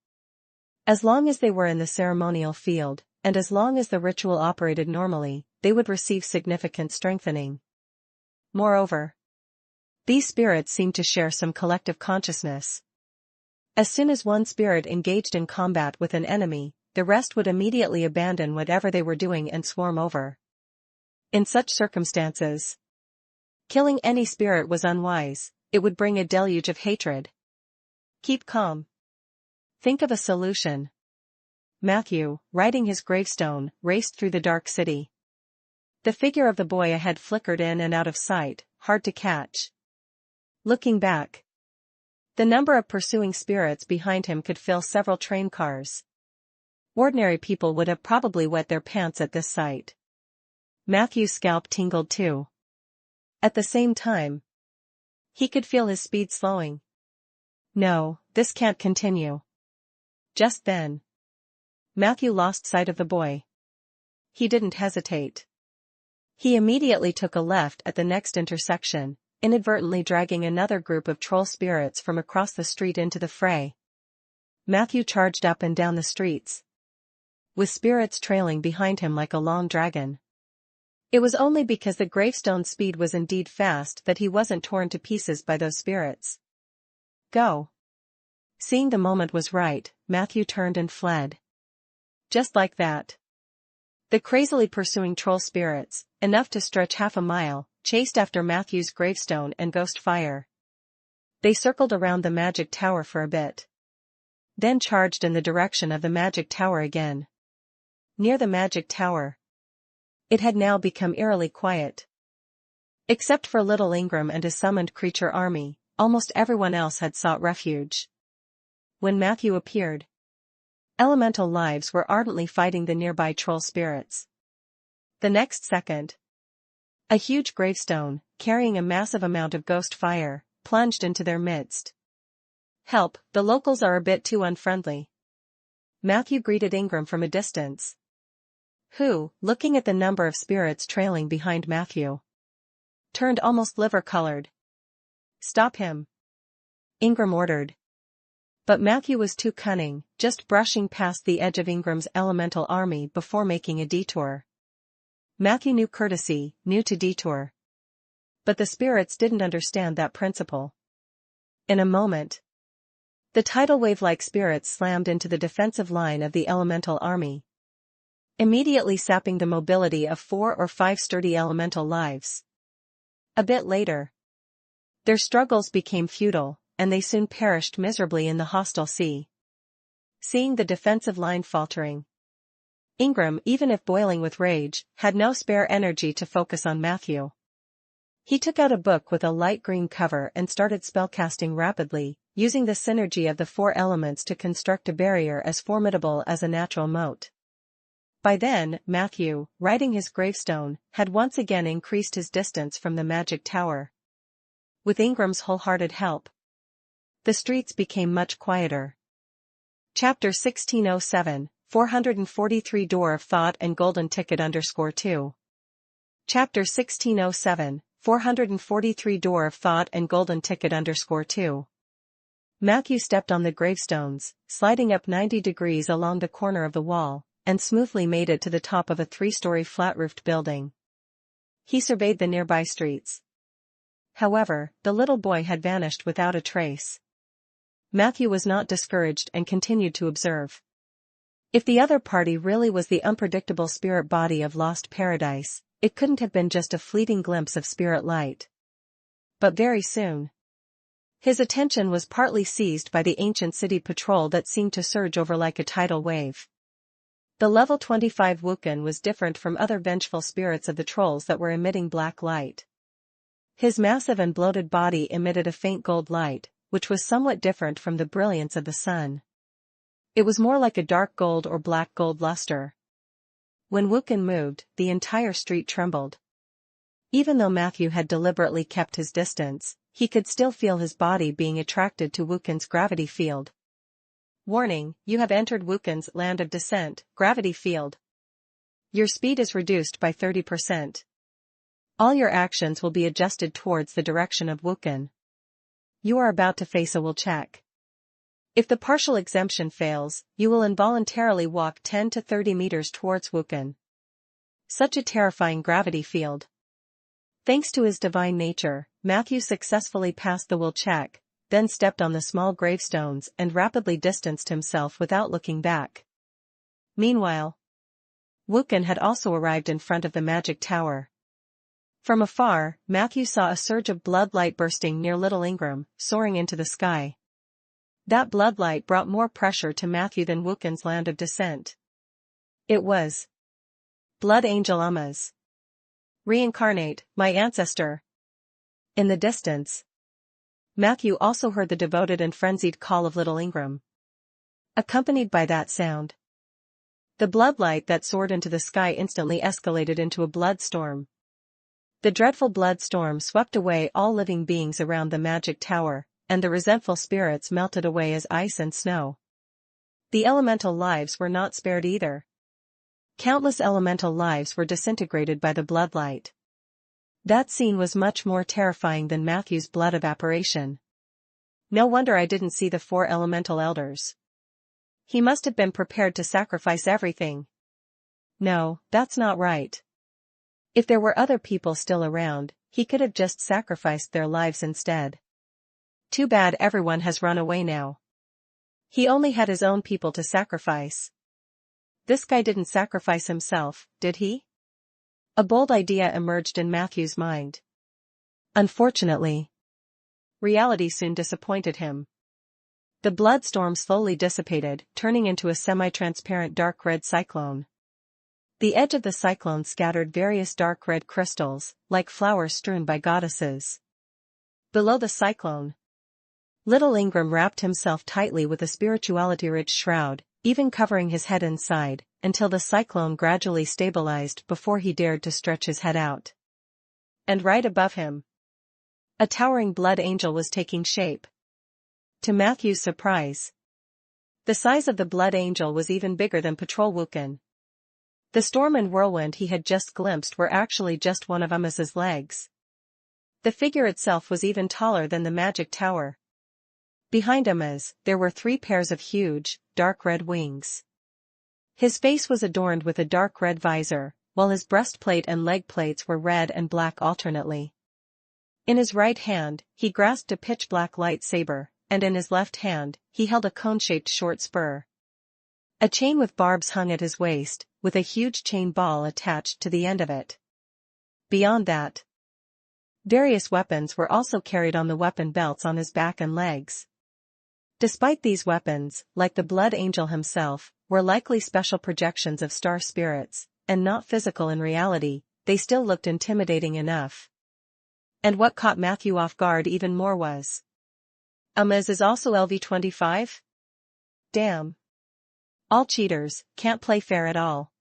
S1: As long as they were in the ceremonial field, and as long as the ritual operated normally, they would receive significant strengthening. Moreover, these spirits seemed to share some collective consciousness. As soon as one spirit engaged in combat with an enemy, the rest would immediately abandon whatever they were doing and swarm over. In such circumstances, killing any spirit was unwise, it would bring a deluge of hatred. Keep calm. Think of a solution. Matthew, riding his gravestone, raced through the dark city. The figure of the boy ahead flickered in and out of sight, hard to catch. Looking back, the number of pursuing spirits behind him could fill several train cars. Ordinary people would have probably wet their pants at this sight. Matthew's scalp tingled too. At the same time, he could feel his speed slowing. No, this can't continue. Just then, Matthew lost sight of the boy. He didn't hesitate. He immediately took a left at the next intersection, inadvertently dragging another group of troll spirits from across the street into the fray. Matthew charged up and down the streets, with spirits trailing behind him like a long dragon. It was only because the gravestone's speed was indeed fast that he wasn't torn to pieces by those spirits. Go. Seeing the moment was right, Matthew turned and fled. Just like that, the crazily pursuing troll spirits, enough to stretch half a mile, chased after Matthew's gravestone and ghost fire. They circled around the magic tower for a bit, then charged in the direction of the magic tower again. Near the magic tower, it had now become eerily quiet. Except for little Ingram and his summoned creature army, almost everyone else had sought refuge. When Matthew appeared, elemental lives were ardently fighting the nearby troll spirits. The next second, a huge gravestone, carrying a massive amount of ghost fire, plunged into their midst. Help, the locals are a bit too unfriendly. Matthew greeted Ingram from a distance. Who, looking at the number of spirits trailing behind Matthew, turned almost liver-colored. "Stop him," Ingram ordered. But Matthew was too cunning, just brushing past the edge of Ingram's elemental army before making a detour. Matthew knew courtesy, knew to detour. But the spirits didn't understand that principle. In a moment, the tidal wave-like spirits slammed into the defensive line of the elemental army, immediately sapping the mobility of 4 or 5 sturdy elemental lives. A bit later, their struggles became futile, and they soon perished miserably in the hostile sea. Seeing the defensive line faltering, Ingram, even if boiling with rage, had no spare energy to focus on Matthew. He took out a book with a light green cover and started spellcasting rapidly, using the synergy of the 4 elements to construct a barrier as formidable as a natural moat. By then, Matthew, riding his gravestone, had once again increased his distance from the magic tower. With Ingram's wholehearted help, the streets became much quieter. Chapter 1607, 443 Door of Thought and Golden Ticket _2. Chapter 1607, 443 Door of Thought and Golden Ticket _2. Matthew stepped on the gravestones, sliding up 90 degrees along the corner of the wall, and smoothly made it to the top of a 3-story flat-roofed building. He surveyed the nearby streets. However, the little boy had vanished without a trace. Matthew was not discouraged and continued to observe. If the other party really was the unpredictable spirit body of Lost Paradise, it couldn't have been just a fleeting glimpse of spirit light. But very soon, his attention was partly seized by the ancient city patrol that seemed to surge over like a tidal wave. The level 25 Wukon was different from other vengeful spirits of the trolls that were emitting black light. His massive and bloated body emitted a faint gold light, which was somewhat different from the brilliance of the sun. It was more like a dark gold or black gold luster. When Wukon moved, the entire street trembled. Even though Matthew had deliberately kept his distance, he could still feel his body being attracted to Wukon's gravity field. Warning, you have entered Wukon's land of descent, gravity field. Your speed is reduced by 30%. All your actions will be adjusted towards the direction of Wukon. You are about to face a will check. If the partial exemption fails, you will involuntarily walk 10 to 30 meters towards Wukon. Such a terrifying gravity field. Thanks to his divine nature, Matthew successfully passed the will check, then stepped on the small gravestones and rapidly distanced himself without looking back. Meanwhile, Wukon had also arrived in front of the magic tower. From afar, Matthew saw a surge of blood light bursting near Little Ingram, soaring into the sky. That blood light brought more pressure to Matthew than Wukon's land of descent. It was Blood Angel Umma's. Reincarnate, my ancestor. In the distance, Matthew also heard the devoted and frenzied call of Little Ingram. Accompanied by that sound, the blood light that soared into the sky instantly escalated into a blood storm. The dreadful blood storm swept away all living beings around the magic tower, and the resentful spirits melted away as ice and snow. The elemental lives were not spared either. Countless elemental lives were disintegrated by the bloodlight. That scene was much more terrifying than Matthew's blood evaporation. No wonder I didn't see the 4 elemental elders. He must have been prepared to sacrifice everything. No, that's not right. If there were other people still around, he could have just sacrificed their lives instead. Too bad everyone has run away now. He only had his own people to sacrifice. This guy didn't sacrifice himself, did he? A bold idea emerged in Matthew's mind. Unfortunately, reality soon disappointed him. The blood storm slowly dissipated, turning into a semi-transparent dark red cyclone. The edge of the cyclone scattered various dark red crystals, like flowers strewn by goddesses. Below the cyclone, Little Ingram wrapped himself tightly with a spirituality-rich shroud, even covering his head inside, until the cyclone gradually stabilized before he dared to stretch his head out. And right above him, a towering blood angel was taking shape. To Matthew's surprise, The size of the Blood Angel was even bigger than Patrol Wukin. The storm and whirlwind he had just glimpsed were actually just one of Amaz's legs. The figure itself was even taller than the magic tower. Behind Amaz, there were 3 pairs of huge, dark red wings. His face was adorned with a dark red visor, while his breastplate and leg plates were red and black alternately. In his right hand, he grasped a pitch-black lightsaber, and in his left hand, he held a cone-shaped short spur. A chain with barbs hung at his waist, with a huge chain ball attached to the end of it. Beyond that, various weapons were also carried on the weapon belts on his back and legs. Despite these weapons, like the Blood Angel himself, were likely special projections of star spirits, and not physical in reality, they still looked intimidating enough. And what caught Matthew off guard even more was, Amaz is also LV-25? Damn. All cheaters, can't play fair at all.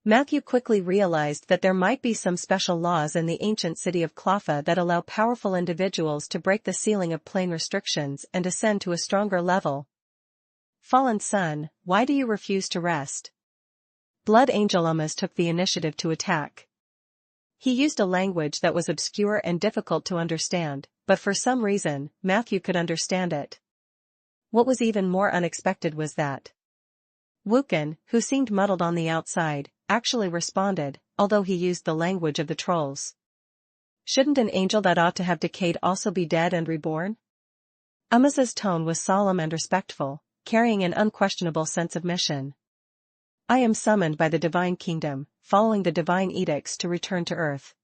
S1: Matthew quickly realized that there might be some special laws in the ancient city of Clawfa that allow powerful individuals to break the ceiling of plane restrictions and ascend to a stronger level. Fallen Sun, why do you refuse to rest? Blood Angel Amaz took the initiative to attack. He used a language that was obscure and difficult to understand, but for some reason, Matthew could understand it. What was even more unexpected was that Wukin, who seemed muddled on the outside, actually responded, although he used the language of the trolls. Shouldn't an angel that ought to have decayed also be dead and reborn? Amaz's tone was solemn and respectful, carrying an unquestionable sense of mission. I am summoned by the divine kingdom, following the divine edicts to return to earth.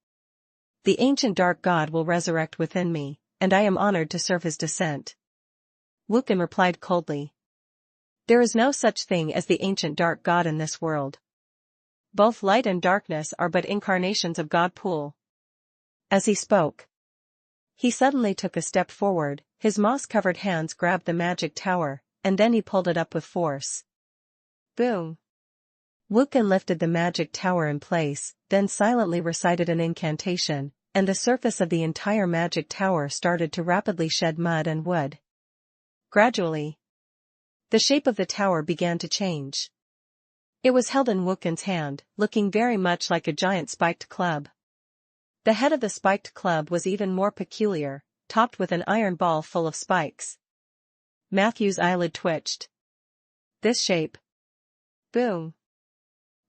S1: The ancient dark god will resurrect within me, and I am honored to serve his descent. Wukin replied coldly. There is no such thing as the ancient dark god in this world. Both light and darkness are but incarnations of God Pool. As he spoke, he suddenly took a step forward, his moss-covered hands grabbed the magic tower, and then he pulled it up with force. Boom! Wukin lifted the magic tower in place, then silently recited an incantation, and the surface of the entire magic tower started to rapidly shed mud and wood. Gradually, the shape of the tower began to change. It was held in Wukin's hand, looking very much like a giant spiked club. The head of the spiked club was even more peculiar, topped with an iron ball full of spikes. Matthew's eyelid twitched. This shape. Boom.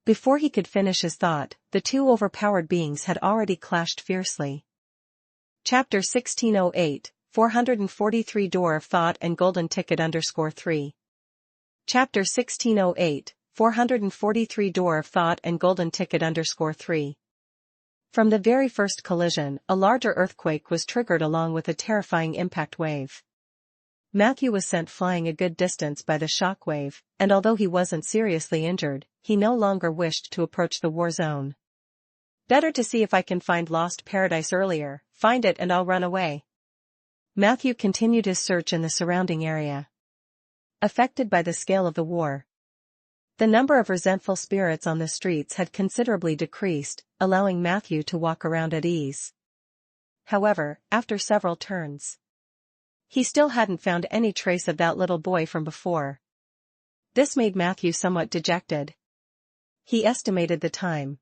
S1: Before he could finish his thought, the 2 overpowered beings had already clashed fiercely. Chapter 1608, 443 Door of Thought and Golden Ticket _3. Chapter 1608, 443 Door of Thought and Golden Ticket _3. From the very first collision, a larger earthquake was triggered along with a terrifying impact wave. Matthew was sent flying a good distance by the shock wave, and although he wasn't seriously injured, he no longer wished to approach the war zone. Better to see if I can find lost paradise earlier, find it and I'll run away. Matthew continued his search in the surrounding area. Affected by the scale of the war, the number of resentful spirits on the streets had considerably decreased, allowing Matthew to walk around at ease. However, after several turns, he still hadn't found any trace of that little boy from before. This made Matthew somewhat dejected. He estimated the time.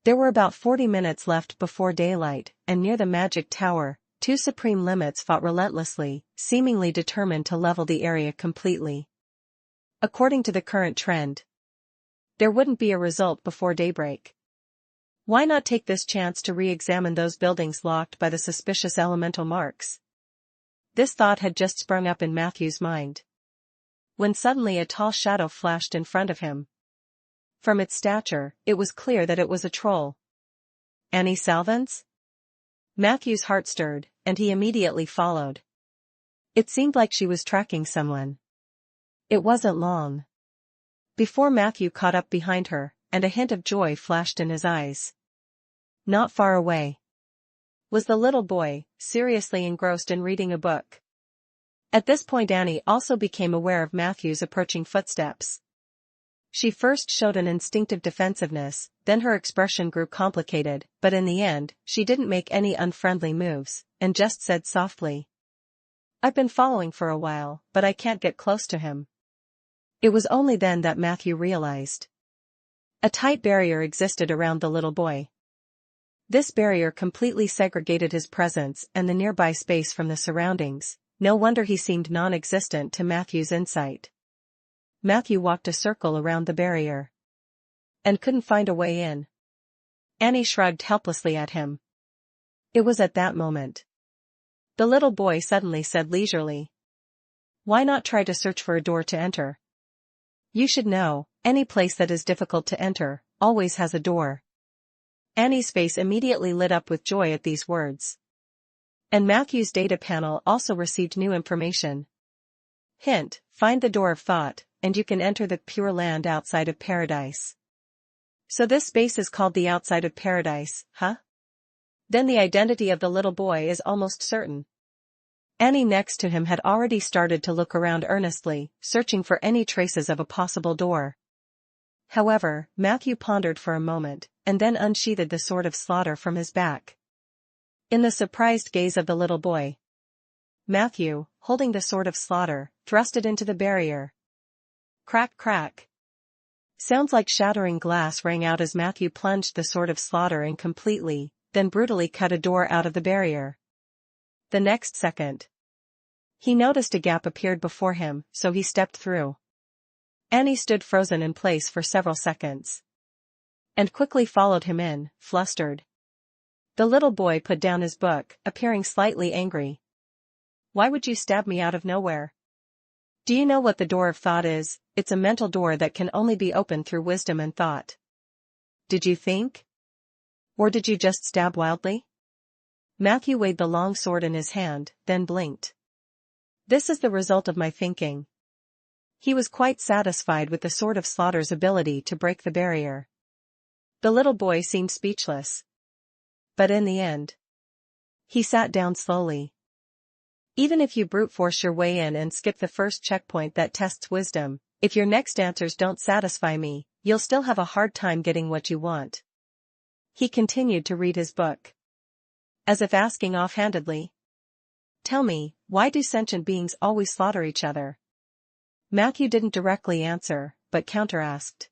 S1: There were about 40 minutes left before daylight, and near the magic tower, 2 supreme limits fought relentlessly, seemingly determined to level the area completely. According to the current trend, there wouldn't be a result before daybreak. Why not take this chance to re-examine those buildings locked by the suspicious elemental marks? This thought had just sprung up in Matthew's mind, when suddenly a tall shadow flashed in front of him. From its stature, it was clear that it was a troll. Annie Salvans? Matthew's heart stirred, and he immediately followed. It seemed like she was tracking someone. It wasn't long before Matthew caught up behind her, and a hint of joy flashed in his eyes. Not far away was the little boy, seriously engrossed in reading a book. At this point Annie also became aware of Matthew's approaching footsteps. She first showed an instinctive defensiveness, then her expression grew complicated, but in the end, she didn't make any unfriendly moves, and just said softly, "I've been following for a while, but I can't get close to him." It was only then that Matthew realized. A tight barrier existed around the little boy. This barrier completely segregated his presence and the nearby space from the surroundings. No wonder he seemed non-existent to Matthew's insight. Matthew walked a circle around the barrier. And couldn't find a way in. Annie shrugged helplessly at him. It was at that moment. The little boy suddenly said leisurely. Why not try to search for a door to enter? You should know, any place that is difficult to enter, always has a door. Annie's face immediately lit up with joy at these words. And Matthew's data panel also received new information. Hint, find the door of thought, and you can enter the pure land outside of paradise. So this space is called the outside of paradise, huh? Then the identity of the little boy is almost certain. Annie next to him had already started to look around earnestly, searching for any traces of a possible door. However, Matthew pondered for a moment, and then unsheathed the sword of slaughter from his back. In the surprised gaze of the little boy, Matthew, holding the sword of slaughter, thrust it into the barrier. Crack, crack. Sounds like shattering glass rang out as Matthew plunged the sword of slaughter in completely, then brutally cut a door out of the barrier. The next second, he noticed a gap appeared before him, so he stepped through. Annie stood frozen in place for several seconds. And quickly followed him in, flustered. The little boy put down his book, appearing slightly angry. Why would you stab me out of nowhere? Do you know what the door of thought is? It's a mental door that can only be opened through wisdom and thought. Did you think? Or did you just stab wildly? Matthew weighed the long sword in his hand, then blinked. This is the result of my thinking. He was quite satisfied with the sword of slaughter's ability to break the barrier. The little boy seemed speechless. But in the end, he sat down slowly. Even if you brute force your way in and skip the first checkpoint that tests wisdom, if your next answers don't satisfy me, you'll still have a hard time getting what you want. He continued to read his book. As if asking offhandedly. Tell me, why do sentient beings always slaughter each other? Matthew didn't directly answer, but counter-asked.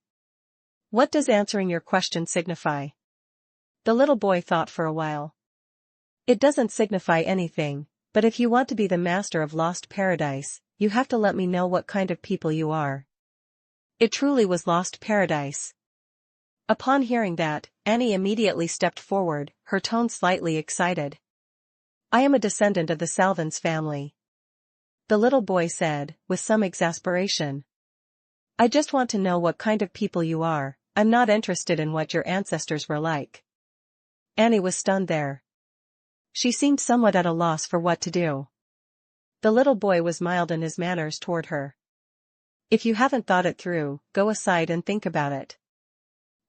S1: What does answering your question signify? The little boy thought for a while. It doesn't signify anything, but if you want to be the master of Lost Paradise, you have to let me know what kind of people you are. It truly was Lost Paradise. Upon hearing that, Annie immediately stepped forward, her tone slightly excited. I am a descendant of the Salvins family. The little boy said, with some exasperation. I just want to know what kind of people you are, I'm not interested in what your ancestors were like. Annie was stunned there. She seemed somewhat at a loss for what to do. The little boy was mild in his manners toward her. If you haven't thought it through, go aside and think about it.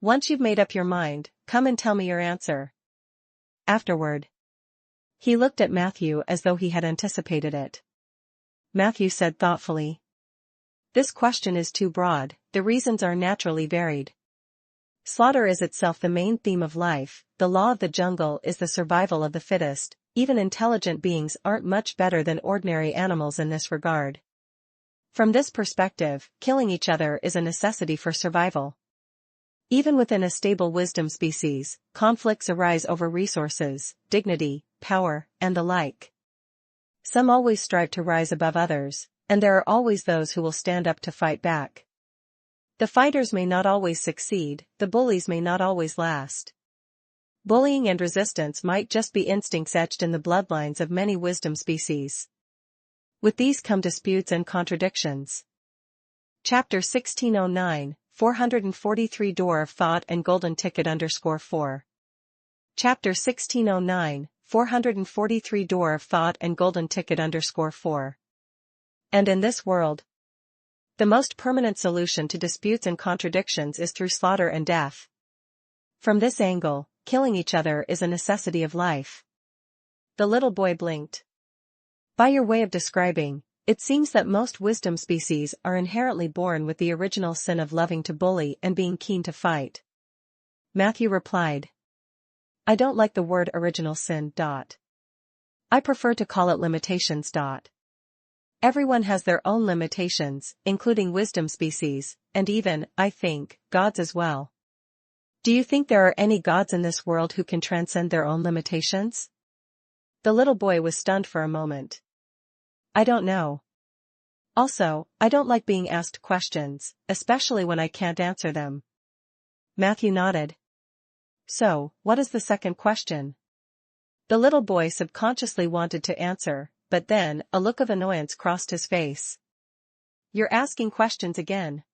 S1: Once you've made up your mind, come and tell me your answer. Afterward. He looked at Matthew as though he had anticipated it. Matthew said thoughtfully. This question is too broad, the reasons are naturally varied. Slaughter is itself the main theme of life, the law of the jungle is the survival of the fittest, even intelligent beings aren't much better than ordinary animals in this regard. From this perspective, killing each other is a necessity for survival. Even within a stable wisdom species, conflicts arise over resources, dignity, power, and the like. Some always strive to rise above others, and there are always those who will stand up to fight back. The fighters may not always succeed, the bullies may not always last. Bullying and resistance might just be instincts etched in the bloodlines of many wisdom species. With these come disputes and contradictions. Chapter 1609, 443 Door of Thought and Golden Ticket _4. Chapter 1609, 443 Door of Thought and Golden Ticket _4. And in this world, the most permanent solution to disputes and contradictions is through slaughter and death. From this angle, killing each other is a necessity of life. The little boy blinked. By your way of describing, it seems that most wisdom species are inherently born with the original sin of loving to bully and being keen to fight. Matthew replied. I don't like the word original sin. I prefer to call it limitations. Everyone has their own limitations, including wisdom species, and even, I think, gods as well. Do you think there are any gods in this world who can transcend their own limitations? The little boy was stunned for a moment. I don't know. Also, I don't like being asked questions, especially when I can't answer them. Matthew nodded. So, what is the second question? The little boy subconsciously wanted to answer, but then, a look of annoyance crossed his face. You're asking questions again.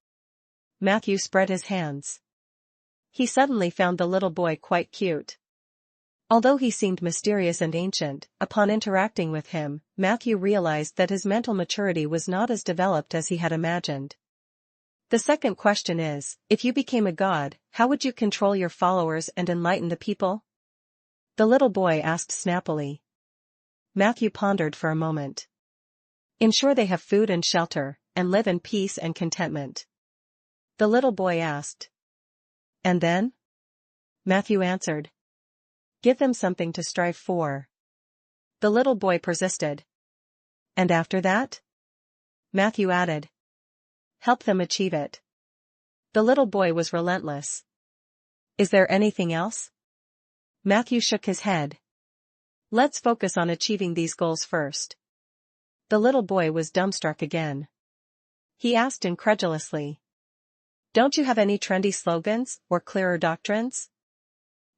S1: Matthew spread his hands. He suddenly found the little boy quite cute. Although he seemed mysterious and ancient, upon interacting with him, Matthew realized that his mental maturity was not as developed as he had imagined. The second question is, if you became a god, how would you control your followers and enlighten the people? The little boy asked snappily. Matthew pondered for a moment. Ensure they have food and shelter, and live in peace and contentment. The little boy asked. And then? Matthew answered. Give them something to strive for. The little boy persisted. And after that? Matthew added. Help them achieve it. The little boy was relentless. Is there anything else? Matthew shook his head. Let's focus on achieving these goals first. The little boy was dumbstruck again. He asked incredulously. Don't you have any trendy slogans, or clearer doctrines?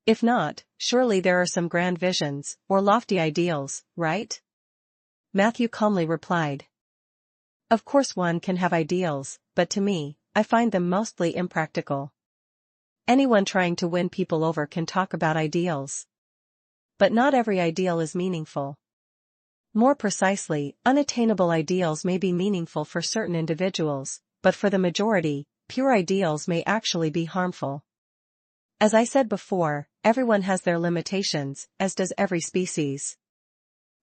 S1: If not, surely there are some grand visions, or lofty ideals, right? Matthew calmly replied. Of course one can have ideals, but to me, I find them mostly impractical. Anyone trying to win people over can talk about ideals. But not every ideal is meaningful. More precisely, unattainable ideals may be meaningful for certain individuals, but for the majority, pure ideals may actually be harmful. As I said before, everyone has their limitations, as does every species.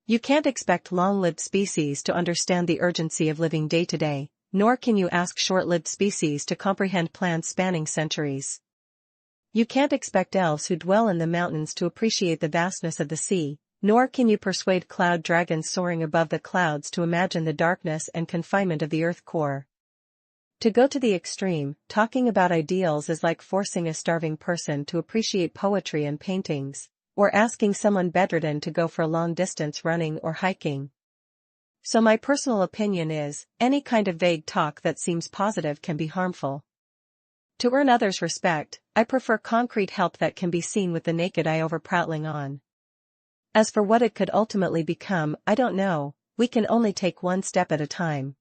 S1: You can't expect long-lived species to understand the urgency of living day to day, nor can you ask short-lived species to comprehend plans spanning centuries. You can't expect elves who dwell in the mountains to appreciate the vastness of the sea, nor can you persuade cloud dragons soaring above the clouds to imagine the darkness and confinement of the earth core. To go to the extreme, talking about ideals is like forcing a starving person to appreciate poetry and paintings, or asking someone bedridden to go for long-distance running or hiking. So my personal opinion is, any kind of vague talk that seems positive can be harmful. To earn others' respect, I prefer concrete help that can be seen with the naked eye over prattling on. As for what it could ultimately become, I don't know, we can only take one step at a time.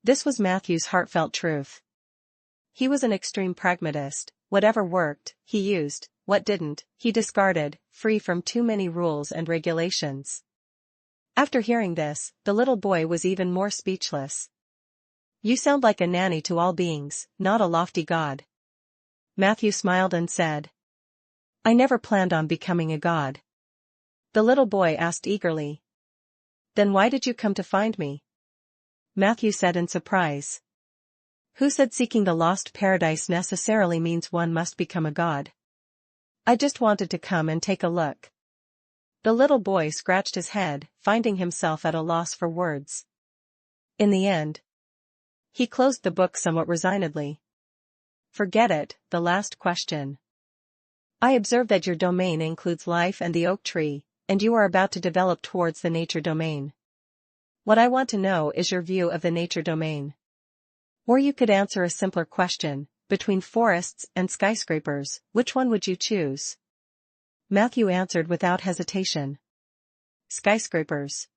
S1: This was Matthew's heartfelt truth. He was an extreme pragmatist. Whatever worked, he used, what didn't, he discarded, free from too many rules and regulations. After hearing this, the little boy was even more speechless. You sound like a nanny to all beings, not a lofty god. Matthew smiled and said. I never planned on becoming a god. The little boy asked eagerly. Then why did you come to find me? Matthew said in surprise. Who said seeking the lost paradise necessarily means one must become a god? I just wanted to come and take a look. The little boy scratched his head, finding himself at a loss for words. In the end, he closed the book somewhat resignedly. Forget it, the last question. I observe that your domain includes life and the oak tree, and you are about to develop towards the nature domain. What I want to know is your view of the nature domain. Or you could answer a simpler question, between forests and skyscrapers, which one would you choose? Matthew answered without hesitation. Skyscrapers.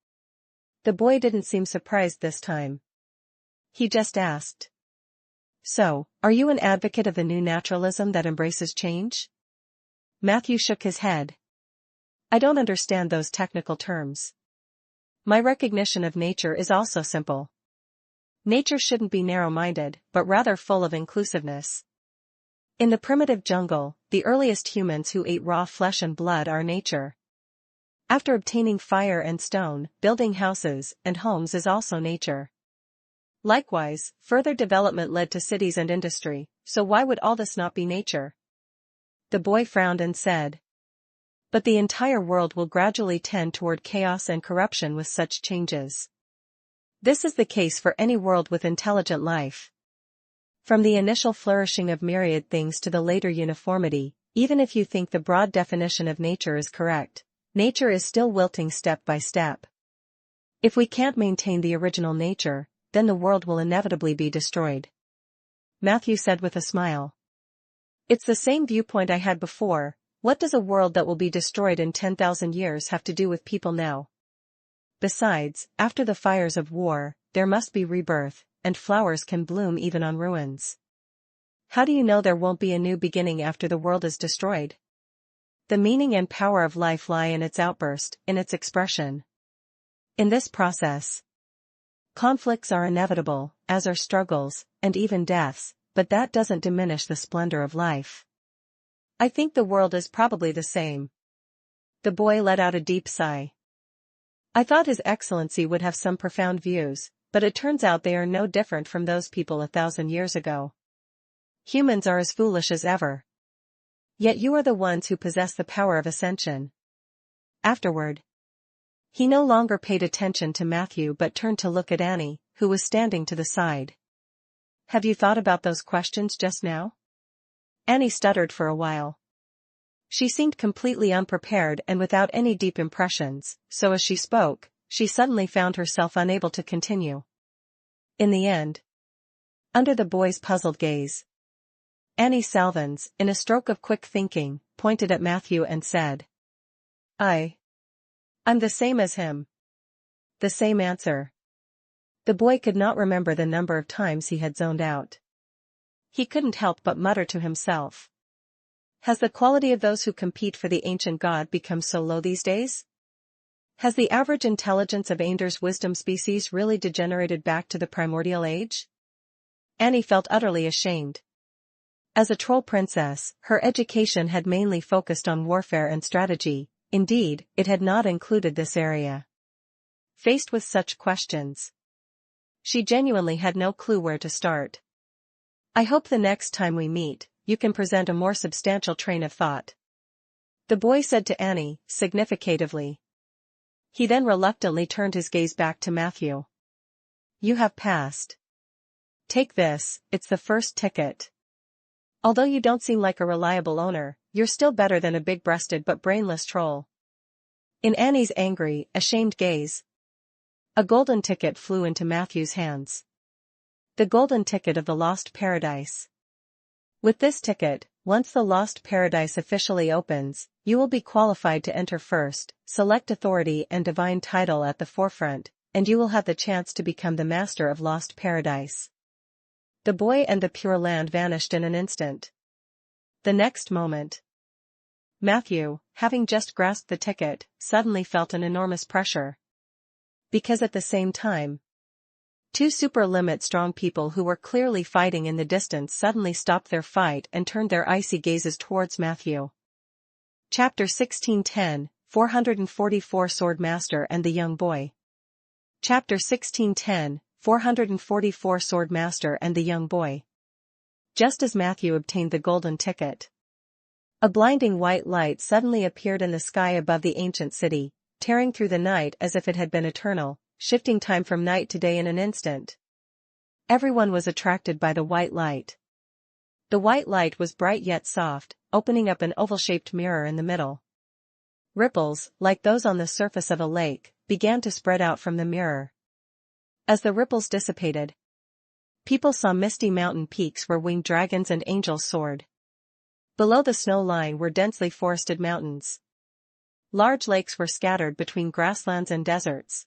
S1: The boy didn't seem surprised this time. He just asked. So, are you an advocate of the new naturalism that embraces change? Matthew shook his head. I don't understand those technical terms. My recognition of nature is also simple. Nature shouldn't be narrow-minded, but rather full of inclusiveness. In the primitive jungle, the earliest humans who ate raw flesh and blood are nature. After obtaining fire and stone, building houses and homes is also nature. Likewise, further development led to cities and industry, so why would all this not be nature? The boy frowned and said. But the entire world will gradually tend toward chaos and corruption with such changes. This is the case for any world with intelligent life. From the initial flourishing of myriad things to the later uniformity, even if you think the broad definition of nature is correct, nature is still wilting step by step. If we can't maintain the original nature, then the world will inevitably be destroyed. Matthew said with a smile. It's the same viewpoint I had before. What does a world that will be destroyed in 10,000 years have to do with people now? Besides, after the fires of war, there must be rebirth, and flowers can bloom even on ruins. How do you know there won't be a new beginning after the world is destroyed? The meaning and power of life lie in its outburst, in its expression. In this process, conflicts are inevitable, as are struggles, and even deaths, but that doesn't diminish the splendor of life. I think the world is probably the same. The boy let out a deep sigh. I thought His Excellency would have some profound views, but it turns out they are no different from those people 1,000 years ago. Humans are as foolish as ever. Yet you are the ones who possess the power of ascension. Afterward, he no longer paid attention to Matthew but turned to look at Annie, who was standing to the side. Have you thought about those questions just now? Annie stuttered for a while. She seemed completely unprepared and without any deep impressions, so as she spoke, she suddenly found herself unable to continue. In the end, under the boy's puzzled gaze, Annie Salvins, in a stroke of quick thinking, pointed at Matthew and said, I'm the same as him. The same answer. The boy could not remember the number of times he had zoned out. He couldn't help but mutter to himself. Has the quality of those who compete for the ancient god become so low these days? Has the average intelligence of Ainder's wisdom species really degenerated back to the primordial age? Annie felt utterly ashamed. As a troll princess, her education had mainly focused on warfare and strategy. Indeed, it had not included this area. Faced with such questions, she genuinely had no clue where to start. I hope the next time we meet, you can present a more substantial train of thought, the boy said to Annie, significatively. He then reluctantly turned his gaze back to Matthew. You have passed. Take this, it's the first ticket. Although you don't seem like a reliable owner, you're still better than a big-breasted but brainless troll. In Annie's angry, ashamed gaze, a golden ticket flew into Matthew's hands. The golden ticket of the Lost Paradise. With this ticket, once the Lost Paradise officially opens, you will be qualified to enter first, select authority and divine title at the forefront, and you will have the chance to become the master of Lost Paradise. The boy and the Pure Land vanished in an instant. The next moment, Matthew, having just grasped the ticket, suddenly felt an enormous pressure. Because at the same time, two super-limit strong people who were clearly fighting in the distance suddenly stopped their fight and turned their icy gazes towards Matthew. Chapter 1610, 444 Sword Master and the Young Boy. Chapter 1610, 444 Sword Master and the Young Boy. Just as Matthew obtained the golden ticket, a blinding white light suddenly appeared in the sky above the ancient city, tearing through the night as if it had been eternal, shifting time from night to day in an instant. Everyone was attracted by the white light. The white light was bright yet soft, opening up an oval-shaped mirror in the middle. Ripples, like those on the surface of a lake, began to spread out from the mirror. As the ripples dissipated, people saw misty mountain peaks where winged dragons and angels soared. Below the snow line were densely forested mountains. Large lakes were scattered between grasslands and deserts.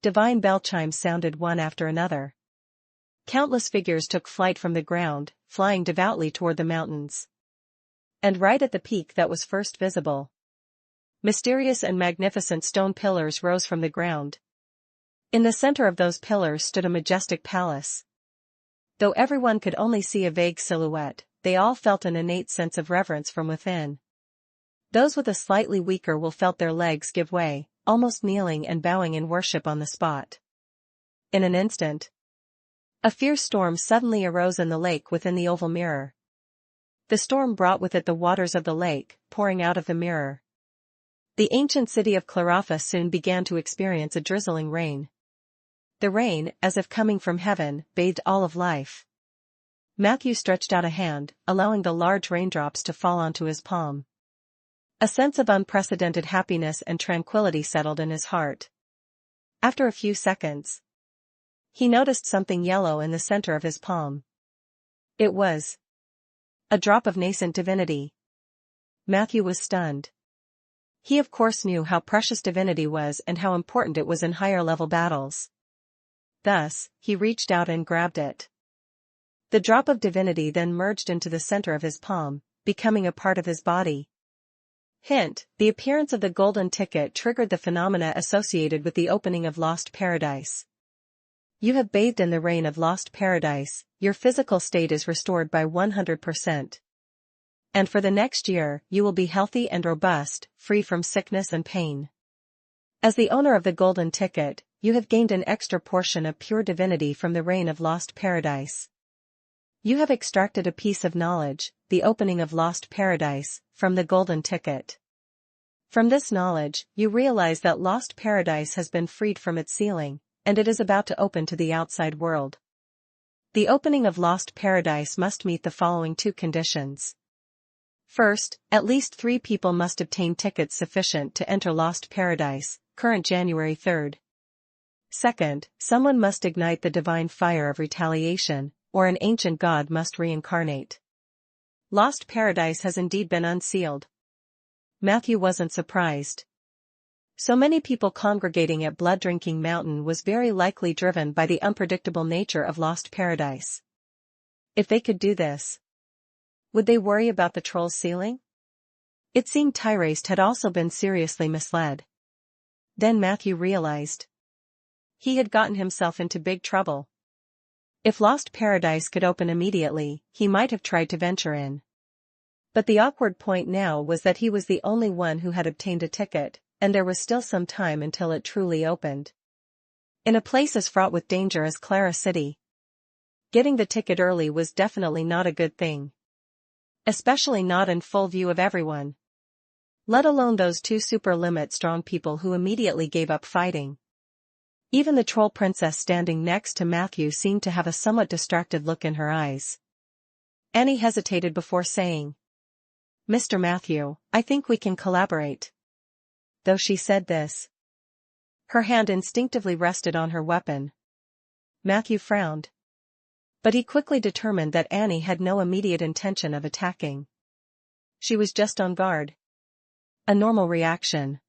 S1: Divine bell chimes sounded one after another. Countless figures took flight from the ground, flying devoutly toward the mountains. And right at the peak that was first visible, mysterious and magnificent stone pillars rose from the ground. In the center of those pillars stood a majestic palace. Though everyone could only see a vague silhouette, they all felt an innate sense of reverence from within. Those with a slightly weaker will felt their legs give way, almost kneeling and bowing in worship on the spot. In an instant, a fierce storm suddenly arose in the lake within the oval mirror. The storm brought with it the waters of the lake, pouring out of the mirror. The ancient city of Clarafa soon began to experience a drizzling rain. The rain, as if coming from heaven, bathed all of life. Matthew stretched out a hand, allowing the large raindrops to fall onto his palm. A sense of unprecedented happiness and tranquility settled in his heart. After a few seconds, he noticed something yellow in the center of his palm. It was a drop of nascent divinity. Matthew was stunned. He of course knew how precious divinity was and how important it was in higher-level battles. Thus, he reached out and grabbed it. The drop of divinity then merged into the center of his palm, becoming a part of his body. Hint: the appearance of the golden ticket triggered the phenomena associated with the opening of Lost Paradise. You have bathed in the rain of Lost Paradise, your physical state is restored by 100%. And for the next year, you will be healthy and robust, free from sickness and pain. As the owner of the golden ticket, you have gained an extra portion of pure divinity from the rain of Lost Paradise. You have extracted a piece of knowledge, the opening of Lost Paradise, from the golden ticket. From this knowledge, you realize that Lost Paradise has been freed from its sealing, and it is about to open to the outside world. The opening of Lost Paradise must meet the following two conditions. First, at least 3 people must obtain tickets sufficient to enter Lost Paradise, current January 3rd. Second, someone must ignite the divine fire of retaliation, or an ancient god must reincarnate. Lost Paradise has indeed been unsealed. Matthew wasn't surprised. So many people congregating at Blood Drinking Mountain was very likely driven by the unpredictable nature of Lost Paradise. If they could do this, would they worry about the troll's sealing? It seemed Tyraste had also been seriously misled. Then Matthew realized he had gotten himself into big trouble. If Lost Paradise could open immediately, he might have tried to venture in. But the awkward point now was that he was the only one who had obtained a ticket, and there was still some time until it truly opened. In a place as fraught with danger as Clara City, getting the ticket early was definitely not a good thing. Especially not in full view of everyone. Let alone those 2 super-limit strong people who immediately gave up fighting. Even the troll princess standing next to Matthew seemed to have a somewhat distracted look in her eyes. Annie hesitated before saying, "Mr. Matthew, I think we can collaborate." Though she said this, her hand instinctively rested on her weapon. Matthew frowned. But he quickly determined that Annie had no immediate intention of attacking. She was just on guard. A normal reaction.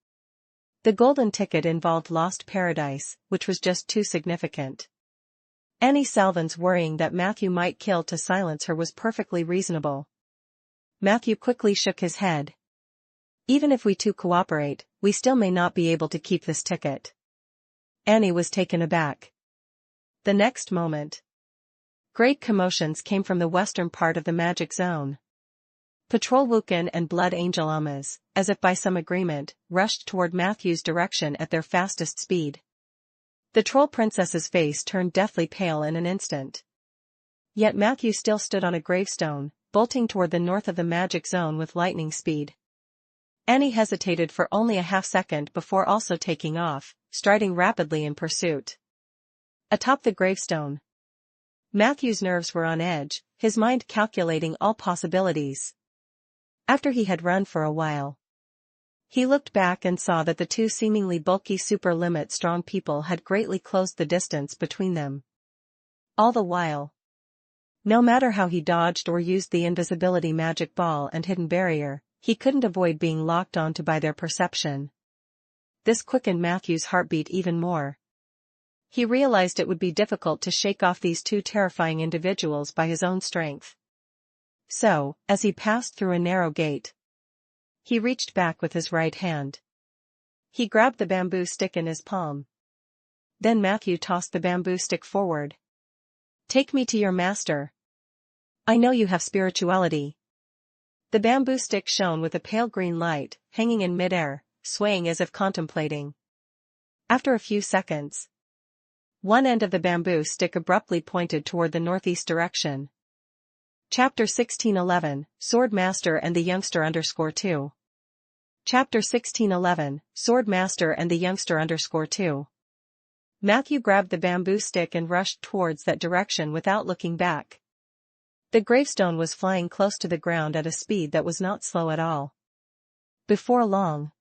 S1: The golden ticket involved Lost Paradise, which was just too significant. Annie Salvin's worrying that Matthew might kill to silence her was perfectly reasonable. Matthew quickly shook his head. Even if we 2 cooperate, we still may not be able to keep this ticket. Annie was taken aback. The next moment, great commotions came from the western part of the magic zone. Patrol Wukin and Blood Angel Amas, as if by some agreement, rushed toward Matthew's direction at their fastest speed. The troll princess's face turned deathly pale in an instant. Yet Matthew still stood on a gravestone, bolting toward the north of the magic zone with lightning speed. Annie hesitated for only a half-second before also taking off, striding rapidly in pursuit. Atop the gravestone, Matthew's nerves were on edge, his mind calculating all possibilities. After he had run for a while, he looked back and saw that the 2 seemingly bulky super-limit strong people had greatly closed the distance between them. All the while, no matter how he dodged or used the invisibility magic ball and hidden barrier, he couldn't avoid being locked onto by their perception. This quickened Matthew's heartbeat even more. He realized it would be difficult to shake off these 2 terrifying individuals by his own strength. So, as he passed through a narrow gate, he reached back with his right hand. He grabbed the bamboo stick in his palm. Then Matthew tossed the bamboo stick forward. "Take me to your master. I know you have spirituality." The bamboo stick shone with a pale green light, hanging in midair, swaying as if contemplating. After a few seconds, one end of the bamboo stick abruptly pointed toward the northeast direction. Chapter 1611, Sword Master and the Youngster _2. Chapter 1611, Sword Master and the Youngster _2. Matthew grabbed the bamboo stick and rushed towards that direction without looking back. The gravestone was flying close to the ground at a speed that was not slow at all. Before long,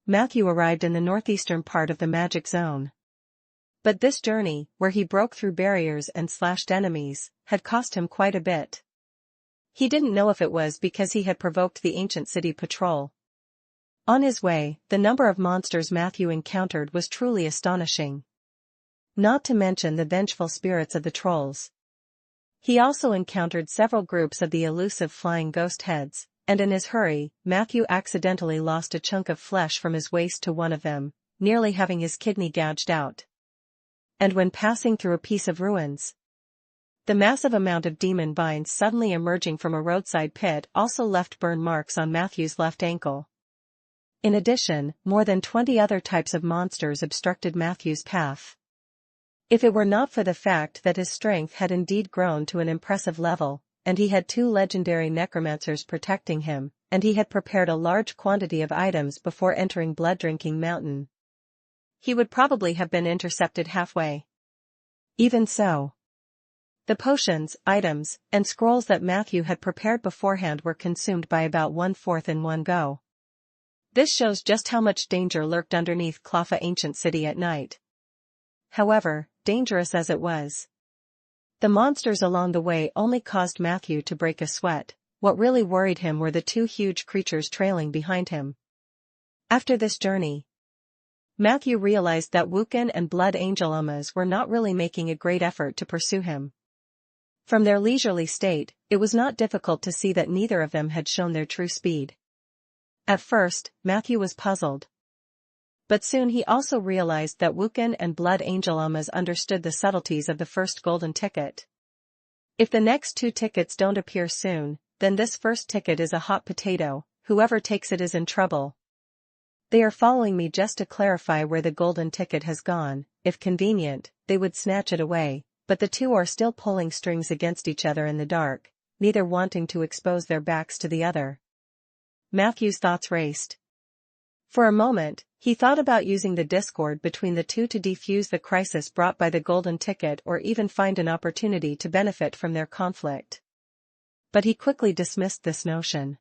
S1: Matthew arrived in the northeastern part of the magic zone. But this journey, where he broke through barriers and slashed enemies, had cost him quite a bit. He didn't know if it was because he had provoked the ancient city patrol. On his way, the number of monsters Matthew encountered was truly astonishing. Not to mention the vengeful spirits of the trolls. He also encountered several groups of the elusive flying ghost heads, and in his hurry, Matthew accidentally lost a chunk of flesh from his waist to one of them, nearly having his kidney gouged out. And when passing through a piece of ruins, the massive amount of demon vines suddenly emerging from a roadside pit also left burn marks on Matthew's left ankle. In addition, more than 20 other types of monsters obstructed Matthew's path. If it were not for the fact that his strength had indeed grown to an impressive level, and he had 2 legendary necromancers protecting him, and he had prepared a large quantity of items before entering Blood-Drinking Mountain, he would probably have been intercepted halfway. Even so, the potions, items, and scrolls that Matthew had prepared beforehand were consumed by about 1/4 in one go. This shows just how much danger lurked underneath Clawfa Ancient City at night. However, dangerous as it was, the monsters along the way only caused Matthew to break a sweat. What really worried him were the 2 huge creatures trailing behind him. After this journey, Matthew realized that Wukin and Blood Angel Umas were not really making a great effort to pursue him. From their leisurely state, it was not difficult to see that neither of them had shown their true speed. At first, Matthew was puzzled. But soon he also realized that Wukin and Blood Angel Umas understood the subtleties of the first golden ticket. If the next 2 tickets don't appear soon, then this first ticket is a hot potato. Whoever takes it is in trouble. They are following me just to clarify where the golden ticket has gone. If convenient, they would snatch it away, but the 2 are still pulling strings against each other in the dark, neither wanting to expose their backs to the other. Matthew's thoughts raced. For a moment, he thought about using the discord between the 2 to defuse the crisis brought by the golden ticket or even find an opportunity to benefit from their conflict. But he quickly dismissed this notion.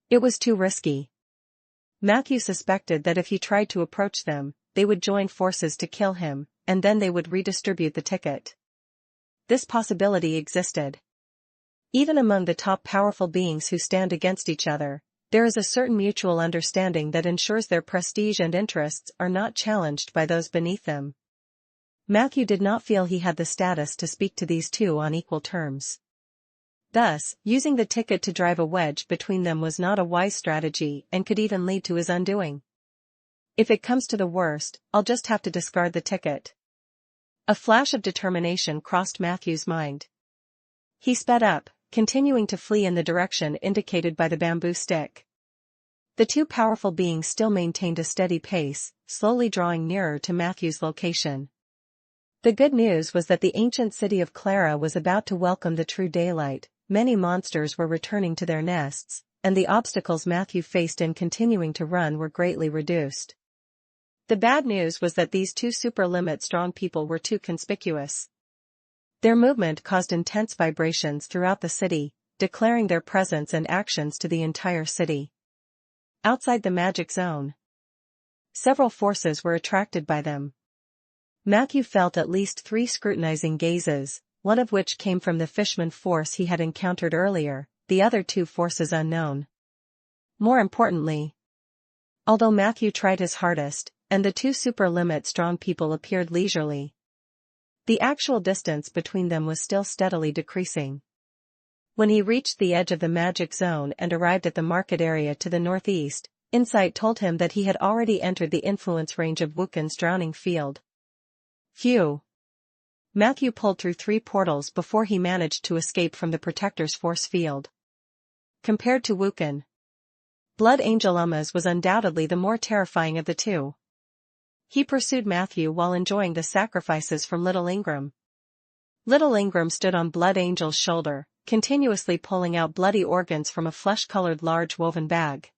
S1: It was too risky. Matthew suspected that if he tried to approach them, they would join forces to kill him, and then they would redistribute the ticket. This possibility existed. Even among the top powerful beings who stand against each other, there is a certain mutual understanding that ensures their prestige and interests are not challenged by those beneath them. Matthew did not feel he had the status to speak to these 2 on equal terms. Thus, using the ticket to drive a wedge between them was not a wise strategy and could even lead to his undoing. If it comes to the worst, I'll just have to discard the ticket. A flash of determination crossed Matthew's mind. He sped up, continuing to flee in the direction indicated by the bamboo stick. The 2 powerful beings still maintained a steady pace, slowly drawing nearer to Matthew's location. The good news was that the ancient city of Clara was about to welcome the true daylight. Many monsters were returning to their nests, and the obstacles Matthew faced in continuing to run were greatly reduced. The bad news was that these 2 super-limit strong people were too conspicuous. Their movement caused intense vibrations throughout the city, declaring their presence and actions to the entire city. Outside the magic zone, several forces were attracted by them. Matthew felt at least 3 scrutinizing gazes, one of which came from the fishman force he had encountered earlier, the other 2 forces unknown. More importantly, although Matthew tried his hardest, and the 2 super-limit strong people appeared leisurely, the actual distance between them was still steadily decreasing. When he reached the edge of the magic zone and arrived at the market area to the northeast, insight told him that he had already entered the influence range of Wukin's drowning field. Phew! Matthew pulled through 3 portals before he managed to escape from the Protector's force field. Compared to Wukin, Blood Angel Umas was undoubtedly the more terrifying of the 2. He pursued Matthew while enjoying the sacrifices from Little Ingram. Little Ingram stood on Blood Angel's shoulder, continuously pulling out bloody organs from a flesh-colored large woven bag.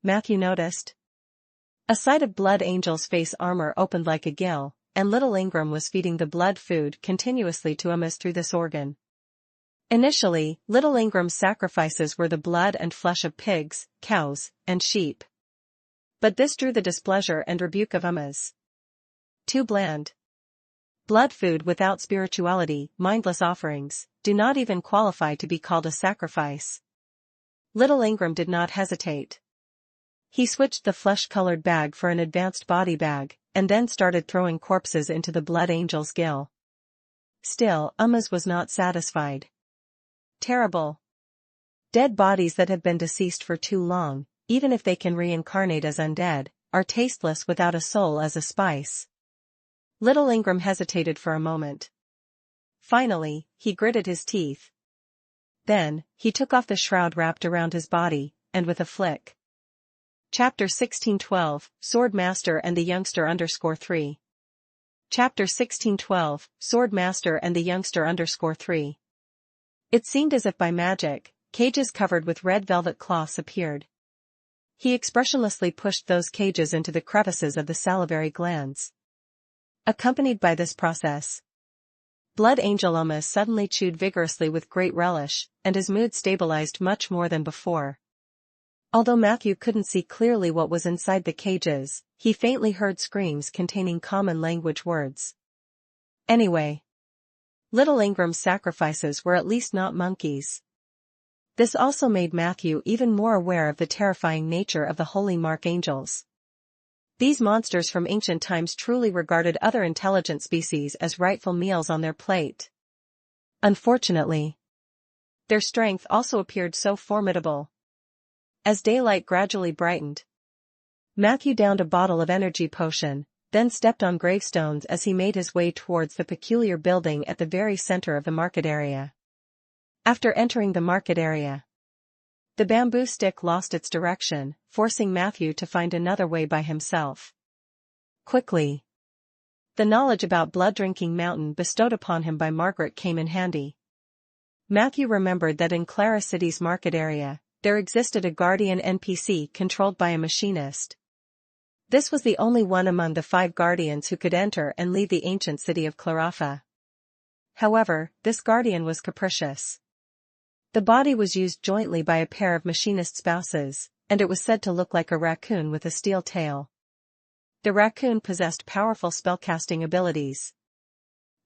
S1: Matthew noticed. A sight of Blood Angel's face armor opened like a gill, and little Ingram was feeding the blood food continuously to Ummas through this organ. Initially, little Ingram's sacrifices were the blood and flesh of pigs, cows, and sheep. But this drew the displeasure and rebuke of Ummas. Too bland. Blood food without spirituality, mindless offerings, do not even qualify to be called a sacrifice. Little Ingram did not hesitate. He switched the flesh-colored bag for an advanced body bag, and then started throwing corpses into the blood angel's gill. Still, Ummas was not satisfied. Terrible. Dead bodies that have been deceased for too long, even if they can reincarnate as undead, are tasteless without a soul as a spice. Little Ingram hesitated for a moment. Finally, he gritted his teeth. Then, he took off the shroud wrapped around his body, and with a flick. Chapter 1612, Sword Master and the Youngster _3. Chapter 1612, Sword Master and the Youngster _3. It seemed as if by magic, cages covered with red velvet cloths appeared. He expressionlessly pushed those cages into the crevices of the salivary glands. Accompanied by this process, Blood Angel Ummas suddenly chewed vigorously with great relish, and his mood stabilized much more than before. Although Matthew couldn't see clearly what was inside the cages, he faintly heard screams containing common language words. Anyway, little Ingram's sacrifices were at least not monkeys. This also made Matthew even more aware of the terrifying nature of the holy mark angels. These monsters from ancient times truly regarded other intelligent species as rightful meals on their plate. Unfortunately, their strength also appeared so formidable. As daylight gradually brightened, Matthew downed a bottle of energy potion, then stepped on gravestones as he made his way towards the peculiar building at the very center of the market area. After entering the market area, the bamboo stick lost its direction, forcing Matthew to find another way by himself. Quickly, the knowledge about Blood-Drinking Mountain bestowed upon him by Margaret came in handy. Matthew remembered that in Clara City's market area, there existed a guardian NPC controlled by a machinist. This was the only one among the 5 guardians who could enter and leave the ancient city of Clarafa. However, this guardian was capricious. The body was used jointly by a pair of machinist spouses, and it was said to look like a raccoon with a steel tail. The raccoon possessed powerful spellcasting abilities.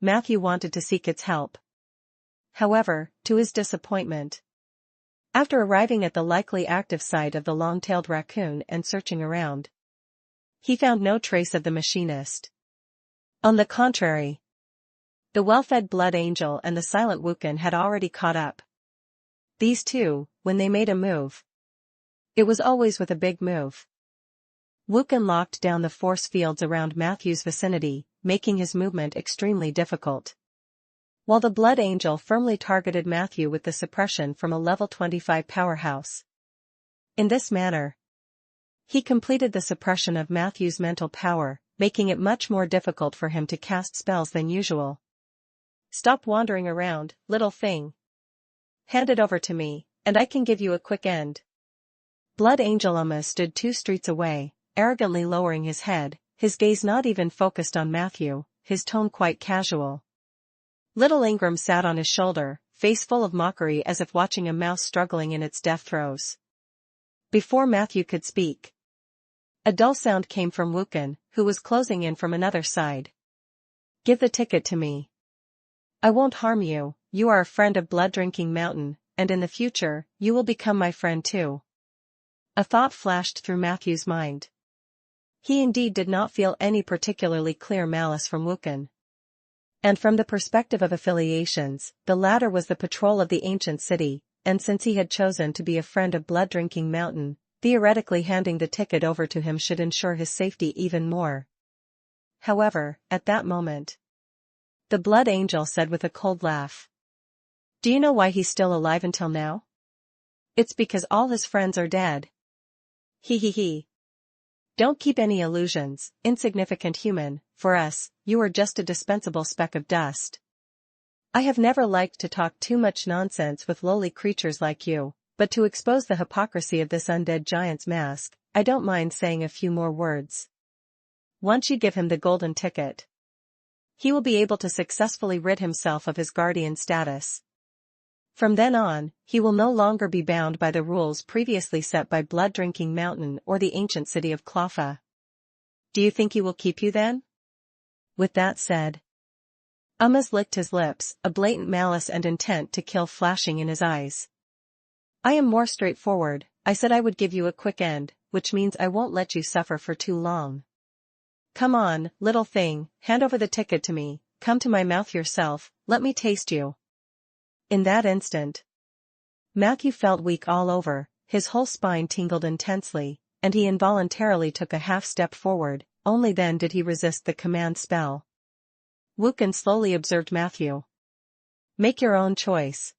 S1: Matthew wanted to seek its help. However, to his disappointment, after arriving at the likely active site of the long-tailed raccoon and searching around, he found no trace of the machinist. On the contrary, the well-fed Blood Angel and the silent Wookin had already caught up. These two, when they made a move, it was always with a big move. Wookin locked down the force fields around Matthew's vicinity, making his movement extremely difficult. While the Blood Angel firmly targeted Matthew with the suppression from a level 25 powerhouse. In this manner, he completed the suppression of Matthew's mental power, making it much more difficult for him to cast spells than usual. Stop wandering around, little thing. Hand it over to me, and I can give you a quick end. Blood Angel Ummas stood 2 streets away, arrogantly lowering his head, his gaze not even focused on Matthew, his tone quite casual. Little Ingram sat on his shoulder, face full of mockery as if watching a mouse struggling in its death throes. Before Matthew could speak, a dull sound came from Wookin, who was closing in from another side. Give the ticket to me. I won't harm you, you are a friend of Blood-Drinking Mountain, and in the future, you will become my friend too. A thought flashed through Matthew's mind. He indeed did not feel any particularly clear malice from Wookin. And from the perspective of affiliations, the latter was the patrol of the ancient city, and since he had chosen to be a friend of Blood-Drinking Mountain, theoretically handing the ticket over to him should ensure his safety even more. However, at that moment, the Blood Angel said with a cold laugh. Do you know why he's still alive until now? It's because all his friends are dead. He. Don't keep any illusions, insignificant human, for us, you are just a dispensable speck of dust. I have never liked to talk too much nonsense with lowly creatures like you, but to expose the hypocrisy of this undead giant's mask, I don't mind saying a few more words. Once you give him the golden ticket, he will be able to successfully rid himself of his guardian status. From then on, he will no longer be bound by the rules previously set by Blood-Drinking Mountain or the ancient city of Clotha. Do you think he will keep you then? With that said, Umaz licked his lips, a blatant malice and intent to kill flashing in his eyes. I am more straightforward. I said I would give you a quick end, which means I won't let you suffer for too long. Come on, little thing, hand over the ticket to me, come to my mouth yourself, let me taste you. In that instant, Matthew felt weak all over, his whole spine tingled intensely, and he involuntarily took a half-step forward, only then did he resist the command spell. Wukan slowly observed Matthew. Make your own choice.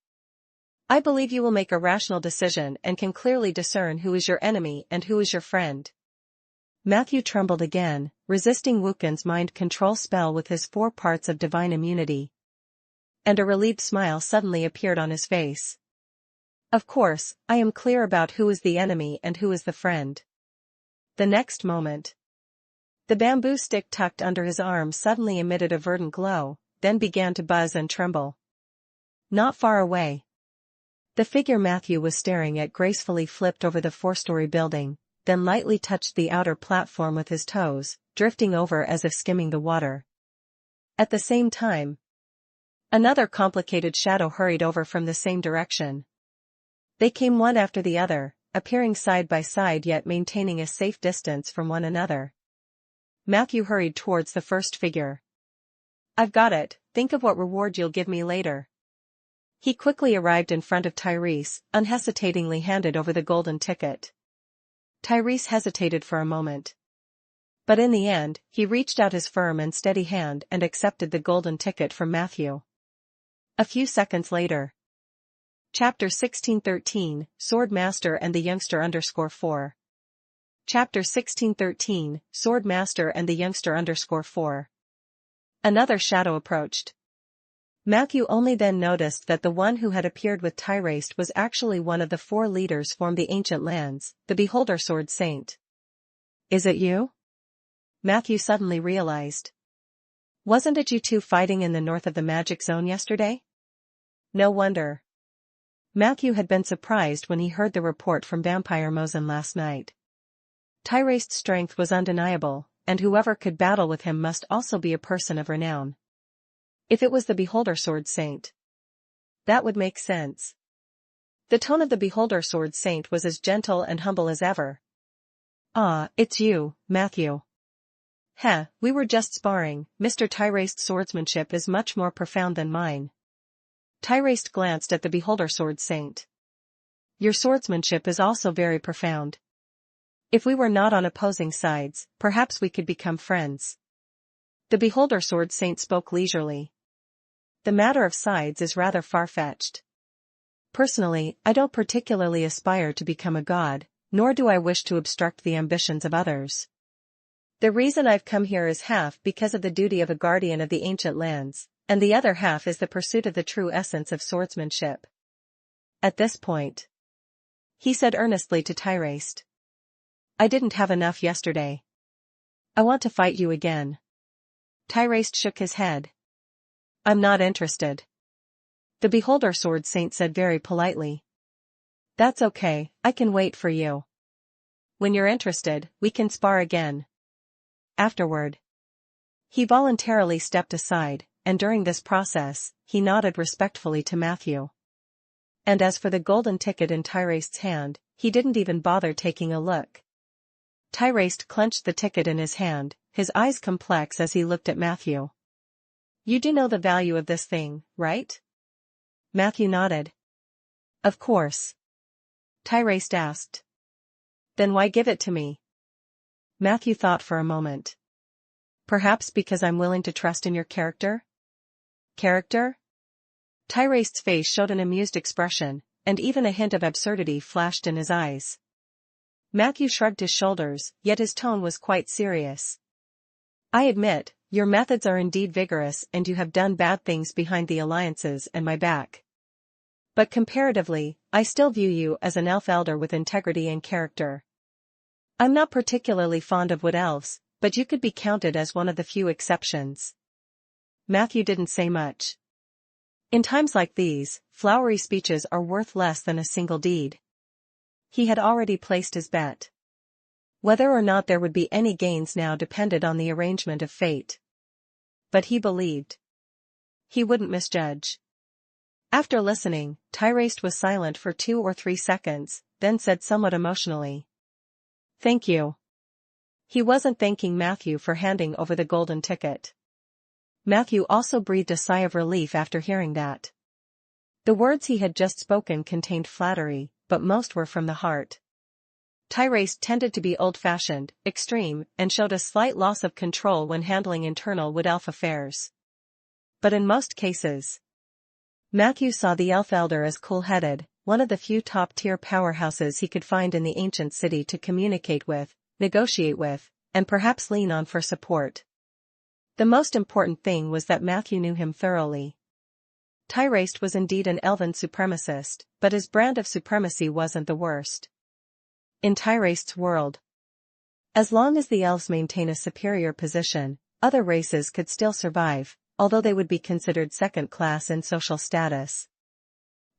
S1: I believe you will make a rational decision and can clearly discern who is your enemy and who is your friend. Matthew trembled again, resisting Wukan's mind control spell with his 4 parts of divine immunity. And a relieved smile suddenly appeared on his face. Of course, I am clear about who is the enemy and who is the friend. The next moment, the bamboo stick tucked under his arm suddenly emitted a verdant glow, then began to buzz and tremble. Not far away, the figure Matthew was staring at gracefully flipped over the 4-story building, then lightly touched the outer platform with his toes, drifting over as if skimming the water. At the same time, another complicated shadow hurried over from the same direction. They came one after the other, appearing side by side yet maintaining a safe distance from one another. Matthew hurried towards the first figure. I've got it, think of what reward you'll give me later. He quickly arrived in front of Tyrese, unhesitatingly handed over the golden ticket. Tyrese hesitated for a moment. But in the end, he reached out his firm and steady hand and accepted the golden ticket from Matthew. A few seconds later. Chapter 1613, Sword Master and the Youngster _4. Chapter 1613, Sword Master and the Youngster _4. Another shadow approached. Matthew only then noticed that the one who had appeared with Tyrese was actually one of the 4 leaders from the ancient lands, the Beholder Sword Saint. Is it you? Matthew suddenly realized. Wasn't it you two fighting in the north of the magic zone yesterday? No wonder. Matthew had been surprised when he heard the report from Vampire Mosin last night. Tyraste's strength was undeniable, and whoever could battle with him must also be a person of renown. If it was the Beholder Sword Saint, that would make sense. The tone of the Beholder Sword Saint was as gentle and humble as ever. Ah, it's you, Matthew. Heh, we were just sparring. Mr. Tyraste's swordsmanship is much more profound than mine. Tyraste glanced at the Beholder Sword Saint. Your swordsmanship is also very profound. If we were not on opposing sides, perhaps we could become friends. The Beholder Sword Saint spoke leisurely. The matter of sides is rather far-fetched. Personally, I don't particularly aspire to become a god, nor do I wish to obstruct the ambitions of others. The reason I've come here is half because of the duty of a guardian of the ancient lands, and the other half is the pursuit of the true essence of swordsmanship. At this point, he said earnestly to Tyraste. I didn't have enough yesterday. I want to fight you again. Tyraste shook his head. I'm not interested. The Beholder Sword Saint said very politely. That's okay, I can wait for you. When you're interested, we can spar again. Afterward, he voluntarily stepped aside, and during this process, he nodded respectfully to Matthew. And as for the golden ticket in Tyraste's hand, he didn't even bother taking a look. Tyraste clenched the ticket in his hand, his eyes complex as he looked at Matthew. You do know the value of this thing, right? Matthew nodded. Of course. Tyraste asked. Then why give it to me? Matthew thought for a moment. Perhaps because I'm willing to trust in your character? Character? Tyraste's face showed an amused expression, and even a hint of absurdity flashed in his eyes. Matthew shrugged his shoulders, yet his tone was quite serious. I admit, your methods are indeed vigorous and you have done bad things behind the alliances and my back. But comparatively, I still view you as an elf elder with integrity and character. I'm not particularly fond of wood elves, but you could be counted as one of the few exceptions. Matthew didn't say much. In times like these, flowery speeches are worth less than a single deed. He had already placed his bet. Whether or not there would be any gains now depended on the arrangement of fate. But he believed he wouldn't misjudge. After listening, Tyraste was silent for 2 or 3 seconds, then said somewhat emotionally, "Thank you." He wasn't thanking Matthew for handing over the golden ticket. Matthew also breathed a sigh of relief after hearing that. The words he had just spoken contained flattery, but most were from the heart. Tyraste tended to be old-fashioned, extreme, and showed a slight loss of control when handling internal wood elf affairs. But in most cases, Matthew saw the elf elder as cool-headed, one of the few top-tier powerhouses he could find in the ancient city to communicate with, negotiate with, and perhaps lean on for support. The most important thing was that Matthew knew him thoroughly. Tyraste was indeed an elven supremacist, but his brand of supremacy wasn't the worst. In Tyraste's world, as long as the elves maintain a superior position, other races could still survive, although they would be considered second-class in social status.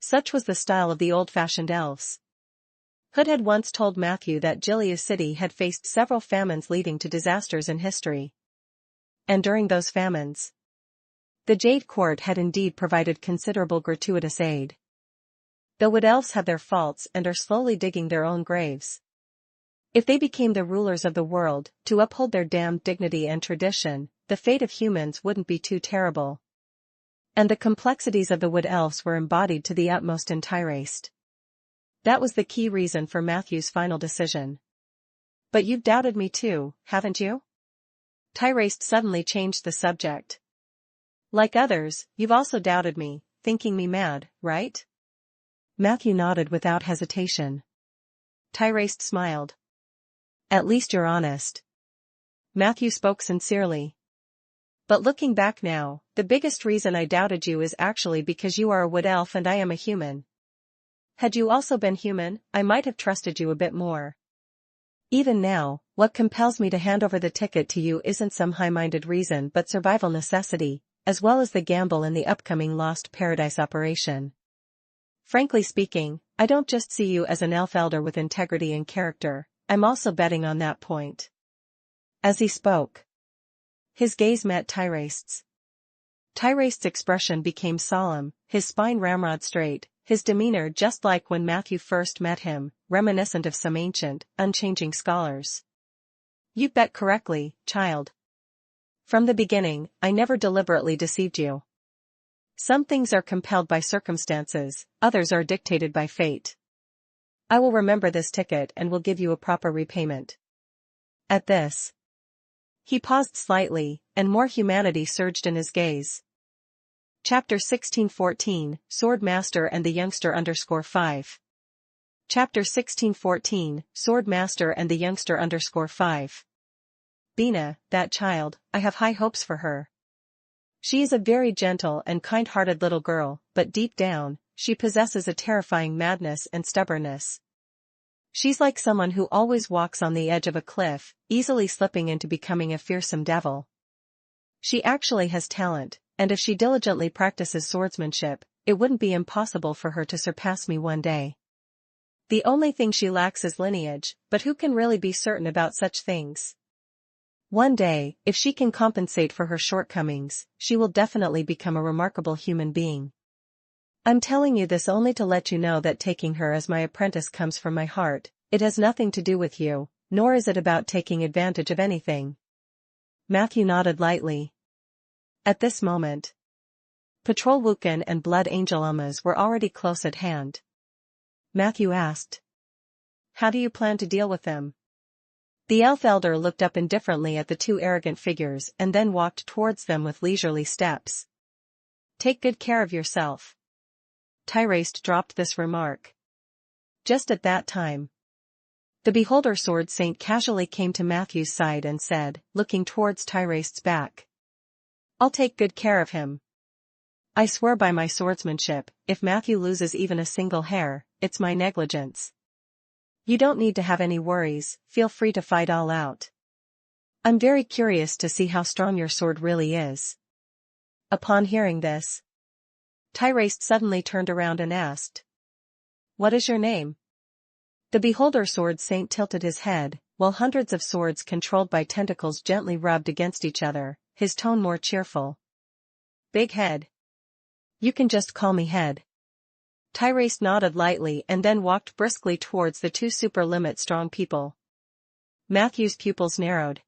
S1: Such was the style of the old-fashioned elves. Hood had once told Matthew that Gilead City had faced several famines leading to disasters in history. And during those famines, the Jade Court had indeed provided considerable gratuitous aid. The Wood Elves have their faults and are slowly digging their own graves. If they became the rulers of the world, to uphold their damned dignity and tradition, the fate of humans wouldn't be too terrible. And the complexities of the Wood Elves were embodied to the utmost in Tyraste. That was the key reason for Matthew's final decision. "But you've doubted me too, haven't you?" Tyraste suddenly changed the subject. "Like others, you've also doubted me, thinking me mad, right?" Matthew nodded without hesitation. Tyraste smiled. "At least you're honest." Matthew spoke sincerely. "But looking back now, the biggest reason I doubted you is actually because you are a wood elf and I am a human. Had you also been human, I might have trusted you a bit more. Even now, what compels me to hand over the ticket to you isn't some high-minded reason but survival necessity, as well as the gamble in the upcoming Lost Paradise operation. Frankly speaking, I don't just see you as an elf elder with integrity and character, I'm also betting on that point." As he spoke, his gaze met Tyraste's. Tyraste's expression became solemn, his spine ramrod straight, his demeanor just like when Matthew first met him, reminiscent of some ancient, unchanging scholars. "You bet correctly, child. From the beginning, I never deliberately deceived you. Some things are compelled by circumstances, others are dictated by fate. I will remember this ticket and will give you a proper repayment." At this, he paused slightly, and more humanity surged in his gaze. Chapter 1614, Sword Master and the Youngster _5. Chapter 1614, Sword Master and the Youngster _5. "Bina, that child, I have high hopes for her. She is a very gentle and kind-hearted little girl, but deep down, she possesses a terrifying madness and stubbornness. She's like someone who always walks on the edge of a cliff, easily slipping into becoming a fearsome devil. She actually has talent, and if she diligently practices swordsmanship, it wouldn't be impossible for her to surpass me one day. The only thing she lacks is lineage, but who can really be certain about such things? One day, if she can compensate for her shortcomings, she will definitely become a remarkable human being. I'm telling you this only to let you know that taking her as my apprentice comes from my heart, it has nothing to do with you, nor is it about taking advantage of anything." Matthew nodded lightly. At this moment, Patrol Wukin and Blood Angel Almas were already close at hand. Matthew asked, "How do you plan to deal with them?" The elf elder looked up indifferently at the two arrogant figures and then walked towards them with leisurely steps. "Take good care of yourself." Tyraste dropped this remark. Just at that time, the Beholder Sword Saint casually came to Matthew's side and said, looking towards Tyraste's back, "I'll take good care of him. I swear by my swordsmanship, if Matthew loses even a single hair, it's my negligence. You don't need to have any worries, feel free to fight all out. I'm very curious to see how strong your sword really is." Upon hearing this, Tyraste suddenly turned around and asked, "What is your name?" The beholder sword saint tilted his head, while hundreds of swords controlled by tentacles gently rubbed against each other, his tone more cheerful. "Big Head. You can just call me Head." Tyraste nodded lightly and then walked briskly towards the two super-limit strong people. Matthew's pupils narrowed.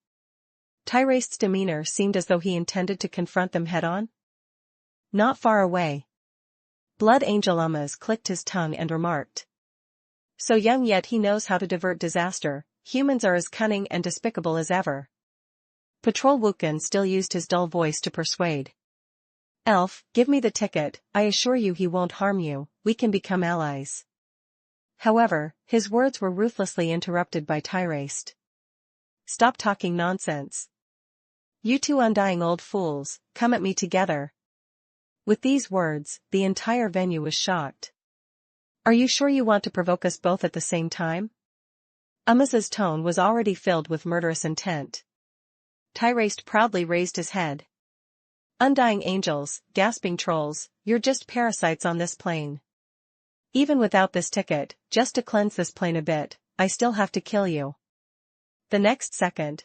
S1: Tyraste's demeanor seemed as though he intended to confront them head-on. Not far away, Blood Angel Umaz clicked his tongue and remarked, "So young yet he knows how to divert disaster. Humans are as cunning and despicable as ever." Patrol Wukon still used his dull voice to persuade. "Elf, give me the ticket, I assure you he won't harm you, we can become allies." However, his words were ruthlessly interrupted by Tyraste. "Stop talking nonsense. You two undying old fools, come at me together." With these words, the entire venue was shocked. "Are you sure you want to provoke us both at the same time?" Umaz's tone was already filled with murderous intent. Tyraste proudly raised his head. "Undying angels, gasping trolls, you're just parasites on this plane. Even without this ticket, just to cleanse this plane a bit, I still have to kill you." The next second,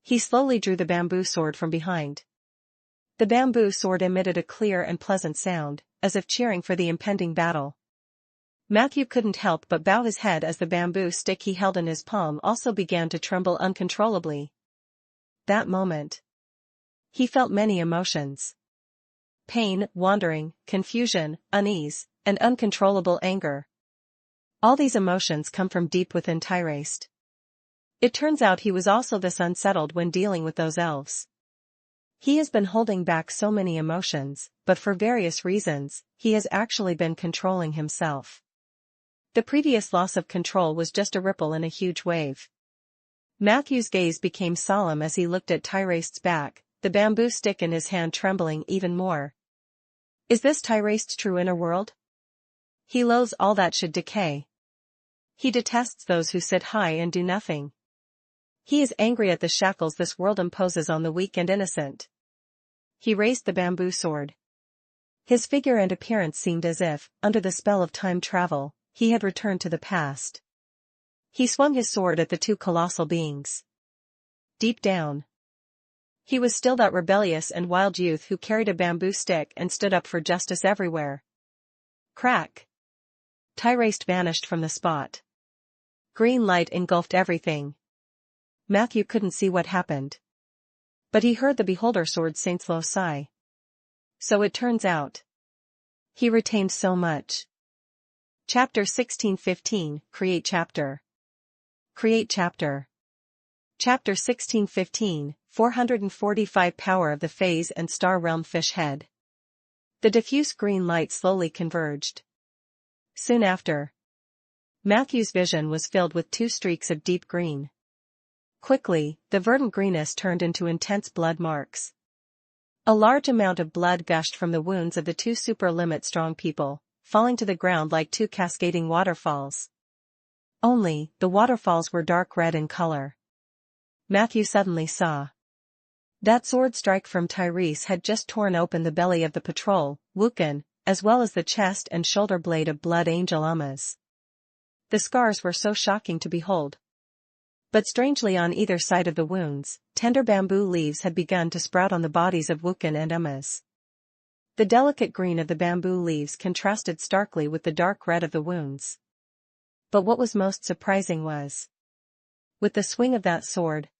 S1: he slowly drew the bamboo sword from behind. The bamboo sword emitted a clear and pleasant sound, as if cheering for the impending battle. Matthew couldn't help but bow his head as the bamboo stick he held in his palm also began to tremble uncontrollably. That moment, he felt many emotions. Pain, wandering, confusion, unease, and uncontrollable anger. All these emotions come from deep within Tyraste. It turns out he was also this unsettled when dealing with those elves. He has been holding back so many emotions, but for various reasons, he has actually been controlling himself. The previous loss of control was just a ripple in a huge wave. Matthew's gaze became solemn as he looked at Tyraste's back, the bamboo stick in his hand trembling even more. Is this Tyraste's true inner world? He loathes all that should decay. He detests those who sit high and do nothing. He is angry at the shackles this world imposes on the weak and innocent. He raised the bamboo sword. His figure and appearance seemed as if, under the spell of time travel, he had returned to the past. He swung his sword at the two colossal beings. Deep down, he was still that rebellious and wild youth who carried a bamboo stick and stood up for justice everywhere. Crack! Tyraste vanished from the spot. Green light engulfed everything. Matthew couldn't see what happened, but he heard the beholder sword saint's low sigh. So it turns out, he retained so much. Chapter 1615, Create Chapter. Create Chapter. Chapter 1615, 445 Power of the Phase and Star Realm Fish Head. The diffuse green light slowly converged. Soon after, Matthew's vision was filled with two streaks of deep green. Quickly, the verdant greenness turned into intense blood marks. A large amount of blood gushed from the wounds of the two super-limit strong people, falling to the ground like two cascading waterfalls. Only, the waterfalls were dark red in color. Matthew suddenly saw. That sword strike from Tyraste had just torn open the belly of the patrol, Wukon, as well as the chest and shoulder blade of Blood Angel Umaz. The scars were so shocking to behold. But strangely on either side of the wounds, tender bamboo leaves had begun to sprout on the bodies of Wukon and Umaz. The delicate green of the bamboo leaves contrasted starkly with the dark red of the wounds. But what was most surprising was, with the swing of that sword,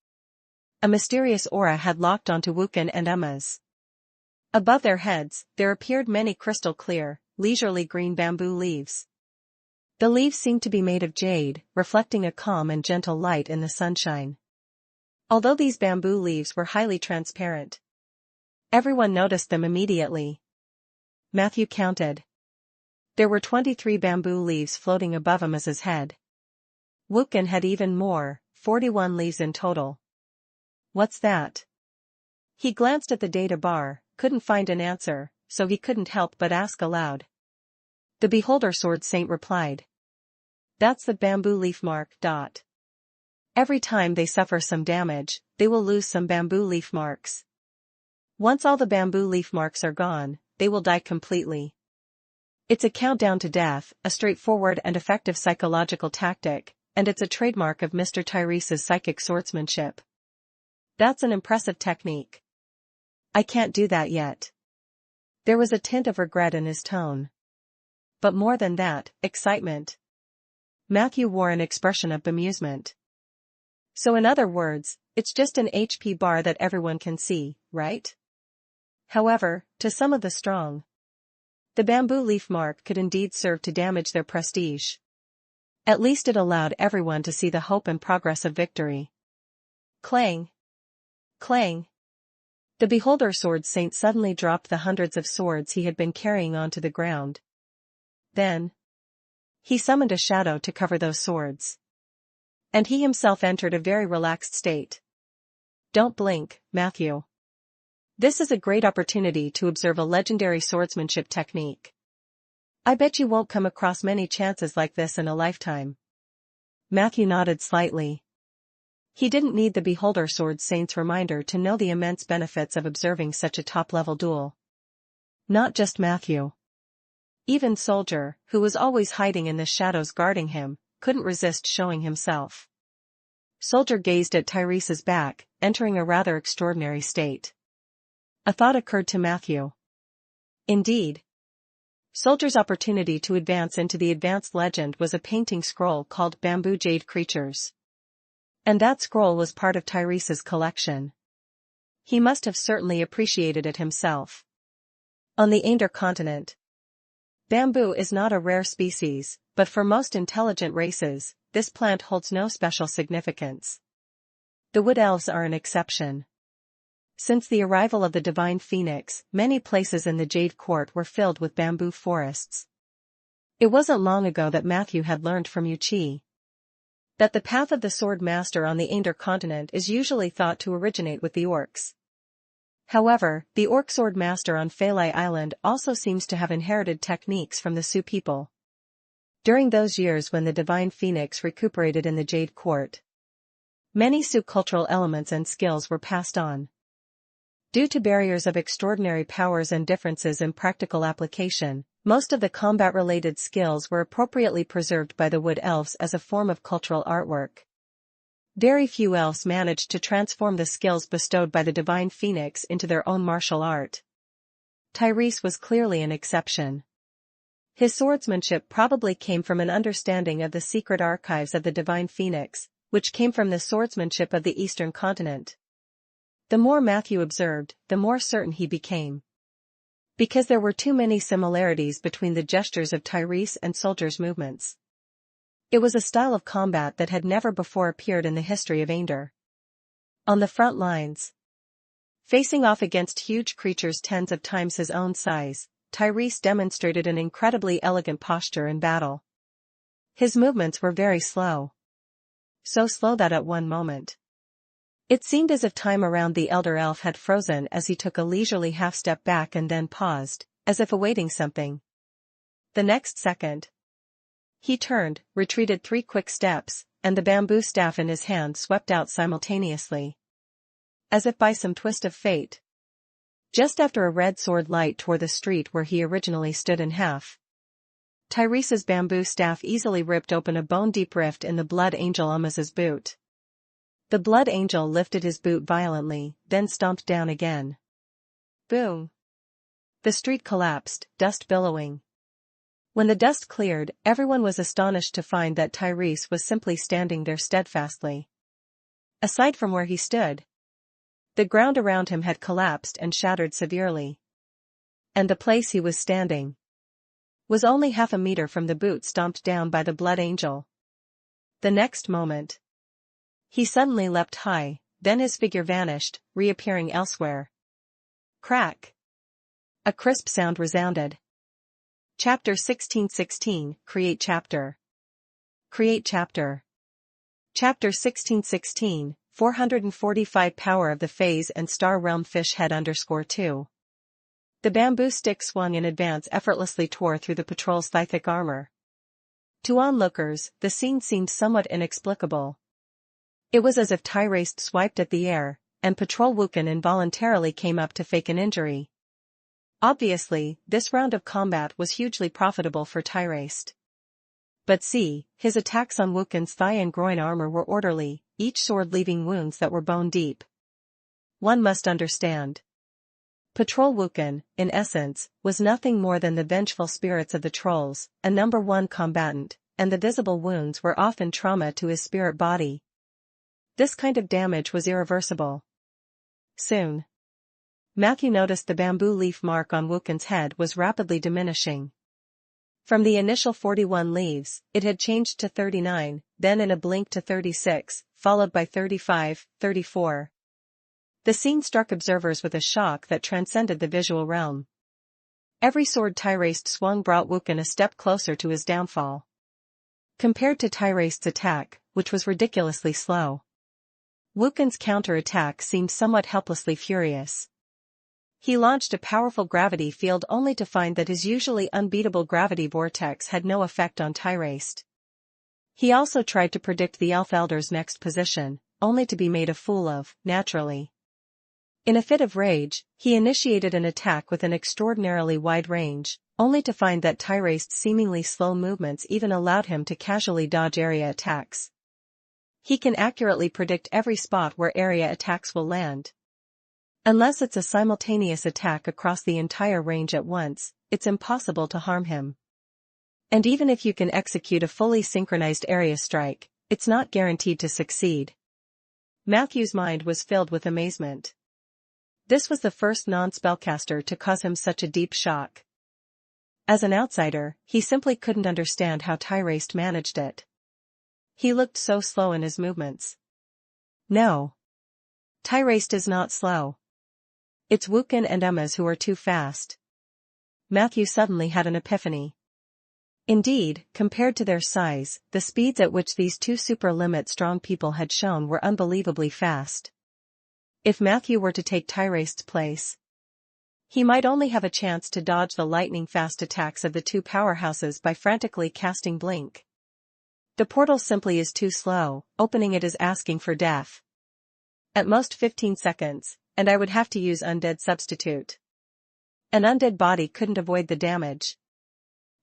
S1: a mysterious aura had locked onto Wukon and Umaz. Above their heads, there appeared many crystal-clear, leisurely green bamboo leaves. The leaves seemed to be made of jade, reflecting a calm and gentle light in the sunshine. Although these bamboo leaves were highly transparent, everyone noticed them immediately. Matthew counted. There were 23 bamboo leaves floating above Umaz's head. Wukon had even more, 41 leaves in total. What's that? He glanced at the data bar, couldn't find an answer, so he couldn't help but ask aloud. The beholder sword saint replied. That's the bamboo leaf mark. Every time they suffer some damage, they will lose some bamboo leaf marks. Once all the bamboo leaf marks are gone, they will die completely. It's a countdown to death, a straightforward and effective psychological tactic, and it's a trademark of Mr. Tyrese's psychic swordsmanship. That's an impressive technique. I can't do that yet. There was a tint of regret in his tone. But more than that, excitement. Matthew wore an expression of bemusement. So in other words, it's just an HP bar that everyone can see, right? However, to some of the strong, the bamboo leaf mark could indeed serve to damage their prestige. At least it allowed everyone to see the hope and progress of victory. Clang! Clang! The beholder sword saint suddenly dropped the hundreds of swords he had been carrying onto the ground. Then, he summoned a shadow to cover those swords. And he himself entered a very relaxed state. Don't blink, Matthew. This is a great opportunity to observe a legendary swordsmanship technique. I bet you won't come across many chances like this in a lifetime. Matthew nodded slightly. He didn't need the beholder sword saint's reminder to know the immense benefits of observing such a top-level duel. Not just Matthew. Even Soldier, who was always hiding in the shadows guarding him, couldn't resist showing himself. Soldier gazed at Tyrese's back, entering a rather extraordinary state. A thought occurred to Matthew. Indeed. Soldier's opportunity to advance into the advanced legend was a painting scroll called Bamboo Jade Creatures. And that scroll was part of Tyrese's collection. He must have certainly appreciated it himself. On the Ander continent, bamboo is not a rare species, but for most intelligent races, this plant holds no special significance. The wood elves are an exception. Since the arrival of the divine phoenix, many places in the Jade Court were filled with bamboo forests. It wasn't long ago that Matthew had learned from Yuchi that the path of the sword master on the Ander continent is usually thought to originate with the orcs. However, the orc sword master on Phalai Island also seems to have inherited techniques from the Sioux people. During those years when the divine phoenix recuperated in the Jade Court, many Sioux cultural elements and skills were passed on. Due to barriers of extraordinary powers and differences in practical application, most of the combat-related skills were appropriately preserved by the wood elves as a form of cultural artwork. Very few elves managed to transform the skills bestowed by the divine phoenix into their own martial art. Tyrese was clearly an exception. His swordsmanship probably came from an understanding of the secret archives of the divine phoenix, which came from the swordsmanship of the eastern continent. The more Matthew observed, the more certain he became. Because there were too many similarities between the gestures of Tyrese and Soldier's movements. It was a style of combat that had never before appeared in the history of Ander. On the front lines, facing off against huge creatures tens of times his own size, Tyrese demonstrated an incredibly elegant posture in battle. His movements were very slow. So slow that at one moment, it seemed as if time around the elder elf had frozen as he took a leisurely half-step back and then paused, as if awaiting something. The next second, he turned, retreated 3 quick steps, and the bamboo staff in his hand swept out simultaneously. As if by some twist of fate. Just after a red sword light tore the street where he originally stood in half, Tyrese's bamboo staff easily ripped open a bone-deep rift in the Blood Angel Umaz's boot. The Blood Angel lifted his boot violently, then stomped down again. Boom! The street collapsed, dust billowing. When the dust cleared, everyone was astonished to find that Tyrese was simply standing there steadfastly. Aside from where he stood, the ground around him had collapsed and shattered severely. And the place he was standing was only half a meter from the boot stomped down by the Blood Angel. The next moment, he suddenly leapt high, then his figure vanished, reappearing elsewhere. Crack! A crisp sound resounded. Chapter 1616, Create Chapter. Create Chapter. Chapter 1616, 445 Power of the Phase and Star Realm Fish Head _2. The bamboo stick swung in advance effortlessly tore through the patrol's thick armor. To onlookers, the scene seemed somewhat inexplicable. It was as if Tyrese swiped at the air, and Patrol Wukon involuntarily came up to fake an injury. Obviously, this round of combat was hugely profitable for Tyraste. But see, his attacks on Wukon's thigh and groin armor were orderly, each sword leaving wounds that were bone deep. One must understand. Patrol Wukon, in essence, was nothing more than the vengeful spirits of the trolls, a number one combatant, and the visible wounds were often trauma to his spirit body. This kind of damage was irreversible. Soon, Matthew noticed the bamboo leaf mark on Wukon's head was rapidly diminishing. From the initial 41 leaves, it had changed to 39, then in a blink to 36, followed by 35, 34. The scene struck observers with a shock that transcended the visual realm. Every sword Tyraste swung brought Wukon a step closer to his downfall. Compared to Tyraste's attack, which was ridiculously slow, Wukon's counter-attack seemed somewhat helplessly furious. He launched a powerful gravity field only to find that his usually unbeatable gravity vortex had no effect on Tyraste. He also tried to predict the Elf Elder's next position, only to be made a fool of, naturally. In a fit of rage, he initiated an attack with an extraordinarily wide range, only to find that Tyraste's seemingly slow movements even allowed him to casually dodge area attacks. He can accurately predict every spot where area attacks will land. Unless it's a simultaneous attack across the entire range at once, it's impossible to harm him. And even if you can execute a fully synchronized area strike, it's not guaranteed to succeed. Matthew's mind was filled with amazement. This was the first non-spellcaster to cause him such a deep shock. As an outsider, he simply couldn't understand how Tyraste managed it. He looked so slow in his movements. No. Tyraste is not slow. It's Wukon and Emma's who are too fast. Matthew suddenly had an epiphany. Indeed, compared to their size, the speeds at which these two super-limit strong people had shown were unbelievably fast. If Matthew were to take Tyraste's place, he might only have a chance to dodge the lightning-fast attacks of the two powerhouses by frantically casting Blink. The portal simply is too slow, opening it is asking for death. At most 15 seconds. And I would have to use Undead substitute. An undead body couldn't avoid the damage.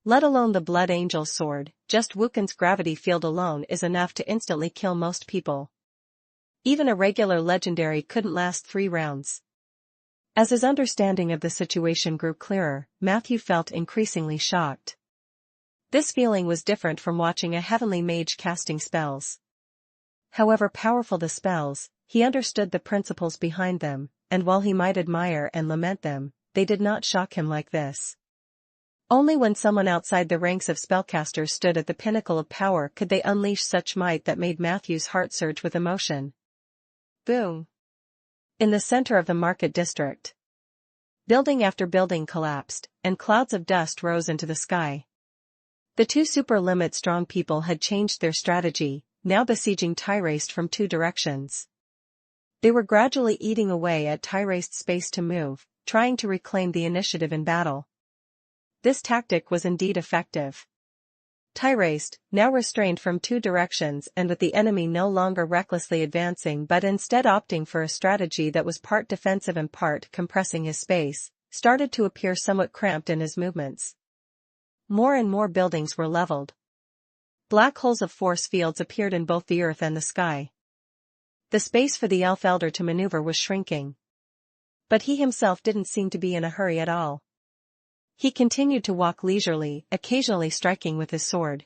S1: Let alone the Blood Angel's sword, just Wukon's gravity field alone is enough to instantly kill most people. Even a regular legendary couldn't last 3 rounds. As his understanding of the situation grew clearer, Matthew felt increasingly shocked. This feeling was different from watching a heavenly mage casting spells. However powerful the spells, he understood the principles behind them, and while he might admire and lament them, they did not shock him like this. Only when someone outside the ranks of spellcasters stood at the pinnacle of power could they unleash such might that made Matthew's heart surge with emotion. Boom! In the center of the market district, building after building collapsed, and clouds of dust rose into the sky. The two super-limit strong people had changed their strategy, now besieging Tyraste from 2 directions. They were gradually eating away at Tyraste's space to move, trying to reclaim the initiative in battle. This tactic was indeed effective. Tyraste, now restrained from 2 directions and with the enemy no longer recklessly advancing but instead opting for a strategy that was part defensive and part compressing his space, started to appear somewhat cramped in his movements. More and more buildings were leveled. Black holes of force fields appeared in both the earth and the sky. The space for the Elf Elder to maneuver was shrinking. But he himself didn't seem to be in a hurry at all. He continued to walk leisurely, occasionally striking with his sword.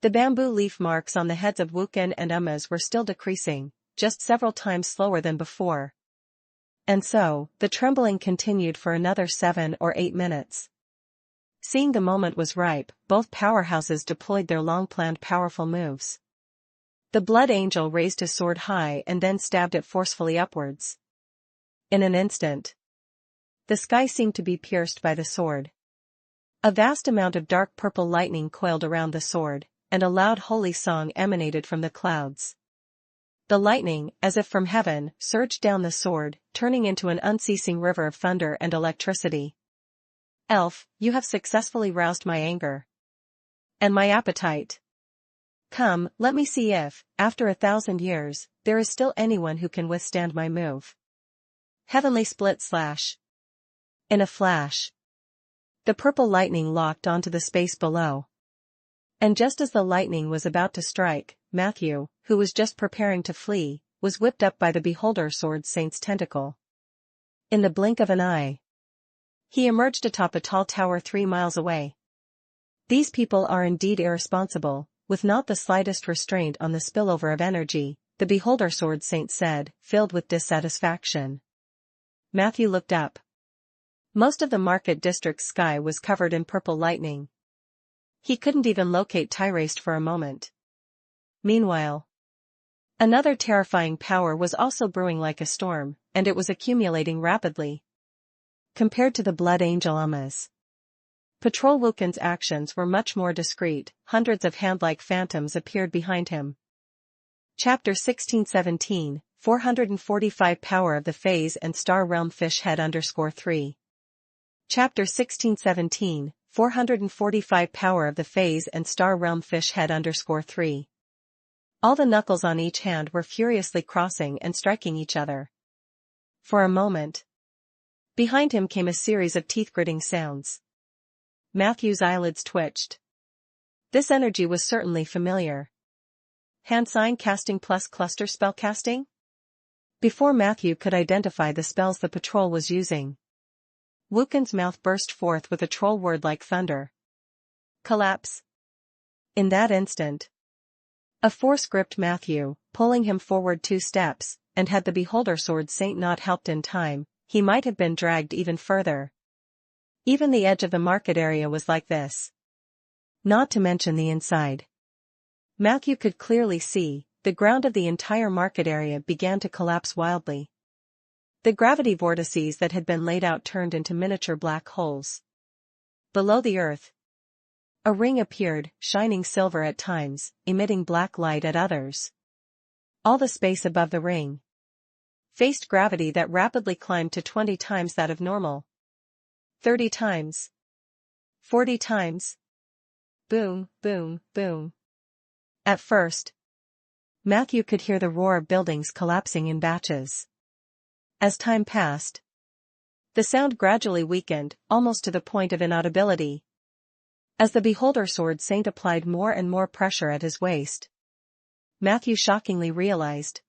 S1: The bamboo leaf marks on the heads of Wukon and Emma's were still decreasing, just several times slower than before. And so, the trembling continued for another 7 or 8 minutes. Seeing the moment was ripe, both powerhouses deployed their long-planned powerful moves. The Blood Angel raised his sword high and then stabbed it forcefully upwards. In an instant, the sky seemed to be pierced by the sword. A vast amount of dark purple lightning coiled around the sword, and a loud holy song emanated from the clouds. The lightning, as if from heaven, surged down the sword, turning into an unceasing river of thunder and electricity. Elf, you have successfully roused my anger. And my appetite. Come, let me see if, after 1,000 years, there is still anyone who can withstand my move. Heavenly split slash. In a flash, the purple lightning locked onto the space below. And just as the lightning was about to strike, Matthew, who was just preparing to flee, was whipped up by the Beholder Sword Saint's tentacle. In the blink of an eye, he emerged atop a tall tower 3 miles away. These people are indeed irresponsible, with not the slightest restraint on the spillover of energy, the Beholder Sword Saint said, filled with dissatisfaction. Matthew looked up. Most of the market district's sky was covered in purple lightning. He couldn't even locate Tyraste for a moment. Meanwhile, another terrifying power was also brewing like a storm, and it was accumulating rapidly. Compared to the Blood Angel Umma's Patrol Wukin's actions were much more discreet. Hundreds of hand-like phantoms appeared behind him. Chapter 1617, 445 Power of the Phase and Star Realm Fish Head _3. Chapter 1617, 445 Power of the Phase and Star Realm Fish Head _3. All the knuckles on each hand were furiously crossing and striking each other. For a moment, behind him came a series of teeth-gritting sounds. Matthew's eyelids twitched. This energy was certainly familiar. Hand sign casting plus cluster spell casting? Before Matthew could identify the spells the patrol was using, Wukin's mouth burst forth with a troll word like thunder. Collapse. In that instant, a force gripped Matthew, pulling him forward 2 steps, and had the Beholder Sword Saint not helped in time, he might have been dragged even further. Even the edge of the market area was like this. Not to mention the inside. Matthew could clearly see, the ground of the entire market area began to collapse wildly. The gravity vortices that had been laid out turned into miniature black holes. Below the earth, a ring appeared, shining silver at times, emitting black light at others. All the space above the ring faced gravity that rapidly climbed to 20 times that of normal. 30 times. 40 times. Boom, boom, boom. At first, Matthew could hear the roar of buildings collapsing in batches. As time passed, the sound gradually weakened, almost to the point of inaudibility. As the Beholder Sword Saint applied more and more pressure at his waist, Matthew shockingly realized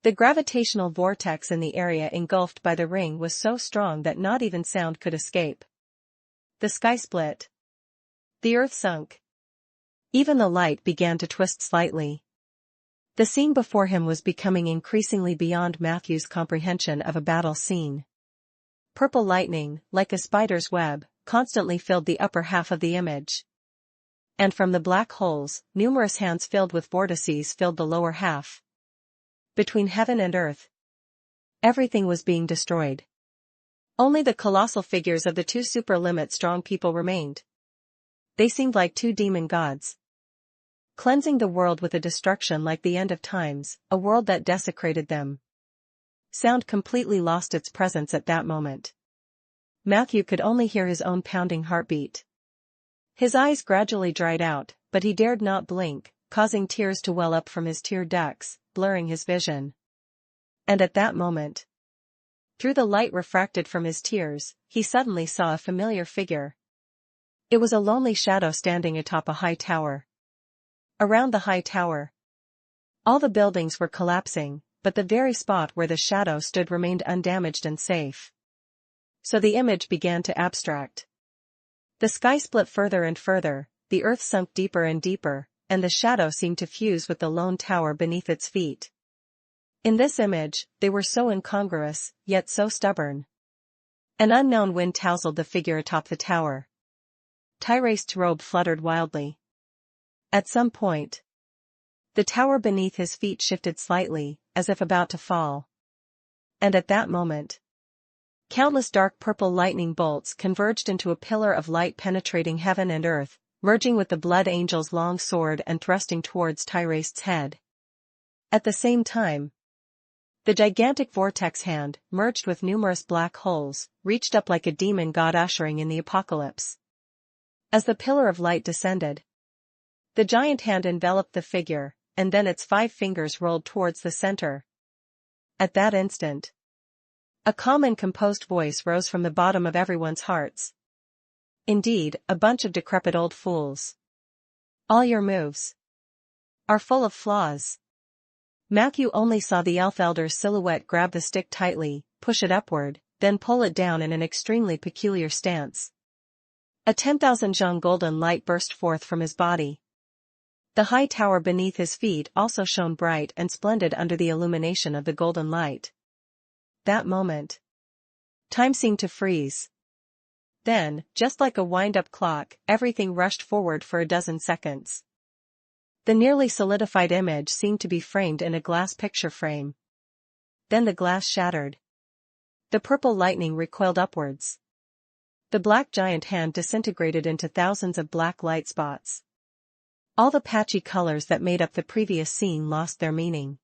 S1: the gravitational vortex in the area engulfed by the ring was so strong that not even sound could escape. The sky split. The earth sunk. Even the light began to twist slightly. The scene before him was becoming increasingly beyond Matthew's comprehension of a battle scene. Purple lightning, like a spider's web, constantly filled the upper half of the image. And from the black holes, numerous hands filled with vortices filled the lower half. Between heaven and earth, everything was being destroyed. Only the colossal figures of the 2 super-limit strong people remained. They seemed like 2 demon gods, cleansing the world with a destruction like the end of times, a world that desecrated them. Sound completely lost its presence at that moment. Matthew could only hear his own pounding heartbeat. His eyes gradually dried out, but he dared not blink, causing tears to well up from his tear ducts, blurring his vision. And at that moment, through the light refracted from his tears, he suddenly saw a familiar figure. It was a lonely shadow standing atop a high tower. Around the high tower, all the buildings were collapsing, but the very spot where the shadow stood remained undamaged and safe. So the image began to abstract. The sky split further and further, the earth sunk deeper and deeper, and the shadow seemed to fuse with the lone tower beneath its feet. In this image, they were so incongruous, yet so stubborn. An unknown wind tousled the figure atop the tower. Tyraste's robe fluttered wildly. At some point, the tower beneath his feet shifted slightly, as if about to fall. And at that moment, countless dark purple lightning bolts converged into a pillar of light penetrating heaven and earth, merging with the Blood Angel's long sword and thrusting towards Tyraste's head. At the same time, the gigantic vortex hand, merged with numerous black holes, reached up like a demon god ushering in the apocalypse. As the pillar of light descended, The giant hand enveloped the figure, and then its 5 fingers rolled towards the center. At that instant, a calm and composed voice rose from the bottom of everyone's hearts. Indeed, a bunch of decrepit old fools. All your moves are full of flaws. Matthew only saw the elf elder's silhouette grab the stick tightly, push it upward, then pull it down in an extremely peculiar stance. A 10,000 zhang golden light burst forth from his body. The high tower beneath his feet also shone bright and splendid under the illumination of the golden light. That moment, time seemed to freeze. Then, just like a wind-up clock, everything rushed forward for a dozen seconds. The nearly solidified image seemed to be framed in a glass picture frame. Then the glass shattered. The purple lightning recoiled upwards. The black giant hand disintegrated into thousands of black light spots. All the patchy colors that made up the previous scene lost their meaning.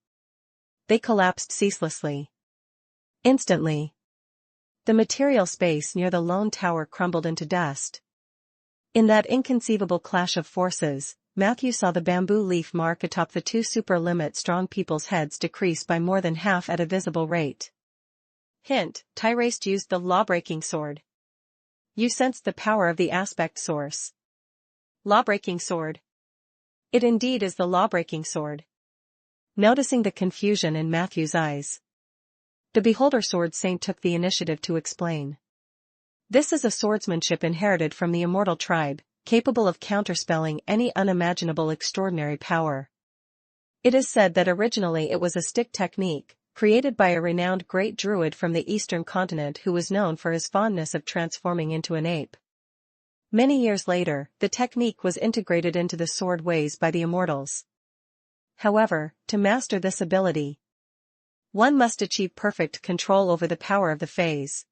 S1: They collapsed ceaselessly. Instantly, the material space near the lone tower crumbled into dust. In that inconceivable clash of forces, Matthew saw the bamboo leaf mark atop the 2 super-limit strong people's heads decrease by more than half at a visible rate. Hint: Tyraste used the lawbreaking sword. You sensed the power of the aspect source. Lawbreaking sword. It indeed is the lawbreaking sword. Noticing the confusion in Matthew's eyes, the Beholder Sword Saint took the initiative to explain. This is a swordsmanship inherited from the immortal tribe, capable of counterspelling any unimaginable extraordinary power. It is said that originally it was a stick technique, created by a renowned great druid from the eastern continent who was known for his fondness of transforming into an ape. Many years later, the technique was integrated into the sword ways by the immortals. However, to master this ability, one must achieve perfect control over the power of the phase.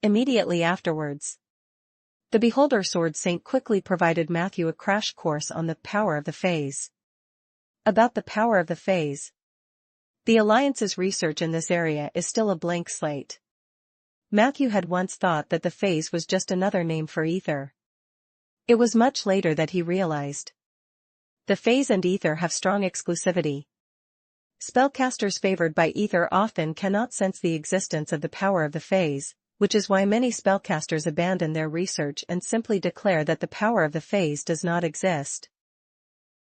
S1: Immediately afterwards, the Beholder Sword Saint quickly provided Matthew a crash course on the power of the phase. About the power of the phase, the Alliance's research in this area is still a blank slate. Matthew had once thought that the phase was just another name for ether. It was much later that he realized the phase and ether have strong exclusivity. Spellcasters favored by ether often cannot sense the existence of the power of the phase, which is why many spellcasters abandon their research and simply declare that the power of the phase does not exist.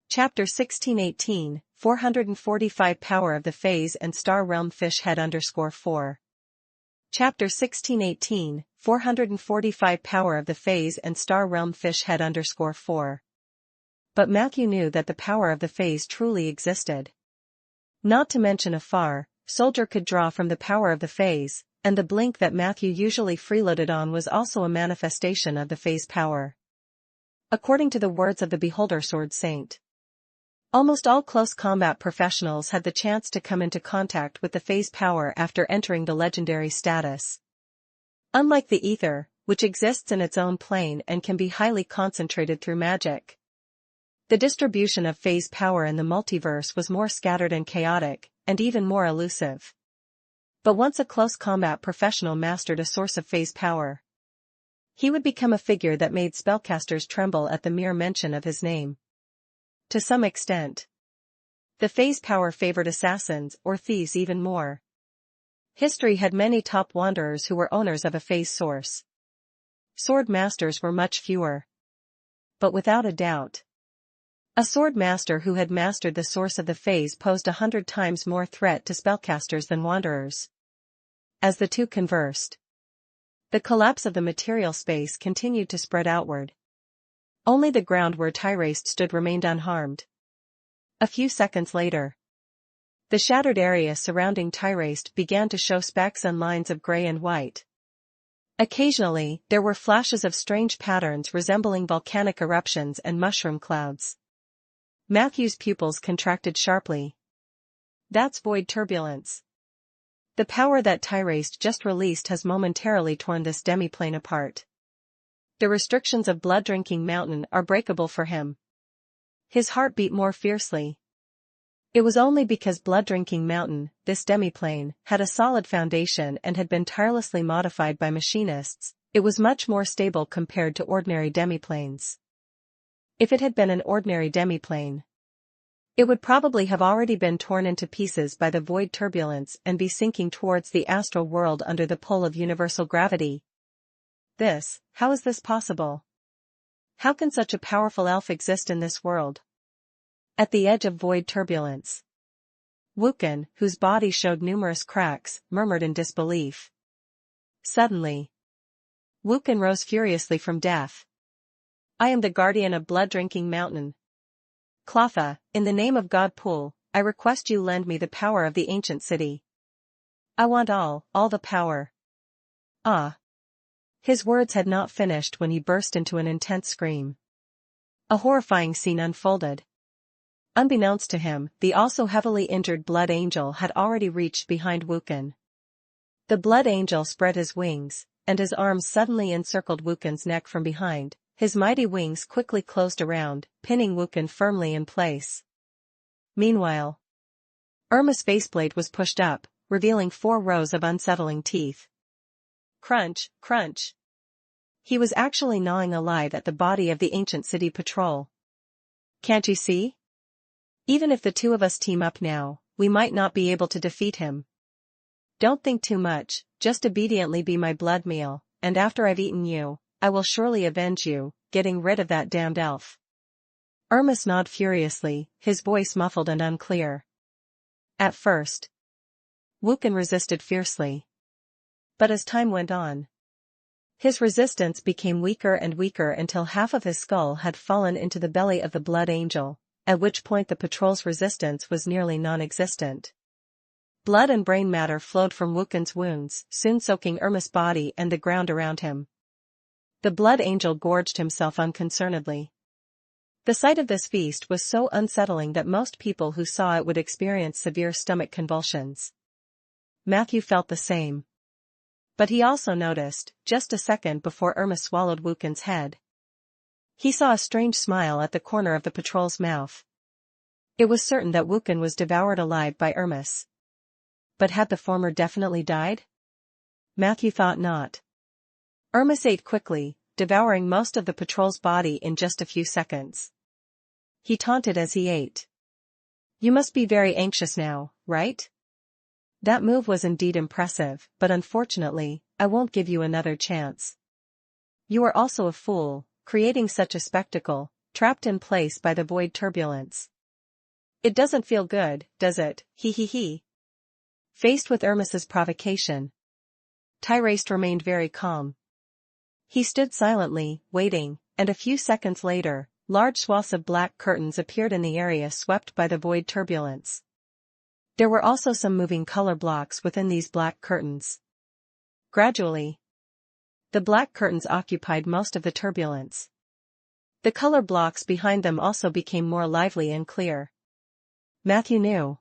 S1: Chapter 1618, 445 Power of the Phase and Star Realm Fish Head _4. Chapter 1618, 445 Power of the Phase and Star Realm Fish Head _4. But Matthew knew that the power of the phase truly existed. Not to mention a far soldier could draw from the power of the phase, and the blink that Matthew usually freeloaded on was also a manifestation of the phase power. According to the words of the Beholder Sword Saint, almost all close combat professionals had the chance to come into contact with the phase power after entering the legendary status. Unlike the ether, which exists in its own plane and can be highly concentrated through magic, the distribution of phase power in the multiverse was more scattered and chaotic, and even more elusive. But once a close combat professional mastered a source of phase power, he would become a figure that made spellcasters tremble at the mere mention of his name. To some extent, the phase power favored assassins or thieves even more. History had many top wanderers who were owners of a phase source. Sword masters were much fewer. But without a doubt, a sword master who had mastered the source of the phase posed 100 times more threat to spellcasters than wanderers. As the two conversed, the collapse of the material space continued to spread outward. Only the ground where Tyraste stood remained unharmed. A few seconds later, the shattered area surrounding Tyraste began to show specks and lines of gray and white. Occasionally, there were flashes of strange patterns resembling volcanic eruptions and mushroom clouds. Matthew's pupils contracted sharply. That's void turbulence. The power that Tyraste just released has momentarily torn this demiplane apart. The restrictions of Blood-Drinking Mountain are breakable for him. His heart beat more fiercely. It was only because Blood-Drinking Mountain, this demiplane, had a solid foundation and had been tirelessly modified by machinists. It was much more stable compared to ordinary demiplanes. If it had been an ordinary demiplane, it would probably have already been torn into pieces by the void turbulence and be sinking towards the astral world under the pull of universal gravity. How is this possible? How can such a powerful elf exist in this world? At the edge of void turbulence, Wukin, whose body showed numerous cracks, murmured in disbelief. Suddenly, Wukin rose furiously from death. I am the guardian of blood-drinking mountain. Clotha, in the name of God Pool, I request you lend me the power of the ancient city. I want all the power. Ah! His words had not finished when he burst into an intense scream. A horrifying scene unfolded. Unbeknownst to him, the also heavily injured Blood Angel had already reached behind Wukin. The Blood Angel spread his wings, and his arms suddenly encircled Wukin's neck from behind. His mighty wings quickly closed around, pinning Wukin firmly in place. Meanwhile, Irma's faceplate was pushed up, revealing 4 rows of unsettling teeth. Crunch, crunch. He was actually gnawing alive at the body of the ancient city patrol. Can't you see? Even if the 2 of us team up now, we might not be able to defeat him. Don't think too much, just obediently be my blood meal, and after I've eaten you, I will surely avenge you, getting rid of that damned elf. Irma nodded furiously, his voice muffled and unclear. At first, Wukin resisted fiercely. But as time went on, his resistance became weaker and weaker until half of his skull had fallen into the belly of the Blood Angel, at which point the patrol's resistance was nearly non-existent. Blood and brain matter flowed from Wukin's wounds, soon soaking Irma's body and the ground around him. The Blood Angel gorged himself unconcernedly. The sight of this feast was so unsettling that most people who saw it would experience severe stomach convulsions. Matthew felt the same. But he also noticed, just a second before Irma swallowed Wukin's head, he saw a strange smile at the corner of the patrol's mouth. It was certain that Wukin was devoured alive by Irma. But had the former definitely died? Matthew thought not. Irma ate quickly, devouring most of the patrol's body in just a few seconds. He taunted as he ate. You must be very anxious now, right? That move was indeed impressive, but unfortunately, I won't give you another chance. You are also a fool, creating such a spectacle, trapped in place by the void turbulence. It doesn't feel good, does it? He. Faced with Irma's provocation, Tyraste remained very calm. He stood silently, waiting, and a few seconds later, large swaths of black curtains appeared in the area swept by the void turbulence. There were also some moving color blocks within these black curtains. Gradually, the black curtains occupied most of the turbulence. The color blocks behind them also became more lively and clear. Matthew knew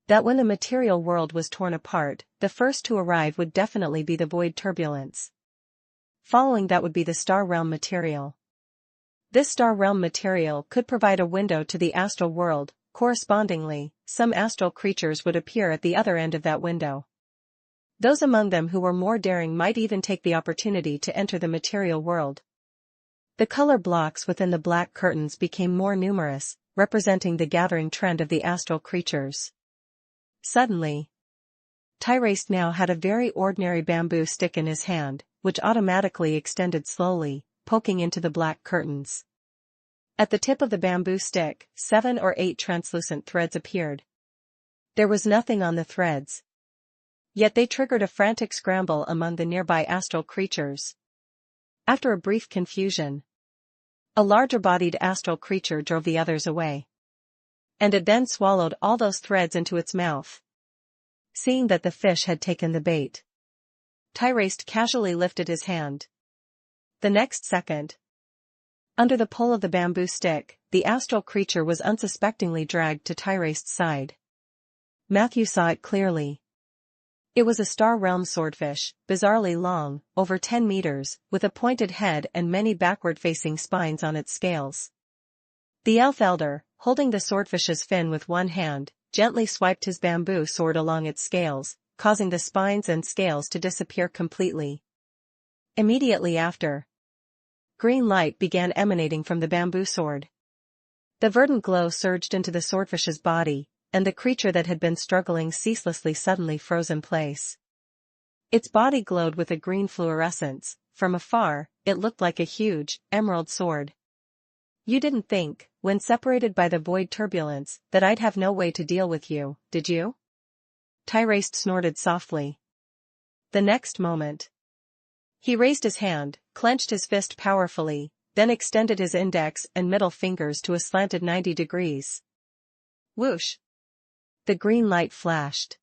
S1: that when the material world was torn apart, the first to arrive would definitely be the void turbulence. Following that would be the star realm material. This star realm material could provide a window to the astral world. Correspondingly, some astral creatures would appear at the other end of that window. Those among them who were more daring might even take the opportunity to enter the material world. The color blocks within the black curtains became more numerous, representing the gathering trend of the astral creatures. Suddenly, Tyraste now had a very ordinary bamboo stick in his hand, which automatically extended slowly, poking into the black curtains. At the tip of the bamboo stick, 7 or 8 translucent threads appeared. There was nothing on the threads. Yet they triggered a frantic scramble among the nearby astral creatures. After a brief confusion, a larger-bodied astral creature drove the others away. And it then swallowed all those threads into its mouth. Seeing that the fish had taken the bait, Tyraste casually lifted his hand. The next second, under the pull of the bamboo stick, the astral creature was unsuspectingly dragged to Tyraste's side. Matthew saw it clearly. It was a star realm swordfish, bizarrely long, over 10 meters, with a pointed head and many backward-facing spines on its scales. The elf elder, holding the swordfish's fin with one hand, gently swiped his bamboo sword along its scales, causing the spines and scales to disappear completely. Immediately after, green light began emanating from the bamboo sword. The verdant glow surged into the swordfish's body, and the creature that had been struggling ceaselessly suddenly froze in place. Its body glowed with a green fluorescence. From afar, it looked like a huge, emerald sword. You didn't think, when separated by the void turbulence, that I'd have no way to deal with you, did you? Tyraste snorted softly. The next moment, he raised his hand, clenched his fist powerfully, then extended his index and middle fingers to a slanted 90 degrees. Whoosh! The green light flashed.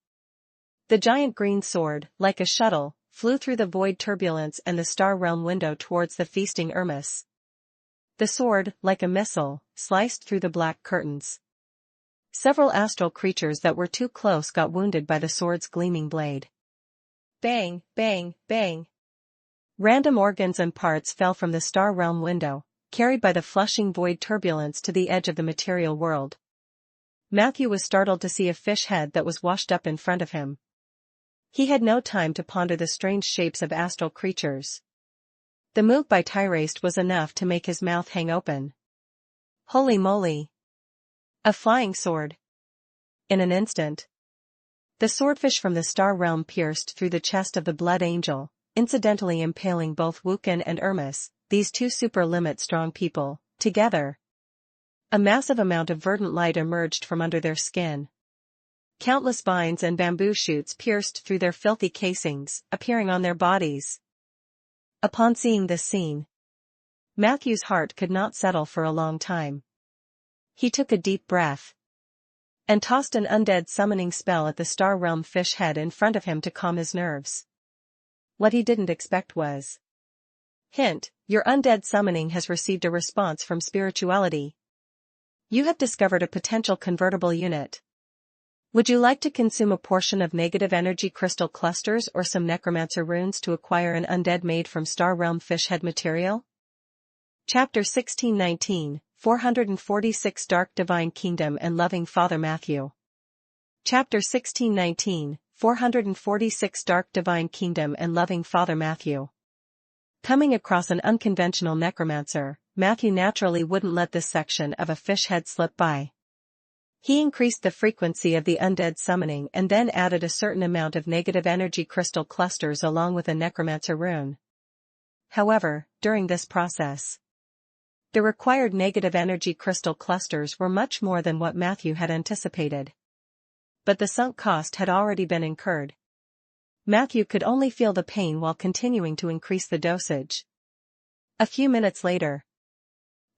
S1: The giant green sword, like a shuttle, flew through the void turbulence and the star realm window towards the feasting Irmis. The sword, like a missile, sliced through the black curtains. Several astral creatures that were too close got wounded by the sword's gleaming blade. Bang, bang, bang. Random organs and parts fell from the star realm window, carried by the flushing void turbulence to the edge of the material world. Matthew was startled to see a fish head that was washed up in front of him. He had no time to ponder the strange shapes of astral creatures. The move by Tyraste was enough to make his mouth hang open. Holy moly! A flying sword. In an instant, the swordfish from the star realm pierced through the chest of the Blood Angel, incidentally impaling both Wukan and Irmis, these two super-limit strong people, together. A massive amount of verdant light emerged from under their skin. Countless vines and bamboo shoots pierced through their filthy casings, appearing on their bodies. Upon seeing this scene, Matthew's heart could not settle for a long time. He took a deep breath and tossed an undead summoning spell at the star realm fish head in front of him to calm his nerves. What he didn't expect was, hint, your undead summoning has received a response from spirituality. You have discovered a potential convertible unit. Would you like to consume a portion of negative energy crystal clusters or some necromancer runes to acquire an undead made from star realm fish head material? Chapter 1619, 446 Dark Divine Kingdom and Loving Father Matthew. Chapter 1619, 446 Dark Divine Kingdom and Loving Father Matthew. Coming across an unconventional necromancer, Matthew naturally wouldn't let this section of a fish head slip by. He increased the frequency of the undead summoning and then added a certain amount of negative energy crystal clusters along with a necromancer rune. However, during this process, the required negative energy crystal clusters were much more than what Matthew had anticipated. But the sunk cost had already been incurred. Matthew could only feel the pain while continuing to increase the dosage. A few minutes later,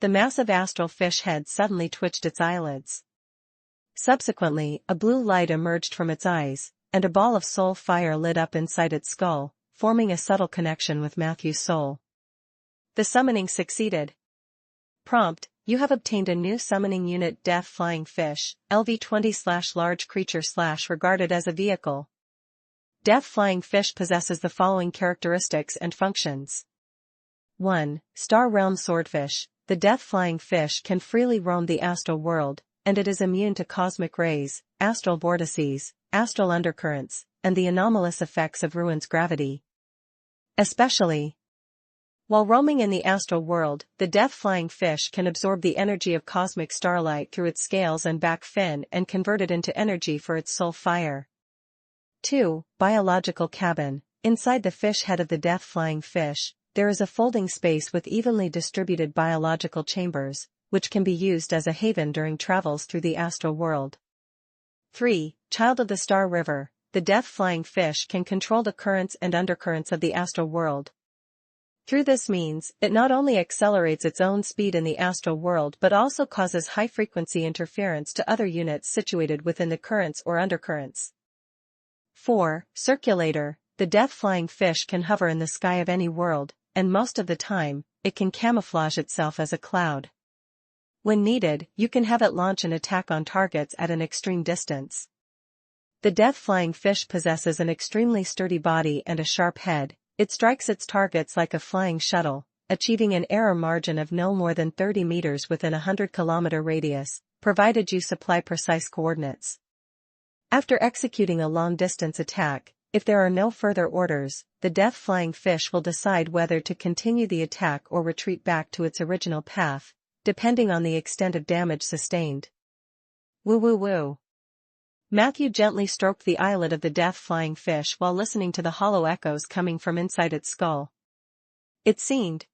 S1: the massive astral fish head suddenly twitched its eyelids. Subsequently, a blue light emerged from its eyes, and a ball of soul fire lit up inside its skull, forming a subtle connection with Matthew's soul. The summoning succeeded. Prompt: you have obtained a new summoning unit, Death Flying Fish, LV20/large creature/ regarded as a vehicle. Death Flying Fish possesses the following characteristics and functions. 1. Star Realm Swordfish. The Death Flying Fish can freely roam the astral world, and it is immune to cosmic rays, astral vortices, astral undercurrents, and the anomalous effects of ruin's gravity. Especially while roaming in the astral world, the death-flying fish can absorb the energy of cosmic starlight through its scales and back fin and convert it into energy for its soul fire. 2. Biological cabin. Inside the fish head of the death-flying fish, there is a folding space with evenly distributed biological chambers, which can be used as a haven during travels through the astral world. 3. Child of the Star River. The death-flying fish can control the currents and undercurrents of the astral world. Through this means, it not only accelerates its own speed in the astral world but also causes high-frequency interference to other units situated within the currents or undercurrents. 4. Circulator. The death-flying fish can hover in the sky of any world, and most of the time, it can camouflage itself as a cloud. When needed, you can have it launch an attack on targets at an extreme distance. The death-flying fish possesses an extremely sturdy body and a sharp head. It strikes its targets like a flying shuttle, achieving an error margin of no more than 30 meters within a 100-kilometer radius, provided you supply precise coordinates. After executing a long-distance attack, If there are no further orders, the death-flying fish will decide whether to continue the attack or retreat back to its original path, depending on the extent of damage sustained. Woo woo woo. Matthew gently stroked the eyelid of the death-flying fish while listening to the hollow echoes coming from inside its skull. It seemed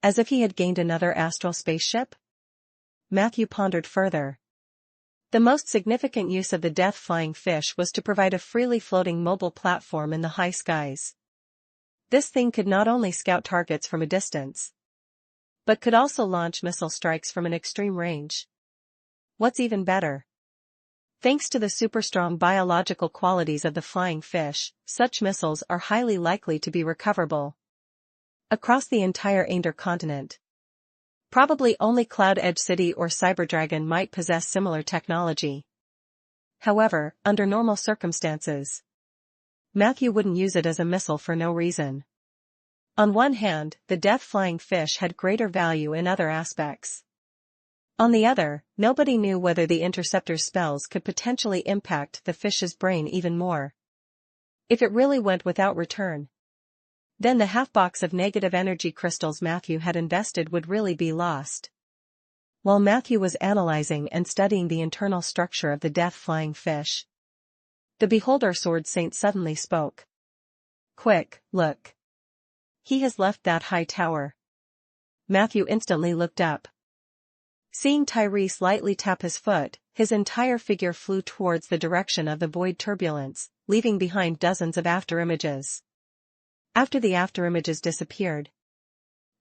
S1: as if he had gained another astral spaceship? Matthew pondered further. The most significant use of the death-flying fish was to provide a freely floating mobile platform in the high skies. This thing could not only scout targets from a distance, but could also launch missile strikes from an extreme range. What's even better? Thanks to the super-strong biological qualities of the flying fish, such missiles are highly likely to be recoverable across the entire Ander continent. Probably only Cloud Edge City or Cyberdragon might possess similar technology. However, under normal circumstances, Matthew wouldn't use it as a missile for no reason. On one hand, the death-flying fish had greater value in other aspects. On the other, nobody knew whether the interceptor's spells could potentially impact the fish's brain even more. If it really went without return, then the half-box of negative energy crystals Matthew had invested would really be lost. While Matthew was analyzing and studying the internal structure of the death-flying fish, the Beholder Sword Saint suddenly spoke. Quick, look. He has left that high tower. Matthew instantly looked up. Seeing Tyrese lightly tap his foot, his entire figure flew towards the direction of the void turbulence, leaving behind dozens of afterimages. After the afterimages disappeared,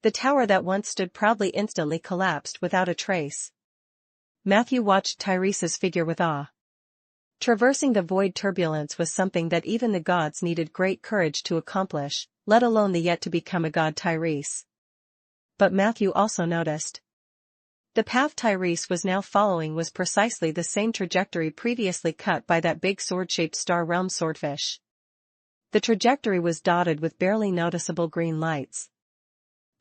S1: the tower that once stood proudly instantly collapsed without a trace. Matthew watched Tyrese's figure with awe. Traversing the void turbulence was something that even the gods needed great courage to accomplish, let alone the yet-to-become a god Tyrese. But Matthew also noticed. The path Tyrese was now following was precisely the same trajectory previously cut by that big sword-shaped Star Realm swordfish. The trajectory was dotted with barely noticeable green lights.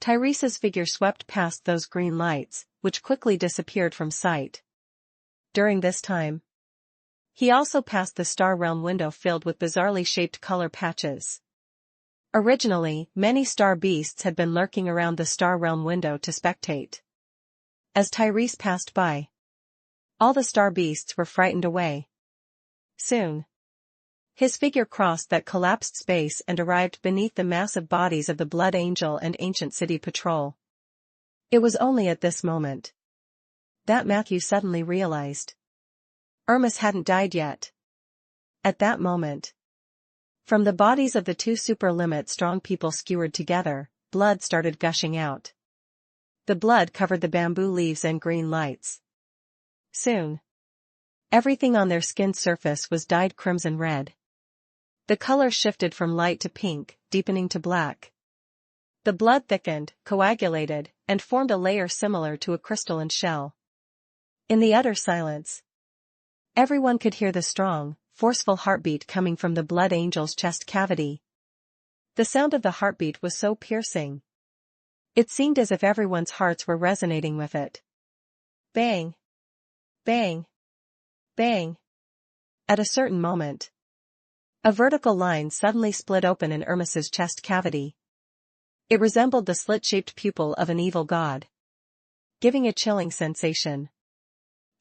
S1: Tyrese's figure swept past those green lights, which quickly disappeared from sight. During this time, he also passed the Star Realm window filled with bizarrely shaped color patches. Originally, many star beasts had been lurking around the Star Realm window to spectate. As Tyrese passed by, all the star beasts were frightened away. Soon, his figure crossed that collapsed space and arrived beneath the massive bodies of the Blood Angel and Ancient City Patrol. It was only at this moment that Matthew suddenly realized Hermes hadn't died yet. At that moment, from the bodies of the two super-limit strong people skewered together, blood started gushing out. The blood covered the bamboo leaves and green lights. Soon, everything on their skin surface was dyed crimson red. The color shifted from light to pink, deepening to black. The blood thickened, coagulated, and formed a layer similar to a crystalline shell. In the utter silence, everyone could hear the strong, forceful heartbeat coming from the Blood Angel's chest cavity. The sound of the heartbeat was so piercing. It seemed as if everyone's hearts were resonating with it. Bang! Bang! Bang! At a certain moment, a vertical line suddenly split open in Hermes's chest cavity. It resembled the slit-shaped pupil of an evil god, giving a chilling sensation.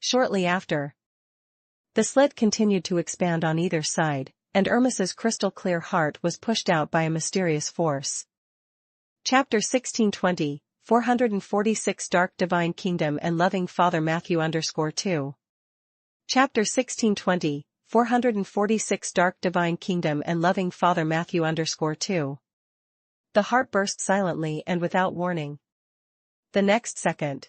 S1: Shortly after, the slit continued to expand on either side, and Hermes's crystal-clear heart was pushed out by a mysterious force. Chapter 1620, 446 Dark Divine Kingdom and Loving Father Matthew _2. Chapter 1620, 446 Dark Divine Kingdom and Loving Father Matthew _2. The heart burst silently and without warning. The next second,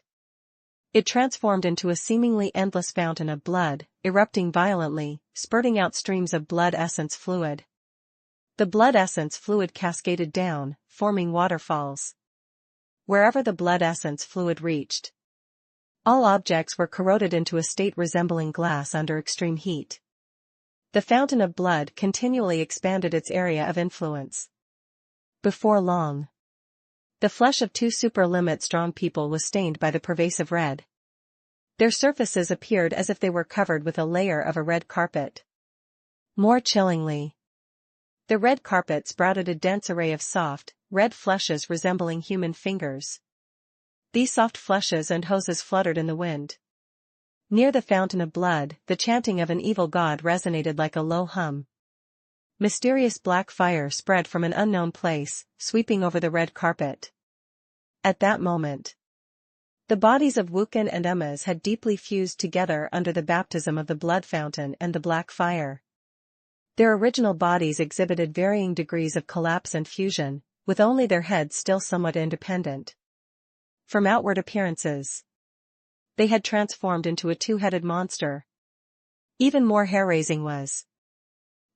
S1: it transformed into a seemingly endless fountain of blood, erupting violently, spurting out streams of blood essence fluid. The blood essence fluid cascaded down, forming waterfalls. Wherever the blood essence fluid reached, all objects were corroded into a state resembling glass under extreme heat. The fountain of blood continually expanded its area of influence. Before long, the flesh of two super-limit strong people was stained by the pervasive red. Their surfaces appeared as if they were covered with a layer of a red carpet. More chillingly, The red carpet sprouted a dense array of soft, red fleshes resembling human fingers. These soft fleshes and hoses fluttered in the wind. Near the fountain of blood, the chanting of an evil god resonated like a low hum. Mysterious black fire spread from an unknown place, sweeping over the red carpet. At that moment, the bodies of Wukan and Umaz had deeply fused together under the baptism of the blood fountain and the black fire. Their original bodies exhibited varying degrees of collapse and fusion, with only their heads still somewhat independent. From outward appearances, they had transformed into a two-headed monster. Even more hair-raising was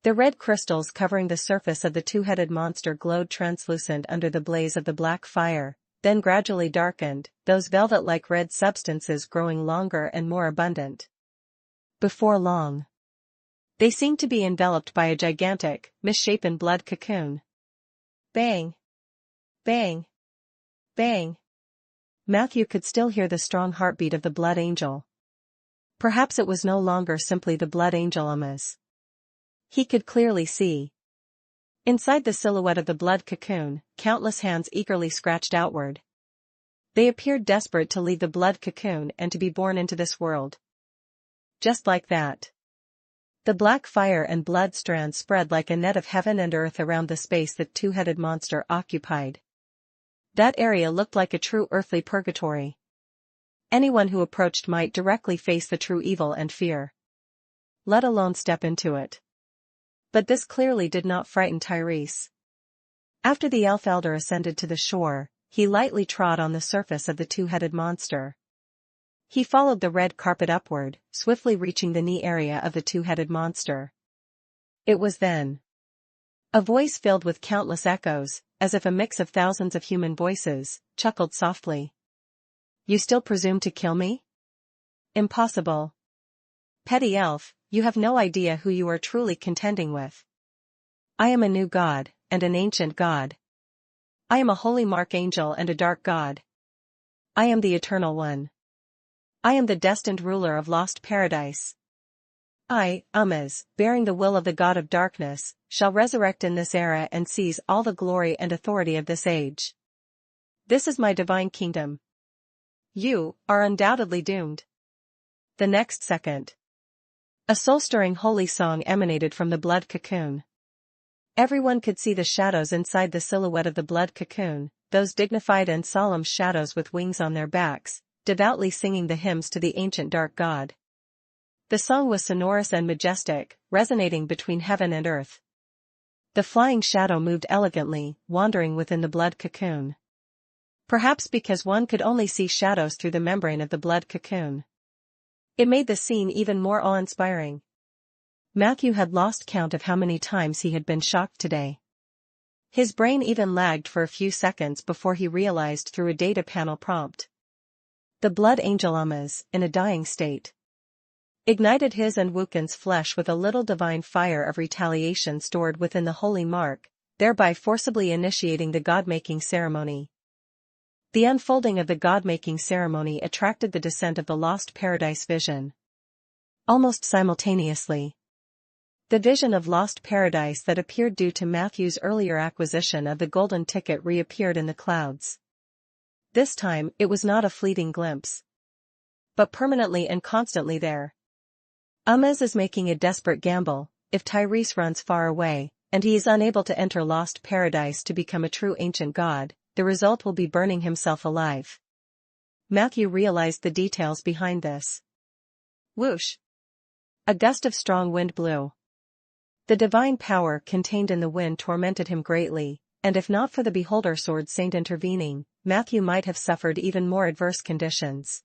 S1: the red crystals covering the surface of the two-headed monster glowed translucent under the blaze of the black fire, then gradually darkened, those velvet-like red substances growing longer and more abundant. Before long, they seemed to be enveloped by a gigantic, misshapen blood cocoon. Bang! Bang! Bang! Matthew could still hear the strong heartbeat of the blood angel. Perhaps it was no longer simply the blood angel Umaz. He could clearly see. Inside the silhouette of the blood cocoon, countless hands eagerly scratched outward. They appeared desperate to leave the blood cocoon and to be born into this world. Just like that. The black fire and blood strands spread like a net of heaven and earth around the space that two-headed monster occupied. That area looked like a true earthly purgatory. Anyone who approached might directly face the true evil and fear, let alone step into it. But this clearly did not frighten Tyrese. After the elf elder ascended to the shore, he lightly trod on the surface of the two-headed monster. He followed the red carpet upward, swiftly reaching the knee area of the two-headed monster. It was then. A voice filled with countless echoes, as if a mix of thousands of human voices, chuckled softly. You still presume to kill me? Impossible. Petty elf, you have no idea who you are truly contending with. I am a new god, and an ancient god. I am a holy archangel and a dark god. I am the Eternal One. I am the destined ruler of Lost Paradise. I, Umaz, bearing the will of the god of darkness, shall resurrect in this era and seize all the glory and authority of this age. This is my divine kingdom. You are undoubtedly doomed. The next second, a soul-stirring holy song emanated from the blood cocoon. Everyone could see the shadows inside the silhouette of the blood cocoon, those dignified and solemn shadows with wings on their backs, devoutly singing the hymns to the ancient dark god. The song was sonorous and majestic, resonating between heaven and earth. The flying shadow moved elegantly, wandering within the blood cocoon. Perhaps because one could only see shadows through the membrane of the blood cocoon. It made the scene even more awe-inspiring. Matthew had lost count of how many times he had been shocked today. His brain even lagged for a few seconds before he realized through a data panel prompt. The blood angel Umaz, in a dying state, ignited his and Wukan's flesh with a little divine fire of retaliation stored within the holy mark, thereby forcibly initiating the god-making ceremony. The unfolding of the god-making ceremony attracted the descent of the Lost Paradise vision. Almost simultaneously, the vision of Lost Paradise that appeared due to Matthew's earlier acquisition of the golden ticket reappeared in the clouds. This time, it was not a fleeting glimpse, but permanently and constantly there. Umaz is making a desperate gamble. If Tyrese runs far away, and he is unable to enter Lost Paradise to become a true ancient god, the result will be burning himself alive. Matthew realized the details behind this. Whoosh! A gust of strong wind blew. The divine power contained in the wind tormented him greatly, and if not for the Beholder Sword Saint intervening, Matthew might have suffered even more adverse conditions.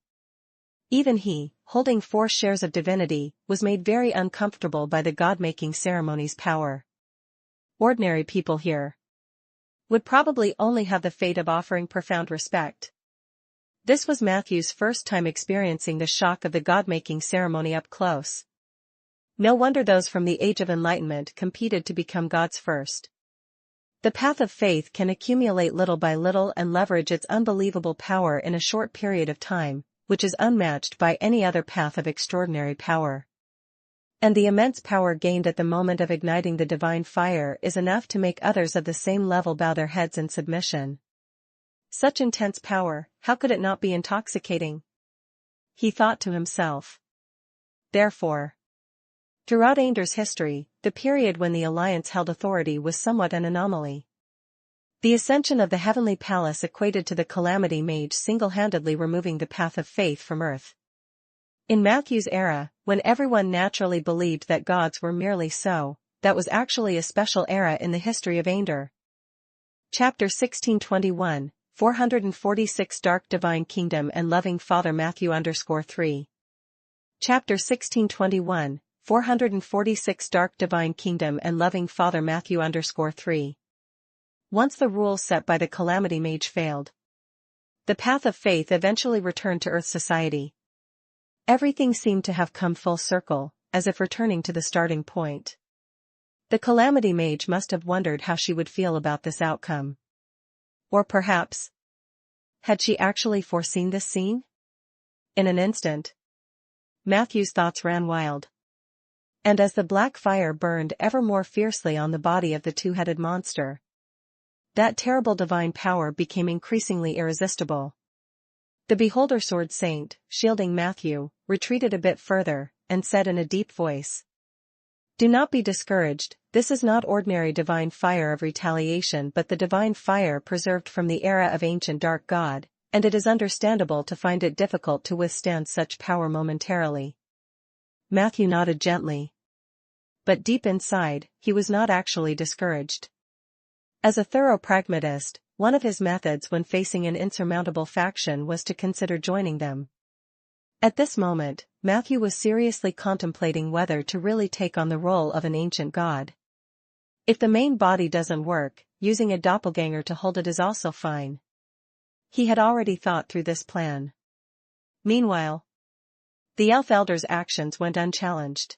S1: Even he, holding 4 shares of divinity, was made very uncomfortable by the god-making ceremony's power. Ordinary people here would probably only have the fate of offering profound respect. This was Matthew's first time experiencing the shock of the god-making ceremony up close. No wonder those from the Age of Enlightenment competed to become gods first. The path of faith can accumulate little by little and leverage its unbelievable power in a short period of time, which is unmatched by any other path of extraordinary power. And the immense power gained at the moment of igniting the divine fire is enough to make others of the same level bow their heads in submission. Such intense power, how could it not be intoxicating? He thought to himself. Therefore, throughout Einder's history, the period when the Alliance held authority was somewhat an anomaly. The ascension of the heavenly palace equated to the Calamity Mage single-handedly removing the path of faith from Earth. In Matthew's era, when everyone naturally believed that gods were merely so, that was actually a special era in the history of Einder. Chapter 1621, 446 Dark Divine Kingdom and Loving Father Matthew _3. Chapter 1621, 446 Dark Divine Kingdom and Loving Father Matthew _3. Once the rules set by the Calamity Mage failed, the path of faith eventually returned to Earth society. Everything seemed to have come full circle, as if returning to the starting point. The Calamity Mage must have wondered how she would feel about this outcome. Or perhaps, had she actually foreseen this scene? In an instant, Matthew's thoughts ran wild. And as the black fire burned ever more fiercely on the body of the two-headed monster, that terrible divine power became increasingly irresistible. The beholder sword saint, shielding Matthew, retreated a bit further, and said in a deep voice, "Do not be discouraged, this is not ordinary divine fire of retaliation but the divine fire preserved from the era of ancient dark god, and it is understandable to find it difficult to withstand such power momentarily." Matthew nodded gently. But deep inside, he was not actually discouraged. As a thorough pragmatist, one of his methods when facing an insurmountable faction was to consider joining them. At this moment, Matthew was seriously contemplating whether to really take on the role of an ancient god. If the main body doesn't work, using a doppelganger to hold it is also fine. He had already thought through this plan. Meanwhile, the elf elder's actions went unchallenged.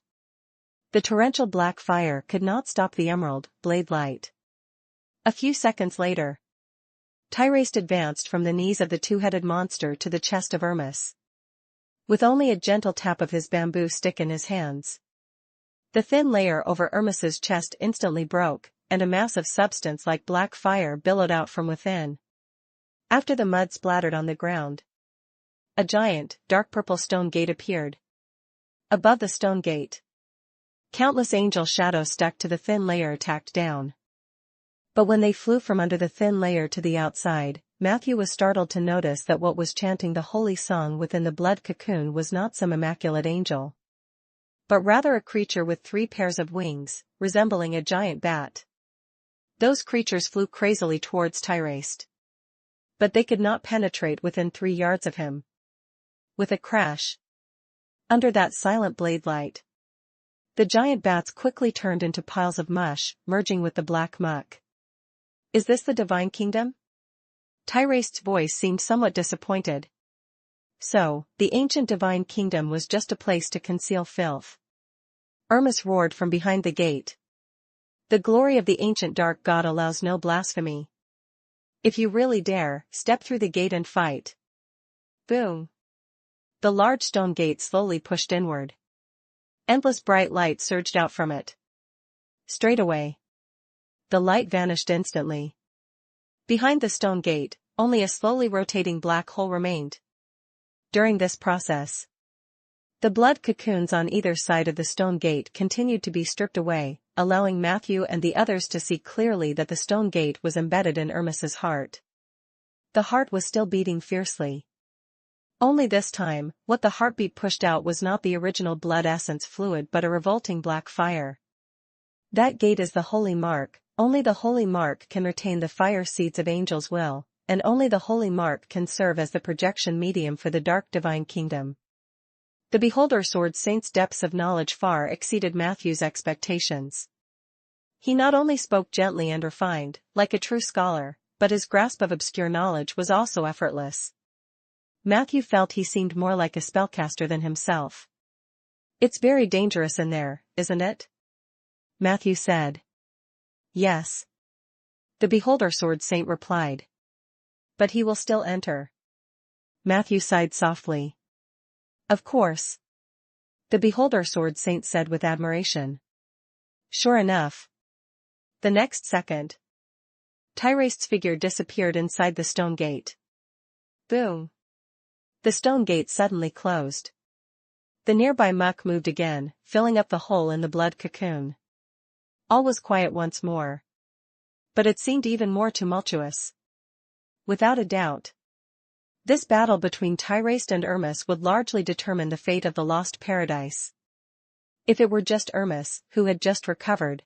S1: The torrential black fire could not stop the emerald blade light. A few seconds later, Tyraste advanced from the knees of the two-headed monster to the chest of Hermes. With only a gentle tap of his bamboo stick in his hands, the thin layer over Hermes's chest instantly broke, and a mass of substance like black fire billowed out from within. After the mud splattered on the ground, a giant, dark purple stone gate appeared. Above the stone gate, countless angel shadows stuck to the thin layer tacked down. But when they flew from under the thin layer to the outside, Matthew was startled to notice that what was chanting the holy song within the blood cocoon was not some immaculate angel, but rather a creature with 3 pairs of wings, resembling a giant bat. Those creatures flew crazily towards Tyraste, but they could not penetrate within 3 yards of him. With a crash, under that silent blade light, the giant bats quickly turned into piles of mush, merging with the black muck. "Is this the divine kingdom?" Tyraste's voice seemed somewhat disappointed. So, the ancient divine kingdom was just a place to conceal filth. Hermes roared from behind the gate. "The glory of the ancient dark god allows no blasphemy. If you really dare, step through the gate and fight." Boom! The large stone gate slowly pushed inward. Endless bright light surged out from it. Straightaway, the light vanished instantly. Behind the stone gate, only a slowly rotating black hole remained. During this process, the blood cocoons on either side of the stone gate continued to be stripped away, allowing Matthew and the others to see clearly that the stone gate was embedded in Hermes's heart. The heart was still beating fiercely. Only this time, what the heartbeat pushed out was not the original blood essence fluid but a revolting black fire. That gate is the holy mark. Only the holy mark can retain the fire seeds of angels' will, and only the holy mark can serve as the projection medium for the dark divine kingdom. The beholder sword saint's depths of knowledge far exceeded Matthew's expectations. He not only spoke gently and refined, like a true scholar, but his grasp of obscure knowledge was also effortless. Matthew felt he seemed more like a spellcaster than himself. "It's very dangerous in there, isn't it?" Matthew said. "Yes," the beholder sword saint replied. "But he will still enter." Matthew sighed softly. "Of course. the beholder sword saint said with admiration. Sure enough. The next second, Tyrest's figure disappeared inside the stone gate. Boom. The stone gate suddenly closed. The nearby muck moved again, filling up the hole in the blood cocoon. All was quiet once more. But it seemed even more tumultuous. Without a doubt, this battle between Tyrest and Hermes would largely determine the fate of the lost paradise. If it were just Hermes, who had just recovered,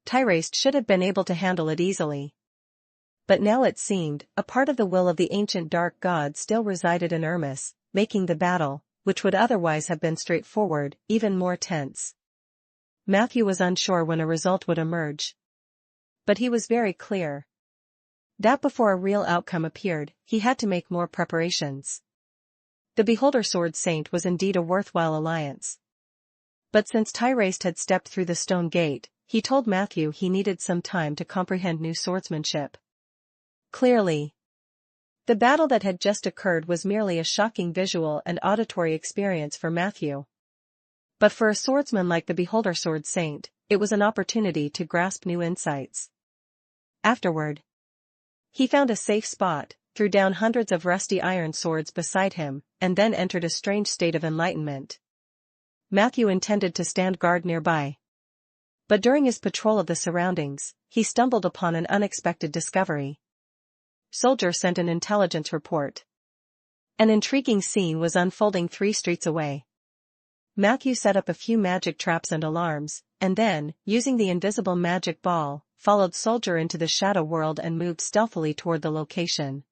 S1: Tyrest should have been able to handle it easily. But now it seemed, a part of the will of the ancient dark god still resided in Hermes, making the battle, which would otherwise have been straightforward, even more tense. Matthew was unsure when a result would emerge. But he was very clear that before a real outcome appeared, he had to make more preparations. The Beholder Sword Saint was indeed a worthwhile alliance. But since Tyrest had stepped through the stone gate, he told Matthew he needed some time to comprehend new swordsmanship. Clearly, the battle that had just occurred was merely a shocking visual and auditory experience for Matthew. But for a swordsman like the Beholder Sword Saint, it was an opportunity to grasp new insights. Afterward, he found a safe spot, threw down hundreds of rusty iron swords beside him, and then entered a strange state of enlightenment. Matthew intended to stand guard nearby. But during his patrol of the surroundings, he stumbled upon an unexpected discovery. Soldier sent an intelligence report. An intriguing scene was unfolding 3 streets away. Matthew set up a few magic traps and alarms, and then, using the invisible magic ball, followed Soldier into the shadow world and moved stealthily toward the location.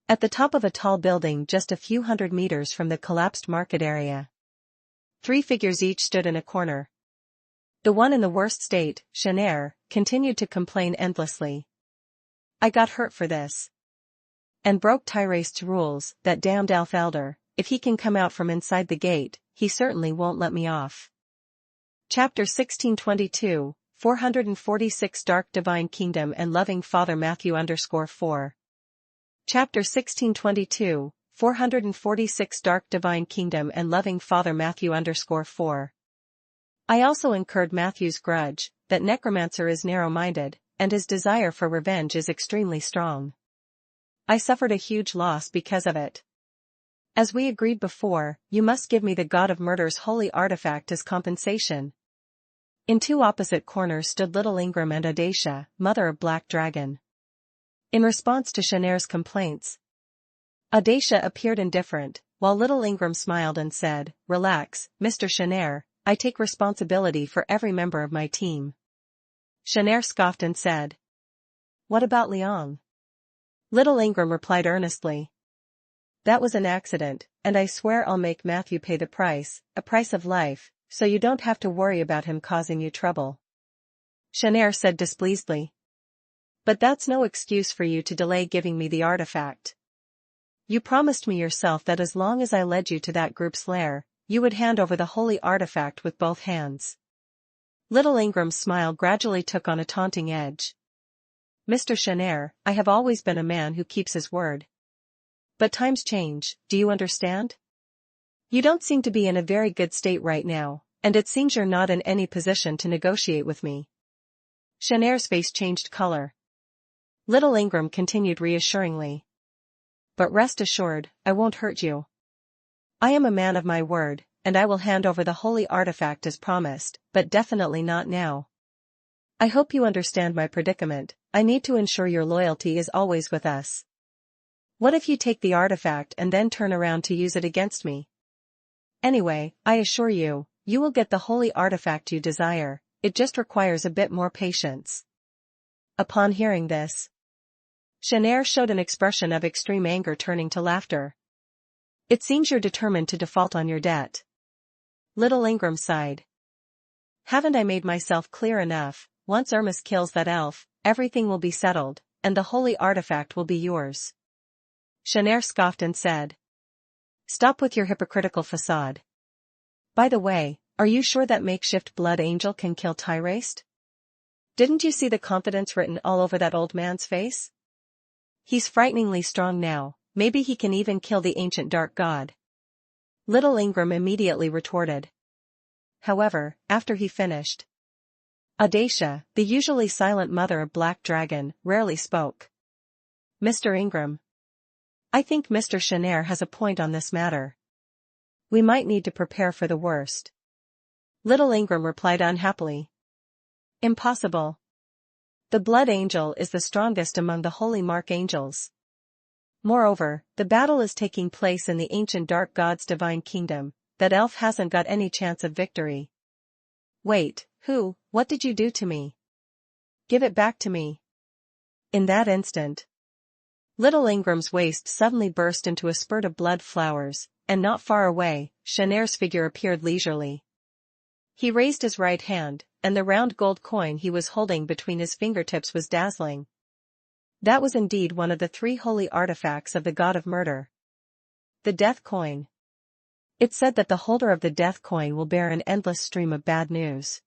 S1: At the top of a tall building just a few hundred meters from the collapsed market area, 3 figures each stood in a corner. The one in the worst state, Shanair, continued to complain endlessly. I got hurt for this. And broke Tyrest's rules, that damned elf elder. If he can come out from inside the gate, he certainly won't let me off. Chapter 1622, 446 Dark Divine Kingdom and Loving Father Matthew _4. Chapter 1622, 446 Dark Divine Kingdom and Loving Father Matthew _4. I also incurred Matthew's grudge, that Necromancer is narrow-minded, and his desire for revenge is extremely strong. I suffered a huge loss because of it. As we agreed before, you must give me the God of Murder's holy artifact as compensation. In 2 opposite corners stood little Ingram and Audacia, mother of Black Dragon. In response to Shanair's complaints, Audacia appeared indifferent, while little Ingram smiled and said, Relax, Mr. Shanair, I take responsibility for every member of my team. Shanair scoffed and said, What about Liang? Little Ingram replied earnestly. That was an accident, and I swear I'll make Matthew pay the price, a price of life, so you don't have to worry about him causing you trouble. Shanair said displeasedly. But that's no excuse for you to delay giving me the artifact. You promised me yourself that as long as I led you to that group's lair, you would hand over the holy artifact with both hands. Little Ingram's smile gradually took on a taunting edge. Mr. Shanair, I have always been a man who keeps his word. But times change, do you understand? You don't seem to be in a very good state right now, and it seems you're not in any position to negotiate with me. Shanair's face changed color. Little Ingram continued reassuringly. But rest assured, I won't hurt you. I am a man of my word, and I will hand over the holy artifact as promised, but definitely not now. I hope you understand my predicament. I need to ensure your loyalty is always with us. What if you take the artifact and then turn around to use it against me? Anyway, I assure you, you will get the holy artifact you desire, it just requires a bit more patience. Upon hearing this, Shanair showed an expression of extreme anger turning to laughter. It seems you're determined to default on your debt. Little Ingram sighed. Haven't I made myself clear enough? Once Hermes kills that elf, everything will be settled, and the holy artifact will be yours. Shanair scoffed and said, Stop with your hypocritical facade. By the way, are you sure that makeshift blood angel can kill Tyrest? Didn't you see the confidence written all over that old man's face? He's frighteningly strong now, maybe he can even kill the ancient dark god. Little Ingram immediately retorted. However, after he finished, Audacia, the usually silent mother of Black Dragon, rarely spoke. Mr. Ingram. I think Mr. Chenair has a point on this matter. We might need to prepare for the worst. Little Ingram replied unhappily. Impossible. The Blood Angel is the strongest among the Holy Mark Angels. Moreover, the battle is taking place in the ancient Dark God's divine kingdom. That elf hasn't got any chance of victory. Wait, what did you do to me? Give it back to me. In that instant, Little Ingram's waist suddenly burst into a spurt of blood flowers, and not far away, Chenair's figure appeared leisurely. He raised his right hand, and the round gold coin he was holding between his fingertips was dazzling. That was indeed one of the 3 holy artifacts of the god of murder. The death coin. It said that the holder of the death coin will bear an endless stream of bad news.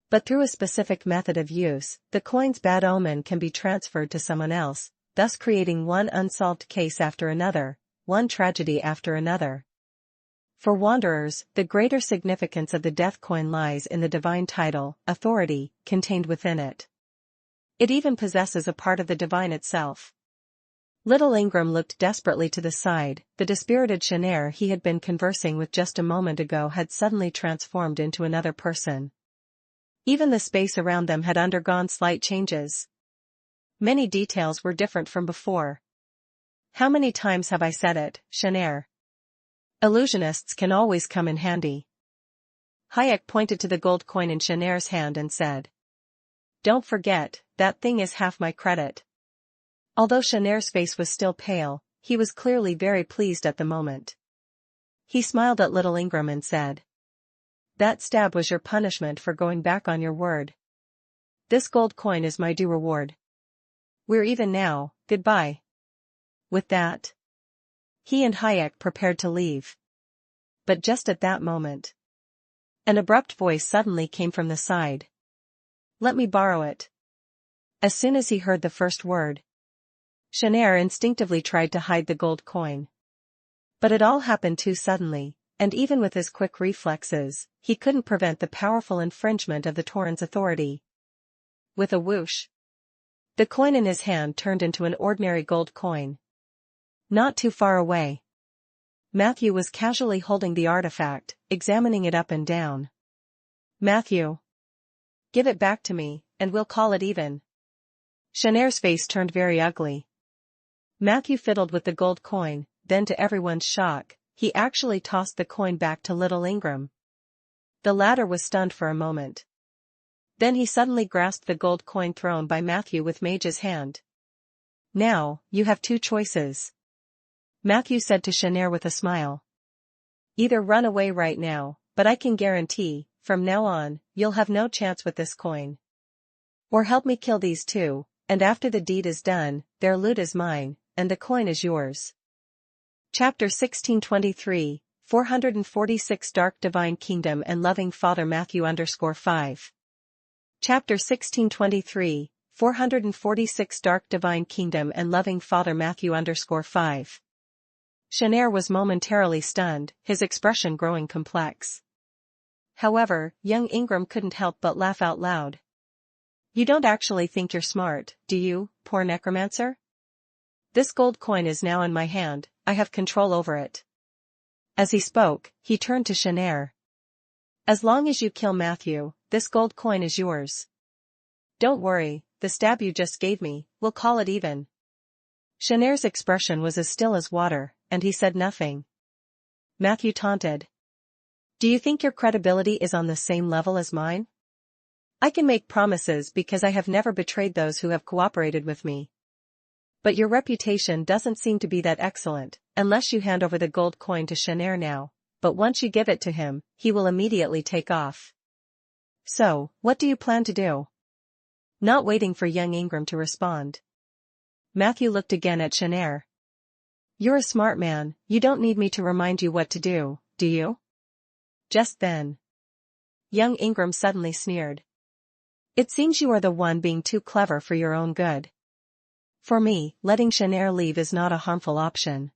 S1: But through a specific method of use, the coin's bad omen can be transferred to someone else, thus creating one unsolved case after another, one tragedy after another. For wanderers, the greater significance of the death coin lies in the divine title, authority, contained within it. It even possesses a part of the divine itself. Little Ingram looked desperately to the side. The dispirited Chenair he had been conversing with just a moment ago had suddenly transformed into another person. Even the space around them had undergone slight changes. Many details were different from before. How many times have I said it, Chenair? Illusionists can always come in handy. Hayek pointed to the gold coin in Chenair's hand and said, Don't forget, that thing is half my credit. Although Chenair's face was still pale, he was clearly very pleased at the moment. He smiled at Little Ingram and said, That stab was your punishment for going back on your word. This gold coin is my due reward. We're even now, goodbye. With that, he and Hayek prepared to leave. But just at that moment, an abrupt voice suddenly came from the side. Let me borrow it. As soon as he heard the first word, Chenair instinctively tried to hide the gold coin. But it all happened too suddenly, and even with his quick reflexes, he couldn't prevent the powerful infringement of the Tauren's authority. With a whoosh, the coin in his hand turned into an ordinary gold coin. Not too far away, Matthew was casually holding the artifact, examining it up and down. Matthew, give it back to me, and we'll call it even. Chenair's face turned very ugly. Matthew fiddled with the gold coin, then to everyone's shock, he actually tossed the coin back to Little Ingram. The latter was stunned for a moment. Then he suddenly grasped the gold coin thrown by Matthew with Mage's hand. Now, you have 2 choices, Matthew said to Chenair with a smile. Either run away right now, but I can guarantee, from now on, you'll have no chance with this coin. Or help me kill these 2, and after the deed is done, their loot is mine, and the coin is yours. Chapter 1623, 446 Dark Divine Kingdom and Loving Father Matthew _5. Chapter 1623, 446 Dark Divine Kingdom and Loving Father Matthew _5. Chenair was momentarily stunned, his expression growing complex. However, young Ingram couldn't help but laugh out loud. You don't actually think you're smart, do you, poor necromancer? This gold coin is now in my hand, I have control over it. As he spoke, he turned to Chenair. As long as you kill Matthew, this gold coin is yours. Don't worry, the stab you just gave me, we'll call it even. Chenair's expression was as still as water, and he said nothing. Matthew taunted. Do you think your credibility is on the same level as mine? I can make promises because I have never betrayed those who have cooperated with me. But your reputation doesn't seem to be that excellent, unless you hand over the gold coin to Chenair now, but once you give it to him, he will immediately take off. So, what do you plan to do? Not waiting for young Ingram to respond, Matthew looked again at Chenair. You're a smart man, you don't need me to remind you what to do you? Just then, young Ingram suddenly sneered. It seems you are the one being too clever for your own good. For me, letting Chenair leave is not a harmful option.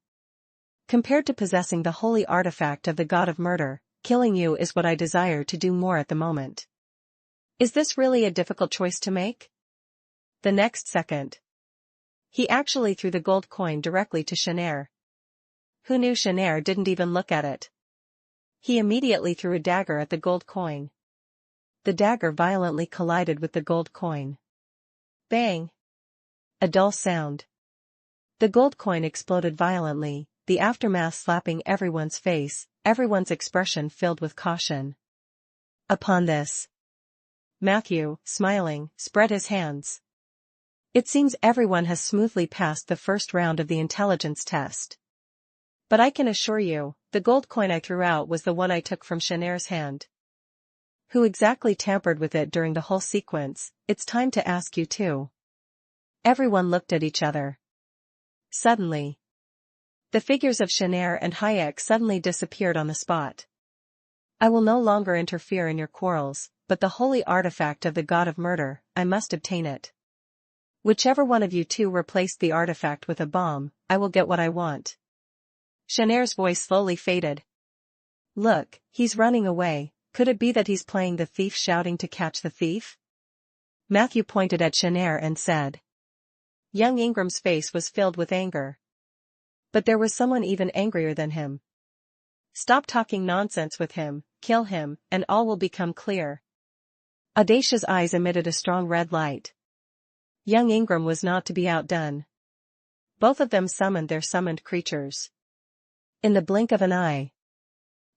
S1: Compared to possessing the holy artifact of the god of murder, killing you is what I desire to do more at the moment. Is this really a difficult choice to make? The next second, he actually threw the gold coin directly to Shanair. Who knew Shanair didn't even look at it? He immediately threw a dagger at the gold coin. The dagger violently collided with the gold coin. Bang! A dull sound. The gold coin exploded violently, the aftermath slapping everyone's face, everyone's expression filled with caution. Upon this, Matthew, smiling, spread his hands. It seems everyone has smoothly passed the first round of the intelligence test. But I can assure you, the gold coin I threw out was the one I took from Shanair's hand. Who exactly tampered with it during the whole sequence? It's time to ask you too. Everyone looked at each other. Suddenly, the figures of Shanair and Hayek suddenly disappeared on the spot. I will no longer interfere in your quarrels, but the holy artifact of the god of murder, I must obtain it. Whichever one of you two replaced the artifact with a bomb, I will get what I want. Shanair's voice slowly faded. Look, he's running away. Could it be that he's playing the thief, shouting to catch the thief? Matthew pointed at Shanair and said. Young Ingram's face was filled with anger. But there was someone even angrier than him. Stop talking nonsense with him, kill him, and all will become clear. Audacia's eyes emitted a strong red light. Young Ingram was not to be outdone. Both of them summoned their summoned creatures. In the blink of an eye,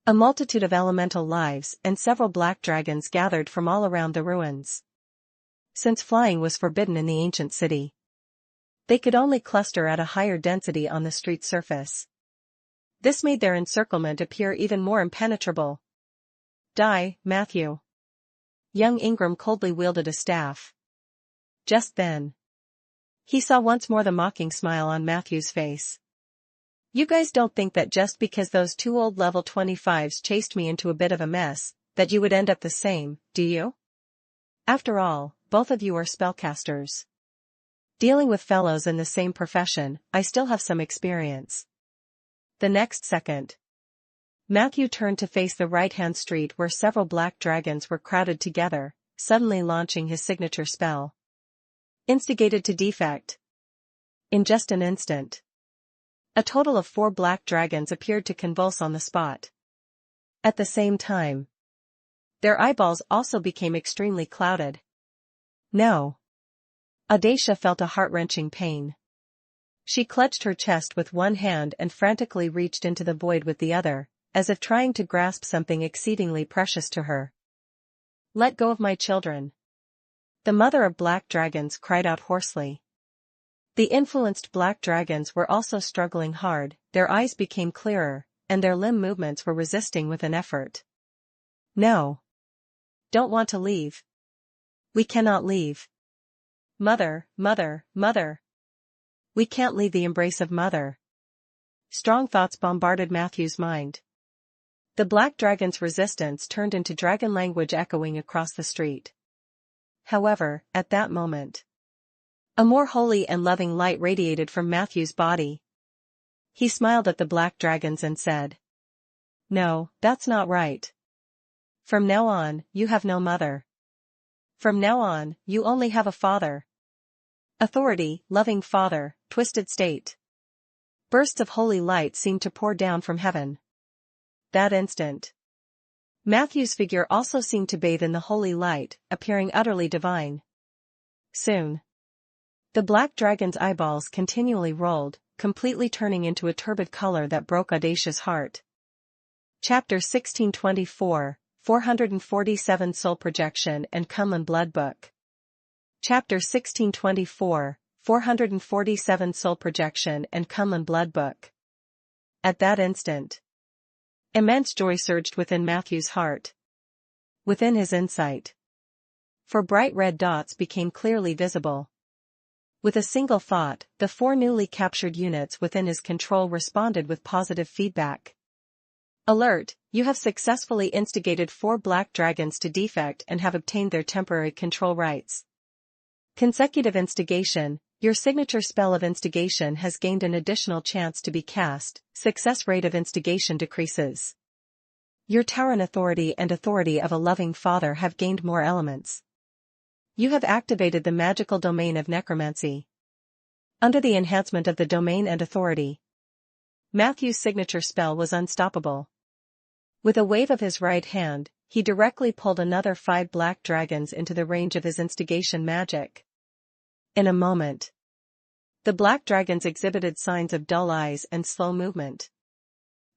S1: a multitude of elemental lives and several black dragons gathered from all around the ruins. Since flying was forbidden in the ancient city, they could only cluster at a higher density on the street surface. This made their encirclement appear even more impenetrable. Die, Matthew. Young Ingram coldly wielded a staff. Just then, he saw once more the mocking smile on Matthew's face. You guys don't think that just because those two old level 25s chased me into a bit of a mess, that you would end up the same, do you? After all, both of you are spellcasters. Dealing with fellows in the same profession, I still have some experience. The next second, Matthew turned to face the right-hand street where several black dragons were crowded together, suddenly launching his signature spell. Instigated to defect. In just an instant, a total of 4 black dragons appeared to convulse on the spot. At the same time, their eyeballs also became extremely clouded. No. Audacia felt a heart-wrenching pain. She clutched her chest with one hand and frantically reached into the void with the other, as if trying to grasp something exceedingly precious to her. Let go of my children. The mother of black dragons cried out hoarsely. The influenced black dragons were also struggling hard, their eyes became clearer, and their limb movements were resisting with an effort. No. Don't want to leave. We cannot leave. Mother, mother, mother. We can't leave the embrace of mother. Strong thoughts bombarded Matthew's mind. The black dragon's resistance turned into dragon language echoing across the street. However, at that moment, a more holy and loving light radiated from Matthew's body. He smiled at the black dragons and said, No, that's not right. From now on, you have no mother. From now on, you only have a father. Authority, loving father, twisted state. Bursts of holy light seemed to pour down from heaven. That instant, Matthew's figure also seemed to bathe in the holy light, appearing utterly divine. Soon, the black dragon's eyeballs continually rolled, completely turning into a turbid color that broke Audacia's heart. Chapter 1624, 447 Soul Projection and Kunlun Blood Book. Chapter 1624, 447 Soul Projection and Kunlun Blood Book. At that instant, immense joy surged within Matthew's heart. Within his insight, 4 bright red dots became clearly visible. With a single thought, the 4 newly captured units within his control responded with positive feedback. Alert, you have successfully instigated 4 black dragons to defect and have obtained their temporary control rights. Consecutive instigation, Your signature spell of instigation has gained an additional chance to be cast. Success rate of instigation decreases. Your Tauran authority and authority of a loving father have gained more elements. You have activated the magical domain of necromancy. Under the enhancement of the domain and authority, Matthew's signature spell was unstoppable. With a wave of his right hand, he directly pulled another 5 black dragons into the range of his instigation magic. In a moment, the black dragons exhibited signs of dull eyes and slow movement.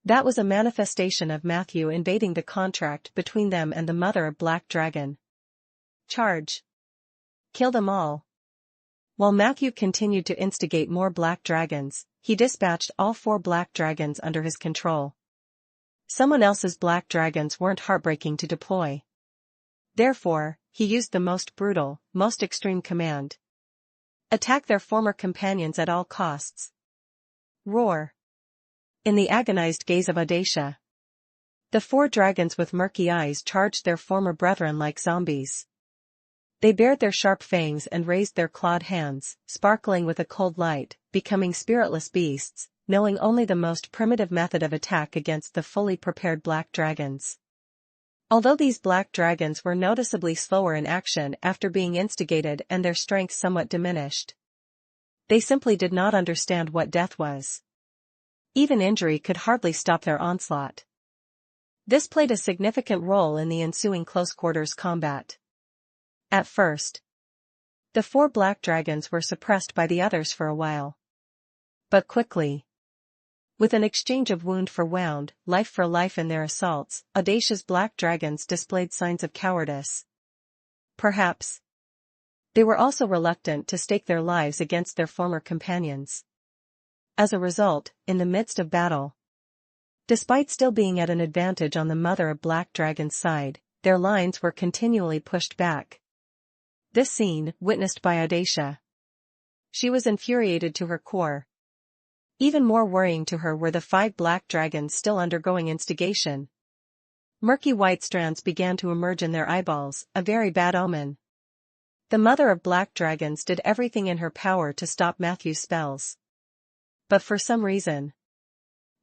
S1: That was a manifestation of Matthew invading the contract between them and the mother of Black Dragon. Charge! Kill them all. While Matthew continued to instigate more black dragons, he dispatched all 4 black dragons under his control. Someone else's black dragons weren't heartbreaking to deploy. Therefore, he used the most brutal, most extreme command. Attack their former companions at all costs. Roar! In the agonized gaze of Audacia, the 4 dragons with murky eyes charged their former brethren like zombies. They bared their sharp fangs and raised their clawed hands, sparkling with a cold light, becoming spiritless beasts, knowing only the most primitive method of attack against the fully prepared black dragons. Although these black dragons were noticeably slower in action after being instigated and their strength somewhat diminished, they simply did not understand what death was. Even injury could hardly stop their onslaught. This played a significant role in the ensuing close-quarters combat. At first, the 4 black dragons were suppressed by the others for a while. But quickly, with an exchange of wound for wound, life for life in their assaults, Audacia's black dragons displayed signs of cowardice. Perhaps they were also reluctant to stake their lives against their former companions. As a result, in the midst of battle, despite still being at an advantage on the mother of Black Dragon's side, their lines were continually pushed back. This scene, witnessed by Audacia. She was infuriated to her core. Even more worrying to her were the 5 black dragons still undergoing instigation. Murky white strands began to emerge in their eyeballs, a very bad omen. The mother of black dragons did everything in her power to stop Matthew's spells. But for some reason,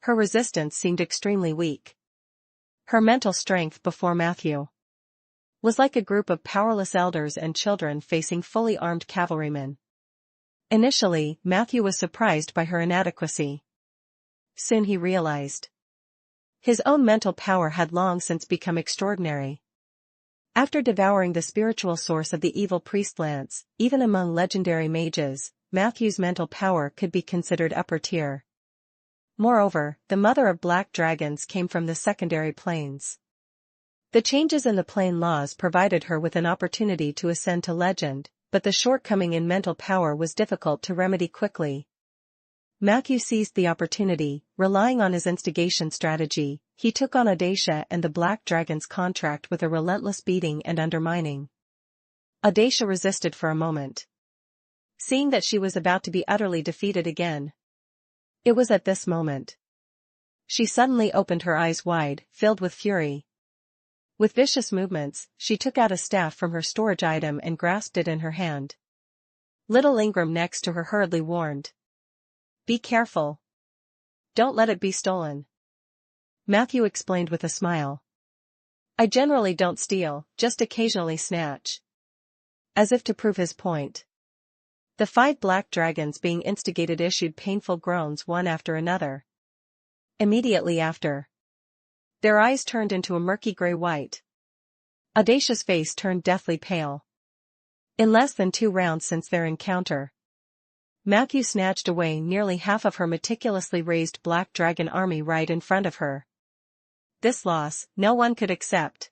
S1: her resistance seemed extremely weak. Her mental strength before Matthew was like a group of powerless elders and children facing fully armed cavalrymen. Initially, Matthew was surprised by her inadequacy. Soon he realized his own mental power had long since become extraordinary. After devouring the spiritual source of the evil priest Lance, even among legendary mages, Matthew's mental power could be considered upper tier. Moreover, the mother of black dragons came from the secondary planes. The changes in the plane laws provided her with an opportunity to ascend to legend, but the shortcoming in mental power was difficult to remedy quickly. Matthew seized the opportunity. Relying on his instigation strategy, he took on Audacia and the Black Dragon's contract with a relentless beating and undermining. Audacia resisted for a moment, seeing that she was about to be utterly defeated again. It was at this moment she suddenly opened her eyes wide, filled with fury. With vicious movements, she took out a staff from her storage item and grasped it in her hand. Little Ingram next to her hurriedly warned, "Be careful. Don't let it be stolen." Matthew explained with a smile, "I generally don't steal, just occasionally snatch." As if to prove his point, the 5 black dragons being instigated issued painful groans one after another. Immediately after, their eyes turned into a murky gray-white. Audacia's face turned deathly pale. In less than 2 rounds since their encounter, Matthew snatched away nearly half of her meticulously raised black dragon army right in front of her. This loss, no one could accept.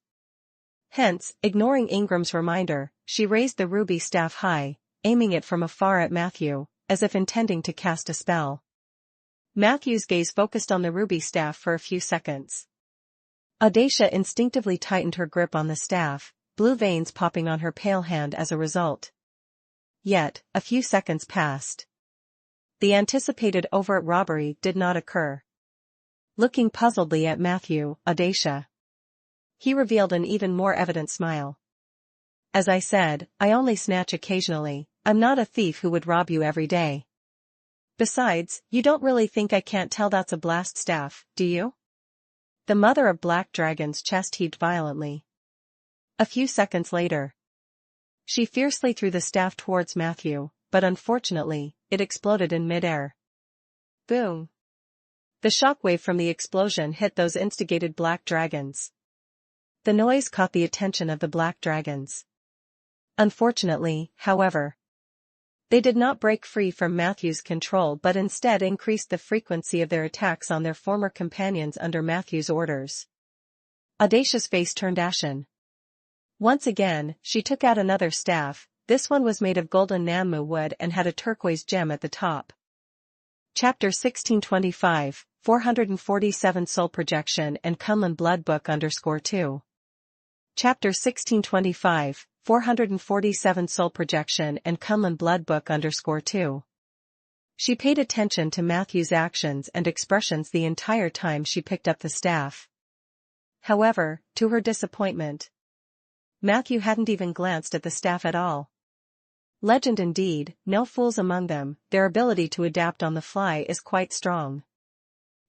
S1: Hence, ignoring Ingram's reminder, she raised the ruby staff high, aiming it from afar at Matthew, as if intending to cast a spell. Matthew's gaze focused on the ruby staff for a few seconds. Audacia instinctively tightened her grip on the staff, blue veins popping on her pale hand as a result. Yet, a few seconds passed. The anticipated overt robbery did not occur. Looking puzzledly at Matthew, Audacia, he revealed an even more evident smile. "As I said, I only snatch occasionally, I'm not a thief who would rob you every day. Besides, you don't really think I can't tell that's a blast staff, do you? The mother of black dragon's chest heaved violently. A few seconds later, she fiercely threw the staff towards Matthew, but unfortunately, it exploded in midair. Boom! The shockwave from the explosion hit those instigated black dragons. The noise caught the attention of the black dragons. Unfortunately, however, they did not break free from Matthew's control but instead increased the frequency of their attacks on their former companions under Matthew's orders. Audacia's face turned ashen. Once again, she took out another staff. This one was made of golden Nammu wood and had a turquoise gem at the top. Chapter 1625, 447 Soul Projection and Kunlun Blood Book _2. Chapter 1625, 447 Soul Projection and Kunlun Blood Book _2. She paid attention to Matthew's actions and expressions the entire time she picked up the staff. However, to her disappointment, Matthew hadn't even glanced at the staff at all. Legend indeed, no fools among them, their ability to adapt on the fly is quite strong.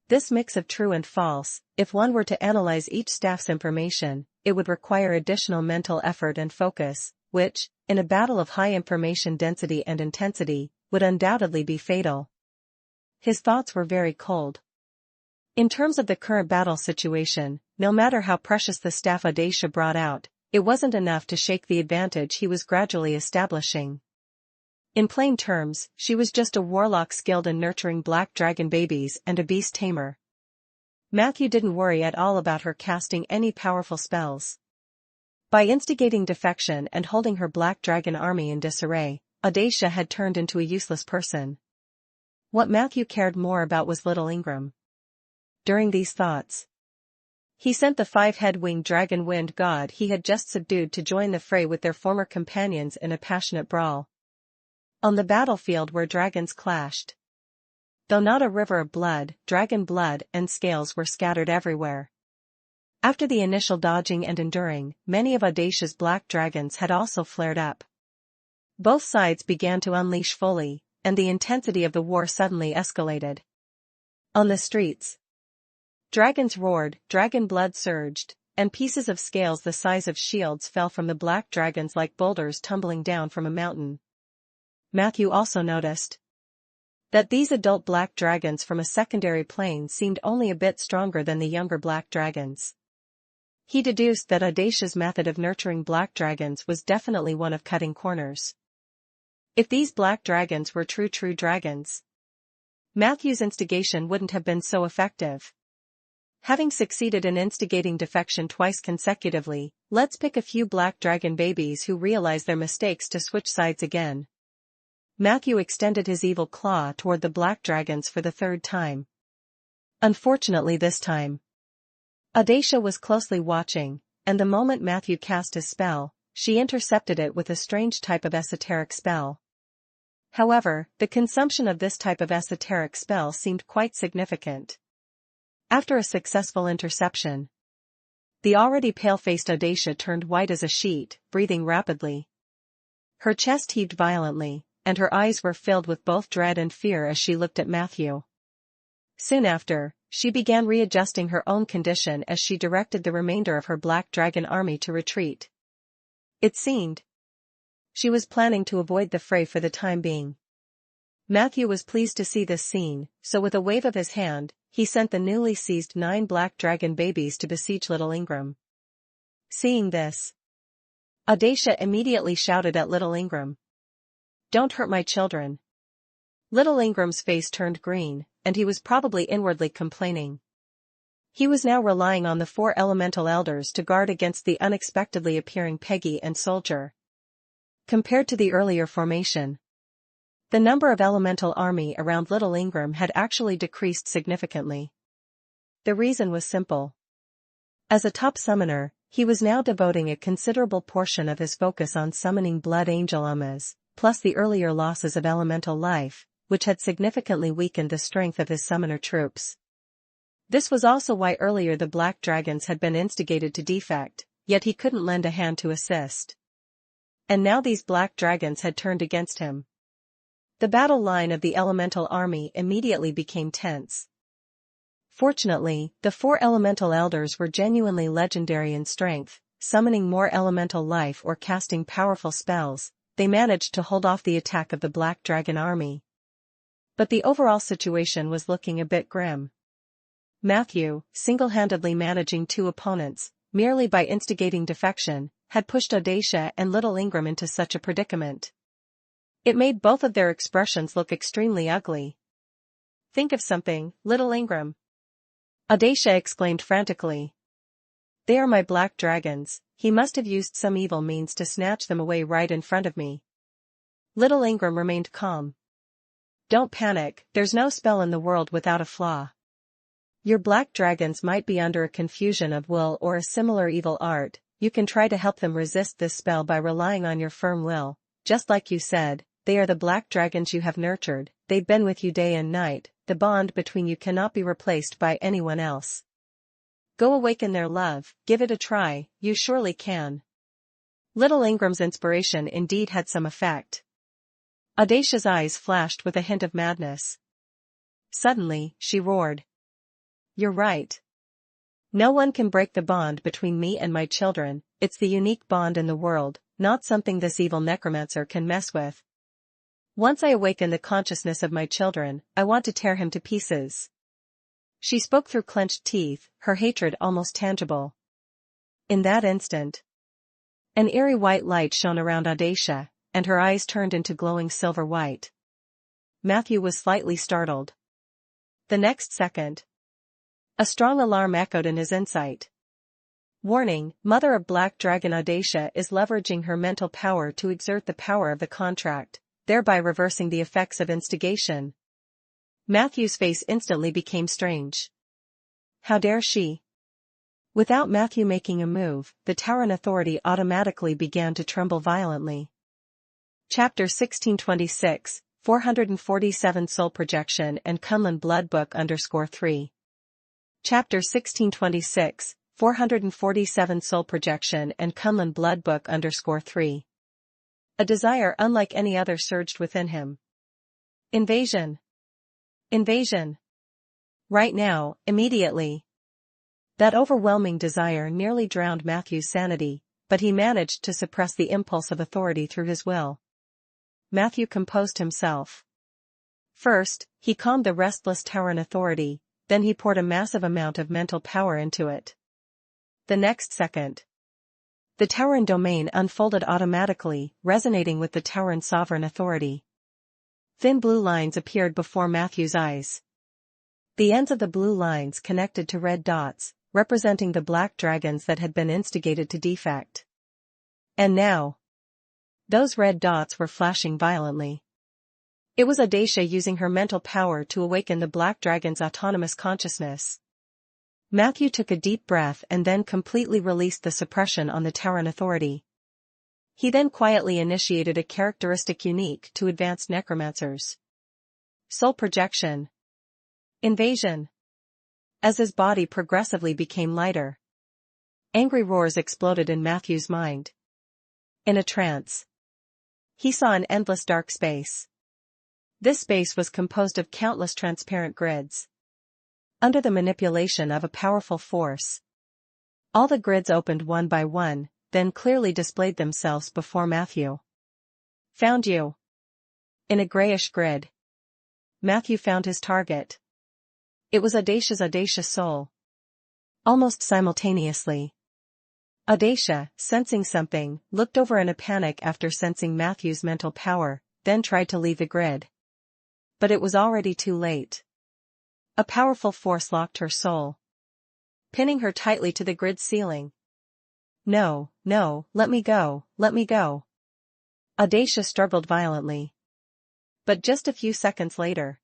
S1: This mix of true and false, if one were to analyze each staff's information, it would require additional mental effort and focus, which, in a battle of high information density and intensity, would undoubtedly be fatal. His thoughts were very cold. In terms of the current battle situation, no matter how precious the staff Audacia brought out, it wasn't enough to shake the advantage he was gradually establishing. In plain terms, she was just a warlock skilled in nurturing black dragon babies and a beast tamer. Matthew didn't worry at all about her casting any powerful spells. By instigating defection and holding her black dragon army in disarray, Audacia had turned into a useless person. What Matthew cared more about was little Ingram. During these thoughts, he sent the 5-head-winged dragon wind god he had just subdued to join the fray with their former companions in a passionate brawl. On the battlefield where dragons clashed, though not a river of blood, dragon blood and scales were scattered everywhere. After the initial dodging and enduring, many of Audacia's black dragons had also flared up. Both sides began to unleash fully, and the intensity of the war suddenly escalated. On the streets, dragons roared, dragon blood surged, and pieces of scales the size of shields fell from the black dragons like boulders tumbling down from a mountain. Matthew also noticed that these adult black dragons from a secondary plane seemed only a bit stronger than the younger black dragons. He deduced that Audacia's method of nurturing black dragons was definitely one of cutting corners. If these black dragons were true dragons, Matthew's instigation wouldn't have been so effective. Having succeeded in instigating defection twice consecutively, let's pick a few black dragon babies who realize their mistakes to switch sides again. Matthew extended his evil claw toward the black dragons for the third time. Unfortunately this time, Audacia was closely watching, and the moment Matthew cast his spell, she intercepted it with a strange type of esoteric spell. However, the consumption of this type of esoteric spell seemed quite significant. After a successful interception, the already pale-faced Audacia turned white as a sheet, breathing rapidly. Her chest heaved violently, and her eyes were filled with both dread and fear as she looked at Matthew. Soon after, she began readjusting her own condition as she directed the remainder of her black dragon army to retreat. It seemed she was planning to avoid the fray for the time being. Matthew was pleased to see this scene, so with a wave of his hand, he sent the newly seized 9 black dragon babies to besiege little Ingram. Seeing this, Audacia immediately shouted at little Ingram, "Don't hurt my children." Little Ingram's face turned green, and he was probably inwardly complaining. He was now relying on the 4 elemental elders to guard against the unexpectedly appearing Peggy and Soldier. Compared to the earlier formation, the number of elemental army around little Ingram had actually decreased significantly. The reason was simple. As a top summoner, he was now devoting a considerable portion of his focus on summoning blood angel ummas, plus the earlier losses of elemental life, which had significantly weakened the strength of his summoner troops. This was also why earlier the black dragons had been instigated to defect, yet he couldn't lend a hand to assist. And now these black dragons had turned against him. The battle line of the elemental army immediately became tense. Fortunately, the 4 elemental elders were genuinely legendary in strength, summoning more elemental life or casting powerful spells. They managed to hold off the attack of the black dragon army. But the overall situation was looking a bit grim. Matthew, single-handedly managing 2 opponents, merely by instigating defection, had pushed Audacia and Little Ingram into such a predicament. It made both of their expressions look extremely ugly. "Think of something, Little Ingram," Audacia exclaimed frantically. "They are my black dragons, he must have used some evil means to snatch them away right in front of me." Little Ingram remained calm. "Don't panic, there's no spell in the world without a flaw. Your black dragons might be under a confusion of will or a similar evil art. You can try to help them resist this spell by relying on your firm will. Just like you said, they are the black dragons you have nurtured, they've been with you day and night, the bond between you cannot be replaced by anyone else. Go awaken their love, give it a try, you surely can." Little Ingram's inspiration indeed had some effect. Audacia's eyes flashed with a hint of madness. Suddenly, she roared. "You're right. No one can break the bond between me and my children, it's the unique bond in the world, not something this evil necromancer can mess with. Once I awaken the consciousness of my children, I want to tear him to pieces." She spoke through clenched teeth, her hatred almost tangible. In that instant, an eerie white light shone around Audacia, and her eyes turned into glowing silver white. Matthew was slightly startled. The next second, a strong alarm echoed in his insight. "Warning, Mother of Black Dragon Audacia is leveraging her mental power to exert the power of the contract, thereby reversing the effects of instigation." Matthew's face instantly became strange. How dare she? Without Matthew making a move, the Tauren authority automatically began to tremble violently. Chapter 1626, 447 Soul Projection and Kunlun Blood Book _3. Chapter 1626, 447 Soul Projection and Kunlun Blood Book _3. A desire unlike any other surged within him. Invasion. Invasion. Right now, immediately. That overwhelming desire nearly drowned Matthew's sanity, but he managed to suppress the impulse of authority through his will. Matthew composed himself. First, he calmed the restless Tauren authority, then he poured a massive amount of mental power into it. The next second, the Tauren domain unfolded automatically, resonating with the Tauren sovereign authority. Thin blue lines appeared before Matthew's eyes. The ends of the blue lines connected to red dots, representing the black dragons that had been instigated to defect. And now, those red dots were flashing violently. It was Audacia using her mental power to awaken the black dragon's autonomous consciousness. Matthew took a deep breath and then completely released the suppression on the Tauren authority. He then quietly initiated a characteristic unique to advanced necromancers. Soul projection. Invasion. As his body progressively became lighter, angry roars exploded in Matthew's mind. In a trance, he saw an endless dark space. This space was composed of countless transparent grids. Under the manipulation of a powerful force, all the grids opened one by one, then clearly displayed themselves before Matthew. Found you. In a grayish grid, Matthew found his target. It was Audacia's audacious soul. Almost simultaneously, Audacia, sensing something, looked over in a panic after sensing Matthew's mental power, then tried to leave the grid. But it was already too late. A powerful force locked her soul, pinning her tightly to the grid ceiling. No, no, let me go, let me go. Audacia struggled violently. But just a few seconds later,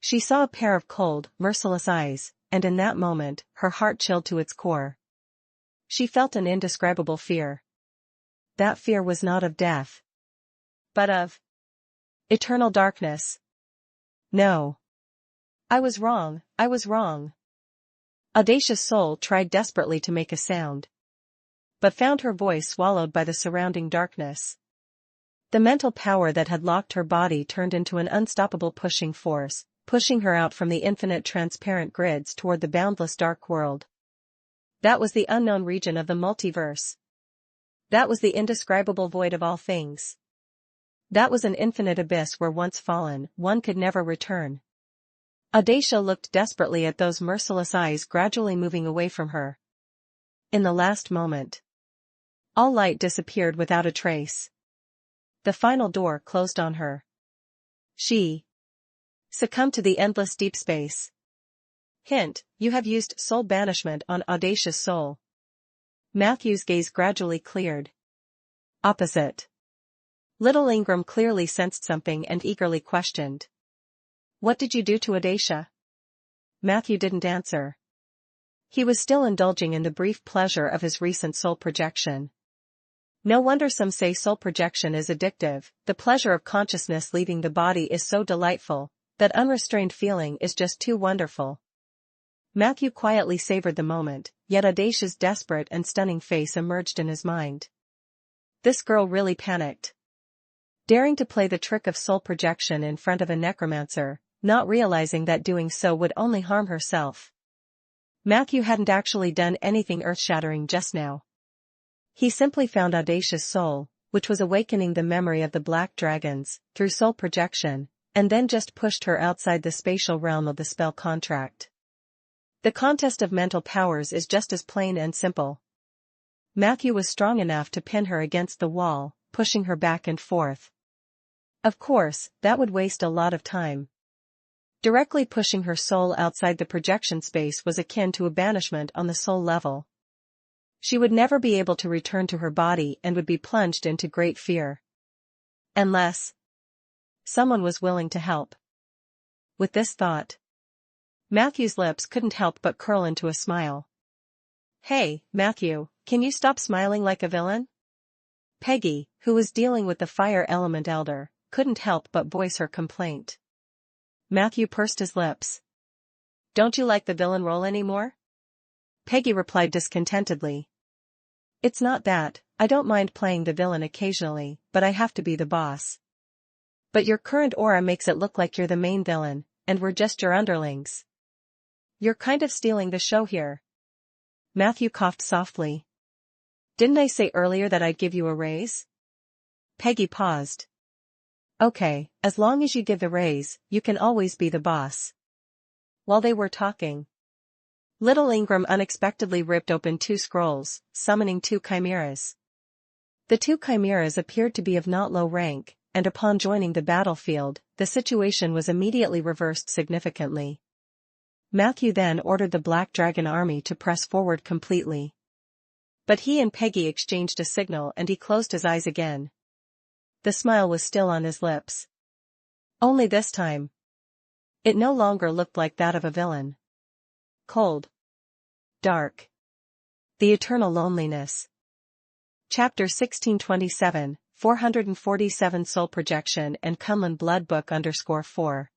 S1: she saw a pair of cold, merciless eyes, and in that moment, her heart chilled to its core. She felt an indescribable fear. That fear was not of death, but of eternal darkness. No. I was wrong, I was wrong. Audacia's soul tried desperately to make a sound, but found her voice swallowed by the surrounding darkness. The mental power that had locked her body turned into an unstoppable pushing force, pushing her out from the infinite transparent grids toward the boundless dark world. That was the unknown region of the multiverse. That was the indescribable void of all things. That was an infinite abyss where once fallen, one could never return. Audacia looked desperately at those merciless eyes gradually moving away from her. In the last moment, all light disappeared without a trace. The final door closed on her. She succumbed to the endless deep space. Hint, you have used soul banishment on Audacia's soul. Matthew's gaze gradually cleared. Opposite. Little Ingram clearly sensed something and eagerly questioned. What did you do to Audacia? Matthew didn't answer. He was still indulging in the brief pleasure of his recent soul projection. No wonder some say soul projection is addictive. The pleasure of consciousness leaving the body is so delightful, that unrestrained feeling is just too wonderful. Matthew quietly savored the moment, yet Audacia's desperate and stunning face emerged in his mind. This girl really panicked. Daring to play the trick of soul projection in front of a necromancer, not realizing that doing so would only harm herself. Matthew hadn't actually done anything earth-shattering just now. He simply found Audacia's soul, which was awakening the memory of the black dragons, through soul projection, and then just pushed her outside the spatial realm of the spell contract. The contest of mental powers is just as plain and simple. Matthew was strong enough to pin her against the wall, pushing her back and forth. Of course, that would waste a lot of time. Directly pushing her soul outside the projection space was akin to a banishment on the soul level. She would never be able to return to her body and would be plunged into great fear. Unless someone was willing to help. With this thought, Matthew's lips couldn't help but curl into a smile. Hey, Matthew, can you stop smiling like a villain? Peggy, who was dealing with the fire element elder, couldn't help but voice her complaint. Matthew pursed his lips. Don't you like the villain role anymore? Peggy replied discontentedly. It's not that, I don't mind playing the villain occasionally, but I have to be the boss. But your current aura makes it look like you're the main villain, and we're just your underlings. You're kind of stealing the show here. Matthew coughed softly. Didn't I say earlier that I'd give you a raise? Peggy paused. Okay, as long as you give the raise, you can always be the boss. While they were talking, Little Ingram unexpectedly ripped open 2 scrolls, summoning 2 chimeras. The 2 chimeras appeared to be of not low rank, and upon joining the battlefield, the situation was immediately reversed significantly. Matthew then ordered the Black Dragon army to press forward completely. But he and Peggy exchanged a signal and he closed his eyes again. The smile was still on his lips. Only this time, it no longer looked like that of a villain. Cold. Dark. The eternal loneliness. Chapter 1627, 447 Soul Projection and Kunlun Blood Book _4.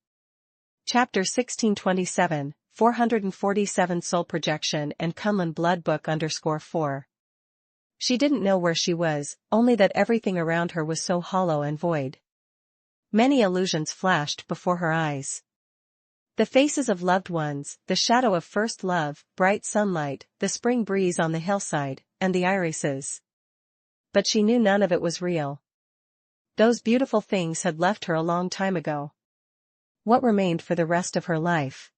S1: Chapter 1627, 447 Soul Projection and Kunlun Blood Book _4. She didn't know where she was, only that everything around her was so hollow and void. Many illusions flashed before her eyes. The faces of loved ones, the shadow of first love, bright sunlight, the spring breeze on the hillside, and the irises. But she knew none of it was real. Those beautiful things had left her a long time ago. What remained for the rest of her life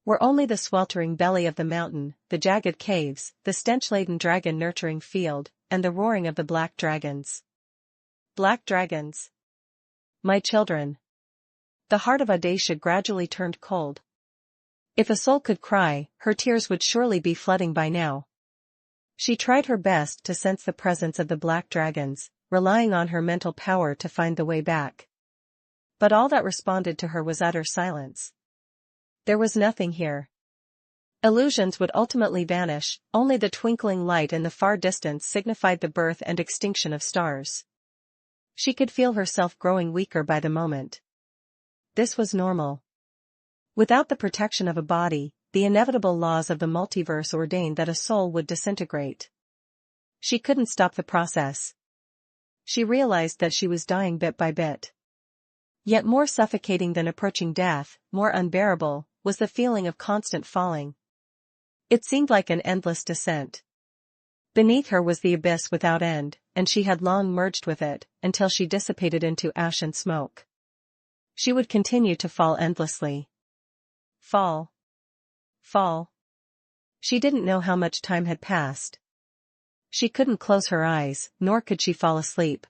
S1: were only the sweltering belly of the mountain, the jagged caves, the stench-laden dragon-nurturing field, and the roaring of the black dragons. Black dragons. My children. The heart of Audacia gradually turned cold. If a soul could cry, her tears would surely be flooding by now. She tried her best to sense the presence of the black dragons, relying on her mental power to find the way back. But all that responded to her was utter silence. There was nothing here. Illusions would ultimately vanish, only the twinkling light in the far distance signified the birth and extinction of stars. She could feel herself growing weaker by the moment. This was normal. Without the protection of a body, the inevitable laws of the multiverse ordained that a soul would disintegrate. She couldn't stop the process. She realized that she was dying bit by bit. Yet more suffocating than approaching death, more unbearable, was the feeling of constant falling. It seemed like an endless descent. Beneath her was the abyss without end, and she had long merged with it, until she dissipated into ash and smoke. She would continue to fall endlessly. Fall. Fall. She didn't know how much time had passed. She couldn't close her eyes, nor could she fall asleep.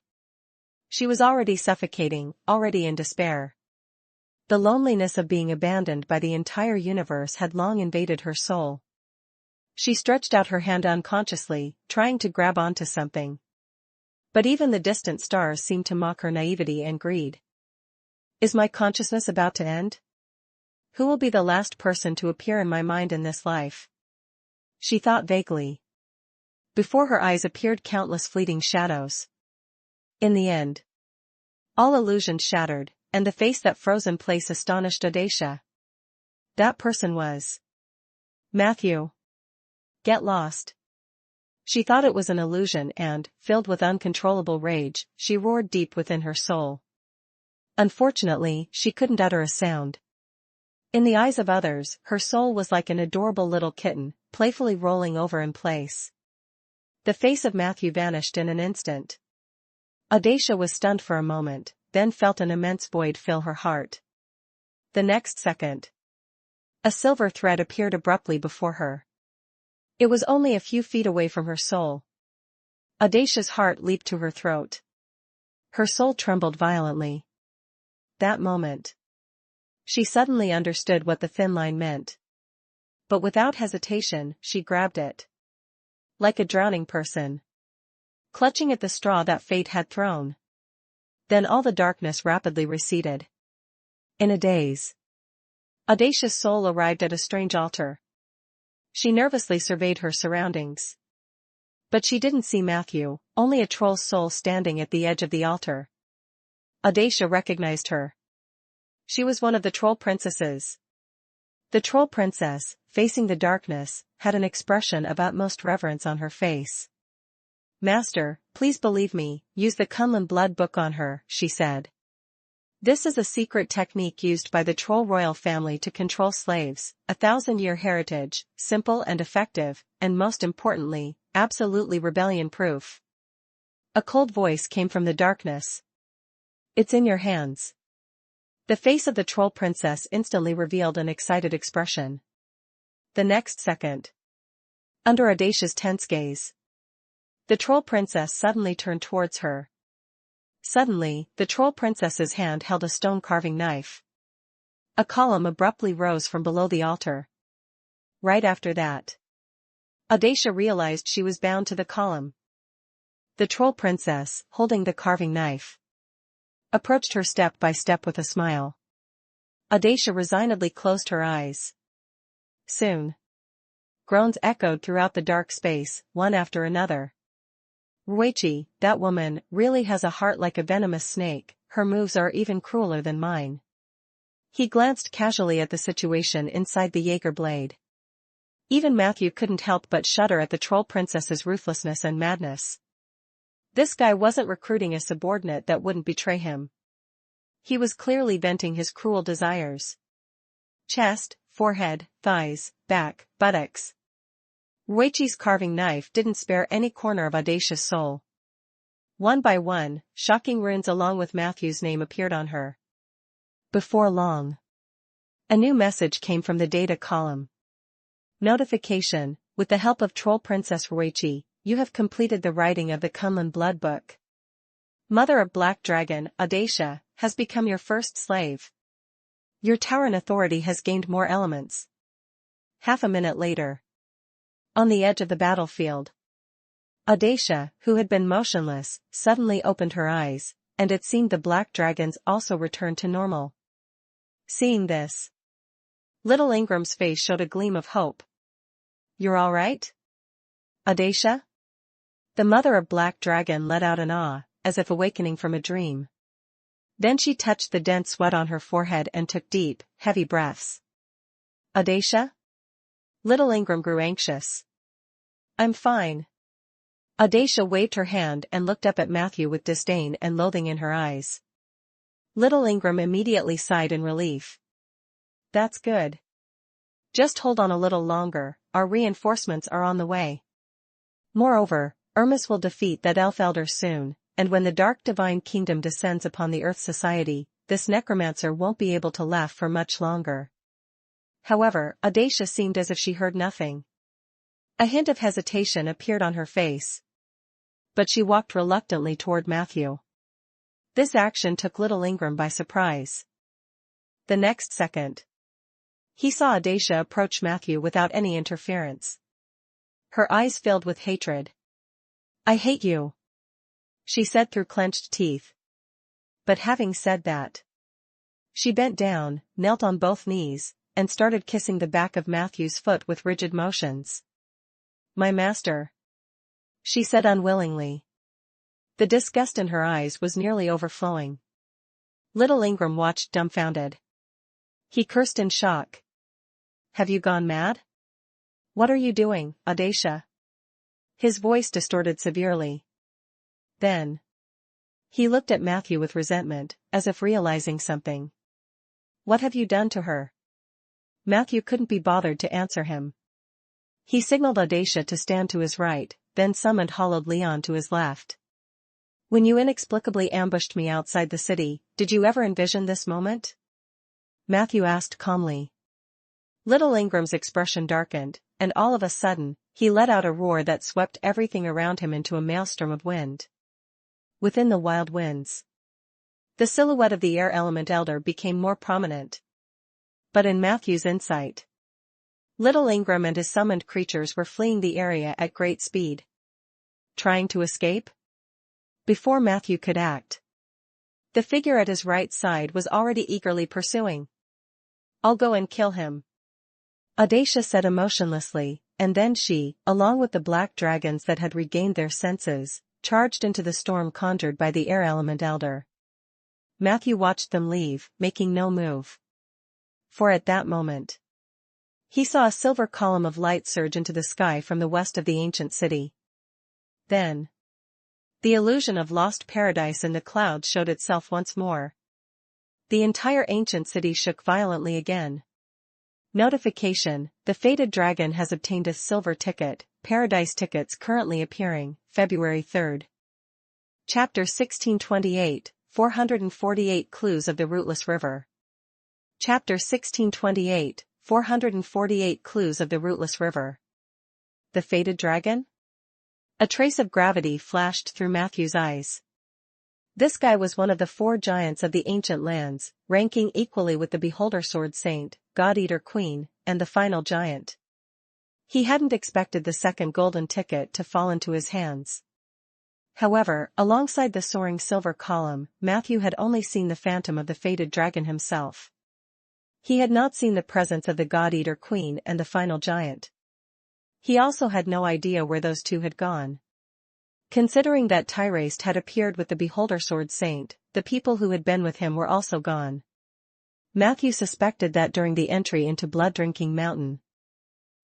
S1: She was already suffocating, already in despair. The loneliness of being abandoned by the entire universe had long invaded her soul. She stretched out her hand unconsciously, trying to grab onto something. But even the distant stars seemed to mock her naivety and greed. Is my consciousness about to end? Who will be the last person to appear in my mind in this life? She thought vaguely. Before her eyes appeared countless fleeting shadows. In the end, all illusions shattered, and the face that froze in place astonished Audacia. That person was Matthew. Get lost. She thought it was an illusion and, filled with uncontrollable rage, she roared deep within her soul. Unfortunately, she couldn't utter a sound. In the eyes of others, her soul was like an adorable little kitten, playfully rolling over in place. The face of Matthew vanished in an instant. Audacia was stunned for a moment, then felt an immense void fill her heart. The next second, a silver thread appeared abruptly before her. It was only a few feet away from her soul. Audacia's heart leaped to her throat. Her soul trembled violently. That moment, she suddenly understood what the thin line meant. But without hesitation, she grabbed it. Like a drowning person, clutching at the straw that fate had thrown. Then all the darkness rapidly receded. In a daze, Audacia's soul arrived at a strange altar. She nervously surveyed her surroundings. But she didn't see Matthew, only a troll's soul standing at the edge of the altar. Audacia recognized her. She was one of the troll princesses. The troll princess, facing the darkness, had an expression of utmost reverence on her face. Master, please believe me, use the Kunlun blood book on her, she said. This is a secret technique used by the troll royal family to control slaves, 1,000-year heritage, simple and effective, and most importantly, absolutely rebellion-proof. A cold voice came from the darkness. It's in your hands. The face of the troll princess instantly revealed an excited expression. The next second, under Audacia's tense gaze, the troll princess suddenly turned towards her. Suddenly, the troll princess's hand held a stone carving knife. A column abruptly rose from below the altar. Right after that, Audacia realized she was bound to the column. The troll princess, holding the carving knife, approached her step by step with a smile. Audacia resignedly closed her eyes. Soon, groans echoed throughout the dark space, one after another. Ruichi, that woman, really has a heart like a venomous snake, her moves are even crueler than mine. He glanced casually at the situation inside the Jaeger blade. Even Matthew couldn't help but shudder at the troll princess's ruthlessness and madness. This guy wasn't recruiting a subordinate that wouldn't betray him. He was clearly venting his cruel desires. Chest, forehead, thighs, back, buttocks. Ruichi's carving knife didn't spare any corner of Audacia's soul. One by one, shocking runes along with Matthew's name appeared on her. Before long, a new message came from the data column. Notification, with the help of Troll Princess Ruichi, you have completed the writing of the Kunlun blood book. Mother of Black Dragon, Audacia, has become your first slave. Your Tauran authority has gained more elements. Half a minute later, on the edge of the battlefield, Audacia, who had been motionless, suddenly opened her eyes, and it seemed the black dragons also returned to normal. Seeing this, little Ingram's face showed a gleam of hope. You're all right, Audacia? The mother of Black Dragon let out an ah, as if awakening from a dream. Then she touched the dense sweat on her forehead and took deep, heavy breaths. Audacia? Little Ingram grew anxious. I'm fine. Audacia waved her hand and looked up at Matthew with disdain and loathing in her eyes. Little Ingram immediately sighed in relief. That's good. Just hold on a little longer, our reinforcements are on the way. Moreover, Irmis will defeat that elf elder soon, and when the dark divine kingdom descends upon the Earth Society, this necromancer won't be able to laugh for much longer. However, Audacia seemed as if she heard nothing. A hint of hesitation appeared on her face. But she walked reluctantly toward Matthew. This action took little Ingram by surprise. The next second, he saw Audacia approach Matthew without any interference. Her eyes filled with hatred. "I hate you," she said through clenched teeth. But having said that, she bent down, knelt on both knees, and started kissing the back of Matthew's foot with rigid motions. "My master," she said unwillingly. The disgust in her eyes was nearly overflowing. Little Ingram watched dumbfounded. He cursed in shock. "Have you gone mad? What are you doing, Audacia?" His voice distorted severely. Then he looked at Matthew with resentment, as if realizing something. "What have you done to her?" Matthew couldn't be bothered to answer him. He signaled Audacia to stand to his right, then summoned Hollowed Leon to his left. "When you inexplicably ambushed me outside the city, did you ever envision this moment?" Matthew asked calmly. Little Ingram's expression darkened, and all of a sudden, he let out a roar that swept everything around him into a maelstrom of wind. Within the wild winds, the silhouette of the air element elder became more prominent. But in Matthew's insight, Little Ingram and his summoned creatures were fleeing the area at great speed. Trying to escape? Before Matthew could act, the figure at his right side was already eagerly pursuing. "I'll go and kill him," Audacia said emotionlessly, and then she, along with the black dragons that had regained their senses, charged into the storm conjured by the air element elder. Matthew watched them leave, making no move. For at that moment, he saw a silver column of light surge into the sky from the west of the ancient city. Then, the illusion of lost paradise in the clouds showed itself once more. The entire ancient city shook violently again. Notification: the fated dragon has obtained a silver ticket, paradise tickets currently appearing, February 3rd. Chapter 1628, 448 Clues of the Rootless River. Chapter 1628, 448 Clues of the Rootless River. The fated dragon? A trace of gravity flashed through Matthew's eyes. This guy was one of the 4 giants of the ancient lands, ranking equally with the Beholder Sword Saint, God-Eater Queen, and the final giant. He hadn't expected the second golden ticket to fall into his hands. However, alongside the soaring silver column, Matthew had only seen the phantom of the fated dragon himself. He had not seen the presence of the God-Eater Queen and the final giant. He also had no idea where those two had gone. Considering that Tyraste had appeared with the Beholder Sword Saint, the people who had been with him were also gone. Matthew suspected that during the entry into Blood-Drinking Mountain,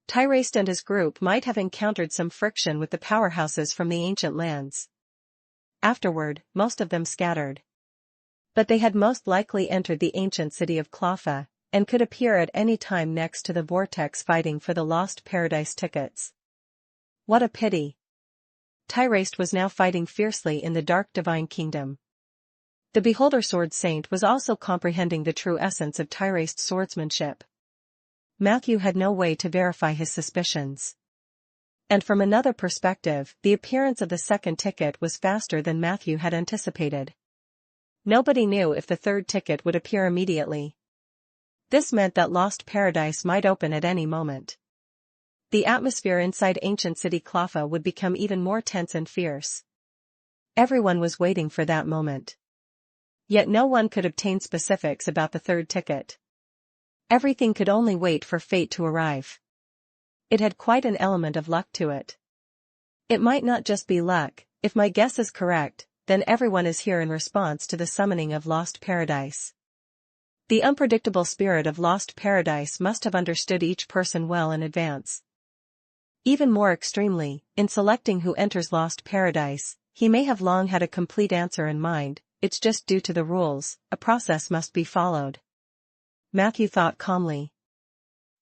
S1: Tyraste and his group might have encountered some friction with the powerhouses from the ancient lands. Afterward, most of them scattered. But they had most likely entered the ancient city of Clotha, and could appear at any time next to the vortex fighting for the lost paradise tickets. What a pity. Tyraste was now fighting fiercely in the dark divine kingdom. The Beholder Sword Saint was also comprehending the true essence of Tyraste's swordsmanship. Matthew had no way to verify his suspicions. And from another perspective, the appearance of the second ticket was faster than Matthew had anticipated. Nobody knew if the third ticket would appear immediately. This meant that Lost Paradise might open at any moment. The atmosphere inside ancient city Clotha would become even more tense and fierce. Everyone was waiting for that moment. Yet no one could obtain specifics about the third ticket. Everything could only wait for fate to arrive. It had quite an element of luck to it. It might not just be luck. If my guess is correct, then everyone is here in response to the summoning of Lost Paradise. The unpredictable spirit of Lost Paradise must have understood each person well in advance. Even more extremely, in selecting who enters Lost Paradise, he may have long had a complete answer in mind. It's just due to the rules, a process must be followed. Matthew thought calmly.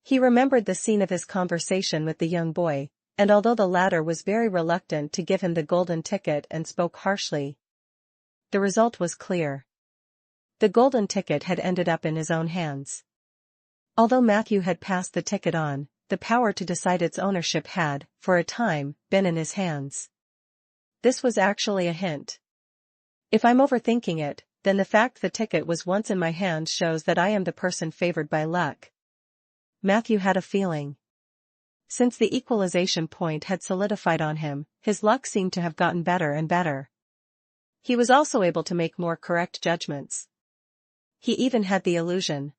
S1: He remembered the scene of his conversation with the young boy, and although the latter was very reluctant to give him the golden ticket and spoke harshly, the result was clear. The golden ticket had ended up in his own hands. Although Matthew had passed the ticket on, the power to decide its ownership had, for a time, been in his hands. This was actually a hint. If I'm overthinking it, then the fact the ticket was once in my hands shows that I am the person favored by luck. Matthew had a feeling. Since the equalization point had solidified on him, his luck seemed to have gotten better and better. He was also able to make more correct judgments. He even had the illusion.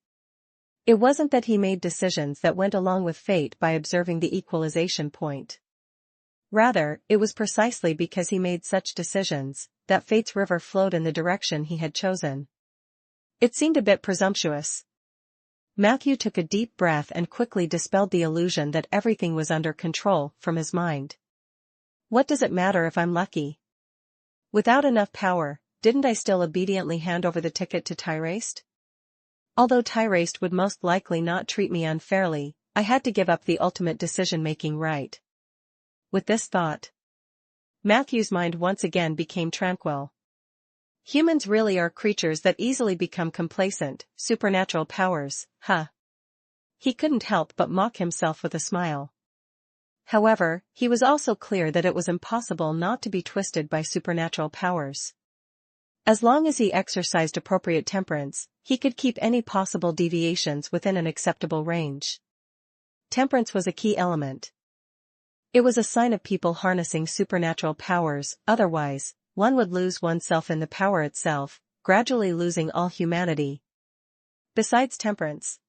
S1: It wasn't that he made decisions that went along with fate by observing the equalization point. Rather, it was precisely because he made such decisions, that fate's river flowed in the direction he had chosen. It seemed a bit presumptuous. Matthew took a deep breath and quickly dispelled the illusion that everything was under control from his mind. What does it matter if I'm lucky? Without enough power, didn't I still obediently hand over the ticket to Tyraste? Although Tyraste would most likely not treat me unfairly, I had to give up the ultimate decision-making right. With this thought, Matthew's mind once again became tranquil. Humans really are creatures that easily become complacent, supernatural powers, huh? He couldn't help but mock himself with a smile. However, he was also clear that it was impossible not to be twisted by supernatural powers. As long as he exercised appropriate temperance, he could keep any possible deviations within an acceptable range. Temperance was a key element. It was a sign of people harnessing supernatural powers, otherwise, one would lose oneself in the power itself, gradually losing all humanity. Besides temperance,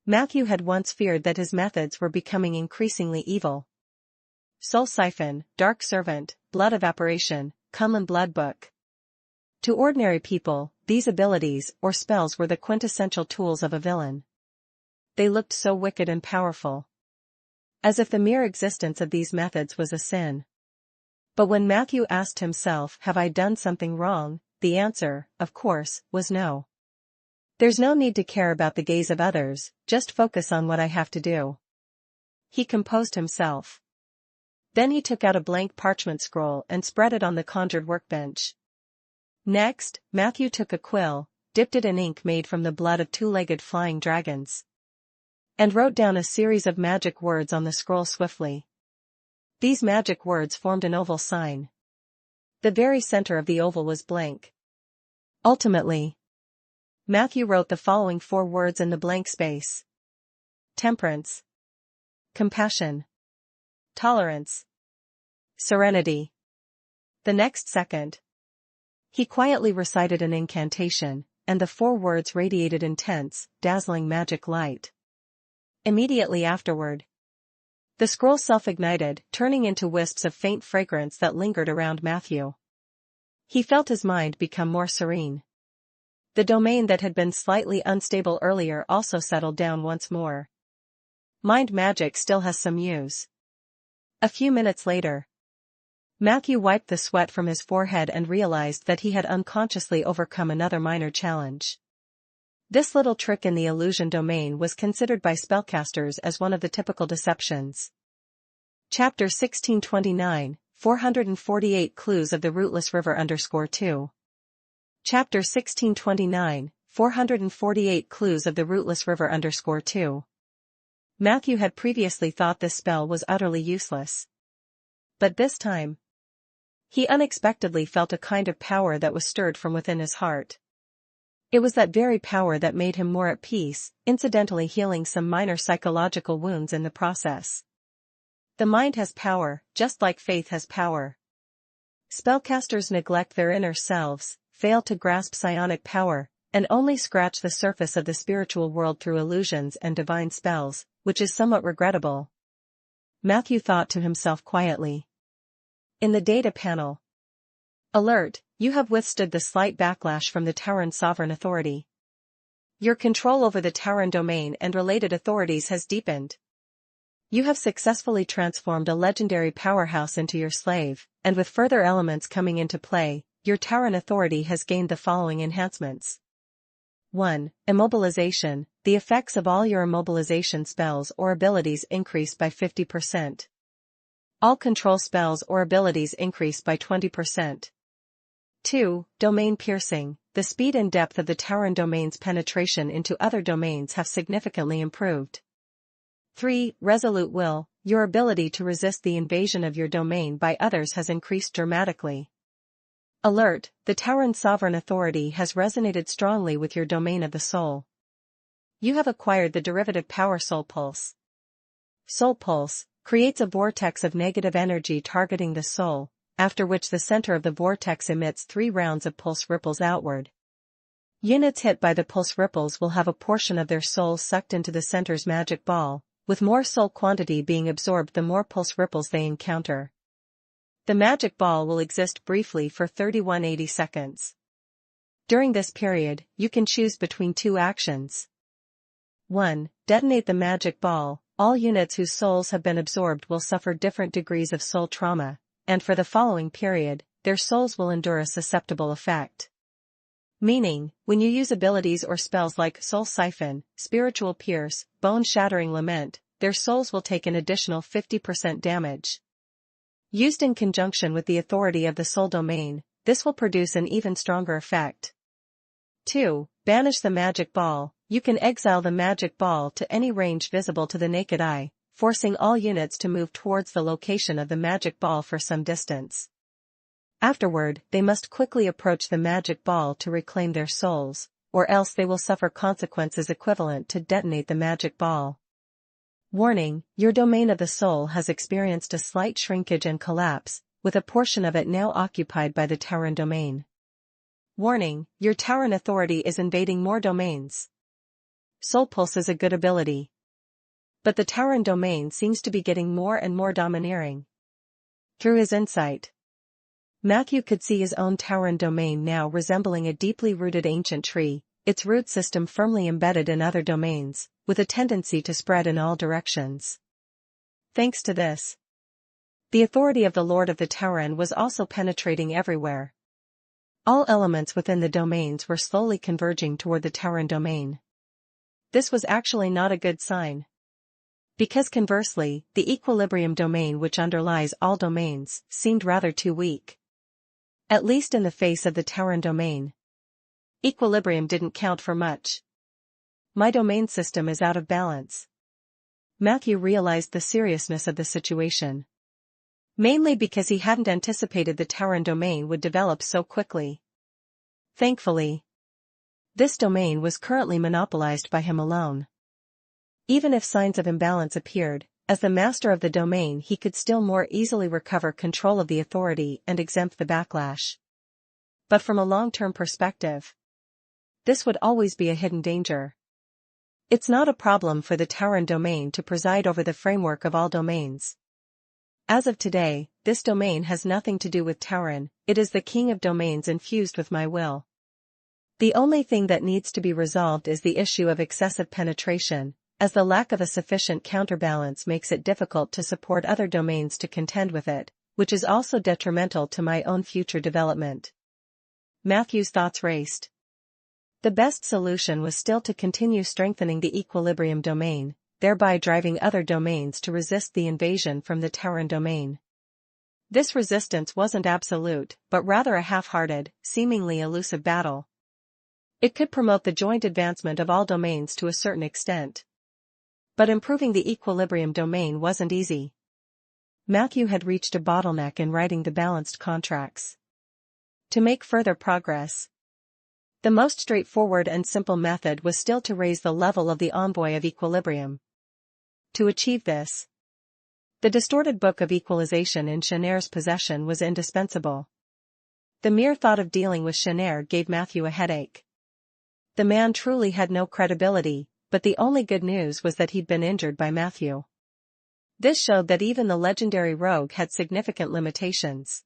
S1: Matthew had once feared that his methods were becoming increasingly evil. Soul Siphon, Dark Servant, Blood Evaporation, Common Blood Book. To ordinary people, these abilities or spells were the quintessential tools of a villain. They looked so wicked and powerful. As if the mere existence of these methods was a sin. But when Matthew asked himself, have I done something wrong, the answer, of course, was no. There's no need to care about the gaze of others, just focus on what I have to do. He composed himself. Then he took out a blank parchment scroll and spread it on the conjured workbench. Next, Matthew took a quill, dipped it in ink made from the blood of two-legged flying dragons, and wrote down a series of magic words on the scroll swiftly. These magic words formed an oval sign. The very center of the oval was blank. Ultimately, Matthew wrote the following 4 words in the blank space: temperance, compassion, tolerance, serenity. The next second, he quietly recited an incantation, and the 4 words radiated intense, dazzling magic light. Immediately afterward, the scroll self-ignited, turning into wisps of faint fragrance that lingered around Matthew. He felt his mind become more serene. The domain that had been slightly unstable earlier also settled down once more. Mind magic still has some use. A few minutes later, Matthew wiped the sweat from his forehead and realized that he had unconsciously overcome another minor challenge. This little trick in the illusion domain was considered by spellcasters as one of the typical deceptions. Chapter 1629, 448 Clues of the Rootless River _2. Chapter 1629, 448 Clues of the Rootless River _2. Matthew had previously thought this spell was utterly useless. But this time, he unexpectedly felt a kind of power that was stirred from within his heart. It was that very power that made him more at peace, incidentally healing some minor psychological wounds in the process. The mind has power, just like faith has power. Spellcasters neglect their inner selves, fail to grasp psionic power, and only scratch the surface of the spiritual world through illusions and divine spells, which is somewhat regrettable. Matthew thought to himself quietly. In the data panel. Alert, you have withstood the slight backlash from the Tauran Sovereign Authority. Your control over the Tauran domain and related authorities has deepened. You have successfully transformed a legendary powerhouse into your slave, and with further elements coming into play, your Tauren authority has gained the following enhancements. 1. Immobilization. The effects of all your immobilization spells or abilities increase by 50%. All control spells or abilities increase by 20%. 2. Domain piercing. The speed and depth of the Tauren domain's penetration into other domains have significantly improved. 3. Resolute will. Your ability to resist the invasion of your domain by others has increased dramatically. Alert. The Tauren sovereign authority has resonated strongly with your domain of the soul. You have acquired the derivative power Soul Pulse. Soul Pulse creates a vortex of negative energy targeting the soul, after which the center of the vortex emits 3 rounds of pulse ripples outward. Units hit by the pulse ripples will have a portion of their soul sucked into the center's magic ball, with more soul quantity being absorbed the more pulse ripples they encounter. The magic ball will exist briefly for 3180 seconds. During this period, you can choose between 2 actions. 1. Detonate the magic ball. All units whose souls have been absorbed will suffer different degrees of soul trauma, and for the following period, their souls will endure a susceptible effect. Meaning, when you use abilities or spells like Soul Siphon, Spiritual Pierce, Bone-Shattering Lament, their souls will take an additional 50% damage. Used in conjunction with the authority of the soul domain, this will produce an even stronger effect. 2. Banish the magic ball. You can exile the magic ball to any range visible to the naked eye, forcing all units to move towards the location of the magic ball for some distance. Afterward, they must quickly approach the magic ball to reclaim their souls, or else they will suffer consequences equivalent to detonate the magic ball. Warning, your domain of the soul has experienced a slight shrinkage and collapse, with a portion of it now occupied by the Tauren domain. Warning, your Tauren authority is invading more domains. Soul Pulse is a good ability. But the Tauren domain seems to be getting more and more domineering. Through his insight, Matthew could see his own Tauren domain now resembling a deeply rooted ancient tree, its root system firmly embedded in other domains, with a tendency to spread in all directions. Thanks to this, the authority of the Lord of the Tauren was also penetrating everywhere. All elements within the domains were slowly converging toward the Tauren domain. This was actually not a good sign. Because conversely, the equilibrium domain which underlies all domains seemed rather too weak. At least in the face of the Tauren domain. Equilibrium didn't count for much. My domain system is out of balance. Matthew realized the seriousness of the situation. Mainly because he hadn't anticipated the Tauren domain would develop so quickly. Thankfully, this domain was currently monopolized by him alone. Even if signs of imbalance appeared, as the master of the domain he could still more easily recover control of the authority and exempt the backlash. But from a long-term perspective, this would always be a hidden danger. It's not a problem for the Tauren domain to preside over the framework of all domains. As of today, this domain has nothing to do with Tauren, it is the king of domains infused with my will. The only thing that needs to be resolved is the issue of excessive penetration, as the lack of a sufficient counterbalance makes it difficult to support other domains to contend with it, which is also detrimental to my own future development. Matthew's thoughts raced. The best solution was still to continue strengthening the equilibrium domain, thereby driving other domains to resist the invasion from the Tauren domain. This resistance wasn't absolute, but rather a half-hearted, seemingly elusive battle. It could promote the joint advancement of all domains to a certain extent. But improving the equilibrium domain wasn't easy. Matthew had reached a bottleneck in writing the balanced contracts. To make further progress, the most straightforward and simple method was still to raise the level of the envoy of equilibrium. To achieve this, the distorted book of equalization in Chenair's possession was indispensable. The mere thought of dealing with Chenair gave Matthew a headache. The man truly had no credibility, but the only good news was that he'd been injured by Matthew. This showed that even the legendary rogue had significant limitations.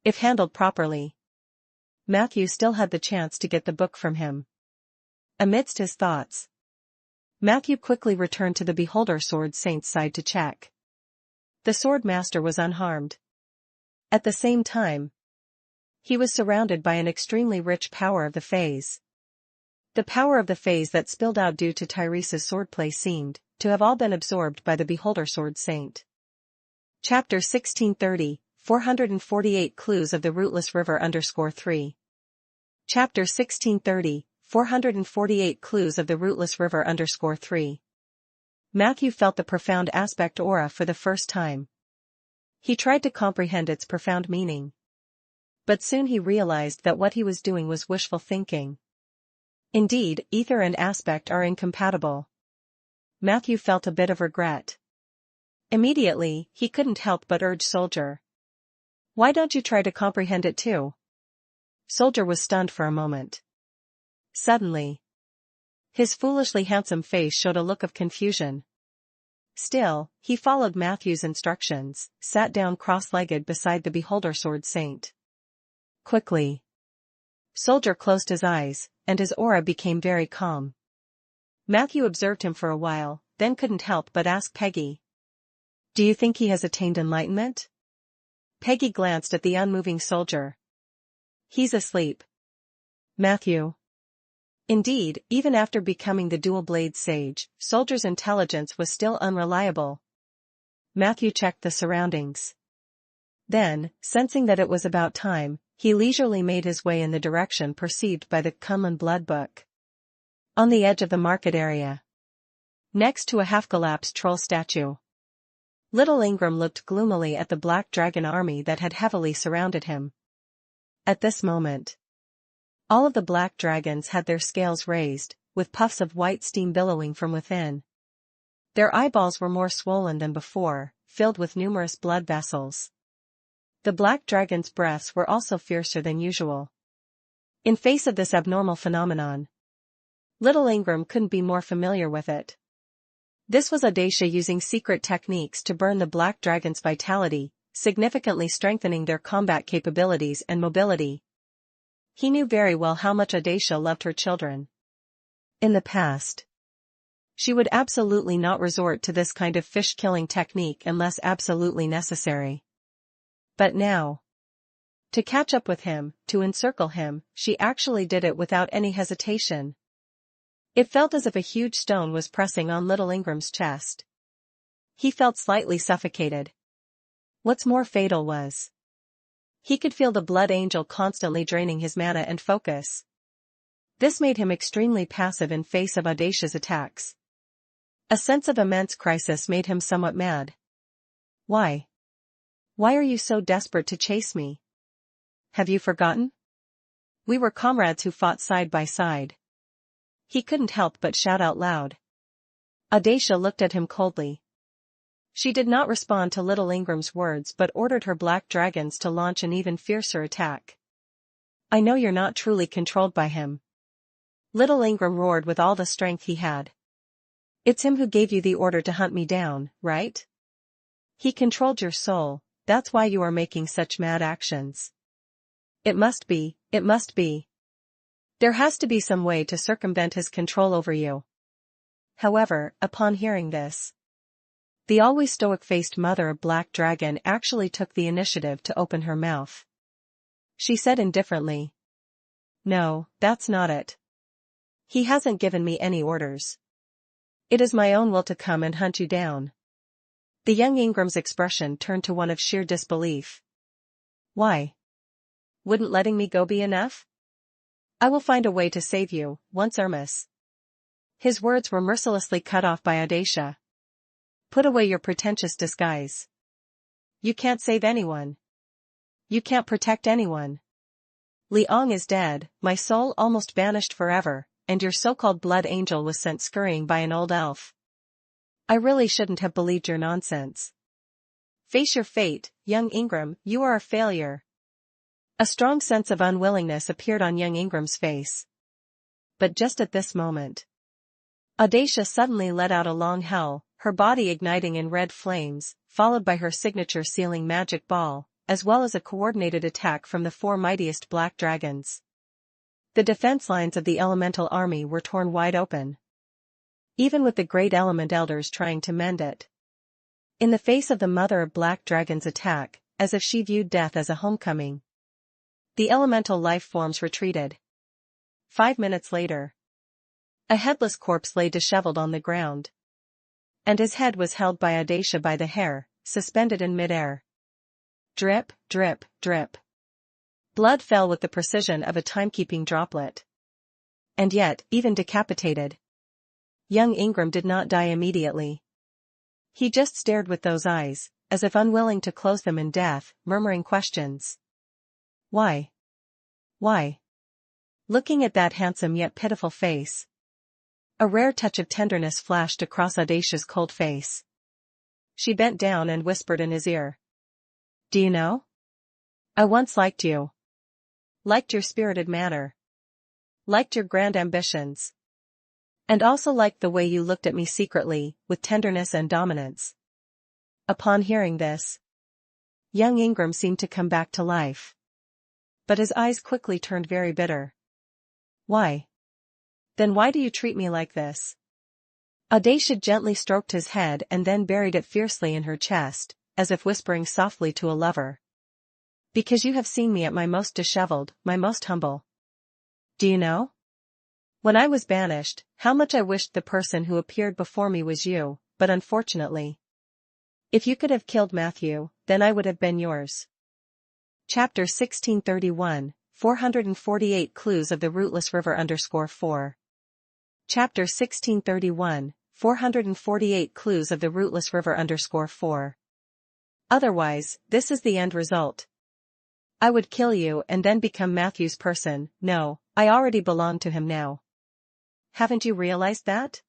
S1: If handled properly, Matthew still had the chance to get the book from him. Amidst his thoughts, Matthew quickly returned to the Beholder Sword Saint's side to check. The Sword Master was unharmed. At the same time, he was surrounded by an extremely rich power of the phase. The power of the phase that spilled out due to Tyrese's swordplay seemed to have all been absorbed by the Beholder Sword Saint. Chapter 1630, 448 Clues of the Rootless River _3. Chapter 1630, 448 Clues of the Rootless River _3. Matthew felt the profound aspect aura for the first time. He tried to comprehend its profound meaning. But soon he realized that what he was doing was wishful thinking. Indeed, ether and aspect are incompatible. Matthew felt a bit of regret. Immediately, he couldn't help but urge Soldier. Why don't you try to comprehend it too? Soldier was stunned for a moment. Suddenly, his foolishly handsome face showed a look of confusion. Still, he followed Matthew's instructions, sat down cross-legged beside the Beholder Sword Saint. Quickly, Soldier closed his eyes, and his aura became very calm. Matthew observed him for a while, then couldn't help but ask Peggy. Do you think he has attained enlightenment? Peggy glanced at the unmoving Soldier. He's asleep. Matthew. Indeed, even after becoming the dual-blade sage, Soldier's intelligence was still unreliable. Matthew checked the surroundings. Then, sensing that it was about time, he leisurely made his way in the direction perceived by the Kunlun Blood Book. On the edge of the market area, next to a half-collapsed troll statue, little Ingram looked gloomily at the black dragon army that had heavily surrounded him. At this moment, all of the black dragons had their scales raised, with puffs of white steam billowing from within. Their eyeballs were more swollen than before, filled with numerous blood vessels. The black dragon's breaths were also fiercer than usual. In face of this abnormal phenomenon, little Ingram couldn't be more familiar with it. This was Audacia using secret techniques to burn the black dragon's vitality, significantly strengthening their combat capabilities and mobility. He knew very well how much Audacia loved her children. In the past, she would absolutely not resort to this kind of fish-killing technique unless absolutely necessary. But now, to catch up with him, to encircle him, she actually did it without any hesitation. It felt as if a huge stone was pressing on little Ingram's chest. He felt slightly suffocated. What's more fatal was, he could feel the blood angel constantly draining his mana and focus. This made him extremely passive in face of Audacia's attacks. A sense of immense crisis made him somewhat mad. Why? Why are you so desperate to chase me? Have you forgotten? We were comrades who fought side by side. He couldn't help but shout out loud. Audacia looked at him coldly. She did not respond to little Ingram's words but ordered her black dragons to launch an even fiercer attack. I know you're not truly controlled by him. Little Ingram roared with all the strength he had. It's him who gave you the order to hunt me down, right? He controlled your soul, that's why you are making such mad actions. It must be, it must be. There has to be some way to circumvent his control over you. However, upon hearing this, the always stoic-faced mother of Black Dragon actually took the initiative to open her mouth. She said indifferently, No, that's not it. He hasn't given me any orders. It is my own will to come and hunt you down. The young Ingram's expression turned to one of sheer disbelief. Why? Wouldn't letting me go be enough? I will find a way to save you, once Hermes. His words were mercilessly cut off by Audacia. Put away your pretentious disguise. You can't save anyone. You can't protect anyone. Liang is dead, my soul almost banished forever, and your so-called blood angel was sent scurrying by an old elf. I really shouldn't have believed your nonsense. Face your fate, young Ingram, you are a failure. A strong sense of unwillingness appeared on young Ingram's face. But just at this moment, Audacia suddenly let out a long howl, her body igniting in red flames, followed by her signature sealing magic ball, as well as a coordinated attack from the four mightiest black dragons. The defense lines of the elemental army were torn wide open. even with the great element elders trying to mend it. In the face of the mother of black dragon's attack, as if she viewed death as a homecoming, the elemental life forms retreated. 5 minutes later, a headless corpse lay disheveled on the ground, and his head was held by Audacia by the hair, suspended in midair. Drip, drip, drip. Blood fell with the precision of a timekeeping droplet. And yet, even decapitated, young Ingram did not die immediately. He just stared with those eyes, as if unwilling to close them in death, murmuring questions. Why? Why? Looking at that handsome yet pitiful face, a rare touch of tenderness flashed across Audacia's cold face. She bent down and whispered in his ear. Do you know? I once liked you. Liked your spirited manner. Liked your grand ambitions. And also liked the way you looked at me secretly, with tenderness and dominance. Upon hearing this, young Ingram seemed to come back to life. But his eyes quickly turned very bitter. Why? Then why do you treat me like this? Audacia gently stroked his head and then buried it fiercely in her chest, as if whispering softly to a lover. Because you have seen me at my most disheveled, my most humble. Do you know? When I was banished, how much I wished the person who appeared before me was you, but unfortunately, if you could have killed Matthew, then I would have been yours. Chapter 1631, 448 Clues of the Rootless River _4. Chapter 1631, 448 Clues of the Rootless River _4. Otherwise, this is the end result. I would kill you and then become Matthew's person. No, I already belong to him now. Haven't you realized that?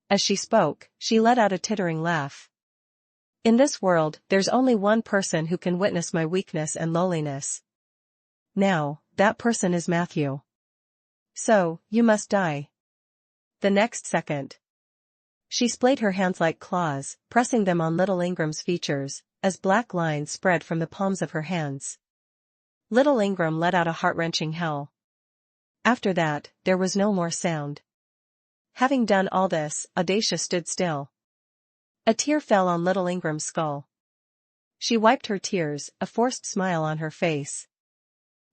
S1: As she spoke, she let out a tittering laugh. In this world, there's only one person who can witness my weakness and lowliness. Now, that person is Matthew. So, you must die. The next second, she splayed her hands like claws, pressing them on little Ingram's features, as black lines spread from the palms of her hands. Little Ingram let out a heart-wrenching howl. After that, there was no more sound. Having done all this, Audacia stood still. A tear fell on little Ingram's skull. She wiped her tears, a forced smile on her face.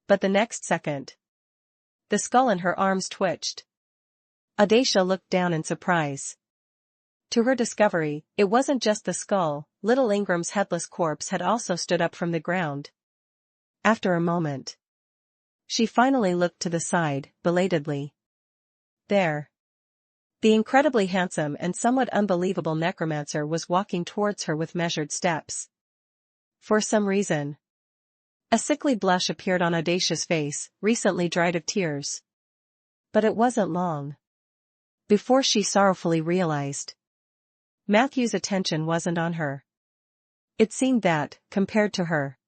S1: But the next second, the skull in her arms twitched. Audacia looked down in surprise. To her discovery, it wasn't just the skull, little Ingram's headless corpse had also stood up from the ground. After a moment, she finally looked to the side, belatedly. There, the incredibly handsome and somewhat unbelievable Necromancer was walking towards her with measured steps. For some reason, a sickly blush appeared on Audacia's face, recently dried of tears. But it wasn't long before she sorrowfully realized Matthew's attention wasn't on her. It seemed that, compared to her,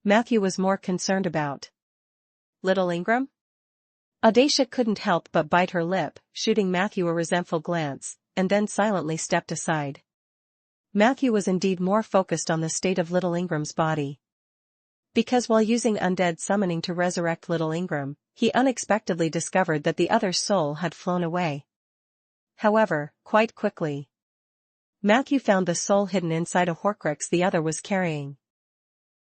S1: Matthew was more concerned about little Ingram? Audacia couldn't help but bite her lip, shooting Matthew a resentful glance, and then silently stepped aside. Matthew was indeed more focused on the state of little Ingram's body. Because while using undead summoning to resurrect little Ingram, he unexpectedly discovered that the other's soul had flown away. However, quite quickly, Matthew found the soul hidden inside a horcrux the other was carrying.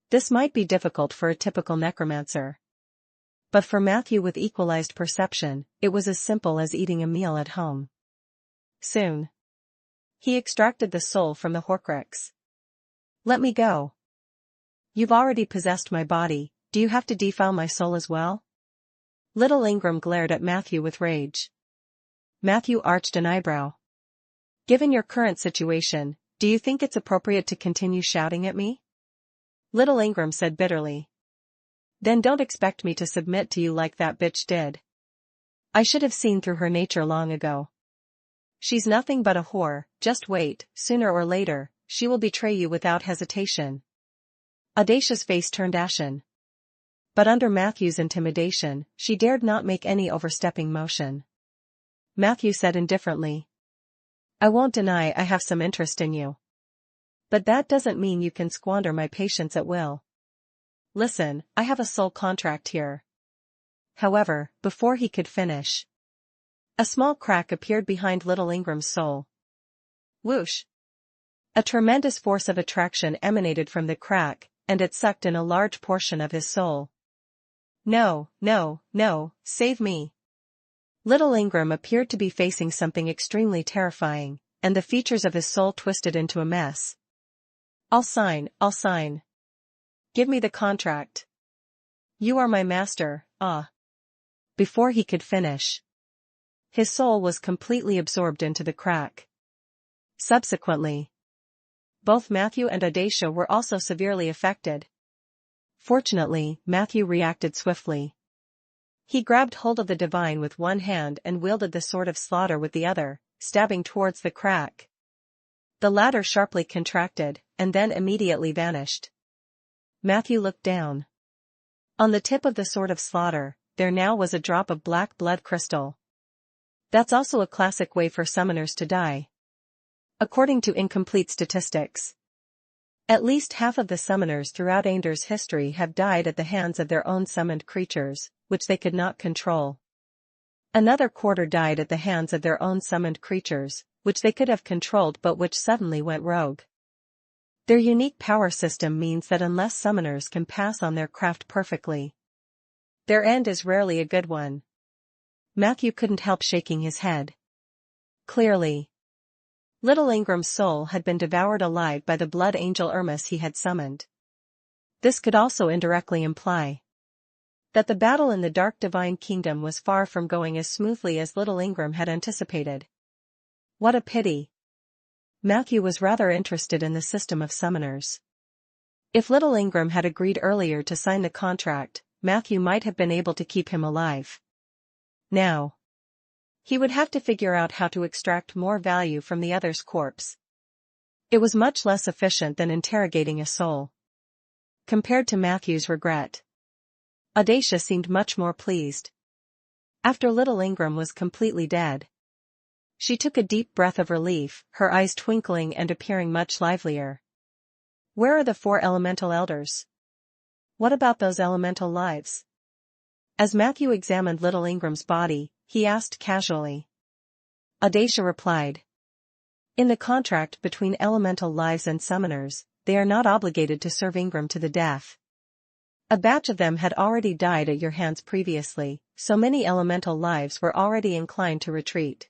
S1: This might be difficult for a typical necromancer. But for Matthew with equalized perception, it was as simple as eating a meal at home. Soon, he extracted the soul from the horcrux. Let me go. You've already possessed my body, do you have to defile my soul as well? Little Ingram glared at Matthew with rage. Matthew arched an eyebrow. Given your current situation, do you think it's appropriate to continue shouting at me? Little Ingram said bitterly. Then don't expect me to submit to you like that bitch did. I should have seen through her nature long ago. She's nothing but a whore, just wait, sooner or later, she will betray you without hesitation. Audacia's face turned ashen. But under Matthew's intimidation, she dared not make any overstepping motion. Matthew said indifferently. I won't deny I have some interest in you. But that doesn't mean you can squander my patience at will. Listen, I have a soul contract here. However, before he could finish, A small crack appeared behind little Ingram's soul. Whoosh! A tremendous force of attraction emanated from the crack, and it sucked in a large portion of his soul. No, no, no, save me. Little Ingram appeared to be facing something extremely terrifying, and the features of his soul twisted into a mess. I'll sign. Give me the contract. You are my master, ah. Before he could finish, his soul was completely absorbed into the crack. Subsequently, both Matthew and Audacia were also severely affected. Fortunately, Matthew reacted swiftly. He grabbed hold of the divine with one hand and wielded the sword of slaughter with the other, stabbing towards the crack. The latter sharply contracted, and then immediately vanished. Matthew looked down. On the tip of the sword of slaughter, there now was a drop of black blood crystal. That's also a classic way for summoners to die. According to incomplete statistics, at least half of the summoners throughout Ainder's history have died at the hands of their own summoned creatures, which they could not control. Another quarter died at the hands of their own summoned creatures, which they could have controlled but which suddenly went rogue. Their unique power system means that unless summoners can pass on their craft perfectly, their end is rarely a good one. Matthew couldn't help shaking his head. Clearly, little Ingram's soul had been devoured alive by the blood angel Irmis he had summoned. This could also indirectly imply that the battle in the Dark Divine Kingdom was far from going as smoothly as little Ingram had anticipated. What a pity. Matthew was rather interested in the system of summoners. If little Ingram had agreed earlier to sign the contract, Matthew might have been able to keep him alive. Now, he would have to figure out how to extract more value from the other's corpse. It was much less efficient than interrogating a soul. Compared to Matthew's regret, Audacia seemed much more pleased. After little Ingram was completely dead, she took a deep breath of relief, her eyes twinkling and appearing much livelier. Where are the 4 elemental elders? What about those elemental lives? As Matthew examined little Ingram's body, he asked casually. Audacia replied. In the contract between elemental lives and summoners, they are not obligated to serve Ingram to the death. A batch of them had already died at your hands previously, so many elemental lives were already inclined to retreat.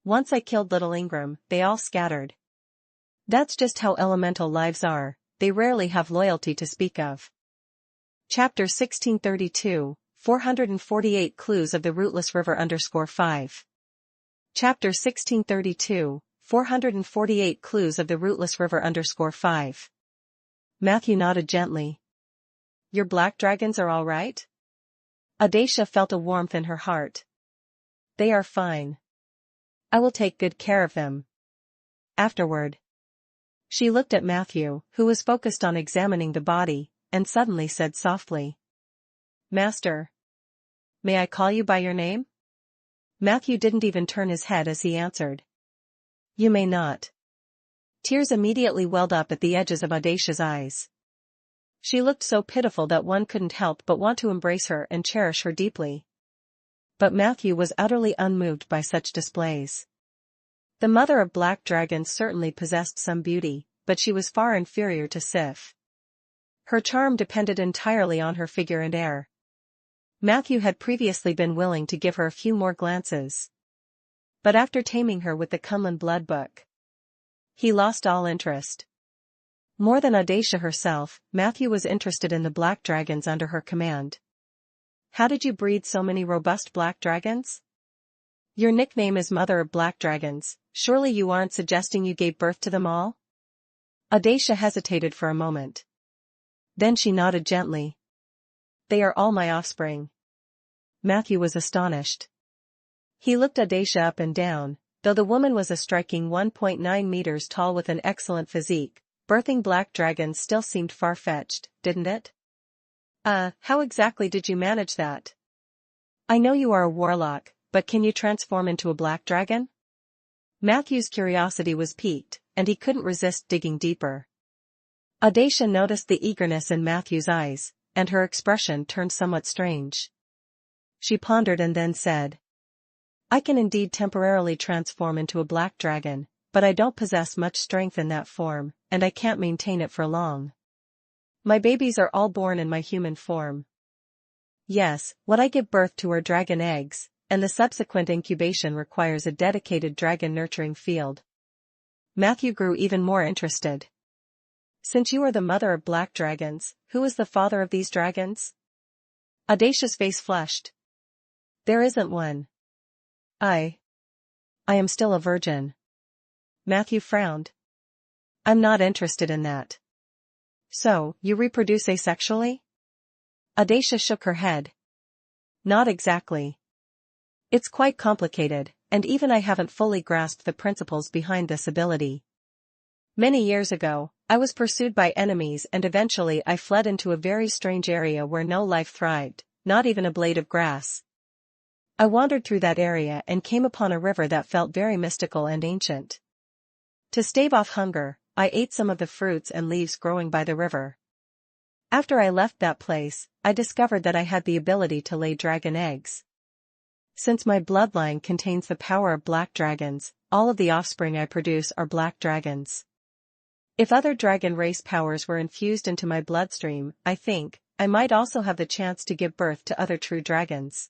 S1: Once I killed little Ingram, they all scattered. That's just how elemental lives are, they rarely have loyalty to speak of. Chapter 1632, 448 Clues of the Rootless River _5. Chapter 1632, 448 Clues of the Rootless River _5. Matthew nodded gently. Your black dragons are all right? Audacia felt a warmth in her heart. They are fine. I will take good care of them. Afterward, she looked at Matthew, who was focused on examining the body, and suddenly said softly. Master. May I call you by your name? Matthew didn't even turn his head as he answered. You may not. Tears immediately welled up at the edges of Audacia's eyes. She looked so pitiful that one couldn't help but want to embrace her and cherish her deeply. But Matthew was utterly unmoved by such displays. The mother of black dragons certainly possessed some beauty, but she was far inferior to Sif. Her charm depended entirely on her figure and air. Matthew had previously been willing to give her a few more glances. But after taming her with the Cumlin blood book, he lost all interest. More than Audacia herself, Matthew was interested in the black dragons under her command. How did you breed so many robust black dragons? Your nickname is Mother of Black Dragons, surely you aren't suggesting you gave birth to them all? Audacia hesitated for a moment. Then she nodded gently. They are all my offspring. Matthew was astonished. He looked Audacia up and down, though the woman was a striking 1.9 meters tall with an excellent physique. Birthing black dragons still seemed far-fetched, didn't it? How exactly did you manage that? I know you are a warlock, but can you transform into a black dragon? Matthew's curiosity was piqued, and he couldn't resist digging deeper. Audacia noticed the eagerness in Matthew's eyes, and her expression turned somewhat strange. She pondered and then said, I can indeed temporarily transform into a black dragon, but I don't possess much strength in that form, and I can't maintain it for long. My babies are all born in my human form. Yes, what I give birth to are dragon eggs, and the subsequent incubation requires a dedicated dragon nurturing field. Matthew grew even more interested. Since you are the mother of black dragons, who is the father of these dragons? Audacia's face flushed. There isn't one. I am still a virgin. Matthew frowned. I'm not interested in that. So, you reproduce asexually? Audacia shook her head. Not exactly. It's quite complicated, and even I haven't fully grasped the principles behind this ability. Many years ago, I was pursued by enemies and eventually I fled into a very strange area where no life thrived, not even a blade of grass. I wandered through that area and came upon a river that felt very mystical and ancient. To stave off hunger, I ate some of the fruits and leaves growing by the river. After I left that place, I discovered that I had the ability to lay dragon eggs. Since my bloodline contains the power of black dragons, all of the offspring I produce are black dragons. If other dragon race powers were infused into my bloodstream, I think, I might also have the chance to give birth to other true dragons.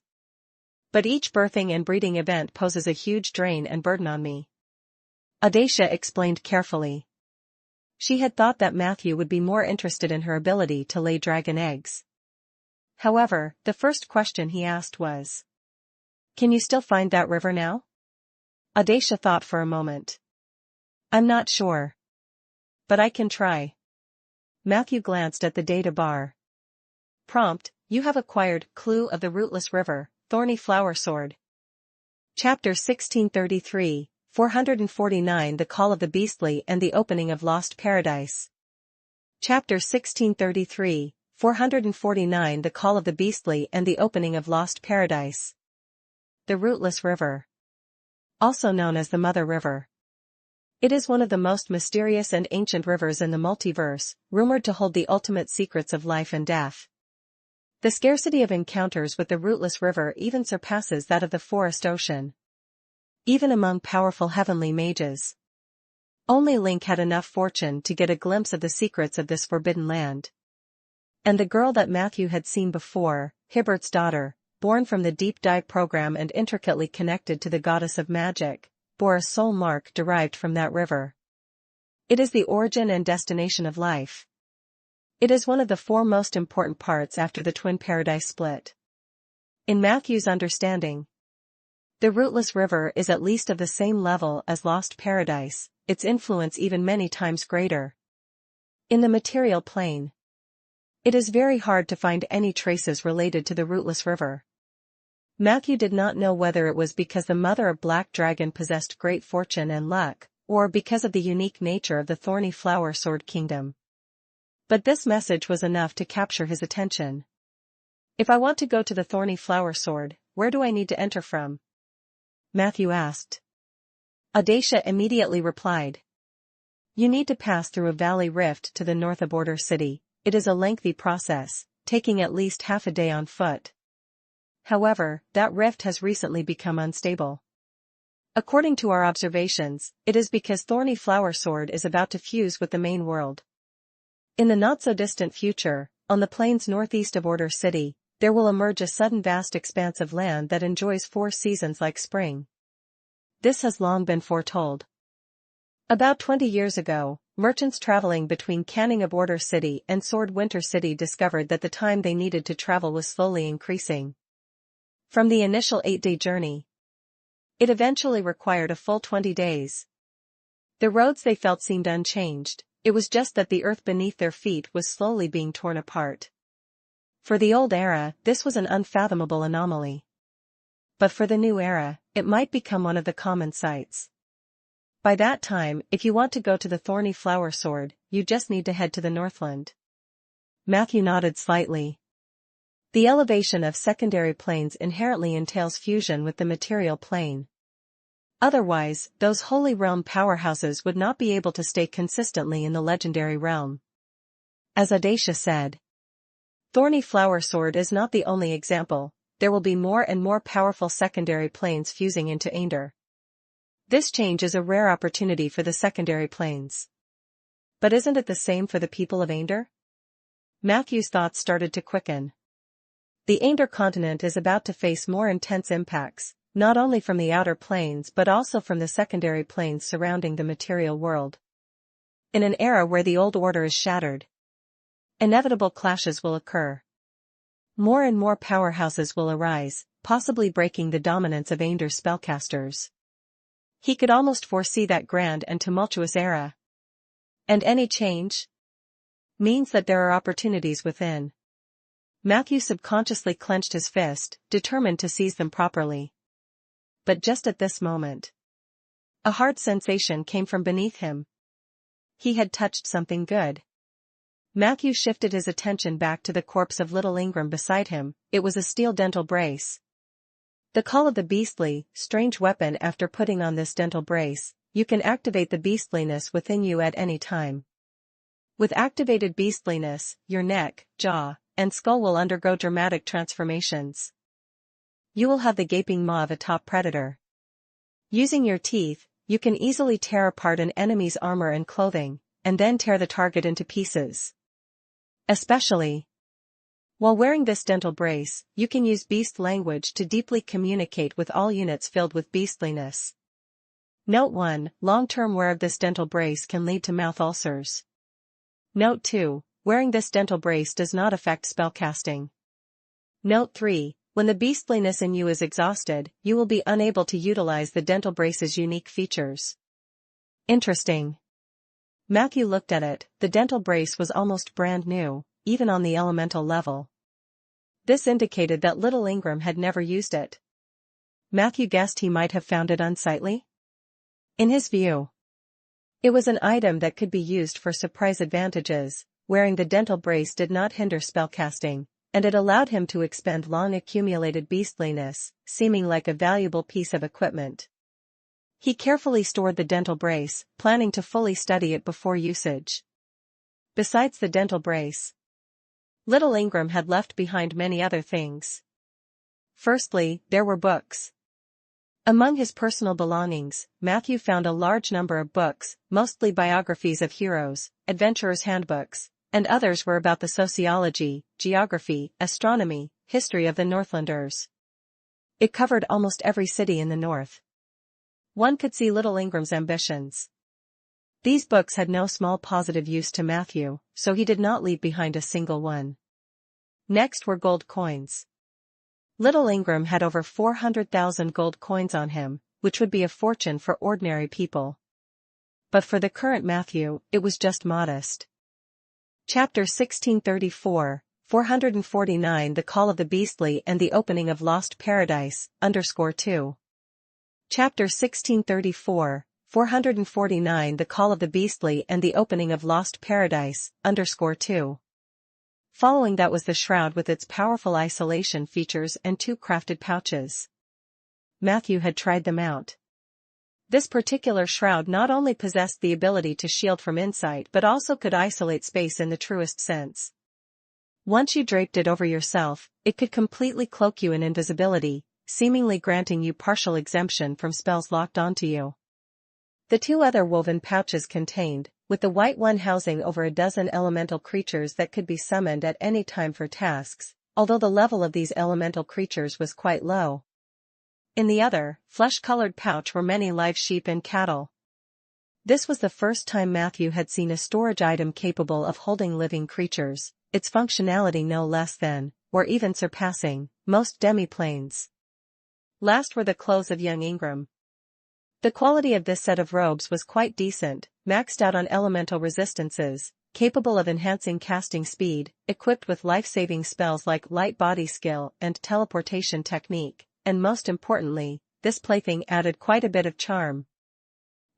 S1: But each birthing and breeding event poses a huge drain and burden on me. Audacia explained carefully. She had thought that Matthew would be more interested in her ability to lay dragon eggs. However, the first question he asked was, "Can you still find that river now?" Audacia thought for a moment. "I'm not sure. But I can try." Matthew glanced at the data bar. Prompt: You have acquired Clue of the Rootless River, Thorny Flower Sword. Chapter 1633, 449 The Call of the Beastly and the Opening of Lost Paradise. Chapter 1633, 449 The Call of the Beastly and the Opening of Lost Paradise. The Rootless River. Also known as the Mother River. It is one of the most mysterious and ancient rivers in the multiverse, rumored to hold the ultimate secrets of life and death. The scarcity of encounters with the Rootless River even surpasses that of the Forest Ocean. Even among powerful heavenly mages. Only Link had enough fortune to get a glimpse of the secrets of this forbidden land. And the girl that Matthew had seen before, Hibbert's daughter, born from the Deep Dive program and intricately connected to the goddess of magic, bore a soul mark derived from that river. It is the origin and destination of life. It is one of the four most important parts after the Twin Paradise split. In Matthew's understanding, the Rootless River is at least of the same level as Lost Paradise, its influence even many times greater. In the material plane, it is very hard to find any traces related to the Rootless River. Matthew did not know whether it was because the mother of Black Dragon possessed great fortune and luck, or because of the unique nature of the Thorny Flower Sword Kingdom. But this message was enough to capture his attention. If I want to go to the Thorny Flower Sword, where do I need to enter from? Matthew asked. Audacia immediately replied. You need to pass through a valley rift to the north of Order City. It is a lengthy process, taking at least half a day on foot. However, that rift has recently become unstable. According to our observations, it is because Thorny Flower Sword is about to fuse with the main world. In the not-so-distant future, on the plains northeast of Order City, there will emerge a sudden vast expanse of land that enjoys 4 seasons like spring. This has long been foretold. About 20 years ago, merchants traveling between Canning of Order City and Sword Winter City discovered that the time they needed to travel was slowly increasing. From the initial 8-day journey, it eventually required a full 20 days. The roads they felt seemed unchanged. It was just that the earth beneath their feet was slowly being torn apart. For the old era, this was an unfathomable anomaly. But for the new era, it might become one of the common sights. By that time, if you want to go to the Thorny Flower Sword, you just need to head to the Northland. Matthew nodded slightly. The elevation of secondary planes inherently entails fusion with the material plane. Otherwise, those Holy Realm powerhouses would not be able to stay consistently in the legendary realm. As Audacia said, Thorny Flower Sword is not the only example. there will be more and more powerful secondary planes fusing into Ander. This change is a rare opportunity for the secondary planes. But isn't it the same for the people of Ander? Matthew's thoughts started to quicken. The Ander continent is about to face more intense impacts, not only from the outer planes but also from the secondary planes surrounding the material world. In an era where the old order is shattered, inevitable clashes will occur. More and more powerhouses will arise, possibly breaking the dominance of Ander's spellcasters. He could almost foresee that grand and tumultuous era. And any change means that there are opportunities within. Matthew subconsciously clenched his fist, determined to seize them properly. But just at this moment, a hard sensation came from beneath him. He had touched something good. Matthew shifted his attention back to the corpse of little Ingram beside him. It was a steel dental brace. The call of the beastly, strange weapon. After putting on this dental brace, you can activate the beastliness within you at any time. With activated beastliness, your neck, jaw, and skull will undergo dramatic transformations. You will have the gaping maw of a top predator. Using your teeth, you can easily tear apart an enemy's armor and clothing, and then tear the target into pieces. Especially while wearing this dental brace, you can use beast language to deeply communicate with all units filled with beastliness. Note 1. Long-term wear of this dental brace can lead to mouth ulcers. Note 2. Wearing this dental brace does not affect spellcasting. Note 3. When the beastliness in you is exhausted, you will be unable to utilize the dental brace's unique features. Interesting. Matthew looked at it. The dental brace was almost brand new, even on the elemental level. This indicated that little Ingram had never used it. Matthew guessed he might have found it unsightly. In his view, it was an item that could be used for surprise advantages. Wearing the dental brace did not hinder spellcasting, and it allowed him to expend long-accumulated beastliness, seeming like a valuable piece of equipment. He carefully stored the dental brace, planning to fully study it before usage. Besides the dental brace, little Ingram had left behind many other things. Firstly, there were books. Among his personal belongings, Matthew found a large number of books, mostly biographies of heroes, adventurers' handbooks, and others were about the sociology, geography, astronomy, history of the Northlanders. It covered almost every city in the north. One could see little Ingram's ambitions. These books had no small positive use to Matthew, so he did not leave behind a single one. Next were gold coins. Little Ingram had over 400,000 gold coins on him, which would be a fortune for ordinary people. But for the current Matthew, it was just modest. Chapter 1634, 449 The Call of the Beastly and the Opening of Lost Paradise, _2. Chapter 1634, 449 The Call of the Beastly and the Opening of Lost Paradise, _2. Following that was the shroud with its powerful isolation features and 2 crafted pouches. Matthew had tried them out. This particular shroud not only possessed the ability to shield from insight but also could isolate space in the truest sense. Once you draped it over yourself, it could completely cloak you in invisibility, seemingly granting you partial exemption from spells locked onto you. The 2 other woven pouches contained, with the white one housing over a dozen elemental creatures that could be summoned at any time for tasks, although the level of these elemental creatures was quite low. In the other, flesh-colored pouch were many live sheep and cattle. This was the first time Matthew had seen a storage item capable of holding living creatures, its functionality no less than, or even surpassing, most demi-planes. Last were the clothes of young Ingram. The quality of this set of robes was quite decent, maxed out on elemental resistances, capable of enhancing casting speed, equipped with life-saving spells like light body skill and teleportation technique, and most importantly, this plaything added quite a bit of charm.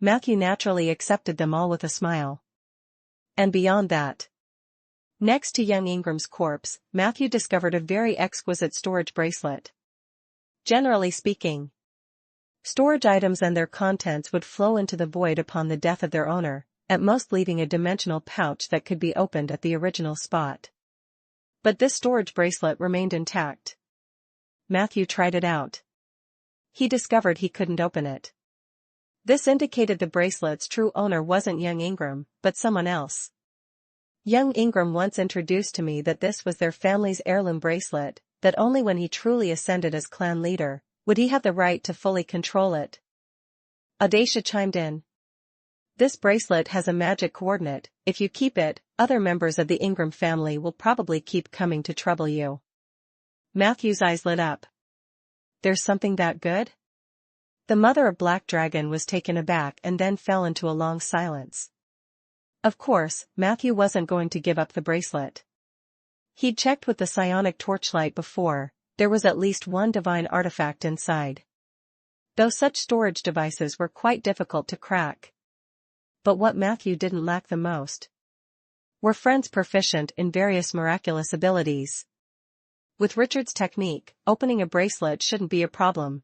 S1: Matthew naturally accepted them all with a smile. And beyond that, next to young Ingram's corpse, Matthew discovered a very exquisite storage bracelet. Generally speaking, storage items and their contents would flow into the void upon the death of their owner, at most leaving a dimensional pouch that could be opened at the original spot. But this storage bracelet remained intact. Matthew tried it out. He discovered he couldn't open it. This indicated the bracelet's true owner wasn't young Ingram, but someone else. Young Ingram once introduced to me that this was their family's heirloom bracelet, that only when he truly ascended as clan leader, would he have the right to fully control it. Audacia chimed in. This bracelet has a magic coordinate. If you keep it, other members of the Ingram family will probably keep coming to trouble you. Matthew's eyes lit up. There's something that good? The mother of Black Dragon was taken aback and then fell into a long silence. Of course, Matthew wasn't going to give up the bracelet. He'd checked with the psionic torchlight before, there was at least one divine artifact inside. Though such storage devices were quite difficult to crack. But what Matthew didn't lack the most were friends proficient in various miraculous abilities. With Richard's technique, opening a bracelet shouldn't be a problem,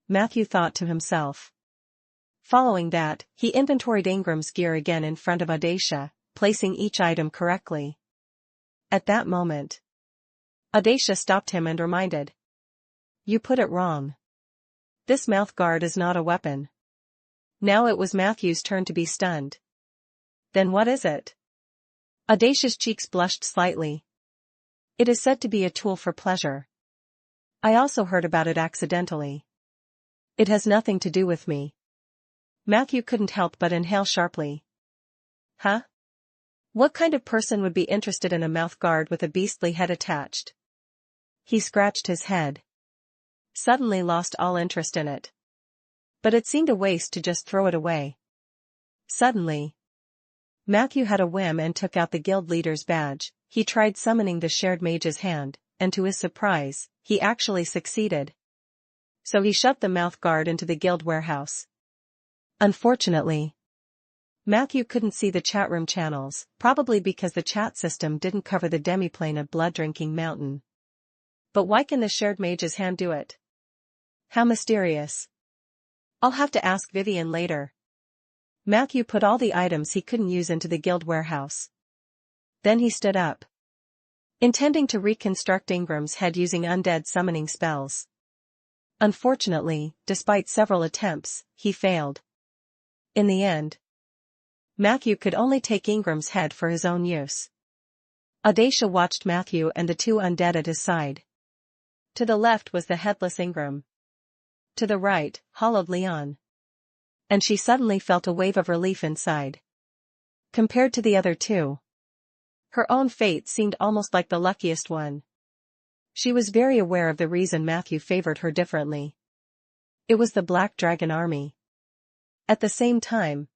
S1: Matthew thought to himself. Following that, he inventoried Ingram's gear again in front of Audacia, placing each item correctly. At that moment, Audacia stopped him and reminded. You put it wrong. This mouth guard is not a weapon. Now it was Matthew's turn to be stunned. Then what is it? Audacia's cheeks blushed slightly. It is said to be a tool for pleasure. I also heard about it accidentally. It has nothing to do with me. Matthew couldn't help but inhale sharply. Huh? What kind of person would be interested in a mouth guard with a beastly head attached? He scratched his head. Suddenly lost all interest in it. But it seemed a waste to just throw it away. Suddenly, Matthew had a whim and took out the guild leader's badge. He tried summoning the shared mage's hand, and to his surprise, he actually succeeded. So he shoved the mouth guard into the guild warehouse. Unfortunately, Matthew couldn't see the chat room channels, probably because the chat system didn't cover the demiplane of Blood-Drinking Mountain. But why can the shared mage's hand do it? How mysterious. I'll have to ask Vivian later. Matthew put all the items he couldn't use into the guild warehouse. Then he stood up, intending to reconstruct Ingram's head using undead summoning spells. Unfortunately, despite several attempts, he failed. In the end, Matthew could only take Ingram's head for his own use. Audacia watched Matthew and the two undead at his side. To the left was the headless Ingram. To the right, hollowed Leon. And she suddenly felt a wave of relief inside. Compared to the other two, her own fate seemed almost like the luckiest one. She was very aware of the reason Matthew favored her differently. It was the Black Dragon army. At the same time,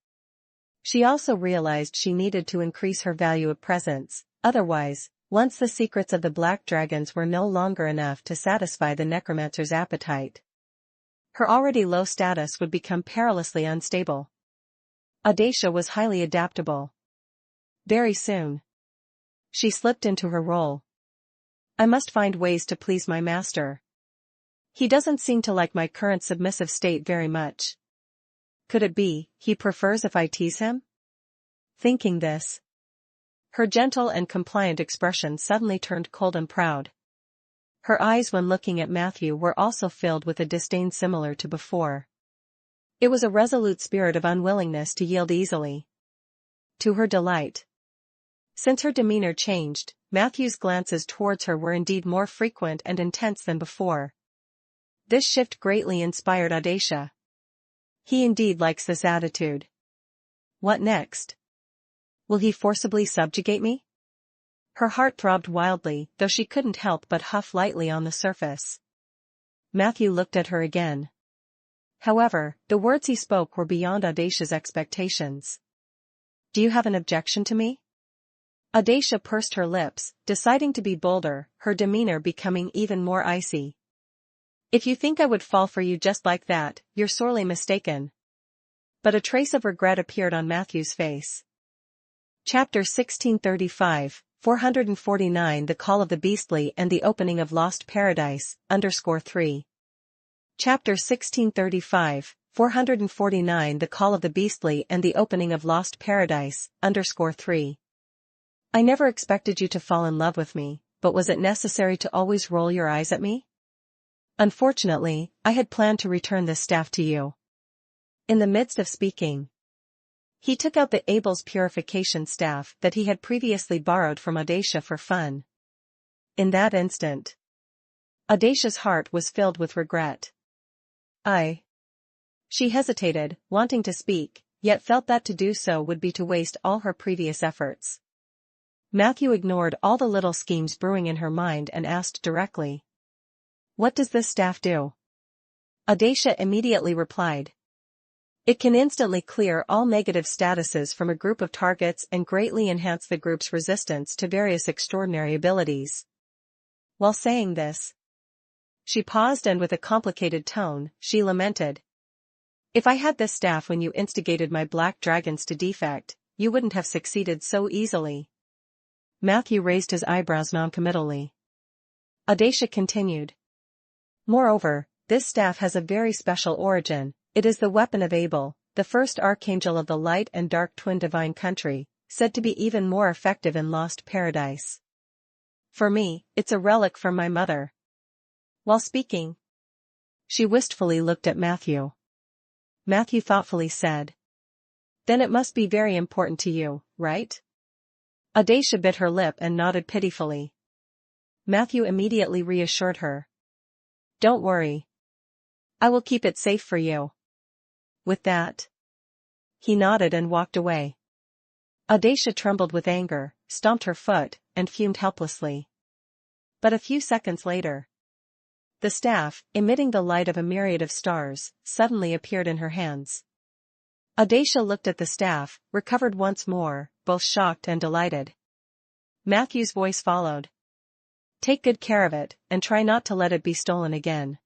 S1: she also realized she needed to increase her value of presence, otherwise, once the secrets of the Black Dragons were no longer enough to satisfy the Necromancer's appetite, her already low status would become perilously unstable. Audacia was highly adaptable. Very soon, she slipped into her role. I must find ways to please my master. He doesn't seem to like my current submissive state very much. Could it be, he prefers if I tease him? Thinking this, her gentle and compliant expression suddenly turned cold and proud. Her eyes when looking at Matthew were also filled with a disdain similar to before. It was a resolute spirit of unwillingness to yield easily. To her delight, since her demeanor changed, Matthew's glances towards her were indeed more frequent and intense than before. This shift greatly inspired Audacia. He indeed likes this attitude. What next? Will he forcibly subjugate me? Her heart throbbed wildly, though she couldn't help but huff lightly on the surface. Matthew looked at her again. However, the words he spoke were beyond Audacia's expectations. Do you have an objection to me? Audacia pursed her lips, deciding to be bolder, her demeanor becoming even more icy. If you think I would fall for you just like that, you're sorely mistaken. But a trace of regret appeared on Matthew's face. Chapter 1635, 449 The Call of the Beastly and the Opening of Lost Paradise, _3. Chapter 1635, 449 The Call of the Beastly and the Opening of Lost Paradise, _3. I never expected you to fall in love with me, but was it necessary to always roll your eyes at me? Unfortunately, I had planned to return this staff to you. In the midst of speaking, he took out the Abel's purification staff that he had previously borrowed from Audacia for fun. In that instant, Audacia's heart was filled with regret. She hesitated, wanting to speak, yet felt that to do so would be to waste all her previous efforts. Matthew ignored all the little schemes brewing in her mind and asked directly, "What does this staff do?" Audacia immediately replied, "It can instantly clear all negative statuses from a group of targets and greatly enhance the group's resistance to various extraordinary abilities." While saying this, she paused and with a complicated tone, she lamented, "If I had this staff when you instigated my black dragons to defect, you wouldn't have succeeded so easily." Matthew raised his eyebrows noncommittally. Audacia continued, "Moreover, this staff has a very special origin. It is the weapon of Abel, the first archangel of the light and dark twin divine country, said to be even more effective in Lost Paradise. For me, it's a relic from my mother." While speaking, she wistfully looked at Matthew. Matthew thoughtfully said, "Then it must be very important to you, right?" Audacia bit her lip and nodded pitifully. Matthew immediately reassured her, "Don't worry. I will keep it safe for you." With that, he nodded and walked away. Audacia trembled with anger, stomped her foot, and fumed helplessly. But a few seconds later, the staff, emitting the light of a myriad of stars, suddenly appeared in her hands. Audacia looked at the staff, recovered once more, both shocked and delighted. Matthew's voice followed, "Take good care of it, and try not to let it be stolen again.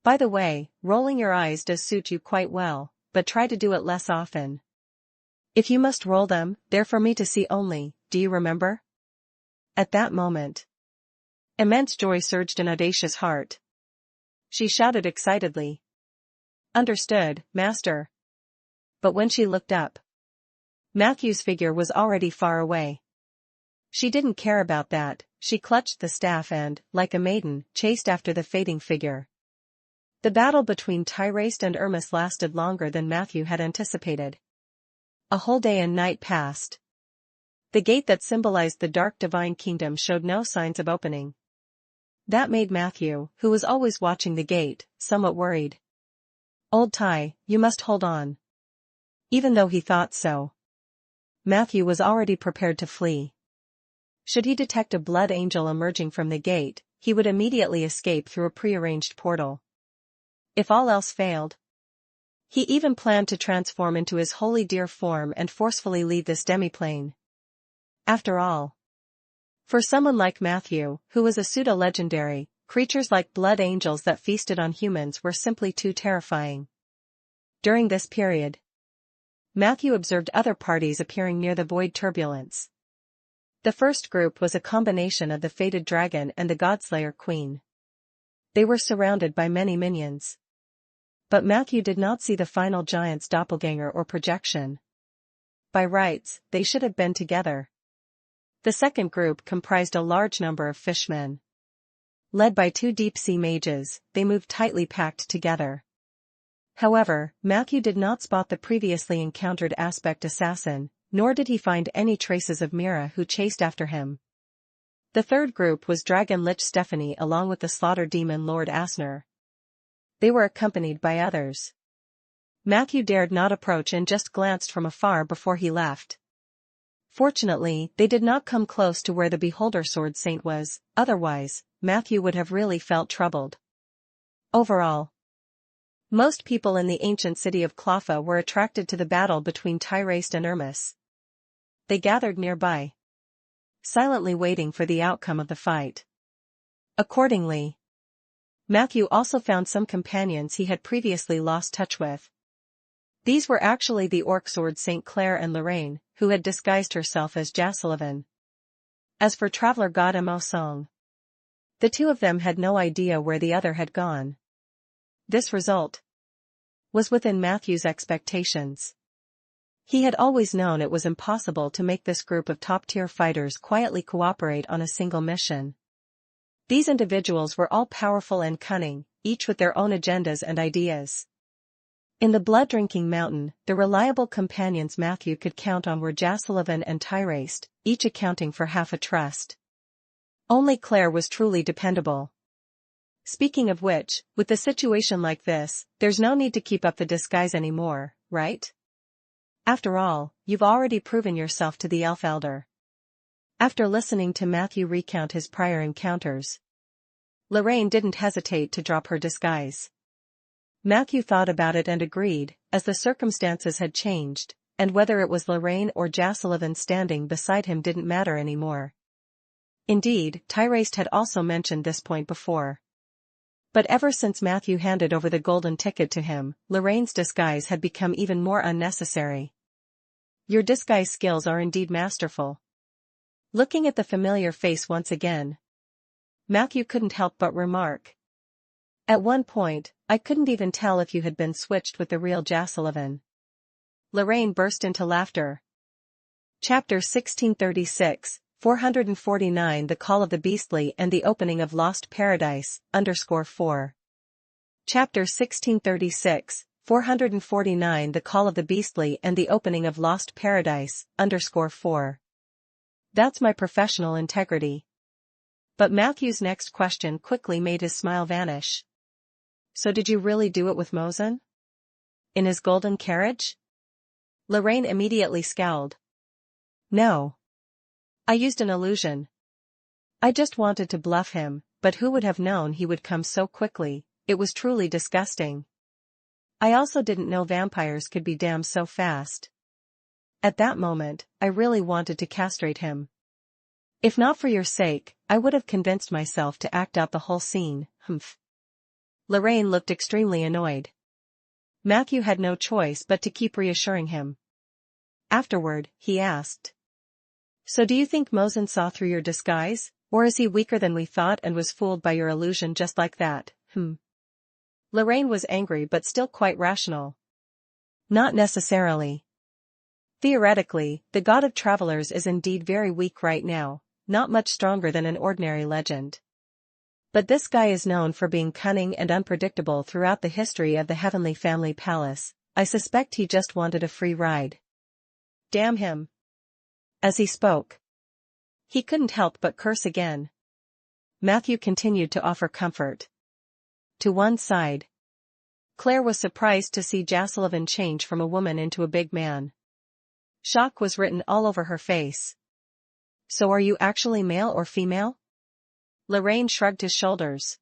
S1: By the way, rolling your eyes does suit you quite well, but try to do it less often. If you must roll them, they're for me to see only, do you remember?" At that moment, immense joy surged in Audacia's heart. She shouted excitedly, "Understood, Master." But when she looked up, Matthew's figure was already far away. She didn't care about that, she clutched the staff and, like a maiden, chased after the fading figure. The battle between Tyraste and Hermes lasted longer than Matthew had anticipated. A whole day and night passed. The gate that symbolized the dark divine kingdom showed no signs of opening. That made Matthew, who was always watching the gate, somewhat worried. "Old Ty, you must hold on." Even though he thought so, Matthew was already prepared to flee. Should he detect a blood angel emerging from the gate, he would immediately escape through a prearranged portal. If all else failed, he even planned to transform into his holy deer form and forcefully leave this demiplane. After all, for someone like Matthew, who was a pseudo-legendary, creatures like blood angels that feasted on humans were simply too terrifying. During this period, Matthew observed other parties appearing near the void turbulence. The first group was a combination of the fated dragon and the Godslayer queen. They were surrounded by many minions. But Matthew did not see the final giant's doppelganger or projection. By rights, they should have been together. The second group comprised a large number of fishmen. Led by two deep-sea mages, they moved tightly packed together. However, Matthew did not spot the previously encountered aspect assassin, nor did he find any traces of Mira who chased after him. The third group was Dragon Lich Stephanie along with the slaughter demon Lord Asner. They were accompanied by others. Matthew dared not approach and just glanced from afar before he left. Fortunately, they did not come close to where the Beholder Sword Saint was, otherwise, Matthew would have really felt troubled. Overall, most people in the ancient city of Clotha were attracted to the battle between Tyraste and Hermes. They gathered nearby, silently waiting for the outcome of the fight. Accordingly, Matthew also found some companions he had previously lost touch with. These were actually the Orc Sword St. Clair and Lorraine, who had disguised herself as Jasilivan. As for Traveler God Mo Song, the two of them had no idea where the other had gone. This result was within Matthew's expectations. He had always known it was impossible to make this group of top-tier fighters quietly cooperate on a single mission. These individuals were all powerful and cunning, each with their own agendas and ideas. In the blood-drinking mountain, the reliable companions Matthew could count on were Jasalovan and Tyraste, each accounting for half a trust. Only Claire was truly dependable. Speaking of which, with a situation like this, there's no need to keep up the disguise anymore, right? After all, you've already proven yourself to the elf elder. After listening to Matthew recount his prior encounters, Lorraine didn't hesitate to drop her disguise. Matthew thought about it and agreed, as the circumstances had changed, and whether it was Lorraine or Jasalovan standing beside him didn't matter anymore. Indeed, Tyraste had also mentioned this point before. But ever since Matthew handed over the golden ticket to him, Lorraine's disguise had become even more unnecessary. Your disguise skills are indeed masterful. Looking at the familiar face once again, Matthew couldn't help but remark. At one point, I couldn't even tell if you had been switched with the real Jasalovan. Lorraine burst into laughter. Chapter 1636, 449 The Call of the Beastly and the Opening of Lost Paradise, _4. Chapter 1636, 449 The Call of the Beastly and the Opening of Lost Paradise, _4. That's my professional integrity. But Matthew's next question quickly made his smile vanish. So did you really do it with Mosen? In his golden carriage? Lorraine immediately scowled. No. I used an illusion. I just wanted to bluff him, but who would have known he would come so quickly? It was truly disgusting. I also didn't know vampires could be damned so fast. At that moment, I really wanted to castrate him. If not for your sake, I would have convinced myself to act out the whole scene. Humph. Lorraine looked extremely annoyed. Matthew had no choice but to keep reassuring him. Afterward, he asked. So do you think Mosen saw through your disguise, or is he weaker than we thought and was fooled by your illusion just like that? Lorraine was angry but still quite rational. Not necessarily. Theoretically, the god of travelers is indeed very weak right now, not much stronger than an ordinary legend. But this guy is known for being cunning and unpredictable throughout the history of the Heavenly Family Palace. I suspect he just wanted a free ride. Damn him. As he spoke, he couldn't help but curse again. Matthew continued to offer comfort. To one side, Claire was surprised to see Jasalovan change from a woman into a big man. Shock was written all over her face. So are you actually male or female? Lorraine shrugged his shoulders.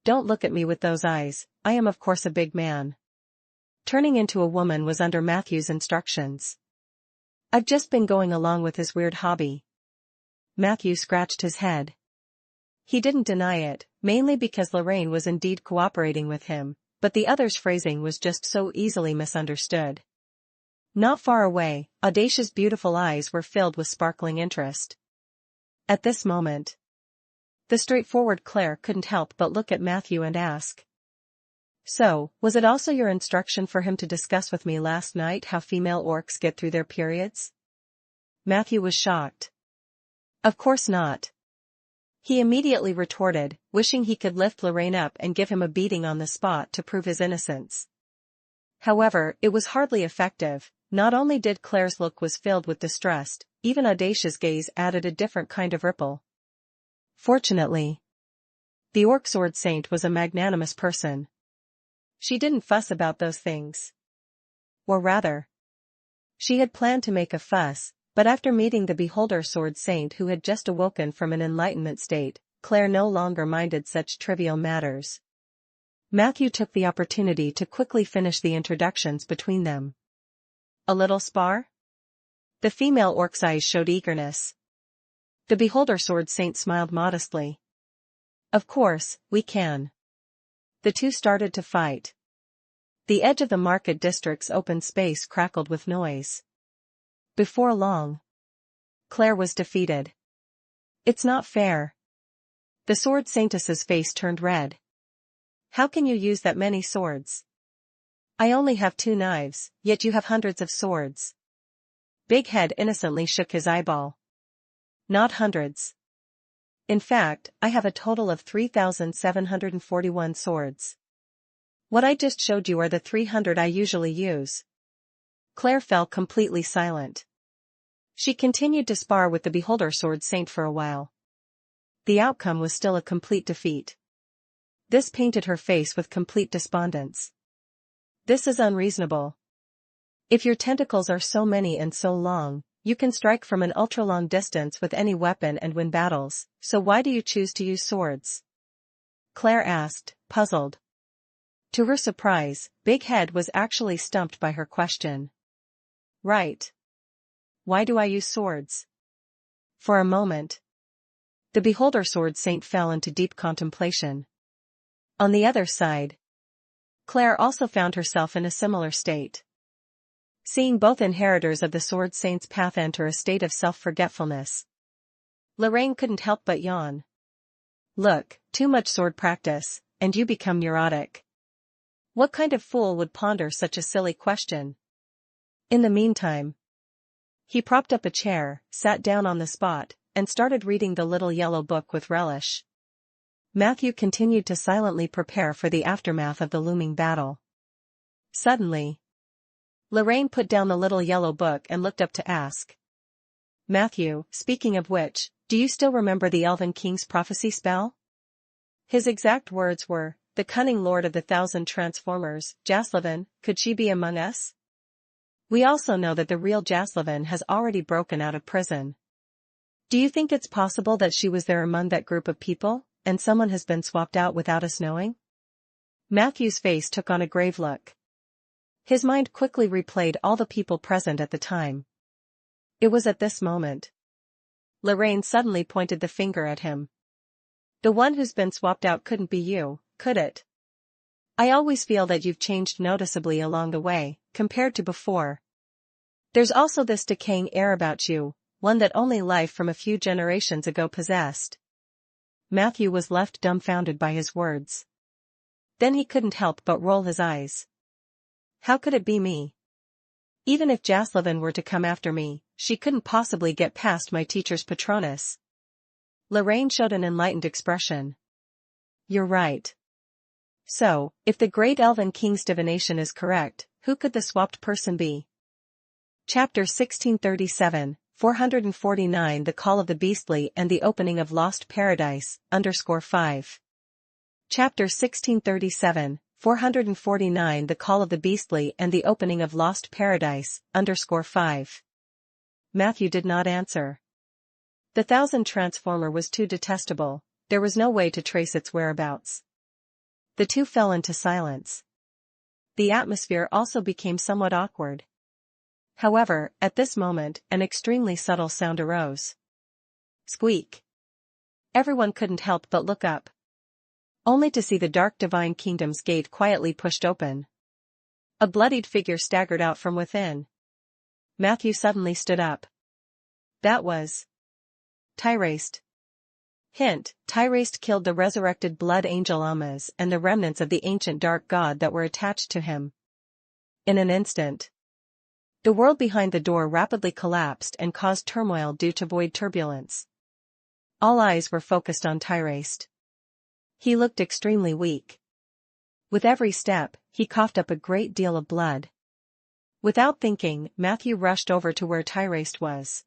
S1: Don't look at me with those eyes, I am of course a big man. Turning into a woman was under Matthew's instructions. I've just been going along with his weird hobby. Matthew scratched his head. He didn't deny it, mainly because Lorraine was indeed cooperating with him, but the other's phrasing was just so easily misunderstood. Not far away, Audacia's beautiful eyes were filled with sparkling interest. At this moment, the straightforward Claire couldn't help but look at Matthew and ask. So, was it also your instruction for him to discuss with me last night how female orcs get through their periods? Matthew was shocked. Of course not. He immediately retorted, wishing he could lift Lorraine up and give him a beating on the spot to prove his innocence. However, it was hardly effective. Not only did Claire's look was filled with distrust, even Audacia's gaze added a different kind of ripple. Fortunately, the Orc Sword Saint was a magnanimous person. She didn't fuss about those things. Or rather, she had planned to make a fuss, but after meeting the Beholder Sword Saint who had just awoken from an enlightenment state, Claire no longer minded such trivial matters. Matthew took the opportunity to quickly finish the introductions between them. A little spar? The female orc's eyes showed eagerness. The Beholder Sword Saint smiled modestly. Of course, we can. The two started to fight. The edge of the market district's open space crackled with noise. Before long, Claire was defeated. It's not fair. The Sword Saintess's face turned red. How can you use that many swords? I only have 2 knives, yet you have hundreds of swords. Big Head innocently shook his eyeball. Not hundreds. In fact, I have a total of 3,741 swords. What I just showed you are the 300 I usually use. Claire fell completely silent. She continued to spar with the Beholder Sword Saint for a while. The outcome was still a complete defeat. This painted her face with complete despondence. This is unreasonable. If your tentacles are so many and so long, you can strike from an ultra-long distance with any weapon and win battles, so why do you choose to use swords? Claire asked, puzzled. To her surprise, Big Head was actually stumped by her question. Right. Why do I use swords? For a moment, the Beholder Sword Saint fell into deep contemplation. On the other side, Claire also found herself in a similar state. Seeing both inheritors of the Sword Saint's path enter a state of self-forgetfulness, Lorraine couldn't help but yawn. Look, too much sword practice, and you become neurotic. What kind of fool would ponder such a silly question? In the meantime, he propped up a chair, sat down on the spot, and started reading the little yellow book with relish. Matthew continued to silently prepare for the aftermath of the looming battle. Suddenly, Lorraine put down the little yellow book and looked up to ask. Matthew, speaking of which, do you still remember the Elven King's prophecy spell? His exact words were, the cunning lord of the 1,000 transformers, Jaslavin, could she be among us? We also know that the real Jaslavin has already broken out of prison. Do you think it's possible that she was there among that group of people, and someone has been swapped out without us knowing? Matthew's face took on a grave look. His mind quickly replayed all the people present at the time. It was at this moment. Lorraine suddenly pointed the finger at him. The one who's been swapped out couldn't be you, could it? I always feel that you've changed noticeably along the way, compared to before. There's also this decaying air about you, one that only life from a few generations ago possessed. Matthew was left dumbfounded by his words. Then he couldn't help but roll his eyes. How could it be me? Even if Jaslavin were to come after me, she couldn't possibly get past my teacher's Patronus. Lorraine showed an enlightened expression. You're right. So, if the great Elven King's divination is correct, who could the swapped person be? Chapter 1637, 449 The Call of the Beastly and the Opening of Lost Paradise, _5. Chapter 1637, 449 The Call of the Beastly and the Opening of Lost Paradise, _5. Matthew did not answer. The 1,000 transformer was too detestable, there was no way to trace its whereabouts. The two fell into silence. The atmosphere also became somewhat awkward. However, at this moment, an extremely subtle sound arose. Squeak. Everyone couldn't help but look up. Only to see the dark divine kingdom's gate quietly pushed open. A bloodied figure staggered out from within. Matthew suddenly stood up. That was Tyraste. Hint, Tyraste killed the resurrected blood angel Almaz and the remnants of the ancient dark god that were attached to him. In an instant, the world behind the door rapidly collapsed and caused turmoil due to void turbulence. All eyes were focused on Tyraste. He looked extremely weak. With every step, he coughed up a great deal of blood. Without thinking, Matthew rushed over to where Tyraste was.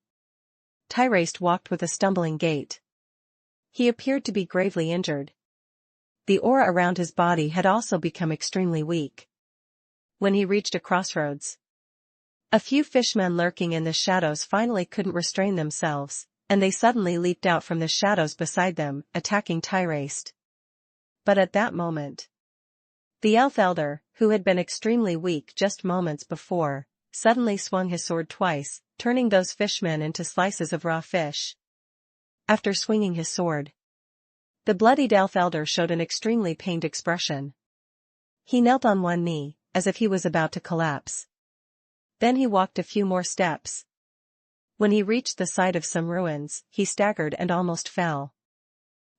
S1: Tyraste walked with a stumbling gait. He appeared to be gravely injured. The aura around his body had also become extremely weak. When he reached a crossroads, a few fishmen lurking in the shadows finally couldn't restrain themselves, and they suddenly leaped out from the shadows beside them, attacking Tyraste. But at that moment, the elf elder, who had been extremely weak just moments before, suddenly swung his sword twice, turning those fishmen into slices of raw fish. After swinging his sword, the bloodied elf elder showed an extremely pained expression. He knelt on one knee, as if he was about to collapse. Then he walked a few more steps. When he reached the side of some ruins, he staggered and almost fell.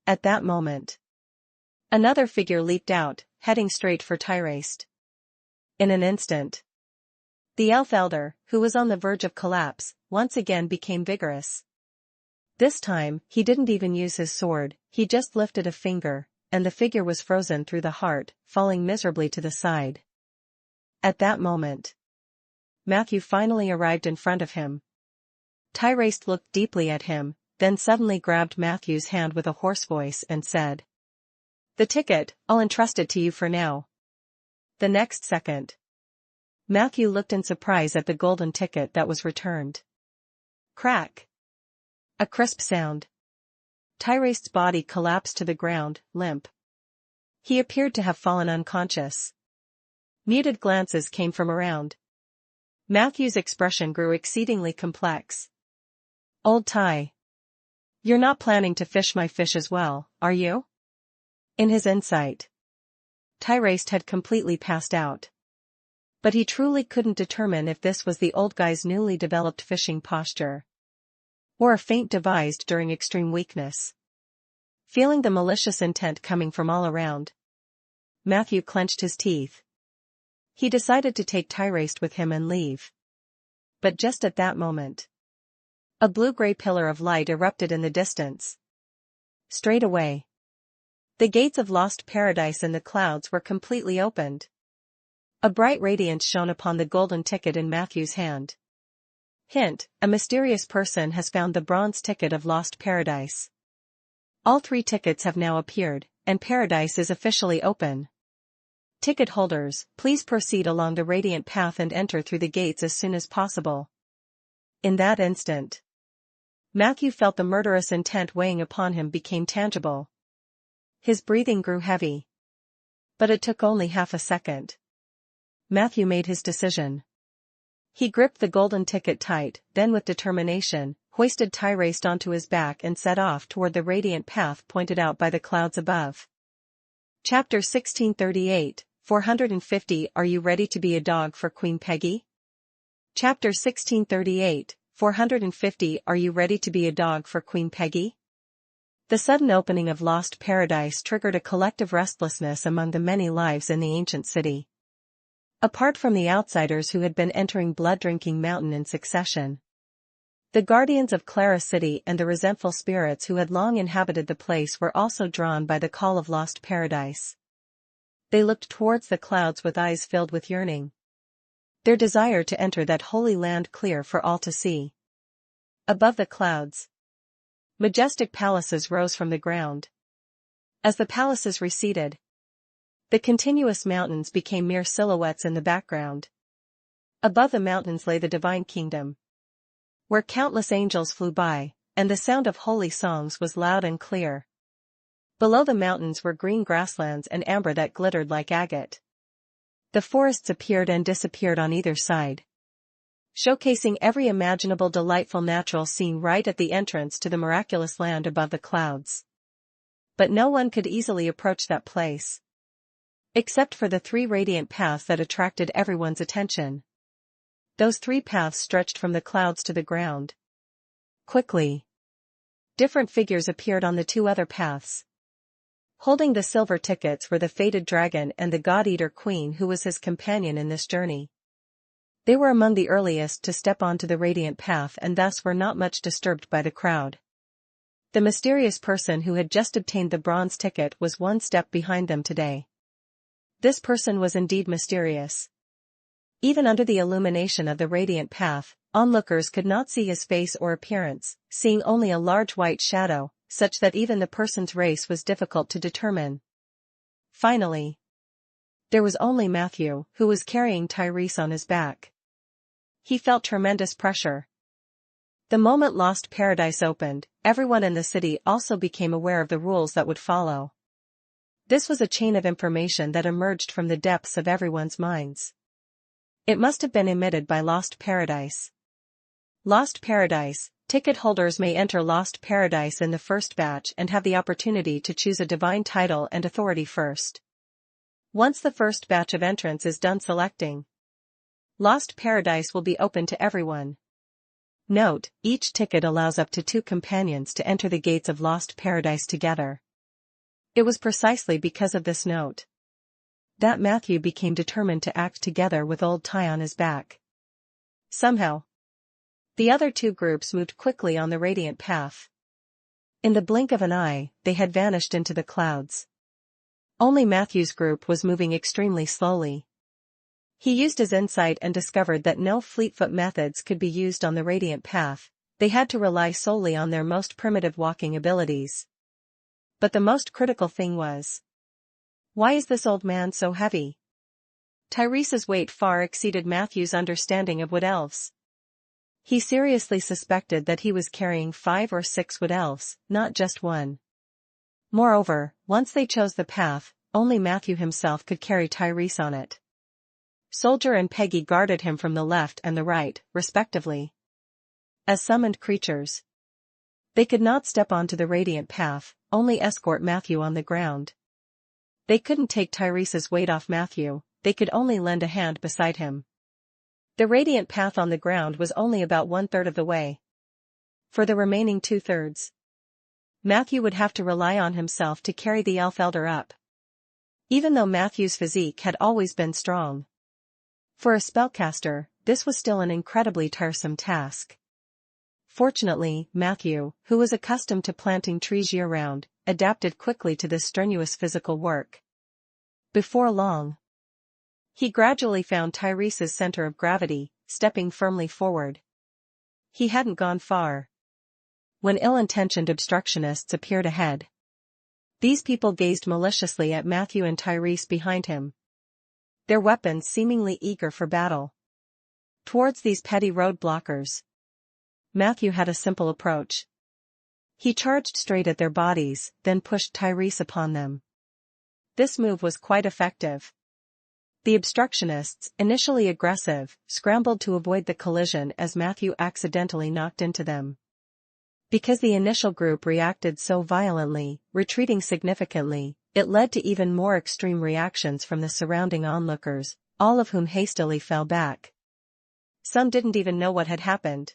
S1: At that moment, another figure leaped out, heading straight for Tyraste. In an instant, the elf elder, who was on the verge of collapse, once again became vigorous. This time, he didn't even use his sword, he just lifted a finger, and the figure was frozen through the heart, falling miserably to the side. At that moment, Matthew finally arrived in front of him. Tyrese looked deeply at him, then suddenly grabbed Matthew's hand with a hoarse voice and said, "The ticket, I'll entrust it to you for now." The next second, Matthew looked in surprise at the golden ticket that was returned. Crack! A crisp sound. Tyrese's body collapsed to the ground, limp. He appeared to have fallen unconscious. Muted glances came from around. Matthew's expression grew exceedingly complex. "Old Ty. You're not planning to fish my fish as well, are you?" In his insight, Tyrese had completely passed out. But he truly couldn't determine if this was the old guy's newly developed fishing posture, or a feint devised during extreme weakness. Feeling the malicious intent coming from all around, Matthew clenched his teeth. He decided to take Tyrese with him and leave. But just at that moment, a blue-gray pillar of light erupted in the distance. Straight away, the gates of lost paradise in the clouds were completely opened. A bright radiance shone upon the golden ticket in Matthew's hand. Hint: a mysterious person has found the bronze ticket of lost paradise. All 3 tickets have now appeared, and paradise is officially open. Ticket holders, please proceed along the radiant path and enter through the gates as soon as possible. In that instant, Matthew felt the murderous intent weighing upon him became tangible. His breathing grew heavy. But it took only half a second. Matthew made his decision. He gripped the golden ticket tight, then with determination, hoisted Tyrese onto his back and set off toward the radiant path pointed out by the clouds above. Chapter 1638, 450 Are you ready to be a dog for Queen Peggy? Chapter 1638, 450 Are you ready to be a dog for Queen Peggy? The sudden opening of Lost Paradise triggered a collective restlessness among the many lives in the ancient city. Apart from the outsiders who had been entering Blood-Drinking Mountain in succession, the guardians of Clara City and the resentful spirits who had long inhabited the place were also drawn by the call of Lost Paradise. They looked towards the clouds with eyes filled with yearning, their desire to enter that holy land clear for all to see. Above the clouds, majestic palaces rose from the ground. As the palaces receded, the continuous mountains became mere silhouettes in the background. Above the mountains lay the divine kingdom, where countless angels flew by, and the sound of holy songs was loud and clear. Below the mountains were green grasslands and amber that glittered like agate. The forests appeared and disappeared on either side, showcasing every imaginable delightful natural scene right at the entrance to the miraculous land above the clouds. But no one could easily approach that place, except for the 3 radiant paths that attracted everyone's attention. Those 3 paths stretched from the clouds to the ground. Quickly, different figures appeared on the 2 other paths. Holding the silver tickets were the fated dragon and the God-Eater Queen who was his companion in this journey. They were among the earliest to step onto the radiant path and thus were not much disturbed by the crowd. The mysterious person who had just obtained the bronze ticket was 1 step behind them today. This person was indeed mysterious. Even under the illumination of the radiant path, onlookers could not see his face or appearance, seeing only a large white shadow, such that even the person's race was difficult to determine. Finally, there was only Matthew, who was carrying Tyrese on his back. He felt tremendous pressure. The moment Lost Paradise opened, everyone in the city also became aware of the rules that would follow. This was a chain of information that emerged from the depths of everyone's minds. It must have been emitted by Lost Paradise. Lost Paradise, ticket holders may enter Lost Paradise in the first batch and have the opportunity to choose a divine title and authority first. Once the first batch of entrants is done selecting, Lost Paradise will be open to everyone. Note: each ticket allows up to 2 companions to enter the gates of Lost Paradise together. It was precisely because of this note that Matthew became determined to act together with old Ty on his back. Somehow, the other 2 groups moved quickly on the radiant path. In the blink of an eye, they had vanished into the clouds. Only Matthew's group was moving extremely slowly. He used his insight and discovered that no fleetfoot methods could be used on the Radiant Path. They had to rely solely on their most primitive walking abilities. But the most critical thing was, why is this old man so heavy? Tyrese's weight far exceeded Matthew's understanding of wood elves. He seriously suspected that he was carrying 5 or 6 wood elves, not just one. Moreover, once they chose the path, only Matthew himself could carry Tyrese on it. Soldier and Peggy guarded him from the left and the right, respectively. As summoned creatures, they could not step onto the Radiant Path, only escort Matthew on the ground. They couldn't take Tyrese's weight off Matthew, they could only lend a hand beside him. The Radiant Path on the ground was only about 1/3 of the way. For the remaining 2/3, Matthew would have to rely on himself to carry the elf elder up. Even though Matthew's physique had always been strong, for a spellcaster, this was still an incredibly tiresome task. Fortunately, Matthew, who was accustomed to planting trees year-round, adapted quickly to this strenuous physical work. Before long, he gradually found Tyrese's center of gravity, stepping firmly forward. He hadn't gone far when ill-intentioned obstructionists appeared ahead. These people gazed maliciously at Matthew and Tyrese behind him, their weapons seemingly eager for battle. Towards these petty roadblockers, Matthew had a simple approach. He charged straight at their bodies, then pushed Tyrese upon them. This move was quite effective. The obstructionists, initially aggressive, scrambled to avoid the collision as Matthew accidentally knocked into them. Because the initial group reacted so violently, retreating significantly, it led to even more extreme reactions from the surrounding onlookers, all of whom hastily fell back. Some didn't even know what had happened.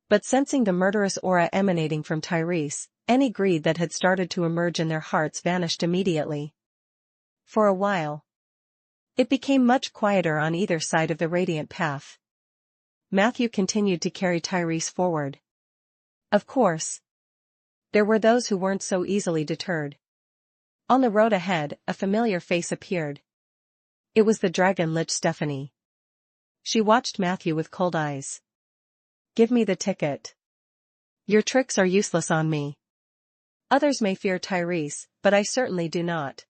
S1: But sensing the murderous aura emanating from Tyrese, any greed that had started to emerge in their hearts vanished immediately. For a while, it became much quieter on either side of the Radiant Path. Matthew continued to carry Tyrese forward. Of course, there were those who weren't so easily deterred. On the road ahead, a familiar face appeared. It was the Dragon Lich Stephanie. She watched Matthew with cold eyes. "Give me the ticket. Your tricks are useless on me. Others may fear Tyrese, but I certainly do not."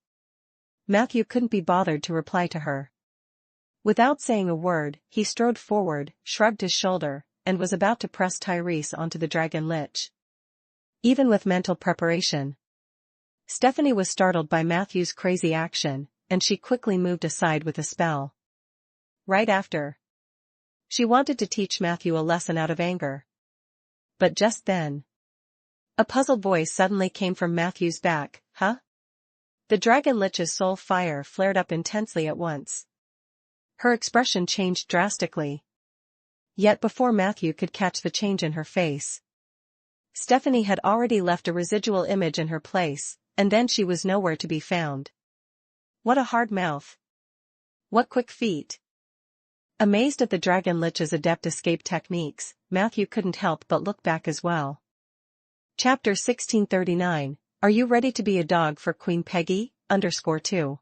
S1: Matthew couldn't be bothered to reply to her. Without saying a word, he strode forward, shrugged his shoulder, and was about to press Tyrese onto the Dragon Lich. Even with mental preparation, Stephanie was startled by Matthew's crazy action, and she quickly moved aside with a spell. Right after, she wanted to teach Matthew a lesson out of anger. But just then, a puzzled voice suddenly came from Matthew's back. "Huh?" The Dragon Lich's soul fire flared up intensely at once. Her expression changed drastically. Yet before Matthew could catch the change in her face, Stephanie had already left a residual image in her place, and then she was nowhere to be found. What a hard mouth. What quick feet. Amazed at the Dragon Lich's adept escape techniques, Matthew couldn't help but look back as well. Chapter 1639, Are You Ready to Be a Dog for Queen Peggy? _2.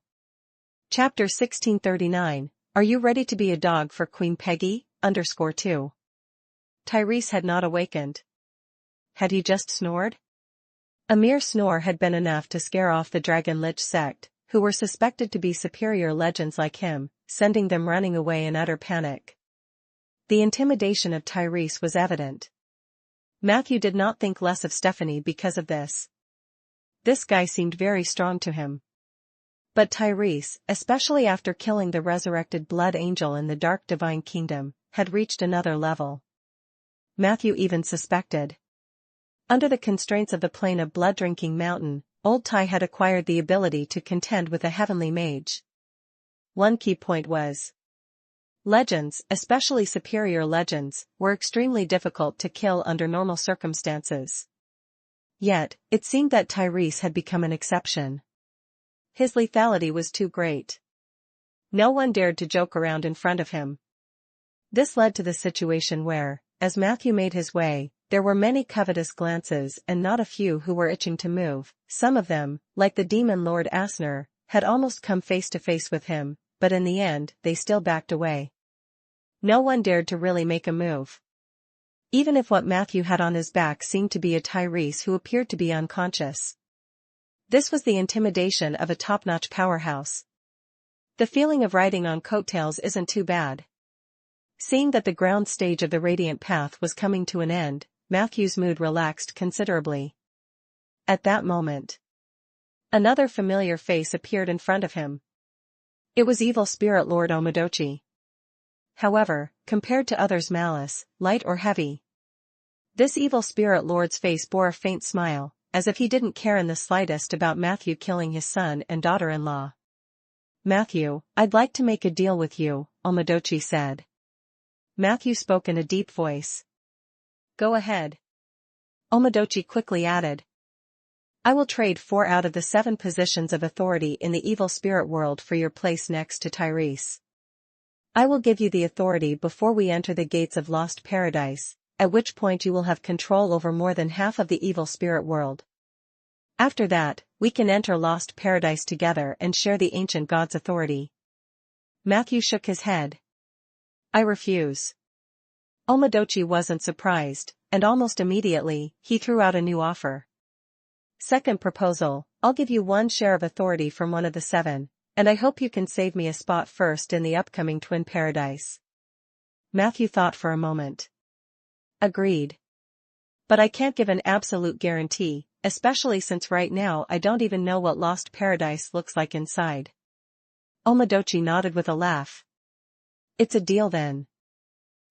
S1: Chapter 1639, Are You Ready to Be a Dog for Queen Peggy? _2. Tyrese had not awakened. Had he just snored? A mere snore had been enough to scare off the Dragon Lich sect, who were suspected to be superior legends like him, sending them running away in utter panic. The intimidation of Tyrese was evident. Matthew did not think less of Stephanie because of this. This guy seemed very strong to him. But Tyrese, especially after killing the resurrected blood angel in the Dark Divine Kingdom, had reached another level. Matthew even suspected. Under the constraints of the plane of Blood-Drinking Mountain, Old Ty had acquired the ability to contend with a heavenly mage. One key point was, legends, especially superior legends, were extremely difficult to kill under normal circumstances. Yet, it seemed that Tyrese had become an exception. His lethality was too great. No one dared to joke around in front of him. This led to the situation where, as Matthew made his way, there were many covetous glances and not a few who were itching to move. Some of them, like the demon Lord Asner, had almost come face to face with him, but in the end they still backed away. No one dared to really make a move. Even if what Matthew had on his back seemed to be a Tyrese who appeared to be unconscious. This was the intimidation of a top-notch powerhouse. The feeling of riding on coattails isn't too bad. Seeing that the ground stage of the Radiant Path was coming to an end, Matthew's mood relaxed considerably. At that moment, another familiar face appeared in front of him. It was Evil Spirit Lord Omodochi. However, compared to others' malice, light or heavy, this Evil Spirit Lord's face bore a faint smile, as if he didn't care in the slightest about Matthew killing his son and daughter-in-law. "Matthew, I'd like to make a deal with you," Omodochi said. Matthew spoke in a deep voice. "Go ahead." Omodochi quickly added. "I will trade 4 out of the 7 positions of authority in the evil spirit world for your place next to Tyrese. I will give you the authority before we enter the gates of Lost Paradise, at which point you will have control over more than half of the evil spirit world. After that, we can enter Lost Paradise together and share the ancient god's authority." Matthew shook his head. "I refuse." Omodochi wasn't surprised, and almost immediately, he threw out a new offer. "Second proposal, I'll give you 1 share of authority from one of the 7, and I hope you can save me a spot first in the upcoming Twin Paradise." Matthew thought for a moment. "Agreed. But I can't give an absolute guarantee, especially since right now I don't even know what Lost Paradise looks like inside." Omodochi nodded with a laugh. "It's a deal then.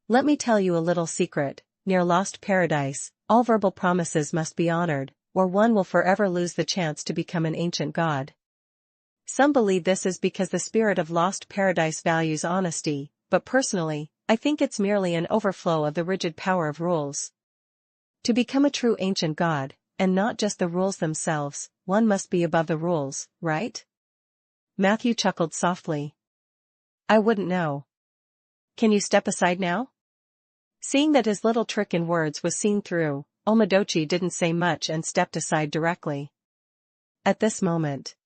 S1: Let me tell you a little secret, near Lost Paradise, all verbal promises must be honored, or one will forever lose the chance to become an ancient god. Some believe this is because the spirit of Lost Paradise values honesty, but personally, I think it's merely an overflow of the rigid power of rules. To become a true ancient god, and not just the rules themselves, one must be above the rules, right?" Matthew chuckled softly. "I wouldn't know. Can you step aside now?" Seeing that his little trick in words was seen through, Omodochi didn't say much and stepped aside directly. At this moment,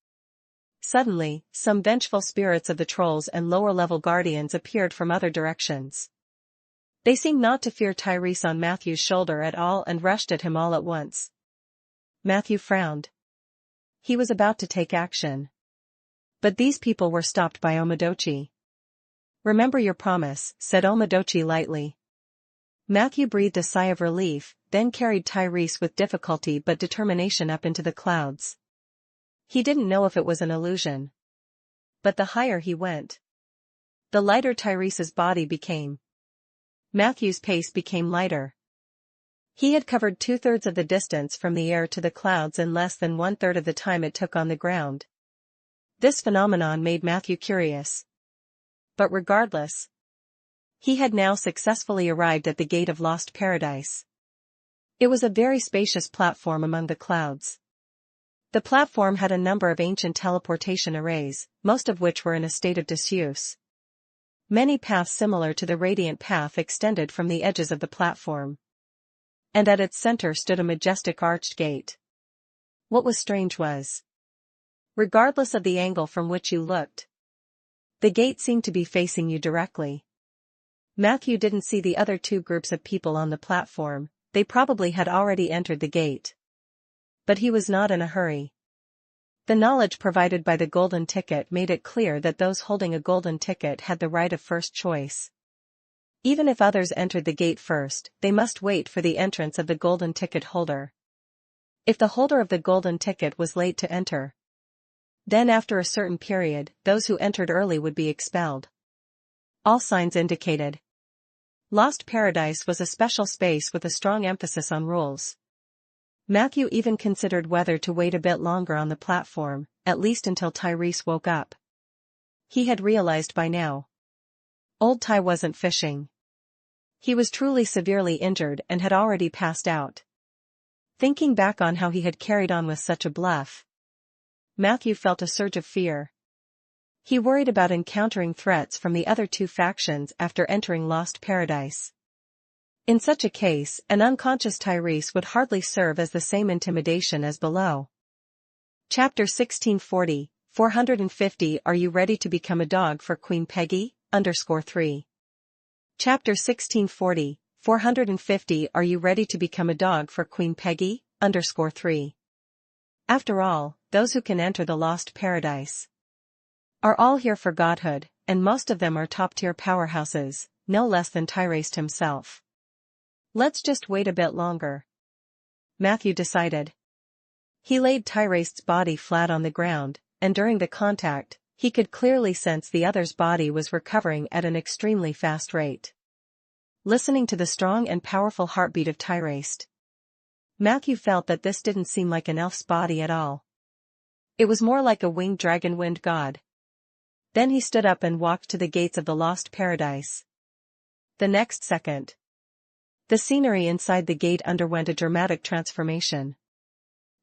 S1: suddenly, some vengeful spirits of the trolls and lower-level guardians appeared from other directions. They seemed not to fear Tyrese on Matthew's shoulder at all and rushed at him all at once. Matthew frowned. He was about to take action. But these people were stopped by Omodochi. "Remember your promise," said Omodochi lightly. Matthew breathed a sigh of relief, then carried Tyrese with difficulty but determination up into the clouds. He didn't know if it was an illusion. But the higher he went, the lighter Tyrese's body became. Matthew's pace became lighter. He had covered 2/3 of the distance from the air to the clouds in less than 1/3 of the time it took on the ground. This phenomenon made Matthew curious. But regardless, he had now successfully arrived at the gate of Lost Paradise. It was a very spacious platform among the clouds. The platform had a number of ancient teleportation arrays, most of which were in a state of disuse. Many paths similar to the Radiant Path extended from the edges of the platform. And at its center stood a majestic arched gate. What was strange was, regardless of the angle from which you looked, the gate seemed to be facing you directly. Matthew didn't see the other 2 groups of people on the platform, they probably had already entered the gate. But he was not in a hurry. The knowledge provided by the golden ticket made it clear that those holding a golden ticket had the right of first choice. Even if others entered the gate first, they must wait for the entrance of the golden ticket holder. If the holder of the golden ticket was late to enter, then after a certain period, those who entered early would be expelled. All signs indicated Lost Paradise was a special space with a strong emphasis on rules. Matthew even considered whether to wait a bit longer on the platform, at least until Tyrese woke up. He had realized by now, old Ty wasn't fishing. He was truly severely injured and had already passed out. Thinking back on how he had carried on with such a bluff, Matthew felt a surge of fear. He worried about encountering threats from the other 2 factions after entering Lost Paradise. In such a case, an unconscious Tyrese would hardly serve as the same intimidation as below. Chapter 1640, 450 Are you ready to become a dog for Queen Peggy? 3. Chapter 1640, 450 Are you ready to become a dog for Queen Peggy? 3. After all, those who can enter the lost paradise are all here for godhood, and most of them are top-tier powerhouses, no less than Tyrese himself. Let's just wait a bit longer, Matthew decided. He laid Tyrase's body flat on the ground, and during the contact, he could clearly sense the other's body was recovering at an extremely fast rate. Listening to the strong and powerful heartbeat of Tyrase, Matthew felt that this didn't seem like an elf's body at all. It was more like a winged dragon wind god. Then he stood up and walked to the gates of the lost paradise. The next second, the scenery inside the gate underwent a dramatic transformation.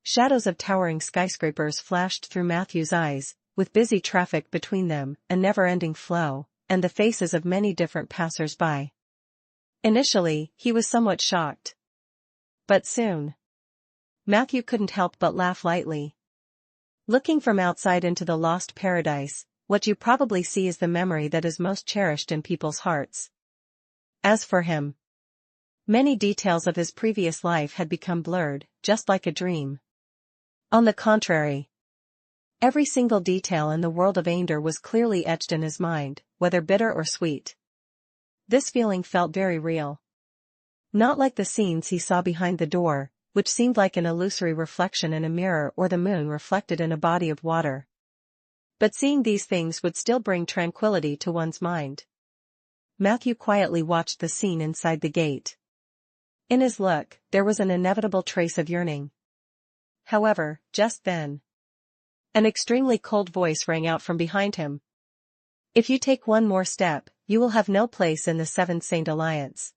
S1: Shadows of towering skyscrapers flashed through Matthew's eyes, with busy traffic between them, a never-ending flow, and the faces of many different passers-by. Initially, he was somewhat shocked. But soon, Matthew couldn't help but laugh lightly. Looking from outside into the lost paradise, what you probably see is the memory that is most cherished in people's hearts. As for him, many details of his previous life had become blurred, just like a dream. On the contrary, every single detail in the world of Ander was clearly etched in his mind, whether bitter or sweet. This feeling felt very real. Not like the scenes he saw behind the door, which seemed like an illusory reflection in a mirror or the moon reflected in a body of water. But seeing these things would still bring tranquility to one's mind. Matthew quietly watched the scene inside the gate. In his look, there was an inevitable trace of yearning. However, just then, an extremely cold voice rang out from behind him. If you take one more step, you will have no place in the Seven Saint Alliance.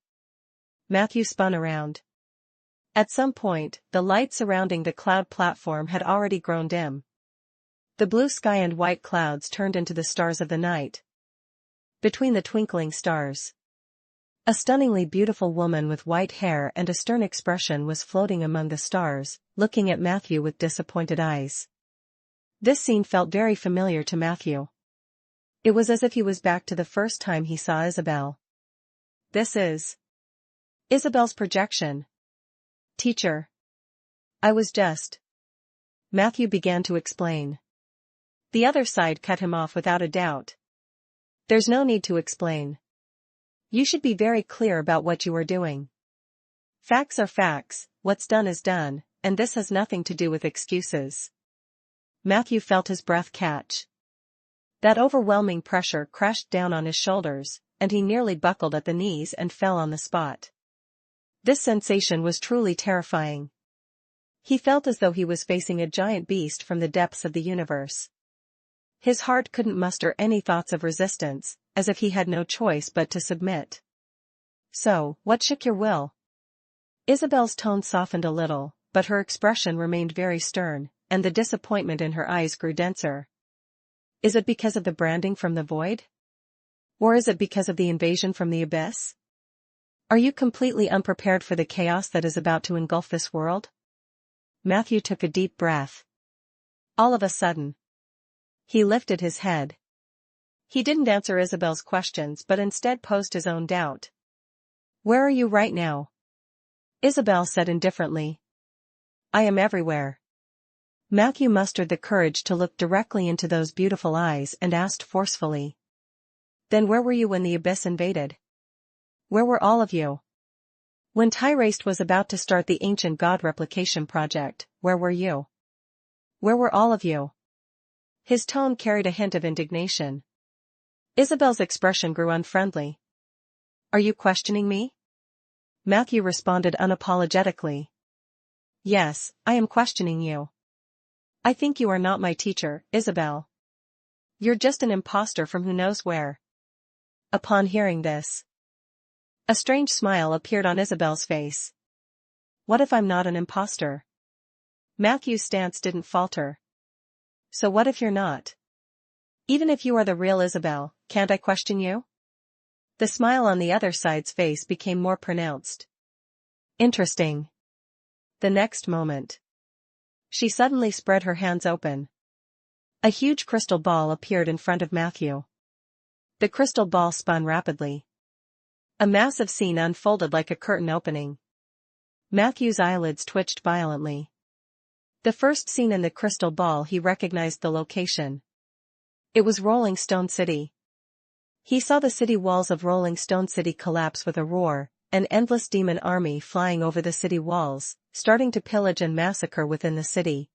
S1: Matthew spun around. At some point, the light surrounding the cloud platform had already grown dim. The blue sky and white clouds turned into the stars of the night. Between the twinkling stars, a stunningly beautiful woman with white hair and a stern expression was floating among the stars, looking at Matthew with disappointed eyes. This scene felt very familiar to Matthew. It was as if he was back to the first time he saw Isabel. This is Isabel's projection. Teacher. I was just. Matthew began to explain. The other side cut him off without a doubt. There's no need to explain. You should be very clear about what you are doing. Facts are facts, what's done is done, and this has nothing to do with excuses. Matthew felt his breath catch. That overwhelming pressure crashed down on his shoulders, and he nearly buckled at the knees and fell on the spot. This sensation was truly terrifying. He felt as though he was facing a giant beast from the depths of the universe. His heart couldn't muster any thoughts of resistance, as if he had no choice but to submit. So, what shook your will? Isabel's tone softened a little, but her expression remained very stern, and the disappointment in her eyes grew denser. Is it because of the branding from the void? Or is it because of the invasion from the abyss? Are you completely unprepared for the chaos that is about to engulf this world? Matthew took a deep breath. All of a sudden, he lifted his head. He didn't answer Isabel's questions but instead posed his own doubt. Where are you right now? Isabel said indifferently. I am everywhere. Matthew mustered the courage to look directly into those beautiful eyes and asked forcefully. Then where were you when the abyss invaded? Where were all of you? When Tyrase was about to start the ancient god replication project, where were you? Where were all of you? His tone carried a hint of indignation. Isabel's expression grew unfriendly. Are you questioning me? Matthew responded unapologetically. Yes, I am questioning you. I think you are not my teacher, Isabel. You're just an imposter from who knows where. Upon hearing this, a strange smile appeared on Isabel's face. What if I'm not an imposter? Matthew's stance didn't falter. So what if you're not? Even if you are the real Isabel, can't I question you? The smile on the other side's face became more pronounced. Interesting. The next moment, she suddenly spread her hands open. A huge crystal ball appeared in front of Matthew. The crystal ball spun rapidly. A massive scene unfolded like a curtain opening. Matthew's eyelids twitched violently. The first scene in the crystal ball, he recognized the location. It was Rolling Stone City. He saw the city walls of Rolling Stone City collapse with a roar, an endless demon army flying over the city walls, starting to pillage and massacre within the city.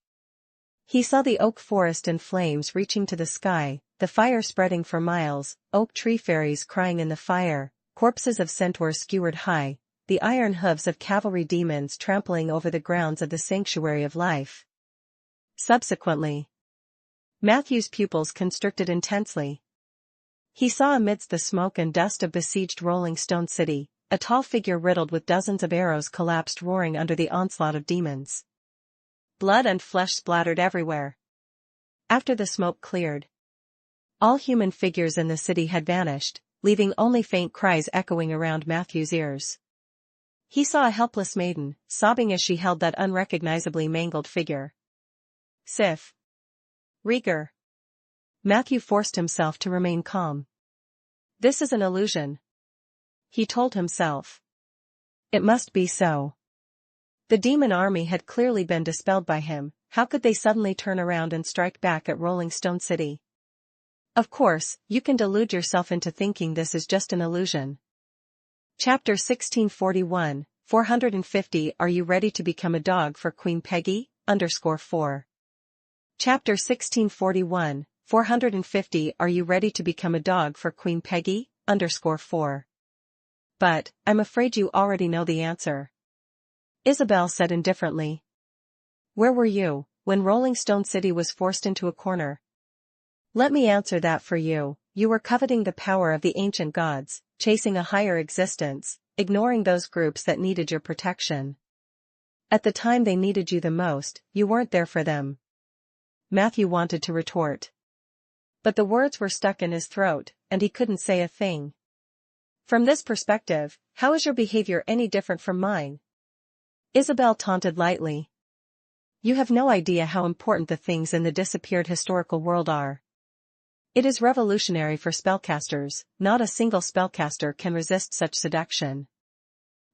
S1: He saw the oak forest in flames reaching to the sky, the fire spreading for miles, oak tree fairies crying in the fire, corpses of centaurs skewered high, the iron hooves of cavalry demons trampling over the grounds of the sanctuary of life. Subsequently, Matthew's pupils constricted intensely. He saw amidst the smoke and dust of besieged Rolling Stone City, a tall figure riddled with dozens of arrows collapsed roaring under the onslaught of demons. Blood and flesh splattered everywhere. After the smoke cleared, all human figures in the city had vanished, leaving only faint cries echoing around Matthew's ears. He saw a helpless maiden, sobbing as she held that unrecognizably mangled figure. Sif. Rieger. Matthew forced himself to remain calm. This is an illusion, he told himself. It must be so. The demon army had clearly been dispelled by him. How could they suddenly turn around and strike back at Rolling Stone City? Of course, you can delude yourself into thinking this is just an illusion. Chapter 1641, 450 Are you ready to become a dog for Queen Peggy? _4. Chapter 1641, 450 Are you ready to become a dog for Queen Peggy? _4. But, I'm afraid you already know the answer, Isabel said indifferently. Where were you when Rolling Stone City was forced into a corner? Let me answer that for you. You were coveting the power of the ancient gods, chasing a higher existence, ignoring those groups that needed your protection. At the time they needed you the most, you weren't there for them. Matthew wanted to retort, but the words were stuck in his throat, and he couldn't say a thing. From this perspective, how is your behavior any different from mine? Isabel taunted lightly. You have no idea how important the things in the disappeared historical world are. It is revolutionary for spellcasters. Not a single spellcaster can resist such seduction.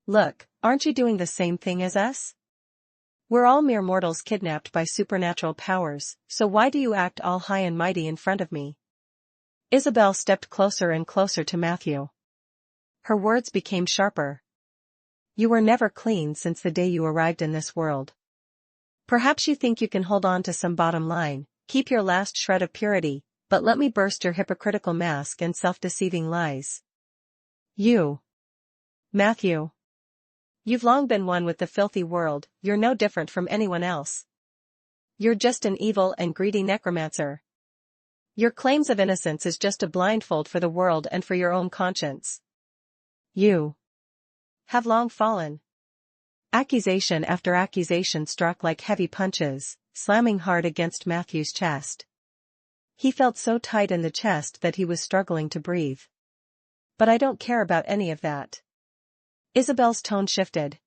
S1: Look, aren't you doing the same thing as us? We're all mere mortals kidnapped by supernatural powers, so why do you act all high and mighty in front of me? Isabel stepped closer and closer to Matthew. Her words became sharper. You were never clean since the day you arrived in this world. Perhaps you think you can hold on to some bottom line, keep your last shred of purity, but let me burst your hypocritical mask and self-deceiving lies. You, Matthew, you've long been one with the filthy world. You're no different from anyone else. You're just an evil and greedy necromancer. Your claims of innocence is just a blindfold for the world and for your own conscience. You have long fallen. Accusation after accusation struck like heavy punches, slamming hard against Matthew's chest. He felt so tight in the chest that he was struggling to breathe. But I don't care about any of that. Isabel's tone shifted.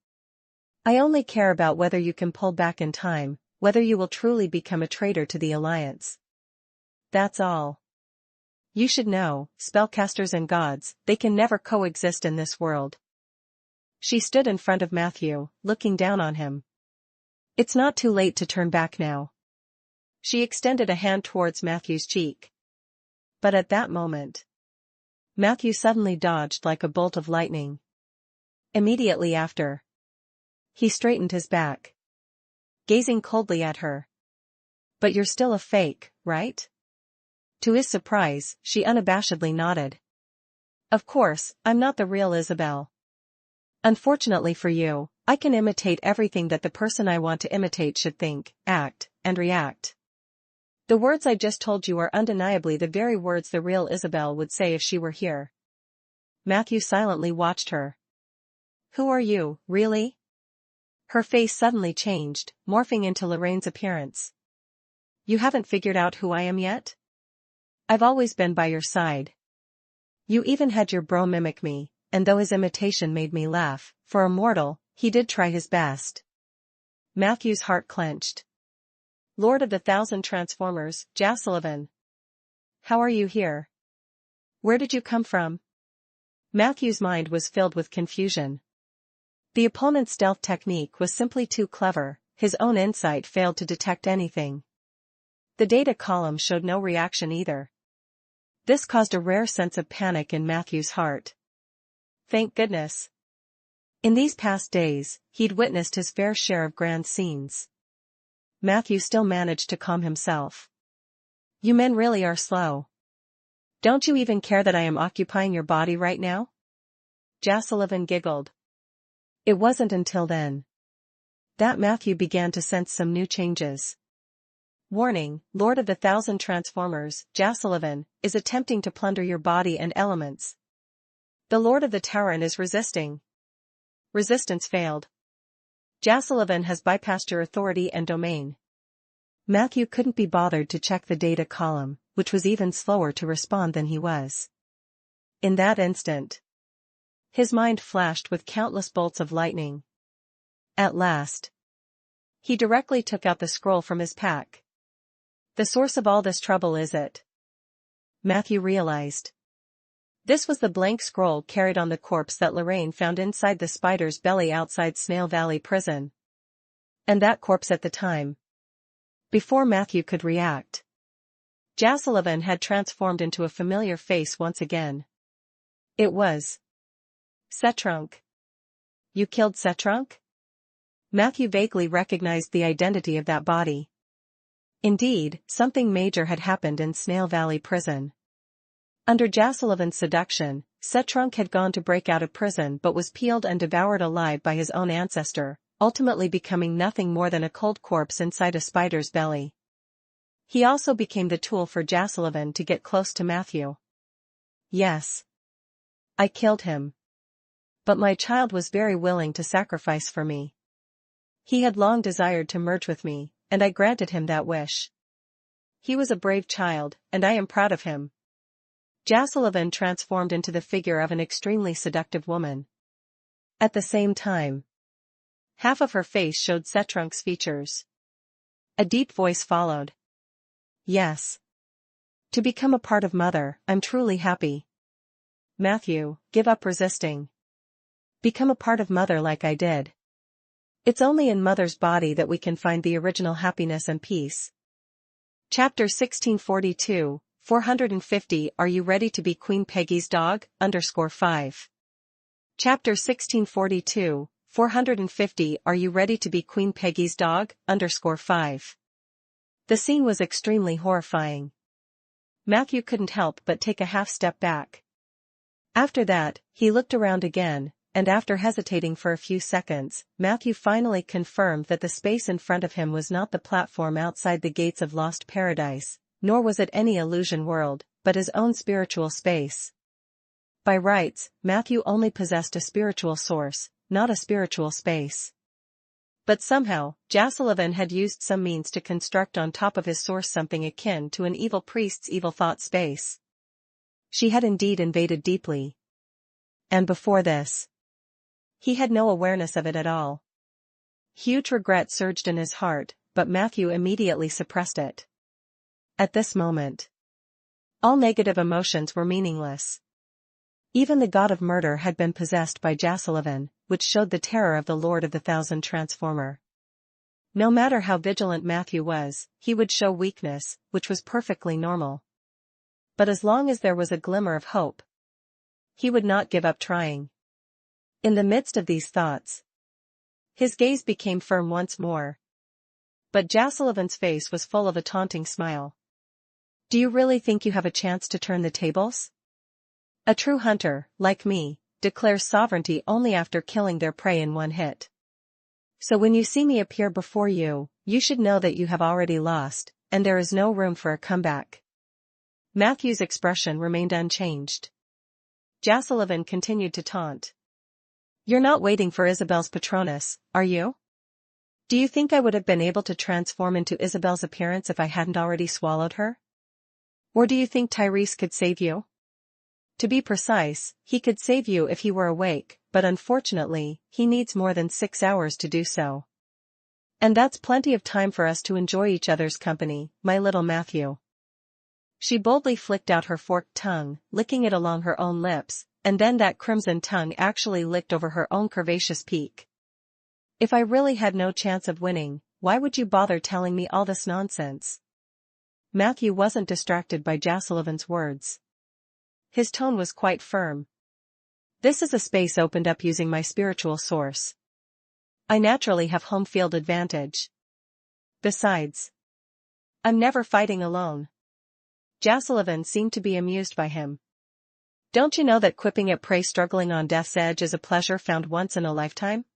S1: I only care about whether you can pull back in time, whether you will truly become a traitor to the Alliance. That's all. You should know, spellcasters and gods, they can never coexist in this world. She stood in front of Matthew, looking down on him. It's not too late to turn back now. She extended a hand towards Matthew's cheek. But at that moment, Matthew suddenly dodged like a bolt of lightning. Immediately after, he straightened his back, gazing coldly at her. But you're still a fake, right? To his surprise, she unabashedly nodded. Of course, I'm not the real Isabel. Unfortunately for you, I can imitate everything that the person I want to imitate should think, act, and react. The words I just told you are undeniably the very words the real Isabel would say if she were here. Matthew silently watched her. Who are you, really? Her face suddenly changed, morphing into Lorraine's appearance. You haven't figured out who I am yet? I've always been by your side. You even had your bro mimic me, and though his imitation made me laugh, for a mortal, he did try his best. Matthew's heart clenched. Lord of the Thousand Transformers, Jasolovan. How are you here? Where did you come from? Matthew's mind was filled with confusion. The opponent's stealth technique was simply too clever, his own insight failed to detect anything. The data column showed no reaction either. This caused a rare sense of panic in Matthew's heart. Thank goodness. In these past days, he'd witnessed his fair share of grand scenes. Matthew still managed to calm himself. You men really are slow. Don't you even care that I am occupying your body right now? Jasolovan giggled. It wasn't until then that Matthew began to sense some new changes. Warning, Lord of the Thousand Transformers, Jasolovan, is attempting to plunder your body and elements. The Lord of the Tauren is resisting. Resistance failed. Jasolovan has bypassed your authority and domain. Matthew couldn't be bothered to check the data column, which was even slower to respond than he was. In that instant, his mind flashed with countless bolts of lightning. At last, he directly took out the scroll from his pack. The source of all this trouble is it? Matthew realized. This was the blank scroll carried on the corpse that Lorraine found inside the spider's belly outside Snail Valley Prison. And that corpse at the time. Before Matthew could react, Jasolovan had transformed into a familiar face once again. It was Setrunk. You killed Setrunk? Matthew vaguely recognized the identity of that body. Indeed, something major had happened in Snail Valley Prison. Under Jasolovan's seduction, Setrunk had gone to break out of prison but was peeled and devoured alive by his own ancestor, ultimately becoming nothing more than a cold corpse inside a spider's belly. He also became the tool for Jasolovan to get close to Matthew. Yes. I killed him. But my child was very willing to sacrifice for me. He had long desired to merge with me, and I granted him that wish. He was a brave child, and I am proud of him. Jasolovan transformed into the figure of an extremely seductive woman. At the same time, half of her face showed Setrunk's features. A deep voice followed. Yes. To become a part of Mother, I'm truly happy. Matthew, give up resisting. Become a part of Mother like I did. It's only in Mother's body that we can find the original happiness and peace. Chapter 1642, 450 Are you ready to be Queen Peggy's dog? _5. Chapter 1642, 450 Are you ready to be Queen Peggy's dog? _5. The scene was extremely horrifying. Matthew couldn't help but take a half step back. After that, he looked around again, and after hesitating for a few seconds, Matthew finally confirmed that the space in front of him was not the platform outside the gates of Lost Paradise, nor was it any illusion world, but his own spiritual space. By rights, Matthew only possessed a spiritual source, not a spiritual space. But somehow, Jasolovan had used some means to construct on top of his source something akin to an evil priest's evil thought space. She had indeed invaded deeply. And before this, he had no awareness of it at all. Huge regret surged in his heart, but Matthew immediately suppressed it. At this moment, all negative emotions were meaningless. Even the god of murder had been possessed by Jasolovan, which showed the terror of the Lord of the Thousand Transformer. No matter how vigilant Matthew was, he would show weakness, which was perfectly normal. But as long as there was a glimmer of hope, he would not give up trying. In the midst of these thoughts, his gaze became firm once more. But Jasolovan's face was full of a taunting smile. Do you really think you have a chance to turn the tables? A true hunter, like me, declares sovereignty only after killing their prey in one hit. So when you see me appear before you, you should know that you have already lost, and there is no room for a comeback. Matthew's expression remained unchanged. Jasolovan continued to taunt. You're not waiting for Isabel's Patronus, are you? Do you think I would have been able to transform into Isabel's appearance if I hadn't already swallowed her? Or do you think Tyrese could save you? To be precise, he could save you if he were awake, but unfortunately, he needs more than 6 hours to do so. And that's plenty of time for us to enjoy each other's company, my little Matthew. She boldly flicked out her forked tongue, licking it along her own lips, and then that crimson tongue actually licked over her own curvaceous peak. If I really had no chance of winning, why would you bother telling me all this nonsense? Matthew wasn't distracted by Jassullivan's words. His tone was quite firm. This is a space opened up using my spiritual source. I naturally have home field advantage. Besides, I'm never fighting alone. Jassullivan seemed to be amused by him. Don't you know that quipping at prey struggling on death's edge is a pleasure found once in a lifetime?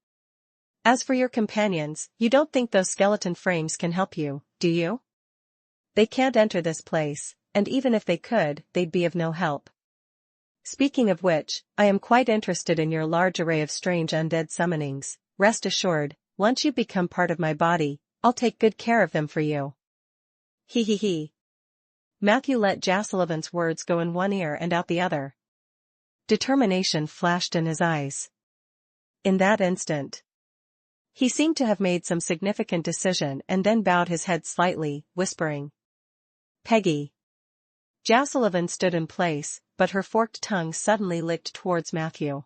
S1: As for your companions, you don't think those skeleton frames can help you, do you? They can't enter this place, and even if they could, they'd be of no help. Speaking of which, I am quite interested in your large array of strange undead summonings. Rest assured, once you become part of my body, I'll take good care of them for you. He he he. Matthew let Jassullivan's words go in one ear and out the other. Determination flashed in his eyes. In that instant, he seemed to have made some significant decision and then bowed his head slightly, whispering, "Peggy." Jassullivan stood in place, but her forked tongue suddenly licked towards Matthew.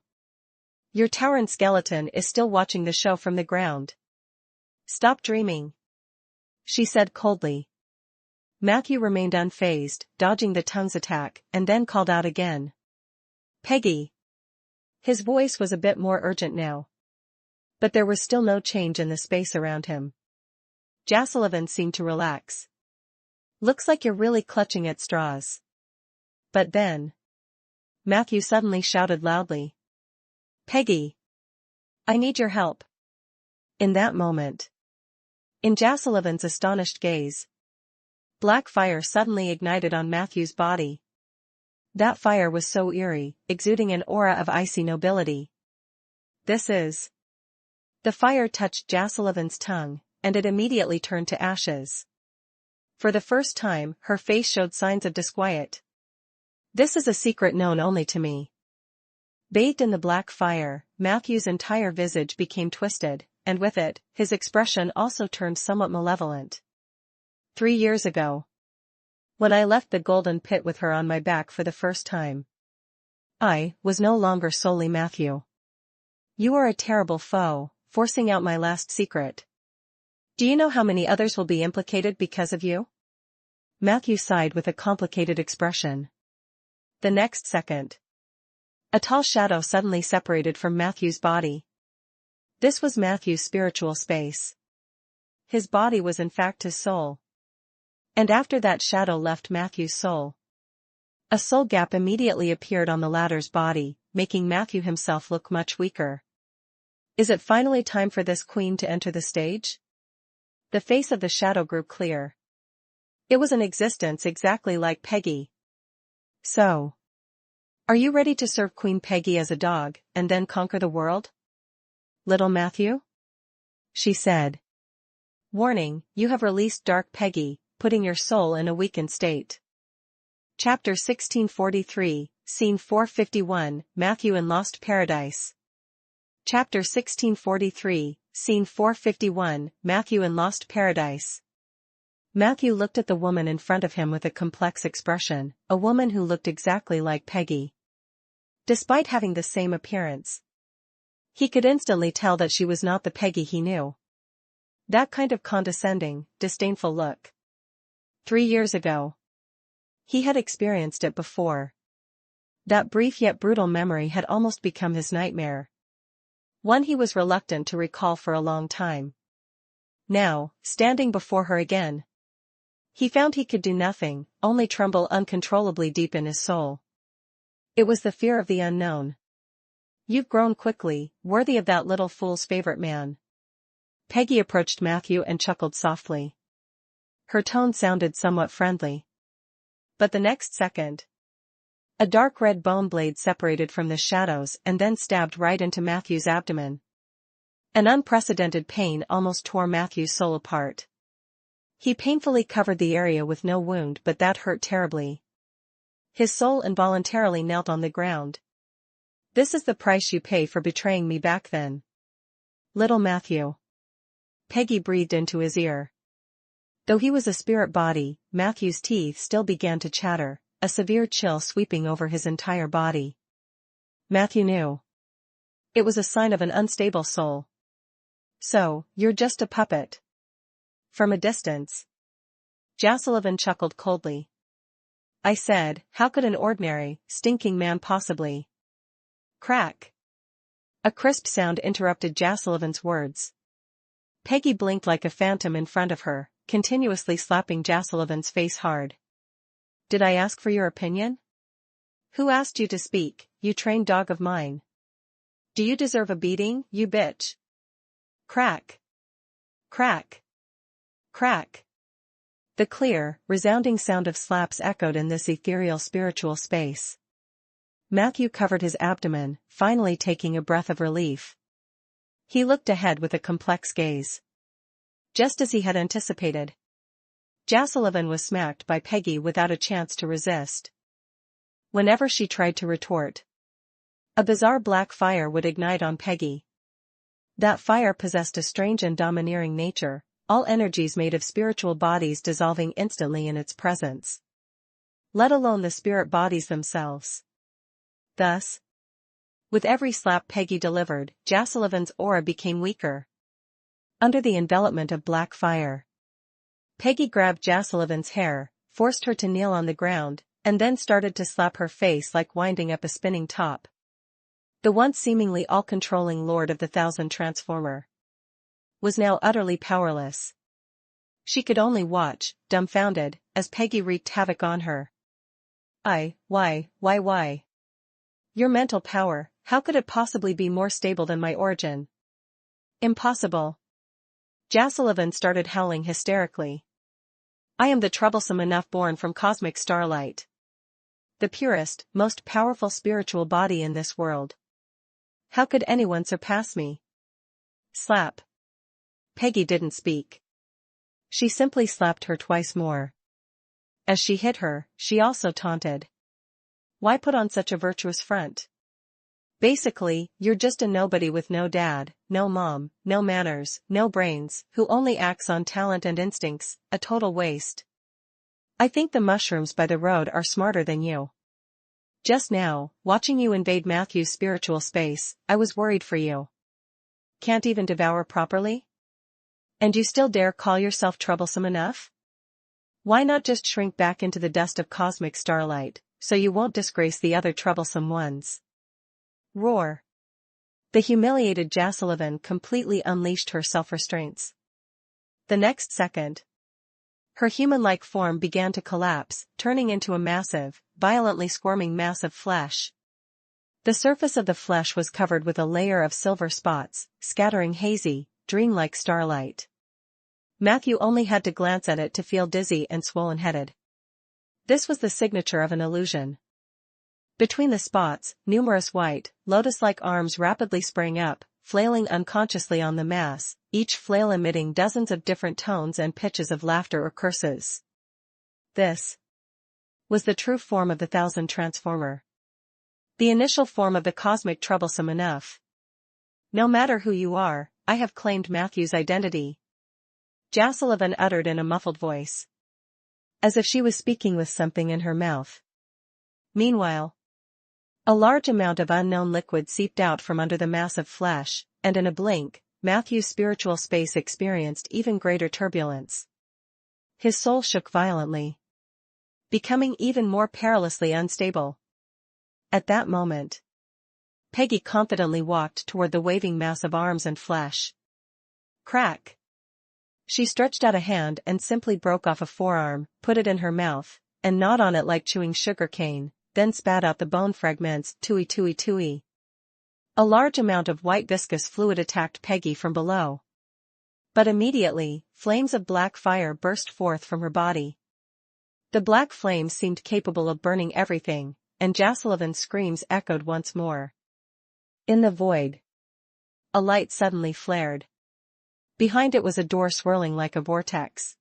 S1: Your towering skeleton is still watching the show from the ground. Stop dreaming, she said coldly. Matthew remained unfazed, dodging the tongue's attack, and then called out again. Peggy. His voice was a bit more urgent now. But there was still no change in the space around him. Jassullivan seemed to relax. Looks like you're really clutching at straws. But then, Matthew suddenly shouted loudly. Peggy. I need your help. In that moment, in Jassullivan's astonished gaze, black fire suddenly ignited on Matthew's body. That fire was so eerie, exuding an aura of icy nobility. This is. The fire touched Jassullivan's tongue, and it immediately turned to ashes. For the first time, her face showed signs of disquiet. This is a secret known only to me. Bathed in the black fire, Matthew's entire visage became twisted, and with it, his expression also turned somewhat malevolent. 3 years ago, when I left the golden pit with her on my back for the first time, I was no longer solely Matthew. You are a terrible foe, forcing out my last secret. Do you know how many others will be implicated because of you? Matthew sighed with a complicated expression. The next second, a tall shadow suddenly separated from Matthew's body. This was Matthew's spiritual space. His body was in fact his soul. And after that shadow left Matthew's soul, a soul gap immediately appeared on the latter's body, making Matthew himself look much weaker. Is it finally time for this queen to enter the stage? The face of the shadow grew clear. It was an existence exactly like Peggy. So, are you ready to serve Queen Peggy as a dog, and then conquer the world? Little Matthew? She said. Warning, you have released Dark Peggy, putting your soul in a weakened state. Chapter 1643, Scene 451, Matthew in Lost Paradise. Chapter 1643, Scene 451, Matthew in Lost Paradise. Matthew looked at the woman in front of him with a complex expression, a woman who looked exactly like Peggy. Despite having the same appearance, he could instantly tell that she was not the Peggy he knew. That kind of condescending, disdainful look. 3 years ago, he had experienced it before. That brief yet brutal memory had almost become his nightmare. One he was reluctant to recall for a long time. Now, standing before her again, he found he could do nothing, only tremble uncontrollably deep in his soul. It was the fear of the unknown. You've grown quickly, worthy of that little fool's favorite man. Peggy approached Matthew and chuckled softly. Her tone sounded somewhat friendly. But the next second, a dark red bone blade separated from the shadows and then stabbed right into Matthew's abdomen. An unprecedented pain almost tore Matthew's soul apart. He painfully covered the area with no wound, but that hurt terribly. His soul involuntarily knelt on the ground. This is the price you pay for betraying me back then. Little Matthew. Peggy breathed into his ear. Though he was a spirit body, Matthew's teeth still began to chatter, a severe chill sweeping over his entire body. Matthew knew. It was a sign of an unstable soul. So, you're just a puppet. From a distance. Jasalovan chuckled coldly. I said, how could an ordinary, stinking man possibly? Crack. A crisp sound interrupted Jasalovan's words. Peggy blinked like a phantom in front of her, continuously slapping Jasalovan's face hard. Did I ask for your opinion? Who asked you to speak, you trained dog of mine? Do you deserve a beating, you bitch? Crack. Crack. Crack. The clear, resounding sound of slaps echoed in this ethereal spiritual space. Matthew covered his abdomen, finally taking a breath of relief. He looked ahead with a complex gaze. Just as he had anticipated. Jasalovan was smacked by Peggy without a chance to resist. Whenever she tried to retort, a bizarre black fire would ignite on Peggy. That fire possessed a strange and domineering nature, all energies made of spiritual bodies dissolving instantly in its presence. Let alone the spirit bodies themselves. Thus, with every slap Peggy delivered, Jasalovan's aura became weaker. Under the envelopment of black fire, Peggy grabbed Jasalovan's hair, forced her to kneel on the ground, and then started to slap her face like winding up a spinning top. The once seemingly all-controlling Lord of the Thousand Transformer was now utterly powerless. She could only watch, dumbfounded, as Peggy wreaked havoc on her. Why? Your mental power, how could it possibly be more stable than my origin? Impossible. Jasalovan started howling hysterically. I am the troublesome enough born from cosmic starlight. The purest, most powerful spiritual body in this world. How could anyone surpass me? Slap. Peggy didn't speak. She simply slapped her twice more. As she hit her, she also taunted. Why put on such a virtuous front? Basically, you're just a nobody with no dad, no mom, no manners, no brains, who only acts on talent and instincts, a total waste. I think the mushrooms by the road are smarter than you. Just now, watching you invade Matthew's spiritual space, I was worried for you. Can't even devour properly? And you still dare call yourself troublesome enough? Why not just shrink back into the dust of cosmic starlight, so you won't disgrace the other troublesome ones? Roar. The humiliated Jasalovan completely unleashed her self-restraints. The next second, her human-like form began to collapse, turning into a massive, violently squirming mass of flesh. The surface of the flesh was covered with a layer of silver spots, scattering hazy, dreamlike starlight. Matthew only had to glance at it to feel dizzy and swollen-headed. This was the signature of an illusion. Between the spots, numerous white, lotus-like arms rapidly sprang up, flailing unconsciously on the mass, each flail emitting dozens of different tones and pitches of laughter or curses. This was the true form of the Thousand Transformer. The initial form of the cosmic troublesome enough. No matter who you are, I have claimed Matthew's identity. Jasalovan uttered in a muffled voice, as if she was speaking with something in her mouth. Meanwhile, a large amount of unknown liquid seeped out from under the mass of flesh, and in a blink, Matthew's spiritual space experienced even greater turbulence. His soul shook violently, becoming even more perilously unstable. At that moment, Peggy confidently walked toward the waving mass of arms and flesh. Crack! She stretched out a hand and simply broke off a forearm, put it in her mouth, and gnawed on it like chewing sugar cane, then spat out the bone fragments, tui. A large amount of white viscous fluid attacked Peggy from below. But immediately, flames of black fire burst forth from her body. The black flames seemed capable of burning everything, and Jasalovan's screams echoed once more. In the void, a light suddenly flared. Behind it was a door swirling like a vortex.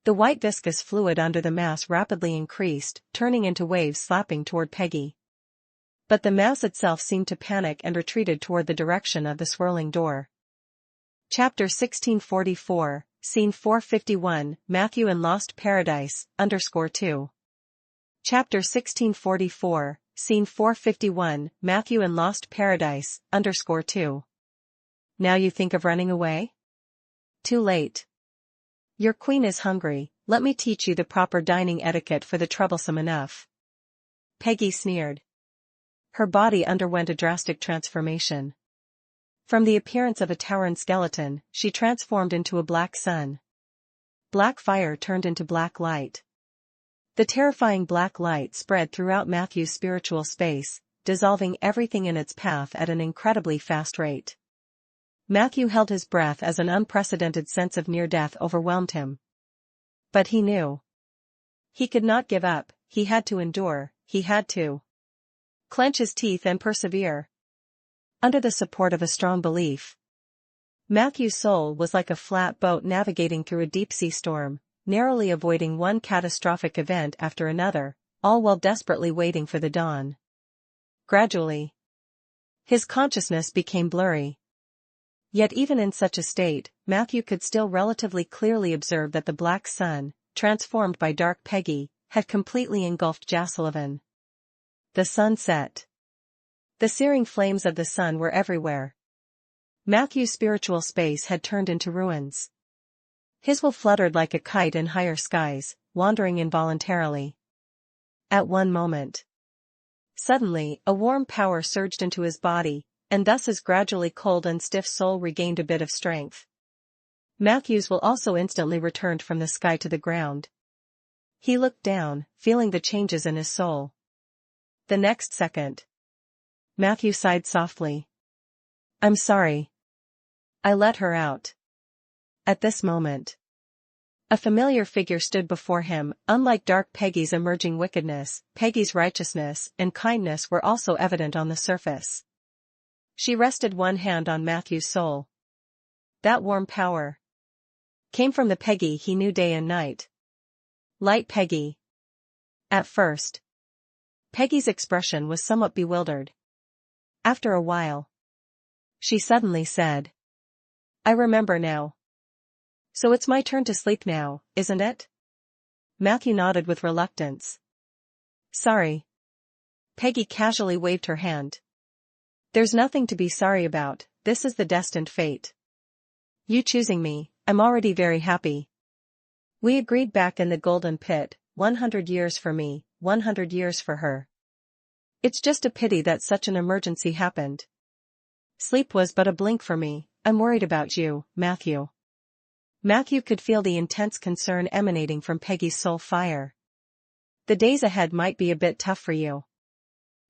S1: The white viscous fluid under the mass rapidly increased, turning into waves slapping toward Peggy. But the mass itself seemed to panic and retreated toward the direction of the swirling door. Chapter 1644, Scene 451, Matthew in Lost Paradise, _2. Chapter 1644, Scene 451, Matthew in Lost Paradise, _2. Now you think of running away? Too late. Your queen is hungry, let me teach you the proper dining etiquette for the troublesome enough. Peggy sneered. Her body underwent a drastic transformation. From the appearance of a towering skeleton, she transformed into a black sun. Black fire turned into black light. The terrifying black light spread throughout Matthew's spiritual space, dissolving everything in its path at an incredibly fast rate. Matthew held his breath as an unprecedented sense of near-death overwhelmed him. But he knew. He could not give up, he had to endure, he had to clench his teeth and persevere. Under the support of a strong belief, Matthew's soul was like a flat boat navigating through a deep-sea storm, narrowly avoiding one catastrophic event after another, all while desperately waiting for the dawn. Gradually, his consciousness became blurry. Yet even in such a state, Matthew could still relatively clearly observe that the black sun, transformed by dark Peggy, had completely engulfed Jasalovan. The sun set. The searing flames of the sun were everywhere. Matthew's spiritual space had turned into ruins. His will fluttered like a kite in higher skies, wandering involuntarily. At one moment, suddenly, a warm power surged into his body, and thus his gradually cold and stiff soul regained a bit of strength. Matthew's will also instantly returned from the sky to the ground. He looked down, feeling the changes in his soul. The next second, Matthew sighed softly. I'm sorry. I let her out. At this moment, a familiar figure stood before him. Unlike dark Peggy's emerging wickedness, Peggy's righteousness and kindness were also evident on the surface. She rested one hand on Matthew's soul. That warm power came from the Peggy he knew day and night. Light Peggy. At first, Peggy's expression was somewhat bewildered. After a while, she suddenly said, I remember now. So it's my turn to sleep now, isn't it? Matthew nodded with reluctance. Sorry. Peggy casually waved her hand. There's nothing to be sorry about, this is the destined fate. You choosing me, I'm already very happy. We agreed back in the golden pit, 100 years for me, 100 years for her. It's just a pity that such an emergency happened. Sleep was but a blink for me, I'm worried about you, Matthew. Matthew could feel the intense concern emanating from Peggy's soul fire. The days ahead might be a bit tough for you.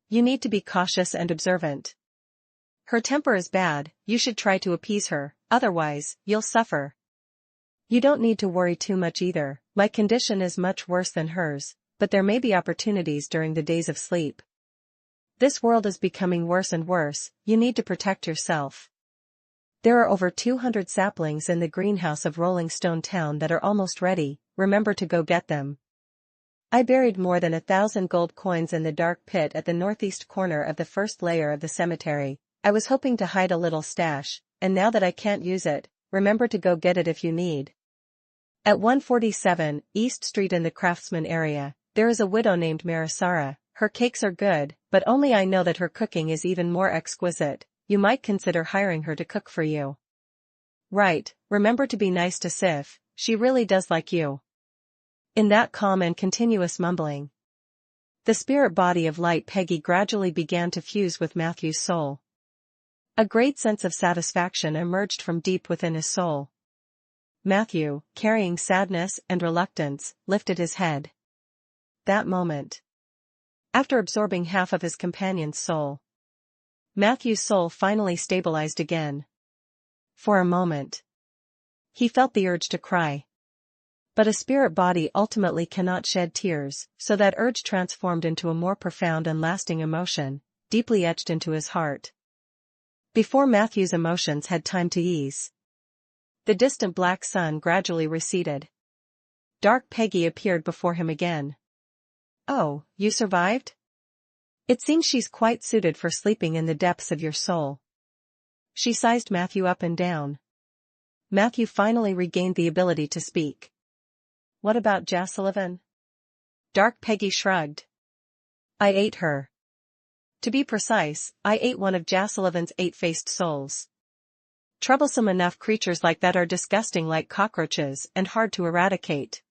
S1: You need to be cautious and observant. Her temper is bad, you should try to appease her, otherwise, you'll suffer. You don't need to worry too much either, my condition is much worse than hers, but there may be opportunities during the days of sleep. This world is becoming worse and worse, you need to protect yourself. There are over 200 saplings in the greenhouse of Rolling Stone Town that are almost ready, remember to go get them. I buried more than 1,000 gold coins in the dark pit at the northeast corner of the first layer of the cemetery. I was hoping to hide a little stash, and now that I can't use it, remember to go get it if you need. At 147 East Street in the Craftsman area, there is a widow named Marisara. Her cakes are good, but only I know that her cooking is even more exquisite. You might consider hiring her to cook for you. Right, remember to be nice to Sif, she really does like you. In that calm and continuous mumbling, the spirit body of light Peggy gradually began to fuse with Matthew's soul. A great sense of satisfaction emerged from deep within his soul. Matthew, carrying sadness and reluctance, lifted his head. That moment, after absorbing half of his companion's soul, Matthew's soul finally stabilized again. For a moment, he felt the urge to cry. But a spirit body ultimately cannot shed tears, so that urge transformed into a more profound and lasting emotion, deeply etched into his heart. Before Matthew's emotions had time to ease, the distant black sun gradually receded. Dark Peggy appeared before him again. Oh, you survived? It seems she's quite suited for sleeping in the depths of your soul. She sized Matthew up and down. Matthew finally regained the ability to speak. What about Jas-Sullivan? Dark Peggy shrugged. I ate her. To be precise, I ate one of Jas-Sullivan's 8-faced souls. Troublesome enough creatures like that are disgusting like cockroaches and hard to eradicate.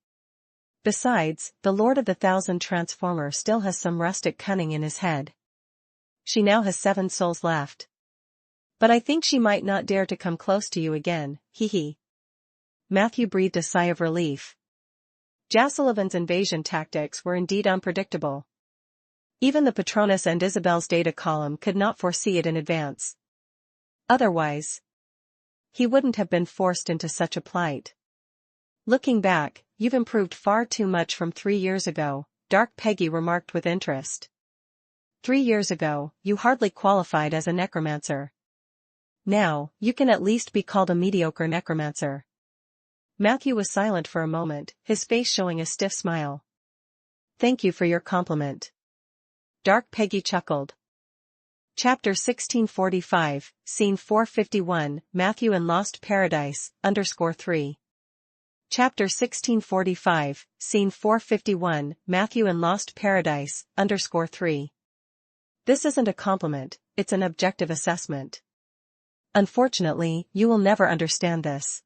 S1: Besides, the Lord of the Thousand Transformer still has some rustic cunning in his head. She now has 7 souls left. But I think she might not dare to come close to you again, hee. Matthew breathed a sigh of relief. Jas-Sullivan's invasion tactics were indeed unpredictable. Even the Patronus and Isabel's data column could not foresee it in advance. Otherwise, he wouldn't have been forced into such a plight. Looking back, you've improved far too much from 3 years ago, Dark Peggy remarked with interest. 3 years ago, you hardly qualified as a necromancer. Now, you can at least be called a mediocre necromancer. Matthew was silent for a moment, his face showing a stiff smile. Thank you for your compliment. Dark Peggy chuckled. Chapter 1645, Scene 451, Matthew in Lost Paradise, _3. Chapter 1645, Scene 451, Matthew in Lost Paradise, _3. This isn't a compliment, it's an objective assessment. Unfortunately, you will never understand this.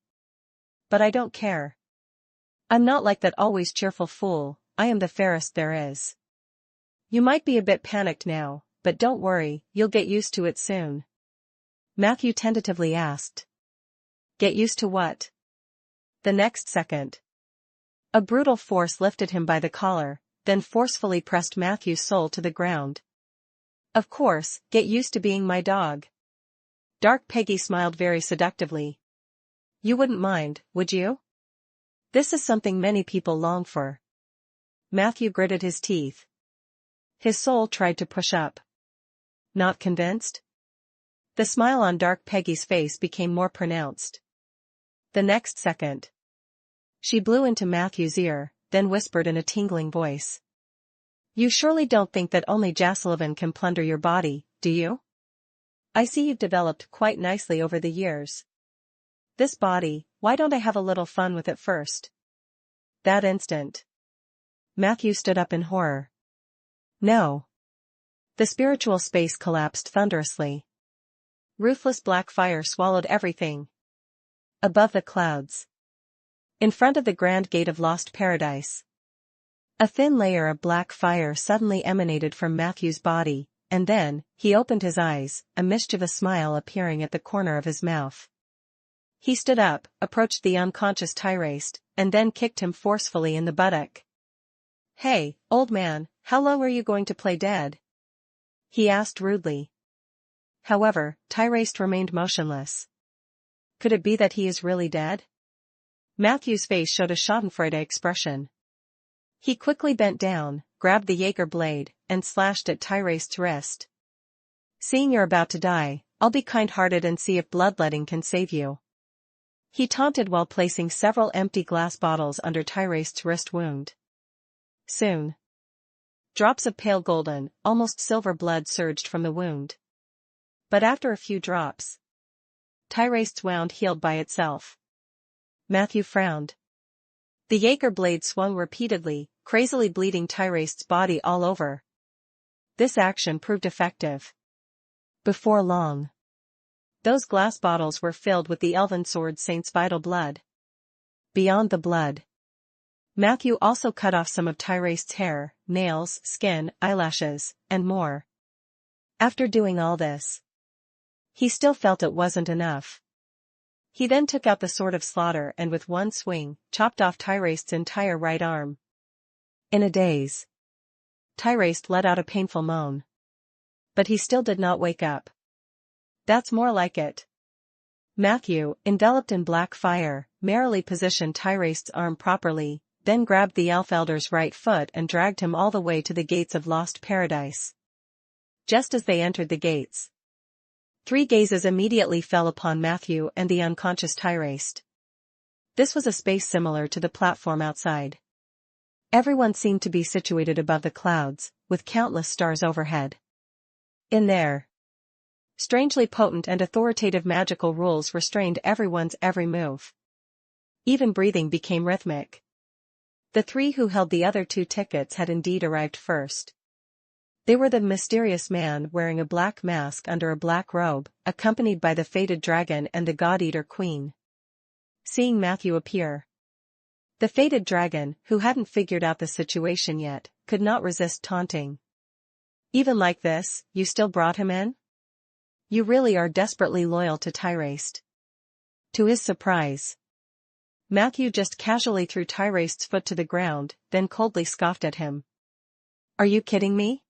S1: But I don't care. I'm not like that always cheerful fool, I am the fairest there is. You might be a bit panicked now, but don't worry, you'll get used to it soon. Matthew tentatively asked. Get used to what? The next second, a brutal force lifted him by the collar, then forcefully pressed Matthew's soul to the ground. Of course, get used to being my dog. Dark Peggy smiled very seductively. You wouldn't mind, would you? This is something many people long for. Matthew gritted his teeth. His soul tried to push up. Not convinced? The smile on Dark Peggy's face became more pronounced. The next second, she blew into Matthew's ear, then whispered in a tingling voice. You surely don't think that only Jas-Sullivan can plunder your body, do you? I see you've developed quite nicely over the years. This body, why don't I have a little fun with it first? That instant, Matthew stood up in horror. No. The spiritual space collapsed thunderously. Ruthless black fire swallowed everything. Above the clouds, in front of the grand gate of Lost Paradise, a thin layer of black fire suddenly emanated from Matthew's body, and then, he opened his eyes, a mischievous smile appearing at the corner of his mouth. He stood up, approached the unconscious Tyraste, and then kicked him forcefully in the buttock. Hey, old man, how long are you going to play dead? He asked rudely. However, Tyraste remained motionless. Could it be that he is really dead? Matthew's face showed a schadenfreude expression. He quickly bent down, grabbed the Jaeger blade, and slashed at Tyraste's wrist. Seeing you're about to die, I'll be kind-hearted and see if bloodletting can save you. He taunted while placing several empty glass bottles under Tyraste's wrist wound. Soon, drops of pale golden, almost silver blood surged from the wound. But after a few drops, Tyraste's wound healed by itself. Matthew frowned. The Jaeger blade swung repeatedly, crazily bleeding Tyraste's body all over. This action proved effective. Before long, those glass bottles were filled with the elven sword saint's vital blood. Beyond the blood, Matthew also cut off some of Tyraste's hair, nails, skin, eyelashes, and more. After doing all this, he still felt it wasn't enough. He then took out the sword of slaughter and with one swing, chopped off Tyraste's entire right arm. In a daze, Tyraste let out a painful moan. But he still did not wake up. That's more like it. Matthew, enveloped in black fire, merrily positioned Tyraste's arm properly, then grabbed the elf elder's right foot and dragged him all the way to the gates of Lost Paradise. Just as they entered the gates, 3 gazes immediately fell upon Matthew and the unconscious Tyraste. This was a space similar to the platform outside. Everyone seemed to be situated above the clouds, with countless stars overhead. In there, strangely potent and authoritative magical rules restrained everyone's every move. Even breathing became rhythmic. The three who held the other two tickets had indeed arrived first. They were the mysterious man wearing a black mask under a black robe, accompanied by the faded dragon and the God-Eater Queen. Seeing Matthew appear, the faded dragon, who hadn't figured out the situation yet, could not resist taunting. Even like this, you still brought him in? You really are desperately loyal to Tyraste. To his surprise, Matthew just casually threw Tyraste's foot to the ground, then coldly scoffed at him. Are you kidding me?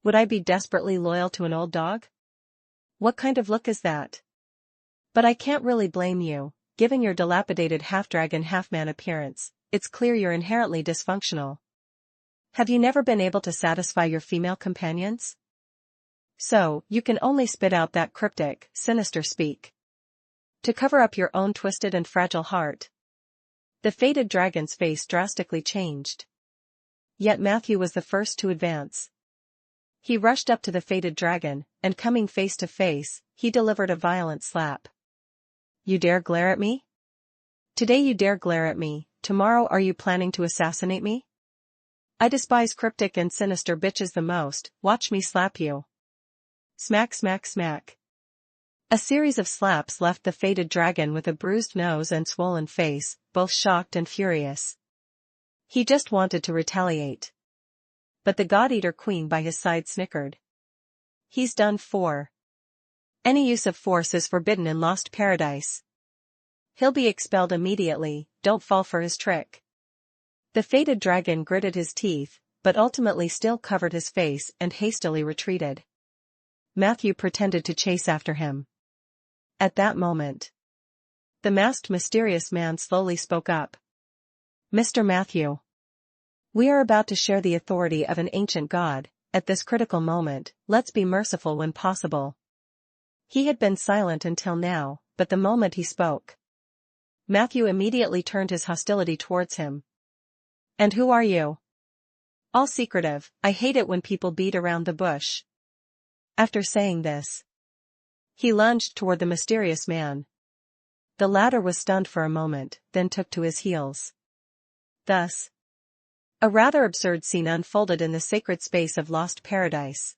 S1: Would I be desperately loyal to an old dog? What kind of look is that? But I can't really blame you. Given your dilapidated half-dragon half-man appearance, it's clear you're inherently dysfunctional. Have you never been able to satisfy your female companions? So, you can only spit out that cryptic, sinister speak to cover up your own twisted and fragile heart. The faded dragon's face drastically changed. Yet Matthew was the first to advance. He rushed up to the faded dragon, and coming face to face, he delivered a violent slap. You dare glare at me? Today you dare glare at me, tomorrow are you planning to assassinate me? I despise cryptic and sinister bitches the most, watch me slap you. Smack smack smack. A series of slaps left the faded dragon with a bruised nose and swollen face, both shocked and furious. He just wanted to retaliate. But the God-Eater Queen by his side snickered. He's done for. Any use of force is forbidden in Lost Paradise. He'll be expelled immediately, don't fall for his trick. The faded dragon gritted his teeth, but ultimately still covered his face and hastily retreated. Matthew pretended to chase after him. At that moment, the masked mysterious man slowly spoke up. Mr. Matthew, we are about to share the authority of an ancient god. At this critical moment, let's be merciful when possible. He had been silent until now, but the moment he spoke, Matthew immediately turned his hostility towards him. And who are you? All secretive, I hate it when people beat around the bush. After saying this, he lunged toward the mysterious man. The latter was stunned for a moment, then took to his heels. Thus, a rather absurd scene unfolded in the sacred space of Lost Paradise.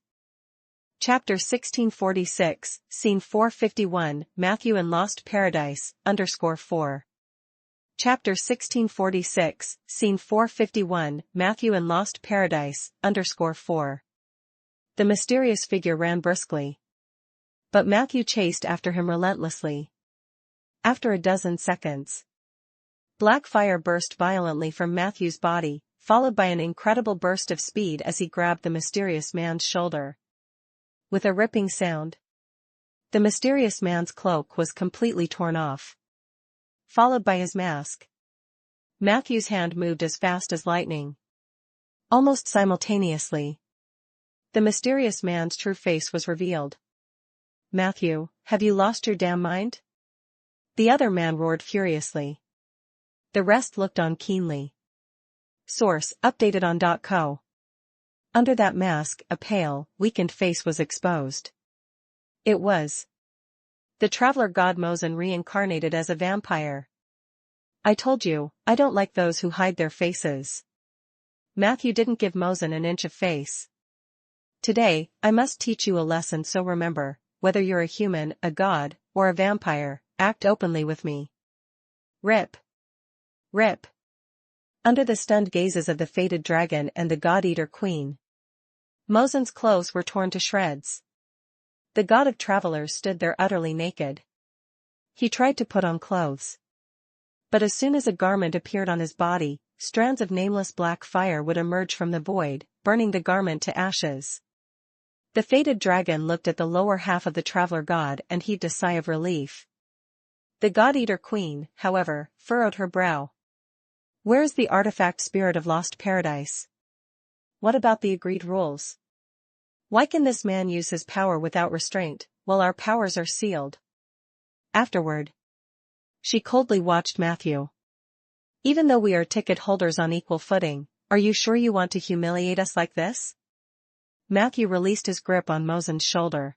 S1: Chapter 1646, Scene 451, Matthew in Lost Paradise, _4. Chapter 1646, Scene 451, Matthew in Lost Paradise, _4. The mysterious figure ran briskly. But Matthew chased after him relentlessly. After a dozen seconds, black fire burst violently from Matthew's body, followed by an incredible burst of speed as he grabbed the mysterious man's shoulder. With a ripping sound, the mysterious man's cloak was completely torn off, followed by his mask. Matthew's hand moved as fast as lightning. Almost simultaneously, the mysterious man's true face was revealed. Matthew, have you lost your damn mind? The other man roared furiously. The rest looked on keenly. Source, updated on .co. Under that mask, a pale, weakened face was exposed. It was the traveler god Mosen reincarnated as a vampire. I told you, I don't like those who hide their faces. Matthew didn't give Mosen an inch of face. Today, I must teach you a lesson, so remember, whether you're a human, a god, or a vampire, act openly with me. Rip. Rip. Under the stunned gazes of the faded dragon and the God-Eater Queen, Mosen's clothes were torn to shreds. The god of travelers stood there utterly naked. He tried to put on clothes. But as soon as a garment appeared on his body, strands of nameless black fire would emerge from the void, burning the garment to ashes. The faded dragon looked at the lower half of the traveler god and heaved a sigh of relief. The God-Eater Queen, however, furrowed her brow. Where is the artifact spirit of Lost Paradise? What about the agreed rules? Why can this man use his power without restraint, while our powers are sealed? Afterward, She coldly watched Matthew. Even though we are ticket holders on equal footing, are you sure you want to humiliate us like this? Matthew released his grip on Mosen's shoulder.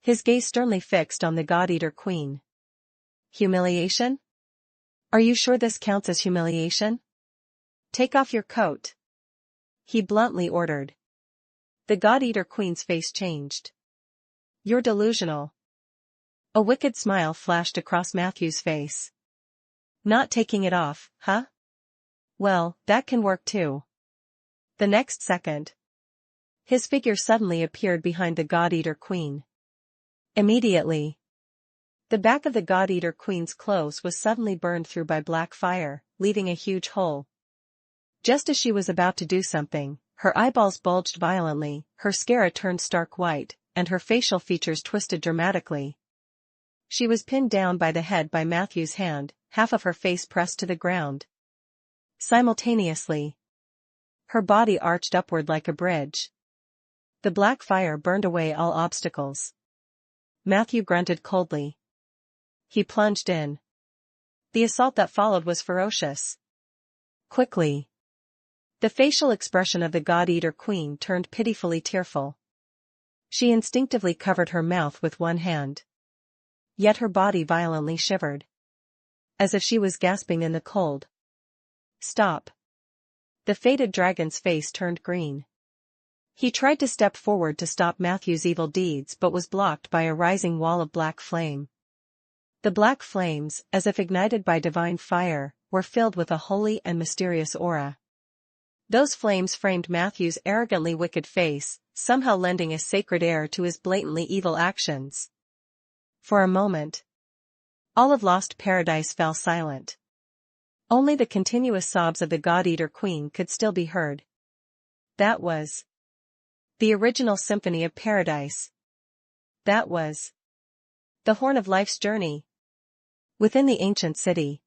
S1: His gaze sternly fixed on the God-Eater Queen. Humiliation? Are you sure this counts as humiliation? Take off your coat. He bluntly ordered. The God-Eater Queen's face changed. You're delusional. A wicked smile flashed across Matthew's face. Not taking it off, huh? Well, that can work too. The next second, his figure suddenly appeared behind the God-Eater Queen. Immediately, the back of the God-Eater Queen's clothes was suddenly burned through by black fire, leaving a huge hole. Just as she was about to do something, her eyeballs bulged violently, her scara turned stark white, and her facial features twisted dramatically. She was pinned down by the head by Matthew's hand, half of her face pressed to the ground. Simultaneously, her body arched upward like a bridge. The black fire burned away all obstacles. Matthew grunted coldly. He plunged in. The assault that followed was ferocious. Quickly, the facial expression of the God-Eater Queen turned pitifully tearful. She instinctively covered her mouth with one hand. Yet her body violently shivered, as if she was gasping in the cold. Stop. The fated dragon's face turned green. He tried to step forward to stop Matthew's evil deeds but was blocked by a rising wall of black flame. The black flames, as if ignited by divine fire, were filled with a holy and mysterious aura. Those flames framed Matthew's arrogantly wicked face, somehow lending a sacred air to his blatantly evil actions. For a moment, all of Lost Paradise fell silent. Only the continuous sobs of the God-Eater Queen could still be heard. That was the original symphony of paradise. That was the horn of life's journey. Within the ancient city,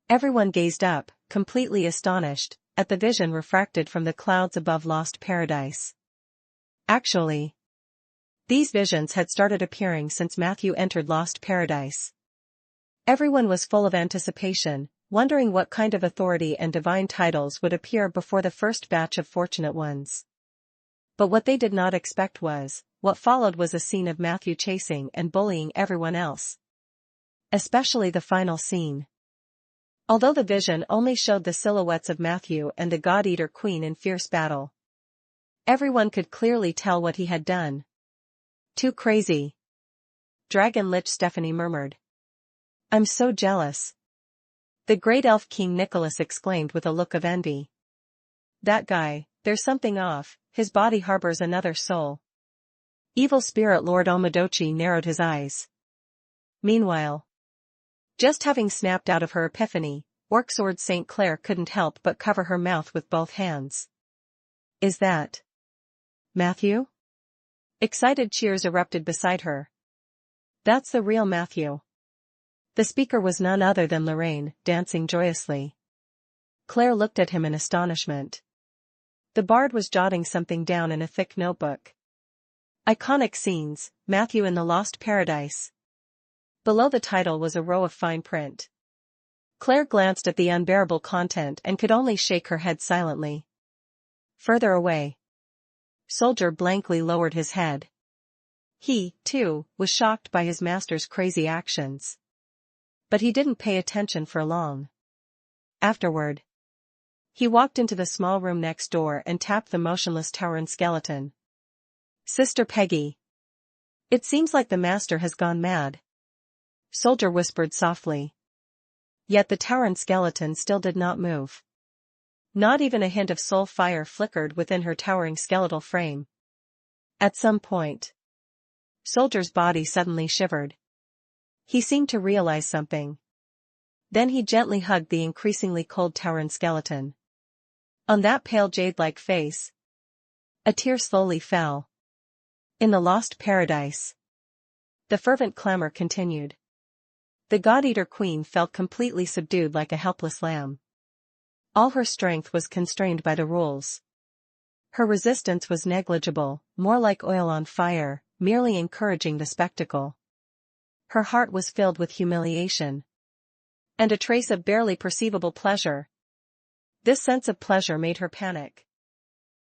S1: everyone gazed up, completely astonished, at the vision refracted from the clouds above Lost Paradise. Actually, these visions had started appearing since Matthew entered Lost Paradise. Everyone was full of anticipation, wondering what kind of authority and divine titles would appear before the first batch of fortunate ones. But what they did not expect was, what followed was a scene of Matthew chasing and bullying everyone else. Especially the final scene. Although the vision only showed the silhouettes of Matthew and the God-Eater Queen in fierce battle, everyone could clearly tell what he had done. Too crazy. Dragon Lich Stephanie murmured. I'm so jealous. The great elf King Nicholas exclaimed with a look of envy. That guy, there's something off, his body harbors another soul. Evil Spirit Lord Omodochi narrowed his eyes. Meanwhile, just having snapped out of her epiphany, Orcsword St. Clair couldn't help but cover her mouth with both hands. Is that Matthew? Excited cheers erupted beside her. That's the real Matthew. The speaker was none other than Lorraine, dancing joyously. Claire looked at him in astonishment. The bard was jotting something down in a thick notebook. Iconic scenes, Matthew in the Lost Paradise. Below the title was a row of fine print. Claire glanced at the unbearable content and could only shake her head silently. Further away, Soldier blankly lowered his head. He, too, was shocked by his master's crazy actions. But he didn't pay attention for long. Afterward, he walked into the small room next door and tapped the motionless towering skeleton. Sister Peggy. It seems like the master has gone mad. Soldier whispered softly. Yet the towering skeleton still did not move. Not even a hint of soul fire flickered within her towering skeletal frame. At some point, Soldier's body suddenly shivered. He seemed to realize something. Then he gently hugged the increasingly cold towering skeleton. On that pale jade-like face, a tear slowly fell. In the Lost Paradise, the fervent clamor continued. The God-Eater Queen felt completely subdued like a helpless lamb. All her strength was constrained by the rules. Her resistance was negligible, more like oil on fire, merely encouraging the spectacle. Her heart was filled with humiliation. and a trace of barely perceivable pleasure. This sense of pleasure made her panic.